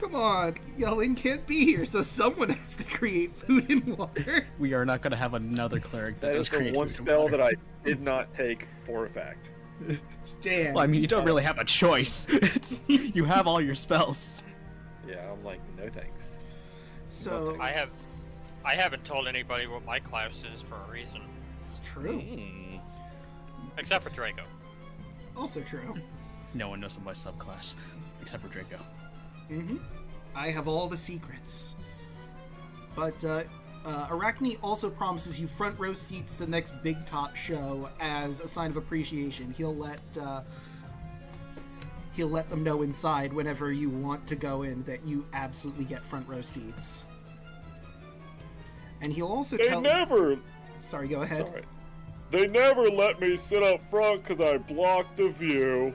Speaker 3: Come on, Yelling can't be here, so someone has to create food and water.
Speaker 6: We are not going to have another cleric that
Speaker 5: That
Speaker 6: does
Speaker 5: is the
Speaker 6: create
Speaker 5: one
Speaker 6: food and
Speaker 5: spell
Speaker 6: water.
Speaker 5: that I did not take for a fact.
Speaker 3: Damn.
Speaker 6: Well, I mean, you don't really have a choice. You have all your spells.
Speaker 5: Yeah, I'm like, no thanks.
Speaker 3: So
Speaker 11: I haven't told anybody what my class is for a reason.
Speaker 3: it's true.
Speaker 11: Except for Draco.
Speaker 3: Also true.
Speaker 6: No one knows my subclass, except for Draco.
Speaker 3: Mm-hmm. I have all the secrets. But Arachne also promises you front row seats to the next Big Top show as a sign of appreciation. He'll let them know inside whenever you want to go in that you absolutely get front row seats. And he'll also
Speaker 5: They
Speaker 3: tell
Speaker 5: never...
Speaker 3: Sorry, go ahead.
Speaker 5: Sorry. They never let me sit up front because I blocked the view.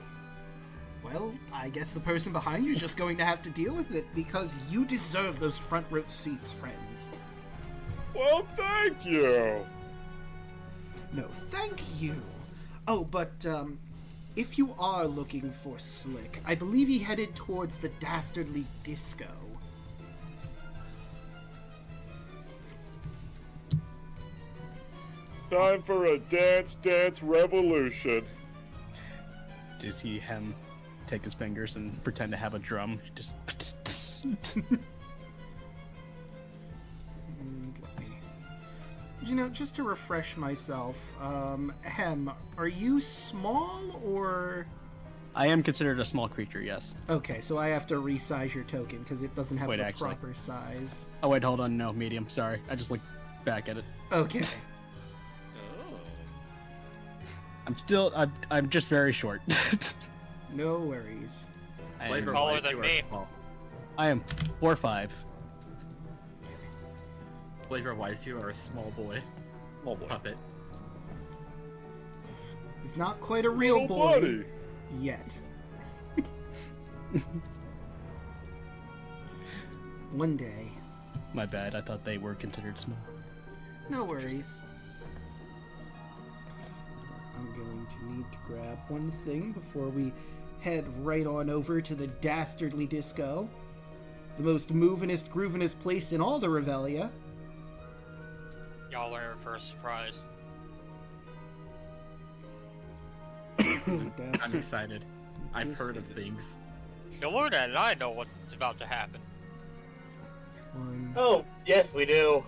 Speaker 3: Well, I guess the person behind you is just going to have to deal with it because you deserve those front row seats, friends.
Speaker 5: Well, thank you.
Speaker 3: No, thank you. Oh, but if you are looking for Slick, I believe he headed towards the Dastardly Disco.
Speaker 5: Time for a dance revolution.
Speaker 6: Do you see him take his fingers and pretend to have a drum? Just.
Speaker 3: You know, just to refresh myself, Hem, are you small or...
Speaker 6: I am considered a small creature, yes.
Speaker 3: Okay, so I have to resize your token because it doesn't have
Speaker 6: Wait,
Speaker 3: the
Speaker 6: actually.
Speaker 3: proper size.
Speaker 6: Oh wait, hold on, no, medium. Sorry, I just looked back at it.
Speaker 3: Okay.
Speaker 6: I'm just very short.
Speaker 3: No worries.
Speaker 2: Flavor
Speaker 11: Taller
Speaker 2: wise,
Speaker 11: than
Speaker 2: you are
Speaker 11: me.
Speaker 2: small.
Speaker 6: I am 4'5".
Speaker 2: Flavor wise, you are a small boy.
Speaker 5: Oh boy.
Speaker 2: Puppet.
Speaker 3: He's not quite a real
Speaker 5: Little
Speaker 3: boy
Speaker 5: buddy.
Speaker 3: yet. One day.
Speaker 6: My bad. I thought they were considered small.
Speaker 3: No worries. I'm going to need to grab one thing before we head right on over to the Dastardly Disco. The most movinest, groovinest place in all the Revelia.
Speaker 11: Y'all are in for a surprise.
Speaker 2: I'm excited. I've heard of things.
Speaker 11: Yoluna and I know what's about to happen.
Speaker 3: One.
Speaker 9: Oh, yes, we do.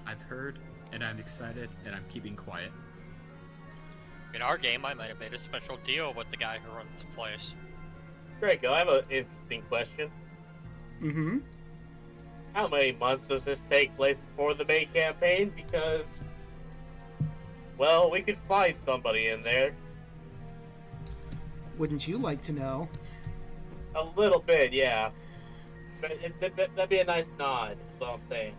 Speaker 2: I've heard, and I'm excited, and I'm keeping quiet.
Speaker 11: In our game, I might have made a special deal with the guy who runs the place.
Speaker 9: Draco, I have an interesting question.
Speaker 3: Mm-hmm.
Speaker 9: How many months does this take place before the main campaign? Because, well, we could find somebody in there.
Speaker 3: Wouldn't you like to know?
Speaker 9: A little bit, yeah. But that'd be a nice nod, is all I'm saying.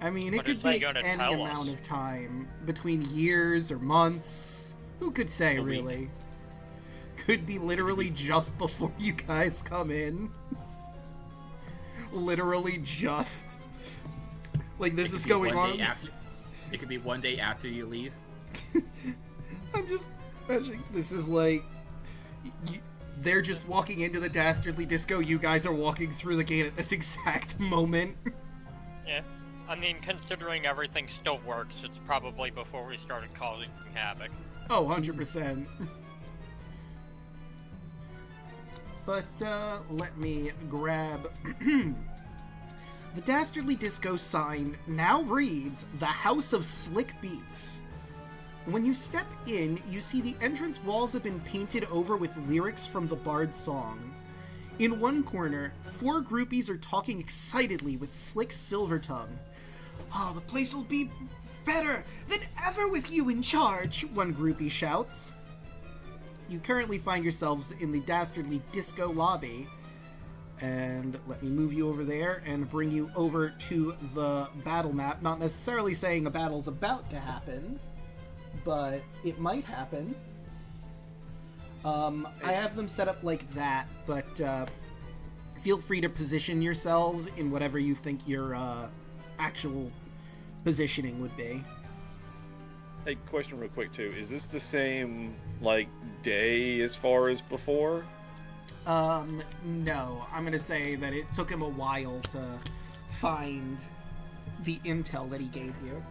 Speaker 3: I mean, it
Speaker 11: What
Speaker 3: could
Speaker 11: is he
Speaker 3: take
Speaker 11: gonna
Speaker 3: any
Speaker 11: tell
Speaker 3: amount
Speaker 11: us?
Speaker 3: of time. Between years or months. Who could say,
Speaker 2: A week.
Speaker 3: really? Could be literally just before you guys come in. Literally just. Like, this is going on.
Speaker 2: It could be one day after you leave.
Speaker 3: I'm just imagining this is like. They're just walking into the Dastardly Disco. You guys are walking through the gate at this exact moment.
Speaker 11: Yeah. I mean, considering everything still works, it's probably before we started causing havoc.
Speaker 3: Oh, 100%. But, let me grab The Dastardly Disco sign now reads The House of Slick Beats. When you step in, you see the entrance walls have been painted over with lyrics from the Bard's songs. In one corner, 4 groupies are talking excitedly with Slick Silvertongue. "Oh, the place will be better than ever with you in charge," one groupie shouts. You currently find yourselves in the Dastardly Disco lobby. And let me move you over there and bring you over to the battle map. Not necessarily saying a battle's about to happen, but it might happen. I have them set up like that, but feel free to position yourselves in whatever you think your actual positioning would be.
Speaker 5: Hey, question real quick too. Is this the same, like, day as far as before?
Speaker 3: No. I'm gonna say that it took him a while to find the intel that he gave you.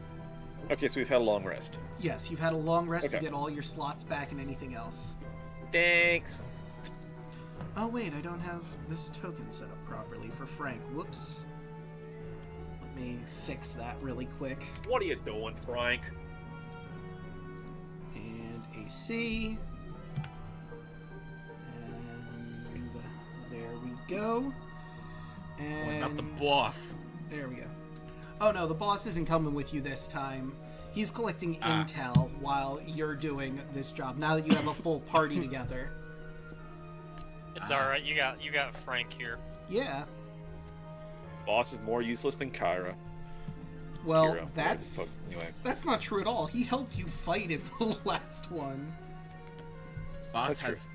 Speaker 5: Okay, so we've had a long rest.
Speaker 3: Yes, you've had a long rest to
Speaker 5: Okay.
Speaker 3: get all your slots back and anything else.
Speaker 5: Thanks.
Speaker 3: Oh wait, I don't have this token set up properly for Frank. Whoops. Let me fix that really quick.
Speaker 5: What are you doing, Frank?
Speaker 3: And AC. And there we go. And
Speaker 2: What about the boss?
Speaker 3: there we go. Oh no, the boss isn't coming with you this time. He's collecting intel while you're doing this job. Now that you have a full party together.
Speaker 11: It's alright, you got Frank here.
Speaker 3: Yeah.
Speaker 5: Boss is more useless than Kyra.
Speaker 3: Well,
Speaker 5: Kira,
Speaker 3: that's
Speaker 5: anyway.
Speaker 3: that's not true at all. He helped you fight in the last one.
Speaker 2: Boss has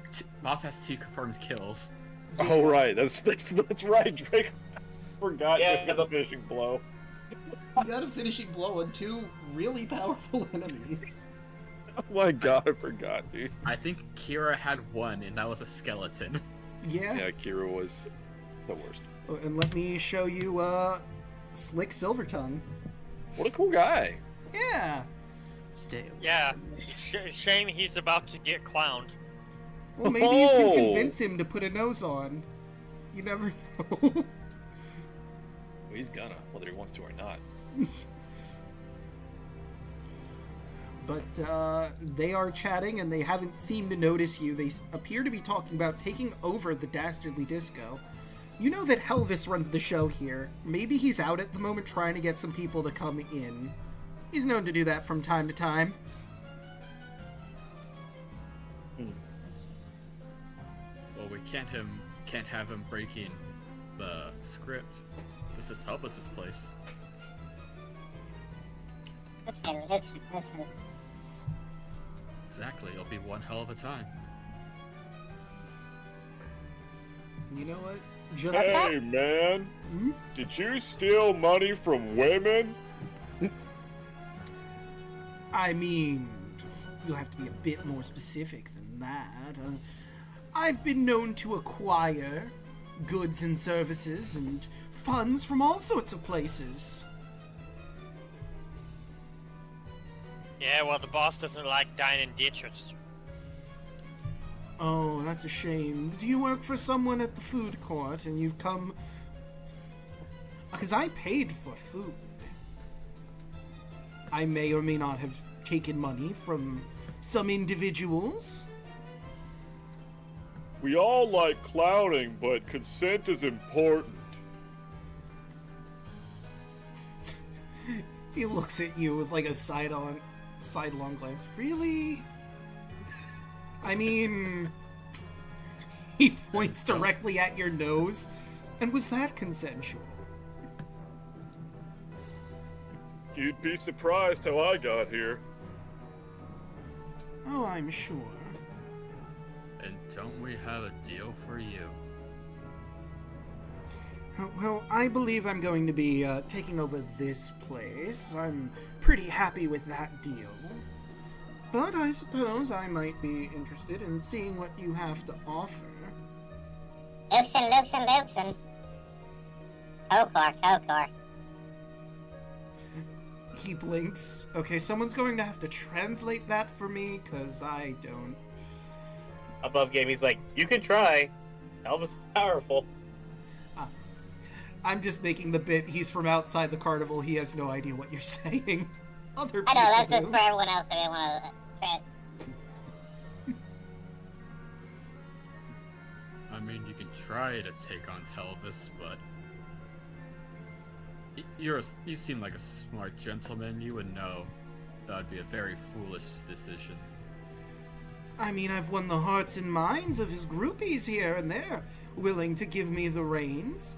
Speaker 2: 2 confirmed kills.
Speaker 5: Oh right, that's right, Drake. Forgot you
Speaker 9: Yeah,
Speaker 5: got the finishing blow.
Speaker 3: You got a finishing blow on 2 really powerful enemies.
Speaker 5: Oh my god, I forgot, dude.
Speaker 2: I think Kira had 1, and that was a skeleton.
Speaker 3: Yeah.
Speaker 5: Yeah, Kira was the worst.
Speaker 3: Oh, and let me show you Slick Silvertongue.
Speaker 5: What a cool guy.
Speaker 3: Yeah.
Speaker 6: Stay.
Speaker 11: Yeah, shame he's about to get clowned.
Speaker 3: Well, maybe you can
Speaker 5: Oh.
Speaker 3: convince him to put a nose on. You never know.
Speaker 5: Well, he's gonna, whether he wants to or not.
Speaker 3: But they are chatting and they haven't seemed to notice you. They appear to be talking about taking over the Dastardly Disco. You know that Helvis runs the show here. Maybe he's out at the moment trying to get some people to come in. He's known to do that from time to time.
Speaker 2: Well, we can't have him breaking the script. This is Helvis's place.
Speaker 10: Listen.
Speaker 2: Exactly, it'll be one hell of a time.
Speaker 3: You know what? Just
Speaker 5: Hey, man.
Speaker 3: Hmm?
Speaker 5: Did you steal money from women?
Speaker 3: I mean, you'll have to be a bit more specific than that. I've been known to acquire goods and services and funds from all sorts of places.
Speaker 11: Yeah, well, the boss doesn't like dying in ditches.
Speaker 3: Oh, that's a shame. Do you work for someone at the food court and you've come... Because I paid for food. I may or may not have taken money from some individuals.
Speaker 5: We all like clowning, but consent is important.
Speaker 3: He looks at you with like a sidelong glance. Really? I mean... He points directly at your nose. And was that consensual?
Speaker 5: You'd be surprised how I got here.
Speaker 3: Oh, I'm sure.
Speaker 2: And don't we have a deal for you?
Speaker 3: Well, I believe I'm going to be taking over this place. I'm pretty happy with that deal. But I suppose I might be interested in seeing what you have to offer.
Speaker 10: Listen. Kokor.
Speaker 3: He blinks. Okay, someone's going to have to translate that for me, because I don't.
Speaker 9: Above game, he's like, you can try. Elvis is powerful.
Speaker 3: I'm just making the bit. He's from outside the carnival. He has no idea what you're saying. Other people
Speaker 10: I know, that's just
Speaker 3: do.
Speaker 10: for everyone else that I want to...
Speaker 2: I mean, you can try to take on Helvis, but you seem like a smart gentleman. You would know that would be a very foolish decision.
Speaker 3: I mean, I've won the hearts and minds of his groupies here, and they're willing to give me the reins.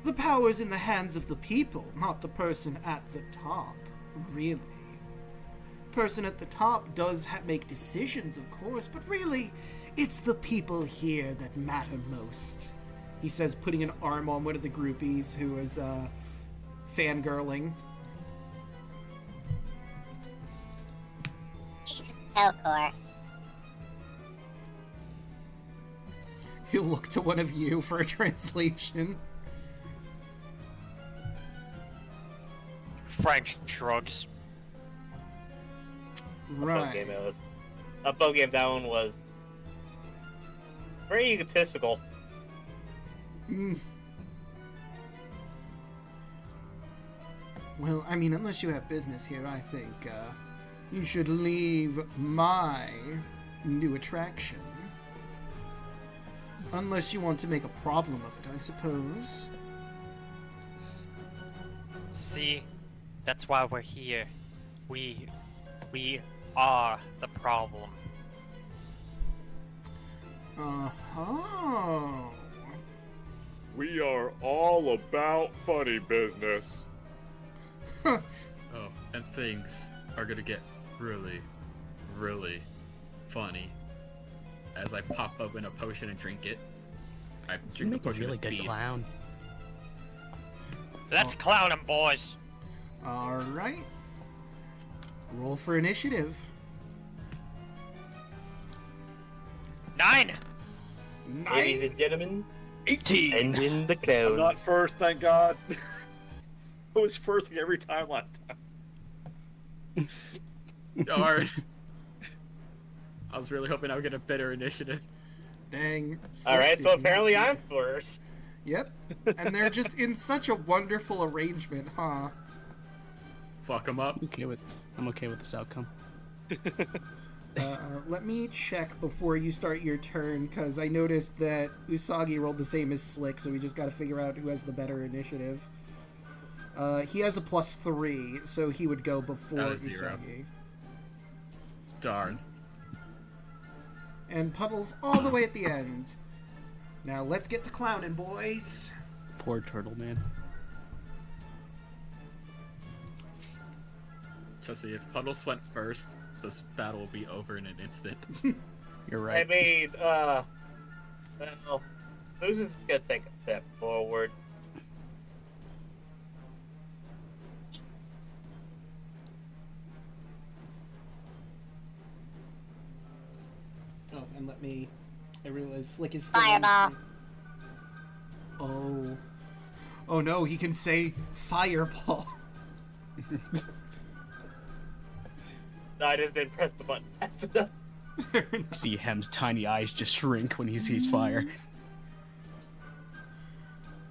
Speaker 3: The power's in the hands of the people, not the person at the top, really. Person at the top does make decisions, of course, but really, it's the people here that matter most. He says, putting an arm on one of the groupies who is, fangirling.
Speaker 10: Hellcore.
Speaker 3: He'll look to one of you for a translation.
Speaker 11: Frank shrugs.
Speaker 3: Right.
Speaker 9: A bow game that one was very egotistical.
Speaker 3: Well, I mean, unless you have business here, I think, you should leave my new attraction. Unless you want to make a problem of it, I suppose.
Speaker 11: See, that's why we're here. We are the problem.
Speaker 3: Uh-huh.
Speaker 5: We are all about funny business.
Speaker 2: Oh, and things are gonna get really, really funny. As I pop open a potion and drink it, I drink the potion
Speaker 6: really
Speaker 2: with
Speaker 6: good
Speaker 2: speed.
Speaker 6: clown.
Speaker 11: Let's clown him, boys.
Speaker 3: Alright. Roll for initiative.
Speaker 11: 9.
Speaker 9: Ladies and gentlemen,
Speaker 6: 18.
Speaker 9: send in the
Speaker 5: I'm
Speaker 9: clown.
Speaker 5: not first, thank God. I was first every time last time.
Speaker 2: Darn. I was really hoping I would get a better initiative.
Speaker 3: Dang.
Speaker 9: Alright, so
Speaker 3: 60.
Speaker 9: apparently I'm first.
Speaker 3: Yep. And they're just in such a wonderful arrangement, huh?
Speaker 2: Fuck him up.
Speaker 6: I'm okay with this outcome.
Speaker 3: Let me check before you start your turn, because I noticed that Usagi rolled the same as Slick, so we just gotta figure out who has the better initiative. He has a +3, so he would go before
Speaker 2: Out of 0.
Speaker 3: Usagi.
Speaker 2: Darn.
Speaker 3: And Puddle's all the way at the end. Now let's get to clowning, boys.
Speaker 6: Poor turtle man.
Speaker 2: Trust me, if Puddles went first, this battle will be over in an instant.
Speaker 6: You're
Speaker 9: I
Speaker 6: right.
Speaker 9: mean, well, Lucius is gonna take a step forward.
Speaker 3: Oh, and I realize Slick is still
Speaker 10: Fireball.
Speaker 3: Oh. Oh no, he can say fireball.
Speaker 9: No, I just didn't press the button fast enough.
Speaker 6: See Hem's tiny eyes just shrink when he sees fire.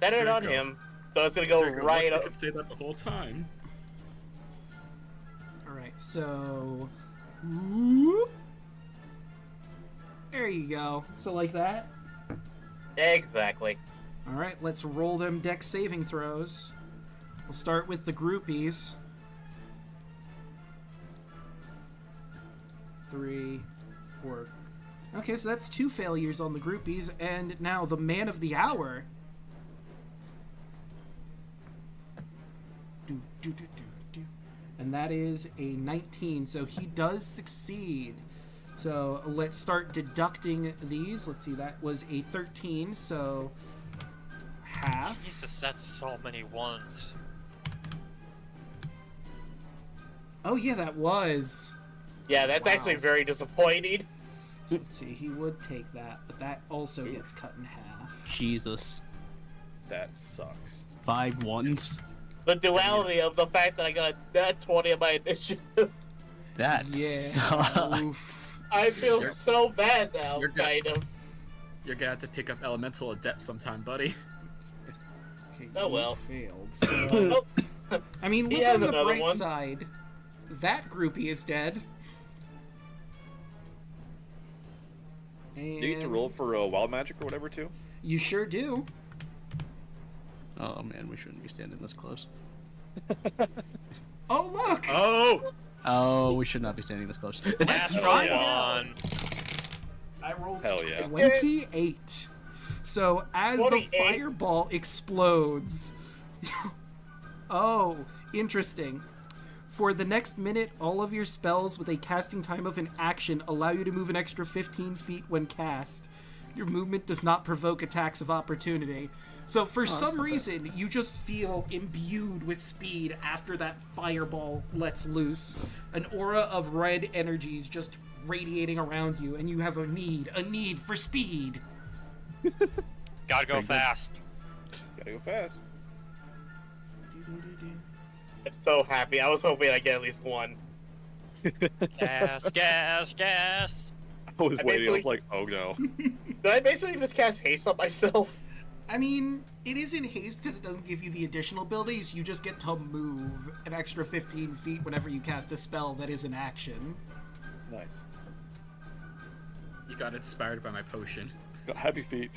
Speaker 9: Set it on
Speaker 2: Draco.
Speaker 9: him, so it's gonna go
Speaker 2: Draco,
Speaker 9: right
Speaker 2: I
Speaker 9: up.
Speaker 2: could say that the whole time.
Speaker 3: Alright, so... Whoop. There you go. So like that?
Speaker 9: Exactly.
Speaker 3: Alright, let's roll them dex saving throws. We'll start with the groupies. 3, 4. Okay, so that's 2 failures on the groupies, and now the man of the hour. And that is a 19, so he does succeed. So let's start deducting these. Let's see, that was a 13, so half.
Speaker 11: Jesus, that's so many ones.
Speaker 3: Oh yeah, that was.
Speaker 9: Yeah, that's
Speaker 3: Wow.
Speaker 9: actually very disappointing.
Speaker 3: Let's see, he would take that, but that also gets cut in half.
Speaker 6: Jesus.
Speaker 5: That sucks.
Speaker 6: 5 ones.
Speaker 9: The duality of the fact that I got that 20 of my initiative.
Speaker 6: That
Speaker 3: Yeah.
Speaker 6: sucks.
Speaker 3: Oof.
Speaker 9: I feel
Speaker 2: You're-
Speaker 9: so bad now,
Speaker 2: you're good.
Speaker 9: kind of.
Speaker 2: You're gonna have to pick up Elemental Adept sometime, buddy.
Speaker 3: Okay,
Speaker 9: Oh, well.
Speaker 3: Failed. So, I mean,
Speaker 9: He
Speaker 3: look
Speaker 9: has
Speaker 3: on the
Speaker 9: another
Speaker 3: bright
Speaker 9: one.
Speaker 3: side. That groupie is dead. And
Speaker 5: Do you get to roll for wild magic or whatever too?
Speaker 3: you sure do.
Speaker 6: Oh man, we shouldn't be standing this close.
Speaker 3: Oh, look!
Speaker 6: Oh, we should not be standing this close.
Speaker 3: Let's
Speaker 11: That's
Speaker 3: find
Speaker 11: one.
Speaker 3: out. I rolled
Speaker 5: Hell yeah.
Speaker 3: 28. So as
Speaker 9: 28?
Speaker 3: the fireball explodes... Oh, interesting. For the next minute, all of your spells with a casting time of an action allow you to move an extra 15 feet when cast. Your movement does not provoke attacks of opportunity. So for some reason, you just feel imbued with speed after that fireball lets loose. An aura of red energies just radiating around you, and you have a need for speed.
Speaker 11: Gotta go fast.
Speaker 5: Gotta go fast.
Speaker 9: I'm so happy. I was hoping I'd get at least one.
Speaker 11: Gas, gas, gas.
Speaker 5: I was
Speaker 9: I
Speaker 5: waiting. I was
Speaker 9: basically-
Speaker 5: like, oh no.
Speaker 9: Did I basically just cast haste on myself?
Speaker 3: I mean, it is in haste because it doesn't give you the additional abilities. You just get to move an extra 15 feet whenever you cast a spell that is an action.
Speaker 5: Nice.
Speaker 2: You got inspired by my potion.
Speaker 5: Got happy feet.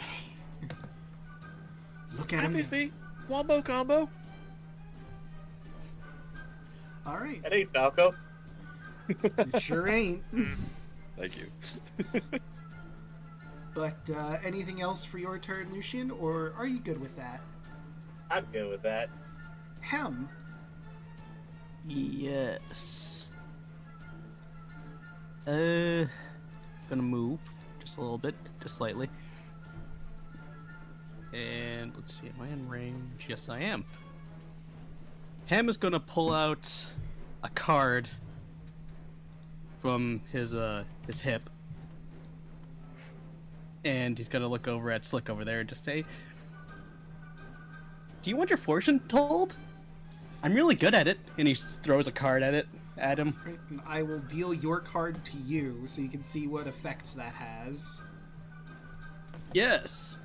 Speaker 3: Look at
Speaker 5: Happy
Speaker 3: him.
Speaker 5: feet. Wombo combo.
Speaker 3: All right.
Speaker 9: That ain't Falco.
Speaker 3: It sure ain't.
Speaker 5: Thank you.
Speaker 3: But anything else for your turn, Lucian, or are you good with that?
Speaker 9: I'm good with that.
Speaker 3: Hem.
Speaker 6: Yes. Gonna move just a little bit, just slightly. And let's see, am I in range? Yes, I am. Ham is gonna pull out a card from his hip, and he's gonna look over at Slick over there and just say, "Do you want your fortune told? I'm really good at it." And he throws a card at him.
Speaker 3: I will deal your card to you so you can see what effects that has.
Speaker 6: Yes.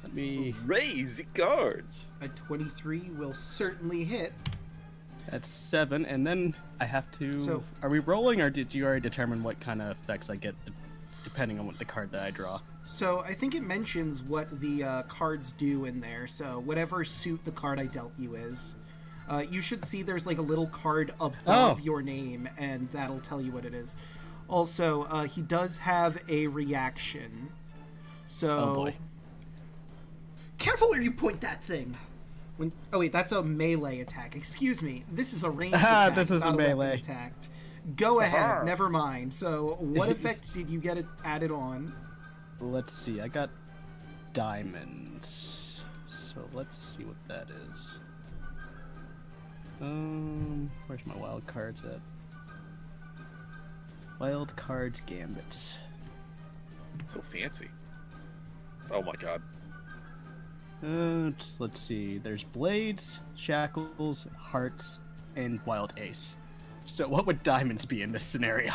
Speaker 6: Let me.
Speaker 5: Raise the cards.
Speaker 3: A 23 will certainly hit.
Speaker 6: That's 7, and then I have to.
Speaker 3: So-
Speaker 6: Are we rolling, or did you already determine what kind of effects I get depending on what the card that I draw?
Speaker 3: So I think it mentions what the cards do in there. So whatever suit the card I dealt you is. You should see there's like a little card above your name, and that'll tell you what it is. Also, he does have a reaction. So...
Speaker 6: Oh boy.
Speaker 3: Careful where you point that thing! Oh wait, that's a melee attack. Excuse me. This is a ranged
Speaker 6: Ah,
Speaker 3: attack,
Speaker 6: this is
Speaker 3: not
Speaker 6: a
Speaker 3: weapon
Speaker 6: melee.
Speaker 3: attack. Go ahead,
Speaker 5: Aha.
Speaker 3: never mind. So, what effect did you get it added on?
Speaker 6: Let's see, I got diamonds. So let's see what that is. Where's my wild cards at? Wild cards gambits.
Speaker 5: So fancy. Oh my god.
Speaker 6: Let's see. There's blades, shackles, hearts, and wild ace. So what would diamonds be in this scenario?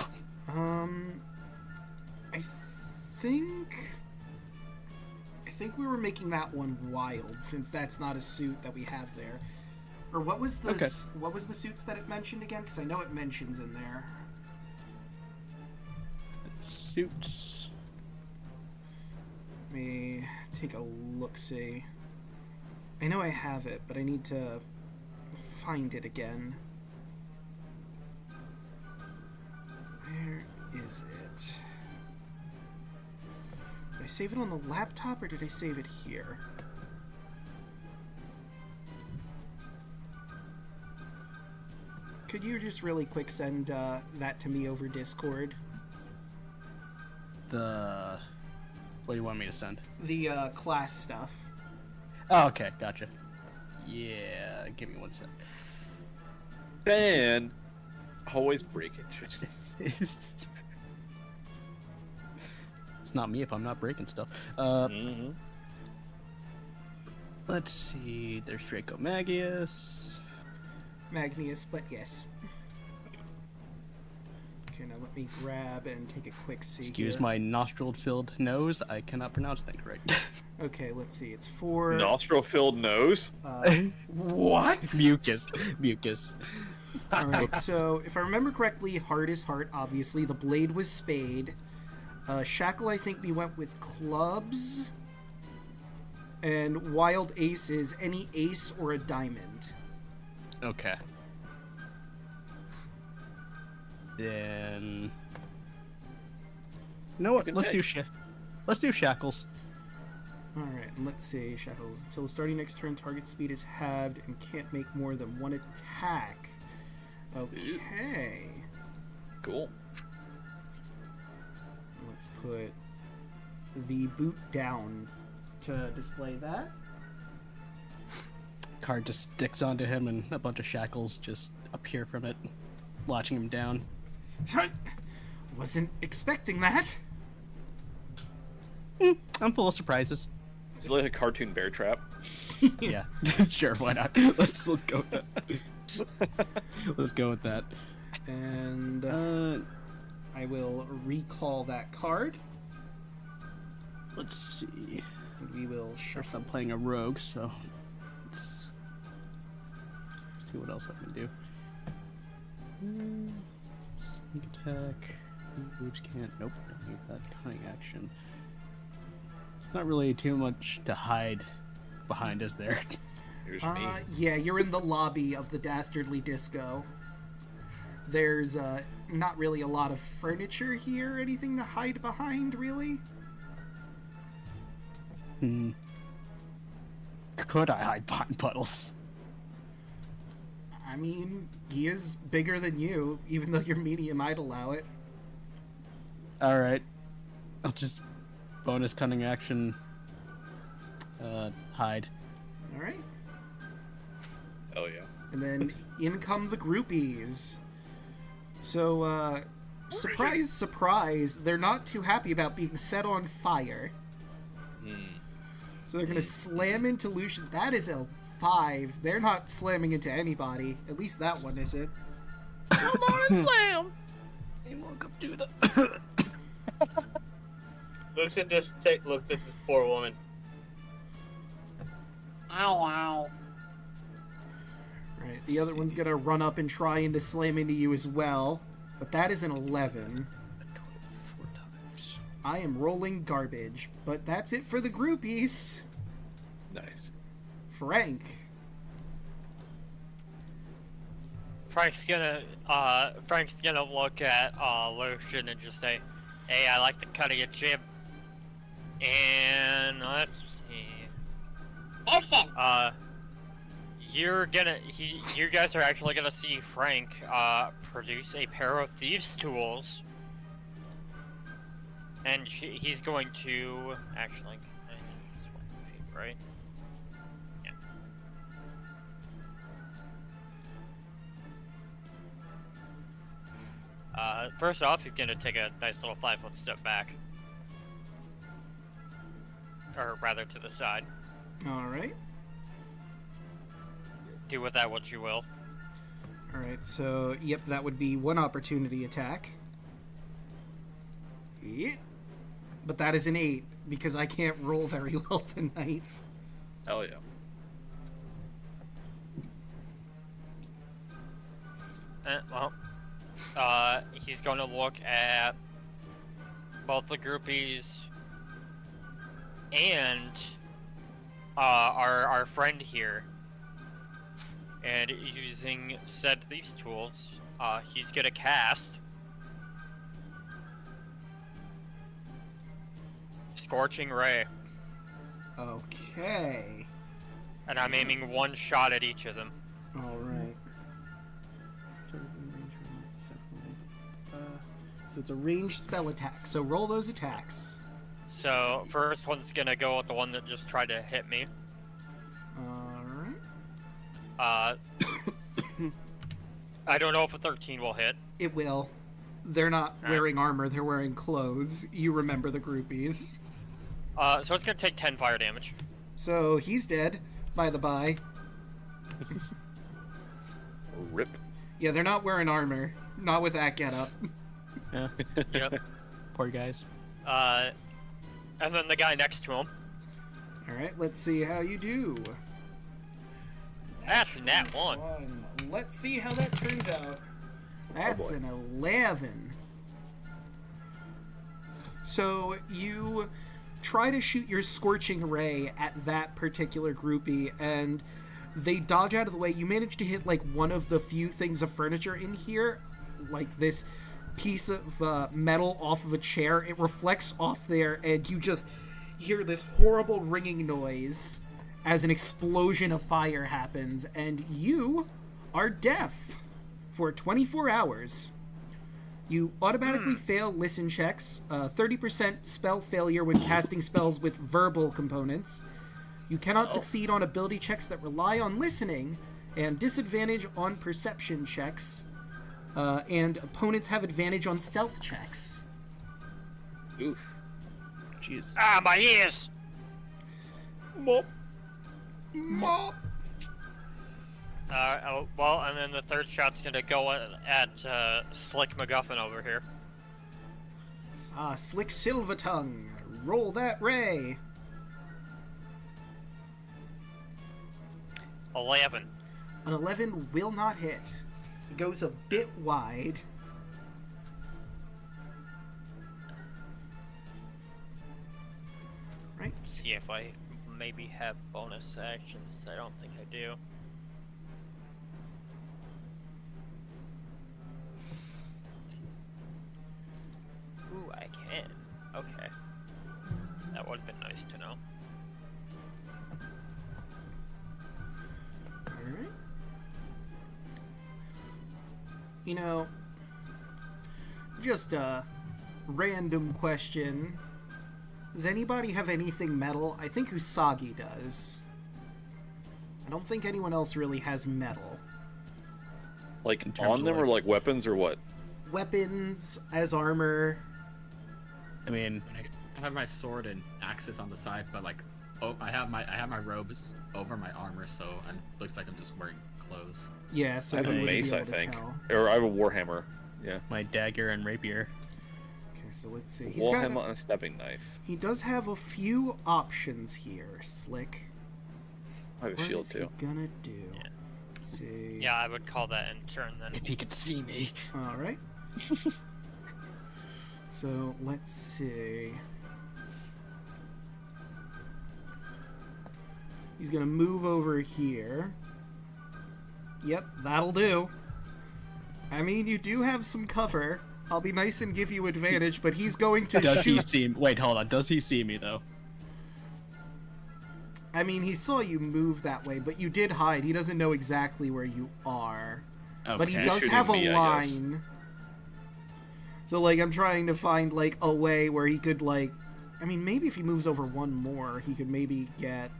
Speaker 3: I think we were making that one wild, since that's not a suit that we have there. Or what was the
Speaker 6: Okay.
Speaker 3: what was the suits that it mentioned again? Because I know it mentions in there.
Speaker 6: Suits.
Speaker 3: Let me take a look-see. I know I have it, but I need to find it again. Where is it? Did I save it on the laptop, or did I save it here? Could you just really quick send that to me over Discord?
Speaker 6: What do you want me to send?
Speaker 3: The class stuff.
Speaker 6: Oh, okay, gotcha. Yeah, give me one sec.
Speaker 5: Dan, always breaking shit.
Speaker 6: It's not me if I'm not breaking stuff.
Speaker 5: Mm-hmm.
Speaker 6: Let's see. There's Draco Magius.
Speaker 3: Magnius, but yes. Okay, now let me grab and take a quick see.
Speaker 6: Excuse
Speaker 3: here.
Speaker 6: my nostril-filled nose. I cannot pronounce that correct.
Speaker 3: Okay, let's see. It's for
Speaker 5: Nostril-filled nose?
Speaker 3: what?
Speaker 6: Mucus.
Speaker 3: Alright, so if I remember correctly, Heart is Heart, obviously. The Blade was Spade. Shackle, I think we went with clubs. And Wild Ace is any ace or a diamond.
Speaker 6: Okay. Then... You know what? Let's do Shackles.
Speaker 3: Alright, and let's see. Shackles. Until the starting next turn, target speed is halved and can't make more than one attack. Okay.
Speaker 5: Cool.
Speaker 3: Let's put the boot down to display that.
Speaker 6: Card just sticks onto him and a bunch of shackles just appear from it, latching him down.
Speaker 3: I wasn't expecting that.
Speaker 6: I'm full of surprises.
Speaker 5: Is it like a cartoon bear trap?
Speaker 6: Yeah, sure, why not? Let's go with that. Let's go with that.
Speaker 3: And I will recall that card.
Speaker 6: Let's see.
Speaker 3: And we will
Speaker 6: First, I'm playing a rogue, so let's see what else I can do. Sneak attack. Moves can't. Nope. Don't need that cunning action. It's not really too much to hide behind us there.
Speaker 5: Here's me.
Speaker 3: Yeah, you're in the lobby of the Dastardly Disco. There's not really a lot of furniture here, anything to hide behind, really.
Speaker 6: Could I hide behind puddles?
Speaker 3: I mean, he is bigger than you, even though you're medium, I'd allow it.
Speaker 6: Alright. I'll just bonus cunning action hide.
Speaker 3: Alright.
Speaker 5: Hell yeah.
Speaker 3: And then in come the groupies. So, surprise, surprise, they're not too happy about being set on fire. So they're gonna slam into Lucian. That is a 5. They're not slamming into anybody. At least that one isn't.
Speaker 6: Come on, slam! He won't come do that.
Speaker 9: Lucian just looked at this poor woman.
Speaker 11: Ow, ow.
Speaker 3: Right, the other one's gonna run up and try and to slam into you as well. But that is an 11.
Speaker 6: 4 times.
Speaker 3: I am rolling garbage. But that's it for the groupies.
Speaker 5: Nice.
Speaker 3: Frank.
Speaker 11: Frank's gonna look at Lucian and just say, "Hey, I like the cut of your jib." And let's see.
Speaker 10: Gibson!
Speaker 11: You guys are actually gonna see Frank produce a pair of thieves' tools, and he's going to actually, right? Yeah. First off, he's gonna take a nice little 5-foot step back, or rather to the side.
Speaker 3: All right.
Speaker 11: Do with that what you will.
Speaker 3: All right. So, yep, that would be one opportunity attack. Yep. But that is an 8 because I can't roll very well tonight.
Speaker 5: Hell yeah.
Speaker 11: He's going to look at both the groupies and our friend here, and using said thieves tools, he's gonna cast Scorching Ray.
Speaker 3: Okay.
Speaker 11: And I'm aiming one shot at each of them.
Speaker 3: All right. So it's a ranged spell attack. So roll those attacks.
Speaker 11: So first one's gonna go with the one that just tried to hit me.
Speaker 3: All right.
Speaker 11: I don't know if a 13 will hit.
Speaker 3: It will. They're not wearing armor. They're wearing clothes. You remember the groupies.
Speaker 11: So it's gonna take 10 fire damage.
Speaker 3: So he's dead, by the by.
Speaker 5: Rip.
Speaker 3: Yeah, they're not wearing armor. Not with that getup.
Speaker 6: Yeah.
Speaker 11: Yep.
Speaker 6: Poor guys.
Speaker 11: And then the guy next to him.
Speaker 3: All right, let's see how you do.
Speaker 11: That's nat 1.
Speaker 3: Let's see how that turns out. That's an 11. So you try to shoot your scorching ray at that particular groupie, and they dodge out of the way. You manage to hit like one of the few things of furniture in here, like this piece of metal off of a chair. It reflects off there, and you just hear this horrible ringing noise as an explosion of fire happens, and you are deaf for 24 hours. You automatically fail listen checks, 30% spell failure when casting spells with verbal components. You cannot succeed on ability checks that rely on listening, and disadvantage on perception checks. And opponents have advantage on stealth checks.
Speaker 5: Oof.
Speaker 6: Jeez.
Speaker 11: Ah, my ears!
Speaker 3: Mop. Mop.
Speaker 11: Well, and then the third shot's gonna go at Slick MacGuffin over here.
Speaker 3: Slick Silvertongue. Roll that ray.
Speaker 11: 11.
Speaker 3: An 11 will not hit. It goes a bit wide. Right.
Speaker 11: See if I maybe have bonus actions. I don't think I do. Ooh, I can. Okay. That would have been nice to know.
Speaker 3: Alright. You know, just a random question. Does anybody have anything metal? I think Usagi does. I don't think anyone else really has metal.
Speaker 5: Like
Speaker 6: In terms
Speaker 5: on
Speaker 6: of,
Speaker 5: them, or like weapons, or what?
Speaker 3: Weapons, as armor.
Speaker 6: I mean,
Speaker 2: I have my sword and axes on the side, but like, I have my robes over my armor, so it looks like I'm just wearing clothes.
Speaker 3: Yeah, so
Speaker 5: I have a
Speaker 3: you wouldn't
Speaker 5: mace,
Speaker 3: be
Speaker 5: I
Speaker 3: able to
Speaker 5: think,
Speaker 3: tell.
Speaker 5: or I have a warhammer. Yeah.
Speaker 6: my dagger and rapier.
Speaker 3: Okay, so let's see. He's got
Speaker 5: Warhammer and a stepping knife.
Speaker 3: He does have a few options here, Slick.
Speaker 5: I have a
Speaker 3: What
Speaker 5: shield
Speaker 3: is
Speaker 5: too.
Speaker 3: he gonna do?
Speaker 11: Yeah.
Speaker 3: Let's see.
Speaker 11: Yeah, I would call that in turn then.
Speaker 6: If he could see me.
Speaker 3: All right. So let's see. He's gonna move over here. Yep, that'll do. I mean, you do have some cover. I'll be nice and give you advantage, but he's going to
Speaker 6: Does he
Speaker 3: shoot.
Speaker 6: see? Wait, hold on. Does he see me though?
Speaker 3: I mean, he saw you move that way, but you did hide. He doesn't know exactly where you are.
Speaker 6: Okay.
Speaker 3: But he does
Speaker 5: Shooting
Speaker 3: have a
Speaker 5: me, I guess.
Speaker 3: line. So, like, I'm trying to find, like, a way where he could, like... I mean, maybe if he moves over one more, he could maybe get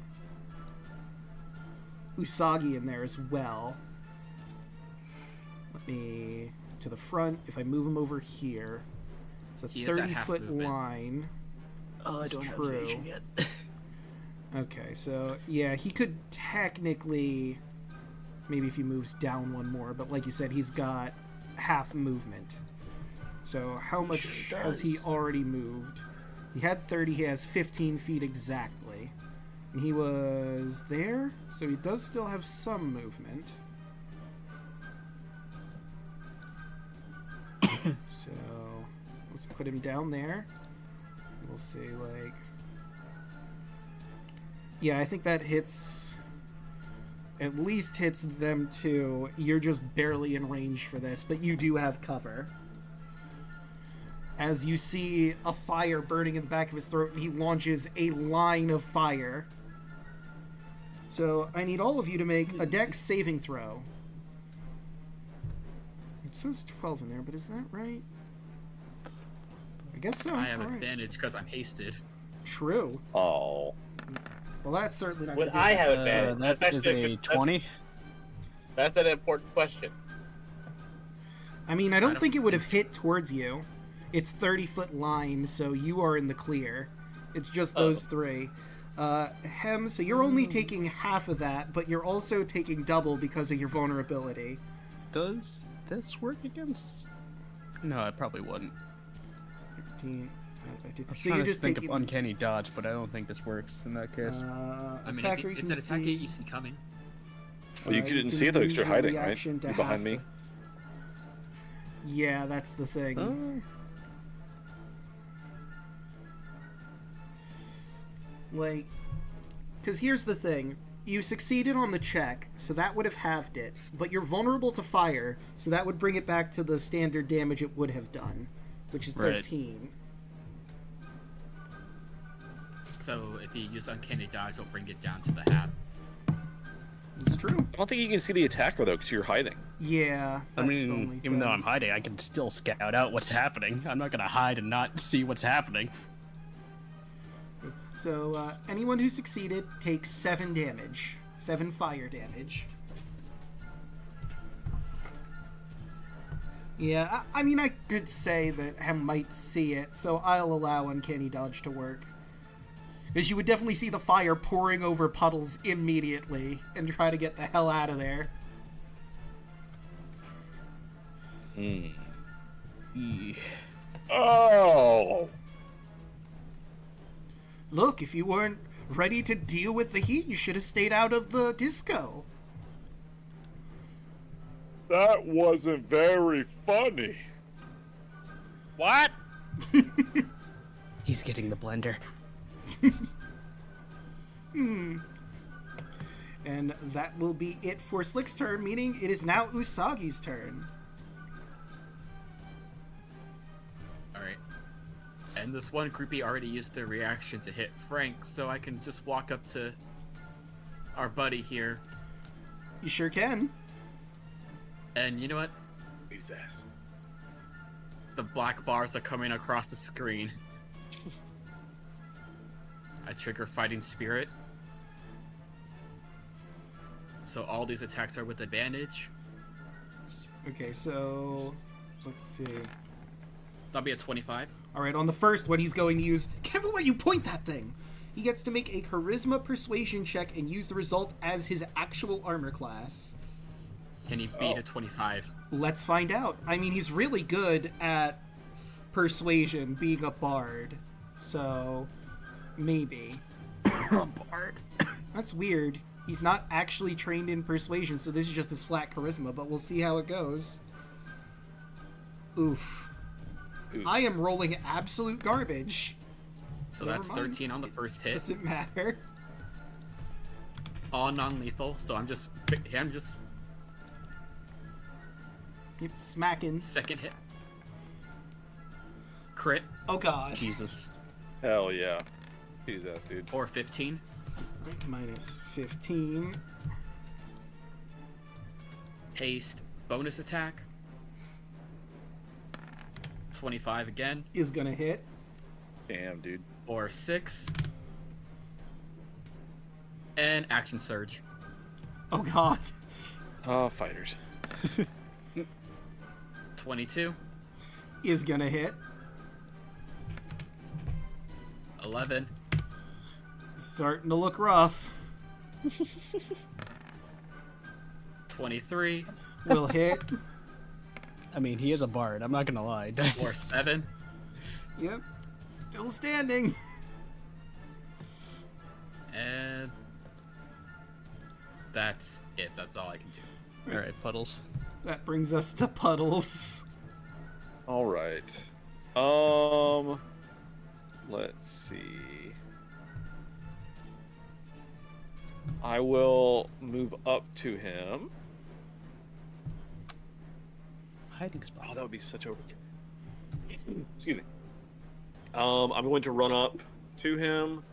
Speaker 3: Usagi in there as well. Let me... to the front. If I move him over here, it's a
Speaker 2: He is at half
Speaker 3: 30-foot
Speaker 2: movement.
Speaker 3: line.
Speaker 6: Oh, I
Speaker 3: It's
Speaker 6: don't have
Speaker 3: true.
Speaker 6: evasion yet.
Speaker 3: Okay, so, yeah, he could technically... Maybe if he moves down one more, but like you said, he's got half movement. So how much
Speaker 6: Sure
Speaker 3: has he
Speaker 6: does.
Speaker 3: already moved? He had 30, he has 15 feet exactly. And he was there, so he does still have some movement. So let's put him down there. We'll see, like... Yeah, I think that hits... At least hits them too. You're just barely in range for this, but you do have cover. As you see a fire burning in the back of his throat, and he launches a line of fire. So I need all of you to make a dex saving throw. It says 12 in there, but is that right? I guess so.
Speaker 2: I have
Speaker 3: All right.
Speaker 2: advantage because I'm hasted.
Speaker 3: True.
Speaker 5: Oh.
Speaker 3: Well, that's certainly not
Speaker 9: Would
Speaker 3: gonna do
Speaker 9: I
Speaker 3: it.
Speaker 9: have advantage?
Speaker 6: That
Speaker 9: That's
Speaker 6: is
Speaker 9: actually
Speaker 6: a
Speaker 9: good-
Speaker 6: 20.
Speaker 9: That's an important question.
Speaker 3: I mean, I don't think it would have hit towards you. It's 30-foot line, so you are in the clear. It's just those three. Hem, so you're only taking half of that, but you're also taking double because of your vulnerability.
Speaker 6: Does this work against No, I probably wouldn't.
Speaker 3: 13.
Speaker 6: I was
Speaker 3: So
Speaker 6: trying
Speaker 3: you're
Speaker 6: to
Speaker 3: just
Speaker 6: think
Speaker 3: taking
Speaker 6: of uncanny dodge, but I don't think this works in that case.
Speaker 2: I mean,
Speaker 3: attacker
Speaker 2: it's
Speaker 3: can
Speaker 2: an attack
Speaker 3: see.
Speaker 2: you see coming.
Speaker 5: Well, you
Speaker 3: you
Speaker 5: couldn't
Speaker 3: can
Speaker 5: see it though, 'cause
Speaker 3: use
Speaker 5: you're
Speaker 3: your
Speaker 5: hiding, right?
Speaker 3: reaction to
Speaker 5: You're behind
Speaker 3: half
Speaker 5: me.
Speaker 3: Yeah, that's the thing.
Speaker 6: Oh.
Speaker 3: Like, because here's the thing. You succeeded on the check, so that would have halved it. But you're vulnerable to fire, so that would bring it back to the standard damage it would have done, which is 13.
Speaker 2: So if you use uncanny dodge, it'll bring it down to the half.
Speaker 3: It's true.
Speaker 5: I don't think you can see the attacker though, because you're hiding.
Speaker 3: Yeah,
Speaker 6: I
Speaker 3: that's the
Speaker 6: mean,
Speaker 3: only
Speaker 6: even though
Speaker 3: thing.
Speaker 6: I'm hiding, I can still scout out what's happening. I'm not gonna hide and not see what's happening.
Speaker 3: So, anyone who succeeded takes 7 damage. 7 fire damage. Yeah, I mean, I could say that Hem might see it, so I'll allow Uncanny Dodge to work. Because you would definitely see the fire pouring over Puddles immediately, and try to get the hell out of there.
Speaker 5: Oh!
Speaker 3: Look, if you weren't ready to deal with the heat, you should have stayed out of the disco.
Speaker 5: That wasn't very funny.
Speaker 11: What?
Speaker 6: He's getting the blender.
Speaker 3: And that will be it for Slick's turn, meaning it is now Usagi's turn.
Speaker 2: Alright. And this one groupie already used their reaction to hit Frank, so I can just walk up to our buddy here.
Speaker 3: You sure can.
Speaker 2: And you know what?
Speaker 5: Beat his ass.
Speaker 2: The black bars are coming across the screen. I trigger Fighting Spirit. So all these attacks are with advantage.
Speaker 3: Okay, so let's see.
Speaker 2: That'll be a 25.
Speaker 3: Alright, on the first one, he's going to use... Careful where you point that thing! He gets to make a Charisma Persuasion check and use the result as his actual armor class.
Speaker 2: Can he beat a 25?
Speaker 3: Let's find out. I mean, he's really good at Persuasion, being a bard. So, maybe.
Speaker 6: Bard.
Speaker 3: That's weird. He's not actually trained in Persuasion, so this is just his flat Charisma, but we'll see how it goes. Oof. I am rolling absolute garbage.
Speaker 2: So
Speaker 3: Never
Speaker 2: that's
Speaker 3: mind.
Speaker 2: 13 on the first hit.
Speaker 3: Doesn't matter.
Speaker 2: All non-lethal, so I'm just
Speaker 3: Keep smacking.
Speaker 2: second hit. Crit
Speaker 3: Oh god.
Speaker 6: Jesus.
Speaker 5: Hell yeah. Beat his ass, dude.
Speaker 2: for 15.
Speaker 3: Right, minus 15.
Speaker 2: Haste bonus attack. 25 again
Speaker 3: Is gonna hit.
Speaker 5: Damn, dude.
Speaker 2: for 6. And action surge.
Speaker 3: Oh god.
Speaker 5: Oh, fighters.
Speaker 2: 22.
Speaker 3: Is gonna hit.
Speaker 2: 11.
Speaker 3: Starting to look rough.
Speaker 2: 23.
Speaker 3: Will hit.
Speaker 6: I mean, he is a bard. I'm not gonna lie.
Speaker 2: For 7.
Speaker 3: Yep. Still standing.
Speaker 2: And that's it. That's all I can do.
Speaker 6: All right, Puddles.
Speaker 3: That brings us to Puddles.
Speaker 5: All right. Let's see. I will move up to him.
Speaker 6: Hiding spot.
Speaker 5: Oh, that would be such overkill. Excuse me. I'm going to run up to him.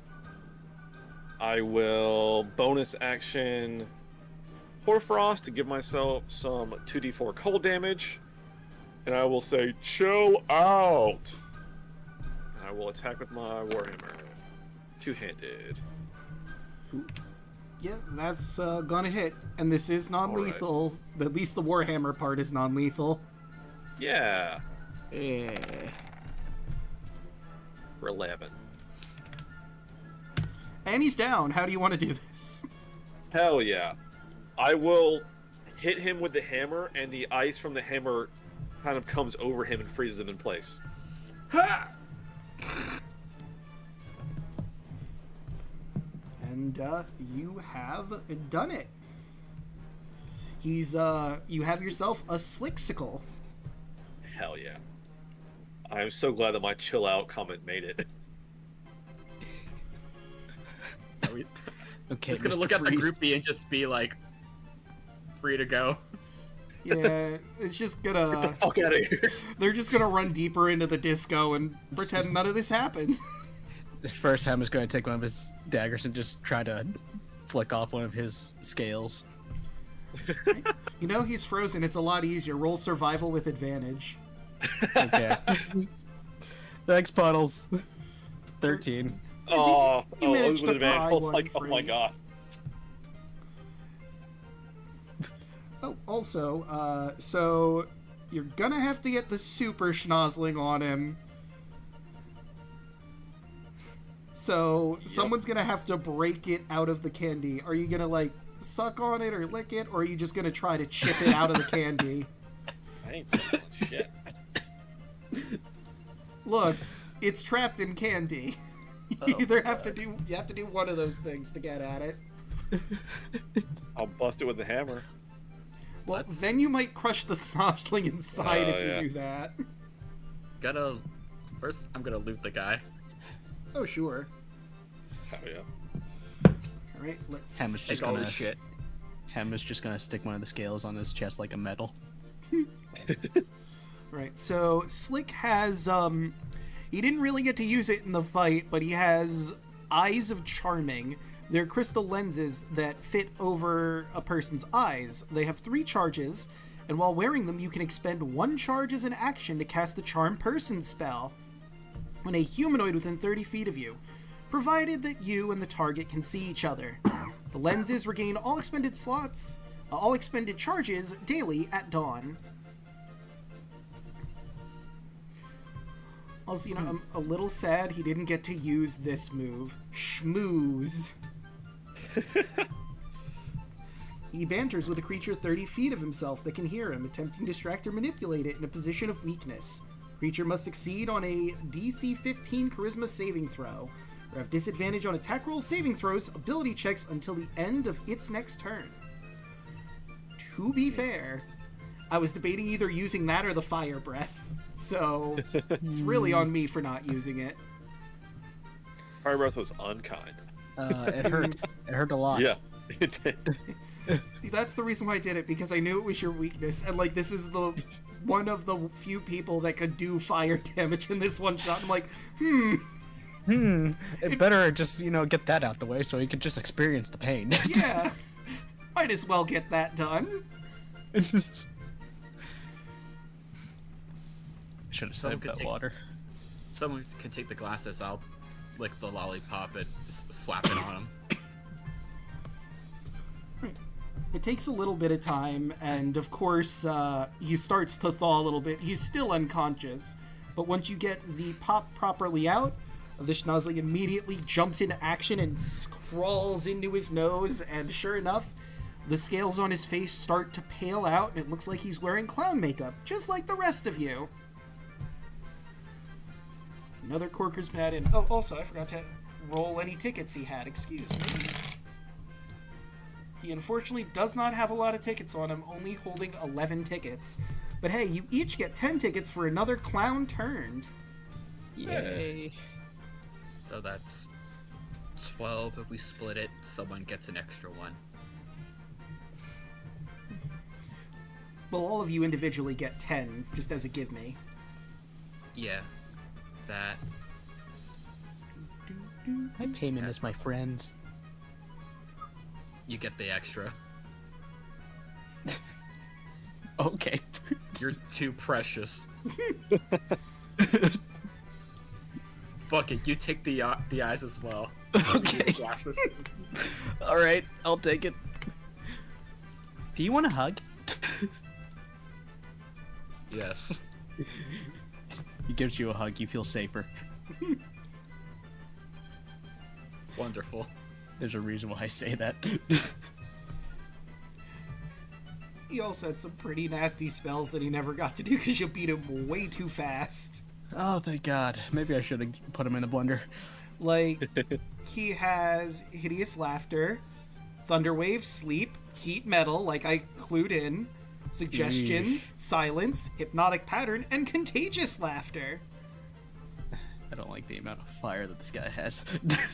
Speaker 5: I will bonus action Hoarfrost to give myself some 2d4 cold damage. And I will say, chill out. And I will attack with my Warhammer. Two-handed.
Speaker 3: Yeah, that's gonna hit. And this is non-lethal. At least the Warhammer part is non-lethal.
Speaker 5: Yeah.
Speaker 6: Yeah.
Speaker 5: For 11.
Speaker 3: And he's down. How do you want to do this?
Speaker 5: Hell yeah. I will hit him with the hammer, and the ice from the hammer kind of comes over him and freezes him in place.
Speaker 3: Ha! And you have done it. You have yourself a Slixicle.
Speaker 5: Hell yeah. I'm so glad that my chill out comment made it.
Speaker 2: Okay, just gonna look at the groupie and just be like, free to go.
Speaker 3: Yeah, it's just gonna...
Speaker 5: Get the fuck out of here.
Speaker 3: They're just gonna run deeper into the disco and pretend none of this happened.
Speaker 6: First, Ham is going to take one of his daggers and just try to flick off one of his scales.
Speaker 3: You know, he's frozen. It's a lot easier. Roll survival with advantage.
Speaker 6: Okay. Thanks, Puddles. 13.
Speaker 5: Oh,
Speaker 3: you managed
Speaker 5: with
Speaker 3: to
Speaker 5: advantage.
Speaker 3: pry
Speaker 5: I was
Speaker 3: one
Speaker 5: like, oh
Speaker 3: free.
Speaker 5: my god.
Speaker 3: Oh, also, so you're gonna have to get the super schnozzling on him. So someone's gonna have to break it out of the candy. Are you gonna, like, suck on it or lick it, or are you just gonna try to chip it out of the candy?
Speaker 5: I ain't sucking on shit.
Speaker 3: Look, it's trapped in candy. You either have to do one of those things to get at it.
Speaker 5: I'll bust it with the hammer.
Speaker 3: Well, then you might crush the snozzling inside if you
Speaker 5: yeah.
Speaker 3: do that.
Speaker 2: First, I'm gonna loot the guy.
Speaker 3: Oh, sure.
Speaker 5: Hell yeah.
Speaker 3: Alright, let's...
Speaker 6: Ham is just
Speaker 2: all
Speaker 6: gonna
Speaker 2: this shit.
Speaker 6: Ham is just gonna stick one of the scales on his chest like a medal.
Speaker 3: Right, so Slick has, he didn't really get to use it in the fight, but he has Eyes of Charming. They're crystal lenses that fit over a person's eyes. They have 3 charges, and while wearing them, you can expend 1 charge as an action to cast the Charm Person spell on a humanoid within 30 feet of you, provided that you and the target can see each other. The lenses regain all expended charges daily at dawn. Also, you know, I'm a little sad he didn't get to use this move. Schmooze. He banters with a creature 30 feet of himself that can hear him, attempting to distract or manipulate it in a position of weakness. Creature must succeed on a DC 15 Charisma saving throw, or have disadvantage on attack rolls, saving throws, ability checks until the end of its next turn. To be fair, I was debating either using that or the Fire Breath, so it's really on me for not using it.
Speaker 5: Fire Breath was unkind.
Speaker 6: It hurt. It hurt a lot.
Speaker 5: Yeah, it did.
Speaker 3: See, that's the reason why I did it, because I knew it was your weakness, and, like, this is the one of the few people that could do fire damage in this one shot. I'm like,
Speaker 6: It better just, get that out the way so he could just experience the pain.
Speaker 3: Yeah, might as well get that done.
Speaker 6: Should have saved that water.
Speaker 2: Someone can take the glasses, I'll lick the lollipop and just slap it on him.
Speaker 3: It takes a little bit of time, and of course, he starts to thaw a little bit. He's still unconscious, but once you get the pop properly out, the schnozzling immediately jumps into action and crawls into his nose, and sure enough, the scales on his face start to pale out, and it looks like he's wearing clown makeup, just like the rest of you. Another Corker's mad, and oh, also, I forgot to roll any tickets he had, excuse me. He unfortunately does not have a lot of tickets on him, only holding 11 tickets. But hey, you each get 10 tickets for another clown turned.
Speaker 6: Yay.
Speaker 2: So that's 12. If we split it, someone gets an extra one.
Speaker 3: Well, all of you individually get 10, just as a give me.
Speaker 2: Yeah. That.
Speaker 6: My payment is my friends.
Speaker 2: You get the extra.
Speaker 6: Okay.
Speaker 2: You're too precious. Fuck it, you take the eyes as well.
Speaker 6: Okay. Alright, I'll take it. Do you want a hug?
Speaker 2: Yes.
Speaker 6: He gives you a hug, you feel safer.
Speaker 2: Wonderful.
Speaker 6: There's a reason why I say that.
Speaker 3: He also had some pretty nasty spells that he never got to do because you beat him way too fast.
Speaker 6: Oh, thank God. Maybe I should have put him in a blender.
Speaker 3: Like, he has Hideous Laughter, Thunderwave, Sleep, Heat Metal, like I clued in, Suggestion,
Speaker 6: Yeesh.
Speaker 3: Silence, Hypnotic Pattern, and Contagious Laughter.
Speaker 6: I don't like the amount of fire that this guy has.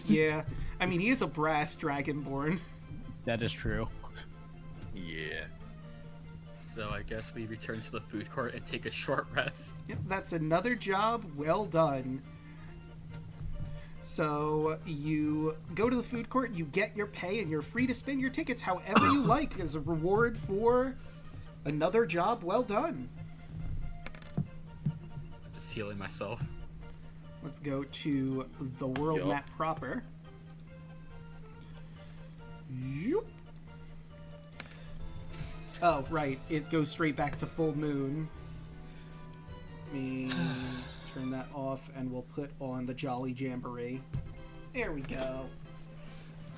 Speaker 3: Yeah, I mean, he is a brass dragonborn.
Speaker 6: That is true.
Speaker 5: Yeah.
Speaker 2: So I guess we return to the food court and take a short rest.
Speaker 3: Yep, that's another job well done. So you go to the food court, you get your pay, and you're free to spend your tickets however you like as a reward for another job well done.
Speaker 2: I'm just healing myself.
Speaker 3: Let's go to the world
Speaker 5: Yup.
Speaker 3: map proper. Yoop. Oh, right. It goes straight back to full moon. Let me turn that off, and we'll put on the Jolly Jamboree. There we go.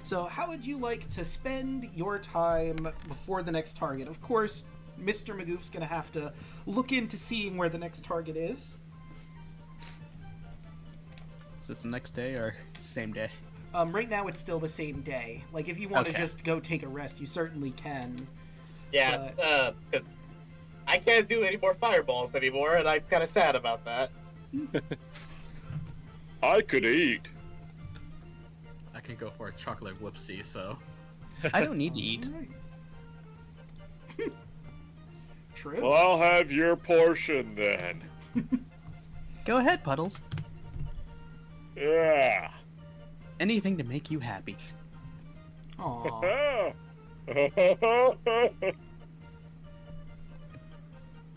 Speaker 3: So, how would you like to spend your time before the next target? Of course, Mr. Magoof's going to have to look into seeing where the next target is.
Speaker 6: Is this the next day or same day?
Speaker 3: Right now, it's still the same day. Like, if you want to
Speaker 6: Okay.
Speaker 3: just go take a rest, you certainly can.
Speaker 9: Yeah, because I can't do any more fireballs anymore, and I'm kind of sad about that.
Speaker 5: I could eat.
Speaker 2: I can go for a chocolate whoopsie, so.
Speaker 6: I don't need to eat.
Speaker 3: Alright. True.
Speaker 5: Well, I'll have your portion then.
Speaker 6: Go ahead, Puddles.
Speaker 5: Yeah.
Speaker 6: Anything to make you happy.
Speaker 3: Aw. Let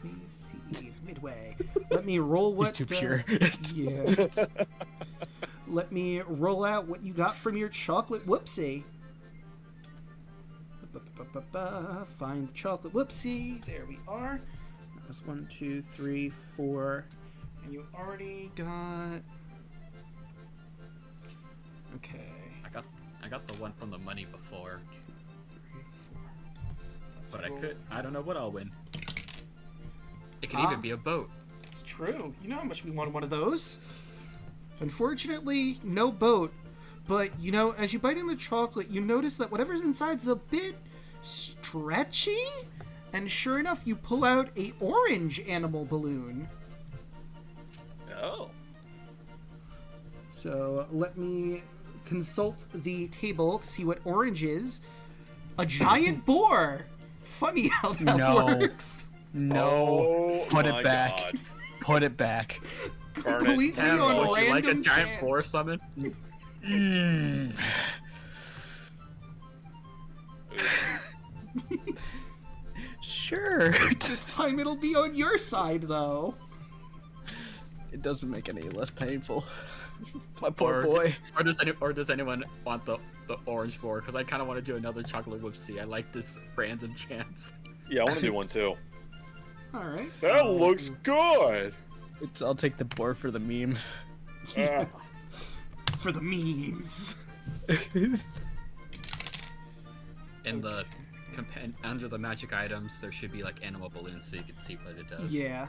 Speaker 3: me see. Midway. Let me roll what...
Speaker 6: He's too pure.
Speaker 3: Yeah. Let me roll out what you got from your chocolate whoopsie. Find the chocolate whoopsie. There we are. That was 1, 2, 3, 4. And you already got... Okay.
Speaker 2: I got the one from the money before.
Speaker 3: 3, 4. Let's
Speaker 2: But
Speaker 3: roll.
Speaker 2: I don't know what I'll win. It could
Speaker 3: Ah.
Speaker 2: even be a boat.
Speaker 3: It's true. You know how much we wanted one of those. Unfortunately, no boat. But, you know, as you bite in the chocolate, you notice that whatever's inside's a bit stretchy. And sure enough, you pull out a orange animal balloon.
Speaker 5: Oh.
Speaker 3: So let me consult the table to see what orange is. A giant boar! Funny how that
Speaker 6: No.
Speaker 3: works.
Speaker 6: No.
Speaker 5: Oh,
Speaker 6: Put
Speaker 5: my
Speaker 6: it back.
Speaker 5: God.
Speaker 6: Put it back.
Speaker 5: Burn it.
Speaker 3: Completely
Speaker 2: Damn,
Speaker 3: on
Speaker 2: would you like a
Speaker 3: random
Speaker 2: giant
Speaker 3: chance.
Speaker 2: boar summon?
Speaker 6: Mm. Sure.
Speaker 3: This time it'll be on your side, though.
Speaker 6: It doesn't make it any less painful. My poor
Speaker 2: Or
Speaker 6: boy.
Speaker 2: Or does anyone want the orange boar? Because I kind of want to do another chocolate whoopsie. I like this random chance.
Speaker 5: Yeah, I want to do one too.
Speaker 3: All right.
Speaker 5: That looks good.
Speaker 6: I'll take the boar for the meme.
Speaker 5: Ah.
Speaker 3: For the memes.
Speaker 2: In the under the magic items, there should be like animal balloons so you can see what it does.
Speaker 3: Yeah.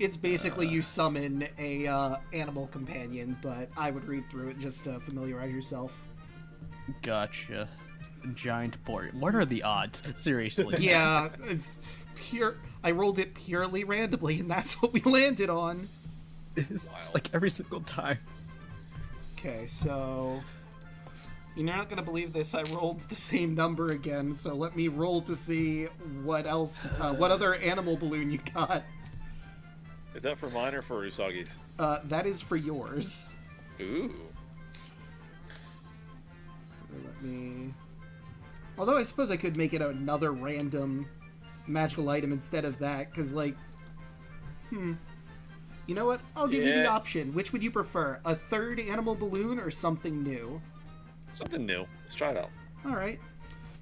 Speaker 3: It's basically you summon a animal companion, but I would read through it just to familiarize yourself.
Speaker 6: Gotcha. Giant boar. What are the odds? Seriously.
Speaker 3: Yeah, it's pure. I rolled it purely randomly, and that's what we landed on.
Speaker 6: It's like every single time.
Speaker 3: Okay, so you're not gonna believe this. I rolled the same number again, so let me roll to see what else, what other animal balloon you got.
Speaker 5: Is that for mine or for Usagi's?
Speaker 3: That is for yours.
Speaker 5: Ooh.
Speaker 3: So let me. Although I suppose I could make it another random magical item instead of that, because like, you know what? I'll give you the
Speaker 5: Yeah.
Speaker 3: option. Which would you prefer? A third animal balloon or something new?
Speaker 5: Something new. Let's try it out.
Speaker 3: All right.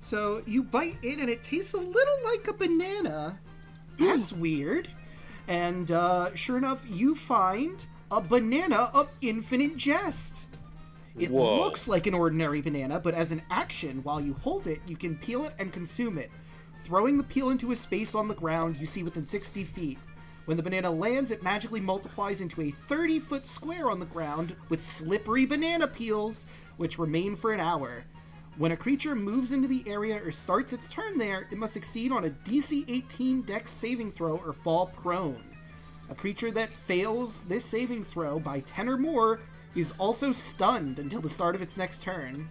Speaker 3: So you bite in, and it tastes a little like a banana. That's weird. And sure enough, you find a banana of infinite jest. It
Speaker 5: Whoa.
Speaker 3: looks like an ordinary banana, but as an action, while you hold it, you can peel it and consume it. Throwing the peel into a space on the ground you see within 60 feet. When the banana lands, it magically multiplies into a 30-foot square on the ground with slippery banana peels, which remain for an hour. When a creature moves into the area or starts its turn there, it must succeed on a DC 18 Dex saving throw or fall prone. A creature that fails this saving throw by 10 or more is also stunned until the start of its next turn.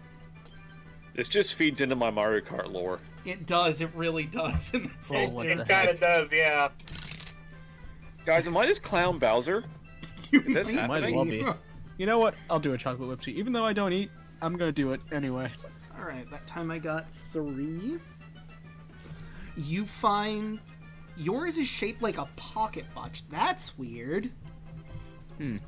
Speaker 5: This just feeds into my Mario Kart lore.
Speaker 3: It does, it really does. And that's all
Speaker 9: It kind of does, yeah.
Speaker 5: Guys, am I just Clown Bowser? Is this
Speaker 3: might
Speaker 6: Might as
Speaker 5: happening?
Speaker 6: well be. You know what? I'll do a chocolate whipsy. Even though I don't eat, I'm gonna do it anyway.
Speaker 3: Alright, that time I got 3. You find... Yours is shaped like a pocket watch. That's weird. It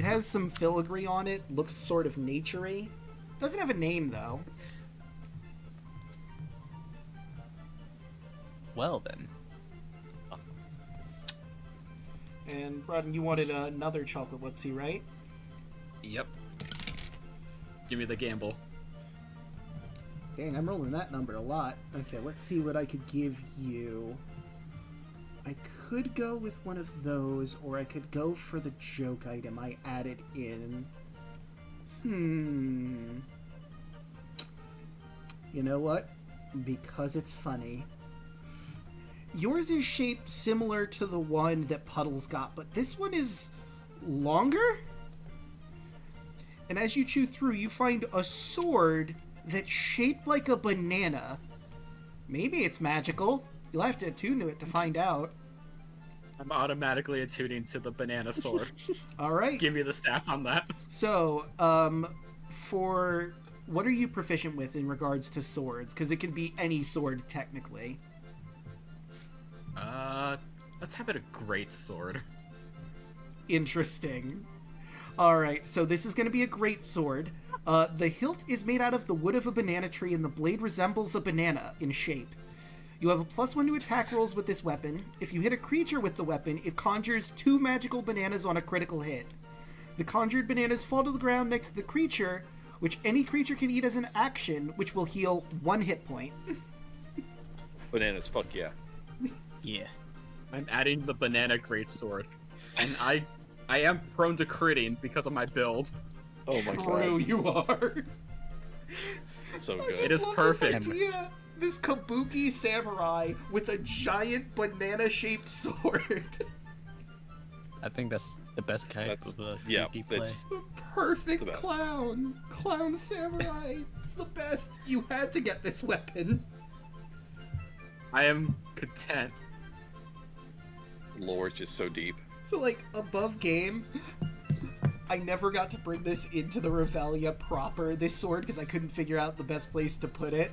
Speaker 3: has some filigree on it. Looks sort of nature-y. Doesn't have a name, though.
Speaker 12: Well, then.
Speaker 3: And, Braden, you wanted another chocolate whipsy, right?
Speaker 2: Yep. Give me the gamble.
Speaker 3: Dang, I'm rolling that number a lot. Okay, let's see what I could give you. I could go with one of those, or I could go for the joke item I added in. You know what? Because it's funny. Yours is shaped similar to the one that Puddles got, but this one is longer? And as you chew through, you find a sword that's shaped like a banana. Maybe it's magical. You'll have to attune to it to find out.
Speaker 2: I'm automatically attuning to the banana sword.
Speaker 3: All right.
Speaker 2: Give me the stats on that.
Speaker 3: So, for what are you proficient with in regards to swords? Because it can be any sword, technically.
Speaker 2: Let's have it a great sword.
Speaker 3: Interesting. Alright, so this is going to be a great sword. The hilt is made out of the wood of a banana tree and the blade resembles a banana in shape. You have a +1 to attack rolls with this weapon. If you hit a creature with the weapon, it conjures 2 magical bananas on a critical hit. The conjured bananas fall to the ground next to the creature, which any creature can eat as an action, which will heal 1 hit point.
Speaker 5: Bananas, fuck yeah.
Speaker 6: Yeah.
Speaker 2: I'm adding the banana greatsword. And I am prone to critting because of my build.
Speaker 5: Oh my
Speaker 3: True,
Speaker 5: god.
Speaker 3: you are.
Speaker 5: So
Speaker 3: I
Speaker 5: good.
Speaker 3: just
Speaker 2: It is
Speaker 3: love
Speaker 2: perfect.
Speaker 3: This idea. This kabuki samurai with a giant banana-shaped sword.
Speaker 12: I think that's the best type of
Speaker 5: yeah,
Speaker 12: PvP play.
Speaker 5: it's
Speaker 3: Perfect
Speaker 5: the best.
Speaker 3: clown. Clown samurai. It's the best. You had to get this weapon.
Speaker 2: I am content.
Speaker 5: Lore is just so deep.
Speaker 3: So, like, above game, I never got to bring this into the Revelia proper, this sword, because I couldn't figure out the best place to put it.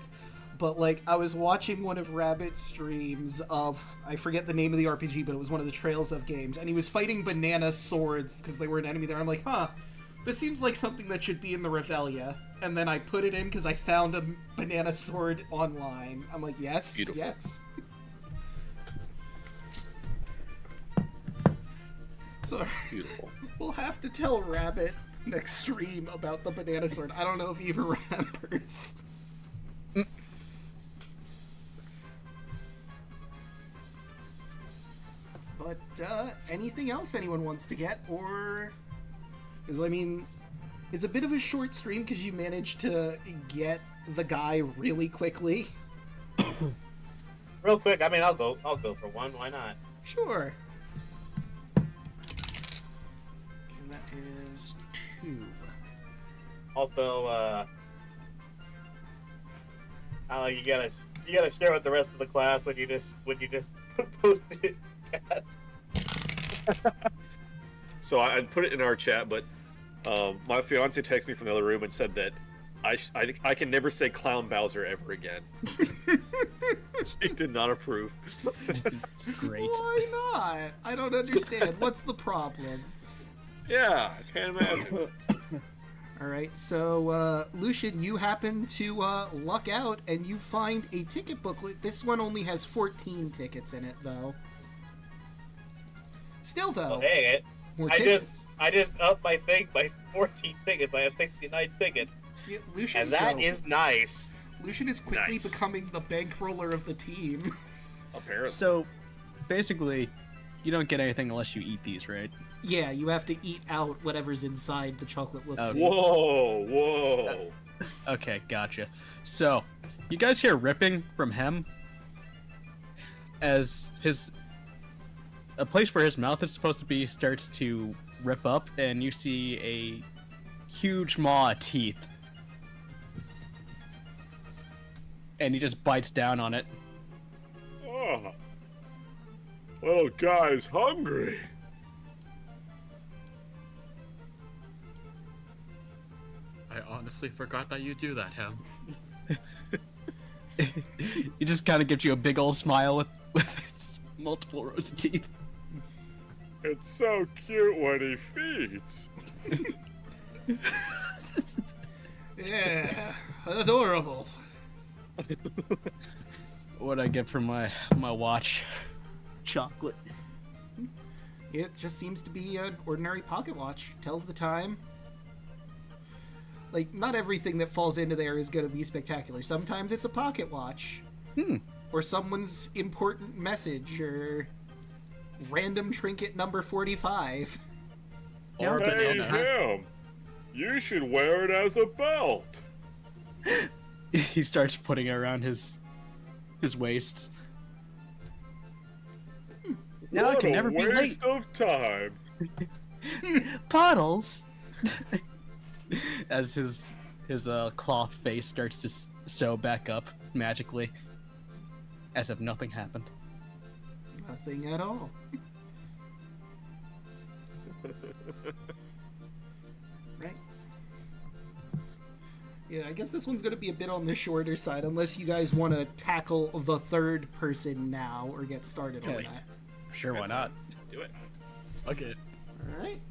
Speaker 3: But, like, I was watching one of Rabbit's streams of, I forget the name of the RPG, but it was one of the Trails of games, and he was fighting banana swords because they were an enemy there. I'm like, huh, this seems like something that should be in the Revelia. And then I put it in because I found a banana sword online. I'm like, yes,
Speaker 5: Beautiful.
Speaker 3: yes. So,
Speaker 5: Beautiful.
Speaker 3: we'll have to tell Rabbit next stream about the banana sword. I don't know if he even remembers. But, anything else anyone wants to get, or... Because, I mean, it's a bit of a short stream because you managed to get the guy really quickly.
Speaker 9: Real quick, I mean, I'll go for one. Why not?
Speaker 3: Sure. And that is 2.
Speaker 9: Also, you gotta share with the rest of the class when you just post it.
Speaker 5: So I put it in our chat, but my fiance texted me from the other room and said that I can never say Clown Bowser ever again. She did not approve.
Speaker 6: It's great.
Speaker 3: Why not? I don't understand. What's the problem?
Speaker 5: Yeah, I can't imagine.
Speaker 3: Alright, so, Lucian, you happen to, luck out, and you find a ticket booklet. This one only has 14 tickets in it, though. Still, though,
Speaker 9: Well, hey,
Speaker 3: more
Speaker 9: I
Speaker 3: tickets.
Speaker 9: just upped my thing by 14 tickets. I have 69 tickets.
Speaker 3: Yeah, Lucian,
Speaker 9: And that is nice.
Speaker 3: Lucian is quickly
Speaker 5: Nice.
Speaker 3: becoming the bankroller of the team.
Speaker 5: Apparently.
Speaker 12: So, basically, you don't get anything unless you eat these, right?
Speaker 3: Yeah, you have to eat out whatever's inside the chocolate lip seed.
Speaker 5: Whoa, whoa.
Speaker 12: Okay, gotcha. So, you guys hear ripping from him as a place where his mouth is supposed to be starts to rip up, and you see a huge maw of teeth. And he just bites down on it.
Speaker 5: Oh. Little guy's hungry.
Speaker 2: I honestly forgot that you do that, Hem.
Speaker 12: He just kind of gives you a big old smile with his multiple rows of teeth.
Speaker 5: It's so cute when he feeds.
Speaker 3: Yeah, adorable.
Speaker 12: What'd I get for my watch? Chocolate.
Speaker 3: It just seems to be an ordinary pocket watch. Tells the time. Like, not everything that falls into there is going to be spectacular. Sometimes it's a pocket watch. Or someone's important message, or random trinket number 45.
Speaker 2: Or a
Speaker 5: Hey,
Speaker 2: banana.
Speaker 5: him. You should wear it as a belt.
Speaker 12: He starts putting it around his waist. Now
Speaker 5: what
Speaker 12: I can
Speaker 5: a
Speaker 12: never be late.
Speaker 5: waste of time.
Speaker 12: Puddles. As his cloth face starts to sew back up magically, as if nothing happened.
Speaker 3: Nothing at all. Right. Yeah, I guess this one's going to be a bit on the shorter side, unless you guys want to tackle the third person now or get started on that.
Speaker 12: Sure, why not?
Speaker 5: Do it.
Speaker 2: Okay.
Speaker 3: Alright.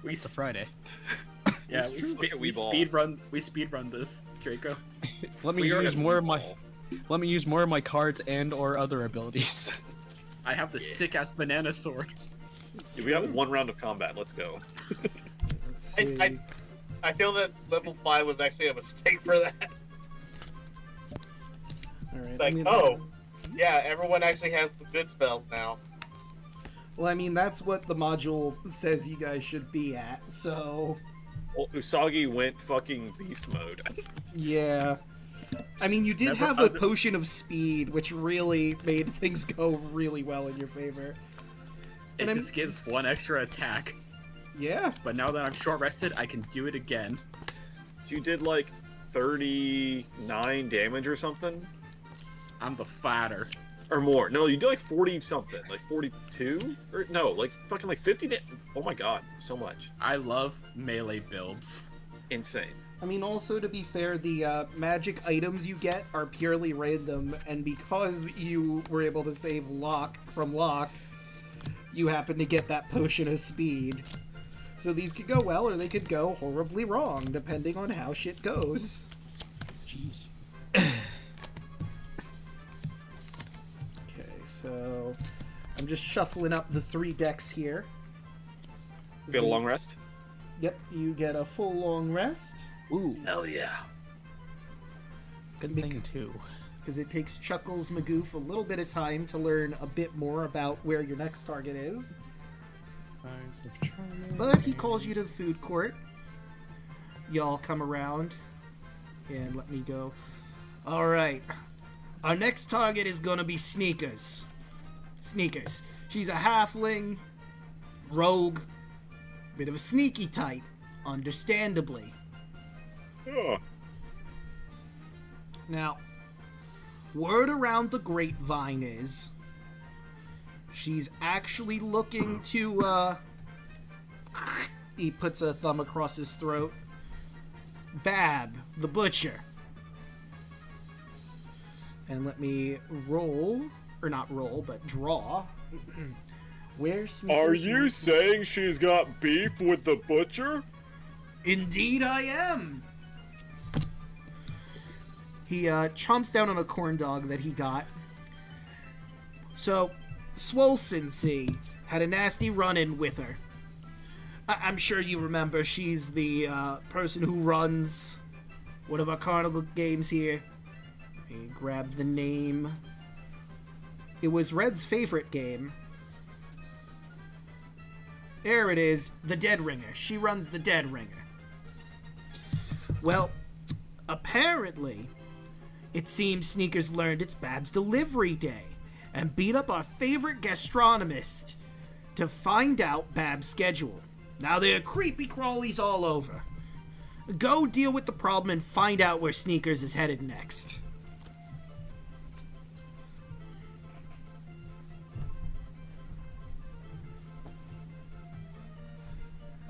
Speaker 12: It's a Friday.
Speaker 2: Yeah, we speed run this, Draco.
Speaker 12: Let me use more of my cards and or other abilities.
Speaker 2: I have the sick ass banana sword.
Speaker 5: Dude, we have one round of combat. Let's go.
Speaker 3: Let's see.
Speaker 9: I feel that level 5 was actually a mistake for that.
Speaker 3: Alright.
Speaker 9: Like, yeah, everyone actually has the good spells now.
Speaker 3: Well, I mean, that's what the module says you guys should be at, so...
Speaker 5: Well, Usagi went fucking beast mode.
Speaker 3: Yeah. I mean, you did have a potion of speed, which really made things go really well in your favor.
Speaker 2: It just gives one extra attack.
Speaker 3: Yeah.
Speaker 2: But now that I'm short rested, I can do it again.
Speaker 5: You did like 39 damage or something?
Speaker 2: I'm the fatter.
Speaker 5: Or more. No, you did like 40 something. Like 42? Or no, like fucking like 50 Oh my god, so much.
Speaker 2: I love melee builds.
Speaker 5: Insane.
Speaker 3: I mean, also, to be fair, the magic items you get are purely random, and because you were able to save Locke from Locke, you happen to get that potion of speed. So these could go well, or they could go horribly wrong, depending on how shit goes.
Speaker 12: Jeez.
Speaker 3: So, I'm just shuffling up the 3 decks here.
Speaker 5: Get a long rest?
Speaker 3: Yep, you get a full long rest.
Speaker 12: Ooh,
Speaker 5: Hell yeah.
Speaker 12: good thing too.
Speaker 3: Because it takes Chuckles Magoof a little bit of time to learn a bit more about where your next target is. But he calls you to the food court. Y'all come around. And let me go. Alright. Our next target is gonna be Sneakers. Sneakers. She's a halfling, rogue, bit of a sneaky type, understandably.
Speaker 5: Oh.
Speaker 3: Now, word around the grapevine is she's actually looking to, he puts a thumb across his throat, Bab, the butcher. And let me roll, or not roll, but draw. Where's
Speaker 5: Are you saying she's got beef with the butcher?
Speaker 3: Indeed I am! He chomps down on a corn dog that he got. So, Swolsensea had a nasty run-in with her. I'm sure you remember she's the person who runs one of our carnival games here. I grab the name. It was Red's favorite game. There it is, the Dead Ringer. She runs the Dead Ringer. Well, apparently, it seems Sneakers learned it's Bab's delivery day and beat up our favorite gastronomist to find out Bab's schedule. Now there are creepy crawlies all over. Go deal with the problem and find out where Sneakers is headed next.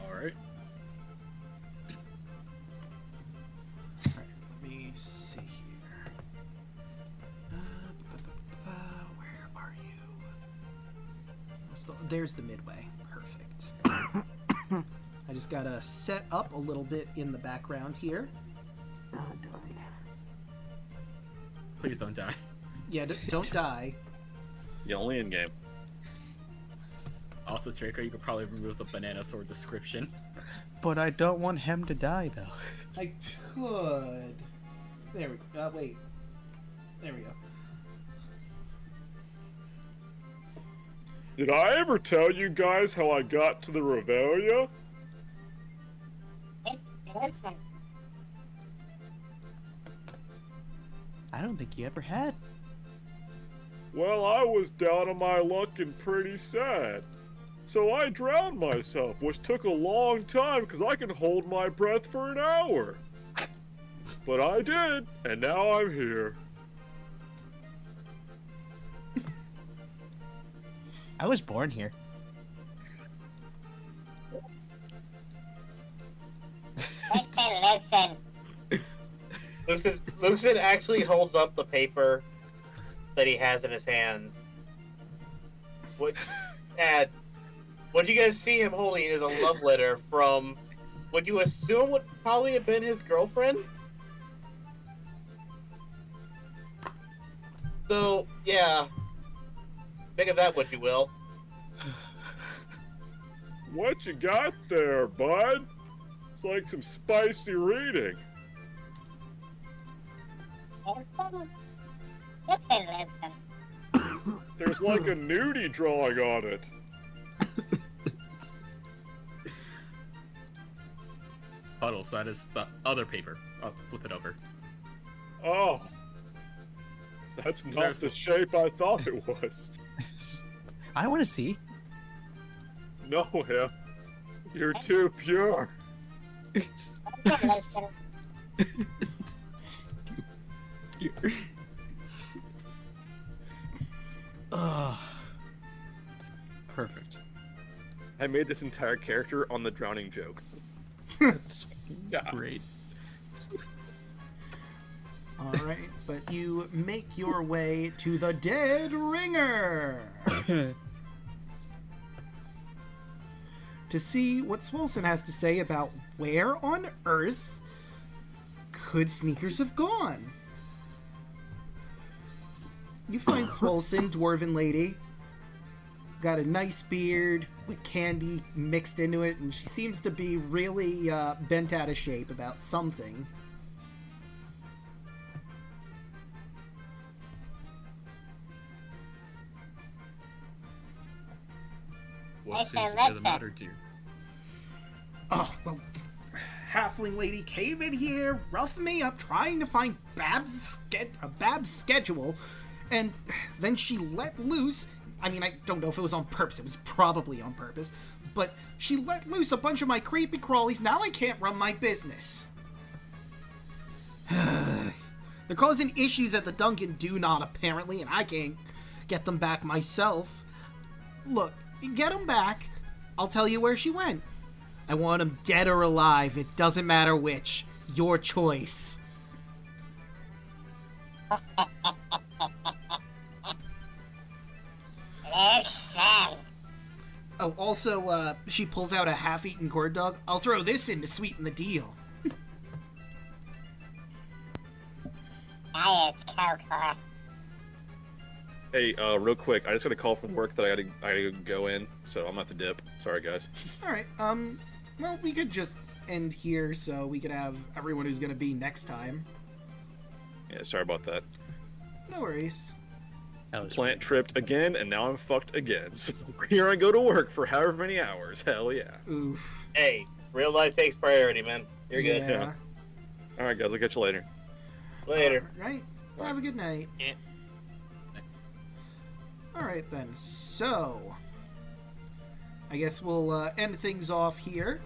Speaker 2: Alright.
Speaker 3: Alright, let me see here. Where are you? There's the midway. Perfect. I just gotta set up a little bit in the background here.
Speaker 1: Oh, darn.
Speaker 2: Please don't die.
Speaker 3: Yeah, don't die.
Speaker 5: Yeah, only in game.
Speaker 2: Also, Draco, you could probably remove the banana sword description.
Speaker 12: But I don't want him to die, though.
Speaker 3: I could. There we go. Wait. There we go.
Speaker 5: Did I ever tell you guys how I got to the Revelia?
Speaker 10: It's awesome.
Speaker 12: I don't think you ever had.
Speaker 5: Well, I was down on my luck and pretty sad. So I drowned myself, which took a long time because I can hold my breath for an hour. But I did, and now I'm here.
Speaker 12: I was born here.
Speaker 9: Luxon actually holds up the paper that he has in his hand. What you guys see him holding is a love letter from what you assume would probably have been his girlfriend. So, yeah. Think of that what you will.
Speaker 5: What you got there, bud? It's like some spicy reading. There's like a nudie drawing on it.
Speaker 2: Puddles, that is the other paper. Oh, flip it over.
Speaker 5: Oh. That's not
Speaker 2: There's
Speaker 5: the
Speaker 2: the-
Speaker 5: shape I thought it was.
Speaker 12: I want to see.
Speaker 5: No, him. You're too pure.
Speaker 12: Perfect.
Speaker 5: I made this entire character on the drowning joke.
Speaker 12: That's
Speaker 5: Yeah.
Speaker 12: great.
Speaker 3: Alright, but you make your way to the Dead Ringer to see what Swolson has to say about where on earth could Sneakers have gone. You find Swolson, dwarven lady, got a nice beard with candy mixed into it, and she seems to be really bent out of shape about something.
Speaker 2: What
Speaker 10: Okay,
Speaker 2: seems to be
Speaker 10: let's
Speaker 2: the matter, dear?
Speaker 3: Oh, well, halfling lady came in here, roughed me up, trying to find Bab's schedule, and then she let loose. I mean, I don't know if it was on purpose. It was probably on purpose. But she let loose a bunch of my creepy crawlies. Now I can't run my business. They're causing issues at the Dunkin' Do Not, apparently, and I can't get them back myself. Look, get them back. I'll tell you where she went. I want them dead or alive. It doesn't matter which. Your choice.
Speaker 10: Listen.
Speaker 3: Oh, also, she pulls out a half-eaten gourd dog. I'll throw this in to sweeten the deal.
Speaker 10: That is Kokor.
Speaker 5: Hey, real quick, I just got a call from work that I gotta go in, so I'm gonna have to dip. Sorry, guys.
Speaker 3: Alright, well, we could just end here so we can have everyone who's going to be next time.
Speaker 5: Yeah, sorry about that.
Speaker 3: No worries.
Speaker 5: Plant tripped again, and now I'm fucked again. So here I go to work for however many hours. Hell yeah.
Speaker 3: Oof.
Speaker 9: Hey, real life takes priority, man. You're good.
Speaker 3: Yeah.
Speaker 5: All right, guys. I'll catch you later.
Speaker 9: Later.
Speaker 3: Right. Well, have a good night.
Speaker 9: Yeah.
Speaker 3: All right then. So, I guess we'll end things off here.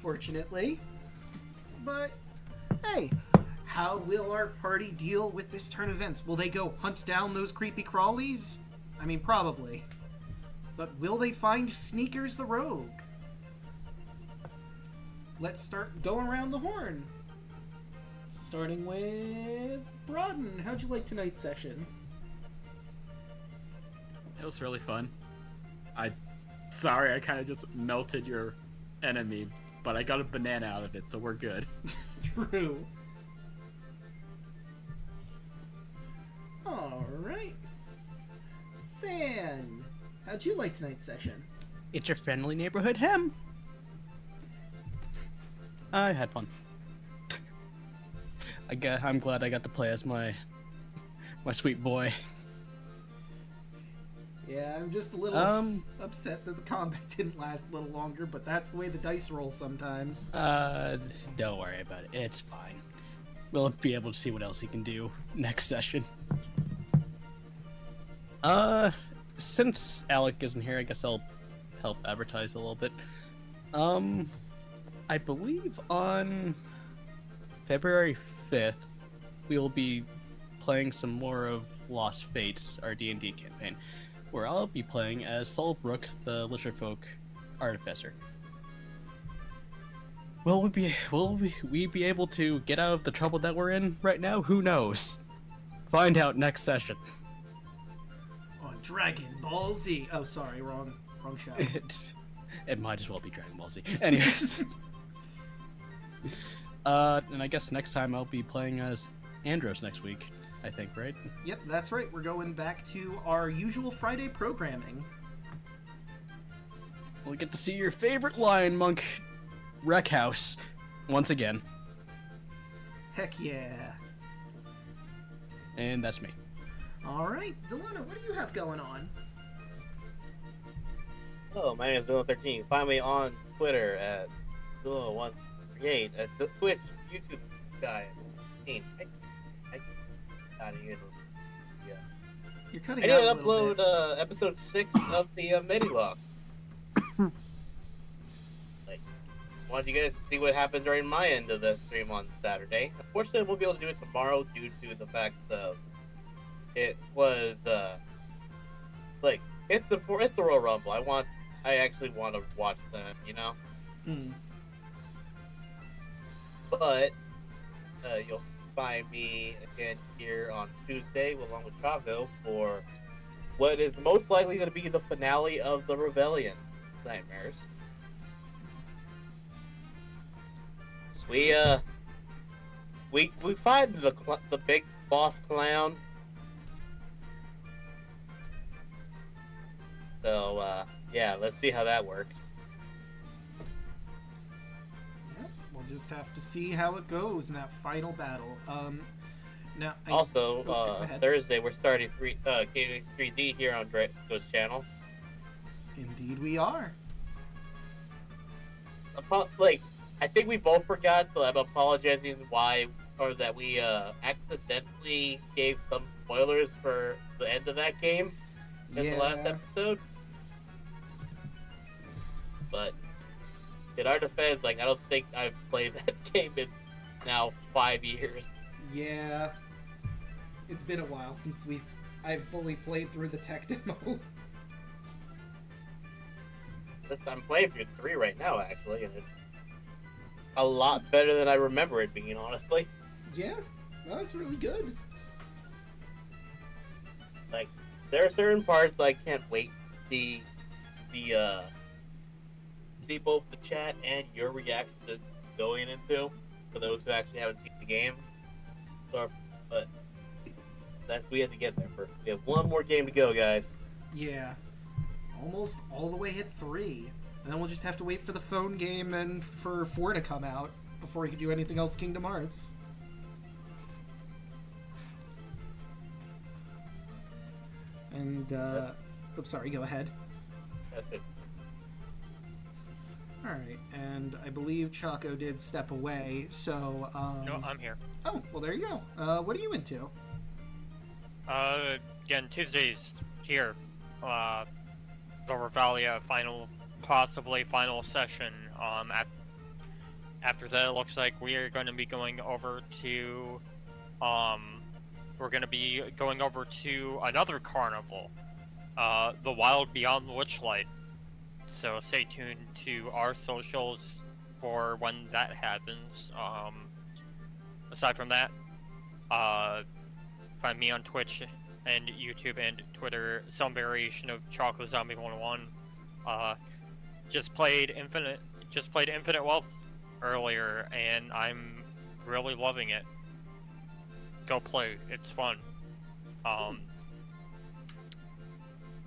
Speaker 3: Fortunately, but hey, how will our party deal with this turn of events? Will they go hunt down those creepy crawlies? I mean, probably. But will they find Sneakers the Rogue? Let's start going around the horn. Starting with Broaden. How'd you like tonight's session?
Speaker 2: It was really fun. Sorry, I kind of just melted your enemy, but I got a banana out of it, so we're good.
Speaker 3: True. Alright. Than, how'd you like tonight's session?
Speaker 6: It's your friendly neighborhood Hem. I had fun. I'm glad I got to play as my sweet boy.
Speaker 3: Yeah, I'm just a little upset that the combat didn't last a little longer, but that's the way the dice roll sometimes.
Speaker 6: Don't worry about it. It's fine. We'll be able to see what else he can do next session. Since Alek isn't here, I guess I'll help advertise a little bit. I believe on February 5th, we'll be playing some more of Lost Fates, our D&D campaign, where I'll be playing as Solbrook, the Lizardfolk Artificer. Will we be able to get out of the trouble that we're in right now? Who knows? Find out next session.
Speaker 3: On Dragon Ball Z. Oh, sorry, wrong show.
Speaker 6: It might as well be Dragon Ball Z. Anyways. And I guess next time I'll be playing as Andros next week, I think, right?
Speaker 3: Yep, that's right. We're going back to our usual Friday programming.
Speaker 6: We'll get to see your favorite Lion Monk wreck house once again.
Speaker 3: Heck yeah.
Speaker 6: And that's me.
Speaker 3: Alright, Delana, what do you have going on?
Speaker 9: Hello, my name is Dylan13. Find me on Twitter at Dylan138 at the Twitch, YouTube guy. I
Speaker 3: You're cutting
Speaker 9: I
Speaker 3: out
Speaker 9: need
Speaker 3: a
Speaker 9: to
Speaker 3: little bit.
Speaker 9: upload episode 6 of the Medilog. Want you guys to see what happened during my end of the stream on Saturday. Unfortunately, I won't be able to do it tomorrow due to the fact that it was it's the Royal Rumble. I actually want to watch that, you know. But you'll find me again here on Tuesday along with Chavo for what is most likely going to be the finale of the Rebellion Nightmares. We find the big boss clown. So yeah, let's see how that works.
Speaker 3: Yep, we'll just have to see how it goes in that final battle. Now
Speaker 9: Also, Thursday we're starting KDX 3D here on Draco's channel.
Speaker 3: Indeed, we are.
Speaker 9: I think we both forgot, so I'm apologizing that we accidentally gave some spoilers for the end of that game in the last episode. But in our defense, I don't think I've played that game in now 5 years.
Speaker 3: Yeah, it's been a while since I've fully played through the tech demo.
Speaker 9: I'm playing through 3 right now, actually, and it's a lot better than I remember it being, honestly.
Speaker 3: Yeah, no, it's really good.
Speaker 9: There are certain parts I can't wait to see both the chat and your reaction to going into, for those who actually haven't seen the game. But we have to get there first. We have one more game to go, guys.
Speaker 3: Yeah, almost all the way hit 3. And then we'll just have to wait for the phone game and for 4 to come out before we can do anything else Kingdom Hearts. And, oops, sorry, go ahead.
Speaker 9: That's it.
Speaker 3: Alright, and I believe Chaco did step away, so,
Speaker 11: No, I'm here.
Speaker 3: Oh, well, there you go. What are you into?
Speaker 11: Again, Tuesday's here. The Revalia possibly final session. After that, it looks like we are going to be going over to, another carnival, the Wild Beyond the Witchlight. So stay tuned to our socials for when that happens. Aside from that, find me on Twitch and YouTube and Twitter, some variation of Chocolate Zombie 101. Just played Infinite Wealth earlier, and I'm really loving it. Go play, it's fun.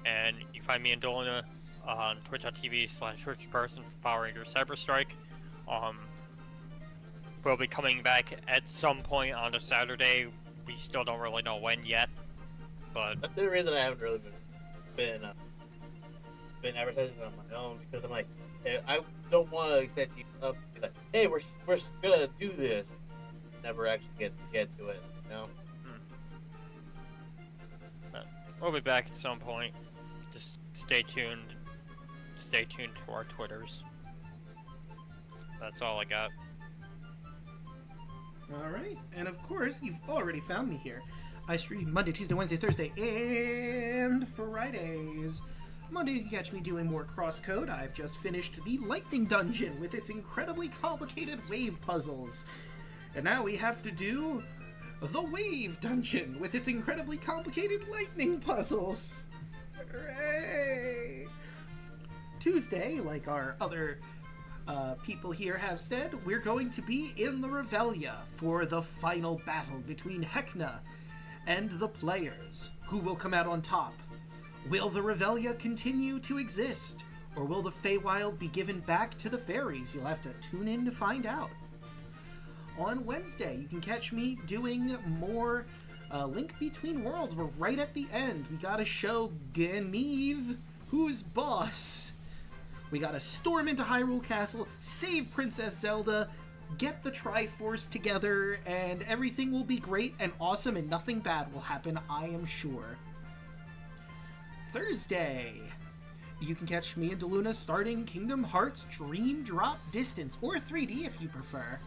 Speaker 11: And you find me in Dolina on twitch.tv/churchperson for Power Rangers Cyberstrike. We'll be coming back at some point on a Saturday. We still don't really know when yet, but
Speaker 9: That's the reason I haven't really been advertising on my own, because I'm like, I don't want to set you up to be like, hey, we're gonna do this. Never actually get to it, you know?
Speaker 11: But we'll be back at some point. Just stay tuned. Stay tuned to our Twitters. That's all I got.
Speaker 3: Alright, and of course, you've already found me here. I stream Monday, Tuesday, Wednesday, Thursday, and Fridays. Monday, you can catch me doing more crosscode. I've just finished the Lightning Dungeon with its incredibly complicated wave puzzles. And now we have to do the Wave Dungeon with its incredibly complicated lightning puzzles. Hooray! Tuesday, like our other people here have said, we're going to be in the Revelia for the final battle between Hecna and the players. Who will come out on top? Will the Revelia continue to exist? Or will the Feywild be given back to the fairies? You'll have to tune in to find out. On Wednesday, you can catch me doing more Link Between Worlds. We're right at the end. We gotta show Ganeve who's boss. We gotta storm into Hyrule Castle, save Princess Zelda, get the Triforce together, and everything will be great and awesome and nothing bad will happen, I am sure. Thursday, you can catch me and Deluna starting Kingdom Hearts Dream Drop Distance, or 3D if you prefer,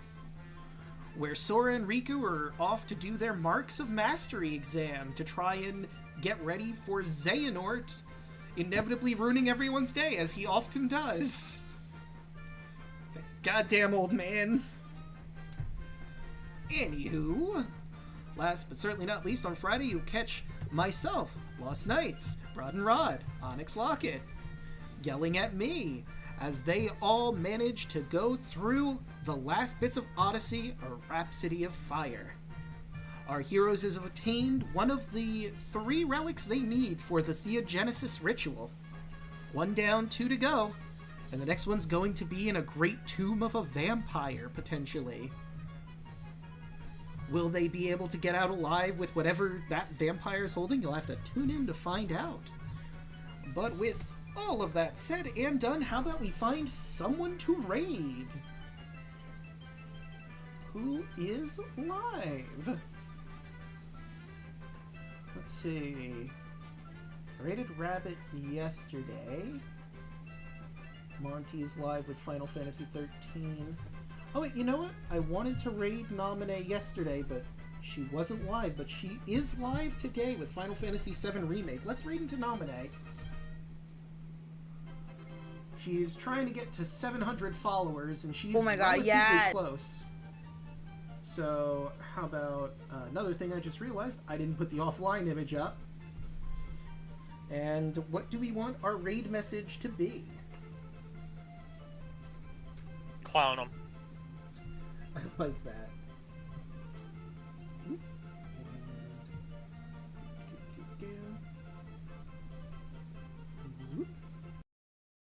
Speaker 3: where Sora and Riku are off to do their Marks of Mastery exam to try and get ready for Xehanort, inevitably ruining everyone's day, as he often does. That goddamn old man. Anywho, last but certainly not least, on Friday you'll catch myself, Lost Knights, Rod and Rod, Onyx Locket, yelling at me as they all manage to go through the last bits of Odyssey, a Rhapsody of Fire. Our heroes have obtained one of the 3 relics they need for the Theogenesis ritual. 1 down, 2 to go, and the next one's going to be in a great tomb of a vampire, potentially. Will they be able to get out alive with whatever that vampire is holding? You'll have to tune in to find out. But with all of that said and done, how about we find someone to raid? Who is live? Let's see. I raided Rabbit yesterday. Monty's live with Final Fantasy 13. Oh wait, you know what? I wanted to raid Naminé yesterday, but she wasn't live. But she is live today with Final Fantasy 7 Remake. Let's raid into Naminé. She's trying to get to 700 followers, and she's relatively close. So, how about another thing I just realized? I didn't put the offline image up. And what do we want our raid message to be?
Speaker 11: Clown them.
Speaker 3: I like that.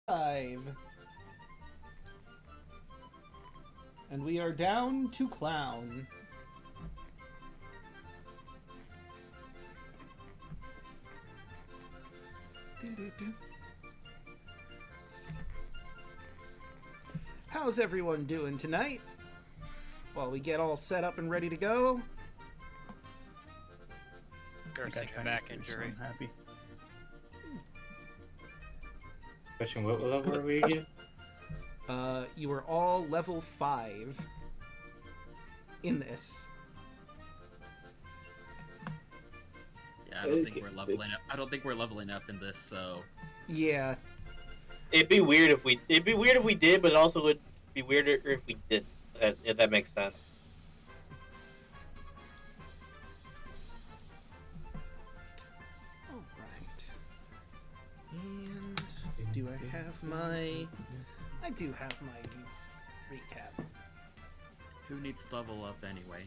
Speaker 3: Live. And we are down to Clown. How's everyone doing tonight? While we get all set up and ready to go.
Speaker 11: Nursing a back injury.
Speaker 12: I'm happy.
Speaker 7: Question, what level are we again?
Speaker 3: You were all level 5 in this.
Speaker 2: Yeah, I don't think we're leveling up. I don't think we're leveling up in this. So
Speaker 3: Yeah.
Speaker 9: It'd be weird if we did, but it also would be weirder if we did. If that makes sense.
Speaker 3: All right. And do I have my? I do have my recap.
Speaker 2: who needs to level up anyway?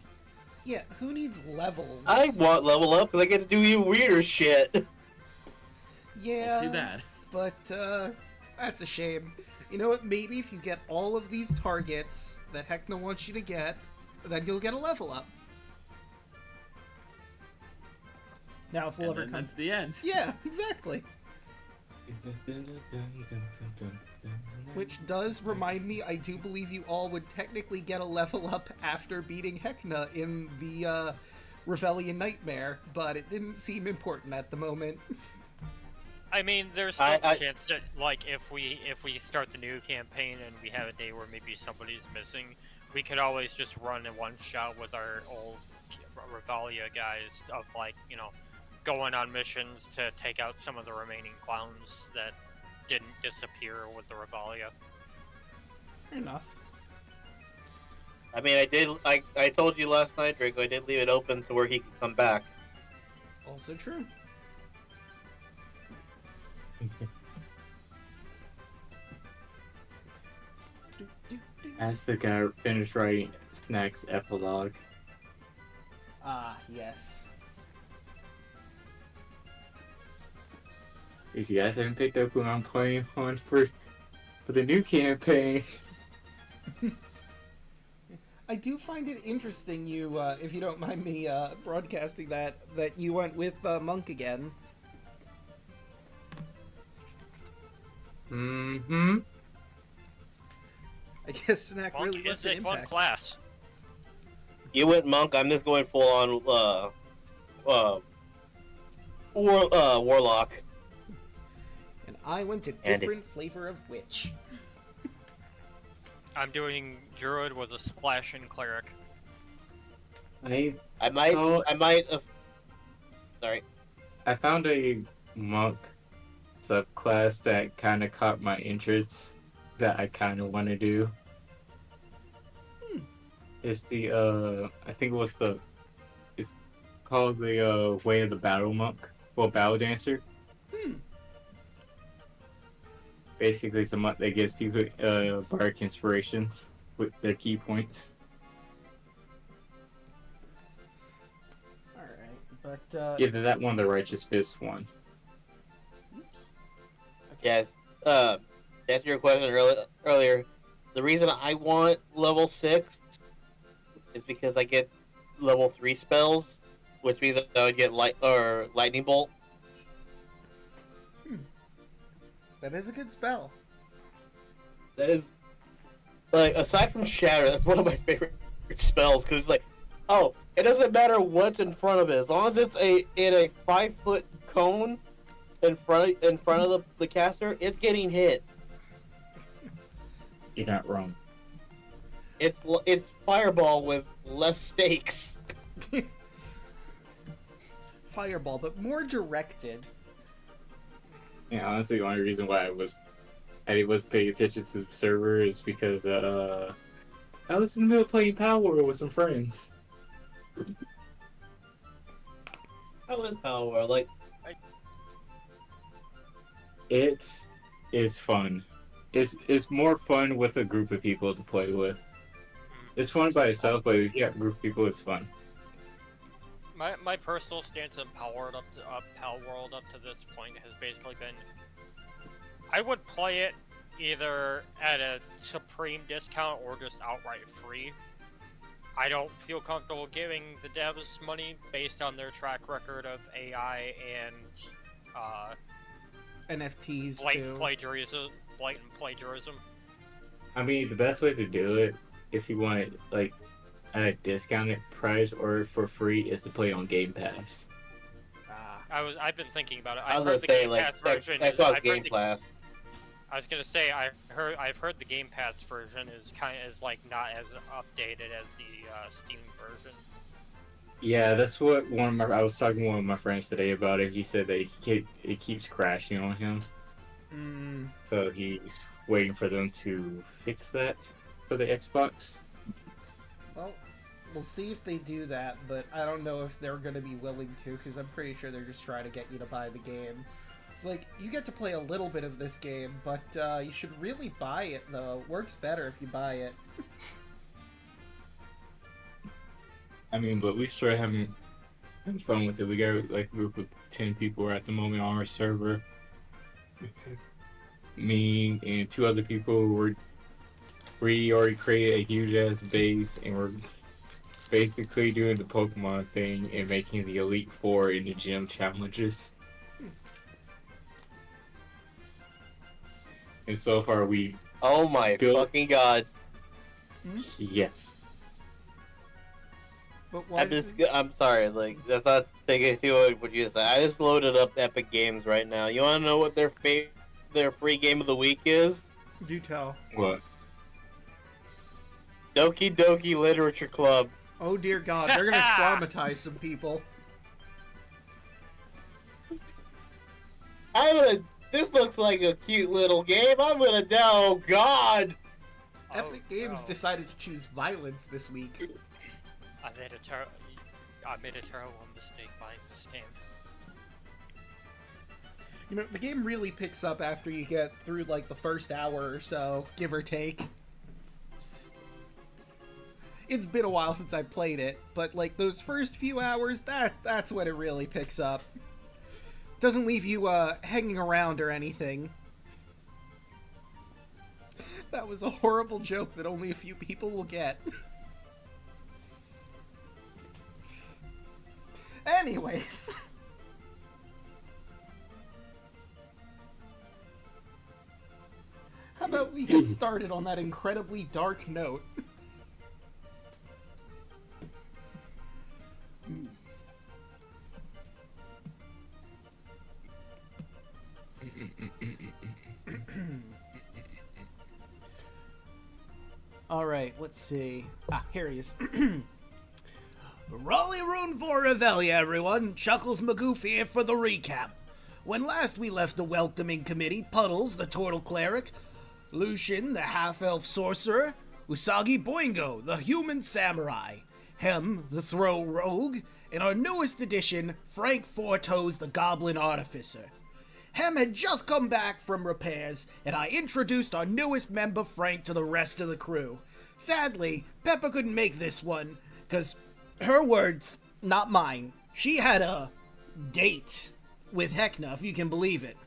Speaker 3: Yeah, who needs levels?
Speaker 9: I want level up because I get to do even weirder shit.
Speaker 3: Yeah.
Speaker 2: Well, too bad.
Speaker 3: But that's a shame. You know what? Maybe if you get all of these targets that Heckna wants you to get, then you'll get a level up. Now, if we'll
Speaker 2: And
Speaker 3: ever
Speaker 2: then
Speaker 3: come.
Speaker 2: that's the end.
Speaker 3: Yeah, exactly. Which does remind me, I do believe you all would technically get a level up after beating Heckna in the Revellion Nightmare, but it didn't seem important at the moment.
Speaker 11: I mean, there's still a chance that, like, if we start the new campaign and we have a day where maybe somebody's missing, we could always just run in one shot with our old Revelia guys of, like, you know, going on missions to take out some of the remaining clowns that didn't disappear with the Revelia.
Speaker 3: Fair enough.
Speaker 9: I mean, I told you last night, Draco, I did leave it open to where he could come back.
Speaker 3: Also true.
Speaker 7: Ask the guy finished writing Snack's epilogue.
Speaker 3: Ah, yes.
Speaker 7: If you guys haven't picked up what I'm playing on for the new campaign.
Speaker 3: I do find it interesting, you, if you don't mind me broadcasting that you went with Monk again.
Speaker 7: Mm-hmm.
Speaker 3: I guess Snack
Speaker 11: Monk
Speaker 3: really
Speaker 11: is
Speaker 3: left an
Speaker 11: a fun
Speaker 3: impact.
Speaker 11: class.
Speaker 9: You went monk. I'm just going full on warlock.
Speaker 3: And I went to different flavor of witch.
Speaker 11: I'm doing druid with a splash and cleric.
Speaker 9: I might. Sorry.
Speaker 7: I found a monk subclass that kind of caught my interest that I kind of want to do. It's the I think it's called the Way of the Battle Monk. Well, Battle Dancer. Basically, it's a monk that gives people bardic inspirations with their key points.
Speaker 3: Alright, but
Speaker 7: Either that one, or the Righteous Fist one.
Speaker 9: Yes. To answer your question earlier, the reason I want level 6 is because I get level 3 spells, which means that I would get lightning bolt.
Speaker 3: that is a good spell.
Speaker 9: That is, like, aside from Shatter, that's one of my favorite spells because it's like, oh, it doesn't matter what's in front of it, as long as it's in a 5-foot cone in front of the caster, it's getting hit.
Speaker 7: You're not wrong.
Speaker 9: It's fireball with less stakes.
Speaker 3: Fireball, but more directed.
Speaker 7: Yeah, honestly, the only reason why I was paying attention to the server is because I was in the middle of playing Power with some friends.
Speaker 9: How is Power? Like,
Speaker 7: It's fun. It's more fun with a group of people to play with. It's fun by itself, but if you got a group of people, it's fun.
Speaker 11: My personal stance on Pal World up to this point has basically been, I would play it either at a supreme discount or just outright free. I don't feel comfortable giving the devs money based on their track record of AI and
Speaker 3: NFTs
Speaker 11: blatant
Speaker 3: too.
Speaker 11: plagiarism.
Speaker 7: I mean, the best way to do it, if you want it like at a discounted price or for free, is to play on Game Pass.
Speaker 11: I've been thinking about it.
Speaker 9: I was gonna say like Xbox Game Pass.
Speaker 11: I was gonna say I've heard the Game Pass version is like not as updated as the Steam version.
Speaker 7: Yeah, that's what I was talking to one of my friends today about it. He said that it keeps crashing on him. So he's waiting for them to fix that for the Xbox.
Speaker 3: Well, we'll see if they do that, but I don't know if they're going to be willing to, because I'm pretty sure they're just trying to get you to buy the game. It's like, you get to play a little bit of this game, but you should really buy it, though. It works better if you buy it.
Speaker 7: I mean, but we started having fun with it. We got like a group of 10 people at the moment on our server. Me and 2 other people we already created a huge ass base, and we're basically doing the Pokemon thing and making the Elite Four in the gym challenges. And so far we
Speaker 9: Oh my fucking god.
Speaker 7: Yes.
Speaker 3: But
Speaker 9: I'm sorry, like, that's not taking anything away from what you said. I just loaded up Epic Games right now. You wanna know what their free game of the week is?
Speaker 3: Do tell.
Speaker 7: What?
Speaker 9: Doki Doki Literature Club.
Speaker 3: Oh dear god, they're gonna traumatize some people.
Speaker 9: This looks like a cute little game. I'm gonna oh god!
Speaker 3: Epic Games decided to choose violence this week.
Speaker 11: I made a terrible mistake buying this game.
Speaker 3: You know, the game really picks up after you get through, like, the first hour or so, give or take. It's been a while since I played it, but, like, those first few hours, that's when it really picks up. Doesn't leave you, hanging around or anything. That was a horrible joke that only a few people will get. Anyways. How about we get started on that incredibly dark note? Alright, let's see. Here he is. Raleigh Rune for Revelia, everyone. Chuckles Magoof here for the recap. When last we left the welcoming committee, Puddles, the turtle cleric, Lucian, the half-elf sorcerer, Usagi Boingo, the human samurai, Hem, the throw rogue, and our newest addition, Frank Four-Toes, the goblin artificer. Hem had just come back from repairs, and I introduced our newest member, Frank, to the rest of the crew. Sadly, Pepper couldn't make this one, because her words, not mine, she had a date with Hecna, if you can believe it.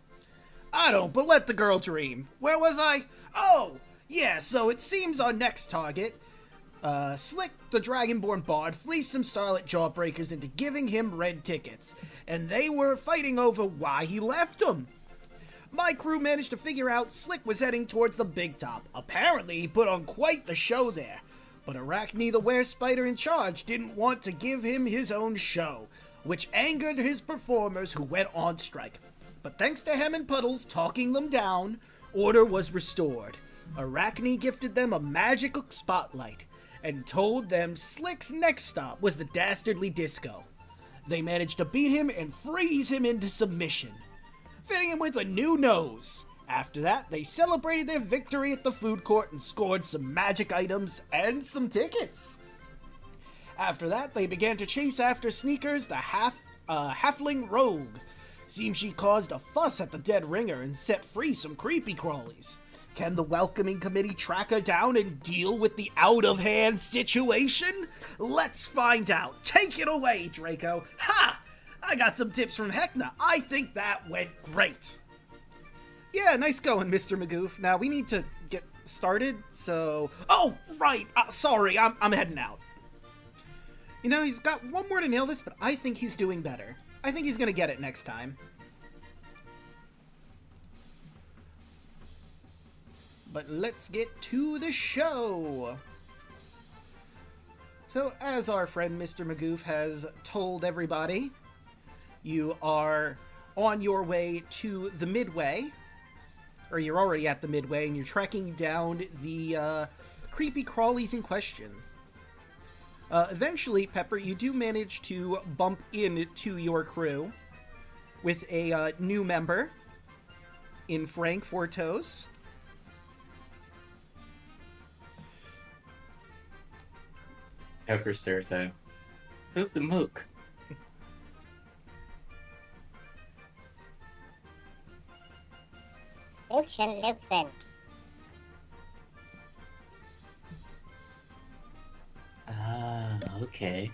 Speaker 3: I don't, but let the girl dream. Where was I? Oh, yeah, so it seems our next target, Slick, the Dragonborn Bard, fleeced some Starlit Jawbreakers into giving him red tickets, and they were fighting over why he left them. My crew managed to figure out Slick was heading towards the Big Top. Apparently, he put on quite the show there, but Arachne, the were-spider in charge, didn't want to give him his own show, which angered his performers who went on strike. But thanks to Hem and Puddles talking them down, order was restored. Arachne gifted them a magical spotlight, and told them Slick's next stop was the Dastardly Disco. They managed to beat him and freeze him into submission, fitting him with a new nose. After that, they celebrated their victory at the food court and scored some magic items and some tickets. After that, they began to chase after Sneakers, the halfling rogue. Seems she caused a fuss at the dead ringer and set free some creepy crawlies. Can the welcoming committee track her down and deal with the out-of-hand situation? Let's find out. Take it away, Draco. Ha! I got some tips from Hecna. I think that went great. Yeah, nice going, Mr. Magoof. Now, we need to get started, so... Oh, right! Sorry, I'm heading out. You know, he's got one more to nail this, but I think he's doing better. I think he's gonna get it next time. But let's get to the show! So, as our friend Mr. Magoof has told everybody, you are on your way to the Midway, or you're already at the Midway, and you're tracking down the creepy crawlies in question. Eventually, Pepper, you do manage to bump into your crew with a new member in Frank Fortos.
Speaker 7: Pepper stares at him. Who's the mook?
Speaker 10: Lucian Lupin.
Speaker 7: Ah, okay.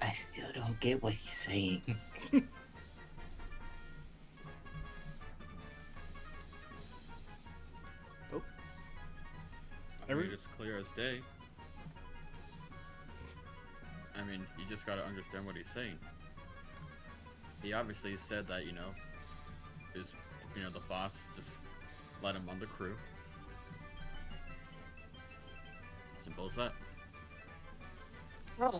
Speaker 7: I still don't get what he's saying.
Speaker 2: I mean, it's clear as day. I mean, you just gotta understand what he's saying. He obviously said that, you know, the boss just let him on the crew. Simple as that.
Speaker 10: Oh.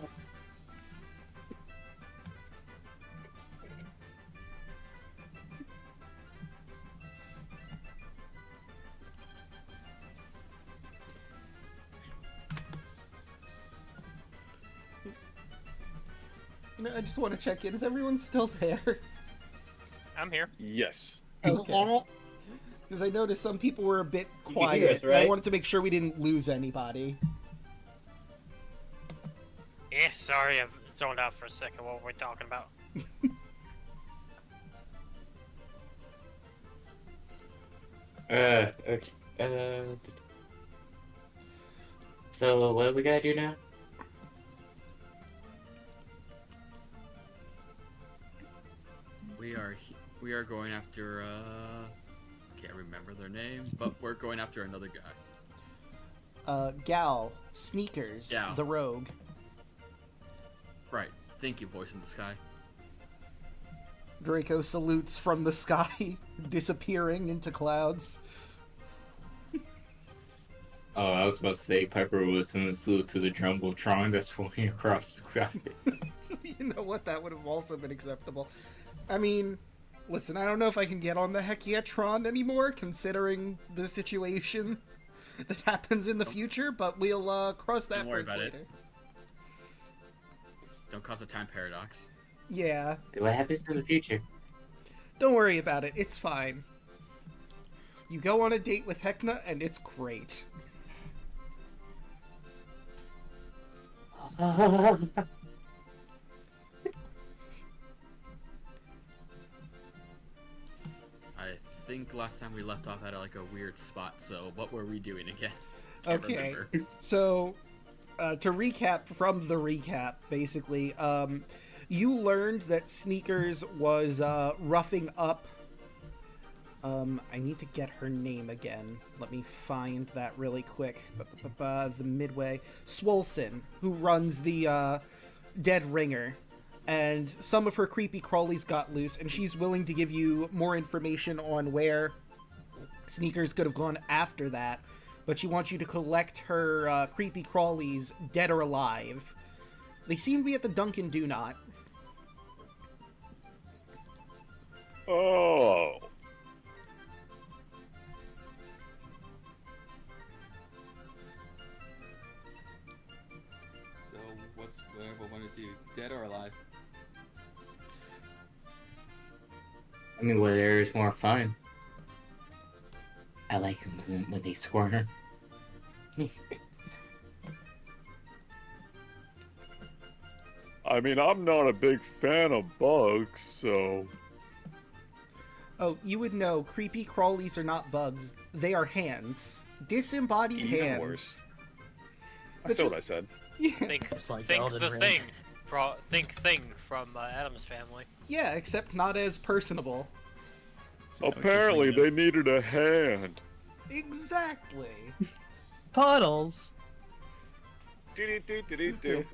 Speaker 3: I just want to check in. Is everyone still there?
Speaker 11: I'm here.
Speaker 5: Yes.
Speaker 3: Okay. Because I noticed some people were a bit quiet.
Speaker 7: us, right?
Speaker 3: I wanted to make sure we didn't lose anybody.
Speaker 11: Yeah, sorry, I've zoned out for a second. What were we talking about?
Speaker 7: Okay. So what do we gotta do now?
Speaker 2: We are going after can't remember their name, but we're going after another guy.
Speaker 3: Gal, Sneakers,
Speaker 2: Gal.
Speaker 3: the rogue.
Speaker 2: Right. Thank you, voice in the sky.
Speaker 3: Draco salutes from the sky, disappearing into clouds.
Speaker 7: Oh, I was about to say Pepper was in the salute to the Jumbotron that's flying across the sky.
Speaker 3: You know what? That would have also been acceptable. I mean, listen, I don't know if I can get on the Hekiatron anymore, considering the situation that happens in the future, but we'll cross that
Speaker 2: Don't worry
Speaker 3: bridge
Speaker 2: about
Speaker 3: later.
Speaker 2: it. Don't cause a time paradox.
Speaker 3: Yeah.
Speaker 7: What happens in the future?
Speaker 3: Don't worry about it. It's fine. You go on a date with Hecna, and it's great.
Speaker 2: I think last time we left off at like a weird spot, so what were we doing again? Can't
Speaker 3: Okay,
Speaker 2: remember.
Speaker 3: so to recap from the recap, basically, you learned that Sneakers was roughing up. I need to get her name again. Let me find that really quick. The Midway. Swolson, who runs the Dead Ringer. And some of her creepy crawlies got loose, and she's willing to give you more information on where Sneakers could have gone after that. But she wants you to collect her creepy crawlies, dead or alive. They seem to be at the Dunkin' Do Not.
Speaker 5: Oh.
Speaker 2: So what's whatever I want to do, dead or alive?
Speaker 7: I mean, whether it's more fun. I like them when they squirm.
Speaker 5: I mean, I'm not a big fan of bugs, so...
Speaker 3: Oh, you would know, creepy crawlies are not bugs. They are hands. Disembodied
Speaker 5: Even
Speaker 3: hands.
Speaker 5: worse.
Speaker 3: But
Speaker 5: That's what I
Speaker 3: just-
Speaker 5: said.
Speaker 3: Yeah.
Speaker 11: Think,
Speaker 13: It's like
Speaker 11: think
Speaker 13: Elden
Speaker 11: the
Speaker 13: Ring.
Speaker 11: thing. thing from Adam's family.
Speaker 3: Yeah, except not as personable.
Speaker 5: Apparently, they needed a hand.
Speaker 3: Exactly.
Speaker 12: Puddles.
Speaker 5: Do-do-do-do-do-do.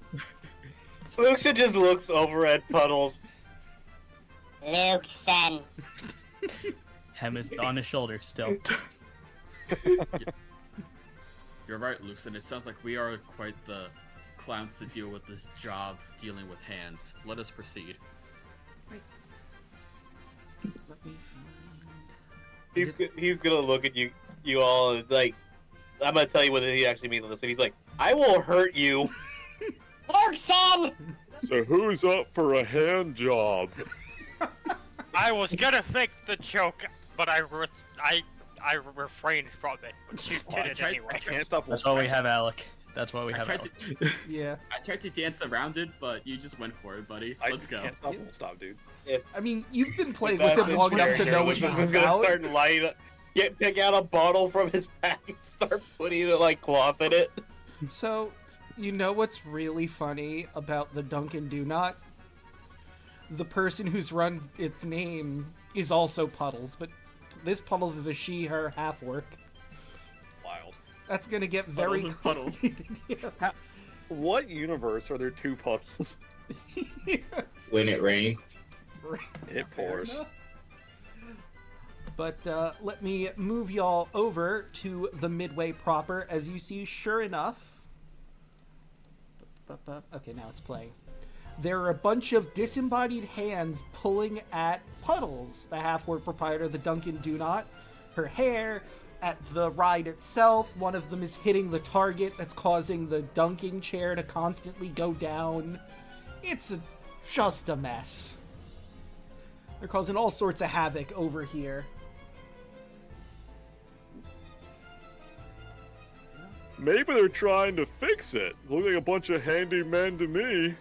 Speaker 9: Luxa just looks over at Puddles.
Speaker 10: Luxen.
Speaker 12: Hem is on his shoulder still.
Speaker 2: You're right, Luxen. It sounds like we are quite the clowns to deal with this job dealing with hands. Let us proceed.
Speaker 3: Let me find...
Speaker 9: He's gonna look at you all and like, I'm gonna tell you what he actually means on this, but he's like, I will hurt you.
Speaker 10: Luxen!
Speaker 5: So who's up for a hand job?
Speaker 11: I was gonna make the joke, but I refrained from it. But you did it anyway.
Speaker 5: I can't stop.
Speaker 12: That's why we have Alec. That's why we have Alec.
Speaker 3: Yeah.
Speaker 2: I tried to dance around it, but you just went for it, buddy. Let's go.
Speaker 5: Can't stop, won't stop, dude.
Speaker 3: I mean, you've been playing with him long enough to know what he's
Speaker 9: He's gonna
Speaker 3: about.
Speaker 9: start lighting up, pick out a bottle from his pack and start putting it like cloth in it.
Speaker 3: So, you know what's really funny about the Dunkin' Do Not? The person who's run its name is also Puddles, but this Puddles is a she/her half-orc.
Speaker 5: Wild.
Speaker 3: That's gonna get very
Speaker 2: Puddles.
Speaker 3: Yeah.
Speaker 5: What universe are there two Puddles?
Speaker 7: When it rains.
Speaker 5: It pours.
Speaker 3: But let me move y'all over to the midway proper. As you see, sure enough... Okay, now it's playing. There are a bunch of disembodied hands pulling at Puddles, the half-orc proprietor of the Dunkin' Do Not. Her hair, at the ride itself, one of them is hitting the target that's causing the dunking chair to constantly go down. It's just a mess. They're causing all sorts of havoc over here.
Speaker 5: Maybe they're trying to fix it. Look like a bunch of handymen to me.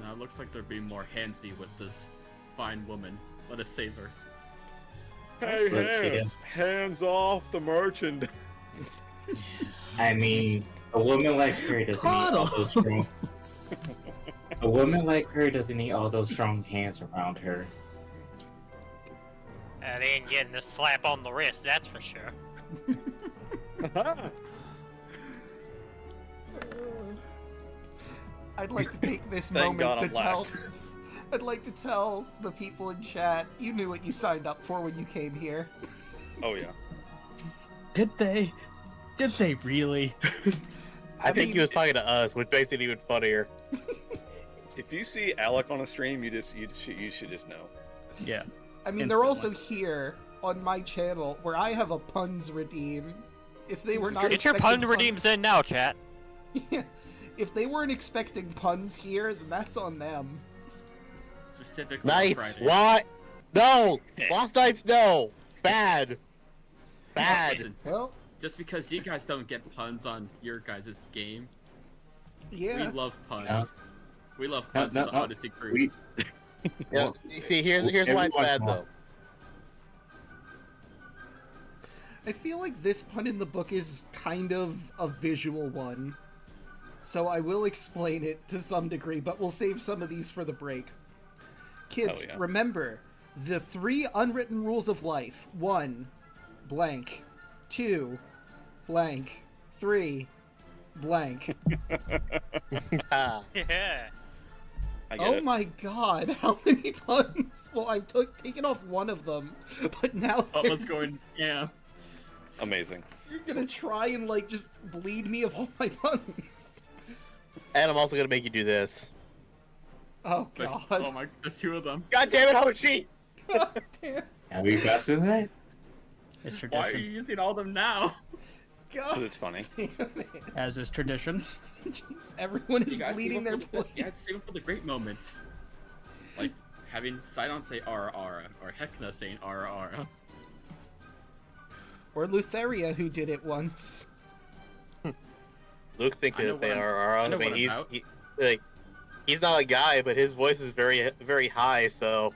Speaker 2: Now it looks like they're being more handsy with this fine woman. Let us save her.
Speaker 5: Hey, hands off the merchandise.
Speaker 7: I mean, a woman like her doesn't need all those strong. A woman like her doesn't need all those strong hands around her.
Speaker 11: That ain't getting a slap on the wrist, that's for sure.
Speaker 3: I'd like to take this
Speaker 5: Thank
Speaker 3: moment
Speaker 5: God
Speaker 3: to
Speaker 5: I'm
Speaker 3: tell.
Speaker 5: last.
Speaker 3: I'd like to tell the people in chat, you knew what you signed up for when you came here.
Speaker 5: Oh yeah.
Speaker 12: Did they? Did they really?
Speaker 9: I think he was talking to us, which makes it even funnier.
Speaker 5: If you see Alec on a stream, you should just know.
Speaker 12: Yeah.
Speaker 3: I mean, they're also here on my channel where I have a puns redeem. If they were not
Speaker 11: Get your
Speaker 3: expecting
Speaker 11: pun redeems in now, chat.
Speaker 3: Yeah. If they weren't expecting puns here, then that's on them.
Speaker 2: Specifically
Speaker 9: Nice.
Speaker 2: Friday.
Speaker 9: What? No. Lost Nights. No. Bad. Bad.
Speaker 2: Listen,
Speaker 3: Well,
Speaker 2: just because you guys don't get puns on your guys' game,
Speaker 3: yeah.
Speaker 2: we love puns.
Speaker 7: No.
Speaker 2: We love puns in the Odyssey crew.
Speaker 9: Yeah. You see, here's why it's bad though.
Speaker 3: I feel like this pun in the book is kind of a visual one. So I will explain it to some degree, but we'll save some of these for the break. Kids,
Speaker 5: yeah.
Speaker 3: remember the 3 unwritten rules of life. 1, blank. 2, blank. 3, blank.
Speaker 11: Yeah.
Speaker 5: I get
Speaker 3: Oh
Speaker 5: it.
Speaker 3: my god, how many puns? Well, I've taken off one of them, but now
Speaker 2: Bubba's
Speaker 3: there's-
Speaker 2: going, yeah.
Speaker 5: Amazing.
Speaker 3: You're gonna try and, like, just bleed me of all my puns.
Speaker 9: And I'm also gonna make you do this.
Speaker 3: Oh
Speaker 2: There's,
Speaker 3: god.
Speaker 2: oh my, there's 2 of them.
Speaker 9: God damn it, Hoshi!
Speaker 3: God damn.
Speaker 7: Have we got to that?
Speaker 12: It's
Speaker 2: Why are you
Speaker 12: tradition.
Speaker 2: using all of them now?
Speaker 3: God
Speaker 5: Because it's funny.
Speaker 3: damn it.
Speaker 12: As is tradition.
Speaker 3: Jeez, everyone
Speaker 2: You
Speaker 3: is
Speaker 2: guys
Speaker 3: bleeding their
Speaker 2: You had to
Speaker 3: points.
Speaker 2: save it for the great moments. Like having Sidon say Ara Ara, or Hekna saying Ara Ara.
Speaker 3: Or Lutheria, who did it once.
Speaker 9: Luke thinks
Speaker 2: I know
Speaker 9: that they
Speaker 2: what I'm-
Speaker 9: are.
Speaker 2: I know
Speaker 9: I mean,
Speaker 2: what I'm about.
Speaker 9: he's not a guy, but his voice is very, very high. So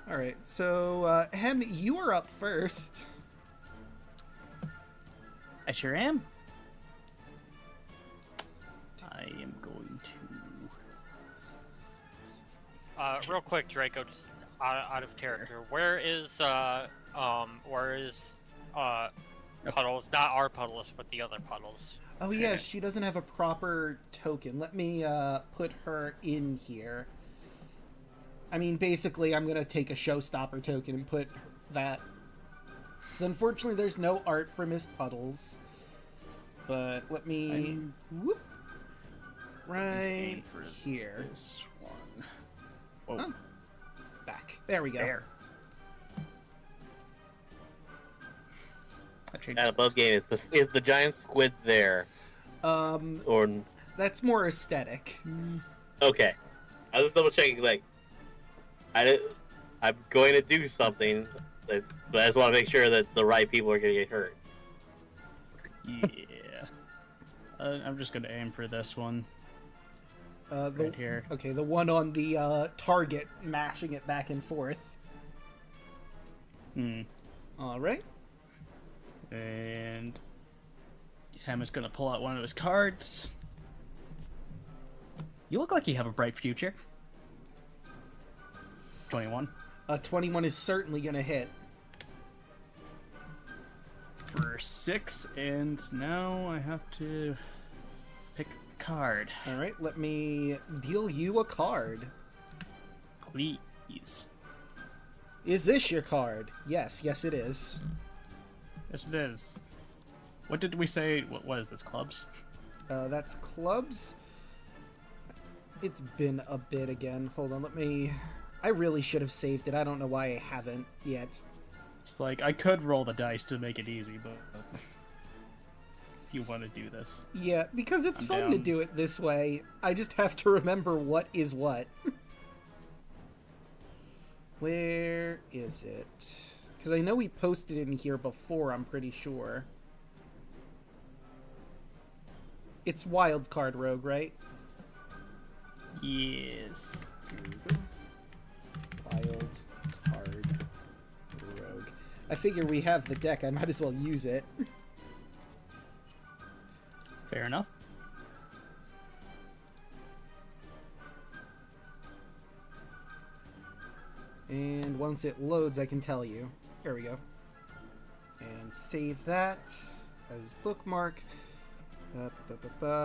Speaker 3: Alright, so, Hem, you are up first.
Speaker 12: I sure am. I am going to.
Speaker 11: Real quick, Draco, just out of character. Where is Puddles? Not our Puddles, but the other Puddles.
Speaker 3: Oh yeah, she doesn't have a proper token. Let me put her in here. I mean, basically, I'm gonna take a showstopper token and put that. So unfortunately, there's no art for Miss Puddles. But let me whoop, right here.
Speaker 12: This one.
Speaker 3: Oh. Back. There we go.
Speaker 12: There.
Speaker 9: And above game is the giant squid there? Or
Speaker 3: that's more aesthetic.
Speaker 9: okay, I was just double checking. Like, I'm going to do something, but I just want to make sure that the right people are going to get hurt.
Speaker 12: Yeah. I'm just going to aim for this one. Right here.
Speaker 3: Okay, the one on the target, mashing it back and forth. All right.
Speaker 12: And Ham is going to pull out one of his cards. You look like you have a bright future. 21.
Speaker 3: 21 is certainly going to hit.
Speaker 12: For 6, and now I have to pick a card.
Speaker 3: All right, let me deal you a card.
Speaker 12: Please.
Speaker 3: Is this your card? Yes, it is.
Speaker 12: Yes, it is. What did we say? What is this, clubs?
Speaker 3: That's clubs. It's been a bit again. Hold on, let me... I really should have saved it. I don't know why I haven't yet.
Speaker 12: It's like, I could roll the dice to make it easy, but... if you want to do this.
Speaker 3: Yeah, because it's fun
Speaker 12: down.
Speaker 3: to do it this way. I just have to remember what is what. Where is it? Because I know we posted it in here before, I'm pretty sure. It's Wildcard Rogue, right?
Speaker 12: Yes.
Speaker 3: Wild Card Rogue. I figure we have the deck, I might as well use it.
Speaker 12: Fair enough.
Speaker 3: And once it loads, I can tell you. There we go. And save that as bookmark.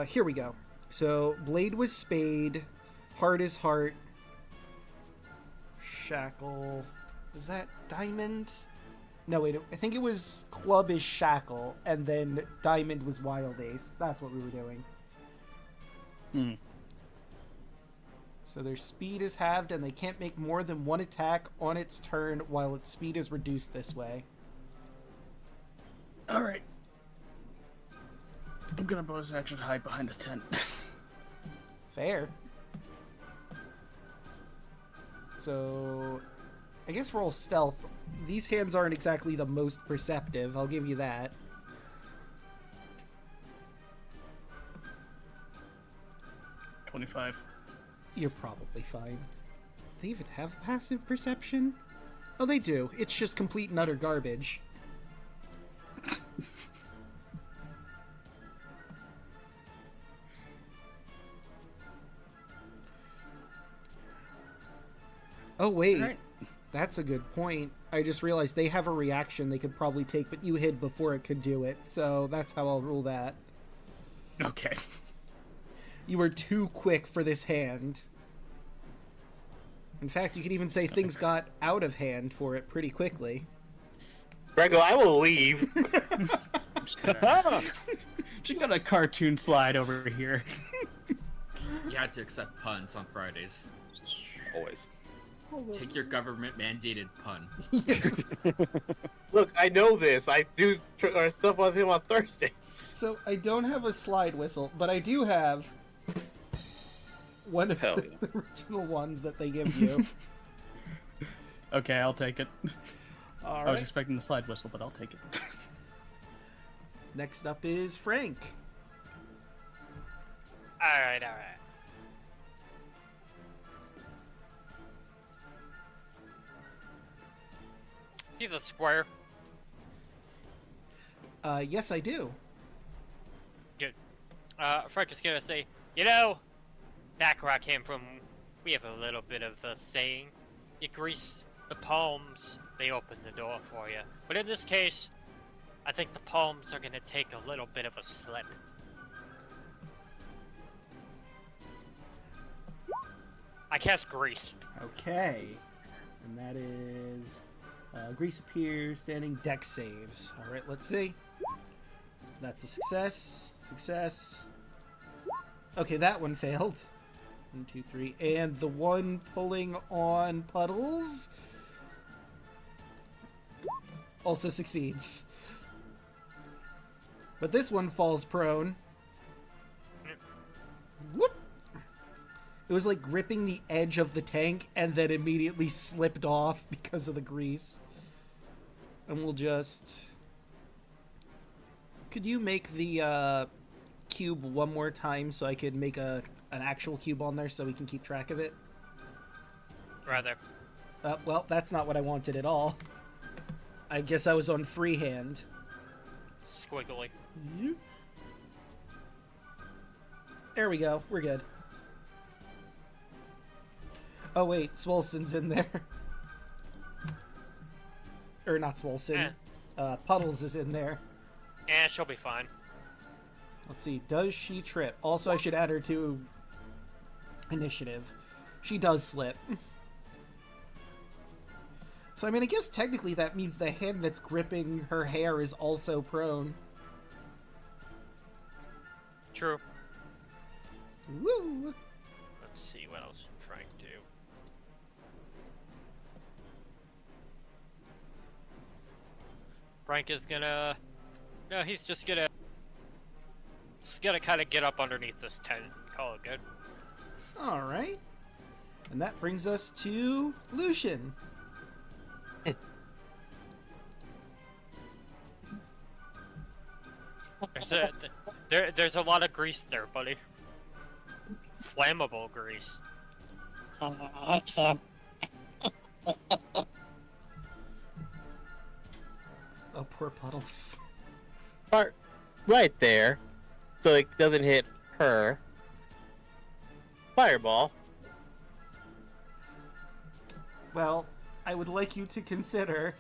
Speaker 3: Here we go. So, Blade was Spade, Heart is Heart, Shackle. Was that Diamond? No, wait, I think it was Club is Shackle, and then Diamond was Wild Ace. That's what we were doing. So their speed is halved, and they can't make more than one attack on its turn while its speed is reduced this way.
Speaker 12: Alright. I'm gonna bonus action hide behind this tent.
Speaker 3: Fair. So, I guess roll stealth. These hands aren't exactly the most perceptive, I'll give you that.
Speaker 12: $25.
Speaker 3: You're probably fine. They even have passive perception? Oh, they do. It's just complete and utter garbage. Oh, wait.
Speaker 12: Right.
Speaker 3: That's a good point. I just realized they have a reaction they could probably take, but you hid before it could do it, so that's how I'll rule that.
Speaker 12: Okay.
Speaker 3: You were too quick for this hand. In fact, you could even say things got out of hand for it pretty quickly.
Speaker 9: Grego, I will leave.
Speaker 12: Just got a cartoon slide over here.
Speaker 2: You had to accept puns on Fridays.
Speaker 5: Always.
Speaker 2: Take your government-mandated pun.
Speaker 9: Look, I know this. I do stuff with him on Thursdays.
Speaker 3: So, I don't have a slide whistle, but I do have one of
Speaker 5: Hell
Speaker 3: the
Speaker 5: yeah.
Speaker 3: original ones that they give you.
Speaker 12: Okay, I'll take it.
Speaker 3: All
Speaker 12: I
Speaker 3: right.
Speaker 12: was expecting the slide whistle, but I'll take it.
Speaker 3: Next up is Frank.
Speaker 11: Alright. See the square?
Speaker 3: Yes, I do.
Speaker 11: Frank is gonna say, back where I came from, we have a little bit of a saying. You grease the palms, they open the door for you. But in this case, I think the palms are gonna take a little bit of a slip. I cast Grease.
Speaker 3: Okay. And that is... Grease appears, standing dex saves. Alright, let's see. That's a success. Success. Okay, that one failed. 1, 2, 3. And the one pulling on puddles also succeeds. But this one falls prone. Whoop! It was like gripping the edge of the tank and then immediately slipped off because of the grease. And we'll just... Could you make the cube one more time so I could make an actual cube on there so we can keep track of it?
Speaker 11: Rather.
Speaker 3: Well, that's not what I wanted at all. I guess I was on freehand.
Speaker 11: Squiggly.
Speaker 3: Yep. There we go. We're good. Oh wait, Swolson's in there. Or not Swolson. Puddles is in there.
Speaker 11: She'll be fine.
Speaker 3: Let's see. Does she trip? Also, I should add her to initiative. She does slip. So, I mean, I guess technically that means the hand that's gripping her hair is also prone.
Speaker 11: True.
Speaker 3: Woo!
Speaker 11: Let's see, what else can Frank do? Frank is gonna... No, he's just gonna... Just gonna kind of get up underneath this tent and call it good.
Speaker 3: Alright. And that brings us to Lucian.
Speaker 11: There's a lot of grease there, buddy. Flammable grease.
Speaker 3: Oh, poor Puddles.
Speaker 9: Right there, so it doesn't hit her. Fireball.
Speaker 3: Well, I would like you to consider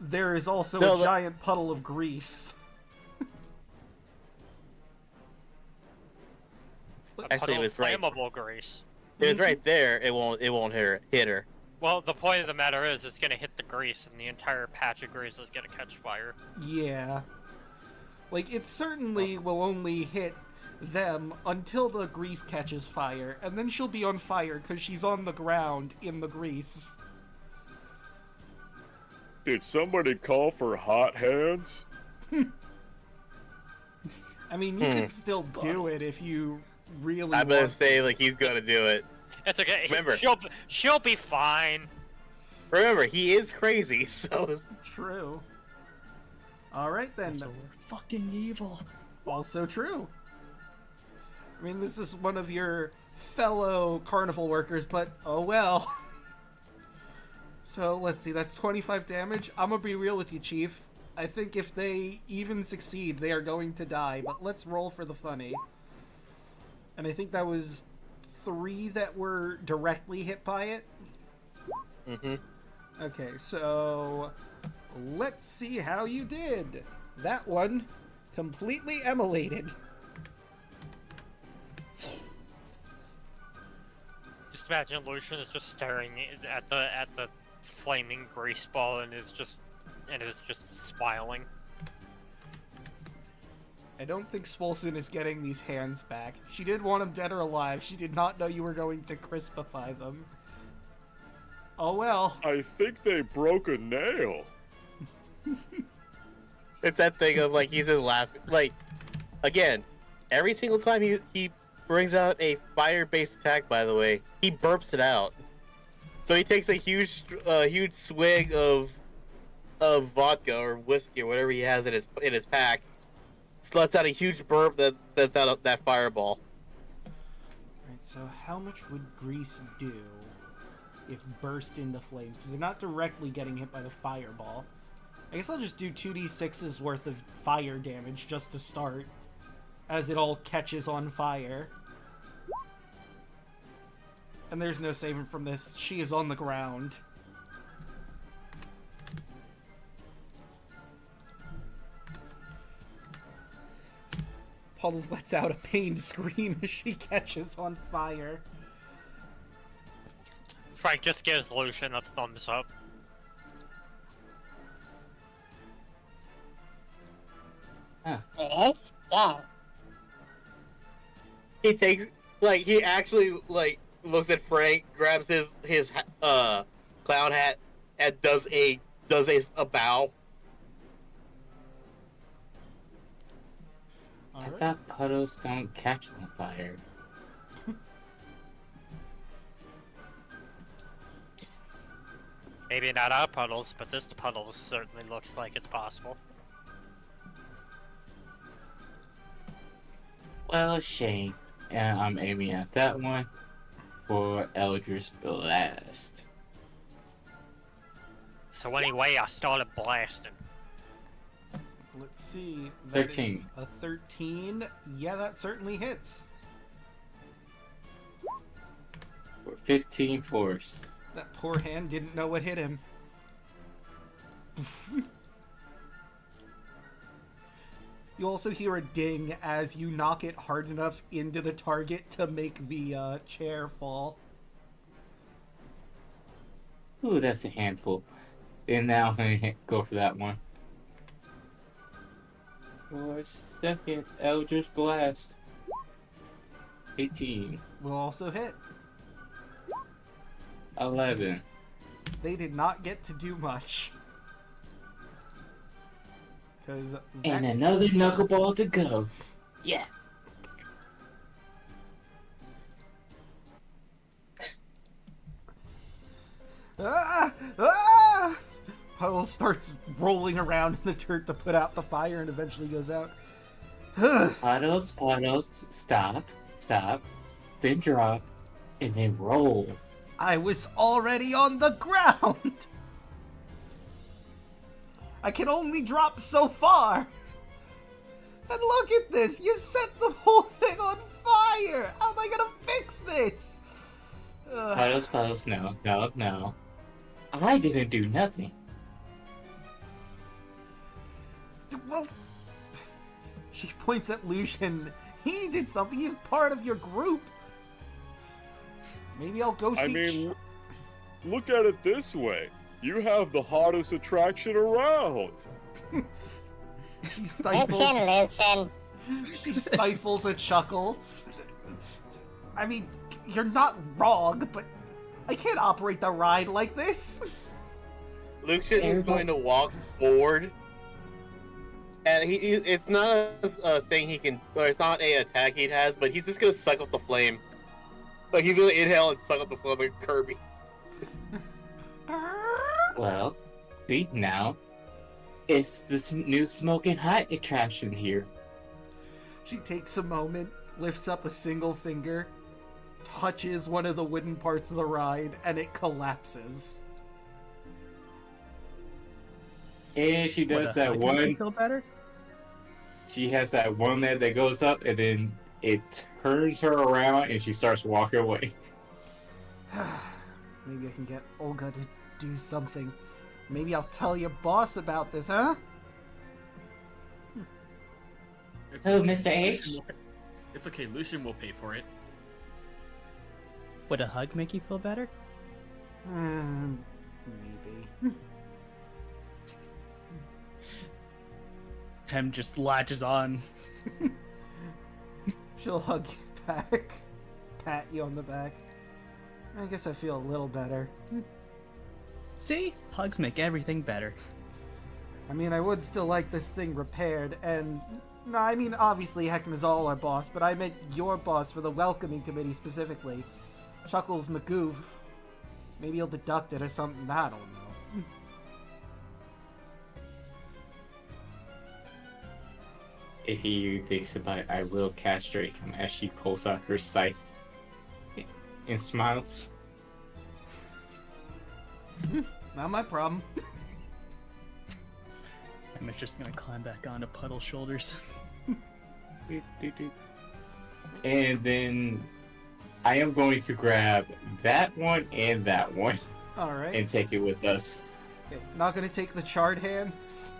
Speaker 3: there is also a giant puddle of grease.
Speaker 9: Actually, it was
Speaker 11: flammable grease.
Speaker 9: It was right there. It won't hit her.
Speaker 11: Well, the point of the matter is, it's gonna hit the grease, and the entire patch of grease is gonna catch fire.
Speaker 3: Yeah. Like, it certainly will only hit them until the grease catches fire, and then she'll be on fire because she's on the ground in the grease.
Speaker 5: Did somebody call for hot hands?
Speaker 3: I mean, you could still do it if you really
Speaker 9: I'm gonna say, like, he's gonna do it.
Speaker 11: It's okay.
Speaker 9: Remember,
Speaker 11: she'll be fine.
Speaker 9: Remember, he is crazy, so...
Speaker 3: True. Alright then.
Speaker 6: So we're fucking evil.
Speaker 3: Also true. I mean, this is one of your fellow carnival workers, but oh well. So, let's see, that's 25 damage. I'm gonna be real with you, Chief. I think if they even succeed, they are going to die, but let's roll for the funny. And I think that was 3 that were directly hit by it.
Speaker 9: Mm-hmm.
Speaker 3: Okay, so let's see how you did. That one completely emulated.
Speaker 11: Just imagine Lucian is just staring at the flaming grease ball and is just smiling.
Speaker 3: I don't think Swolson is getting these hands back. She did want them dead or alive. She did not know you were going to crispify them. Oh well.
Speaker 5: I think they broke a nail.
Speaker 9: It's that thing of, like, he's just laughing. Like, again, every single time he brings out a fire-based attack, by the way, he burps it out. So he takes a huge swig of vodka or whiskey or whatever he has in his pack, lets out a huge burp that sets out that fireball.
Speaker 3: Alright, so how much would grease do if burst into flames? Because they're not directly getting hit by the fireball. I guess I'll just do 2d6's worth of fire damage just to start, as it all catches on fire. And there's no saving from this. She is on the ground. Puddles lets out a pained scream as she catches on fire.
Speaker 11: Frank just gives Lucian a thumbs up.
Speaker 10: It's dead.
Speaker 9: He takes, like, he actually, like, looks at Frank, grabs his clown hat, and does a bow.
Speaker 7: I thought puddles don't catch on fire.
Speaker 11: Maybe not our puddles, but this puddle certainly looks like it's possible.
Speaker 7: Well, shame. And I'm aiming at that one for Eldritch Blast.
Speaker 11: So anyway, I started blasting.
Speaker 3: Let's see. That
Speaker 7: 13.
Speaker 3: is a 13. Yeah, that certainly hits.
Speaker 7: For 15 force.
Speaker 3: That poor hand didn't know what hit him. You also hear a ding as you knock it hard enough into the target to make the chair fall.
Speaker 7: Ooh, that's a handful. And now I'm gonna go for that one. For second Eldritch Blast. 18.
Speaker 3: Will also hit.
Speaker 7: 11.
Speaker 3: They did not get to do much.
Speaker 7: And another knuckleball to go. Yeah.
Speaker 3: Ah! Ah! Puddle starts rolling around in the dirt to put out the fire and eventually goes out.
Speaker 7: Puddles, stop, then drop, and then roll.
Speaker 3: I was already on the ground! I can only drop so far! And look at this! You set the whole thing on fire! How am I gonna fix this?
Speaker 7: Puddles, no. I didn't do nothing.
Speaker 3: Well, she points at Lucian. He did something. He's part of your group. Maybe I'll go see...
Speaker 13: I mean, look at it this way. You have the hottest attraction around.
Speaker 3: She stifles...
Speaker 10: Lucian.
Speaker 3: She stifles a chuckle. I mean, you're not wrong, but I can't operate the ride like this.
Speaker 9: Lucian is going to walk forward, and it's not a thing he can, or it's not a attack he has, but he's just going to suck up the flame. Like, he's going to inhale and suck up the flame like Kirby.
Speaker 7: Well, see, now, it's this new smoking hot attraction here.
Speaker 3: She takes a moment, lifts up a single finger, touches one of the wooden parts of the ride, and it collapses.
Speaker 7: And she does that one.
Speaker 12: Feel better?
Speaker 7: She has that one leg that goes up, and then it turns her around, and she starts walking away.
Speaker 3: Maybe I can get Olga to do something. Maybe I'll tell your boss about this, huh?
Speaker 7: Hello, Mr. H.
Speaker 2: It's okay, Lucian will pay for it.
Speaker 6: Would a hug make you feel better?
Speaker 3: Maybe.
Speaker 6: Hem just latches on.
Speaker 3: She'll hug you back, pat you on the back. I guess I feel a little better.
Speaker 6: See? Hugs make everything better.
Speaker 3: I mean, I would still like this thing repaired, and... No, I mean, obviously Heckman is all our boss, but I meant your boss for the welcoming committee specifically. Chuckles McGoof. Maybe he'll deduct it or something, I don't know.
Speaker 7: If he thinks about it, I will castrate him as she pulls out her scythe and smiles.
Speaker 3: Not my problem.
Speaker 6: I'm just gonna climb back onto Puddle's shoulders.
Speaker 7: And then I am going to grab that one and that one
Speaker 3: All right.
Speaker 7: and take it with us.
Speaker 3: Okay, not gonna take the charred hands.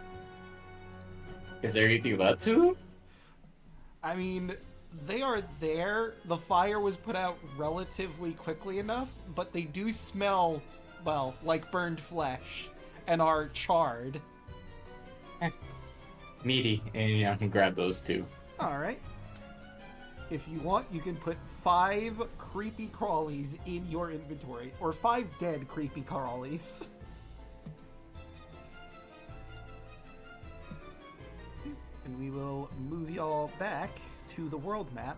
Speaker 7: Is there anything left to them?
Speaker 3: I mean, they are there. The fire was put out relatively quickly enough, but they do smell, well, like burned flesh and are charred.
Speaker 7: Meaty, and I can grab those two.
Speaker 3: All right. If you want, you can put 5 creepy crawlies in your inventory, or 5 dead creepy crawlies. And we will move y'all back to the world map.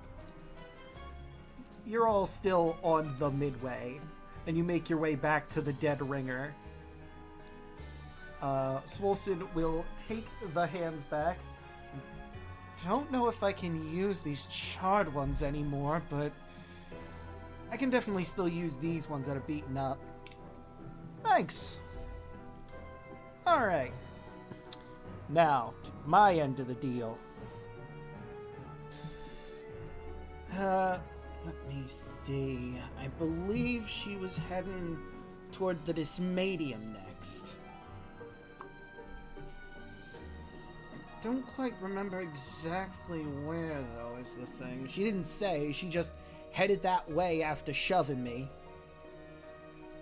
Speaker 3: You're all still on the midway, and you make your way back to the Dead Ringer. Swolson will take the hands back. Don't know if I can use these charred ones anymore, but I can definitely still use these ones that are beaten up. Thanks. Alright. Now, my end of the deal. Let me see. I believe she was heading toward the Dysmadium next. Don't quite remember exactly where, though, is the thing. She didn't say. She just headed that way after shoving me.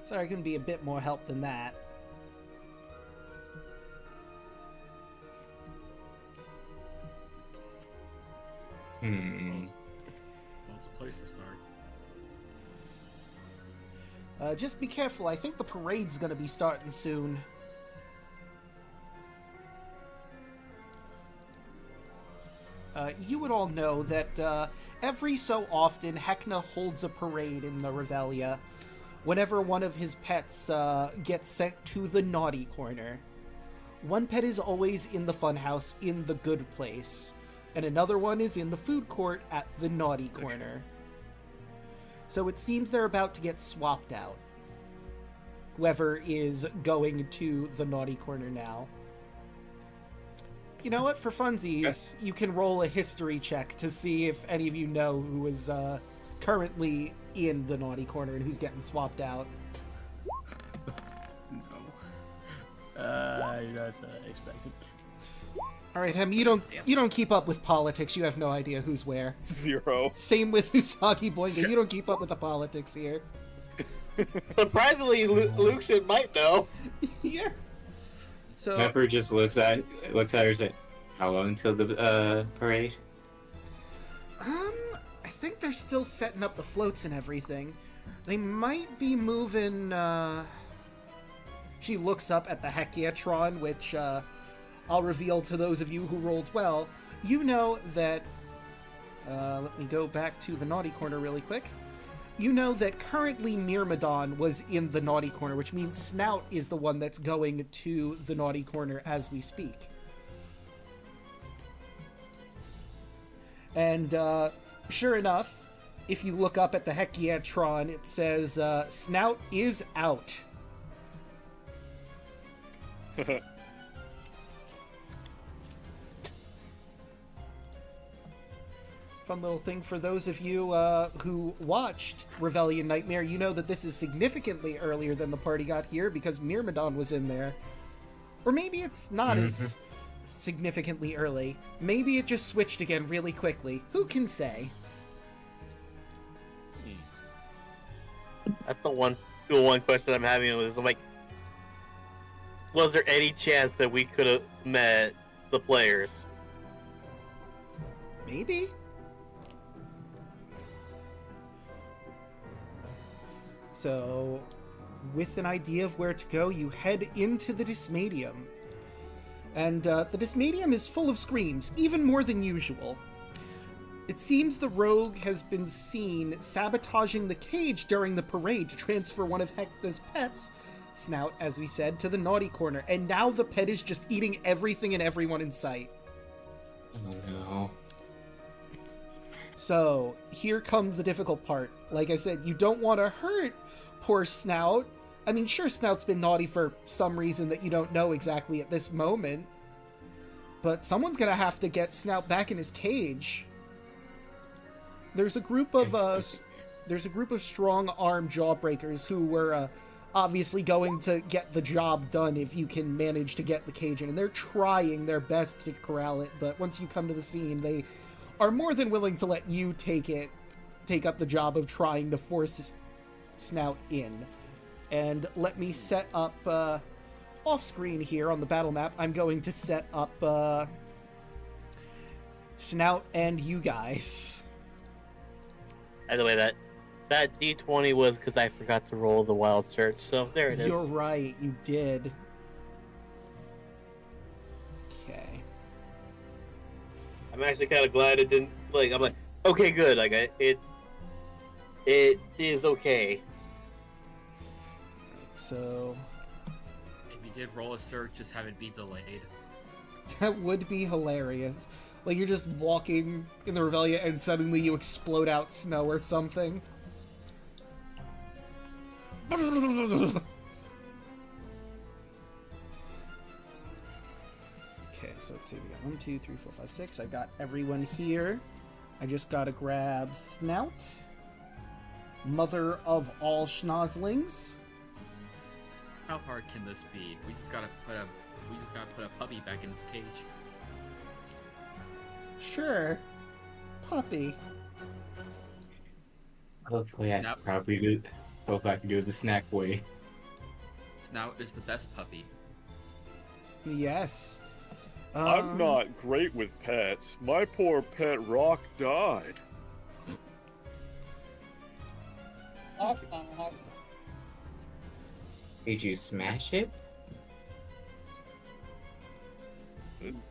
Speaker 3: Sorry, I can be a bit more help than that.
Speaker 2: Well, it's a place to start.
Speaker 3: Just be careful. I think the parade's gonna be starting soon. You would all know that every so often Hecna holds a parade in the Revelia whenever one of his pets gets sent to the naughty corner. One pet is always in the funhouse in the good place, and another one is in the food court at the naughty corner. So it seems they're about to get swapped out. Whoever is going to the naughty corner now. You know what? For funsies, you can roll a history check to see if any of you know who is currently in the naughty corner and who's getting swapped out.
Speaker 6: No. That's expected.
Speaker 3: All right, Hem, you don't keep up with politics. You have no idea who's where.
Speaker 13: 0.
Speaker 3: Same with Usagi Boinga. You don't keep up with the politics here.
Speaker 9: Surprisingly, Luke should might know.
Speaker 3: Yeah. So
Speaker 7: Pepper just looks at her and says, "How long until the parade?"
Speaker 3: I think they're still setting up the floats and everything. They might be moving. She looks up at the Hekiatron, which I'll reveal to those of you who rolled well. You know that. Let me go back to the naughty corner really quick. You know that currently Myrmidon was in the naughty corner, which means Snout is the one that's going to the naughty corner as we speak. And sure enough, if you look up at the Hekiatron, it says Snout is out. Fun little thing for those of you who watched Rebellion Nightmare. You know that this is significantly earlier than the party got here because Myrmidon was in there. Or maybe it's not as significantly early. Maybe it just switched again really quickly. Who can say?
Speaker 9: That's the one question I'm having is, I'm like, was there any chance that we could have met the players?
Speaker 3: Maybe? So, with an idea of where to go, you head into the Dysmadium. And the Dysmadium is full of screams, even more than usual. It seems the rogue has been seen sabotaging the cage during the parade to transfer one of Hecna's pets, Snout, as we said, to the naughty corner, and now the pet is just eating everything and everyone in sight.
Speaker 7: Oh no.
Speaker 3: So, here comes the difficult part. Like I said, you don't want to hurt poor Snout. I mean, sure, Snout's been naughty for some reason that you don't know exactly at this moment. but someone's gonna have to get Snout back in his cage. There's a group of strong arm jawbreakers who were obviously going to get the job done if you can manage to get the cage in, and they're trying their best to corral it, but once you come to the scene, they are more than willing to let you take up the job of trying to force Snout in. And let me set up off screen here on the battle map. I'm going to set up Snout and you guys.
Speaker 9: By the way, that D20 was because I forgot to roll the wild search, so there it is.
Speaker 3: You're right, you did. Okay.
Speaker 9: I'm actually kind of glad it didn't. Like, I'm like, okay, good. Like, it is okay.
Speaker 3: So
Speaker 2: If you did roll a search, just have it be delayed.
Speaker 3: that would be hilarious. Like, you're just walking in the Revelia and suddenly you explode out snow or something. Okay, so let's see. We got 1, 2, 3, 4, 5, 6. I got everyone here. I just gotta grab Snout, mother of all schnozzlings.
Speaker 2: How hard can this be? We just gotta put a puppy back in its cage.
Speaker 3: Sure, puppy.
Speaker 7: Hopefully, I
Speaker 2: Snap.
Speaker 7: probably do. Hope I can do it the snack way.
Speaker 2: Snout is the best puppy.
Speaker 3: Yes.
Speaker 13: I'm not great with pets. My poor pet Rock died.
Speaker 7: Did you smash it?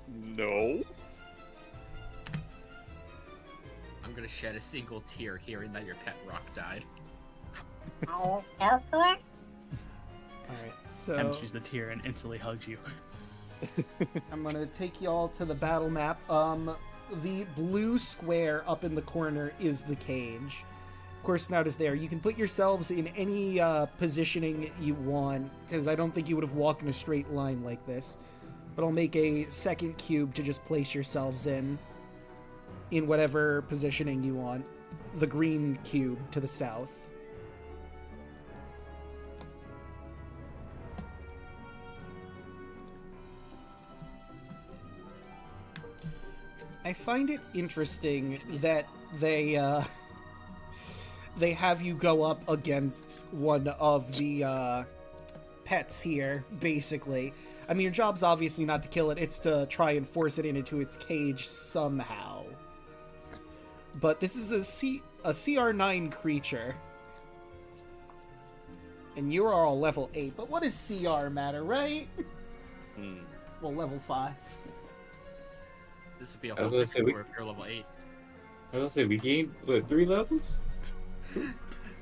Speaker 13: No.
Speaker 2: I'm gonna shed a single tear hearing that your pet Rock died.
Speaker 10: Oh, Skeletor?
Speaker 3: Alright, so
Speaker 6: Empties the tear and instantly hugs you.
Speaker 3: I'm gonna take y'all to the battle map. The blue square up in the corner is the cage. Of course, Snout is there. You can put yourselves in any positioning you want, because I don't think you would have walked in a straight line like this. But I'll make a second cube to just place yourselves in whatever positioning you want. The green cube to the south. I find it interesting that they have you go up against one of the pets here, basically. I mean, your job's obviously not to kill it, it's to try and force it into its cage somehow. But this is a CR9 creature. And you are all level 8, but what does CR matter, right? Well, level 5.
Speaker 2: This would be a
Speaker 7: I
Speaker 2: whole
Speaker 7: was gonna
Speaker 2: different
Speaker 7: say,
Speaker 2: story if you're level 8.
Speaker 7: I was gonna say, we gained, what, 3 levels?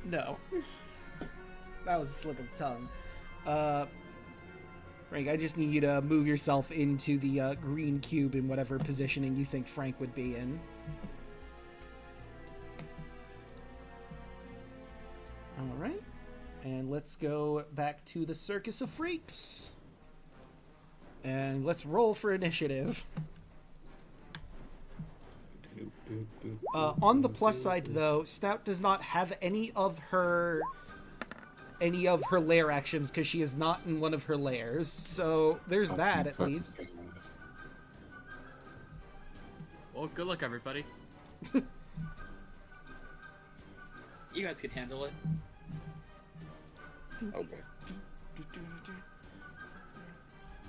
Speaker 3: No. That was a slip of the tongue. Frank, I just need you to move yourself into the green cube in whatever positioning you think Frank would be in. Alright. And let's go back to the Circus of Freaks. And let's roll for initiative. On the plus side, though, Snout does not have any of her lair actions because she is not in one of her lairs. So there's that, at least.
Speaker 2: Well, good luck, everybody. You guys can handle it.
Speaker 13: Okay.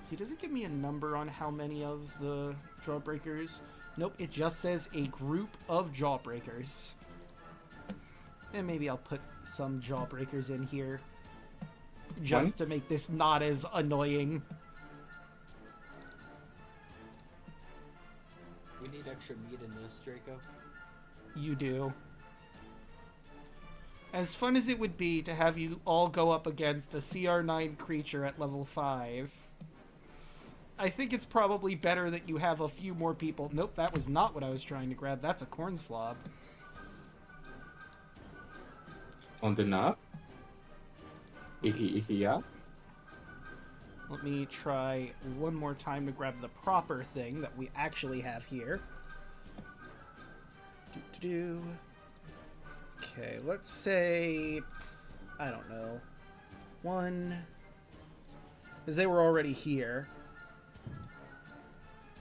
Speaker 3: See, does it give me a number on how many of the Jawbreakers? Nope, it just says a group of Jawbreakers. And maybe I'll put some Jawbreakers in here. Just to make this not as annoying.
Speaker 2: We need extra meat in this, Draco.
Speaker 3: You do. As fun as it would be to have you all go up against a CR9 creature at level 5, I think it's probably better that you have a few more people. Nope, that was not what I was trying to grab. That's a corn slob.
Speaker 7: On the knob? If he, yeah?
Speaker 3: Let me try one more time to grab the proper thing that we actually have here. Okay, let's say, I don't know, 1, because they were already here.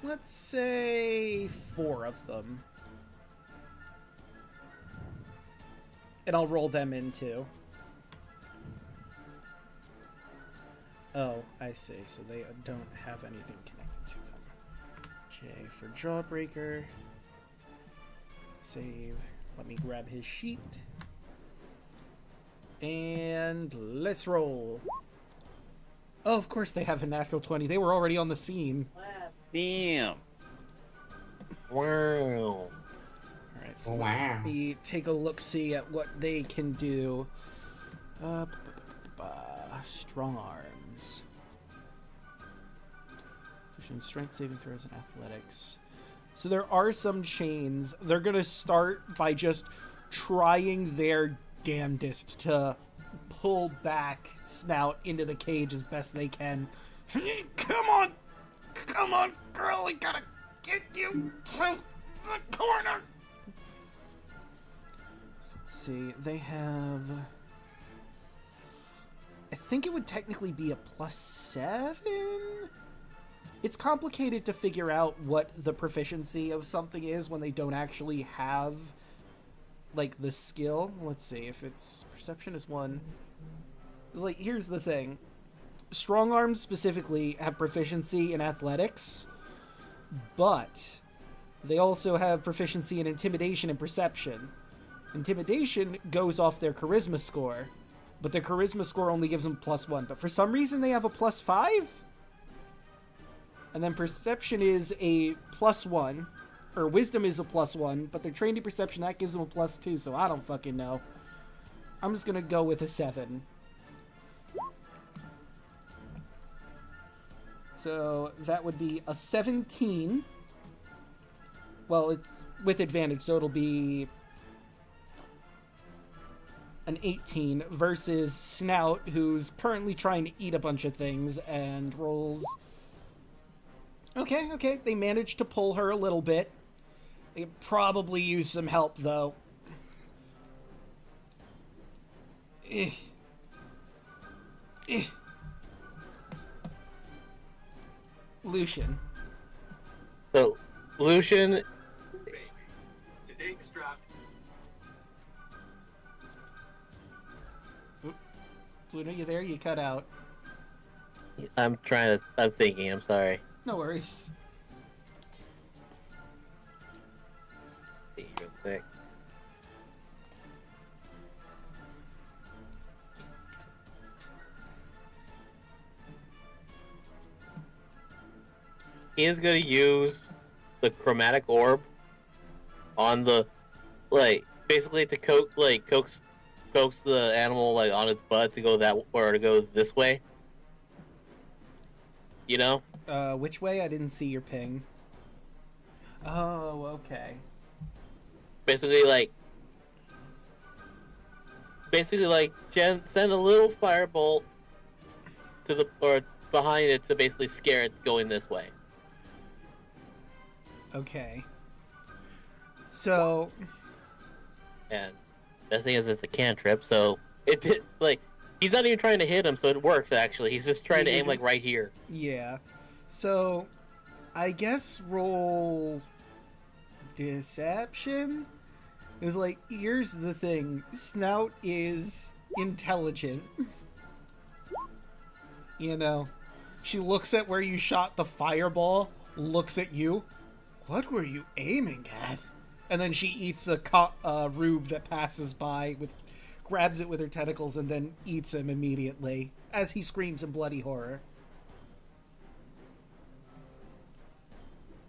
Speaker 3: Let's say 4 of them. And I'll roll them in too. Oh, I see. So they don't have anything connected to them. J for Jawbreaker. Save. Let me grab his sheet. And let's roll. Oh, of course they have a natural 20. They were already on the scene.
Speaker 5: Damn.
Speaker 9: Wow.
Speaker 3: Alright, so let me take a look-see at what they can do. Strong arms. Efficient strength saving throws and athletics. So there are some chains. They're gonna start by just trying their damnedest to pull back Snout into the cage as best they can. Come on, girl, I gotta get you to the corner. So let's see, they have... I think it would technically be a +7? It's complicated to figure out what the proficiency of something is when they don't actually have, like, the skill. Let's see, if it's... Perception is 1. Like, here's the thing. Strong arms specifically have proficiency in athletics, but they also have proficiency in intimidation and perception. Intimidation goes off their charisma score, but their charisma score only gives them +1. But for some reason, they have a +5? And then perception is a +1, or wisdom is a +1, but they're trained in perception, that gives them a +2, so I don't fucking know. I'm just gonna go with a 7. So that would be a 17. Well, it's with advantage, so it'll be an 18 versus Snout, who's currently trying to eat a bunch of things and rolls... Okay, they managed to pull her a little bit. They probably use some help, though. Lucian.
Speaker 9: So, Lucian...
Speaker 14: Today's draft.
Speaker 3: Luna, you there? You cut out.
Speaker 9: I'm thinking, I'm sorry.
Speaker 3: No worries.
Speaker 9: See real quick. He is going to use the chromatic orb on the, like, basically to coax the animal, like, on its butt to go to go this way. You know?
Speaker 3: Which way? I didn't see your ping. Oh, okay.
Speaker 9: Basically, send a little firebolt to behind it to basically scare it going this way.
Speaker 3: Okay. So...
Speaker 9: And the thing is, it's a cantrip, so it did, he's not even trying to hit him, so it works, actually. He's just trying to aim, right here.
Speaker 3: Yeah. So, I guess roll... Deception? It was like, here's the thing. Snout is intelligent. You know, she looks at where you shot the fireball, looks at you. What were you aiming at? And then she eats a rube that passes by, grabs it with her tentacles, and then eats him immediately, as he screams in bloody horror.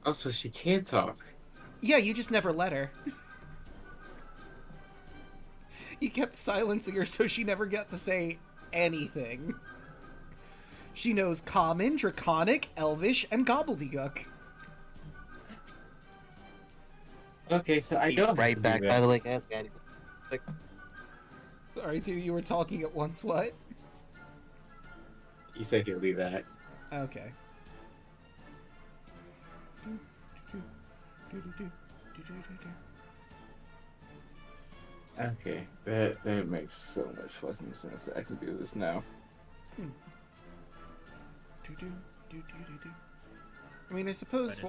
Speaker 4: Oh, so she can talk.
Speaker 3: Yeah, you just never let her. You kept silencing her so she never got to say anything. She knows Common, Draconic, Elvish, and Gobbledygook.
Speaker 7: Okay, so I don't
Speaker 9: right back, by the way, guys.
Speaker 3: Sorry, dude, you were talking at once, what?
Speaker 4: You said he'll do that.
Speaker 3: Okay.
Speaker 4: Okay, that makes so much fucking sense that I can do this now.
Speaker 3: I mean, I suppose.
Speaker 2: Is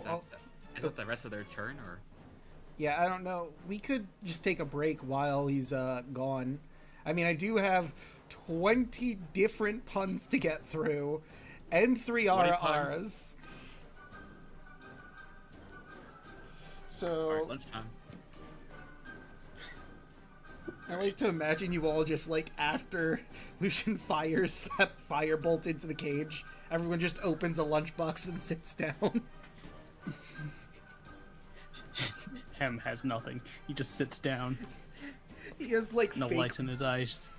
Speaker 2: that the rest of their turn, or?
Speaker 3: Yeah, I don't know. We could just take a break while he's gone. I mean, I do have 20 different puns to get through, and 3 RRs. So.
Speaker 2: Alright, lunchtime.
Speaker 3: I like to imagine you all just, like, after Lucian fires that firebolt into the cage, everyone just opens a lunchbox and sits down.
Speaker 6: Hem has nothing. He just sits down.
Speaker 3: He has, like,
Speaker 6: no lights in his eyes.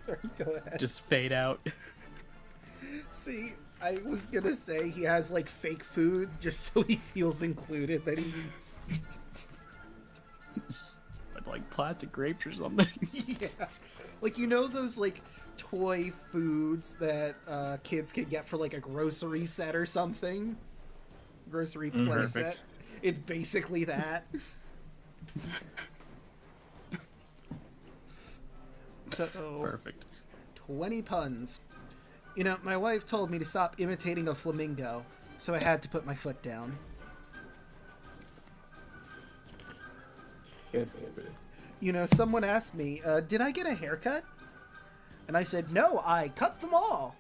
Speaker 3: Sorry, go ahead.
Speaker 6: Just fade out.
Speaker 3: See, I was gonna say he has, like, fake food just so he feels included that he eats.
Speaker 6: Like plastic grapes or something.
Speaker 3: Yeah. Like, you know those, like, toy foods that kids can get for, like, a grocery set or something? Grocery play set? It's basically that. So,
Speaker 6: perfect.
Speaker 3: 20 puns. You know, my wife told me to stop imitating a flamingo, so I had to put my foot down. You know, someone asked me, did I get a haircut? And I said, no, I cut them all.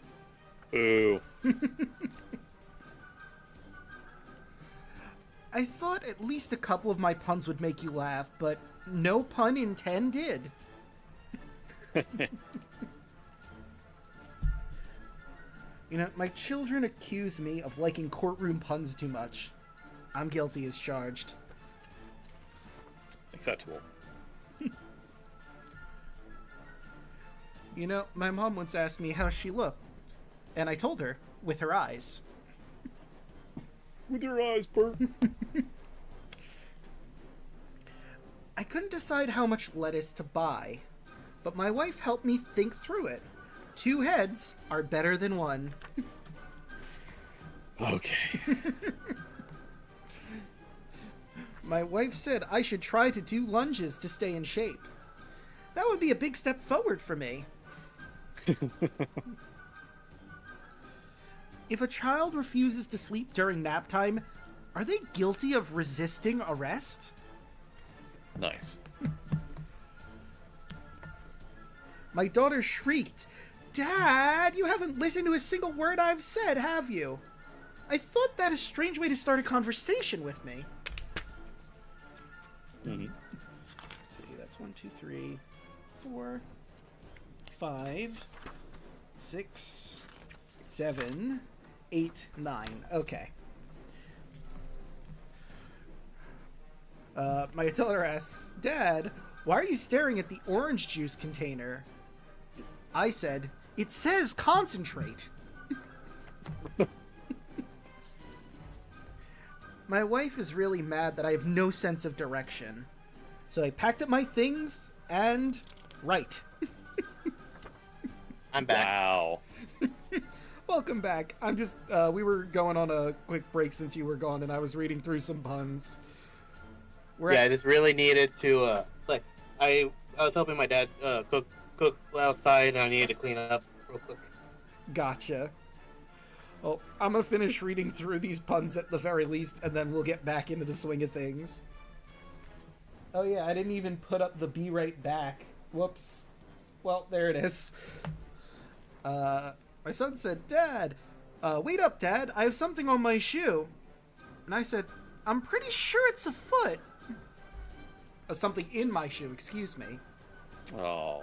Speaker 5: Ooh.
Speaker 3: I thought at least a couple of my puns would make you laugh, but no pun intended. You know, my children accuse me of liking courtroom puns too much. I'm guilty as charged.
Speaker 5: Acceptable.
Speaker 3: You know, my mom once asked me how she looked, and I told her, with her eyes.
Speaker 13: With your eyes, Bert.
Speaker 3: I couldn't decide how much lettuce to buy, but my wife helped me think through it. 2 heads are better than 1.
Speaker 5: Okay.
Speaker 3: My wife said I should try to do lunges to stay in shape. That would be a big step forward for me. If a child refuses to sleep during nap time, are they guilty of resisting arrest?
Speaker 5: Nice.
Speaker 3: My daughter shrieked, "Dad, you haven't listened to a single word I've said, have you?" I thought that a strange way to start a conversation with me.
Speaker 5: Mm-hmm.
Speaker 3: Let's see, that's 1, 2, 3, 4, 5, 6, 7, 8, 9. Okay. My daughter asks, "Dad, why are you staring at the orange juice container?" I said, "It says concentrate." My wife is really mad that I have no sense of direction. So I packed up my things and... right.
Speaker 9: I'm back.
Speaker 5: Wow.
Speaker 3: Welcome back. I'm just, we were going on a quick break since you were gone, and I was reading through some puns.
Speaker 9: I just really needed to, I was helping my dad cook outside, and I needed to clean up real quick.
Speaker 3: Gotcha. Well, I'm gonna finish reading through these puns at the very least, and then we'll get back into the swing of things. Oh yeah, I didn't even put up the "be right back." Whoops. Well, there it is. My son said, "Dad, wait up, Dad, I have something on my shoe." And I said, "I'm pretty sure it's a foot." Oh, something in my shoe, excuse me.
Speaker 5: Oh.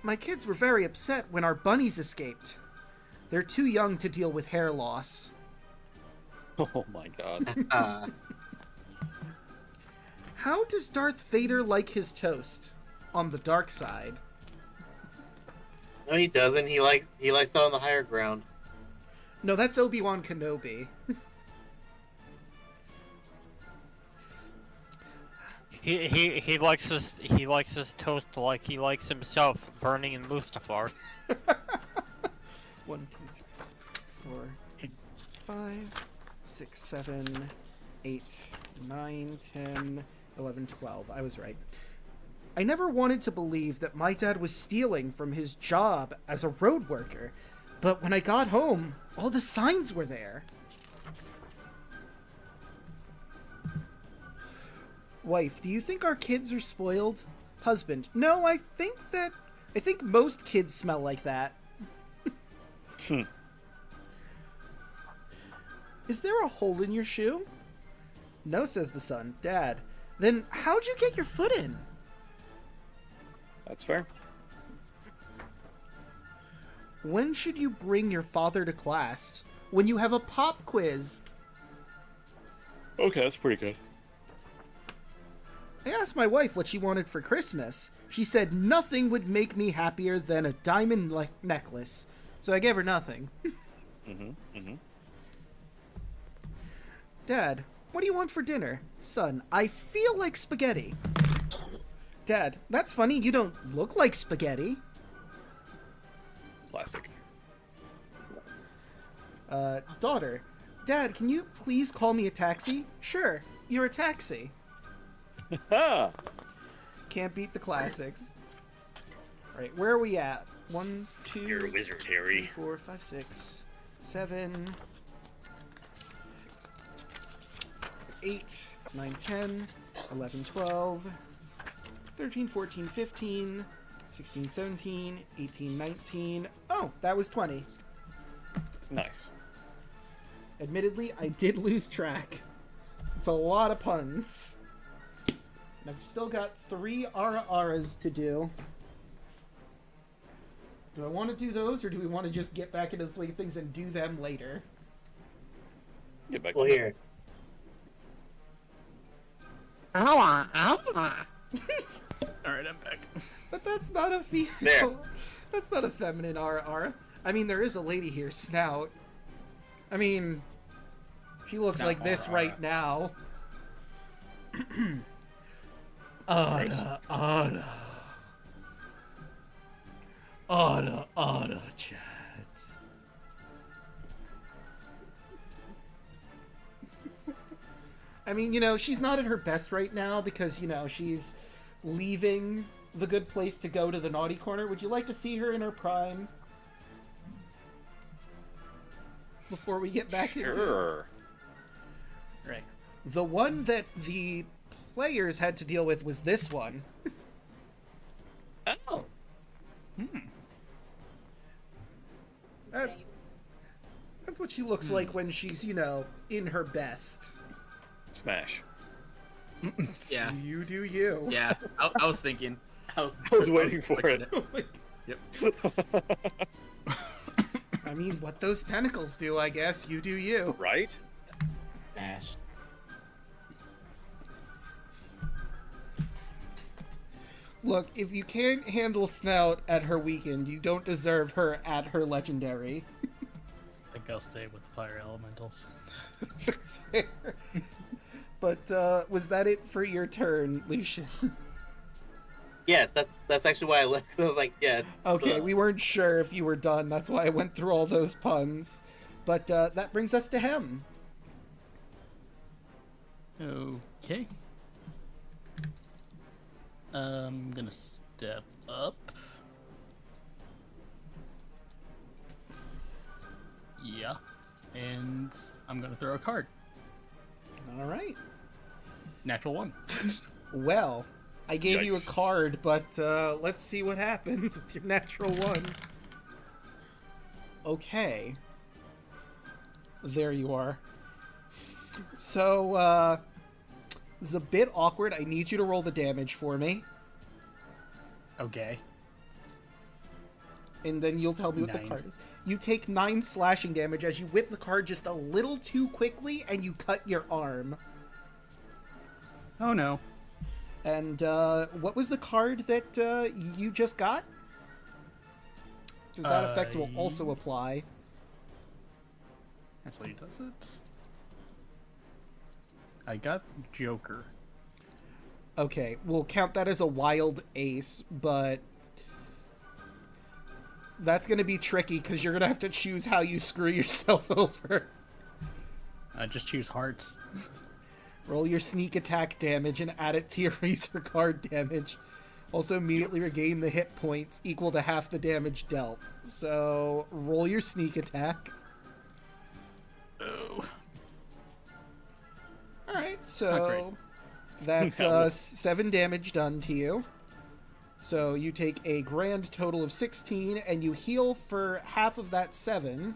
Speaker 3: My kids were very upset when our bunnies escaped. They're too young to deal with hair loss.
Speaker 5: Oh my god.
Speaker 3: How does Darth Vader like his toast? On the dark side.
Speaker 9: No, he doesn't. He likes it on the higher ground.
Speaker 3: No, that's Obi-Wan Kenobi.
Speaker 11: He likes his toast like he likes himself, burning in Mustafar.
Speaker 3: 1, 2, 3, 4, 5, 6, 7, 8, 9, 10, 11, 12. I was right. I never wanted to believe that my dad was stealing from his job as a road worker, but when I got home, all the signs were there. Wife, do you think our kids are spoiled? Husband, no, I think most kids smell like that. Is there a hole in your shoe? No, says the son. Dad, then how'd you get your foot in?
Speaker 5: That's fair.
Speaker 3: When should you bring your father to class? When you have a pop quiz.
Speaker 5: Okay, that's pretty good.
Speaker 3: I asked my wife what she wanted for Christmas. She said nothing would make me happier than a diamond necklace. So I gave her nothing. Dad, what do you want for dinner? Son, I feel like spaghetti. Dad, that's funny. You don't look like spaghetti.
Speaker 5: Classic.
Speaker 3: Daughter, Dad, can you please call me a taxi? Sure, you're a taxi. Can't beat the classics. Right, where are we at? 1, 2,
Speaker 9: You're a wizard, Harry.
Speaker 3: 3, 4, 5, 6, 7, 8, 9, 10, 11, 12, 13, 14, 15, 16, 17, 18, 19. Oh, that was 20.
Speaker 5: Nice.
Speaker 3: Admittedly, I did lose track. It's a lot of puns. And I've still got 3 ara-aras to do. Do I want to do those, or do we want to just get back into the swing of things and do them later?
Speaker 5: Get back
Speaker 9: Well,
Speaker 5: to
Speaker 9: here.
Speaker 12: Alright, I'm back.
Speaker 3: But that's not a female.
Speaker 9: There.
Speaker 3: That's not a feminine ara-ara. I mean, there is a lady here, Snout. I mean, she looks
Speaker 4: Snout
Speaker 3: like this
Speaker 4: ara-ara.
Speaker 3: right now. Ada, chat. I mean, she's not at her best right now because, she's leaving the good place to go to the naughty corner. Would you like to see her in her prime? Before we get back into it?
Speaker 5: Sure.
Speaker 3: Right. The one that the players had to deal with was this one.
Speaker 5: Oh.
Speaker 3: That's what she looks like when she's, in her best.
Speaker 5: Smash.
Speaker 2: Yeah.
Speaker 3: You do you.
Speaker 2: Yeah. I was thinking.
Speaker 5: I was waiting for it.
Speaker 2: Yep.
Speaker 3: I mean, what those tentacles do, I guess. You do you.
Speaker 5: Right?
Speaker 7: Ash.
Speaker 3: Look, if you can't handle Snout at her weekend, you don't deserve her at her legendary.
Speaker 6: I think I'll stay with fire elementals.
Speaker 3: That's fair. But, was that it for your turn, Lucian?
Speaker 9: Yes, that's actually why I left. I was like, yeah.
Speaker 3: Okay, we weren't sure if you were done. That's why I went through all those puns. But, that brings us to him.
Speaker 6: Okay. I'm gonna step up. Yeah. And I'm gonna throw a card.
Speaker 3: All right.
Speaker 6: Natural 1.
Speaker 3: Well, I gave you a
Speaker 5: Yikes.
Speaker 3: card, but let's see what happens with your natural 1. Okay. There you are. So, it's a bit awkward. I need you to roll the damage for me.
Speaker 6: Okay.
Speaker 3: And then you'll tell me what the
Speaker 6: 9.
Speaker 3: card is. You take 9 slashing damage as you whip the card just a little too quickly and you cut your arm.
Speaker 6: Oh no.
Speaker 3: And what was the card that you just got? Does that effect will also apply?
Speaker 6: Actually, does it? I got Joker.
Speaker 3: Okay, we'll count that as a wild ace, but That's gonna be tricky because you're gonna have to choose how you screw yourself over.
Speaker 12: Just choose hearts.
Speaker 3: Roll your sneak attack damage and add it to your razor card damage. Also immediately regain the hit points equal to half the damage dealt. So roll your sneak attack.
Speaker 12: Oh.
Speaker 3: Alright, so that's 7 damage done to you. So you take a grand total of 16 and you heal for half of that 7.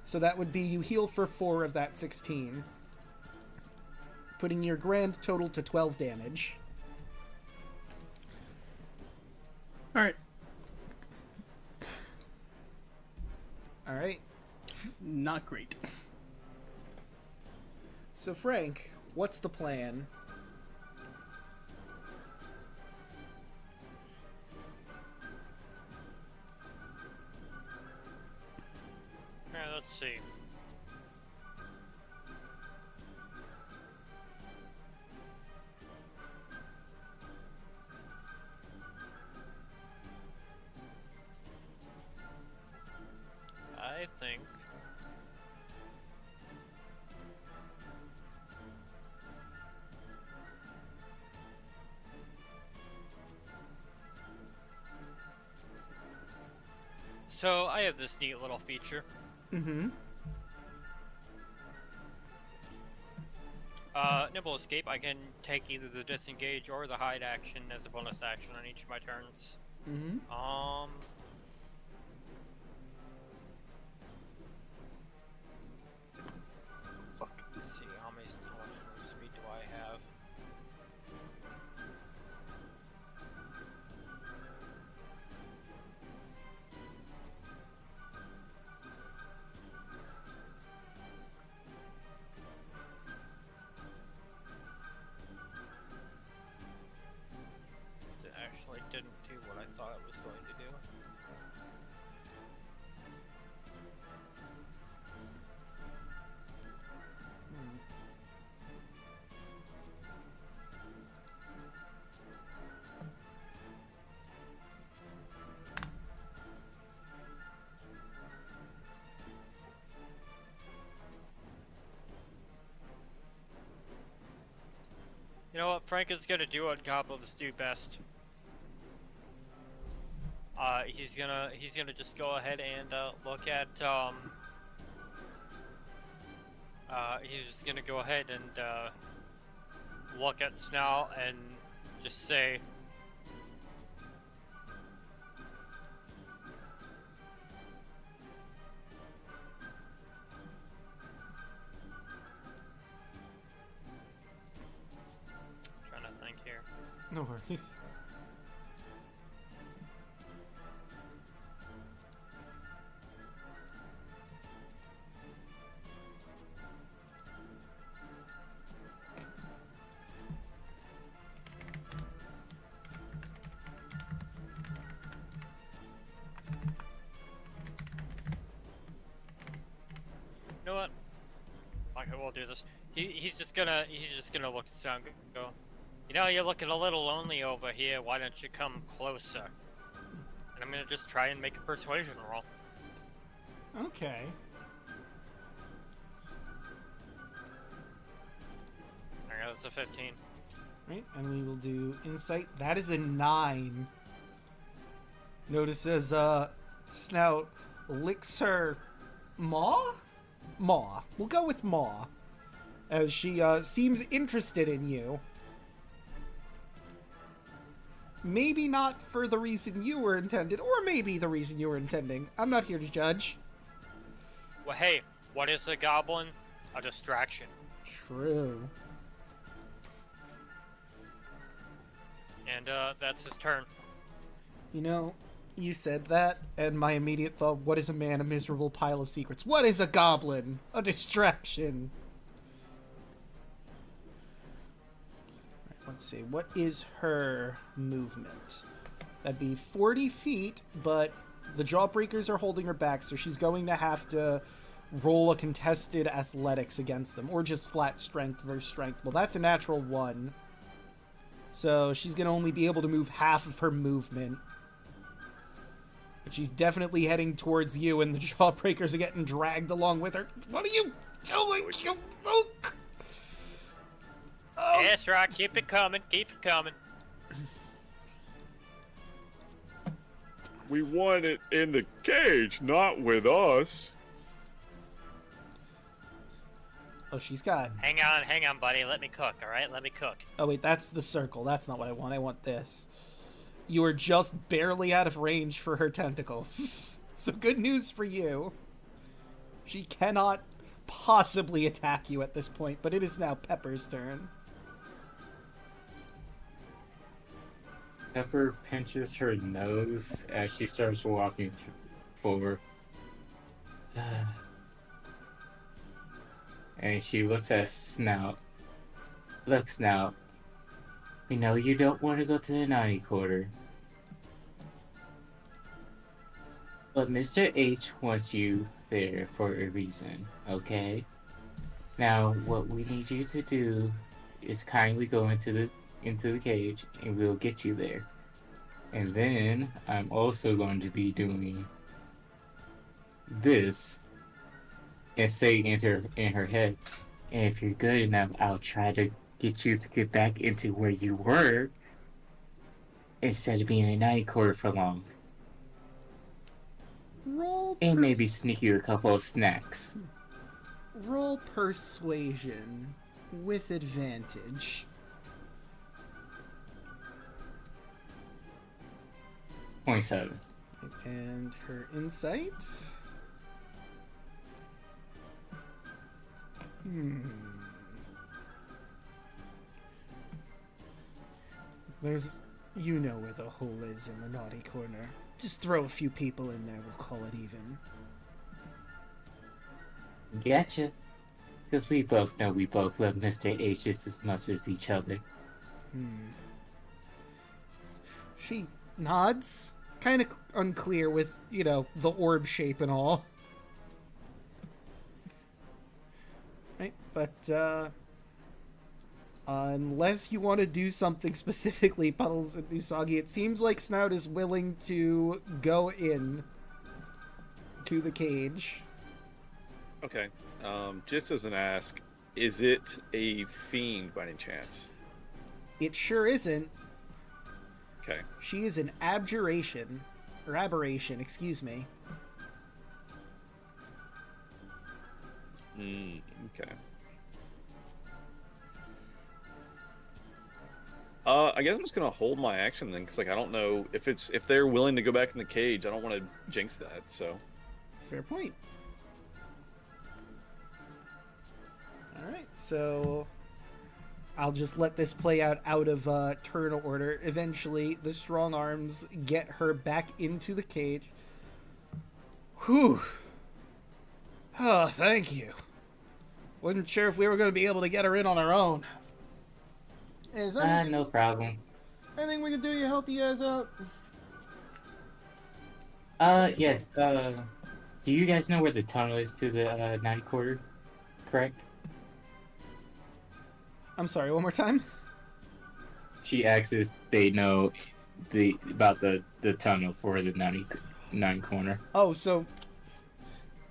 Speaker 3: So that would be you heal for 4 of that 16. Putting your grand total to 12 damage.
Speaker 12: Alright.
Speaker 3: Alright.
Speaker 12: Not great.
Speaker 3: So Frank, what's the plan?
Speaker 11: Let's see. I think so. I have this neat little feature.
Speaker 3: Mm-hmm.
Speaker 11: Nimble Escape, I can take either the disengage or the hide action as a bonus action on each of my turns.
Speaker 3: Mm-hmm.
Speaker 11: Let's see, how much move speed do I have? It actually didn't do what I thought it was going to do. You know what, Frank is gonna do what goblins do best. He's gonna just go ahead and look at he's just gonna go ahead and look at Snow and just say, trying to think here.
Speaker 3: No worries.
Speaker 11: You know what? Okay, we'll do this. He's just gonna look at Sound and go, you know, you're looking a little lonely over here. Why don't you come closer? And I'm gonna just try and make a persuasion roll.
Speaker 3: Okay.
Speaker 11: Okay, that's a 15.
Speaker 3: Right, and we will do insight. That is a 9. Notice as Snout licks her maw? Maw. We'll go with maw. As she seems interested in you. Maybe not for the reason you were intended, or maybe the reason you were intending. I'm not here to judge.
Speaker 11: Well, hey, what is a goblin? A distraction.
Speaker 3: True.
Speaker 11: And that's his turn.
Speaker 3: You know, you said that, and my immediate thought, what is a man? A miserable pile of secrets. What is a goblin? A distraction. Right, let's see, what is her movement? That'd be 40 feet, but the Jawbreakers are holding her back, so she's going to have to roll a contested athletics against them, or just flat strength versus strength. Well, that's a natural 1. So she's going to only be able to move half of her movement. But she's definitely heading towards you, and the Jawbreakers are getting dragged along with her. What are you doing, you mook? Oh.
Speaker 11: Yes, right. Keep it coming. Keep it coming.
Speaker 13: We want it in the cage, not with us.
Speaker 3: Oh, she's got...
Speaker 11: Hang on, buddy. Let me cook, alright? Let me cook.
Speaker 3: Oh, wait, that's the circle. That's not what I want. I want this. You are just barely out of range for her tentacles. So good news for you. She cannot possibly attack you at this point, but it is now Pepper's turn.
Speaker 7: Pepper pinches her nose as she starts walking forward. And she looks at Snout. Look, Snout. We know you don't want to go to the naughty quarter. But Mr. H wants you there for a reason, okay? Now, what we need you to do is kindly go into the cage, and we'll get you there. And then, I'm also going to be doing this and saying in her head, and if you're good enough, I'll try to get you to get back into where you were instead of being a night quarter for long. And maybe sneak you a couple of snacks.
Speaker 3: Roll persuasion with advantage.
Speaker 7: 27.
Speaker 3: And her insight. There's... You know where the hole is in the naughty corner. Just throw a few people in there, we'll call it even.
Speaker 7: Gotcha. Because we both know we both love Mr. H just as much as each other.
Speaker 3: She nods. Kind of unclear with, you know, the orb shape and all. Right, but, unless you want to do something specifically, Puddles and Usagi, it seems like Snout is willing to go in to the cage.
Speaker 5: Okay. Just as an ask, is it a fiend by any chance?
Speaker 3: It sure isn't.
Speaker 5: Okay.
Speaker 3: She is an abjuration. Or aberration, excuse me.
Speaker 5: Okay. I guess I'm just gonna hold my action then, because like I don't know if they're willing to go back in the cage. I don't want to jinx that. So.
Speaker 3: Fair point. All right, so I'll just let this play out of turn order. Eventually, the strong arms get her back into the cage. Whew. Oh, thank you. Wasn't sure if we were going to be able to get her in on our own. Is that
Speaker 7: No problem.
Speaker 3: anything we can do to help you guys out?
Speaker 7: Yes, do you guys know where the tunnel is to the, 90 quarter? Correct?
Speaker 3: I'm sorry, one more time?
Speaker 7: She asks if they know about the tunnel for the 99 corner.
Speaker 3: Oh, so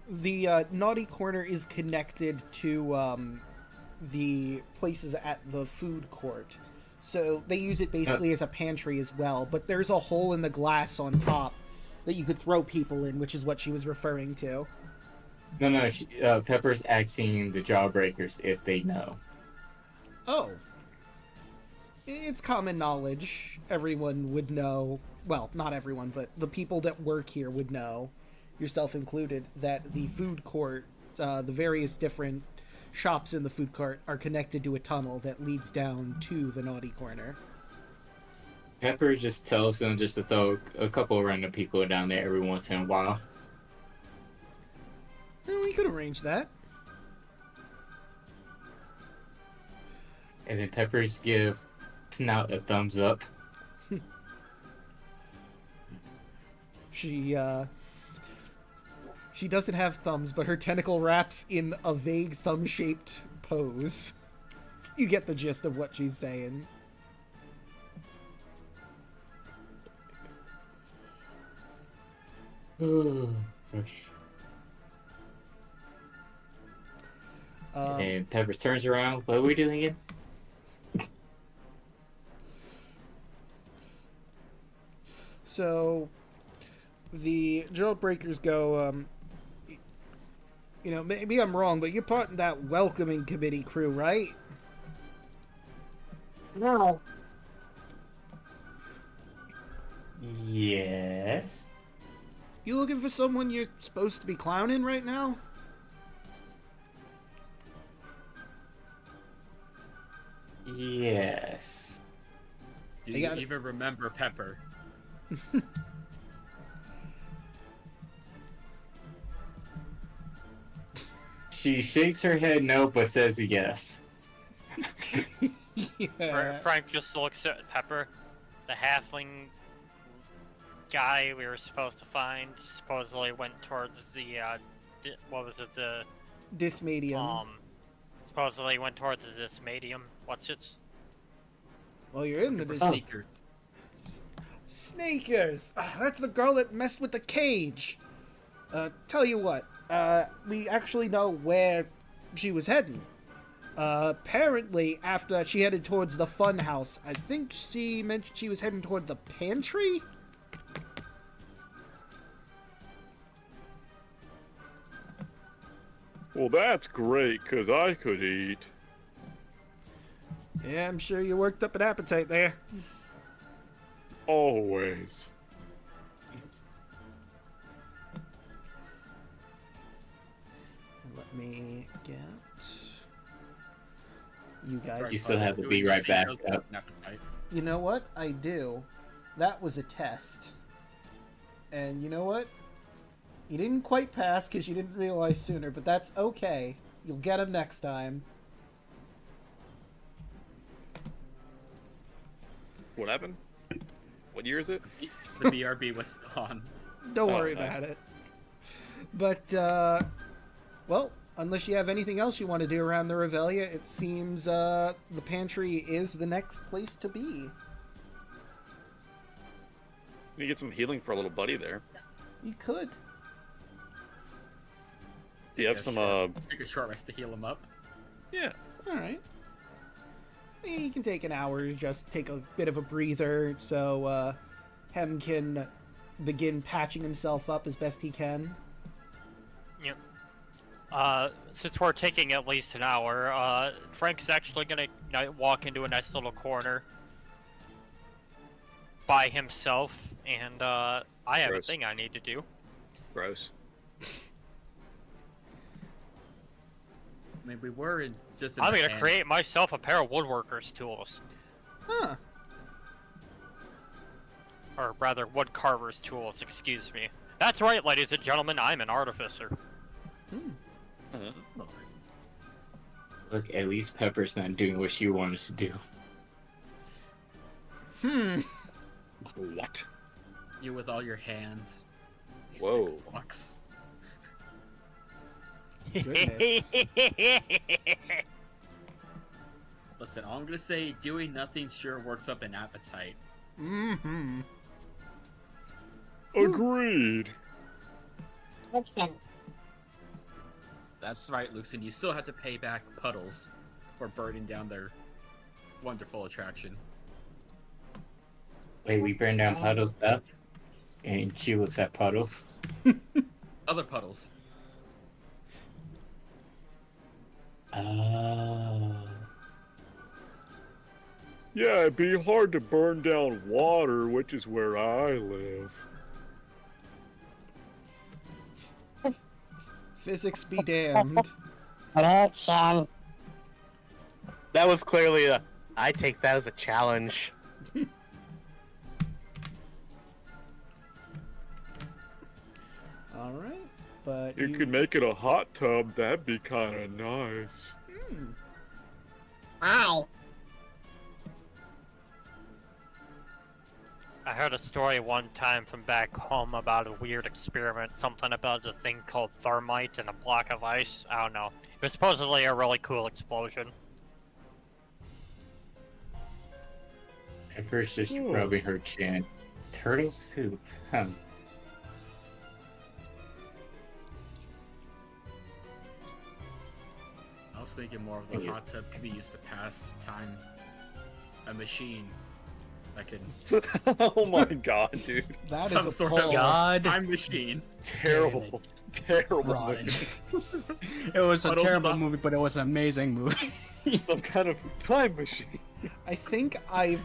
Speaker 3: the naughty corner is connected to the places at the food court. So they use it basically as a pantry as well, but there's a hole in the glass on top that you could throw people in, which is what she was referring to.
Speaker 7: No, Pepper's asking the Jawbreakers if they know.
Speaker 3: Oh. It's common knowledge. Everyone would know. Well, not everyone, but the people that work here would know, yourself included, that the food court, the various different shops in the food court are connected to a tunnel that leads down to the naughty corner.
Speaker 7: Pepper just tells them just to throw a couple of random people down there every once in a while.
Speaker 3: We could arrange that.
Speaker 7: And then Peppers give Snout a thumbs up.
Speaker 3: She doesn't have thumbs, but her tentacle wraps in a vague thumb-shaped pose. You get the gist of what she's saying.
Speaker 7: Okay. And Pepper turns around. What are we doing again?
Speaker 3: So, the Jailbreakers go, maybe I'm wrong, but you're part of that welcoming committee crew, right?
Speaker 10: No.
Speaker 7: Yes.
Speaker 3: You looking for someone you're supposed to be clowning right now?
Speaker 7: Yes.
Speaker 2: Do you even remember Pepper?
Speaker 7: She shakes her head no, but says yes.
Speaker 3: Yeah.
Speaker 11: Frank just looks at Pepper, the halfling guy we were supposed to find. Supposedly went towards the what was it? The
Speaker 3: Dysmedium.
Speaker 11: Supposedly went towards the Dysmedium. What's its?
Speaker 3: Well, you're in the
Speaker 2: sneakers.
Speaker 3: Sneakers. That's the girl that messed with the cage. Tell you what. We actually know where she was heading. Apparently, after she headed towards the fun house, I think she mentioned she was heading toward the pantry?
Speaker 13: Well, that's great, because I could eat.
Speaker 3: Yeah, I'm sure you worked up an appetite there.
Speaker 13: Always.
Speaker 3: Let me get you guys.
Speaker 7: You still have to be right back up.
Speaker 3: You know what? I do. That was a test. And you know what? You didn't quite pass because you didn't realize sooner, but that's okay. You'll get them next time.
Speaker 5: What happened? What year is it?
Speaker 2: The BRB was on.
Speaker 3: Don't worry about it. But, well, unless you have anything else you want to do around the Revelia, it seems the pantry is the next place to be.
Speaker 5: You get some healing for a little buddy there.
Speaker 3: You could.
Speaker 5: Do you have some,
Speaker 2: Take a short rest to heal him up.
Speaker 5: Yeah.
Speaker 3: Alright. You can take an hour, just take a bit of a breather, so, Hem can begin patching himself up as best he can.
Speaker 11: Yep. Since we're taking at least an hour, Frank's actually gonna walk into a nice little corner by himself, and I have
Speaker 5: Gross.
Speaker 11: a thing I need to do.
Speaker 5: Gross.
Speaker 2: I mean, we were in just.
Speaker 11: I'm gonna create myself a pair of woodworker's tools.
Speaker 3: Huh.
Speaker 11: Or rather, wood carver's tools, excuse me. That's right, ladies and gentlemen, I'm an artificer.
Speaker 7: Look, at least Pepper's not doing what she wanted to do.
Speaker 5: What?
Speaker 2: You with all your hands.
Speaker 5: Whoa.
Speaker 2: Fucks.
Speaker 3: Goodness.
Speaker 2: Listen, all I'm gonna say, doing nothing sure works up an appetite.
Speaker 3: Mm-hmm.
Speaker 13: Agreed.
Speaker 10: Lipson.
Speaker 2: That's right, Luxon. You still have to pay back Puddles for burning down their wonderful attraction.
Speaker 7: Wait, we burned down Puddles' stuff? And she looks at Puddles.
Speaker 2: Other Puddles.
Speaker 13: Yeah, it'd be hard to burn down water, which is where I live.
Speaker 3: Physics be damned.
Speaker 9: That was clearly a. I take that as a challenge.
Speaker 3: Alright, but
Speaker 13: You could make it a hot tub, that'd be kinda nice.
Speaker 10: Hi.
Speaker 11: I heard a story one time from back home about a weird experiment, something about a thing called thermite and a block of ice. I don't know. It was supposedly a really cool explosion.
Speaker 7: Pepper's just rubbing her chin. Turtle soup, huh?
Speaker 2: was thinking more of the hot tub could be used to pass time. A machine that can.
Speaker 5: Oh my god, dude!
Speaker 3: That
Speaker 2: Some
Speaker 3: is a
Speaker 2: sort
Speaker 3: pull.
Speaker 2: of time machine.
Speaker 5: Terrible, terrible
Speaker 6: Rotten.
Speaker 5: movie.
Speaker 6: It was a
Speaker 2: Puddles
Speaker 6: terrible
Speaker 2: of-
Speaker 6: movie, but it was an amazing movie.
Speaker 5: Some kind of time machine.
Speaker 3: I think I've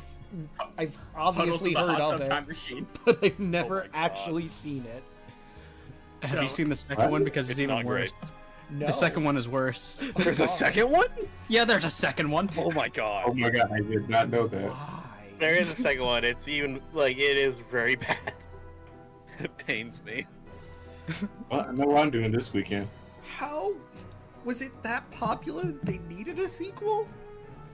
Speaker 2: Puddles
Speaker 3: obviously
Speaker 2: in the
Speaker 3: heard
Speaker 2: hot
Speaker 3: of
Speaker 2: tub
Speaker 3: it,
Speaker 2: time machine.
Speaker 3: but I've never
Speaker 5: my God.
Speaker 3: actually seen it.
Speaker 6: Have
Speaker 2: No.
Speaker 6: you seen the second one? Because it's
Speaker 5: It's
Speaker 6: even
Speaker 5: not
Speaker 6: worse.
Speaker 5: great.
Speaker 3: No.
Speaker 6: The second one is worse.
Speaker 5: There's a second one?
Speaker 6: Yeah, there's a second one.
Speaker 5: Oh my god.
Speaker 7: Oh my god, I did not know that.
Speaker 3: Why?
Speaker 9: There is a second one. It's even like it is very bad.
Speaker 5: It pains me.
Speaker 7: Well, I know what I'm doing this weekend.
Speaker 3: How was it that popular that they needed a sequel?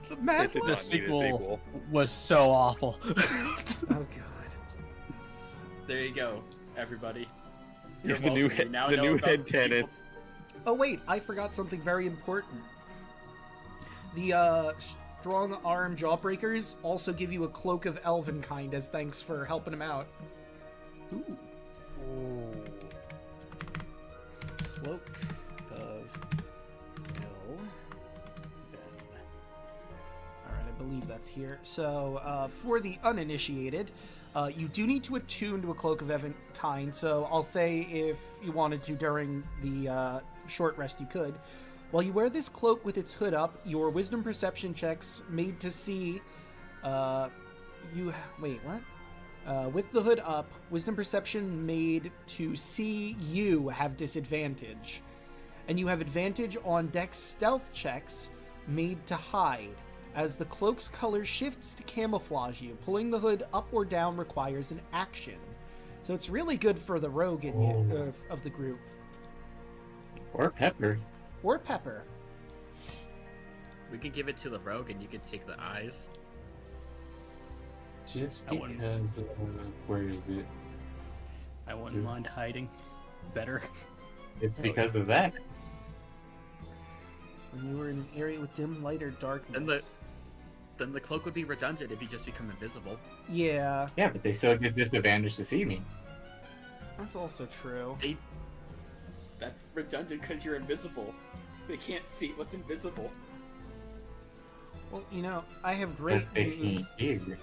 Speaker 3: The
Speaker 5: It
Speaker 3: Mad
Speaker 5: did
Speaker 3: One?
Speaker 5: not need a sequel.
Speaker 6: Was so awful.
Speaker 3: Oh god.
Speaker 2: There you go, everybody.
Speaker 5: You're
Speaker 2: You're
Speaker 5: the new
Speaker 2: welcome. You now
Speaker 5: the
Speaker 2: know
Speaker 5: new
Speaker 2: about
Speaker 5: head
Speaker 2: the
Speaker 5: canon.
Speaker 2: people-
Speaker 3: Oh wait, I forgot something very important. The strong arm jawbreakers also give you a cloak of elven kind as thanks for helping him out. Ooh. Cloak of elven. Alright, I believe that's here. So, for the uninitiated, you do need to attune to a cloak of elven kind, so I'll say if you wanted to during the short rest you could. While you wear this cloak with its hood up, your wisdom perception checks made to see wait, what? With the hood up, wisdom perception made to see you have disadvantage. And you have advantage on dex stealth checks made to hide, as the cloak's color shifts to camouflage you. Pulling the hood up or down requires an action. So it's really good for the rogue of the group.
Speaker 7: Or Pepper.
Speaker 3: Or Pepper.
Speaker 2: We can give it to the rogue, and you can take the eyes.
Speaker 7: Just
Speaker 6: I wouldn't-
Speaker 7: because, where is it?
Speaker 6: I wouldn't mind hiding. Better.
Speaker 7: It's because of that.
Speaker 3: When you were in an area with dim light or darkness.
Speaker 2: Then the cloak would be redundant if you just become invisible.
Speaker 3: Yeah,
Speaker 7: Yeah, but they still get disadvantage to see me.
Speaker 3: that's also true.
Speaker 2: That's redundant because you're invisible. They can't see what's invisible.
Speaker 3: Well, you know, I have great
Speaker 7: But they
Speaker 3: news.
Speaker 7: can't hear.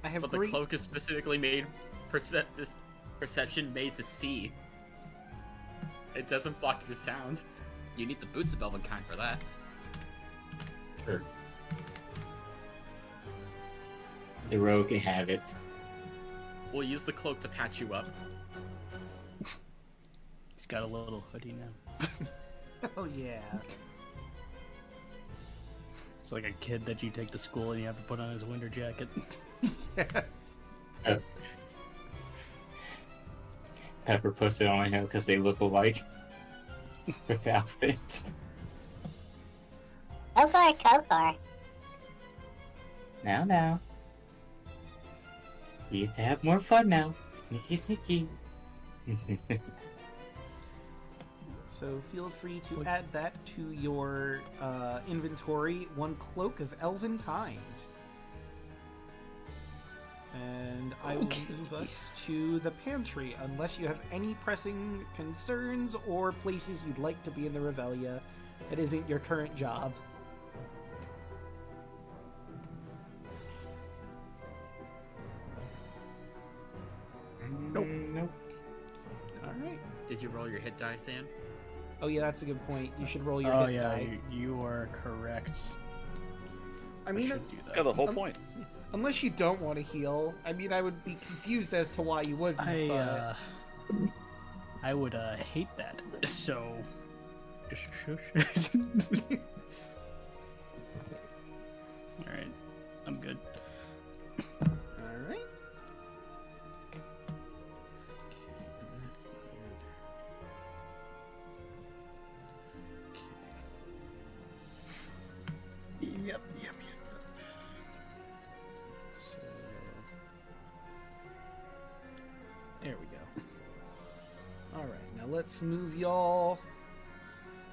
Speaker 3: I have
Speaker 2: But
Speaker 3: great.
Speaker 2: the cloak is specifically made perception made to see. It doesn't block your sound. You need the boots of Elvenkind for that.
Speaker 7: Sure. The rogue can have it.
Speaker 2: We'll use the cloak to patch you up.
Speaker 6: He's got a little hoodie now.
Speaker 3: Oh yeah.
Speaker 6: It's like a kid that you take to school and you have to put on his winter jacket.
Speaker 3: Yes.
Speaker 7: Pepper puts it on him because they look alike. With the outfits.
Speaker 10: Kokar.
Speaker 7: Now. We get to have more fun now. Sneaky.
Speaker 3: So feel free to add that to your inventory. One cloak of elven kind. And I will move us to the pantry, unless you have any pressing concerns or places you'd like to be in the Revelia that isn't your current job.
Speaker 7: Nope.
Speaker 3: Alright.
Speaker 2: Did you roll your hit die, Than?
Speaker 3: Oh yeah, that's a good point. You should roll your
Speaker 6: Oh
Speaker 3: hit
Speaker 6: yeah,
Speaker 3: die.
Speaker 6: you are correct.
Speaker 3: I mean,
Speaker 6: should do that.
Speaker 5: Yeah, the whole point.
Speaker 3: unless you don't want to heal, I mean, I would be confused as to why you wouldn't. but...
Speaker 6: I would hate that. So just shush. All right, I'm good.
Speaker 3: All right.
Speaker 6: Yep.
Speaker 3: So... There we go. Alright, now let's move y'all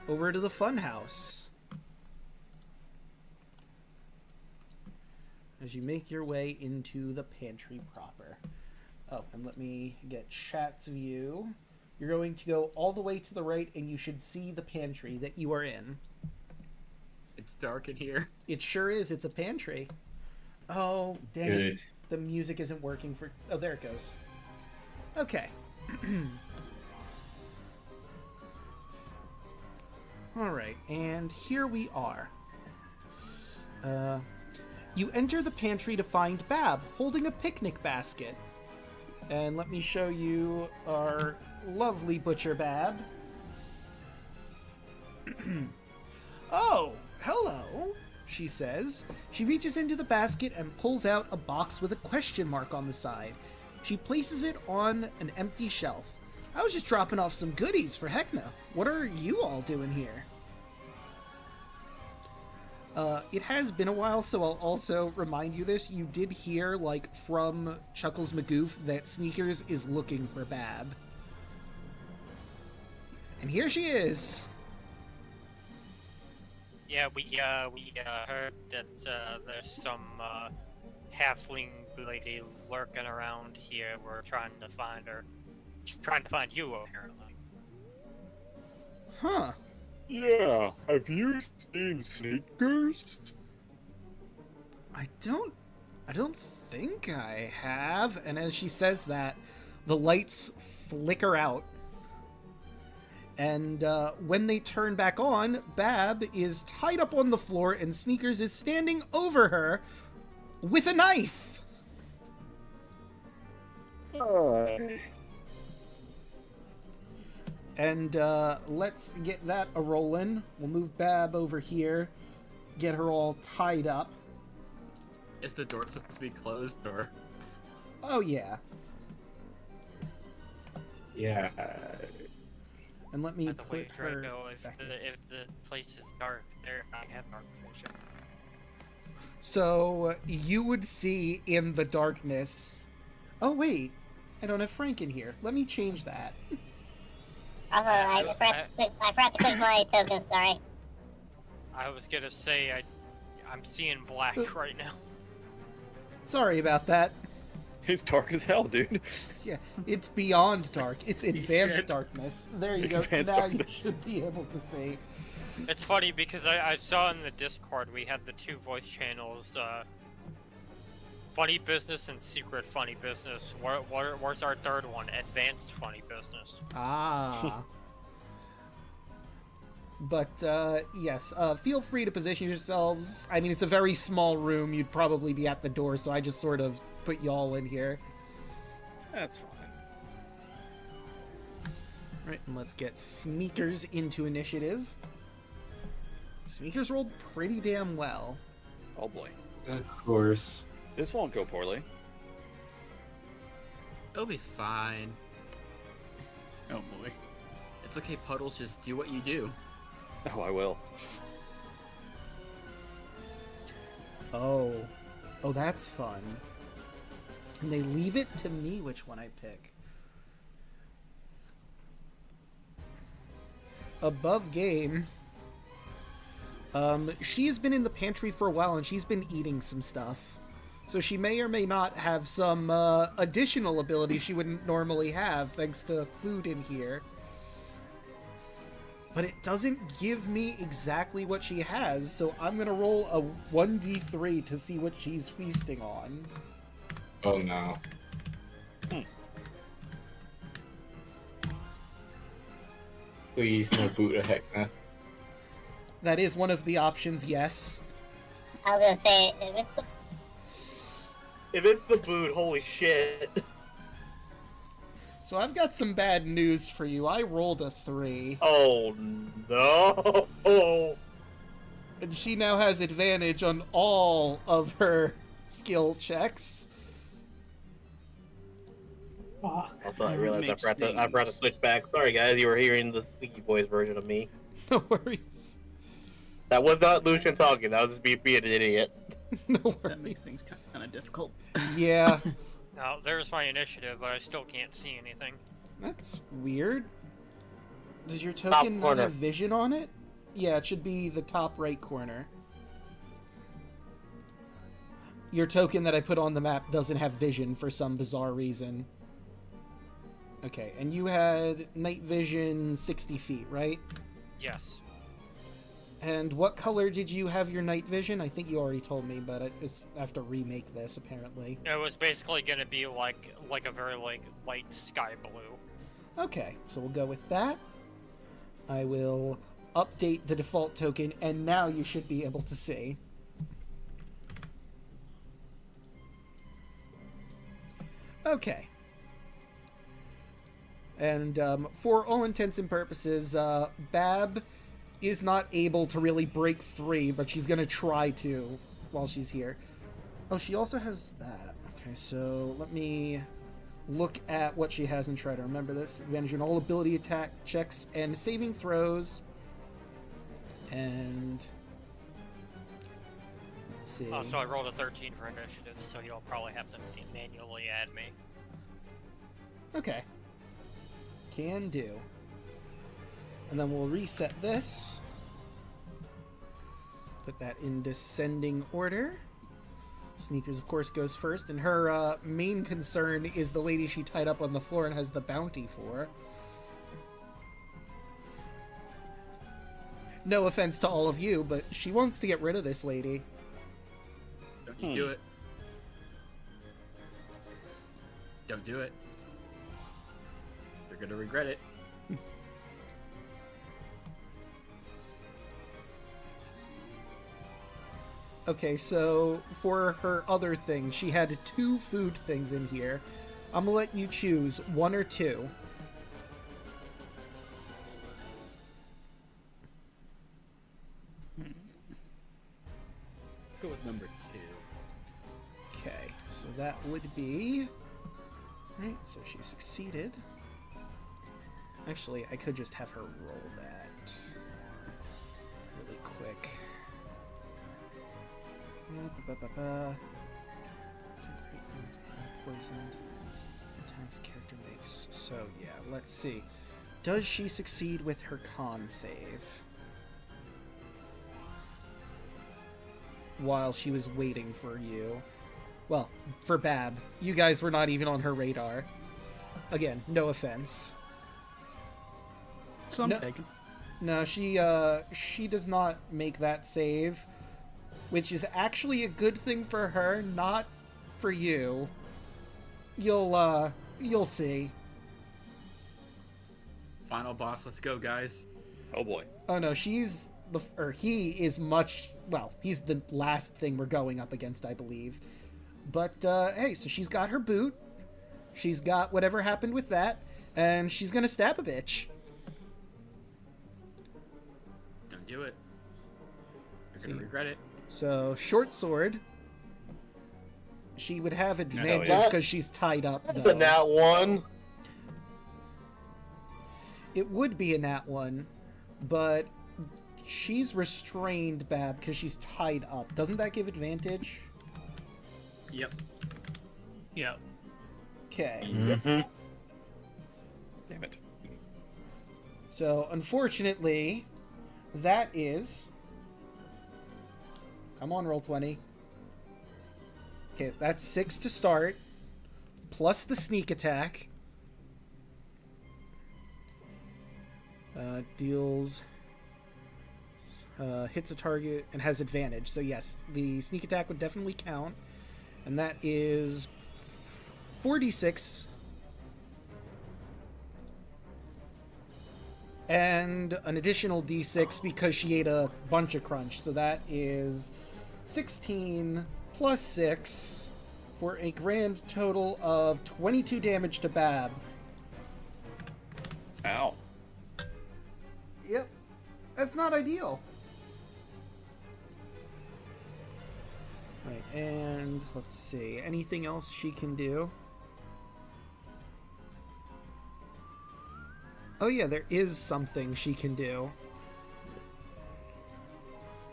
Speaker 3: over to the funhouse. As you make your way into the pantry proper. Oh, and let me get chat's view. You're going to go all the way to the right and you should see the pantry that you are in.
Speaker 2: It's dark in here.
Speaker 3: It sure is. It's a pantry. Oh, dang it.
Speaker 4: Good.
Speaker 3: The music isn't working for... Oh, there it goes. Okay. Alright, and here we are. You enter the pantry to find Bab holding a picnic basket. And let me show you our lovely butcher Bab. Oh, hello, she says. She reaches into the basket and pulls out a box with a question mark on the side. She places it on an empty shelf. I was just dropping off some goodies for Hecna. What are you all doing here? It has been a while, so I'll also remind you this. You did hear, like, from Chuckles McGoof that Sneakers is looking for Bab. And here she is.
Speaker 11: Yeah, we heard that there's some halfling lady lurking around here. We're trying to find her. Trying to find you, apparently.
Speaker 3: Huh.
Speaker 13: Yeah, have you seen Sneakers?
Speaker 3: I don't think I have. And as she says that, the lights flicker out. And when they turn back on, Bab is tied up on the floor and Sneakers is standing over her with a knife.
Speaker 13: Hi.
Speaker 3: And let's get that a-rollin'. We'll move Bab over here, get her all tied up.
Speaker 2: Is the door supposed to be closed, or...?
Speaker 3: Oh, yeah.
Speaker 4: Yeah.
Speaker 3: And let me
Speaker 11: By the way,
Speaker 3: put her
Speaker 11: Draco, if
Speaker 3: back
Speaker 11: the place is dark, I have dark vision.
Speaker 3: So, you would see in the darkness... Oh, wait. I don't have Frank in here. Let me change that.
Speaker 10: Also, I forgot to click my token, sorry.
Speaker 11: I was gonna say, I'm seeing black right now.
Speaker 3: Sorry about that.
Speaker 5: It's dark as hell, dude.
Speaker 3: Yeah, it's beyond dark. It's advanced
Speaker 2: shit.
Speaker 3: darkness. There you
Speaker 5: It's
Speaker 3: go.
Speaker 5: advanced
Speaker 3: Now
Speaker 5: darkness.
Speaker 3: you should be able to see.
Speaker 11: It's funny because I saw in the Discord we had the two voice channels, Funny Business and Secret Funny Business. Where's our third one? Advanced Funny Business.
Speaker 3: Ah. But, yes, feel free to position yourselves. I mean, it's a very small room. You'd probably be at the door, so I just sort of put y'all in here.
Speaker 5: That's fine.
Speaker 3: Right, and let's get Sneakers into initiative. Sneakers rolled pretty damn well.
Speaker 5: Oh boy.
Speaker 4: Of course.
Speaker 5: This won't go poorly.
Speaker 2: It'll be fine.
Speaker 12: Oh boy.
Speaker 2: It's okay, Puddles, just do what you do.
Speaker 5: Oh, I will.
Speaker 3: Oh, that's fun. And they leave it to me which one I pick. Above game. She's been in the pantry for a while and she's been eating some stuff. So she may or may not have some additional ability she wouldn't normally have thanks to food in here. But it doesn't give me exactly what she has, so I'm gonna roll a 1d3 to see what she's feasting on.
Speaker 4: Oh no. Please, no boot of Hecna.
Speaker 3: That is one of the options, yes.
Speaker 10: I was gonna say,
Speaker 9: If it's the boot, holy shit.
Speaker 3: So I've got some bad news for you. I rolled a 3.
Speaker 9: Oh no.
Speaker 3: And she now has advantage on all of her skill checks.
Speaker 9: Also, I realized I forgot to switch back. Sorry, guys, you were hearing the Squeaky Boys version of me.
Speaker 3: No worries.
Speaker 9: That was not Lucian talking. That was just me being an idiot.
Speaker 3: No worries.
Speaker 12: That makes things kind of difficult.
Speaker 3: Yeah.
Speaker 11: Now, there's my initiative, but I still can't see anything.
Speaker 3: That's weird. Does your
Speaker 9: Top
Speaker 3: token not
Speaker 9: corner.
Speaker 3: have vision on it? Yeah, it should be the top right corner. Your token that I put on the map doesn't have vision for some bizarre reason. Okay, and you had night vision 60 feet, right?
Speaker 11: Yes.
Speaker 3: And what color did you have your night vision? I think you already told me, but I have to remake this apparently.
Speaker 11: It was basically gonna be like a very like light sky blue.
Speaker 3: Okay, so we'll go with that. I will update the default token, and now you should be able to see. Okay. And for all intents and purposes, Bab is not able to really break free, but she's going to try to while she's here. Oh, she also has that. Okay, so let me look at what she has and try to remember this. Advantage on all ability attack checks and saving throws. And let's see.
Speaker 11: Oh, so I rolled a 13 for initiative, so you'll probably have to manually add me.
Speaker 3: Okay. Can do. And then we'll reset this. Put that in descending order. Sneakers, of course, goes first, and her main concern is the lady she tied up on the floor and has the bounty for. No offense to all of you, but she wants to get rid of this lady.
Speaker 2: Don't you do it. Don't do it. You're gonna regret it.
Speaker 3: Okay, so for her other thing, she had 2 food things in here. I'm gonna let you choose 1 or 2.
Speaker 2: Go with number 2.
Speaker 3: Okay, so that would be... Right, so she succeeded. Actually, I could just have her roll that really quick. Poisoned. Times character makes. So yeah, let's see. Does she succeed with her con save? While she was waiting for you. Well, for Bab. You guys were not even on her radar. Again, no offense.
Speaker 12: Some taken.
Speaker 3: No, she does not make that save. Which is actually a good thing for her, not for you. You'll see.
Speaker 2: Final boss, let's go, guys.
Speaker 5: Oh boy.
Speaker 3: Oh no, he is well, he's the last thing we're going up against, I believe. But, hey, so she's got her boot. She's got whatever happened with that, and she's gonna stab a bitch.
Speaker 2: Don't do it. You're gonna regret it.
Speaker 3: So, short sword. She would have advantage because she's tied up, though.
Speaker 9: The nat 1.
Speaker 3: It would be a nat 1, but she's restrained, Bab, because she's tied up. Doesn't that give advantage?
Speaker 2: Yep.
Speaker 6: Yep.
Speaker 3: Okay.
Speaker 5: Mm-hmm. Damn it.
Speaker 3: So, unfortunately, that is... Come on, roll 20. Okay, that's 6 to start, plus the sneak attack. Deals... hits a target and has advantage. So yes, the sneak attack would definitely count. And that is 46. And an additional d6 because she ate a bunch of crunch. So that is 16 plus 6 for a grand total of 22 damage to Bab.
Speaker 5: Ow.
Speaker 3: Yep. That's not ideal. Right, and let's see. Anything else she can do? Oh yeah, there is something she can do.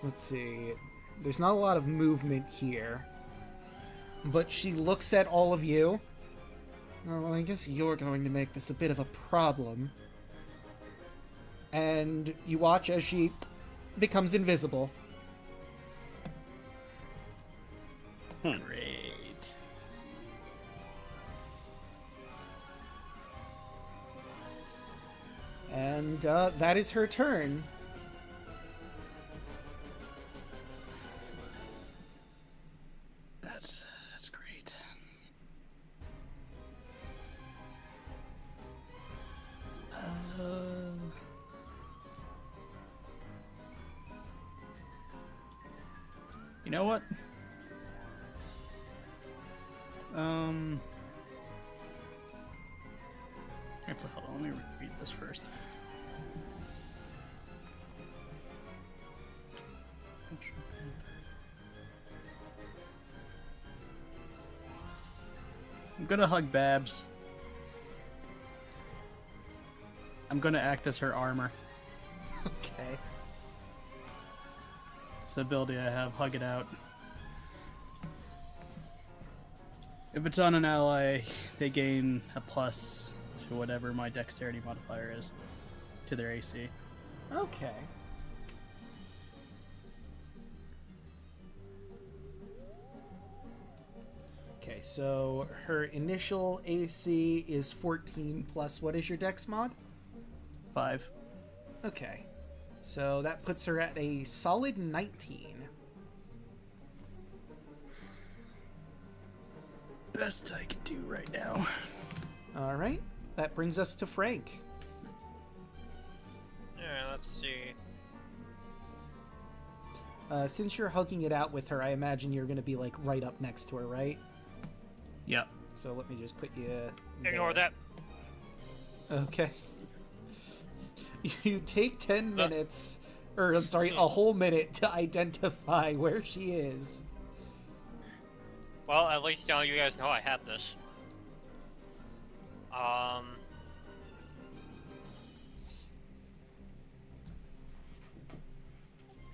Speaker 3: Let's see. There's not a lot of movement here. But she looks at all of you. Well, I guess you're going to make this a bit of a problem. And you watch as she becomes invisible.
Speaker 6: Great.
Speaker 3: And that is her turn.
Speaker 6: know what? Actually, hold on. Let me read this first. I'm gonna hug Babs. I'm gonna act as her armor.
Speaker 3: Okay.
Speaker 6: It's the ability I have, hug it out. If it's on an ally, they gain a plus to whatever my dexterity modifier is to their AC.
Speaker 3: Okay. Okay, so her initial AC is 14 plus what is your dex mod?
Speaker 6: 5.
Speaker 3: Okay. So that puts her at a solid 19.
Speaker 6: Best I can do right now.
Speaker 3: All right. That brings us to Frank.
Speaker 11: Yeah, let's see.
Speaker 3: Since you're hugging it out with her, I imagine you're going to be like right up next to her, right?
Speaker 6: Yep.
Speaker 3: So let me just put you
Speaker 11: Ignore
Speaker 3: there.
Speaker 11: that.
Speaker 3: Okay. You take 10 minutes, or I'm sorry, a whole minute to identify where she is.
Speaker 11: Well, at least now you guys know I had this.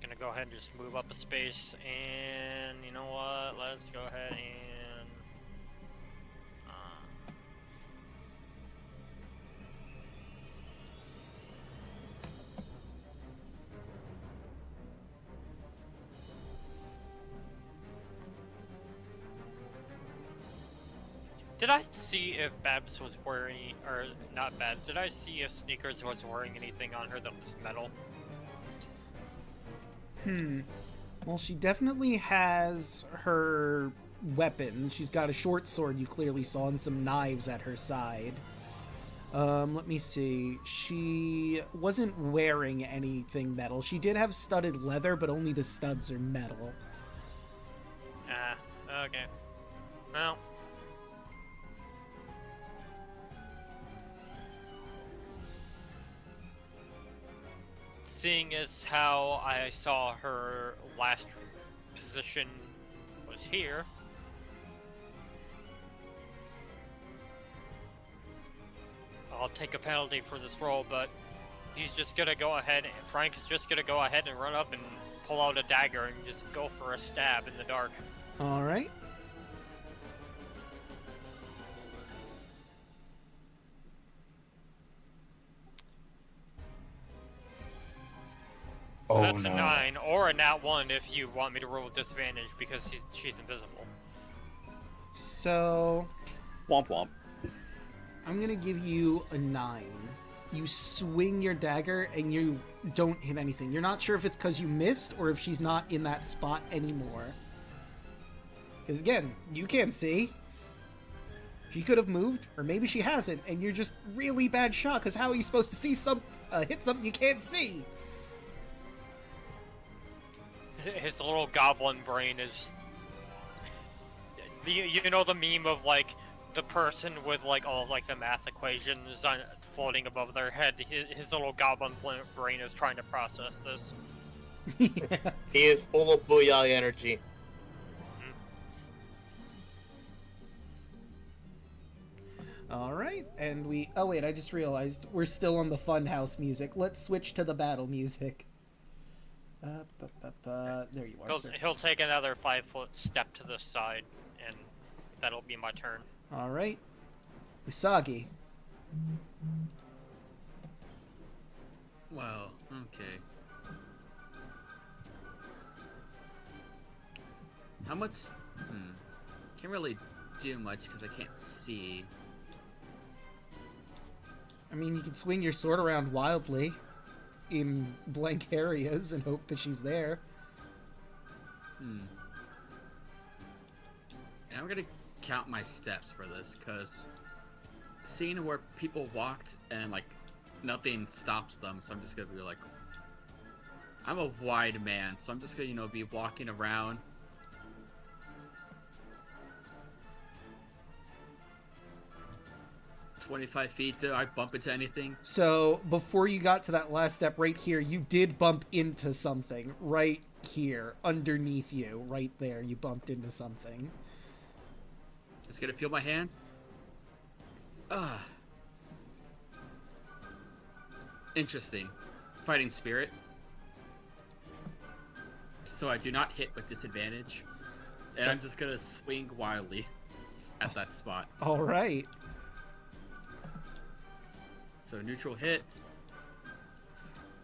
Speaker 11: Gonna go ahead and just move up a space, and you know what? Let's go ahead and did I see if Babs was wearing, or not Babs, did I see if Sneakers was wearing anything on her that was metal?
Speaker 3: Well, she definitely has her weapon. She's got a short sword you clearly saw and some knives at her side. Let me see. She wasn't wearing anything metal. She did have studded leather, but only the studs are metal.
Speaker 11: Ah, okay. Well. Seeing as how I saw her last position was here, I'll take a penalty for this roll, but he's just gonna go ahead, Frank is just gonna go ahead and run up and pull out a dagger and just go for a stab in the dark.
Speaker 3: All right.
Speaker 7: Oh,
Speaker 11: That's
Speaker 7: no.
Speaker 11: a 9, or a nat 1 if you want me to roll with disadvantage because she's invisible.
Speaker 3: So,
Speaker 5: Womp womp.
Speaker 3: I'm going to give you a 9. You swing your dagger and you don't hit anything. You're not sure if it's because you missed or if she's not in that spot anymore. Because again, you can't see. She could have moved, or maybe she hasn't, and you're just really bad shot, because how are you supposed to see hit something you can't see?
Speaker 11: His little goblin brain is... You know the meme of, like, the person with, like, all, like, the math equations floating above their head? His little goblin brain is trying to process this.
Speaker 9: He is full of booyah energy.
Speaker 3: All right, and we... Oh, wait, I just realized we're still on the Funhouse music. Let's switch to the battle music. There you are, sir.
Speaker 11: He'll take another 5-foot step to the side, and that'll be my turn.
Speaker 3: All right. Usagi.
Speaker 2: Wow, okay. How much... Can't really do much because I can't see.
Speaker 3: I mean, you can swing your sword around wildly in blank areas and hope that she's there.
Speaker 2: And I'm gonna count my steps for this, because seeing where people walked and, like, nothing stops them, so I'm just gonna be like... I'm a wide man, so I'm just gonna, be walking around 25 feet. Did I bump into anything?
Speaker 3: So before you got to that last step right here, you did bump into something right here underneath you. Right there, you bumped into something.
Speaker 2: Just gonna feel my hands. Ah. Interesting. Fighting spirit. So I do not hit with disadvantage. And I'm just gonna swing wildly at that spot.
Speaker 3: All right.
Speaker 2: So neutral hit.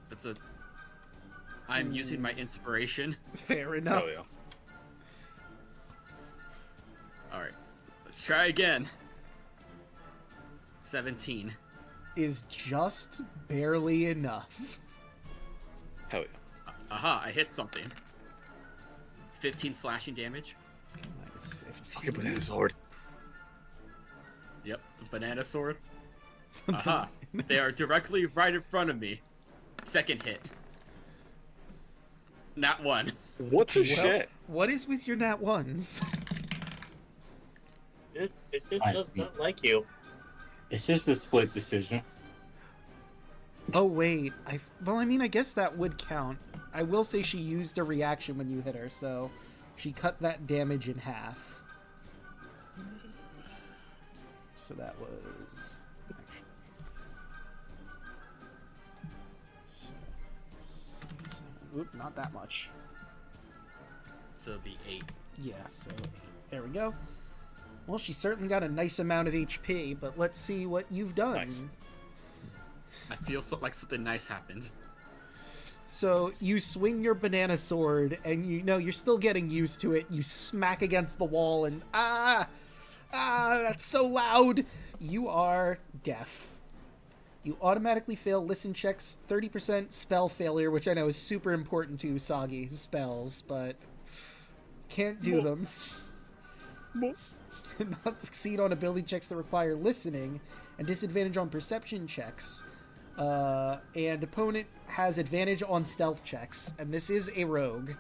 Speaker 2: That's a... I'm using my inspiration.
Speaker 3: Fair enough.
Speaker 5: Oh, yeah.
Speaker 2: Alright. Let's try again. 17.
Speaker 3: Is just barely enough.
Speaker 5: Hell yeah.
Speaker 2: Aha, I hit something. 15 slashing damage.
Speaker 3: Minus 15.
Speaker 5: Fucking banana sword.
Speaker 2: Yep, the banana sword. Aha, they are directly right in front of me. Second hit. Nat 1.
Speaker 5: What the shit?
Speaker 3: What is with your nat ones?
Speaker 9: It does not like you.
Speaker 7: It's just a split decision.
Speaker 3: Oh wait, well, I mean, I guess that would count. I will say she used a reaction when you hit her, so she cut that damage in half. So that was... Oop, not that much.
Speaker 2: So it'll be 8.
Speaker 3: Yeah, so 8. There we go. Well, she certainly got a nice amount of HP, but let's see what you've done.
Speaker 5: Nice.
Speaker 2: I feel like something nice happened.
Speaker 3: So you swing your banana sword, and you're still getting used to it. You smack against the wall, and that's so loud. You are deaf. You automatically fail listen checks, 30% spell failure, which I know is super important to Usagi's spells, but can't do them. Not succeed on ability checks that require listening, and disadvantage on perception checks. And opponent has advantage on stealth checks, and this is a rogue.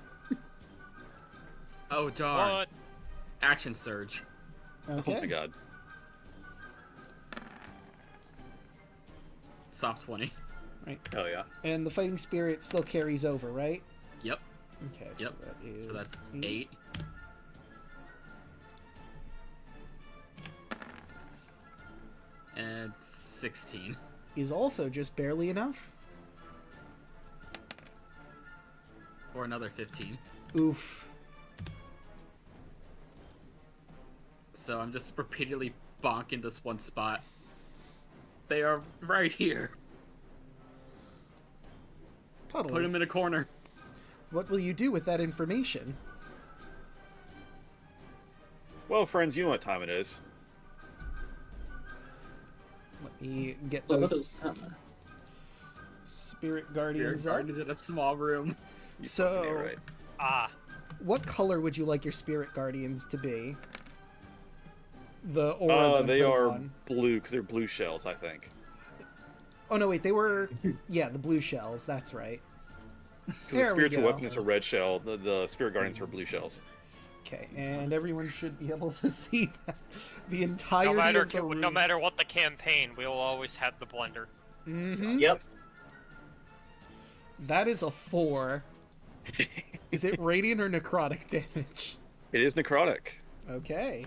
Speaker 2: Oh darn.
Speaker 11: What?
Speaker 2: Action surge.
Speaker 3: Okay.
Speaker 5: Oh my god.
Speaker 2: Soft 20.
Speaker 3: Right.
Speaker 5: Hell yeah.
Speaker 3: And the fighting spirit still carries over, right?
Speaker 2: Yep.
Speaker 3: Okay.
Speaker 2: Yep.
Speaker 3: So, that is
Speaker 2: So that's 8. And 16.
Speaker 3: Is also just barely enough.
Speaker 2: Or another 15.
Speaker 3: Oof.
Speaker 2: So I'm just repeatedly bonking this one spot. They are right here.
Speaker 3: Puddles.
Speaker 2: Put him in a corner.
Speaker 3: What will you do with that information?
Speaker 5: Well, friends, you know what time it is.
Speaker 3: Let me get those spirit guardians
Speaker 2: Spirit guardians in a small room.
Speaker 3: So,
Speaker 5: Right.
Speaker 3: What color would you like your spirit guardians to be? The aura.
Speaker 5: They are blue because they're blue shells, I think.
Speaker 3: Oh no, wait, they were. Yeah, the blue shells. That's right.
Speaker 5: Because the
Speaker 3: There we
Speaker 5: spiritual
Speaker 3: go.
Speaker 5: weapon is a red shell. The spirit guardians are blue shells.
Speaker 3: Okay, and everyone should be able to see that. The entirety of the room.
Speaker 11: No matter what the campaign, we'll always have the blender.
Speaker 3: Mm-hmm.
Speaker 9: Yep.
Speaker 3: That is a 4. Is it radiant or necrotic damage?
Speaker 5: It is necrotic.
Speaker 3: Okay.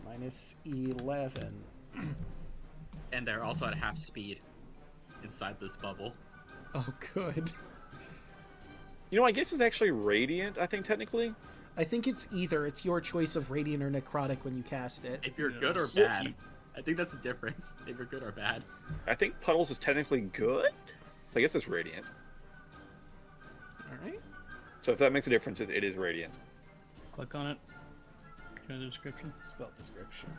Speaker 3: Minus 11.
Speaker 2: And they're also at half speed inside this bubble.
Speaker 3: Oh, good.
Speaker 5: You know, I guess it's actually radiant, I think, technically.
Speaker 3: I think it's either. It's your choice of radiant or necrotic when you cast it.
Speaker 2: If you're good or bad. I think that's the difference. If you're good or bad.
Speaker 5: I think Puddles is technically good. So I guess it's radiant.
Speaker 3: Alright.
Speaker 5: So if that makes a difference, it is radiant.
Speaker 6: Click on it. Go to the description.
Speaker 3: Spell description.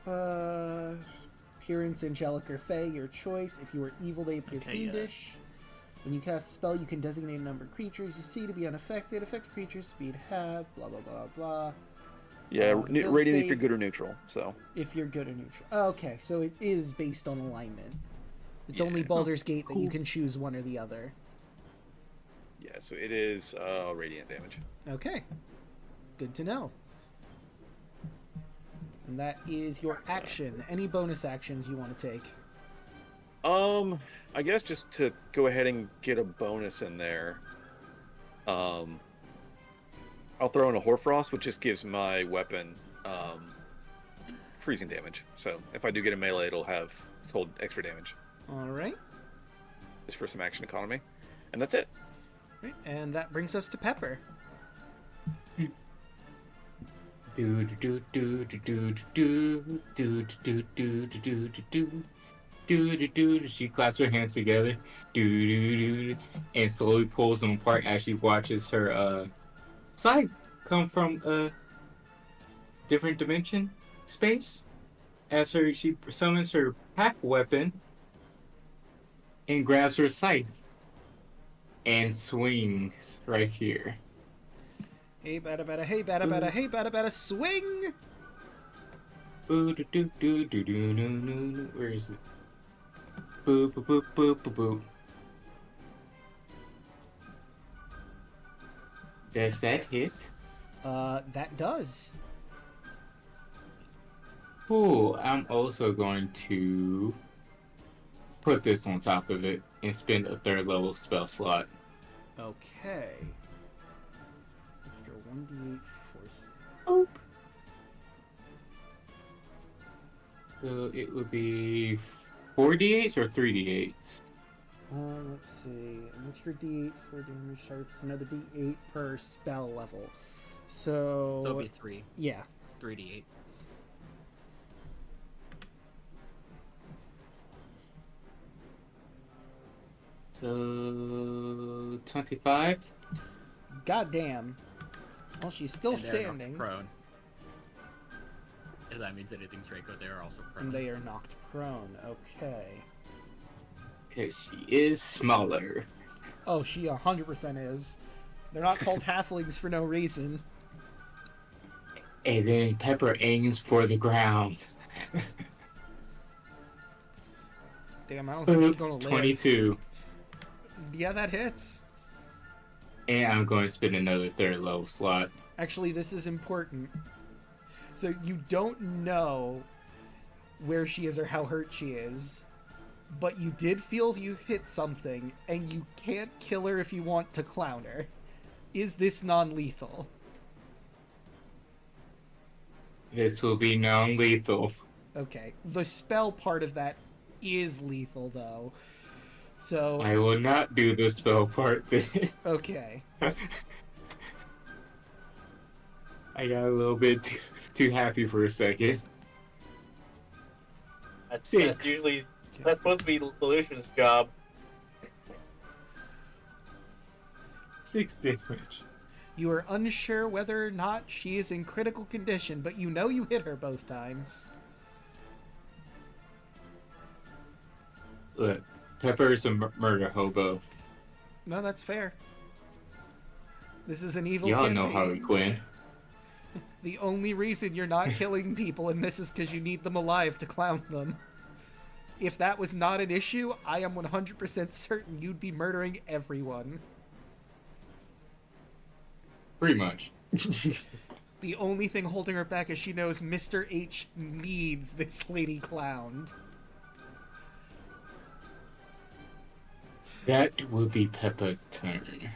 Speaker 3: Appearance angelic or fey, your choice. If you are evil, they appear
Speaker 6: Okay, yeah.
Speaker 3: fiendish. When you cast a spell, you can designate a number of creatures you see to be unaffected. Affected creatures, speed half, blah blah blah blah.
Speaker 5: Yeah,
Speaker 3: Field
Speaker 5: radiant
Speaker 3: save
Speaker 5: if you're good or neutral. So
Speaker 3: if you're good or neutral. Oh, okay, so it is based on alignment. It's
Speaker 5: Yeah.
Speaker 3: only Baldur's Gate that you can choose one or the other.
Speaker 5: yeah, so it is radiant damage.
Speaker 3: Okay. Good to know. And that is your action. Any bonus actions you want to take?
Speaker 5: I guess just to go ahead and get a bonus in there. I'll throw in a Hoarfrost, which just gives my weapon freezing damage. So if I do get a melee, it'll have cold extra damage.
Speaker 3: All right.
Speaker 5: Just for some action economy, and that's it.
Speaker 3: Right. And that brings us to Pepper.
Speaker 7: Do do do do do do do do do do do do do do do. She claps her hands together, do do do, and slowly pulls them apart as she watches her side come from a different dimension space. As she summons her pack weapon and grabs her scythe and swings right here.
Speaker 3: Hey, bada bada, hey, bada bada, hey, bada bada, swing!
Speaker 7: Boo do do do do do do do. Where is it? Boo boo boo boo boo boo. Does that hit?
Speaker 3: That does.
Speaker 7: Cool. I'm also going to put this on top of it and spend a 3rd level spell slot.
Speaker 3: Okay. After 1d8 force.
Speaker 7: Oh. So it would be 4d8s or 3d8s?
Speaker 3: Let's see. An extra d8 for damage sharps, another d8 per spell level. So
Speaker 2: it'll be 3.
Speaker 3: Yeah.
Speaker 2: 3d8.
Speaker 7: So 25.
Speaker 3: Goddamn. Well, she's still
Speaker 2: And they're knocked
Speaker 3: standing.
Speaker 2: prone. If that means anything, Draco, they are also prone.
Speaker 3: And they are knocked prone. Okay.
Speaker 7: Because she is smaller.
Speaker 3: Oh, she 100% is. They're not called halflings for no reason.
Speaker 7: And then Pepper aims for the ground.
Speaker 3: Damn, I don't think she's gonna live.
Speaker 7: 22.
Speaker 3: Yeah, that hits.
Speaker 7: And I'm going to spend another 3rd level slot.
Speaker 3: Actually, this is important. So you don't know where she is or how hurt she is, but you did feel you hit something, and you can't kill her if you want to clown her. Is this non-lethal?
Speaker 7: This will be non-lethal.
Speaker 3: Okay. The spell part of that is lethal, though. So
Speaker 7: I will not do the spell part then.
Speaker 3: Okay.
Speaker 7: I got a little bit too happy for a second.
Speaker 9: That's
Speaker 7: 6.
Speaker 9: usually that's supposed to be Lucian's job.
Speaker 7: 6 damage.
Speaker 3: You are unsure whether or not she is in critical condition, but you know you hit her both times.
Speaker 7: Look, Pepper is a murder hobo.
Speaker 3: No, that's fair. This is an evil
Speaker 7: Y'all
Speaker 3: campaign.
Speaker 7: know Harley Quinn.
Speaker 3: The only reason you're not killing people in this is because you need them alive to clown them. If that was not an issue, I am 100% certain you'd be murdering everyone.
Speaker 7: Pretty much.
Speaker 3: The only thing holding her back is she knows Mr. H needs this lady clowned.
Speaker 7: That will be Pepper's turn.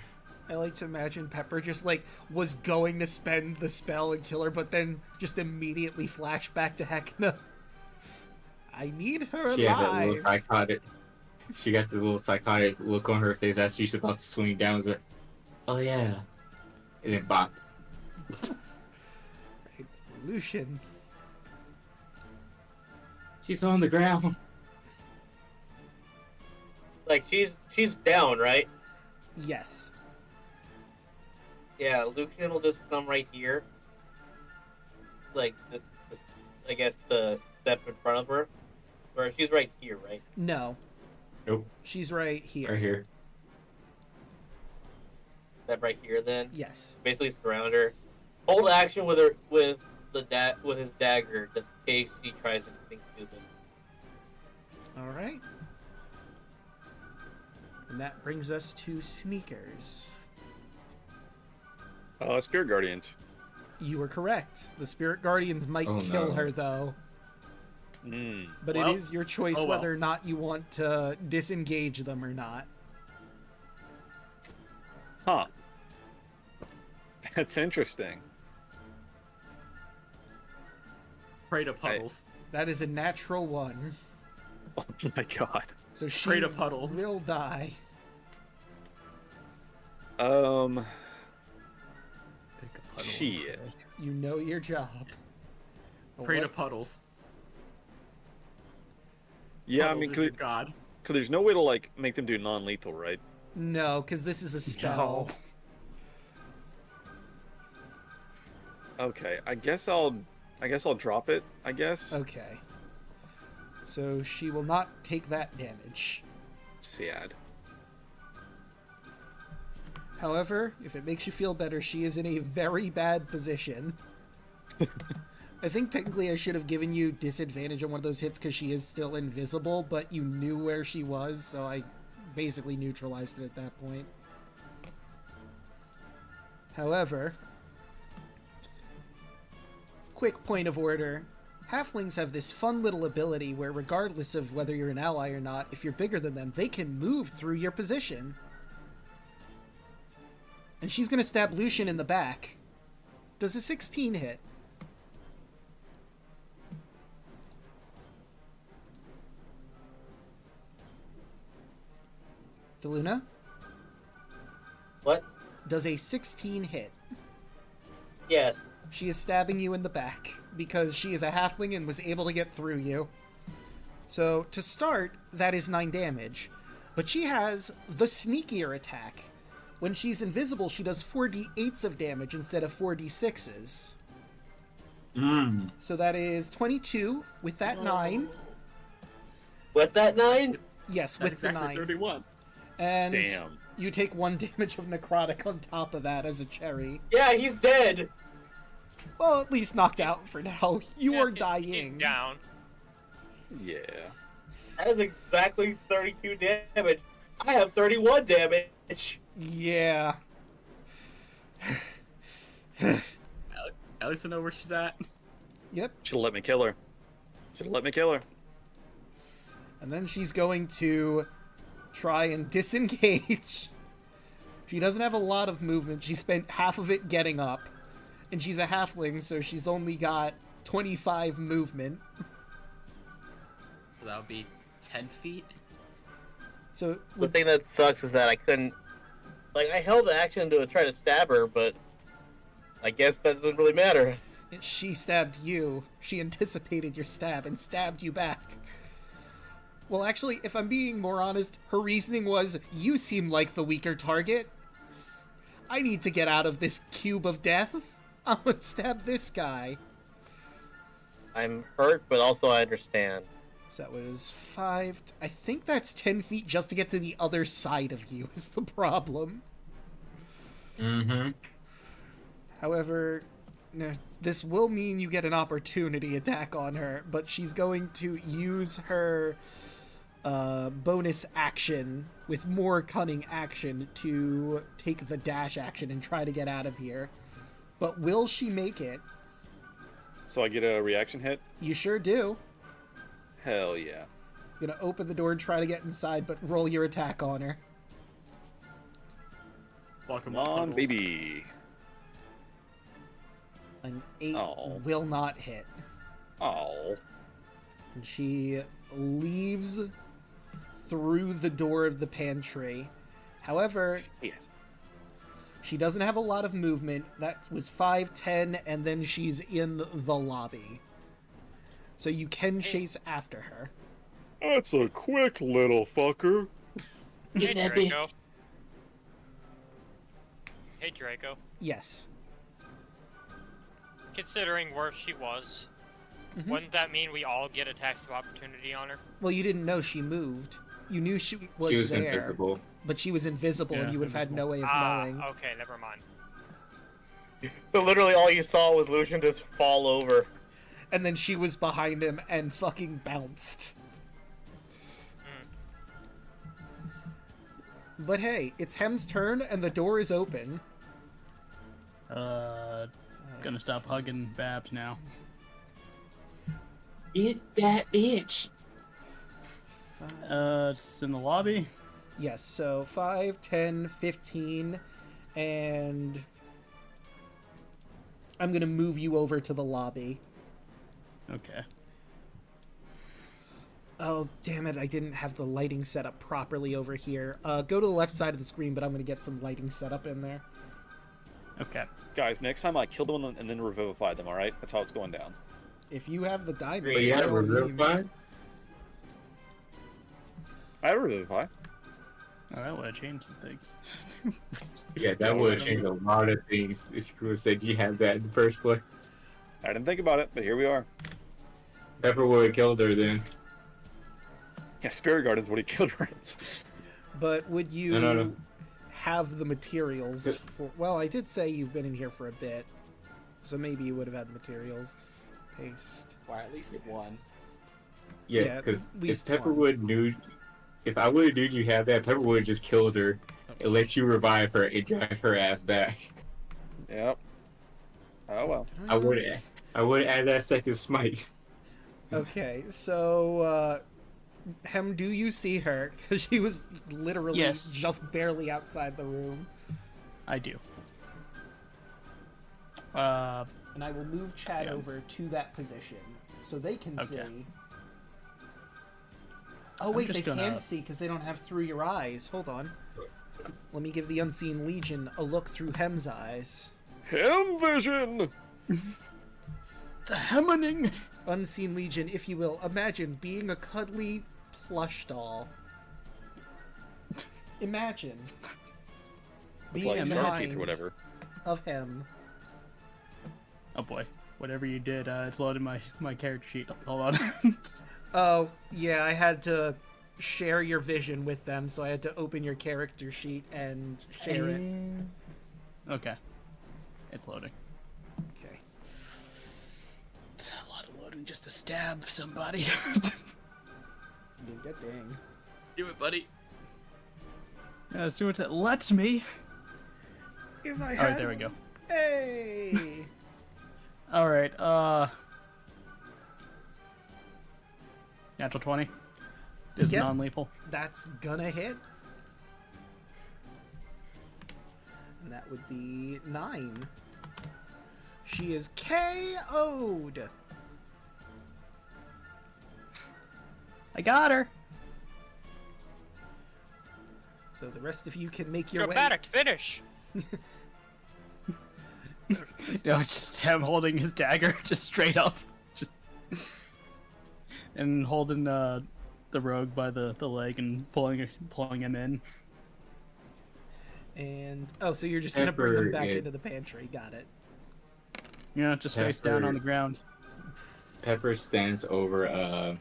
Speaker 3: I like to imagine Pepper just, was going to spend the spell and kill her, but then just immediately flash back to Hecna. I need her alive.
Speaker 7: She had that little psychotic. She got the little psychotic look on her face as she's about to swing down. Like, oh yeah, and then bop.
Speaker 3: Right. Lucian.
Speaker 7: She's on the ground.
Speaker 9: Like she's down, right?
Speaker 3: Yes.
Speaker 9: Yeah, Lucian will just come right here. Like this, I guess the step in front of her. Or she's right here, right?
Speaker 3: No.
Speaker 7: Nope.
Speaker 3: She's right here.
Speaker 7: Right here.
Speaker 9: Step right here then?
Speaker 3: Yes.
Speaker 9: Basically surround her. Hold action with her with his dagger, just in case she tries anything stupid.
Speaker 3: Alright. And that brings us to Sneakers.
Speaker 5: Spirit Guardians.
Speaker 3: You were correct. The spirit guardians might kill her, though. But
Speaker 2: Well,
Speaker 3: it is your choice whether or not you want to disengage them or not.
Speaker 5: Huh. That's interesting.
Speaker 2: Pray to puddles.
Speaker 3: That is a natural 1.
Speaker 5: Oh my god.
Speaker 3: So she
Speaker 2: Pray to puddles.
Speaker 3: will die.
Speaker 5: Shit.
Speaker 3: You know your job.
Speaker 2: Pray to puddles.
Speaker 5: Yeah,
Speaker 2: Puddles
Speaker 5: I mean,
Speaker 2: is your god.
Speaker 5: Cause there's no way to like make them do non-lethal, right?
Speaker 3: No, because this is a spell.
Speaker 5: Okay, I guess I'll drop it. I guess.
Speaker 3: Okay. So she will not take that damage.
Speaker 5: Sad.
Speaker 3: However, if it makes you feel better, she is in a very bad position. I think technically I should have given you disadvantage on one of those hits because she is still invisible, but you knew where she was, so I basically neutralized it at that point. However, quick point of order. Halflings have this fun little ability where regardless of whether you're an ally or not, if you're bigger than them, they can move through your position. And she's going to stab Lucian in the back. Does a 16 hit? DeLuna?
Speaker 9: What?
Speaker 3: Does a 16 hit?
Speaker 9: Yes.
Speaker 3: She is stabbing you in the back because she is a halfling and was able to get through you. So, to start, that is 9 damage. But she has the sneakier attack. When she's invisible, she does 4d8s of damage instead of 4d6s. So that is 22 with that 9.
Speaker 9: With that 9?
Speaker 3: Yes,
Speaker 2: That's
Speaker 3: with
Speaker 2: exactly
Speaker 3: the 9.
Speaker 2: 31.
Speaker 3: And
Speaker 5: Damn.
Speaker 3: you take 1 damage of necrotic on top of that as a cherry.
Speaker 9: Yeah, he's dead.
Speaker 3: Well, at least knocked out for now. You
Speaker 11: Yeah,
Speaker 3: are
Speaker 11: he's
Speaker 3: dying.
Speaker 11: down.
Speaker 5: Yeah.
Speaker 9: That is exactly 32 damage. I have 31 damage.
Speaker 3: Yeah.
Speaker 2: At least I know where she's at.
Speaker 3: Yep.
Speaker 5: Should've let me kill her.
Speaker 3: And then she's going to try and disengage. She doesn't have a lot of movement. She spent half of it getting up. And she's a halfling, so she's only got 25 movement.
Speaker 2: So that would be 10 feet.
Speaker 3: So
Speaker 9: The thing that sucks is that I couldn't... Like, I held the action to try to stab her, but... I guess that doesn't really matter.
Speaker 3: she stabbed you. She anticipated your stab and stabbed you back. Well, actually, if I'm being more honest, her reasoning was, you seem like the weaker target. I need to get out of this cube of death. I'm gonna stab this guy.
Speaker 9: I'm hurt, but also I understand.
Speaker 3: So that was 5... I think that's 10 feet just to get to the other side of you is the problem.
Speaker 4: Mm-hmm.
Speaker 3: However, this will mean you get an opportunity attack on her, but she's going to use her bonus action with more cunning action to take the dash action and try to get out of here. But will she make it?
Speaker 5: So I get a reaction hit?
Speaker 3: You sure do.
Speaker 5: Hell yeah.
Speaker 3: You're gonna open the door and try to get inside, but roll your attack on her.
Speaker 2: Welcome
Speaker 5: on, baby.
Speaker 3: An 8
Speaker 5: Oh.
Speaker 3: will not hit.
Speaker 5: Oh.
Speaker 3: And she leaves through the door of the pantry. However,
Speaker 5: Yes.
Speaker 3: she doesn't have a lot of movement. That was 5, 10, and then she's in the lobby. So you can chase after her.
Speaker 13: That's a quick little fucker.
Speaker 11: Hey, Draco. Hey, Draco.
Speaker 3: Yes.
Speaker 11: Considering where she was, wouldn't that mean we all get attacks of opportunity on her?
Speaker 3: Well, you didn't know she moved. You knew she was there,
Speaker 4: invisible.
Speaker 3: but she was invisible, and you would have had no way of knowing.
Speaker 11: Okay, never mind.
Speaker 9: So literally all you saw was Lucian just fall over.
Speaker 3: And then she was behind him and fucking bounced. But hey, it's Hem's turn, and the door is open.
Speaker 12: Gonna
Speaker 6: Gonna stop hugging Babs now.
Speaker 7: Get that bitch.
Speaker 6: It's in the lobby.
Speaker 3: Yes, so 5, 10, 15, and I'm going to move you over to the lobby.
Speaker 6: Okay.
Speaker 3: Oh, damn it, I didn't have the lighting set up properly over here. Go to the left side of the screen, but I'm going to get some lighting set up in there.
Speaker 6: Okay.
Speaker 5: Guys, next time I kill them and then revivify them, alright? That's how it's going down.
Speaker 3: If you have the diamond...
Speaker 7: Wait, you
Speaker 3: by
Speaker 7: have
Speaker 3: all
Speaker 7: a real
Speaker 3: means.
Speaker 7: fun?
Speaker 5: I have revivify.
Speaker 6: Oh, that would have changed some things.
Speaker 7: Yeah, that would have changed a lot of things if you could have said you had that in the first place.
Speaker 5: I didn't think about it, but here we are.
Speaker 7: Pepper would have killed her then.
Speaker 5: Yeah, Spirit Garden's what he killed Rance.
Speaker 3: But would you
Speaker 7: No.
Speaker 3: have the materials for... Well, I did say you've been in here for a bit, so maybe you would have had materials. Paste.
Speaker 15: Or at least one.
Speaker 7: Yeah, because
Speaker 3: at
Speaker 7: if
Speaker 3: least
Speaker 7: Pepperwood knew... If I would have knew you had that, Pepper would have just killed her and let you revive her and drive her ass back.
Speaker 5: Yep. Oh well.
Speaker 7: I would add that second smite.
Speaker 3: Okay, so, Hem, do you see her? Because she was literally
Speaker 6: Yes.
Speaker 3: just barely outside the room.
Speaker 6: I do.
Speaker 3: And I will move Chad
Speaker 6: Yeah.
Speaker 3: over to that position so they can
Speaker 6: Okay.
Speaker 3: see. Oh wait,
Speaker 6: just
Speaker 3: they
Speaker 6: gonna-
Speaker 3: can't see because they don't have through your eyes. Hold on. Let me give the Unseen Legion a look through Hem's eyes.
Speaker 13: Hem vision!
Speaker 6: The hemmening!
Speaker 3: Unseen Legion, if you will, imagine being a cuddly plush doll. Imagine being
Speaker 5: Like
Speaker 3: in the
Speaker 5: shark teeth
Speaker 3: mind
Speaker 5: or whatever.
Speaker 3: of Hem.
Speaker 6: Oh boy. Whatever you did, it's loaded my character sheet. Hold on.
Speaker 3: Oh, yeah, I had to share your vision with them, so I had to open your character sheet and share it.
Speaker 6: Okay. It's loading.
Speaker 3: Okay.
Speaker 6: It's a lot of loading just to stab somebody.
Speaker 3: Good dang.
Speaker 2: Do it, buddy.
Speaker 6: Yeah, let's see what it lets me.
Speaker 3: If I
Speaker 6: Alright, there we go.
Speaker 3: Hey!
Speaker 6: Alright, Natural 20. Is
Speaker 3: Yep.
Speaker 6: non-lethal.
Speaker 3: That's gonna hit. And that would be 9. She is KO'd.
Speaker 6: I got her.
Speaker 3: So the rest of you can make your
Speaker 11: Dramatic finish.
Speaker 6: No, just him holding his dagger, just straight up, just and holding the rogue by the leg and pulling him in.
Speaker 3: And oh, so you're just gonna bring them
Speaker 7: Pepper,
Speaker 3: back
Speaker 7: yeah.
Speaker 3: into the pantry. Got it.
Speaker 6: Yeah, just face down on the ground.
Speaker 7: Pepper stands over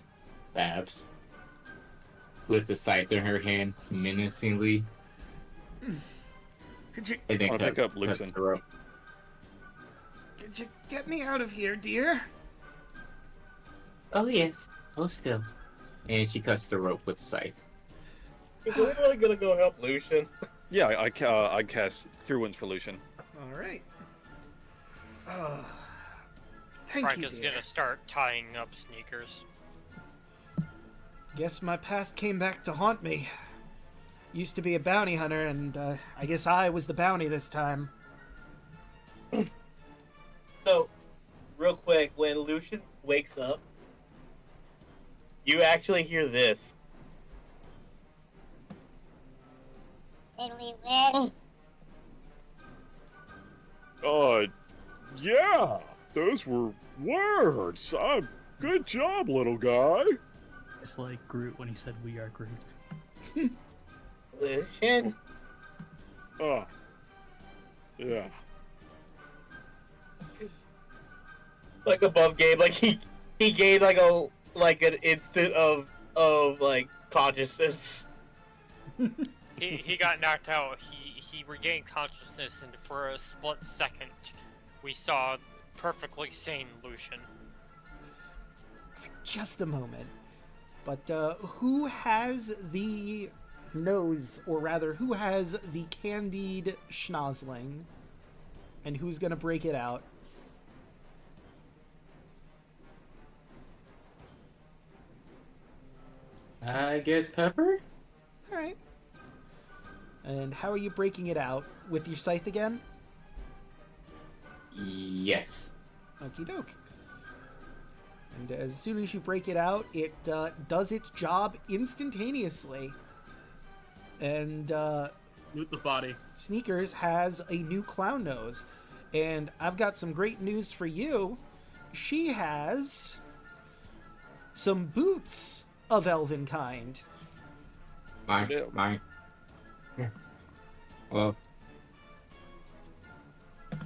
Speaker 7: Babs with the scythe in her hand menacingly.
Speaker 3: Could you
Speaker 7: And then
Speaker 5: I'll pick up
Speaker 7: cuts
Speaker 5: Luxon.
Speaker 7: the rope.
Speaker 3: could you get me out of here, dear?
Speaker 7: Oh yes. Oh still. And she cuts the rope with the scythe.
Speaker 9: Is anyone gonna go help Lucian?
Speaker 5: Yeah, I cast Cure Wounds for Lucian.
Speaker 3: All right. Thank
Speaker 11: Frank
Speaker 3: you,
Speaker 11: is
Speaker 3: dear.
Speaker 11: gonna start tying up sneakers.
Speaker 3: Guess my past came back to haunt me. Used to be a bounty hunter, and I guess I was the bounty this time.
Speaker 9: So, real quick, when Lucian wakes up, you actually hear this.
Speaker 10: Did we win?
Speaker 13: Yeah, those were words. Good job, little guy.
Speaker 6: It's like Groot when he said, "We are Groot."
Speaker 9: Lucian?
Speaker 13: Yeah.
Speaker 9: Like above Gabe, like he gained like an instant of like consciousness.
Speaker 11: He got knocked out. He regained consciousness, and for a split second, we saw perfectly sane Lucian.
Speaker 3: Just a moment. But who has the nose, or rather, who has the candied schnozzling? And who's gonna break it out?
Speaker 7: I guess pepper?
Speaker 3: Alright. And how are you breaking it out? With your scythe again?
Speaker 7: Yes.
Speaker 3: Okie doke. And as soon as you break it out, it does its job instantaneously. And
Speaker 2: Loot the body.
Speaker 3: Sneakers has a new clown nose. And I've got some great news for you. She has some boots of elven kind.
Speaker 7: Mine. Well,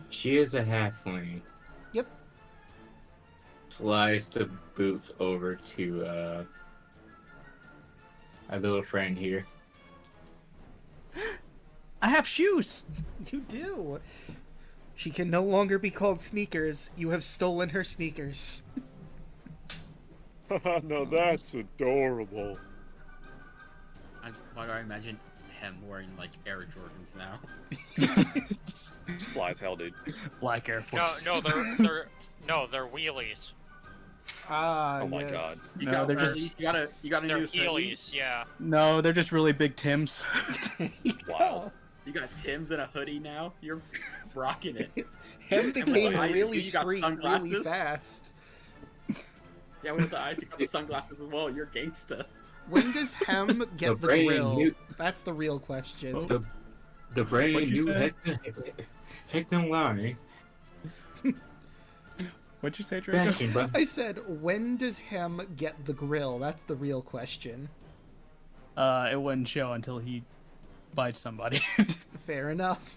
Speaker 7: she is a halfling.
Speaker 3: Yep.
Speaker 7: Slice the boots over to our little friend here.
Speaker 12: I have shoes.
Speaker 3: You do. She can no longer be called Sneakers. You have stolen her sneakers.
Speaker 13: No, that's adorable.
Speaker 2: Why do I imagine him wearing like Air Jordans now?
Speaker 5: It's fly as hell, dude.
Speaker 12: Black Air Force.
Speaker 11: No, they're wheelies.
Speaker 3: Ah,
Speaker 5: Oh my
Speaker 3: yes.
Speaker 5: god.
Speaker 12: No, they're just
Speaker 2: you got a
Speaker 11: They're
Speaker 2: new
Speaker 11: heelys, yeah.
Speaker 12: no, they're just really big Tims.
Speaker 5: Wild.
Speaker 2: You got Tim's and a hoodie now. You're rocking it.
Speaker 3: Hem
Speaker 2: And with
Speaker 3: became
Speaker 2: the eyes,
Speaker 3: really
Speaker 2: you got
Speaker 3: street really
Speaker 2: sunglasses.
Speaker 3: fast.
Speaker 2: Yeah, with the eyes, you got the sunglasses as well. You're gangsta.
Speaker 3: When does Hem get the
Speaker 7: brand
Speaker 3: grill?
Speaker 7: new-
Speaker 3: That's the real question.
Speaker 7: The brand
Speaker 12: What'd you
Speaker 7: new
Speaker 12: say?
Speaker 7: Heckman line.
Speaker 12: What'd you say, Draco?
Speaker 7: Fashion, bro.
Speaker 3: I said, when does Hem get the grill? That's the real question.
Speaker 12: It wouldn't show until he bites somebody.
Speaker 3: Fair enough.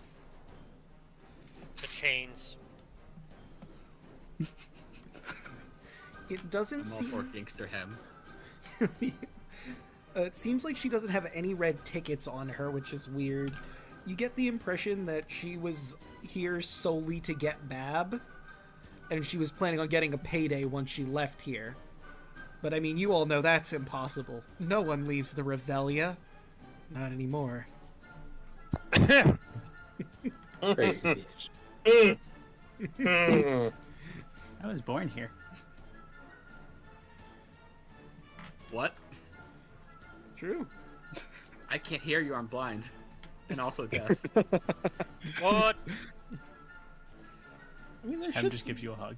Speaker 11: The chains.
Speaker 3: It doesn't
Speaker 2: I'm all
Speaker 3: seem...
Speaker 2: for gangster Hem.
Speaker 3: It seems like she doesn't have any red tickets on her, which is weird. You get the impression that she was here solely to get Bab, and she was planning on getting a payday once she left here. But I mean, you all know that's impossible. No one leaves the Revelia. Not anymore.
Speaker 7: Crazy bitch.
Speaker 12: I was born here.
Speaker 2: What?
Speaker 3: It's true.
Speaker 2: I can't hear you. I'm blind, and also deaf.
Speaker 11: What?
Speaker 3: I mean,
Speaker 12: Hem just gives you a hug.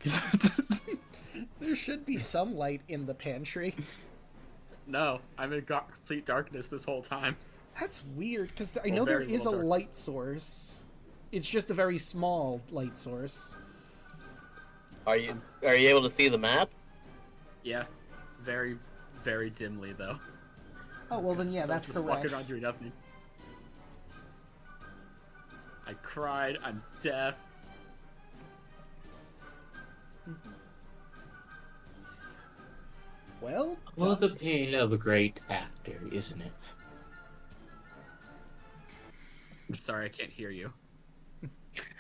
Speaker 3: there should be some light in the pantry.
Speaker 2: No, I'm in complete darkness this whole time.
Speaker 3: That's weird, because I
Speaker 2: Well,
Speaker 3: know there
Speaker 2: very
Speaker 3: is a
Speaker 2: little
Speaker 3: light source. It's just a very small light source.
Speaker 9: Are you able to see the map?
Speaker 2: Yeah, very, very dimly though.
Speaker 3: Oh, well then, yeah,
Speaker 2: I'm
Speaker 3: that's
Speaker 2: just
Speaker 3: correct.
Speaker 2: walking around doing nothing. I cried. I'm deaf.
Speaker 3: Well,
Speaker 7: Well, the pain of a great actor, isn't it?
Speaker 2: I'm sorry, I can't hear you.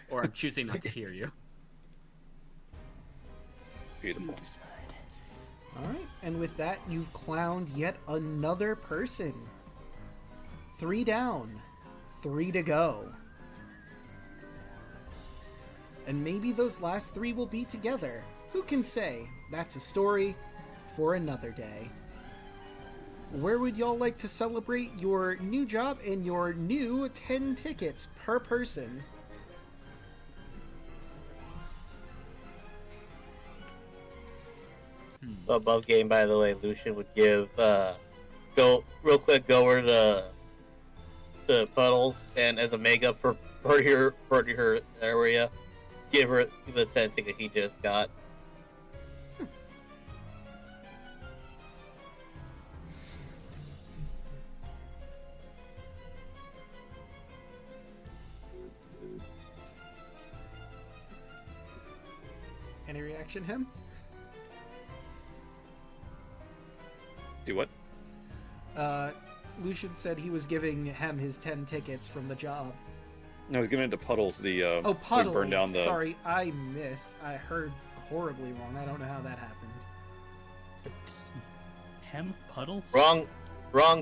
Speaker 2: Or I'm choosing not to hear you.
Speaker 5: Beautiful.
Speaker 3: Alright, and with that, you've clowned yet another person. 3 down, 3 to go. And maybe those last 3 will be together. Who can say? That's a story for another day. Where would y'all like to celebrate your new job and your new 10 tickets per person?
Speaker 9: Above game, by the way, Lucian would give go real quick. Go over to Puddles, and as a makeup for her area, give her the 10 ticket he just got.
Speaker 3: Any reaction, him?
Speaker 5: Do what?
Speaker 3: Lucian said he was giving Hem his 10 tickets from the job.
Speaker 5: No, I was giving it to Puddles. The
Speaker 3: Oh, Puddles.
Speaker 5: Burn down the.
Speaker 3: Sorry, I heard horribly wrong. I don't know how that happened.
Speaker 12: Hem Puddles?
Speaker 9: Wrong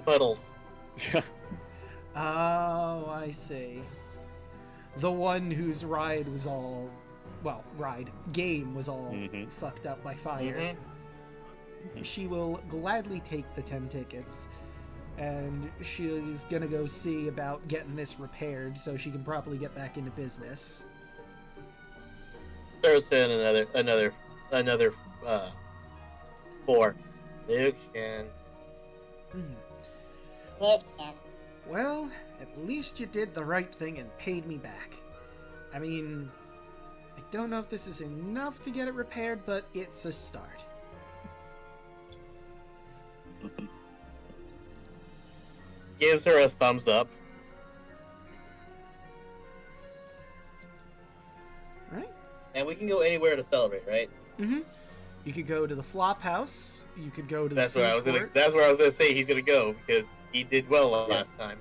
Speaker 9: Puddles.
Speaker 3: Oh, I see. The one whose game was all
Speaker 5: Mhm.
Speaker 3: fucked up by fire. she will gladly take the 10 tickets, and she's gonna go see about getting this repaired so she can properly get back into business.
Speaker 9: Throws in another 4. Lucian.
Speaker 3: Well, at least you did the right thing and paid me back. I mean, I don't know if this is enough to get it repaired, but it's a start.
Speaker 9: Gives her a thumbs up.
Speaker 3: Right?
Speaker 9: And we can go anywhere to celebrate, right?
Speaker 3: Mm-hmm. You could go to the Flop House. You could go to
Speaker 9: That's
Speaker 3: the
Speaker 9: where
Speaker 3: food
Speaker 9: I was gonna.
Speaker 3: court.
Speaker 9: That's where I was gonna say he's gonna go because he did well last time.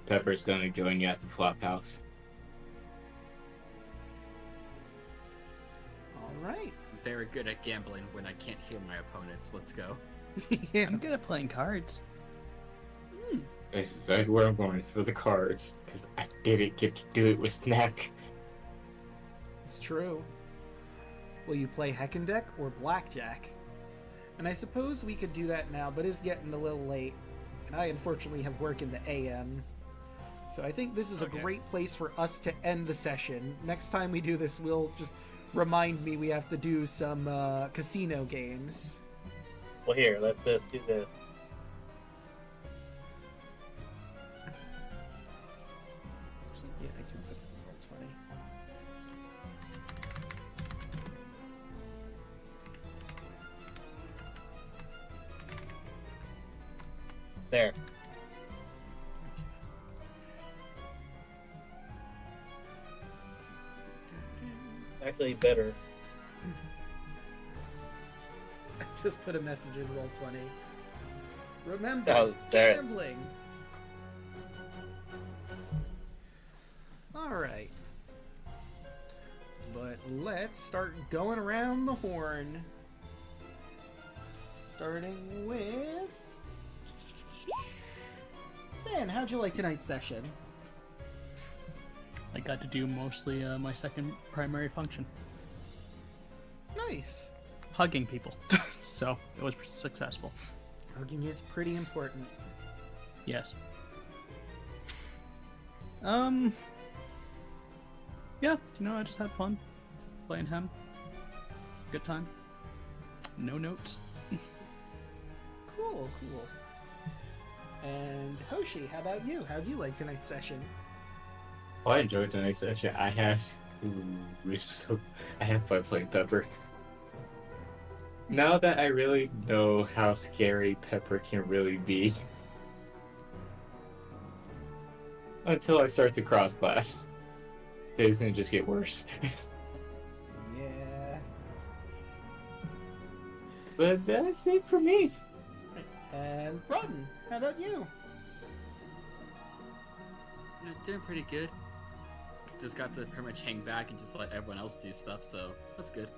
Speaker 7: Pepper's gonna join you at the flop house.
Speaker 3: All right.
Speaker 2: I'm very good at gambling when I can't hear my opponents. Let's go.
Speaker 3: Yeah.
Speaker 12: I'm good at playing cards.
Speaker 7: That's exactly where I'm going for the cards because I didn't get to do it with Snack.
Speaker 3: It's true. Will you play Heckendeck or Blackjack? And I suppose we could do that now, but it's getting a little late. And I unfortunately have work in the AM. So I think this is a great place for us to end the session. Next time we do this, we'll just remind me we have to do some casino games.
Speaker 9: Well, here, let's just do this.
Speaker 3: Yeah, I can put Roll20.
Speaker 9: There. Actually, better.
Speaker 3: I just put a message in Roll20. Remember,
Speaker 9: Oh, there.
Speaker 3: gambling. Alright. But let's start going around the horn. Starting with... Finn, how'd you like tonight's session?
Speaker 6: I got to do mostly my second primary function,
Speaker 3: Nice.
Speaker 6: hugging people. So it was successful.
Speaker 3: Hugging is pretty important.
Speaker 6: Yes. Yeah, I just had fun playing him. Good time. No notes.
Speaker 3: Cool. And Hoshi, how about you? How'd you like tonight's session?
Speaker 7: Well, I enjoyed tonight's session. I had fun playing Pepper. Now that I really know how scary Pepper can really be. Until I start the cross class. It's gonna just get worse.
Speaker 3: Yeah.
Speaker 7: But that's it for me.
Speaker 3: And Brodden, how about you?
Speaker 2: Doing pretty good. Just got to pretty much hang back and just let everyone else do stuff, so that's good.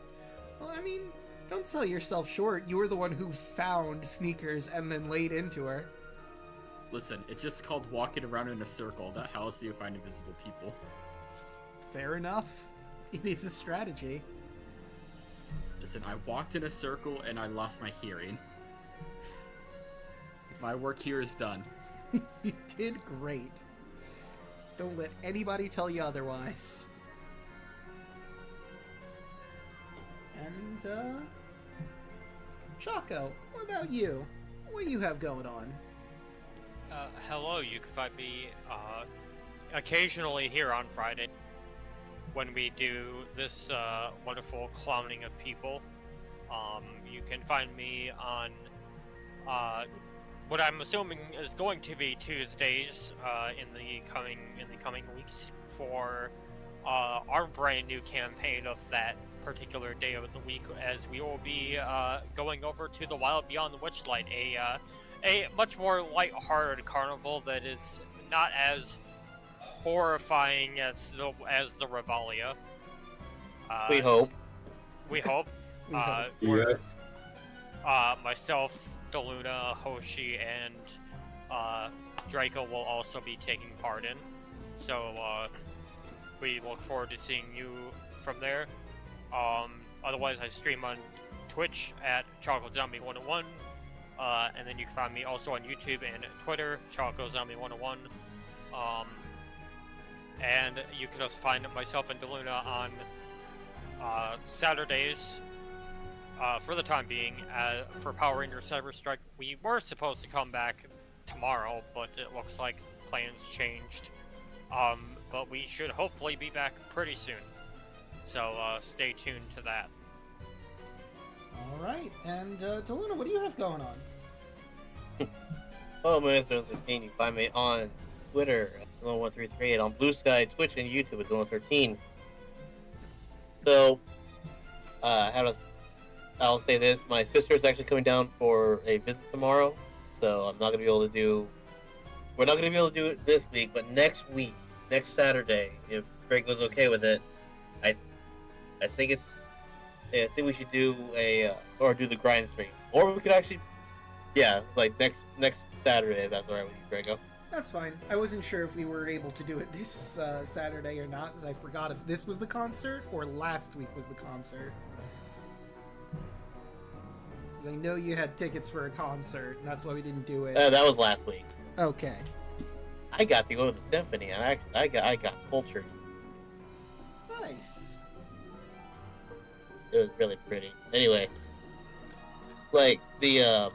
Speaker 3: Well, I mean, don't sell yourself short. You were the one who found Sneakers and then laid into her.
Speaker 2: Listen, it's just called walking around in a circle. How else do you find invisible people?
Speaker 3: Fair enough. It is a strategy.
Speaker 2: Listen, I walked in a circle and I lost my hearing. My work here is done.
Speaker 3: You did great. Don't let anybody tell you otherwise. And, Chaco, what about you? What do you have going on?
Speaker 11: Hello, you can find me occasionally here on Friday when we do this wonderful clowning of people. You can find me on what I'm assuming is going to be Tuesdays in the coming weeks for our brand new campaign of that particular day of the week, as we will be going over to the Wild Beyond the Witchlight, a much more light-hearted carnival that is not as horrifying as the Revalia.
Speaker 9: We hope.
Speaker 11: We hope.
Speaker 7: Yeah.
Speaker 11: Myself, DeLuna, Hoshi, and Draco will also be taking part in. So we look forward to seeing you from there. Otherwise, I stream on Twitch at ChocoZombie101. And then you can find me also on YouTube and Twitter, ChocoZombie101. And you can also find myself and DeLuna on Saturdays, for the time being, for Power Rangers Cyber Strike. We were supposed to come back tomorrow, but it looks like plans changed. But we should hopefully be back pretty soon. So stay tuned to that.
Speaker 3: All right, and DeLuna, what do you have going on?
Speaker 9: Oh, my name is Dean. You can find me on Twitter at DeLuna1338, on Blue Sky, Twitch, and YouTube at DeLuna13. So, I'll say this: my sister is actually coming down for a visit tomorrow, so I'm not gonna be able to do. We're not gonna be able to do it this week, but next week, next Saturday, if Greg was okay with it, I think we should do or do the grind stream, or we could actually, like next Saturday, if that's alright with you, Grego.
Speaker 3: That's fine. I wasn't sure if we were able to do it this Saturday or not, because I forgot if this was the concert or last week was the concert. Because I know you had tickets for a concert, and that's why we didn't do it.
Speaker 9: That was last week.
Speaker 3: Okay.
Speaker 9: I got to go to the symphony, and I got cultured.
Speaker 3: Nice.
Speaker 9: It was really pretty. Anyway, like the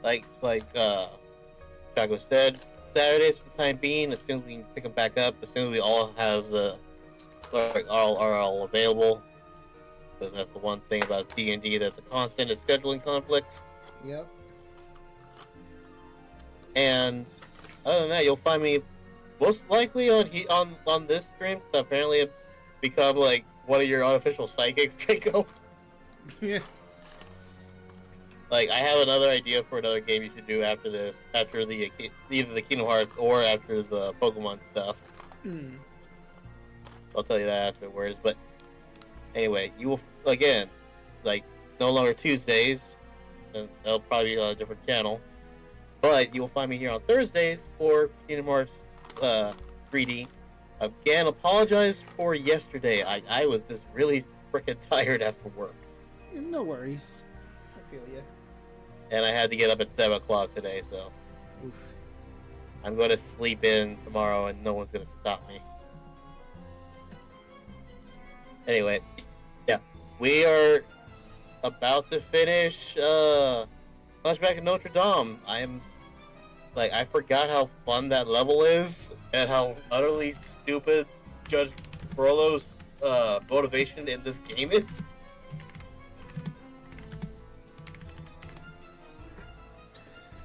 Speaker 9: like Chaco said, Saturdays for the time being. As soon as we can pick them back up, as soon as we all have are all available. Because that's the one thing about D&D that's a constant is scheduling conflicts.
Speaker 3: Yep.
Speaker 9: And other than that, you'll find me most likely on this stream. Cause apparently, I've become like one of your unofficial psychics, Draco.
Speaker 3: Yeah.
Speaker 9: Like, I have another idea for another game you should do after this, after either the Kingdom Hearts or after the Pokemon stuff. I'll tell you that afterwards. But anyway, you will again, like, no longer Tuesdays, and that'll probably be on a different channel. But you will find me here on Thursdays for Kingdom Hearts 3D. Again, apologize for yesterday. I was just really freaking tired after work.
Speaker 3: No worries. I feel you.
Speaker 9: And I had to get up at 7 o'clock today, so.
Speaker 3: Oof.
Speaker 9: I'm going to sleep in tomorrow and no one's going to stop me. Anyway, yeah. We are about to finish Hunchback of Notre Dame. I forgot how fun that level is and how utterly stupid Judge Frollo's motivation in this game is.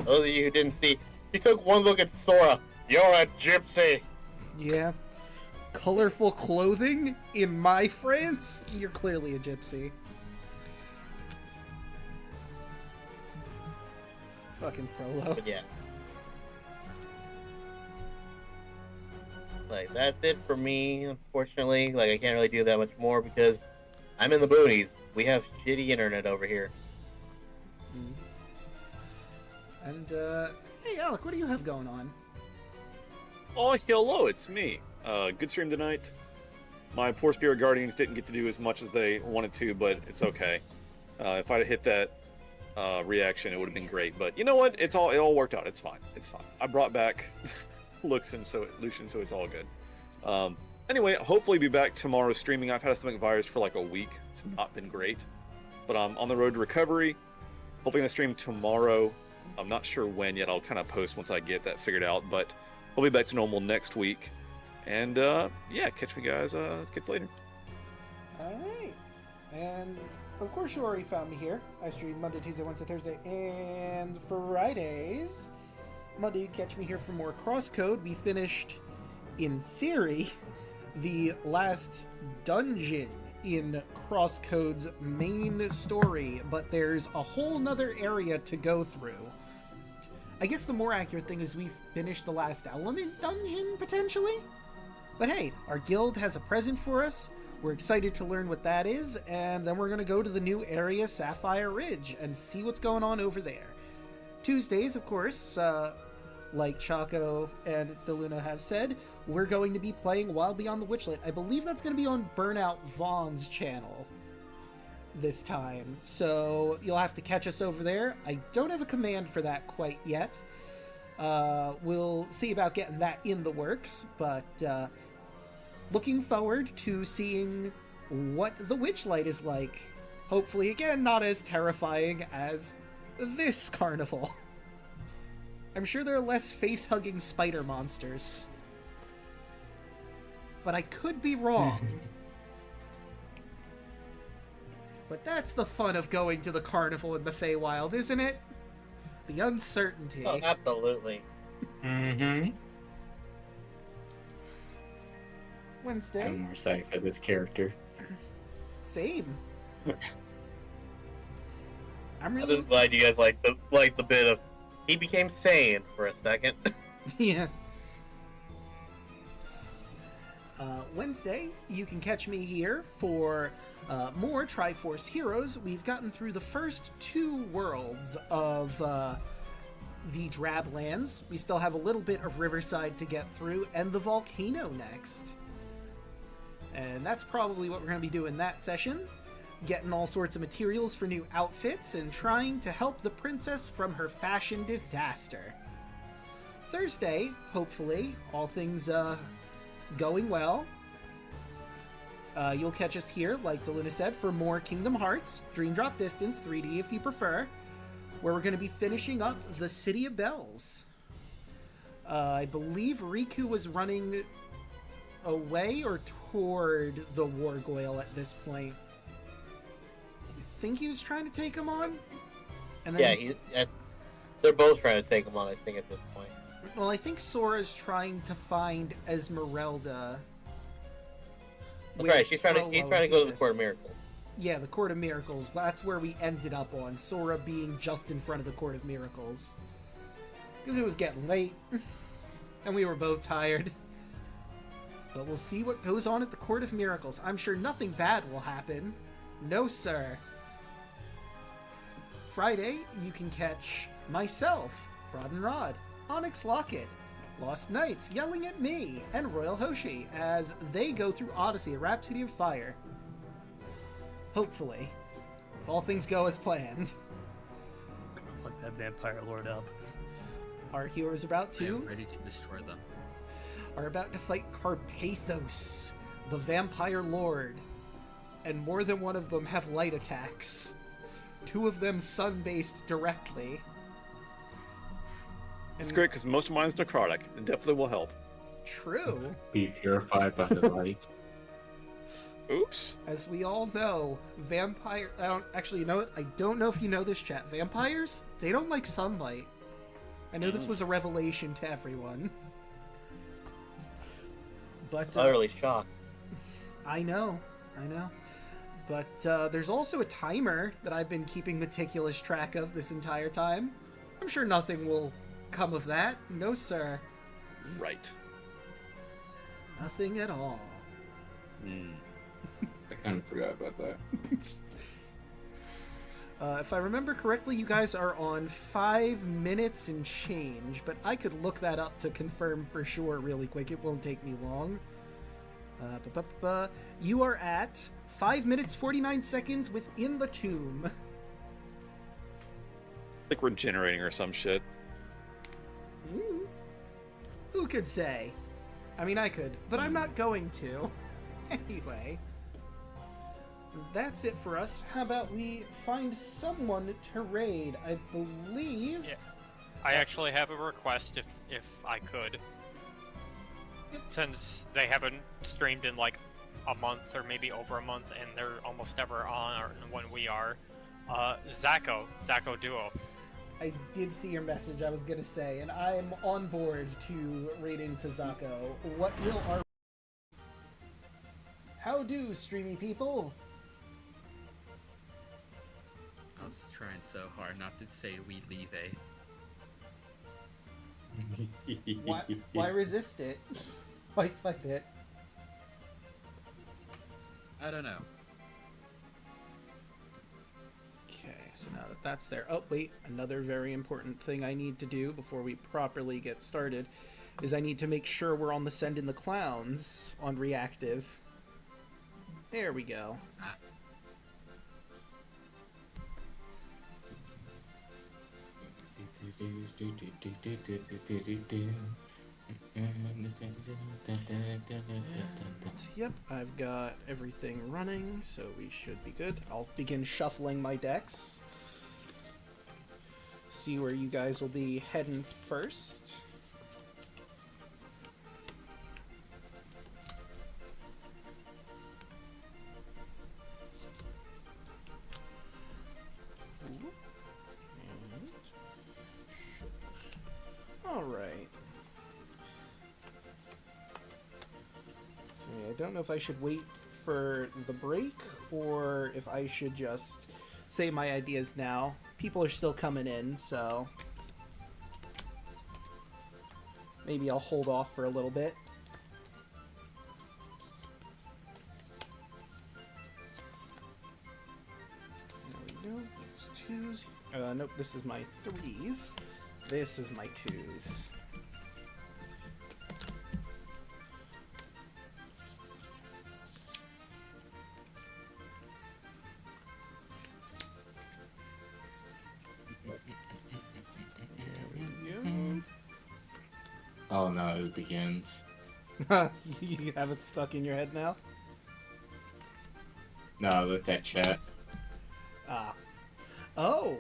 Speaker 9: Those of you who didn't see, he took one look at Sora. You're a gypsy.
Speaker 3: Yeah. Colorful clothing in my France? You're clearly a gypsy. Fucking Frollo.
Speaker 9: But yeah. Like, that's it for me, unfortunately. Like, I can't really do that much more because I'm in the boonies. We have shitty internet over here.
Speaker 3: And, hey, Alek, what do you have going on?
Speaker 5: Oh, hello, it's me. Good stream tonight. My poor Spirit Guardians didn't get to do as much as they wanted to, but it's okay. If I'd hit that reaction, it would have been great. But you know what? It all worked out. It's fine. It's fine. I brought back Lucian, so it's all good. Anyway, hopefully be back tomorrow streaming. I've had a stomach virus for like a week. It's not been great, but I'm on the road to recovery. Hopefully gonna stream tomorrow. I'm not sure when yet. I'll kind of post once I get that figured out, but we'll be back to normal next week. And yeah, catch me guys. Catch you later.
Speaker 3: All right. And of course, you already found me here. I stream Monday, Tuesday, Wednesday, Thursday, and Fridays. Monday, you catch me here for more Crosscode. We finished, in theory, the last dungeon in Crosscode's main story, but there's a whole nother area to go through. I guess the more accurate thing is we've finished the last element dungeon, potentially? But hey, our guild has a present for us. We're excited to learn what that is, and then we're going to go to the new area, Sapphire Ridge, and see what's going on over there. Tuesdays, of course, like Chaco and DeLuna have said, we're going to be playing Wild Beyond the Witchlight. I believe that's going to be on Burnout Vaughn's channel. this time. So you'll have to catch us over there. I don't have a command for that quite yet. We'll see about getting that in the works, but looking forward to seeing what the Witchlight is like. Hopefully, again, not as terrifying as this carnival. I'm sure there are less face-hugging spider monsters. But I could be wrong. But that's the fun of going to the carnival in the Feywild, isn't it? The uncertainty.
Speaker 9: Oh, absolutely.
Speaker 7: Mm-hmm.
Speaker 3: Wednesday.
Speaker 7: I'm more excited for this character.
Speaker 3: Same. I'm
Speaker 9: really just glad you guys like the bit of he became sane for a second.
Speaker 3: Yeah. Wednesday, you can catch me here for more Triforce Heroes. We've gotten through the first 2 worlds of the Drablands. We still have a little bit of Riverside to get through, and the volcano next. And that's probably what we're going to be doing that session. Getting all sorts of materials for new outfits and trying to help the princess from her fashion disaster. Thursday, hopefully, all things going well. You'll catch us here, like Deluna said, for more Kingdom Hearts, Dream Drop Distance, 3D if you prefer, where we're going to be finishing up the City of Bells. I believe Riku was running away or toward the Wargoyle at this point. I think he was trying to take him on? And then
Speaker 9: They're both trying to take him on, I think, at this point.
Speaker 3: Well, I think Sora's trying to find Esmeralda.
Speaker 9: That's right, he's trying to go to the Court of Miracles.
Speaker 3: Yeah, the Court of Miracles. That's where we ended up on. Sora being just in front of the Court of Miracles. Because it was getting late. And we were both tired. But we'll see what goes on at the Court of Miracles. I'm sure nothing bad will happen. No, sir. Friday, you can catch myself, Rod and Rod, Onyx Locket, Lost Knights yelling at me, and Royal Hoshi as they go through Odyssey, a Rhapsody of Fire. Hopefully. If all things go as planned.
Speaker 6: Fuck that vampire lord up.
Speaker 3: Our heroes about to...
Speaker 2: I am ready to destroy them.
Speaker 3: Are about to fight Carpathos, the vampire lord. And more than one of them have light attacks. 2 of them sun-based directly.
Speaker 5: It's great because most of mine's necrotic. It definitely will help.
Speaker 3: True.
Speaker 7: Be purified by the light.
Speaker 5: Oops.
Speaker 3: As we all know, actually, you know what? I don't know if you know this, chat. Vampires, they don't like sunlight. I know this was a revelation to everyone. But
Speaker 9: utterly shocked.
Speaker 3: I know. But there's also a timer that I've been keeping meticulous track of this entire time. I'm sure nothing will come of that. No, sir.
Speaker 5: Right.
Speaker 3: Nothing at all.
Speaker 7: I kind of forgot about that.
Speaker 3: If I remember correctly, you guys are on 5 minutes and change, but I could look that up to confirm for sure really quick. It won't take me long. You are at 5 minutes 49 seconds within the tomb.
Speaker 5: I think we're generating or some shit.
Speaker 3: Who could say? I mean, I could, but I'm not going to. Anyway, that's it for us. How about we find someone to raid? I believe...
Speaker 11: Yeah. I actually have a request if I could.
Speaker 3: Yep.
Speaker 11: Since they haven't streamed in like a month or maybe over a month and they're almost never on when we are. Zacho Duo.
Speaker 3: I did see your message, I was gonna say, and I'm on board to raid into Zacho. What will our... How do, streamy people?
Speaker 2: I was trying so hard not to say we leave
Speaker 3: Why resist it? Why fight it?
Speaker 2: I don't know.
Speaker 3: Okay, so now that that's there... Oh, wait, another very important thing I need to do before we properly get started is I need to make sure we're on the Send in the Clowns on reactive. There we go. Yep, I've got everything running, so we should be good. I'll begin shuffling my decks. See where you guys will be heading first. Alright. See, I don't know if I should wait for the break or if I should just say my ideas now. People are still coming in, so maybe I'll hold off for a little bit. There we go. It's twos. Nope, this is my threes. This is my twos.
Speaker 7: Oh no, it begins.
Speaker 3: You have it stuck in your head now?
Speaker 7: No, I looked at chat.
Speaker 3: Ah. Oh!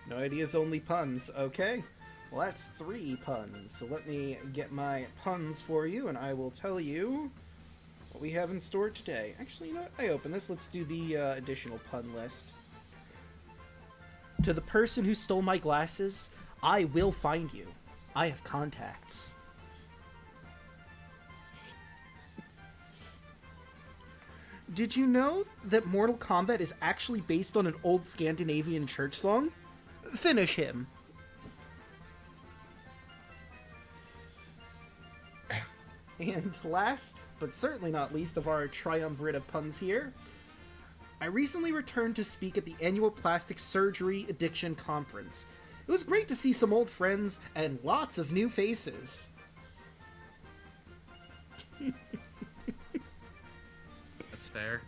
Speaker 3: No ideas, only puns. Okay. Well, that's 3 puns. So let me get my puns for you, and I will tell you what we have in store today. Actually, you know what? I open this. Let's do the additional pun list. To the person who stole my glasses, I will find you. I have contacts. Did you know that Mortal Kombat is actually based on an old Scandinavian church song? Finish him. And last, but certainly not least of our triumvirate of puns here, I recently returned to speak at the annual Plastic Surgery Addiction Conference. It was great to see some old friends and lots of new faces.
Speaker 2: That's fair.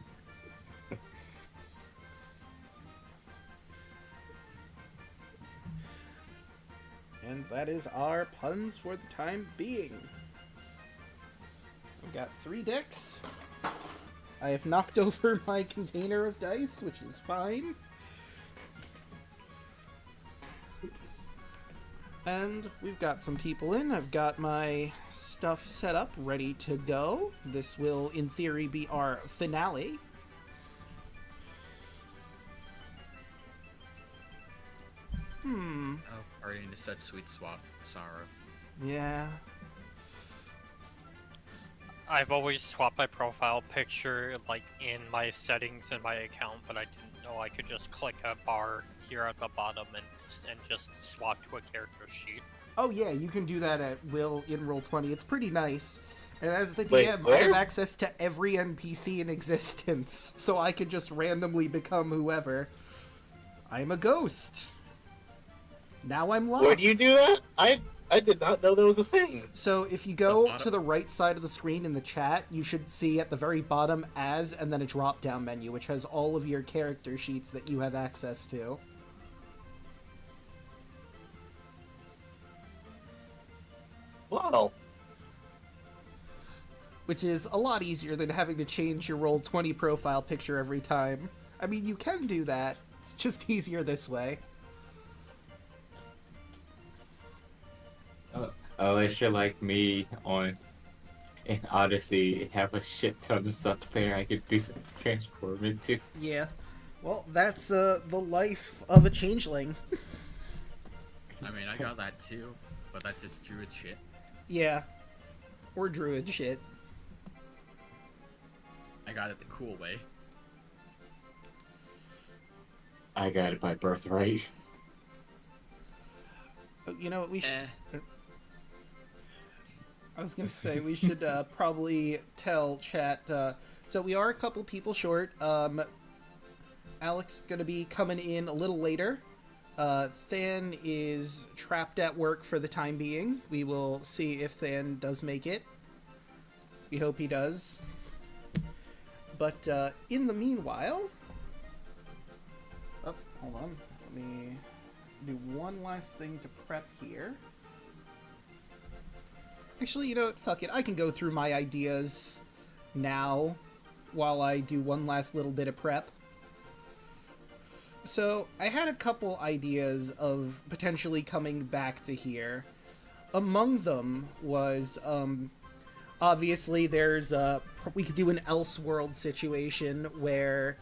Speaker 3: And that is our puns for the time being. I've got 3 decks. I have knocked over my container of dice, which is fine. And we've got some people in. I've got my stuff set up, ready to go. This will, in theory, be our finale.
Speaker 2: Oh, partying to such sweet sorrow.
Speaker 3: Yeah.
Speaker 11: I've always swapped my profile picture like in my settings in my account, but I didn't know I could just click a bar here at the bottom and just swap to a character sheet.
Speaker 3: Oh yeah, you can do that at will in Roll20. It's pretty nice. And as the DM,
Speaker 9: Wait,
Speaker 3: I have
Speaker 9: where?
Speaker 3: access to every NPC in existence, so I can just randomly become whoever. I'm a ghost. Now I'm locked.
Speaker 9: Where do you do that? I did not know that was a thing.
Speaker 3: So if you go to the right side of the screen in the chat, you should see at the very bottom as, and then a drop-down menu, which has all of your character sheets that you have access to.
Speaker 9: Wow.
Speaker 3: Which is a lot easier than having to change your Roll20 profile picture every time. I mean, you can do that. It's just easier this way.
Speaker 7: Unless you're like me in Odyssey, have a shit ton of stuff there I could do transform into.
Speaker 3: Yeah. Well, that's the life of a changeling.
Speaker 2: I mean, I got that too, but that's just druid shit.
Speaker 3: Yeah. Or druid shit.
Speaker 2: I got it the cool way.
Speaker 7: I got it by birthright.
Speaker 3: You know what, we should... I was gonna say, we should probably tell chat, so we are a couple people short. Alek's gonna be coming in a little later. Than is trapped at work for the time being. We will see if Than does make it. We hope he does. But in the meanwhile... Oh, hold on. Let me do one last thing to prep here. Actually, you know what? Fuck it. I can go through my ideas now while I do one last little bit of prep. So, I had a couple ideas of potentially coming back to here. Among them was, obviously there's, we could do an Elseworld situation where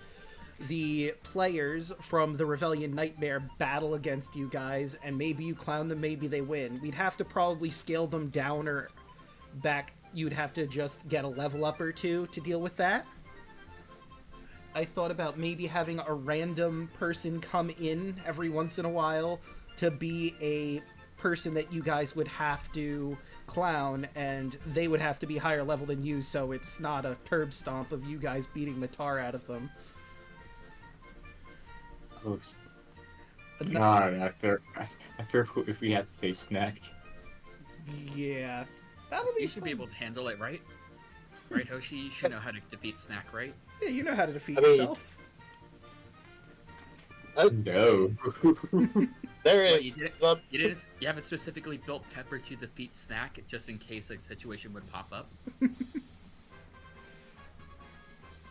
Speaker 3: the players from the Rebellion Nightmare battle against you guys, and maybe you clown them, maybe they win. We'd have to probably scale them down or back. You'd have to just get a level up or two to deal with that. I thought about maybe having a random person come in every once in a while to be a person that you guys would have to clown, and they would have to be higher level than you, so it's not a curb stomp of you guys beating the tar out of them.
Speaker 7: Oh, God, I fear if we have to face Snack.
Speaker 3: Yeah, that'll be.
Speaker 2: You should be able to handle it, right? Right, Hoshi? You should know how to defeat Snack, right?
Speaker 3: Yeah, you know how to defeat yourself.
Speaker 7: No.
Speaker 9: There
Speaker 2: Well,
Speaker 9: is.
Speaker 2: You haven't specifically built Pepper to defeat Snack just in case a situation would pop up.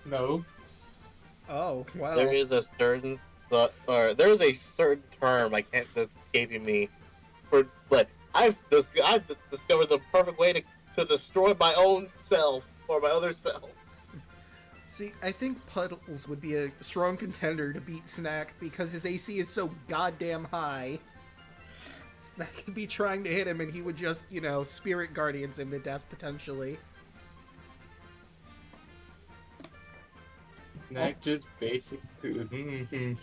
Speaker 7: No.
Speaker 3: Oh, wow.
Speaker 9: There is a certain there is a certain term I can't that's escaping me for, but I've discovered the perfect way to destroy my own self or my other self.
Speaker 3: See, I think Puddles would be a strong contender to beat Snack because his AC is so goddamn high. Snack could be trying to hit him and he would just, you know, Spirit Guardians him to death potentially.
Speaker 7: Snack just basically.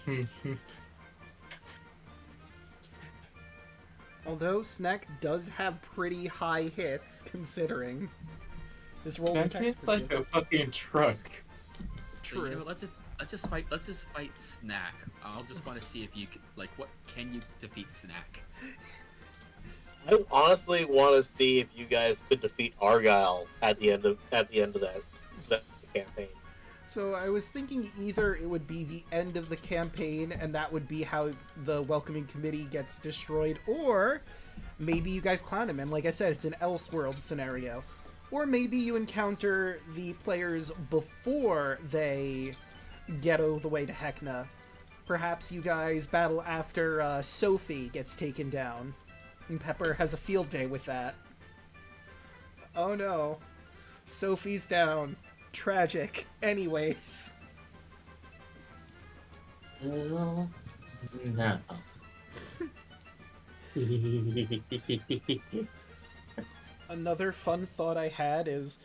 Speaker 3: Although Snack does have pretty high hits, considering his roll
Speaker 7: Snack is like a fucking truck.
Speaker 2: So, you know what, let's just fight Snack. I'll just want to see if you what can you defeat Snack?
Speaker 9: I honestly want to see if you guys could defeat Argyle at the end of that campaign.
Speaker 3: So I was thinking either it would be the end of the campaign and that would be how the Welcoming Committee gets destroyed, or maybe you guys clown him, and like I said, it's an Elseworld scenario. Or maybe you encounter the players before they get all the way to Hecna. Perhaps you guys battle after Sophie gets taken down, and Pepper has a field day with that. Oh no, Sophie's down. Tragic. Anyways.
Speaker 7: No.
Speaker 3: Another fun thought I had is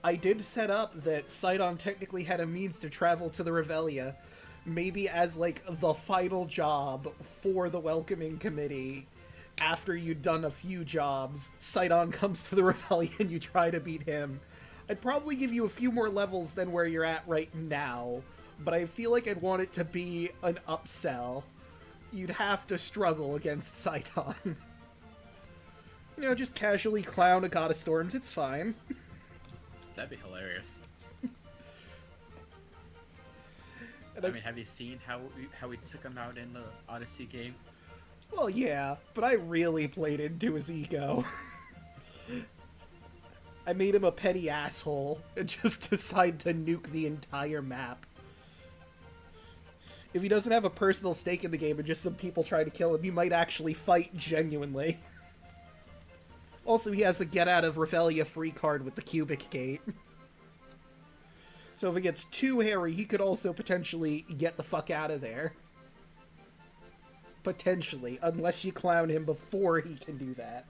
Speaker 3: I did set up that Sidon technically had a means to travel to the Revelia, maybe as like the final job for the Welcoming Committee. After you'd done a few jobs, Sidon comes to the Revelia and you try to beat him. I'd probably give you a few more levels than where you're at right now, but I feel like I'd want it to be an upsell. You'd have to struggle against Sidon. You know, just casually clown a God of Storms, it's fine.
Speaker 2: That'd be hilarious. I mean, have you seen how we took him out in the Odyssey game?
Speaker 3: Well, yeah, but I really played into his ego. I made him a petty asshole and just decided to nuke the entire map. If he doesn't have a personal stake in the game and just some people try to kill him, he might actually fight genuinely. Also, he has a get out of Revelia free card with the Cubic Gate. So if it gets too hairy, he could also potentially get the fuck out of there. Potentially, unless you clown him before he can do that.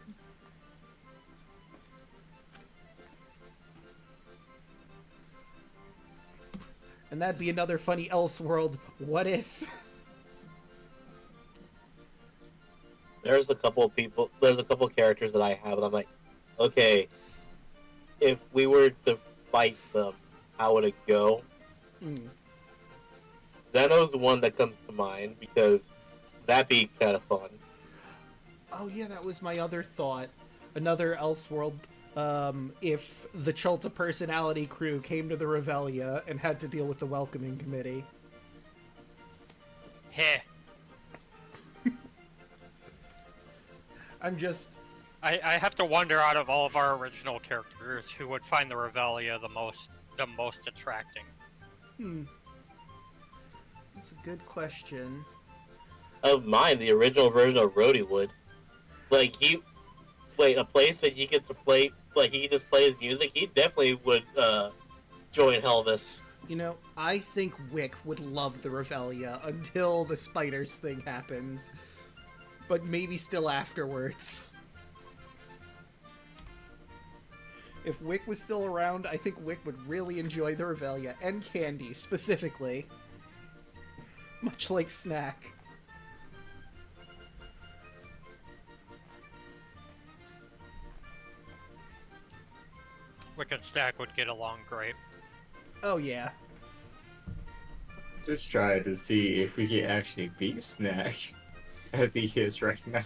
Speaker 3: And that'd be another funny Elseworld what if.
Speaker 9: There's a couple characters that I have, and I'm like, okay, if we were to fight them, how would it go? Zeno's the one that comes to mind, because that'd be kind of fun.
Speaker 3: Oh yeah, that was my other thought. Another Elseworld, if the Chulta personality crew came to the Revelia and had to deal with the Welcoming Committee.
Speaker 11: Heh.
Speaker 3: I'm just...
Speaker 11: I have to wonder, out of all of our original characters, who would find the Revelia the most attracting.
Speaker 3: That's a good question.
Speaker 9: Of mine, the original version of Rhodey would. Like, a place that he gets to play, like, he can just play his music, he definitely would, join Helvis.
Speaker 3: You know, I think Wick would love the Revelia until the spiders thing happened. But maybe still afterwards. If Wick was still around, I think Wick would really enjoy the Revelia, and Candy, specifically. Much like Snack.
Speaker 11: Wick and Stack would get along great.
Speaker 3: Oh, yeah.
Speaker 4: Just try to see if we can actually beat Snack as he is right now.